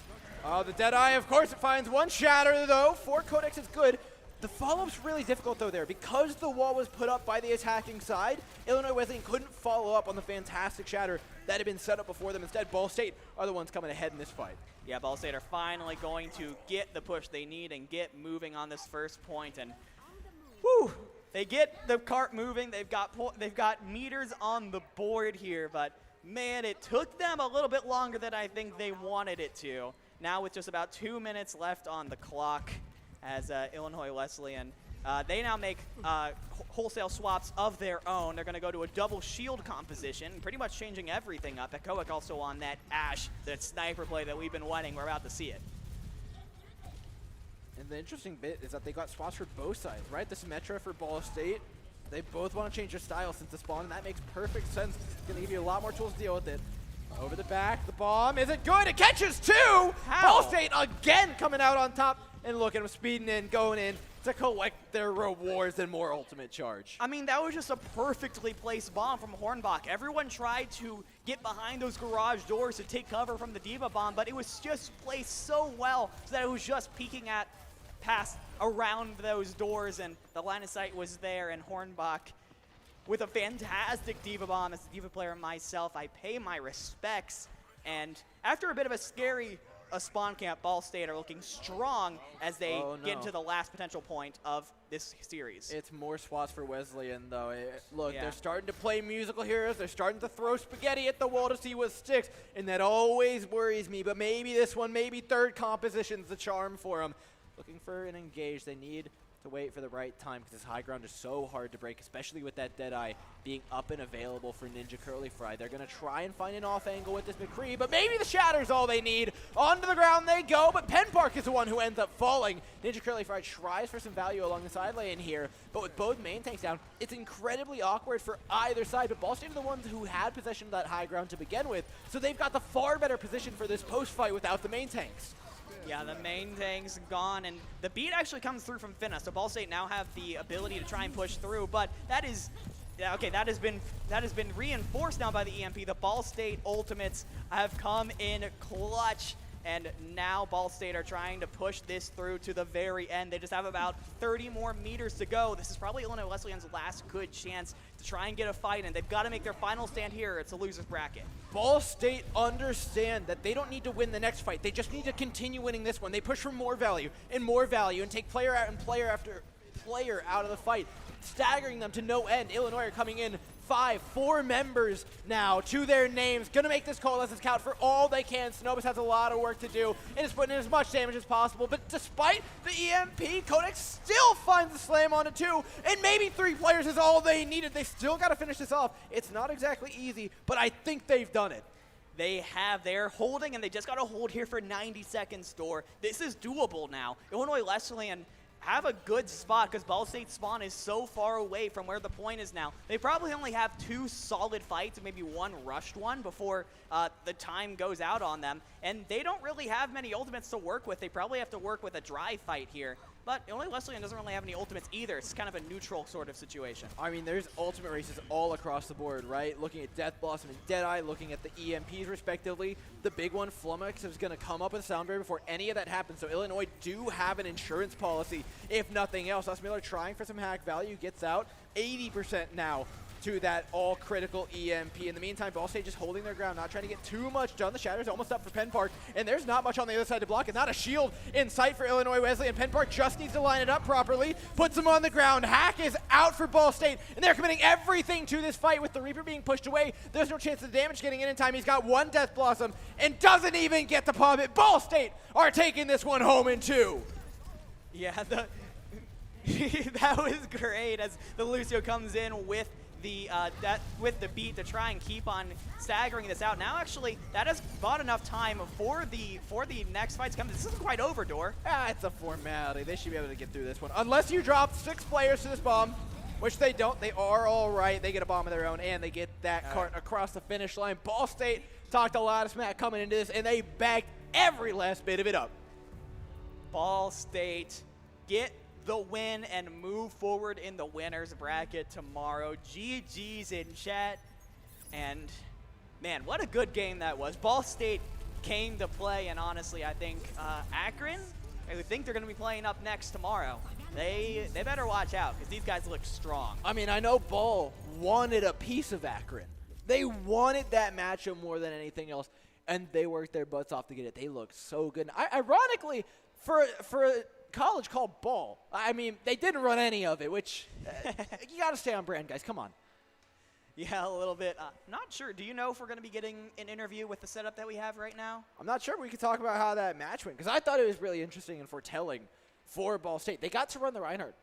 The Deadeye, of course, it finds one shatter, though. 4 Codex is good. The follow-up's really difficult, though, there. Because the wall was put up by the attacking side, Illinois Wesleyan couldn't follow up on the fantastic shatter that had been set up before them. Instead, Ball State are the ones coming ahead in this fight. Yeah, Ball State are finally going to get the push they need and get moving on this first point. And whew, they get the cart moving. They've got meters on the board here, but man, it took them a little bit longer than I think they wanted it to. Now with just about 2 minutes left on the clock, as Illinois Wesleyan, they now make wholesale swaps of their own. They're going to go to a double shield composition, pretty much changing everything up. Echoic also on that Ash, that sniper play that we've been wanting. We're about to see it. And the interesting bit is that they got swaps for both sides, right? The Symmetra for Ball State. They both want to change their style since the spawn, and that makes perfect sense. It's going to give you a lot more tools to deal with it. Over the back, the bomb. Is it good? It catches 2! How? Ball State again coming out on top. And look at them speeding in, going in to collect their rewards and more ultimate charge. I mean, that was just a perfectly placed bomb from Hornbach. Everyone tried to get behind those garage doors to take cover from the Diva bomb, but it was just placed so well so that it was just peeking at past around those doors, and the line of sight was there, and Hornbach with a fantastic Diva bomb. As a Diva player myself, I pay my respects. And after a bit of a scary spawn camp, Ball State are looking strong as they get into the last potential point of this series. It's more swaps for Wesleyan, though. Look, they're starting to play musical heroes. They're starting to throw spaghetti at the wall to see what sticks, and that always worries me. But maybe this one, maybe third composition's the charm for them. Looking for an engage. They need to wait for the right time because this high ground is so hard to break, especially with that Deadeye being up and available for Ninja Curly Fry. They're going to try and find an off angle with this McCree, but maybe the Shatter's all they need. Onto the ground they go, but Penn Park is the one who ends up falling. Ninja Curly Fry tries for some value along the side lane here, but with both main tanks down, it's incredibly awkward for either side, but Ball State are the ones who had possession of that high ground to begin with, so they've got the far better position for this post-fight without the main tanks. Yeah, the main tank's gone, and the beat actually comes through from Finna, so Ball State now have the ability to try and push through, but that is, okay, that has been reinforced now by the EMP. The Ball State ultimates have come in clutch, And now Ball State are trying to push this through to the very end. They just have about 30 more meters to go. This is probably Illinois Wesleyan's last good chance to try and get a fight in. They've got to make their final stand here. It's a loser's bracket. Ball State understand that they don't need to win the next fight. They just need to continue winning this one. They push for more value and take player after player out of the fight, staggering them to no end. Illinois are coming in 4 members now to their names. Gonna make this coalescence count for all they can. Snobus has a lot of work to do and is putting in as much damage as possible, but despite the EMP, Codex still finds the slam onto 2, and maybe 3 players is all they needed. They still gotta finish this off. It's not exactly easy, but I think they've done it. They're holding, and they just got to hold here for 90 seconds, Door. This is doable now. Illinois Wesleyan have a good spot because Ball State's spawn is so far away from where the point is now. They probably only have 2 solid fights, maybe 1 rushed one before the time goes out on them. And they don't really have many ultimates to work with. They probably have to work with a dry fight here. But Illinois Wesleyan doesn't really have any ultimates either. It's kind of a neutral sort of situation. I mean, there's ultimate races all across the board, right? Looking at Death Blossom and Deadeye, looking at the EMPs respectively. The big one, Flummox, is going to come up with a sound barrier before any of that happens. So Illinois do have an insurance policy, if nothing else. Us Miller trying for some hack value, gets out 80% now to that all-critical EMP. In the meantime, Ball State just holding their ground, not trying to get too much done. The Shatter's almost up for Penn Park, and there's not much on the other side to block, and not a shield in sight for Illinois Wesleyan. Penn Park just needs to line it up properly, puts him on the ground. Hack is out for Ball State, and they're committing everything to this fight with the Reaper being pushed away. There's no chance of the damage getting in time. He's got 1 Death Blossom and doesn't even get the pop it. Ball State are taking this one home in 2. Yeah, that was great as the Lucio comes in with the beat to try and keep on staggering this out. Now, actually, that has bought enough time for the next fight to come. This isn't quite over, Door. It's a formality. They should be able to get through this one. Unless you drop 6 players to this bomb, which they don't. They are all right. They get a bomb of their own, and they get that cart across the finish line. Ball State talked a lot of smack coming into this, and they bagged every last bit of it up. Ball State get the win and move forward in the winner's bracket tomorrow. GG's in chat. And, man, what a good game that was. Ball State came to play, and honestly, I think Akron, I think they're going to be playing up next tomorrow. They better watch out because these guys look strong. I mean, I know Ball wanted a piece of Akron. They wanted that matchup more than anything else, and they worked their butts off to get it. They looked so good. Ironically, for a college called Ball, I mean, they didn't run any of it, which you got to stay on brand, guys. Come on. Yeah, a little bit. Not sure. Do you know if we're going to be getting an interview with the setup that we have right now? I'm not sure. We could talk about how that match went, because I thought it was really interesting and foretelling for Ball State. They got to run the Reinhardt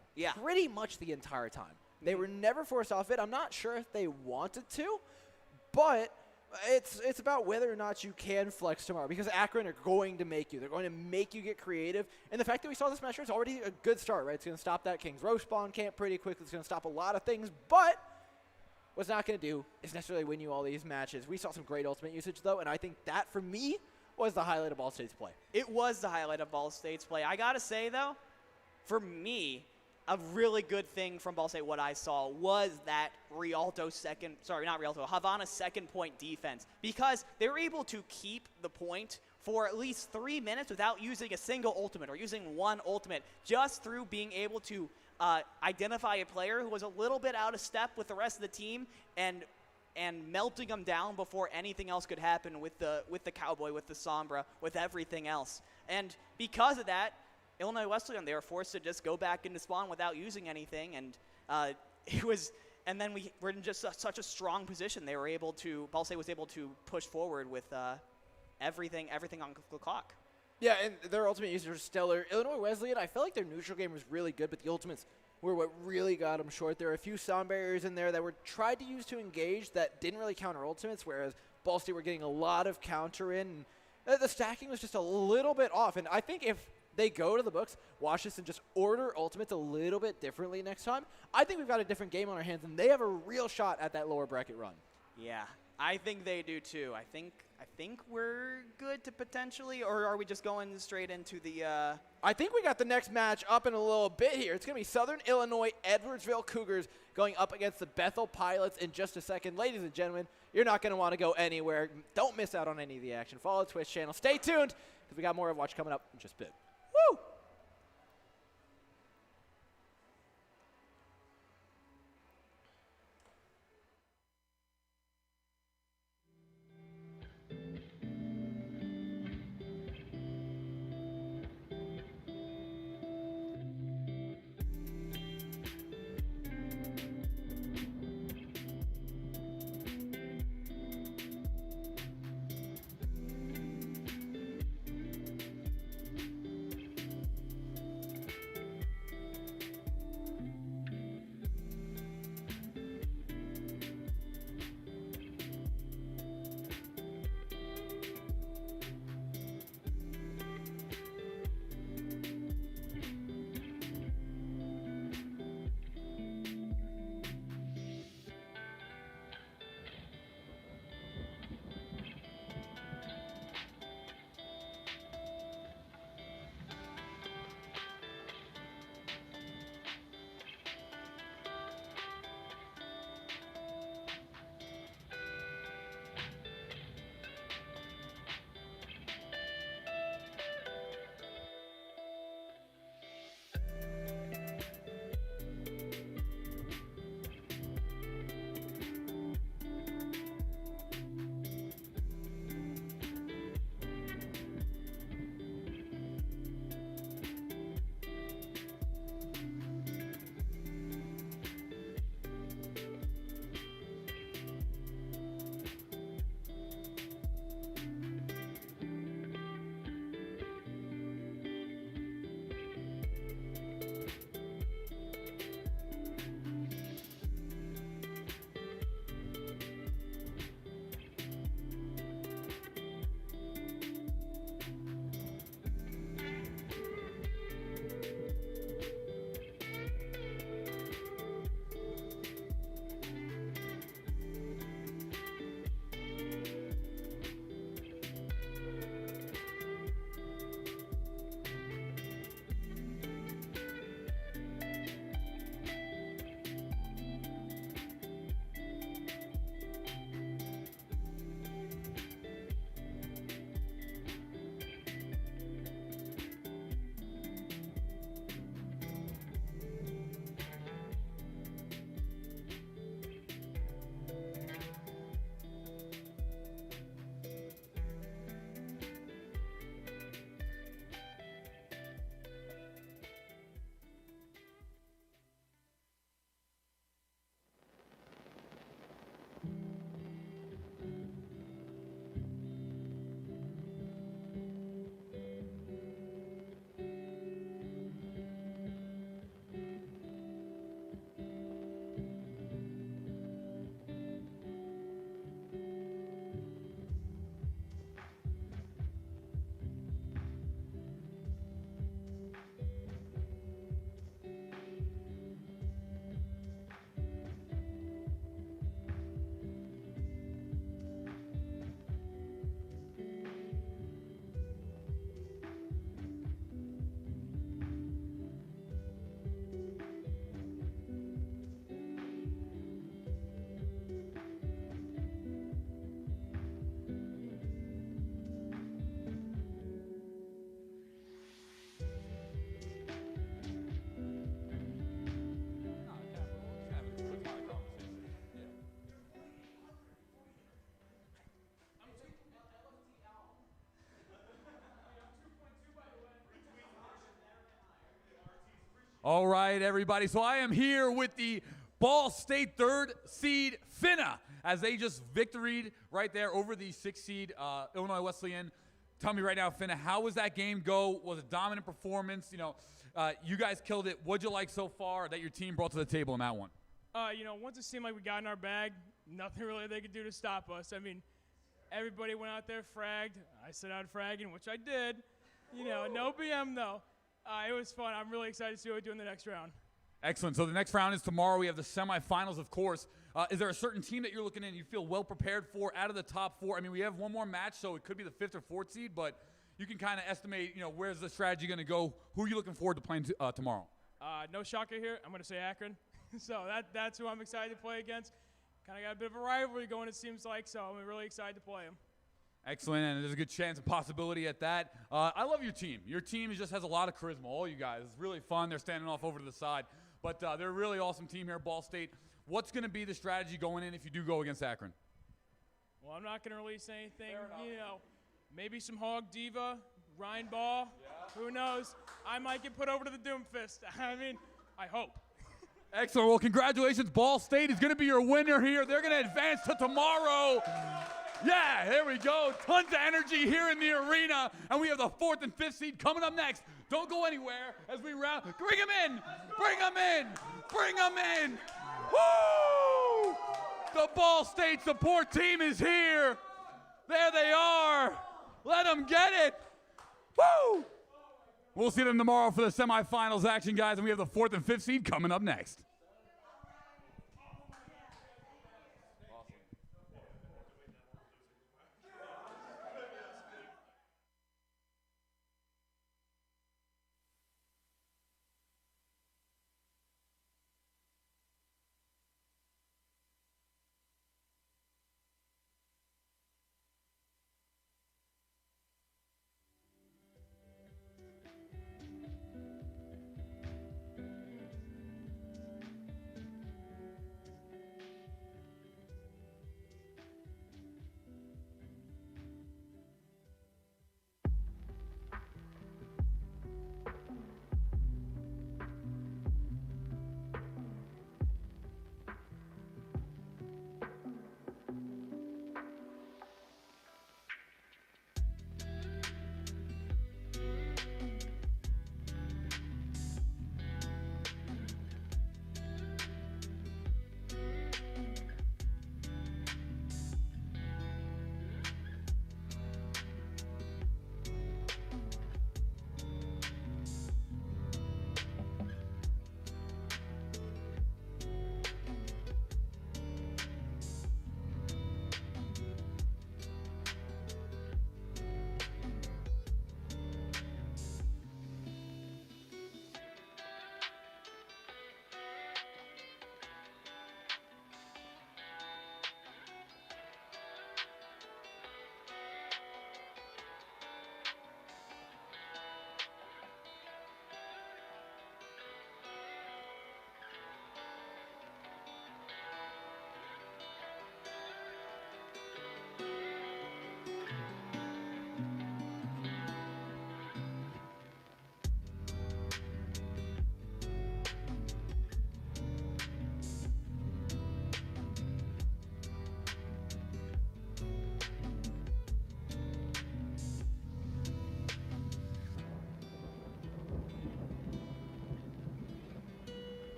pretty much the entire time. They were never forced off it. I'm not sure if they wanted to, but it's about whether or not you can flex tomorrow, because Akron are going to make you. They're going to make you get creative. And the fact that we saw this match is already a good start, right? It's going to stop that King's Row spawn camp pretty quickly. It's going to stop a lot of things, but what's not going to do is necessarily win you all these matches. We saw some great ultimate usage, though, and I think that, for me, was the highlight of Ball State's play. It was the highlight of Ball State's play. I got to say, though, for me, a really good thing from Ball State, what I saw, was that Havana second point defense, because they were able to keep the point for at least 3 minutes without using a single ultimate or using one ultimate, just through being able to identify a player who was a little bit out of step with the rest of the team and melting them down before anything else could happen with the Cowboy, with the Sombra, with everything else. And because of that, Illinois Wesleyan, they were forced to just go back into spawn without using anything, and and then we were in just such a strong position. Ball State was able to push forward with everything on the clock. Yeah, and their ultimate users are stellar. Illinois Wesleyan, I felt like their neutral game was really good, but the ultimates were what really got them short. There were a few sound barriers in there that were tried to use to engage that didn't really counter ultimates, whereas Ball State were getting a lot of counter in. The stacking was just a little bit off, and I think if they go to the books, watch this, and just order ultimates a little bit differently next time, I think we've got a different game on our hands, and they have a real shot at that lower bracket run. Yeah, I think they do too. I think we're good to potentially, or are we just going straight into the I think we got the next match up in a little bit here. It's going to be Southern Illinois Edwardsville Cougars going up against the Bethel Pilots in just a second. Ladies and gentlemen, you're not going to want to go anywhere. Don't miss out on any of the action. Follow the Twitch channel. Stay tuned, because we got more Overwatch coming up in just a bit. Woo! All right, everybody. So I am here with the Ball State third seed Finna as they just victoried right there over the 6th seed Illinois Wesleyan. Tell me right now, Finna, how was that game go? Was it a dominant performance? You know, you guys killed it. What'd you like so far that your team brought to the table in that one? Once it seemed like we got in our bag, nothing really they could do to stop us. I mean, everybody went out there, fragged. I set out fragging, which I did. No BM though. It was fun. I'm really excited to see what we do in the next round. Excellent. So the next round is tomorrow. We have the semifinals, of course. Is there a certain team that you're looking at and you feel well prepared for out of the top 4? I mean, we have one more match, so it could be the 5th or 4th seed, but you can kind of estimate, where's the strategy going to go? Who are you looking forward to playing tomorrow? No shocker here. I'm going to say Akron. So that's who I'm excited to play against. Kind of got a bit of a rivalry going, it seems like, so I'm really excited to play him. Excellent, and there's a good chance and possibility at that. I love your team. Your team just has a lot of charisma, all you guys. It's really fun. They're standing off over to the side. But they're a really awesome team here at Ball State. What's going to be the strategy going in if you do go against Akron? Well, I'm not going to release anything, maybe some Hog Diva, Ryan Ball, who knows? I might get put over to the Doom Fist. I mean, I hope. Excellent. Well, congratulations. Ball State is going to be your winner here. They're going to advance to tomorrow. Yeah, there we go. Tons of energy here in the arena. And we have the 4th and 5th seed coming up next. Don't go anywhere as we round. Bring them in. Bring them in. Bring them in. Woo! The Ball State support team is here. There they are. Let them get it. Woo! We'll see them tomorrow for the semifinals action, guys. And we have the 4th and 5th seed coming up next.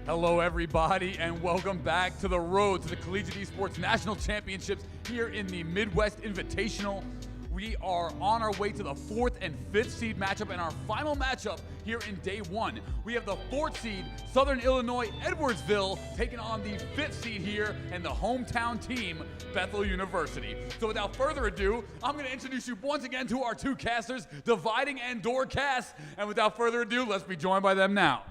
Hello, everybody, and welcome back to the road to the Collegiate Esports National Championships here in the Midwest Invitational. We are on our way to the 4th and 5th seed matchup, and our final matchup here in day 1. We have the 4th seed, Southern Illinois Edwardsville, taking on the 5th seed here and the hometown team, Bethel University. So without further ado, I'm going to introduce you once again to our two casters, Dividing and Door Cast. And without further ado, let's be joined by them now.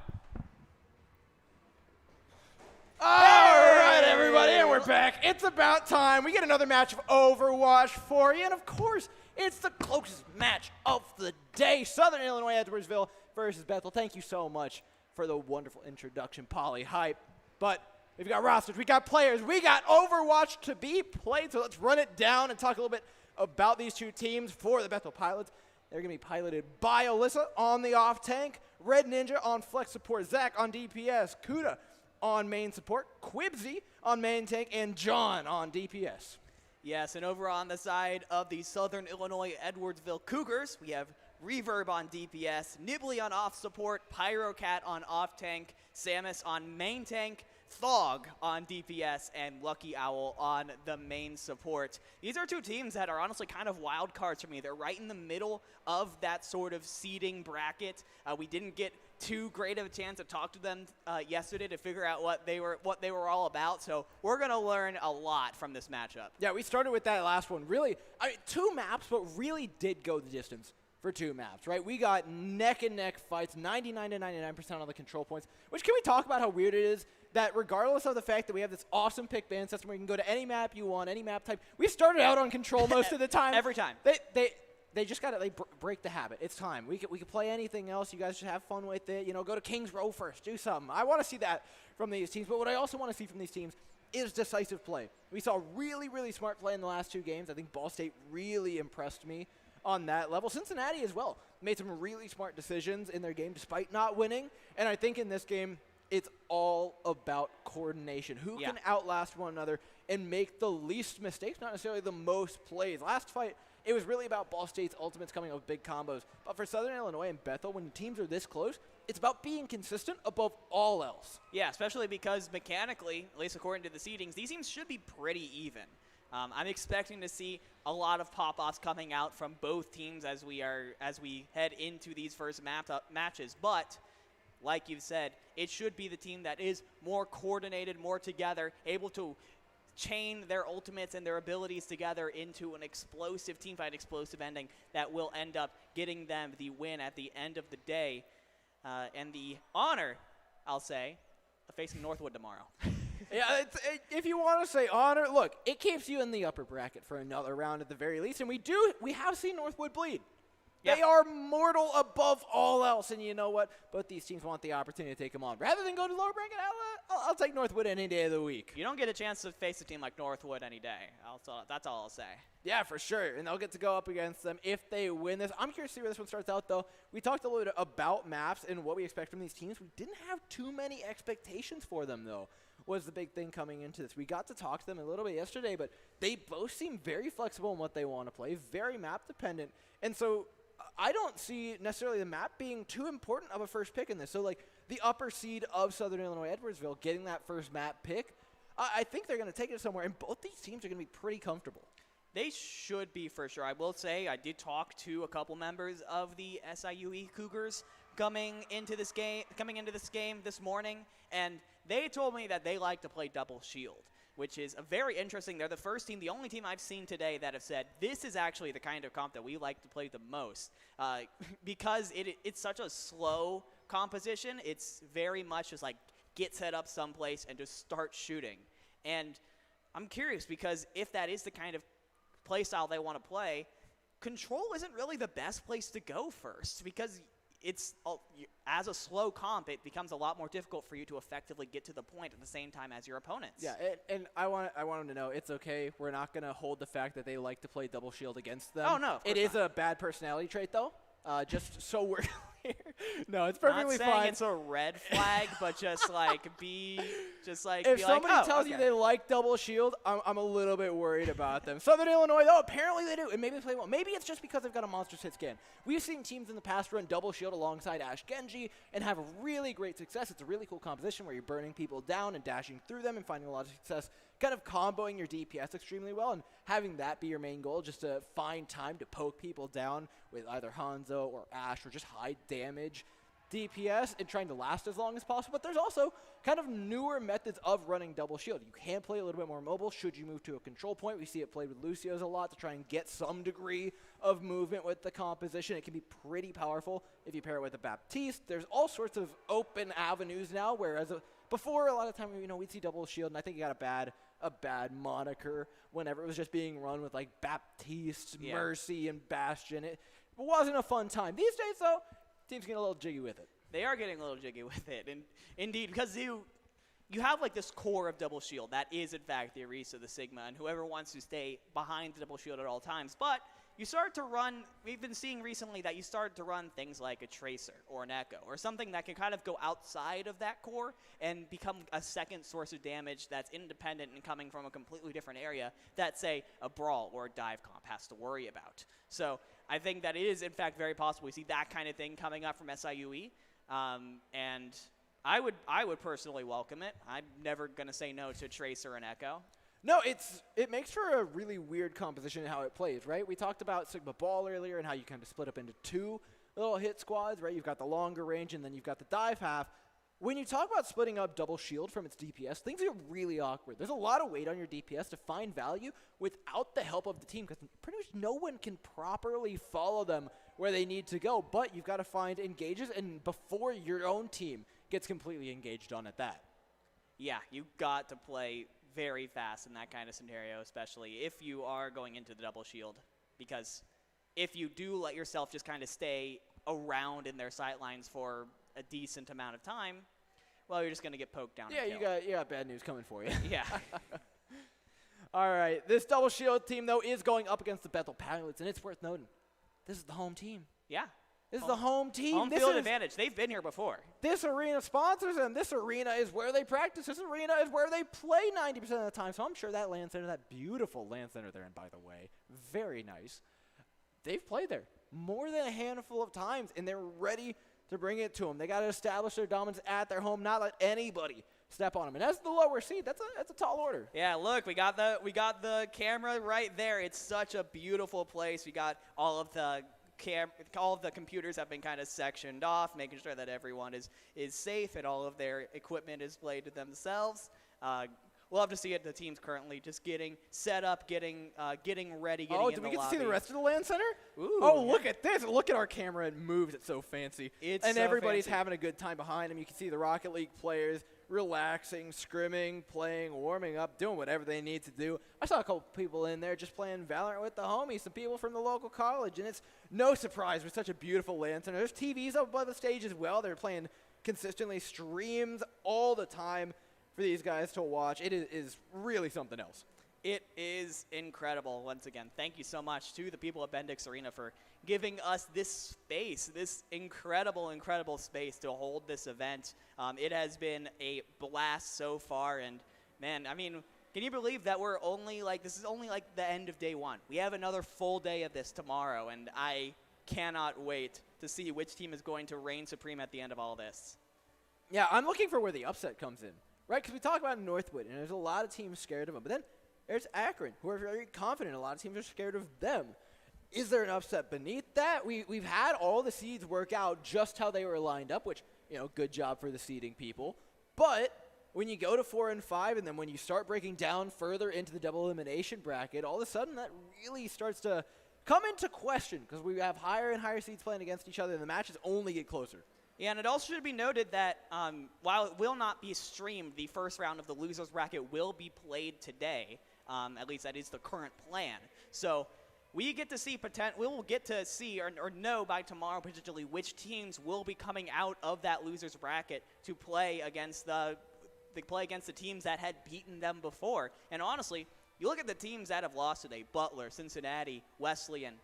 All right, everybody, and we're back. It's about time. We get another match of Overwatch for you, and of course, it's the closest match of the day. Southern Illinois Edwardsville versus Bethel. Thank you so much for the wonderful introduction, Polly Hype. But we've got rosters, we got players, we got Overwatch to be played, so let's run it down and talk a little bit about these two teams. For the Bethel Pilots, they're going to be piloted by Alyssa on the off tank, Red Ninja on flex support, Zach on DPS, Kuda on main support, Quibsy on main tank, and John on DPS. Yes, and over on the side of the Southern Illinois Edwardsville Cougars, we have Reverb on DPS, Nibbly on off support, Pyrocat on off tank, Samus on main tank, Thog on DPS, and Lucky Owl on the main support. These are two teams that are honestly kind of wild cards for me. They're right in the middle of that sort of seeding bracket. We didn't get too great of a chance to talk to them yesterday to figure out what they were all about. So we're going to learn a lot from this matchup. Yeah, we started with that last one. Really, I mean, 2 maps, but really did go the distance for 2 maps, right? We got neck-and-neck fights, 99 to 99% on the control points, which can we talk about how weird it is that regardless of the fact that we have this awesome pick ban system where you can go to any map you want, any map type, we started out on control most of the time. Every time. They just got to break the habit. It's time. We could play anything else. You guys should have fun with it. You know, go to Kings Row first. Do something. I want to see that from these teams. But what I also want to see from these teams is decisive play. We saw really, really smart play in the last 2 games. I think Ball State really impressed me on that level. Cincinnati as well made some really smart decisions in their game despite not winning. And I think in this game, it's all about coordination. Who can outlast one another and make the least mistakes, not necessarily the most plays. Last fight, it was really about Ball State's ultimates coming up with big combos. But for Southern Illinois and Bethel, when teams are this close, it's about being consistent above all else. Yeah, especially because mechanically, at least according to the seedings, these teams should be pretty even. I'm expecting to see a lot of pop-offs coming out from both teams as we head into these first matches. But like you've said, it should be the team that is more coordinated, more together, able to chain their ultimates and their abilities together into an explosive teamfight, explosive ending that will end up getting them the win at the end of the day. And the honor, I'll say, of facing Northwood tomorrow. Yeah, if you want to say honor, look, it keeps you in the upper bracket for another round at the very least. And we have seen Northwood bleed. Yeah. They are mortal above all else, and you know what? Both these teams want the opportunity to take them on. Rather than go to lower bracket, I'll take Northwood any day of the week. You don't get a chance to face a team like Northwood any day. That's all I'll say. Yeah, for sure, and they'll get to go up against them if they win this. I'm curious to see where this one starts out, though. We talked a little bit about maps and what we expect from these teams. We didn't have too many expectations for them, though, was the big thing coming into this. We got to talk to them a little bit yesterday, but they both seem very flexible in what they want to play, very map-dependent, and so I don't see necessarily the map being too important of a first pick in this. So, like, the upper seed of Southern Illinois Edwardsville getting that first map pick, I think they're going to take it somewhere, and both these teams are going to be pretty comfortable. They should be, for sure. I will say I did talk to a couple members of the SIUE Cougars coming into this game this morning, and they told me that they like to play double shield, which is a very interesting. They're the first team, the only team I've seen today that have said, this is actually the kind of comp that we like to play the most. Because it's such a slow composition, it's very much just like get set up someplace and just start shooting. And I'm curious because if that is the kind of play style they want to play, control isn't really the best place to go first because it's as a slow comp, it becomes a lot more difficult for you to effectively get to the point at the same time as your opponents. Yeah, and I want them to know it's okay. We're not going to hold the fact that they like to play double shield against them. Oh, no, it is a bad personality trait, though, just so we're clear. No, it's perfectly Not saying fine. it's a red flag, but just like be If be somebody like, oh, tells okay. you they like double shield, I'm a little bit worried about them. Southern Illinois, though, apparently they do, and maybe they play well. Maybe it's just because they've got a monster hit scan. We've seen teams in the past run double shield alongside Ash Genji and have really great success. It's a really cool composition where you're burning people down and dashing through them and finding a lot of success, kind of comboing your DPS extremely well and having that be your main goal, just to find time to poke people down with either Hanzo or Ash or just high damage DPS and trying to last as long as possible. But there's also kind of newer methods of running double shield. You can play a little bit more mobile should you move to a control point. We see it played with Lucio's a lot to try and get some degree of movement with the composition. It can be pretty powerful if you pair it with a Baptiste. There's all sorts of open avenues now, whereas before, a lot of time, we'd see double shield, and I think it got a bad moniker whenever it was just being run with like Baptiste, Mercy, and Bastion. It wasn't a fun time. These days, though, teams getting a little jiggy with it. They are getting a little jiggy with it, and indeed, because you have like this core of double shield that is in fact the Orisa, the Sigma, and whoever wants to stay behind the double shield at all times. But you start to run, we've been seeing recently that you start to run things like a Tracer or an Echo or something that can kind of go outside of that core and become a second source of damage that's independent and coming from a completely different area that, say, a Brawl or a Dive Comp has to worry about. So I think that it is, in fact, very possible we see that kind of thing coming up from SIUE. And I would personally welcome it. I'm never going to say no to Tracer and Echo. No, it makes for a really weird composition in how it plays, right? We talked about Sigma Ball earlier and how you kind of split up into two little hit squads, right? You've got the longer range and then you've got the dive half. When you talk about splitting up double shield from its DPS, things get really awkward. There's a lot of weight on your DPS to find value without the help of the team because pretty much no one can properly follow them where they need to go, but you've got to find engages and before your own team gets completely engaged on at that. Yeah, you've got to play very fast in that kind of scenario, especially if you are going into the double shield, because if you do let yourself just kind of stay around in their sight lines for a decent amount of time, well, you're just going to get poked down. Yeah, you got bad news coming for you. Yeah. All right, this double shield team, though, is going up against the Bethel Pilots, and it's worth noting, this is the home team. Yeah. This is the home team. Home field advantage. They've been here before. This arena sponsors them. This arena is where they practice. This arena is where they play 90% of the time. So I'm sure that LAN center, that beautiful LAN center there, and by the way, very nice, they've played there more than a handful of times, and they're ready to bring it to them. They got to establish their dominance at their home, not let anybody step on them. And as the lower seed, that's a tall order. Yeah, look, we got the camera right there. It's such a beautiful place. We got all of the computers have been kind of sectioned off, making sure that everyone is safe and all of their equipment is played to themselves. We'll have to see it. The team's currently just getting set up, getting ready, getting in the lobby. Oh, do we get to see the rest of the LAN center? Ooh, oh, look at this. Look at our camera. It moves. It's so fancy. And so everybody's having a good time behind them. You can see the Rocket League players relaxing, scrimming, playing, warming up, doing whatever they need to do. I saw a couple people in there just playing Valorant with the homies, some people from the local college, and it's no surprise with such a beautiful LAN center. There's TVs up above the stage as well. They're playing consistently, streams all the time for these guys to watch. It is really something else. It is incredible. Once again, thank you so much to the people at Bendix Arena for giving us this space, this incredible, incredible space to hold this event. It has been a blast so far, and man, I mean, can you believe that this is only like the end of day one? We have another full day of this tomorrow, and I cannot wait to see which team is going to reign supreme at the end of all this. Yeah, I'm looking for where the upset comes in, right? Because we talk about Northwood, and there's a lot of teams scared of them, but then there's Akron, who are very confident. A lot of teams are scared of them. Is there an upset beneath that? We've had all the seeds work out just how they were lined up, which, good job for the seeding people. But when you go to 4 and 5, and then when you start breaking down further into the double elimination bracket, all of a sudden that really starts to come into question because we have higher and higher seeds playing against each other, and the matches only get closer. Yeah, and it also should be noted that while it will not be streamed, the first round of the losers bracket will be played today. At least that is the current plan. So we will get to see or know by tomorrow particularly which teams will be coming out of that losers bracket to play against the teams that had beaten them before. And honestly, you look at the teams that have lost today: Butler, Cincinnati, Wesleyan.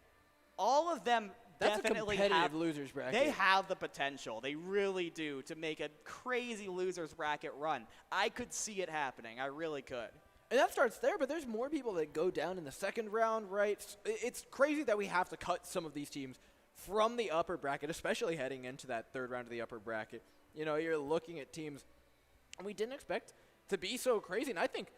All of them That's definitely a competitive have losers bracket. They have the potential. They really do to make a crazy losers bracket run. I could see it happening. I really could. And that starts there, but there's more people that go down in the second round, right? It's crazy that we have to cut some of these teams from the upper bracket, especially heading into that third round of the upper bracket. You know, you're looking at teams we didn't expect to be so crazy. And I think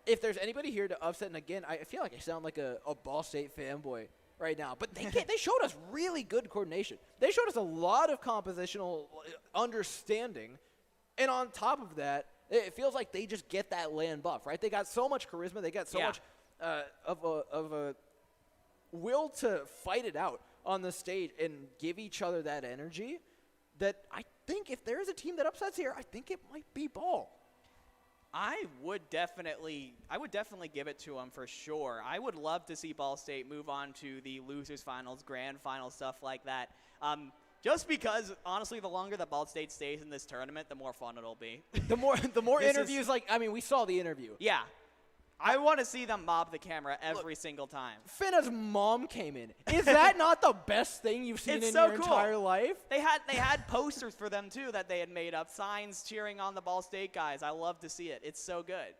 if there's anybody here to upset, and again, I feel like I sound like a Ball State fanboy right now, but they showed us really good coordination. They showed us a lot of compositional understanding, and on top of that, it feels like they just get that land buff, right? They got so much charisma. They got so much of a will to fight it out on the stage and give each other that energy that I think if there is a team that upsets here, I think it might be Ball. I would definitely give it to them for sure. I would love to see Ball State move on to the losers finals, grand finals, stuff like that. Just because, honestly, the longer that Ball State stays in this tournament, the more fun it'll be. The more interviews, we saw the interview. Yeah. I want to see them mob the camera every single time. Finna's mom came in. Is that not the best thing you've seen in your entire life? They had posters for them, too, that they had made up, signs cheering on the Ball State guys. I love to see it. It's so good.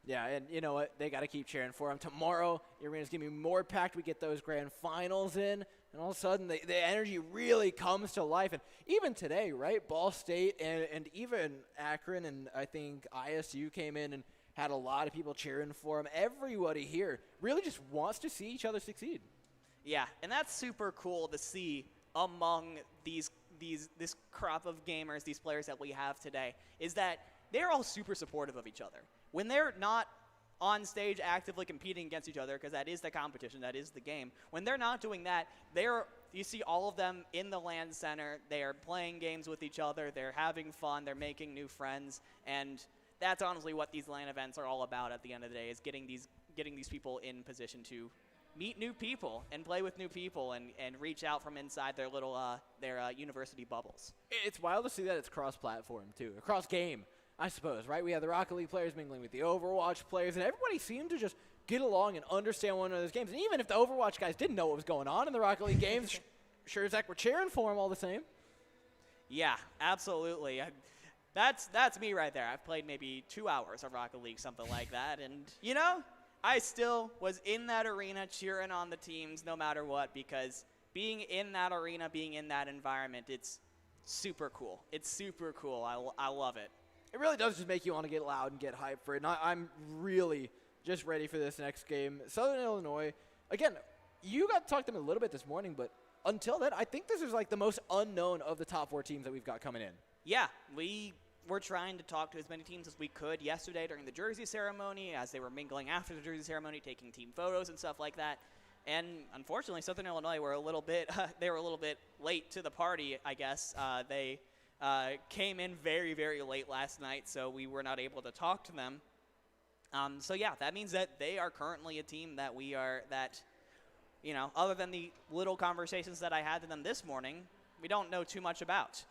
Yeah, and you know what? They got to keep cheering for them. Tomorrow, the arena's going to be more packed. We get those grand finals in, and all of a sudden, the energy really comes to life. And even today, right, Ball State and even Akron and I think ISU came in and had a lot of people cheering for them. Everybody here really just wants to see each other succeed. Yeah, and that's super cool to see among this crop of gamers, these players that we have today, is that they're all super supportive of each other. When they're not on stage actively competing against each other, because that is the competition, that is the game, when they're not doing that, you see all of them in the LAN center. They are playing games with each other. They're having fun. They're making new friends. And that's honestly what these LAN events are all about at the end of the day, is getting these people in position to meet new people and play with new people and reach out from inside their little university bubbles. It's wild to see that it's cross-platform, too, across game, I suppose, right? We have the Rocket League players mingling with the Overwatch players, and everybody seemed to just get along and understand one another's games. And even if the Overwatch guys didn't know what was going on in the Rocket League games, sure as heck we're cheering for them all the same. Yeah, absolutely. That's me right there. I've played maybe 2 hours of Rocket League, something like that, and, you know, I still was in that arena cheering on the teams no matter what, because being in that arena, being in that environment, it's super cool. It's super cool. I love it. It really does just make you want to get loud and get hyped for it. And I'm really just ready for this next game. Southern Illinois, again, you got to talk to them a little bit this morning, but until then, I think this is like the most unknown of the top 4 teams that we've got coming in. Yeah, we were trying to talk to as many teams as we could yesterday during the jersey ceremony, as they were mingling after the jersey ceremony, taking team photos and stuff like that. And unfortunately, Southern Illinois were a little bit late to the party, I guess. They came in very, very late last night, so we were not able to talk to them. So yeah, that means that they are currently a team that other than the little conversations that I had with them this morning, we don't know too much about.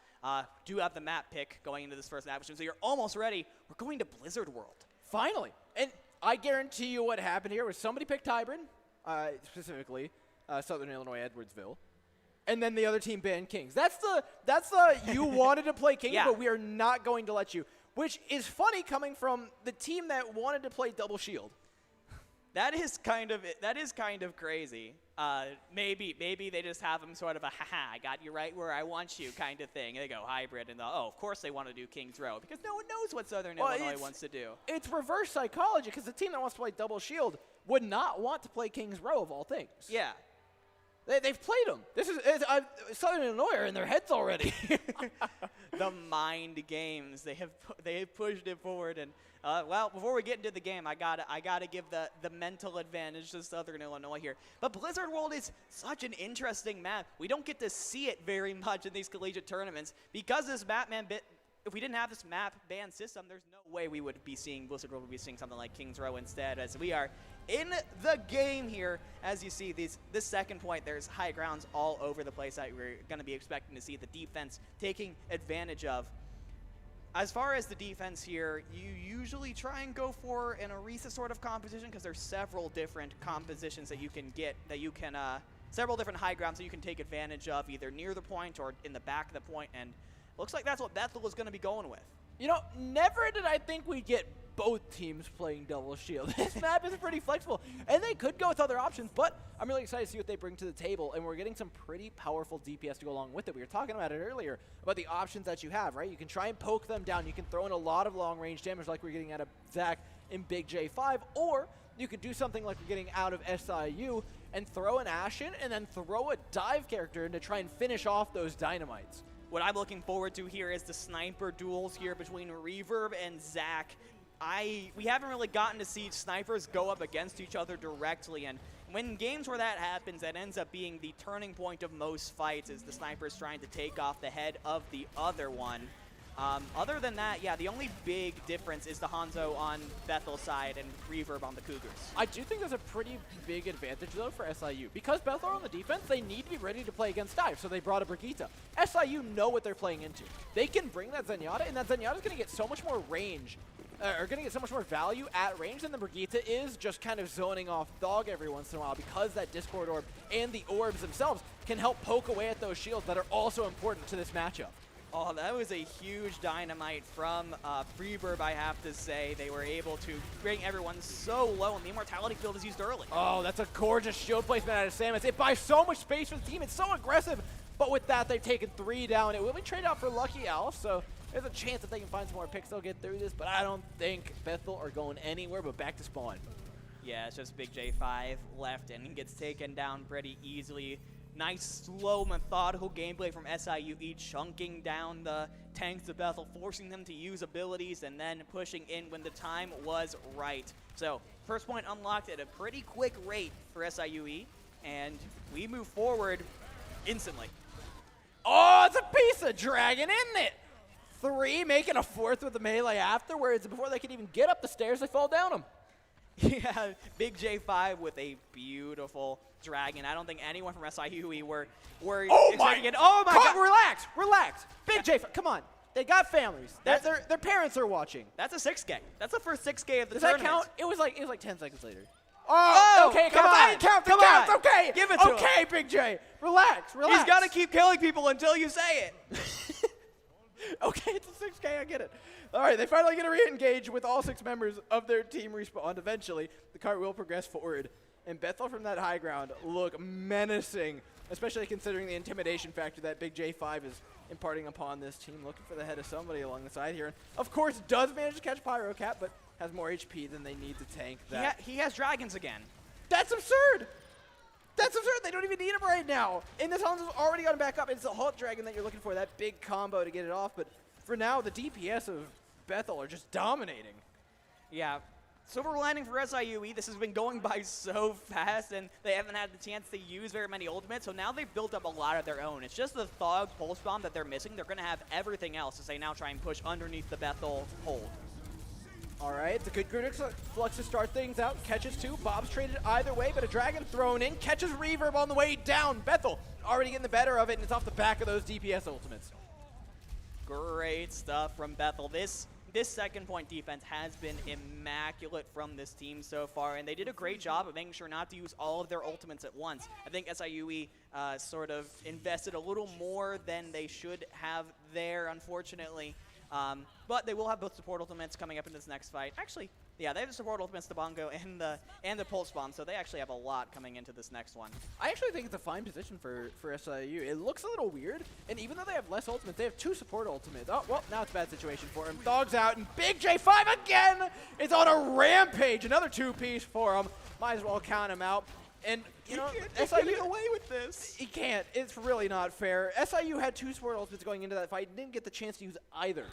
Do have the map pick going into this first map, so you're almost ready. We're going to Blizzard World. Finally. And I guarantee you what happened here was somebody picked Hybrid, specifically Southern Illinois Edwardsville. And then the other team banned Kings. That's the you wanted to play Kings, but we are not going to let you. Which is funny coming from the team that wanted to play Double Shield. That is kind of crazy. Maybe they just have them sort of I got you right where I want you kind of thing. They go Hybrid, and of course they want to do Kings Row, because no one knows what Southern Illinois wants to do. It's reverse psychology, because the team that wants to play Double Shield would not want to play Kings Row of all things. Yeah. They've played them. Southern Illinois are in their heads already. The mind games, they have pushed it forward, and before we get into the game, I gotta give the mental advantage to Southern Illinois here. But Blizzard World is such an interesting map. We don't get to see it very much in these collegiate tournaments because this if we didn't have this map ban system, there's no way we would be seeing Blizzard World. Would be seeing something like Kings Row instead, as we are in the game here. As you see, this second point, there's high grounds all over the place that we're going to be expecting to see the defense taking advantage of. As far as the defense here, you usually try and go for an Orisa sort of composition, because there's several different compositions that you can get, that you can several different high grounds that you can take advantage of, either near the point or in the back of the point, and looks like that's what Bethel is going to be going with. You know, never did I think we'd get both teams playing double shield. This map is pretty flexible, and they could go with other options, but I'm really excited to see what they bring to the table, and we're getting some pretty powerful DPS to go along with it. We were talking about it earlier, about the options that you have, right? You can try and poke them down. You can throw in a lot of long-range damage like we're getting out of Zach in Big J5, or you could do something like we're getting out of SIU and throw an Ashen and then throw a dive character in to try and finish off those dynamites. What I'm looking forward to here is the sniper duels here between Reverb and Zach. We haven't really gotten to see snipers go up against each other directly, and when games where that happens, that ends up being the turning point of most fights, is the snipers trying to take off the head of the other one. Other than that, yeah, the only big difference is the Hanzo on Bethel's side and Reverb on the Cougars. I do think there's a pretty big advantage, though, for SIU. Because Bethel are on the defense, they need to be ready to play against dive, so they brought a Brigitte. SIU know what they're playing into. They can bring that Zenyatta, and that Zenyatta's going to get so much more range, or going to get so much more value at range than the Brigitte is just kind of zoning off Dog every once in a while, because that Discord Orb and the orbs themselves can help poke away at those shields that are also important to this matchup. Oh, that was a huge dynamite from Reverb, I have to say. They were able to bring everyone so low, and the Immortality Field is used early. Oh, that's a gorgeous shield placement out of Samus. It buys so much space for the team. It's so aggressive. But with that, they've taken 3 down. It will be traded out for Lucky Alf, so there's a chance that they can find some more picks. They'll get through this, but I don't think Bethel are going anywhere but back to spawn. Yeah, it's just Big J5 left, and he gets taken down pretty easily. Nice, slow, methodical gameplay from SIUE, chunking down the tanks of Bethel, forcing them to use abilities, and then pushing in when the time was right. So, first point unlocked at a pretty quick rate for SIUE, and we move forward instantly. Oh, it's a piece of dragon, isn't it? 3, making a 4th with the melee afterwards. Before they can even get up the stairs, they fall down them. Yeah, Big J5 with a beautiful dragon. I don't think anyone from SIUE were expecting it. Oh my God! Relax. Big J5, come on. They got families. Their parents are watching. That's a 6K. That's the first 6K of the Does tournament. that count? It was like 10 seconds later. Oh, okay, come on. I didn't count. Come counts. on. Okay, give it to him. Okay, Big J. Relax. He's got to keep killing people until you say it. Okay, it's a 6K, I get it. All right, they finally get to re-engage with all 6 members of their team respawn. Eventually, the cart will progress forward. And Bethel from that high ground look menacing, especially considering the intimidation factor that Big J5 is imparting upon this team. Looking for the head of somebody along the side here. And of course, does manage to catch Pyrocat, but has more HP than they need to tank that. He has dragons again. That's absurd! That's absurd. They don't even need him right now. And this Hanzo's already gotten back up. It's the Halt Dragon that you're looking for, that big combo to get it off. But for now, the DPS of Bethel are just dominating. Yeah. Silver lining for SIUE, this has been going by so fast, and they haven't had the chance to use very many ultimates, so now they've built up a lot of their own. It's just the Thog Pulse Bomb that they're missing. They're going to have everything else as they now try and push underneath the Bethel hold. All right, it's a good critical flux to start things out. Catches 2. Bob's traded either way, but a dragon thrown in. Catches Reverb on the way down. Bethel already getting the better of it, and it's off the back of those DPS ultimates. Great stuff from Bethel. This second point defense has been immaculate from this team so far, and they did a great job of making sure not to use all of their ultimates at once. I think SIUE sort of invested a little more than they should have there, unfortunately. But they will have both support ultimates coming up in this next fight. Actually, yeah, they have the support ultimates, the Bongo, and the Pulse Bomb, so they actually have a lot coming into this next one. I actually think it's a fine position for SIU. It looks a little weird, and even though they have less ultimates, they have 2 support ultimates. Oh, well, now it's a bad situation for him. Dog's out, and Big J5 again is on a rampage. Another 2-piece for him. Might as well count him out. And, you know, SIU getting away with this. He can't. It's really not fair. SIU had 2 support ultimates going into that fight and didn't get the chance to use either.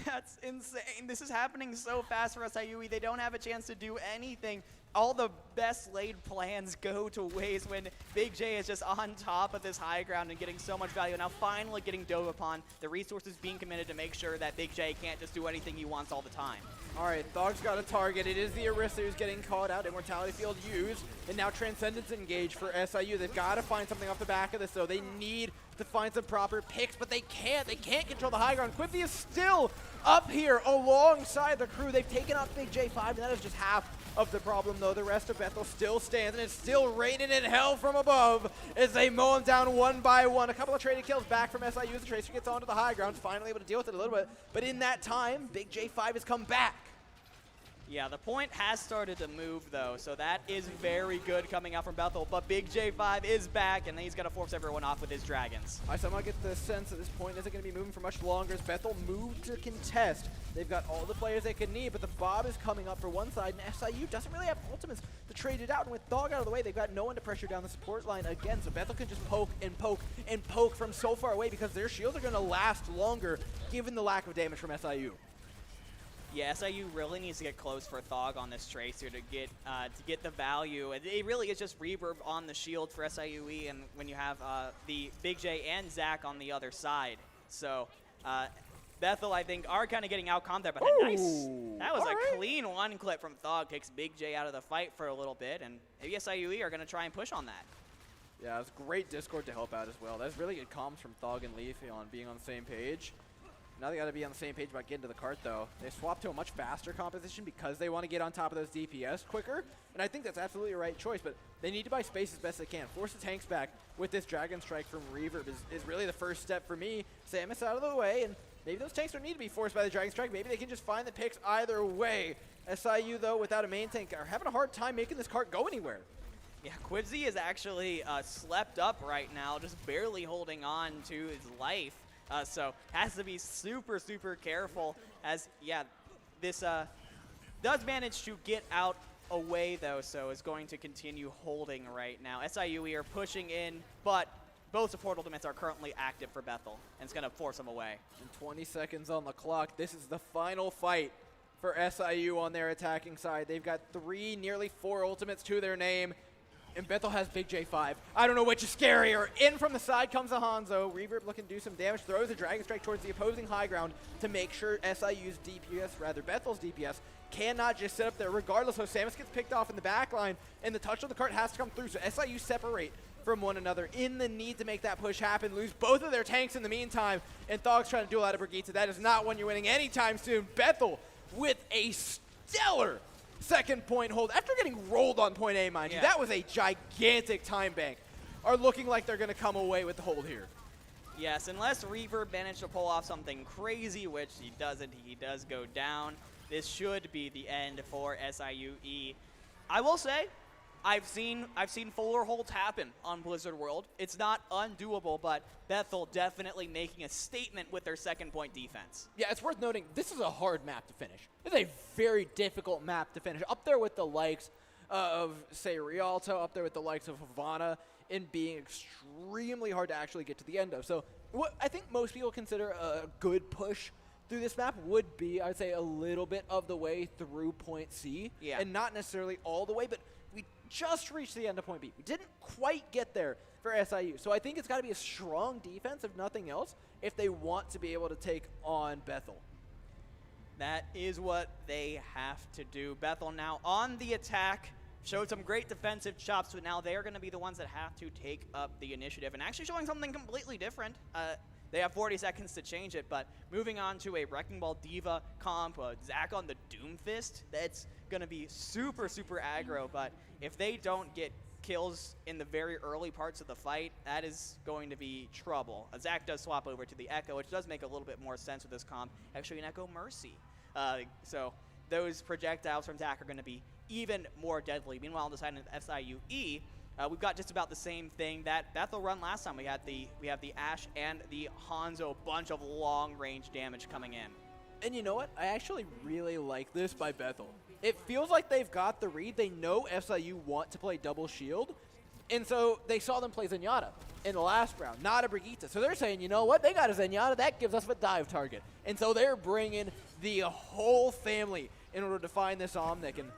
That's insane. This is happening so fast for SIUE. They don't have a chance to do anything. All the best laid plans go to waste when Big J is just on top of this high ground and getting so much value. Now finally getting dove upon. The resources being committed to make sure that Big J can't just do anything he wants all the time. All right, Thog's got a target. It is the Orisa who's getting called out. Immortality Field used, and now Transcendence engaged for SIU. They've got to find something off the back of this, though. They need to find some proper picks, but they can't. They can't control the high ground. Quibsy is still up here alongside the crew. They've taken out Big J5, and that is just half of the problem, though. The rest of Bethel still stands, and it's still raining in hell from above as they mow them down one by one. A couple of traded kills back from SIU as the Tracer gets onto the high ground, finally able to deal with it a little bit. But in that time, Big J5 has come back. Yeah, the point has started to move, though, so that is very good coming out from Bethel. But Big J5 is back, and he's going to force everyone off with his dragons. I somehow get the sense that this point isn't going to be moving for much longer as Bethel moved to contest. They've got all the players they could need, but the Bob is coming up for one side, and SIU doesn't really have ultimates to trade it out. And with Dog out of the way, they've got no one to pressure down the support line again, so Bethel can just poke and poke and poke from so far away because their shields are going to last longer given the lack of damage from SIU. Yeah, SIU really needs to get close for Thog on this Tracer to get the value. It really is just reverb on the shield for SIUE, and when you have the Big J and Zach on the other side. So Bethel, I think, are kind of getting outcomped there, but that was a clean one clip from Thog. Takes Big J out of the fight for a little bit, and maybe SIUE are going to try and push on that. Yeah, it's great Discord to help out as well. That's really good comms from Thog and Leafy on being on the same page. Now they got to be on the same page about getting to the cart, though. They swapped to a much faster composition because they want to get on top of those DPS quicker, and I think that's absolutely the right choice, but they need to buy space as best they can. Force the tanks back with this Dragon Strike from Reverb is really the first step for me. Samus out of the way, and maybe those tanks don't need to be forced by the Dragon Strike. Maybe they can just find the picks either way. SIU, though, without a main tank, are having a hard time making this cart go anywhere. Yeah, Quibsy is actually slept up right now, just barely holding on to his life. So has to be super, super careful as, yeah, this does manage to get out away, though, so is going to continue holding right now. SIUE are pushing in, but both support ultimates are currently active for Bethel, and it's going to force them away. And 20 seconds on the clock. This is the final fight for SIU on their attacking side. They've got 3, nearly 4 ultimates to their name. And Bethel has Big J5. I don't know which is scarier. In from the side comes a Hanzo. Reverb looking to do some damage. Throws a Dragon Strike towards the opposing high ground to make sure SIU's DPS, rather Bethel's DPS, cannot just sit up there regardless. So Samus gets picked off in the back line, and the touch of the cart has to come through. So SIU separate from one another in the need to make that push happen. Lose both of their tanks in the meantime, and Thog's trying to duel out of Brigitte. That is not one you're winning anytime soon. Bethel with a stellar second point hold after getting rolled on point A, mind you. That was a gigantic time bank. Are looking like they're going to come away with the hold here. Yes, unless Reverb managed to pull off something crazy, which he doesn't. He does go down. This should be the end for SIUE. I will say, I've seen fuller holds happen on Blizzard World. It's not undoable, but Bethel definitely making a statement with their second point defense. Yeah, it's worth noting, this is a hard map to finish. It's a very difficult map to finish. Up there with the likes of, say, Rialto, up there with the likes of Havana, in being extremely hard to actually get to the end of. So what I think most people consider a good push through this map would be, I would say, a little bit of the way through point C. Yeah. And not necessarily all the way, but we just reached the end of point B. We didn't quite get there for SIU. So I think it's got to be a strong defense, if nothing else, if they want to be able to take on Bethel. That is what they have to do. Bethel now on the attack. Showed some great defensive chops, but now they're going to be the ones that have to take up the initiative and actually showing something completely different. They have 40 seconds to change it, but moving on to a Wrecking Ball Diva comp, Zach on the Doomfist, that's going to be super, super aggro, but if they don't get kills in the very early parts of the fight, that is going to be trouble. Zach does swap over to the Echo, which does make a little bit more sense with this comp. Actually, an Echo Mercy. So those projectiles from Zach are going to be even more deadly. Meanwhile, on the side of SIUE, we've got just about the same thing that Bethel run last time. We have the Ashe and the Hanzo, bunch of long-range damage coming in. And you know what? I actually really like this by Bethel. It feels like they've got the read. They know SIU want to play double shield, and so they saw them play Zenyatta in the last round, not a Brigitte. So they're saying, you know what? They got a Zenyatta. That gives us a dive target. And so they're bringing the whole family in order to find this Omnic. And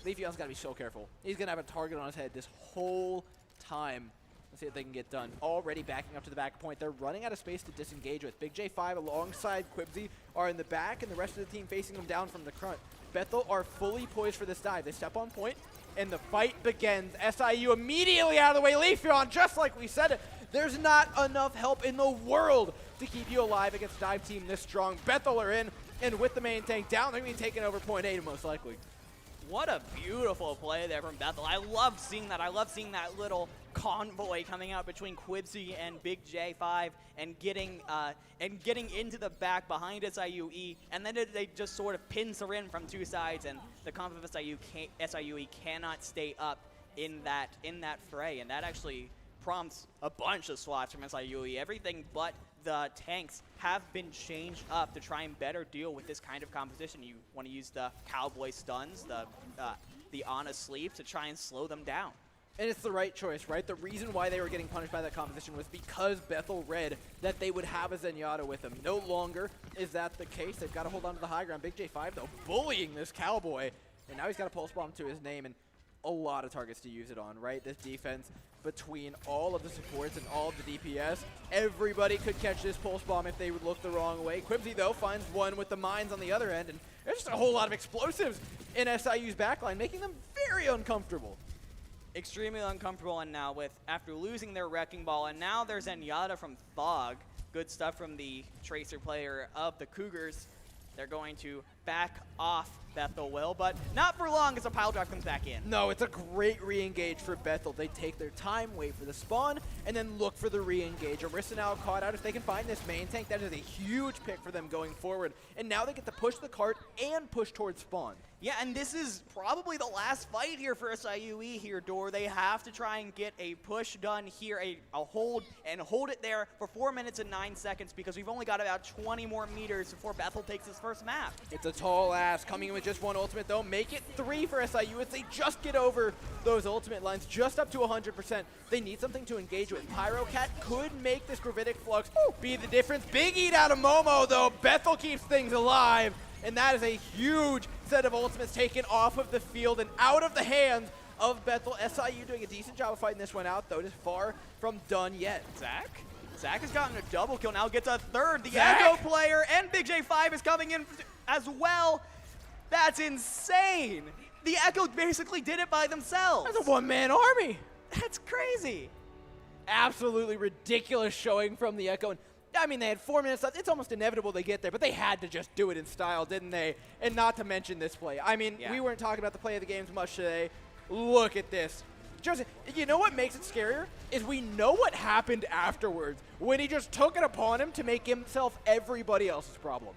Leafeon's got to be so careful. He's going to have a target on his head this whole time. Let's see if they can get done. Already backing up to the back point. They're running out of space to disengage with. Big J5 alongside Quibsy are in the back, and the rest of the team facing them down from the front. Bethel are fully poised for this dive. They step on point, and the fight begins. SIU immediately out of the way. Leafeon, just like we said it, There's not enough help in the world to keep you alive against a dive team this strong. Bethel are in, and with the main tank down, they're going to be taking over point A most likely. What a beautiful play there from Bethel. I love seeing that. I love seeing that little convoy coming out between Quibsy and Big J5 and getting into the back behind SIUE, and then they just sort of pincer in from two sides, and the comp of SIUE cannot stay up in that fray, and that actually prompts a bunch of swaps from SIUE. Everything but the tanks have been changed up to try and better deal with this kind of composition. You want to use the cowboy stuns, the honest sleep to try and slow them down. And it's the right choice, right? The reason why they were getting punished by that composition was because Bethel read that they would have a Zenyatta with them. No longer is that the case. They've got to hold on to the high ground. Big J5, though, bullying this cowboy. And now he's got a pulse bomb to his name and a lot of targets to use it on, right? This defense between all of the supports and all of the DPS, everybody could catch this pulse bomb if they would look the wrong way. Quibsy, though, finds one with the mines on the other end, and there's just a whole lot of explosives in SIU's backline, making them very uncomfortable. Extremely uncomfortable, and now after losing their Wrecking Ball, and now there's Zenyatta from Thog. Good stuff from the Tracer player of the Cougars. They're going to back off Bethel will, but not for long as a pile drive comes back in. No, it's a great re-engage for Bethel. They take their time, wait for the spawn, and then look for the re-engage. Orisa now caught out. If they can find this main tank, that is a huge pick for them going forward. And now they get to push the cart and push towards spawn. Yeah, and this is probably the last fight here for SIUE here, Dor. They have to try and get a push done here, a hold, and hold it there for 4 minutes and 9 seconds because we've only got about 20 more meters before Bethel takes his first map. It's a tall ass coming in with just one ultimate, though. Make it 3 for SIU as they just get over those ultimate lines, just up to 100%. They need something to engage with. Pyrocat could make this gravitic flux be the difference. Big eat out of Momo, though. Bethel keeps things alive. And that is a huge set of ultimates taken off of the field and out of the hands of Bethel. SIU doing a decent job of fighting this one out, though. Just far from done yet. Zach has gotten a double kill, now gets a third. The Echo player and Big J5 is coming in as well. That's insane. The Echo basically did it by themselves. That's a one-man army. That's crazy. Absolutely ridiculous showing from the Echo. And I mean, they had 4 minutes left. It's almost inevitable they get there, but they had to just do it in style, didn't they? And not to mention this play. I mean, we weren't talking about the play of the games much today. Look at this. Just, you know what makes it scarier? Is we know what happened afterwards when he just took it upon him to make himself everybody else's problem.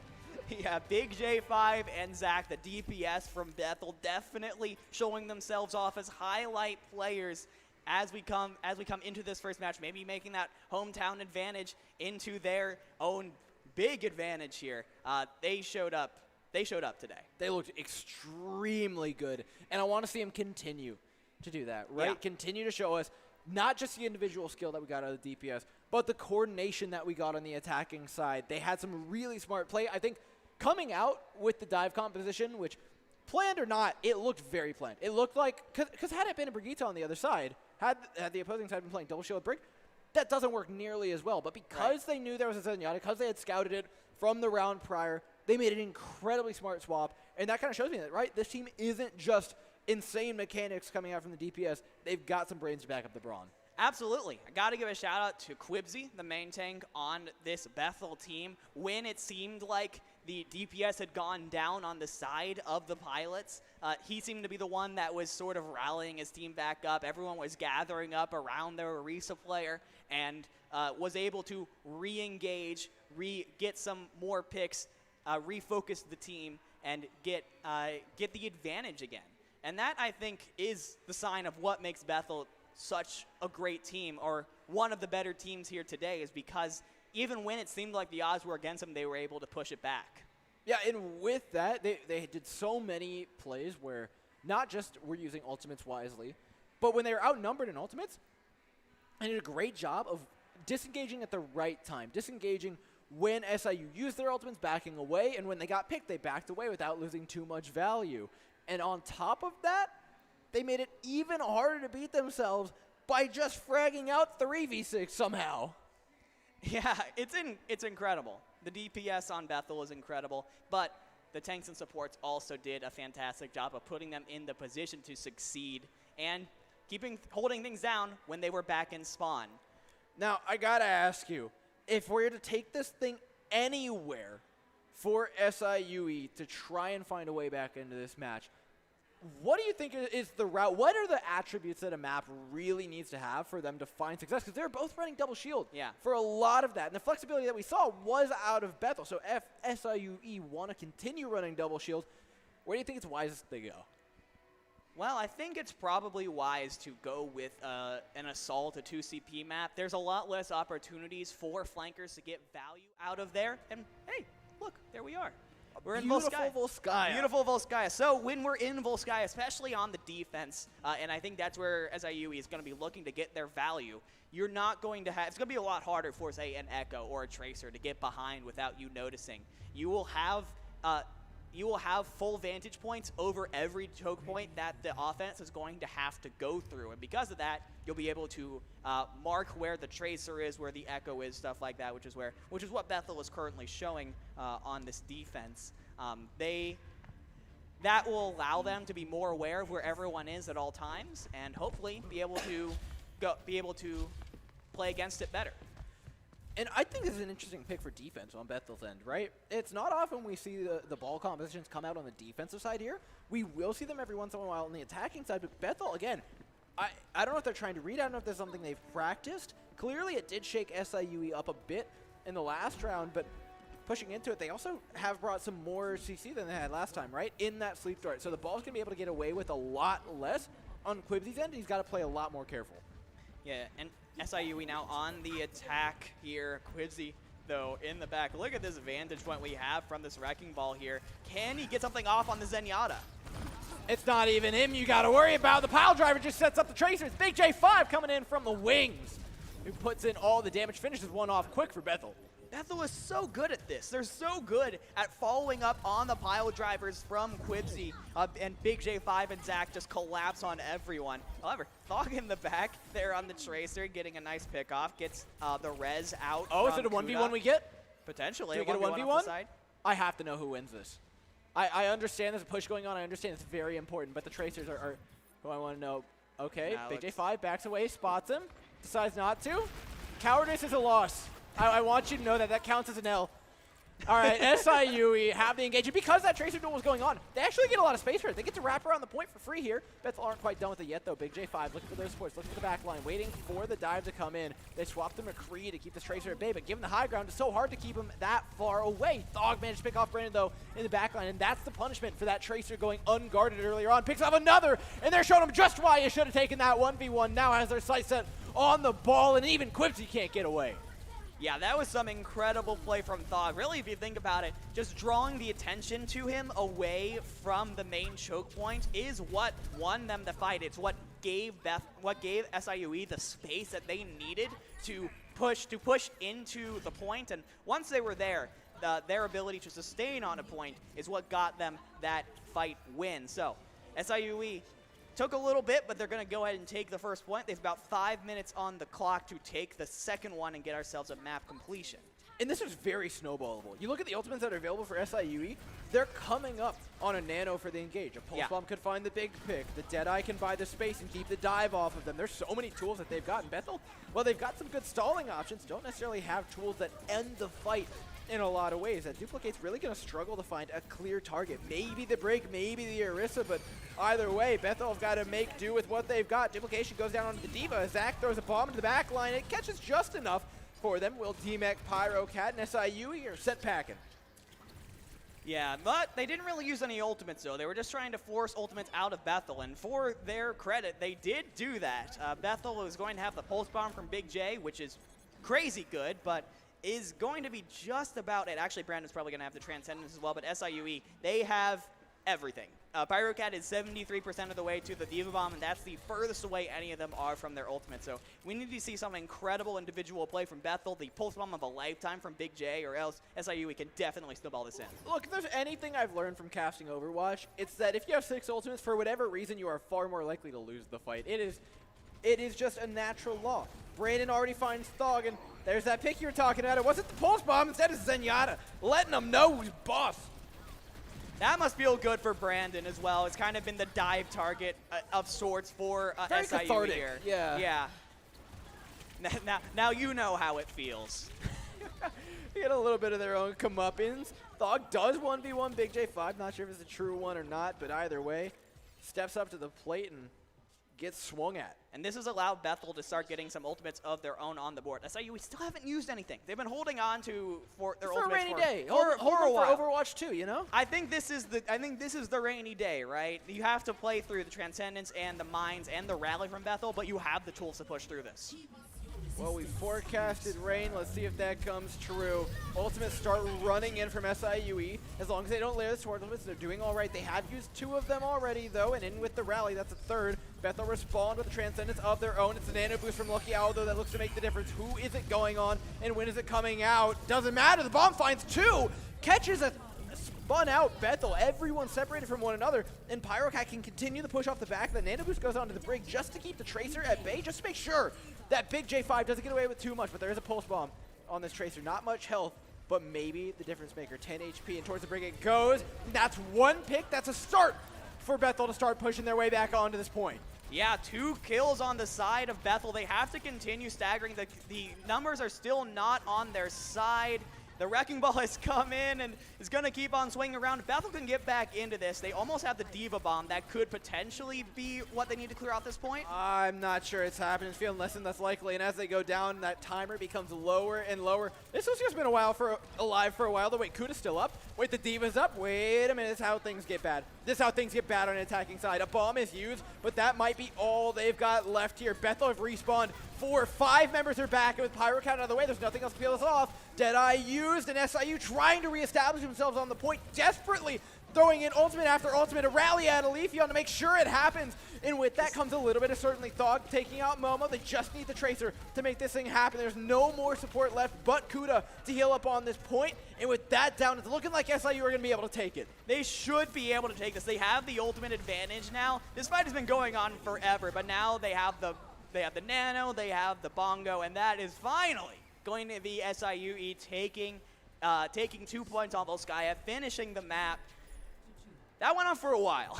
Yeah, Big J5 and Zach, the DPS from Bethel, definitely showing themselves off as highlight players as we come into this first match, maybe making that hometown advantage into their own big advantage here. They showed up today. They looked extremely good, and I want to see them continue to do that, right? Yeah. Continue to show us not just the individual skill that we got out of the DPS, but the coordination that we got on the attacking side. They had some really smart play. I think coming out with the dive composition, which planned or not, it looked very planned. It looked like, because had it been a Brigitte on the other side, had the opposing side been playing double shield Brig, that doesn't work nearly as well. But because they knew there was a Zenyatta, because they had scouted it from the round prior, they made an incredibly smart swap. And that kind of shows me that, right, this team isn't just insane mechanics coming out from the DPS. They've got some brains to back up the brawn. Absolutely. I got to give a shout out to Quibsy, the main tank on this Bethel team. When it seemed like the DPS had gone down on the side of the pilots, he seemed to be the one that was sort of rallying his team back up. Everyone was gathering up around their Orisa player and was able to re-engage, get some more picks, refocus the team, and get the advantage again. And that, I think, is the sign of what makes Bethel such a great team, or one of the better teams here today, is because even when it seemed like the odds were against them, they were able to push it back. Yeah, and with that, they did so many plays where not just were using ultimates wisely, but when they were outnumbered in ultimates, they did a great job of disengaging at the right time, disengaging when SIU used their ultimates, backing away, and when they got picked, they backed away without losing too much value. And on top of that, they made it even harder to beat themselves by just fragging out 3v6 somehow. Yeah, it's incredible. The DPS on Bethel is incredible, but the tanks and supports also did a fantastic job of putting them in the position to succeed and holding things down when they were back in spawn. Now, I gotta ask you, if we're to take this thing anywhere for SIUE to try and find a way back into this match, what do you think is the route? What are the attributes that a map really needs to have for them to find success? Because they're both running double shield for a lot of that. And the flexibility that we saw was out of Bethel. So if SIUE want to continue running double shield, where do you think it's wisest they go? Well, I think it's probably wise to go with an Assault, a 2CP map. There's a lot less opportunities for flankers to get value out of there. And, hey, look, there we are. We're in Volskaya. Volskaya. Beautiful Volskaya. So when we're in Volskaya, especially on the defense, and I think that's where SIUE is going to be looking to get their value, you're not going to have – it's going to be a lot harder for, say, an Echo or a Tracer to get behind without you noticing. You will have full vantage points over every choke point that the offense is going to have to go through. And because of that, you'll be able to mark where the Tracer is, where the Echo is, stuff like that, which is what Bethel is currently showing on this defense. That will allow them to be more aware of where everyone is at all times, and hopefully be able to play against it better. And I think this is an interesting pick for defense on Bethel's end, right? It's not often we see the ball compositions come out on the defensive side here. We will see them every once in a while on the attacking side, but Bethel, again, I don't know if they're trying to read. I don't know if there's something they've practiced. Clearly, it did shake SIUE up a bit in the last round, but pushing into it, they also have brought some more CC than they had last time, right? In that sleep dart. So the ball's going to be able to get away with a lot less on Quibsy's end. He's got to play a lot more careful. Yeah, and SIUE now on the attack here. Quibsy, though, in the back. Look at this vantage point we have from this Wrecking Ball here. Can he get something off on the Zenyatta? It's not even him you got to worry about. The pile driver just sets up the Tracer. It's Big J5 coming in from the wings, who puts in all the damage, finishes one off quick for Bethel. Bethel is so good at this. They're so good at following up on the pile drivers from Quibsy, and Big J5 and Zach just collapse on everyone. However, Thog in the back there on the Tracer, getting a nice pick off, gets the res out. Oh, is it a 1v1 we get? Potentially. Do we get a 1v1? I have to know who wins this. I understand there's a push going on. I understand it's very important, but the Tracers are who I want to know. Okay, Big J5 backs away, spots him, decides not to. Cowardice is a loss. I want you to know that counts as an L. All right, SIUE have the engagement. Because that Tracer duel was going on, they actually get a lot of space for it. They get to wrap around the point for free here. Bethel aren't quite done with it yet, though. Big J5 looking for those supports, looking for the back line, waiting for the dive to come in. They swapped the McCree to keep this Tracer at bay, but given the high ground, it's so hard to keep him that far away. Thog managed to pick off Brandon, though, in the back line, and that's the punishment for that Tracer going unguarded earlier on. Picks up another, and they're showing him just why you should have taken that 1v1. Now has their sights set on the ball, and even Quibsy can't get away. Yeah, that was some incredible play from Thog. Really, if you think about it, just drawing the attention to him away from the main choke point is what won them the fight. It's what gave SIUE the space that they needed to push into the point. And once they were there, their ability to sustain on a point is what got them that fight win. So SIUE took a little bit, but they're going to go ahead and take the first point. They have about 5 minutes on the clock to take the second one and get ourselves a map completion. And this is very snowballable. You look at the ultimates that are available for SIUE, they're coming up on a nano for the engage. A Pulse Bomb could find the big pick. The Deadeye can buy the space and keep the dive off of them. There's so many tools that they've got. And Bethel, well, they've got some good stalling options. Don't necessarily have tools that end the fight in a lot of ways. That Duplicate's really going to struggle to find a clear target. Maybe the break, maybe the Orisa, but either way, Bethel have got to make do with what they've got. Duplication goes down onto the Diva. Zach throws a bomb into the back line. It catches just enough for them. Will T-Mech, Pyro, Cat, and SIUE are set packing. Yeah, but they didn't really use any ultimates, though. They were just trying to force ultimates out of Bethel, and for their credit, they did do that. Bethel was going to have the Pulse Bomb from Big J, which is crazy good, but is going to be just about it. Actually, Brandon's probably going to have the Transcendence as well, but SIUE, they have everything. Pyrocat is 73% of the way to the Diva Bomb, and that's the furthest away any of them are from their ultimate. So we need to see some incredible individual play from Bethel, the Pulse Bomb of a lifetime from Big J, or else SIUE can definitely snowball this in. Look, if there's anything I've learned from casting Overwatch, it's that if you have 6 ultimates, for whatever reason, you are far more likely to lose the fight. It is just a natural law. Brandon already finds Thog, and there's that pick you were talking about. It wasn't the Pulse Bomb, instead it's Zenyatta, letting them know who's boss. That must feel good for Brandon as well. It's kind of been the dive target of sorts for Very SIUE cathartic. here. Yeah. Now you know how it feels. They get a little bit of their own comeuppance. Thog does 1v1 Big J5. Not sure if it's a true one or not, but either way, steps up to the plate and gets swung at. And this has allowed Bethel to start getting some ultimates of their own on the board. SIU, we still haven't used anything. They've been holding on to for their for ultimates a rainy day. for a while. For Overwatch 2, you know? I think this is the rainy day, right? You have to play through the Transcendence and the Mines and the Rally from Bethel, but you have the tools to push through this. Well, we forecasted rain. Let's see if that comes true. Ultimates start running in from SIUE. As long as they don't layer the sword limits, they're doing all right. They have used 2 of them already, though, and in with the rally, that's a 3rd. Bethel respond with a Transcendence of their own. It's a nano boost from Lucky Owl, though, that looks to make the difference. Who is it going on, and when is it coming out? Doesn't matter. The bomb finds 2. Catches a spun out Bethel. Everyone separated from one another, and Pyrocat can continue the push off the back. The nano boost goes onto the brig just to keep the Tracer at bay, just to make sure that Big J5 doesn't get away with too much, but there is a pulse bomb on this Tracer. Not much health, but maybe the difference maker. 10 HP, and towards the brig it goes. That's 1 pick. That's a start for Bethel to start pushing their way back onto this point. Yeah, 2 kills on the side of Bethel. They have to continue staggering. The numbers are still not on their side. The Wrecking Ball has come in and is going to keep on swinging around. Bethel can get back into this. They almost have the Diva Bomb. That could potentially be what they need to clear out this point. I'm not sure it's happening. It's feeling less and less likely. And as they go down, that timer becomes lower and lower. This has just been alive for a while. The wait, Kuda's still up. Wait, the Diva's up. Wait a minute. This is how things get bad. This is how things get bad on an attacking side. A bomb is used, but that might be all they've got left here. Bethel have respawned. 4, 5 members are back, and with Pyrocat out of the way, there's nothing else to peel us off. Deadeye used, and SIU trying to reestablish themselves on the point, desperately throwing in ultimate after ultimate, a rally at Aletheon to make sure it happens. And with that comes a little bit of certainly Thog taking out Momo. They just need the Tracer to make this thing happen. There's no more support left but Kuda to heal up on this point. And with that down, it's looking like SIU are going to be able to take it. They should be able to take this. They have the ultimate advantage now. This fight has been going on forever, but now they have the Nano, they have the Bongo, and that is finally going to be SIUE taking 2 points on Volskaya, finishing the map. That went on for a while.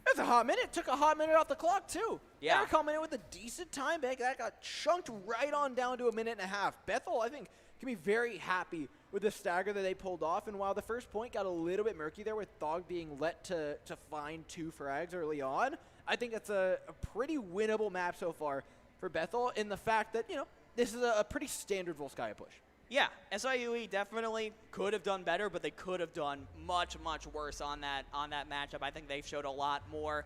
That's a hot minute. Took a hot minute off the clock, too. Yeah. They're coming in with a decent time bank. That got chunked right on down to 1.5 minutes. Bethel, I think, can be very happy with the stagger that they pulled off. And while the first point got a little bit murky there with Thog being let to find 2 frags early on, I think it's a pretty winnable map so far for Bethel in the fact that, you know, this is a pretty standard Volskaya push. Yeah, SIUE definitely could have done better, but they could have done much, much worse on that matchup. I think they've showed a lot more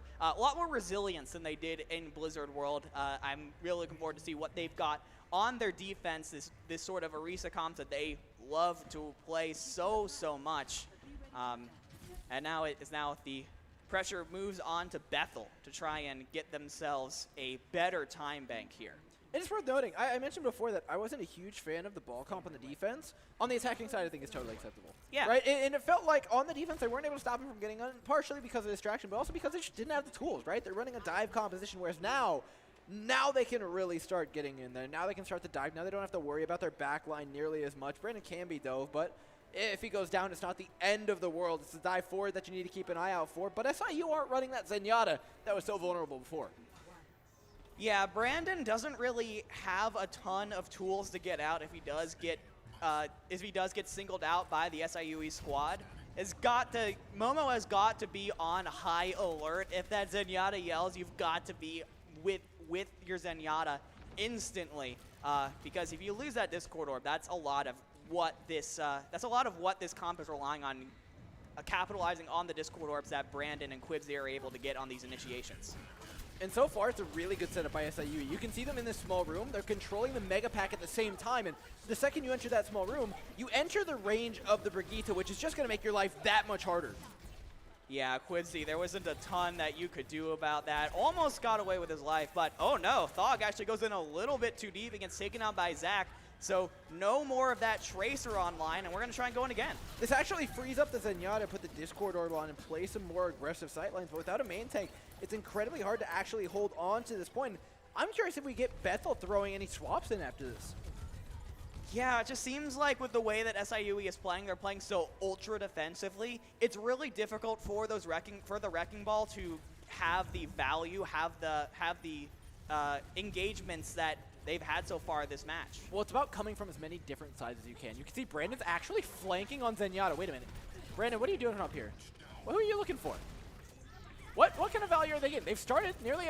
resilience than they did in Blizzard World. I'm really looking forward to see what they've got on their defense. This sort of Orisa comps that they love to play so much, and now the pressure moves on to Bethel to try and get themselves a better time bank here. And it's worth noting, I mentioned before that I wasn't a huge fan of the ball comp on the defense. On the attacking side, I think it's totally acceptable. Yeah. Right? And it felt like on the defense, they weren't able to stop him from getting on, partially because of distraction, but also because they just didn't have the tools, right? They're running a dive composition, whereas now they can really start getting in there. Now they can start the dive. Now they don't have to worry about their back line nearly as much. Brandon can be dove, but if he goes down, it's not the end of the world. It's the dive forward that you need to keep an eye out for. But SIU aren't running that Zenyatta that was so vulnerable before. Yeah, Brandon doesn't really have a ton of tools to get out if he does get singled out by the SIUE squad. Momo has got to be on high alert. If that Zenyatta yells, you've got to be with your Zenyatta instantly, because if you lose that Discord orb, that's a lot of what this comp is relying on, capitalizing on the Discord orbs that Brandon and Quibsy are able to get on these initiations. And so far, it's a really good setup by SIU. You can see them in this small room. They're controlling the Mega Pack at the same time. And the second you enter that small room, you enter the range of the Brigitte, which is just going to make your life that much harder. Yeah, Quibsy, there wasn't a ton that you could do about that. Almost got away with his life, but oh no, Thog actually goes in a little bit too deep and gets taken out by Zach. So no more of that Tracer online, and we're going to try and go in again. This actually frees up the Zenyatta, put the Discord orb on, and play some more aggressive sightlines. But without a main tank, it's incredibly hard to actually hold on to this point. I'm curious if we get Bethel throwing any swaps in after this. Yeah, it just seems like with the way that SIUE is playing, they're playing so ultra defensively. It's really difficult for the Wrecking Ball to have the value, have the engagements that they've had so far this match. Well, it's about coming from as many different sides as you can. You can see Brandon's actually flanking on Zenyatta. Wait a minute. Brandon, what are you doing up here? Who are you looking for? What kind of value are they getting? They've started nearly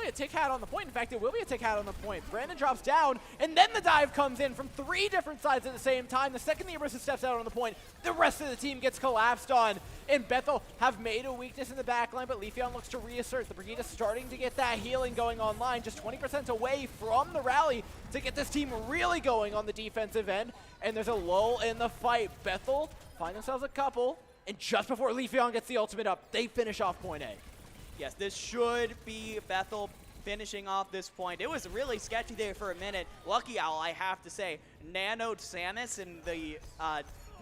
a tick hat on the point. In fact, it will be a tick hat on the point. Brandon drops down, and then the dive comes in from 3 different sides at the same time. The second the Orisa steps out on the point, the rest of the team gets collapsed on. And Bethel have made a weakness in the backline, but Leafeon looks to reassert. The Brigida starting to get that healing going online, just 20% away from the rally to get this team really going on the defensive end. And there's a lull in the fight. Bethel find themselves a couple, and just before Leafeon gets the ultimate up, they finish off point A. Yes, this should be Bethel finishing off this point. It was really sketchy there for a minute. Lucky Owl, I have to say. Nanoed Samus and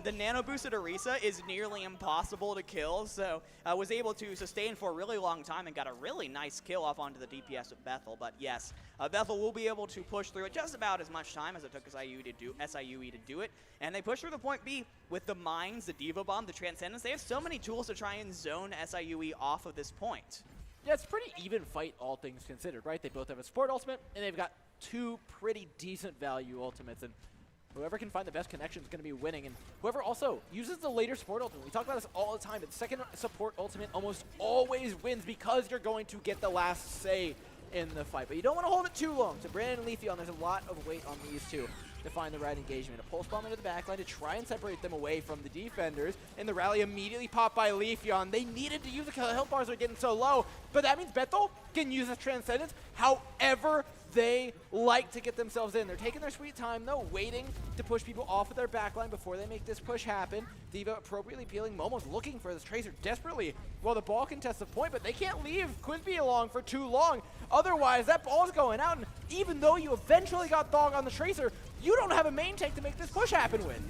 the nano boosted Orisa is nearly impossible to kill, so was able to sustain for a really long time and got a really nice kill off onto the DPS of Bethel. But yes, Bethel will be able to push through it just about as much time as it took SIUE to do it. And they push through the point B with the Mines, the Diva Bomb, the Transcendence. They have so many tools to try and zone SIUE off of this point. Yeah, it's a pretty even fight, all things considered, right? They both have a support ultimate, and they've got 2 pretty decent value ultimates. And whoever can find the best connection is going to be winning. And whoever also uses the later support ultimate. We talk about this all the time, but the second support ultimate almost always wins because you're going to get the last say in the fight. But you don't want to hold it too long. So Brandon and Leafeon, there's a lot of weight on these two to find the right engagement. A pulse bomb into the backline to try and separate them away from the defenders. And the rally immediately popped by Leafeon. They needed to use the health bars are getting so low, but that means Bethel can use the Transcendence however they like to get themselves in. They're taking their sweet time, though, waiting to push people off of their backline before they make this push happen. Diva appropriately peeling. Momo's looking for this Tracer desperately while the ball contests the point, but they can't leave Quizby along for too long. Otherwise, that ball's going out, and even though you eventually got Thog on the Tracer, you don't have a main tank to make this push happen with.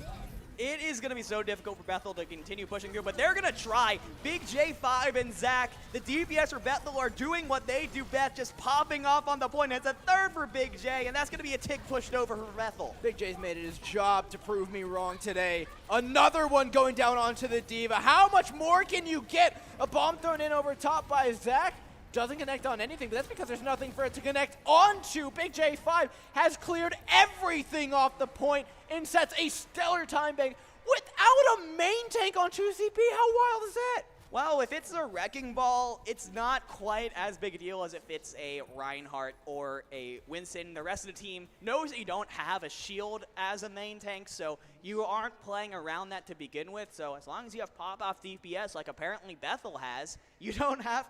It is going to be so difficult for Bethel to continue pushing through, but they're going to try. Big J5 and Zach, the DPS for Bethel, are doing what they do best, just popping off on the point. It's a third for Big J, and that's going to be a tick pushed over for Bethel. Big J's made it his job to prove me wrong today. Another one going down onto the Diva. How much more can you get? A bomb thrown in over top by Zach. Doesn't connect on anything, but that's because there's nothing for it to connect onto. Big J5 has cleared everything off the point and sets a stellar time bank without a main tank on 2CP. How wild is that? Well, if it's a Wrecking Ball, it's not quite as big a deal as if it's a Reinhardt or a Winston. The rest of the team knows that you don't have a shield as a main tank, so you aren't playing around that to begin with. So as long as you have pop-off DPS, like apparently Bethel has, you don't have...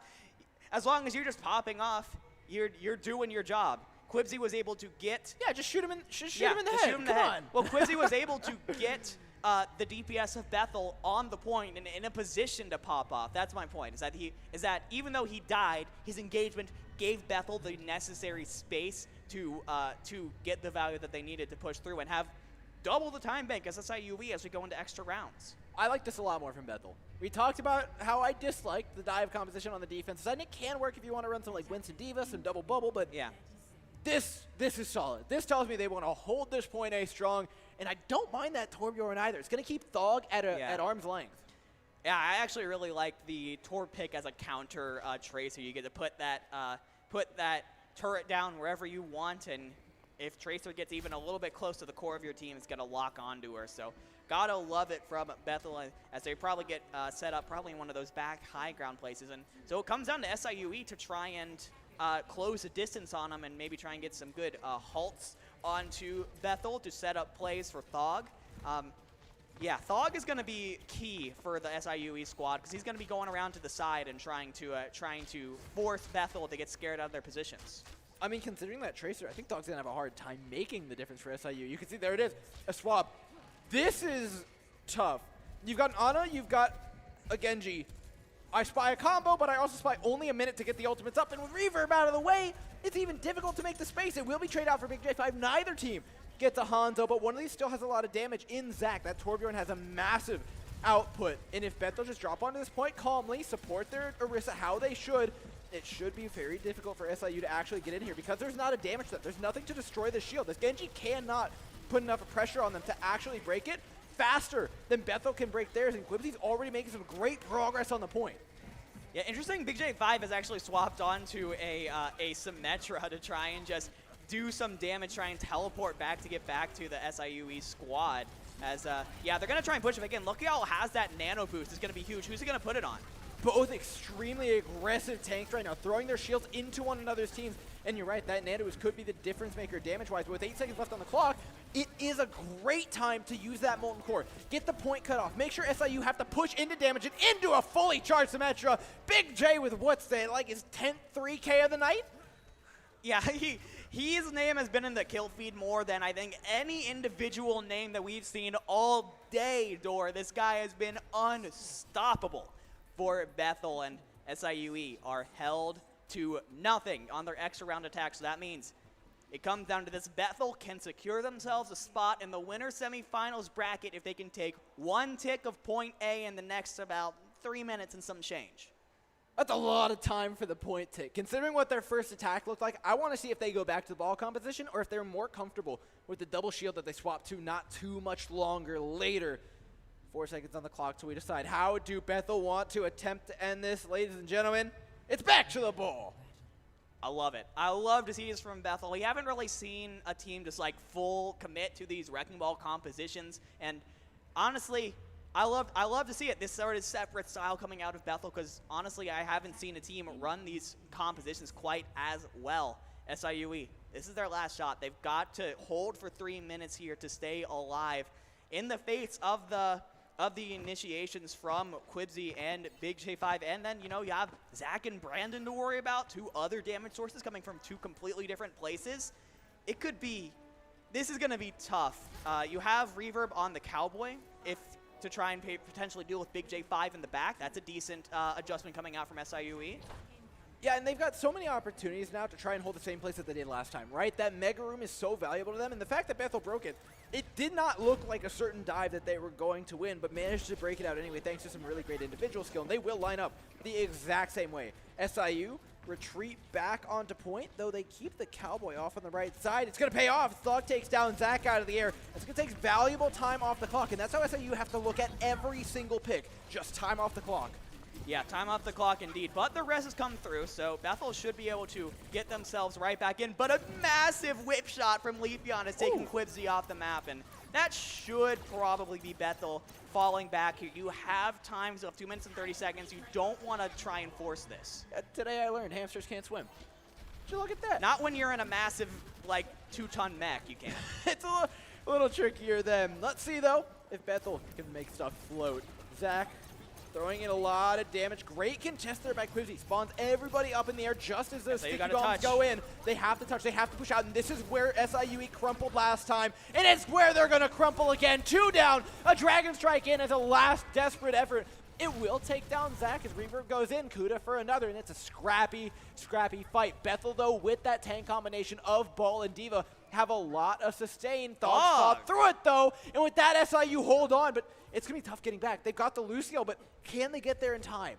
As long as you're just popping off, you're doing your job. Quibsy was able to get... Yeah, just shoot him in, him in the head. Come on. Well, Quibsy was able to get the DPS of Bethel on the point and in a position to pop off. That's my point, is that even though he died, his engagement gave Bethel the necessary space to get the value that they needed to push through and have double the time bank as SIUE as we go into extra rounds. I like this a lot more from Bethel. We talked about how I disliked the dive composition on the defense side, and it can work if you want to run some like Winston Diva, some double bubble, but yeah, this is solid. This tells me they want to hold this point A strong, and I don't mind that Torbjorn either. It's going to keep Thog at arm's length. Yeah, I actually really like the Torb pick as a counter Tracer. You get to put that turret down wherever you want, and if Tracer gets even a little bit close to the core of your team, it's going to lock onto her. So gotta love it from Bethel as they probably get set up probably in one of those back high ground places. And so it comes down to SIUE to try and close the distance on them and maybe try and get some good halts onto Bethel to set up plays for Thog. Yeah, Thog is going to be key for the SIUE squad because he's going to be going around to the side and trying to force Bethel to get scared out of their positions. I mean, considering that Tracer, I think Thog's going to have a hard time making the difference for SIU. You can see there it is, a swap. This is tough. You've got an Ana, you've got a Genji. I spy a combo, but I also spy only a minute to get the ultimates up, and with Reverb out of the way, it's even difficult to make the space. It will be trade out for Big J5. Neither team gets a Hanzo, but one of these still has a lot of damage in Zach. That Torbjorn has a massive output, and if Bethel just drop onto this point calmly, support their Orisa how they should, it should be very difficult for SIU to actually get in here because there's not a damage set. There's nothing to destroy the shield. This Genji cannot put enough pressure on them to actually break it faster than Bethel can break theirs, and Quibsy's already making some great progress on the point. Yeah, interesting. Big J5 has actually swapped onto a Symmetra to try and just do some damage, try and teleport back to get back to the SIUE squad. As, yeah, they're going to try and push him again. Lukial has that nano boost. It's going to be huge. Who's he going to put it on? Both extremely aggressive tanks right now, throwing their shields into one another's teams. And you're right, that nano boost could be the difference maker damage-wise. But with 8 seconds left on the clock, it is a great time to use that Molten Core. Get the point cut off. Make sure SIU have to push into damage and into a fully charged Symmetra. Big J with what's that, like his 10th 3K of the night? Yeah, his name has been in the kill feed more than I think any individual name that we've seen all day, Dor. This guy has been unstoppable for Bethel, and SIUE are held to nothing on their extra round attack. So that means it comes down to this. Bethel can secure themselves a spot in the winner semifinals bracket if they can take one tick of point A in the next about 3 minutes and some change. That's a lot of time for the point tick. Considering what their first attack looked like, I want to see if they go back to the ball composition or if they're more comfortable with the double shield that they swapped to not too much longer later. 4 seconds on the clock till we decide how do Bethel want to attempt to end this. Ladies and gentlemen, it's back to the ball. I love it. I love to see this from Bethel. We haven't really seen a team just like full commit to these Wrecking Ball compositions. And honestly, I love to see it. This sort of separate style coming out of Bethel because honestly, I haven't seen a team run these compositions quite as well. SIUE, this is their last shot. They've got to hold for 3 minutes here to stay alive in the face of the initiations from Quibsy and Big J5. And then, you know, you have Zach and Brandon to worry about, 2 other damage sources coming from 2 completely different places. It could be, this is going to be tough. You have Reverb on the Cowboy to try and potentially deal with Big J5 in the back. That's a decent adjustment coming out from SIUE. Yeah, and they've got so many opportunities now to try and hold the same place that they did last time, right? That Mega Room is so valuable to them, and the fact that Bethel broke it, it did not look like a certain dive that they were going to win, but managed to break it out anyway thanks to some really great individual skill, and they will line up the exact same way. SIU retreat back onto point, though they keep the Cowboy off on the right side. It's going to pay off. Thug takes down Zach out of the air. It's going to take valuable time off the clock, and that's how SIU have to look at every single pick, just time off the clock. Yeah, time off the clock indeed, but the res has come through, so Bethel should be able to get themselves right back in, but a massive whip shot from Leafeon has taken Quibsy off the map, and that should probably be Bethel falling back here. You have times of 2 minutes and 30 seconds. You don't want to try and force this. Today I learned hamsters can't swim. Would you look at that? Not when you're in a massive, like, 2-ton mech, you can't. It's a little trickier then. Let's see, though, if Bethel can make stuff float. Zach throwing in a lot of damage. Great contest there by Quibsy. Spawns everybody up in the air just as those sticky bombs go in. They have to touch. They have to push out. And this is where SIUE crumpled last time. And it's where they're going to crumple again. 2 down. A Dragon Strike in as a last desperate effort. It will take down Zach as Reverb goes in. Kuda for another. And it's a scrappy, scrappy fight. Bethel, though, with that tank combination of Ball and Diva, have a lot of sustain. Thought through it, though. And with that, SIU hold on. But it's going to be tough getting back. They've got the Lucio, but can they get there in time?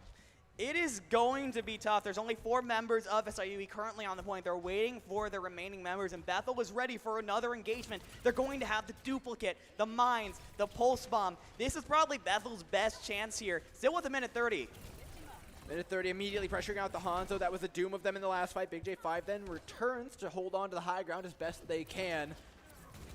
It is going to be tough. There's only 4 members of SIUE currently on the point. They're waiting for the remaining members, and Bethel was ready for another engagement. They're going to have the duplicate, the mines, the pulse bomb. This is probably Bethel's best chance here. Still with a minute 30. Minute 30, immediately pressuring out the Hanzo. That was the doom of them in the last fight. Big J5 then returns to hold on to the high ground as best they can.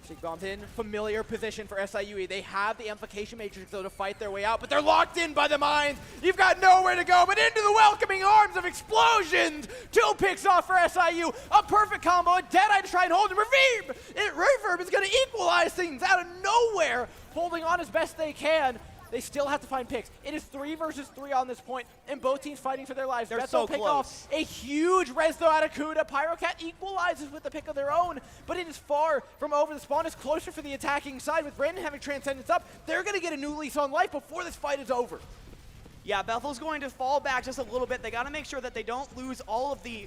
Stick bombs in, familiar position for SIUE. They have the amplification matrix though to fight their way out, but they're locked in by the mines. You've got nowhere to go but into the welcoming arms of explosions. 2 picks off for SIU. A perfect combo. A Deadeye to try and hold him. Reverb is going to equalize things out of nowhere, holding on as best they can. They still have to find picks. It is 3 versus 3 on this point, and both teams fighting for their lives. They're Bethel so pick close. off a huge res though out of Kuda. Pyrocat equalizes with the pick of their own, but it is far from over. The spawn is closer for the attacking side. With Brandon having Transcendence up, they're going to get a new lease on life before this fight is over. Yeah, Bethel's going to fall back just a little bit. They got to make sure that they don't lose all of the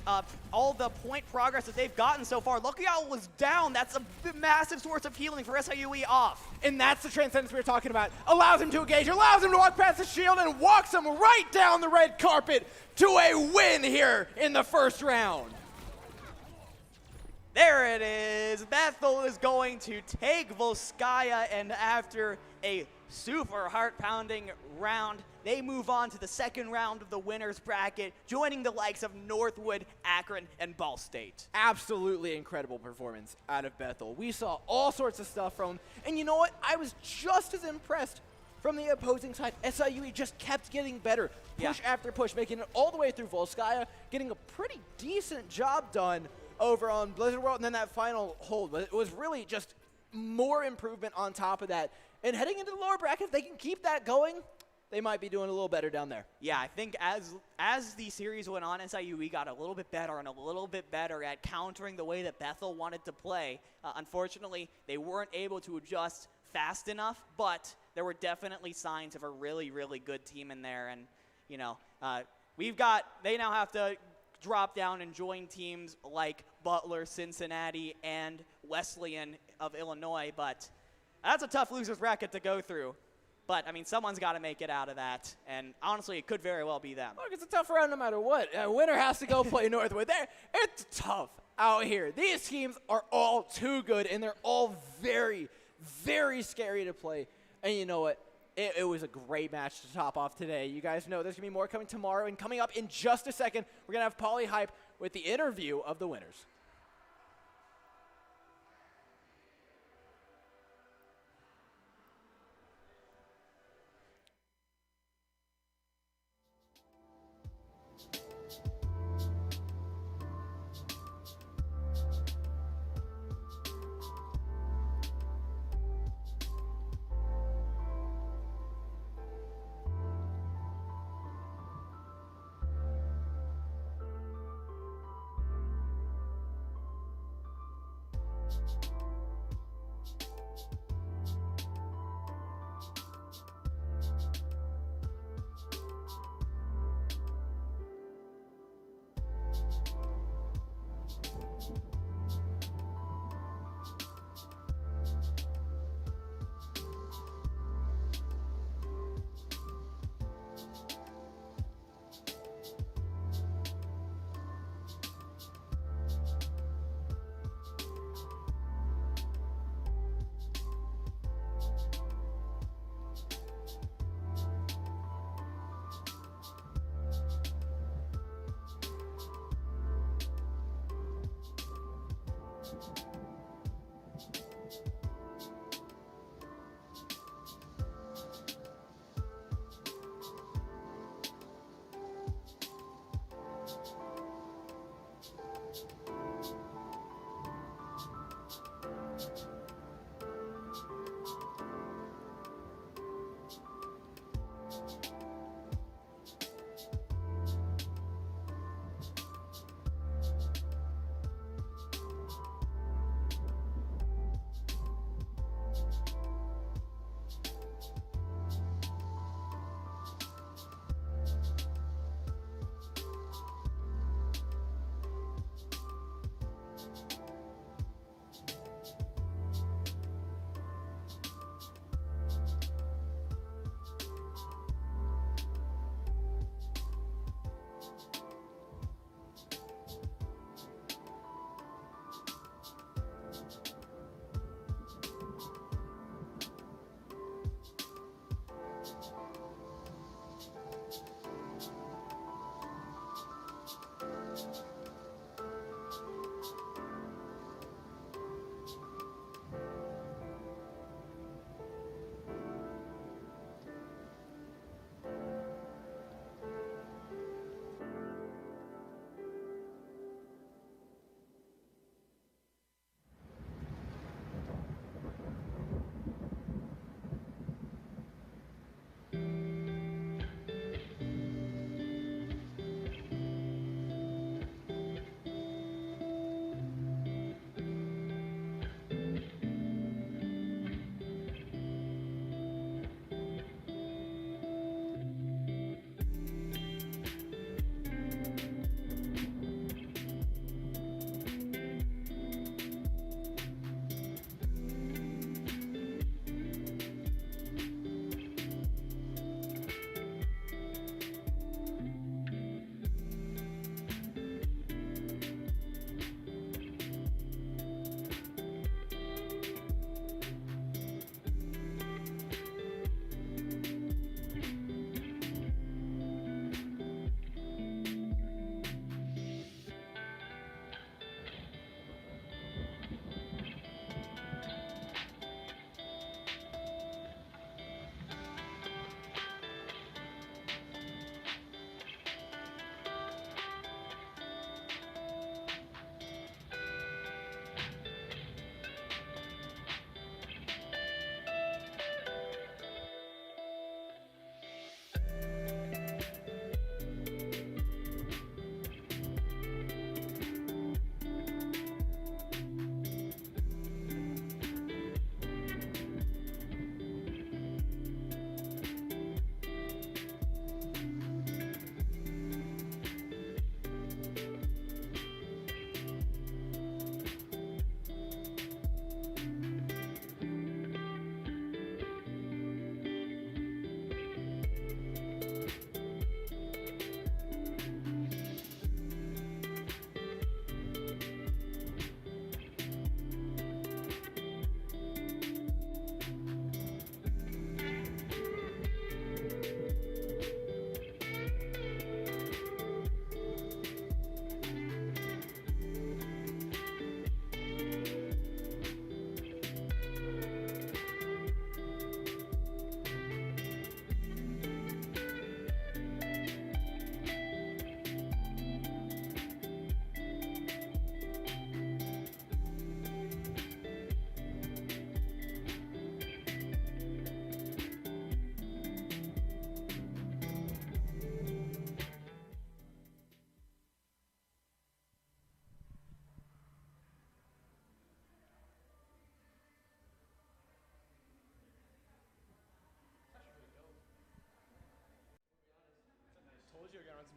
point progress that they've gotten so far. Lukial was down. That's a massive source of healing for SIUE off. And that's the Transcendence we were talking about. Allows him to engage, allows him to walk past the shield, and walks him right down the red carpet to a win here in the first round. There it is. Bethel is going to take Volskaya, and after a super heart-pounding round, they move on to the second round of the winner's bracket, joining the likes of Northwood, Akron, and Ball State. Absolutely incredible performance out of Bethel. We saw all sorts of stuff from him, and you know what? I was just as impressed from the opposing side. SIUE just kept getting better, push after push, making it all the way through Volskaya, getting a pretty decent job done over on Blizzard World, and then that final hold. But it was really just more improvement on top of that. And heading into the lower bracket, if they can keep that going, they might be doing a little better down there. Yeah, I think as the series went on, SIUE got a little bit better and a little bit better at countering the way that Bethel wanted to play. Unfortunately, they weren't able to adjust fast enough, but there were definitely signs of a really, really good team in there. And, you know, they now have to drop down and join teams like Butler, Cincinnati, and Wesleyan of Illinois, but that's a tough loser's bracket to go through. But, I mean, someone's got to make it out of that, and honestly, it could very well be them. Look, it's a tough round no matter what. A winner has to go play Northwood. It's tough out here. These teams are all too good, and they're all very, very scary to play. And you know what? It was a great match to top off today. You guys know there's going to be more coming tomorrow, and coming up in just a second, we're going to have Polly Hype with the interview of the winners.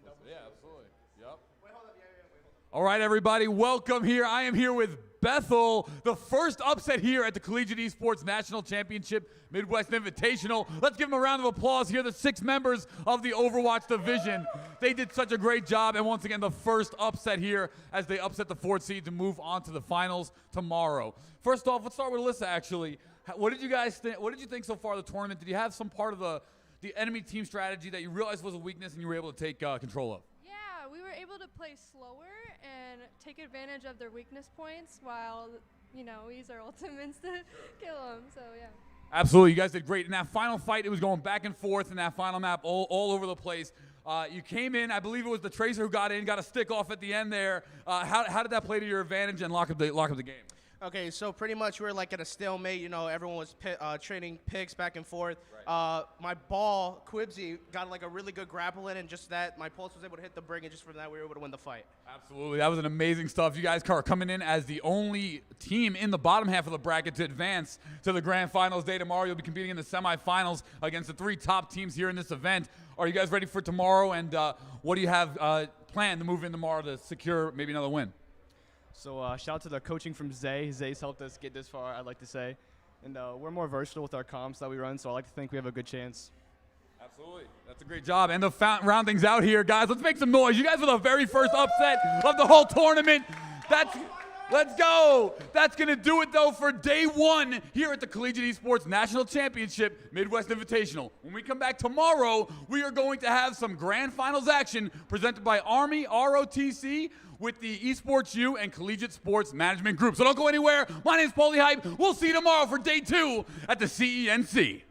Yeah, absolutely. Yep. All right, everybody, welcome here. I am here with Bethel, the first upset here at the Collegiate Esports National Championship Midwest Invitational. Let's give them a round of applause here, the 6 members of the Overwatch division. They did such a great job, and once again, the first upset here as they upset the 4th seed to move on to the finals tomorrow. First off, let's start with Alyssa, actually. What did you guys think? What did you think so far of the tournament? Did you have some part of the enemy team strategy that you realized was a weakness and you were able to take control of? Yeah, we were able to play slower and take advantage of their weakness points while, we use our ultimates to kill them. So, yeah. Absolutely. You guys did great. In that final fight, it was going back and forth in that final map all over the place. You came in, I believe it was the Tracer who got in, got a stick off at the end there. How did that play to your advantage and lock up the game? Okay, so pretty much we were like at a stalemate. Everyone was trading picks back and forth. Right. My ball, Quibsy, got like a really good grapple in, and just that, my pulse was able to hit the brick, and just from that, we were able to win the fight. Absolutely. That was an amazing stuff. You guys are coming in as the only team in the bottom half of the bracket to advance to the grand finals day tomorrow. You'll be competing in the semifinals against the 3 top teams here in this event. Are you guys ready for tomorrow, and what do you have planned to move in tomorrow to secure maybe another win? So shout out to the coaching from Zay. Zay's helped us get this far, I'd like to say. And we're more versatile with our comps that we run, so I like to think we have a good chance. Absolutely. That's a great job. And to round things out here, guys, let's make some noise. You guys were the very first upset of the whole tournament. Let's go. That's going to do it, though, for day 1 here at the Collegiate Esports National Championship Midwest Invitational. When we come back tomorrow, we are going to have some grand finals action presented by Army ROTC with the Esports U and Collegiate Sports Management Group. So don't go anywhere. My name is Paulie Hype. We'll see you tomorrow for day 2 at the CENC.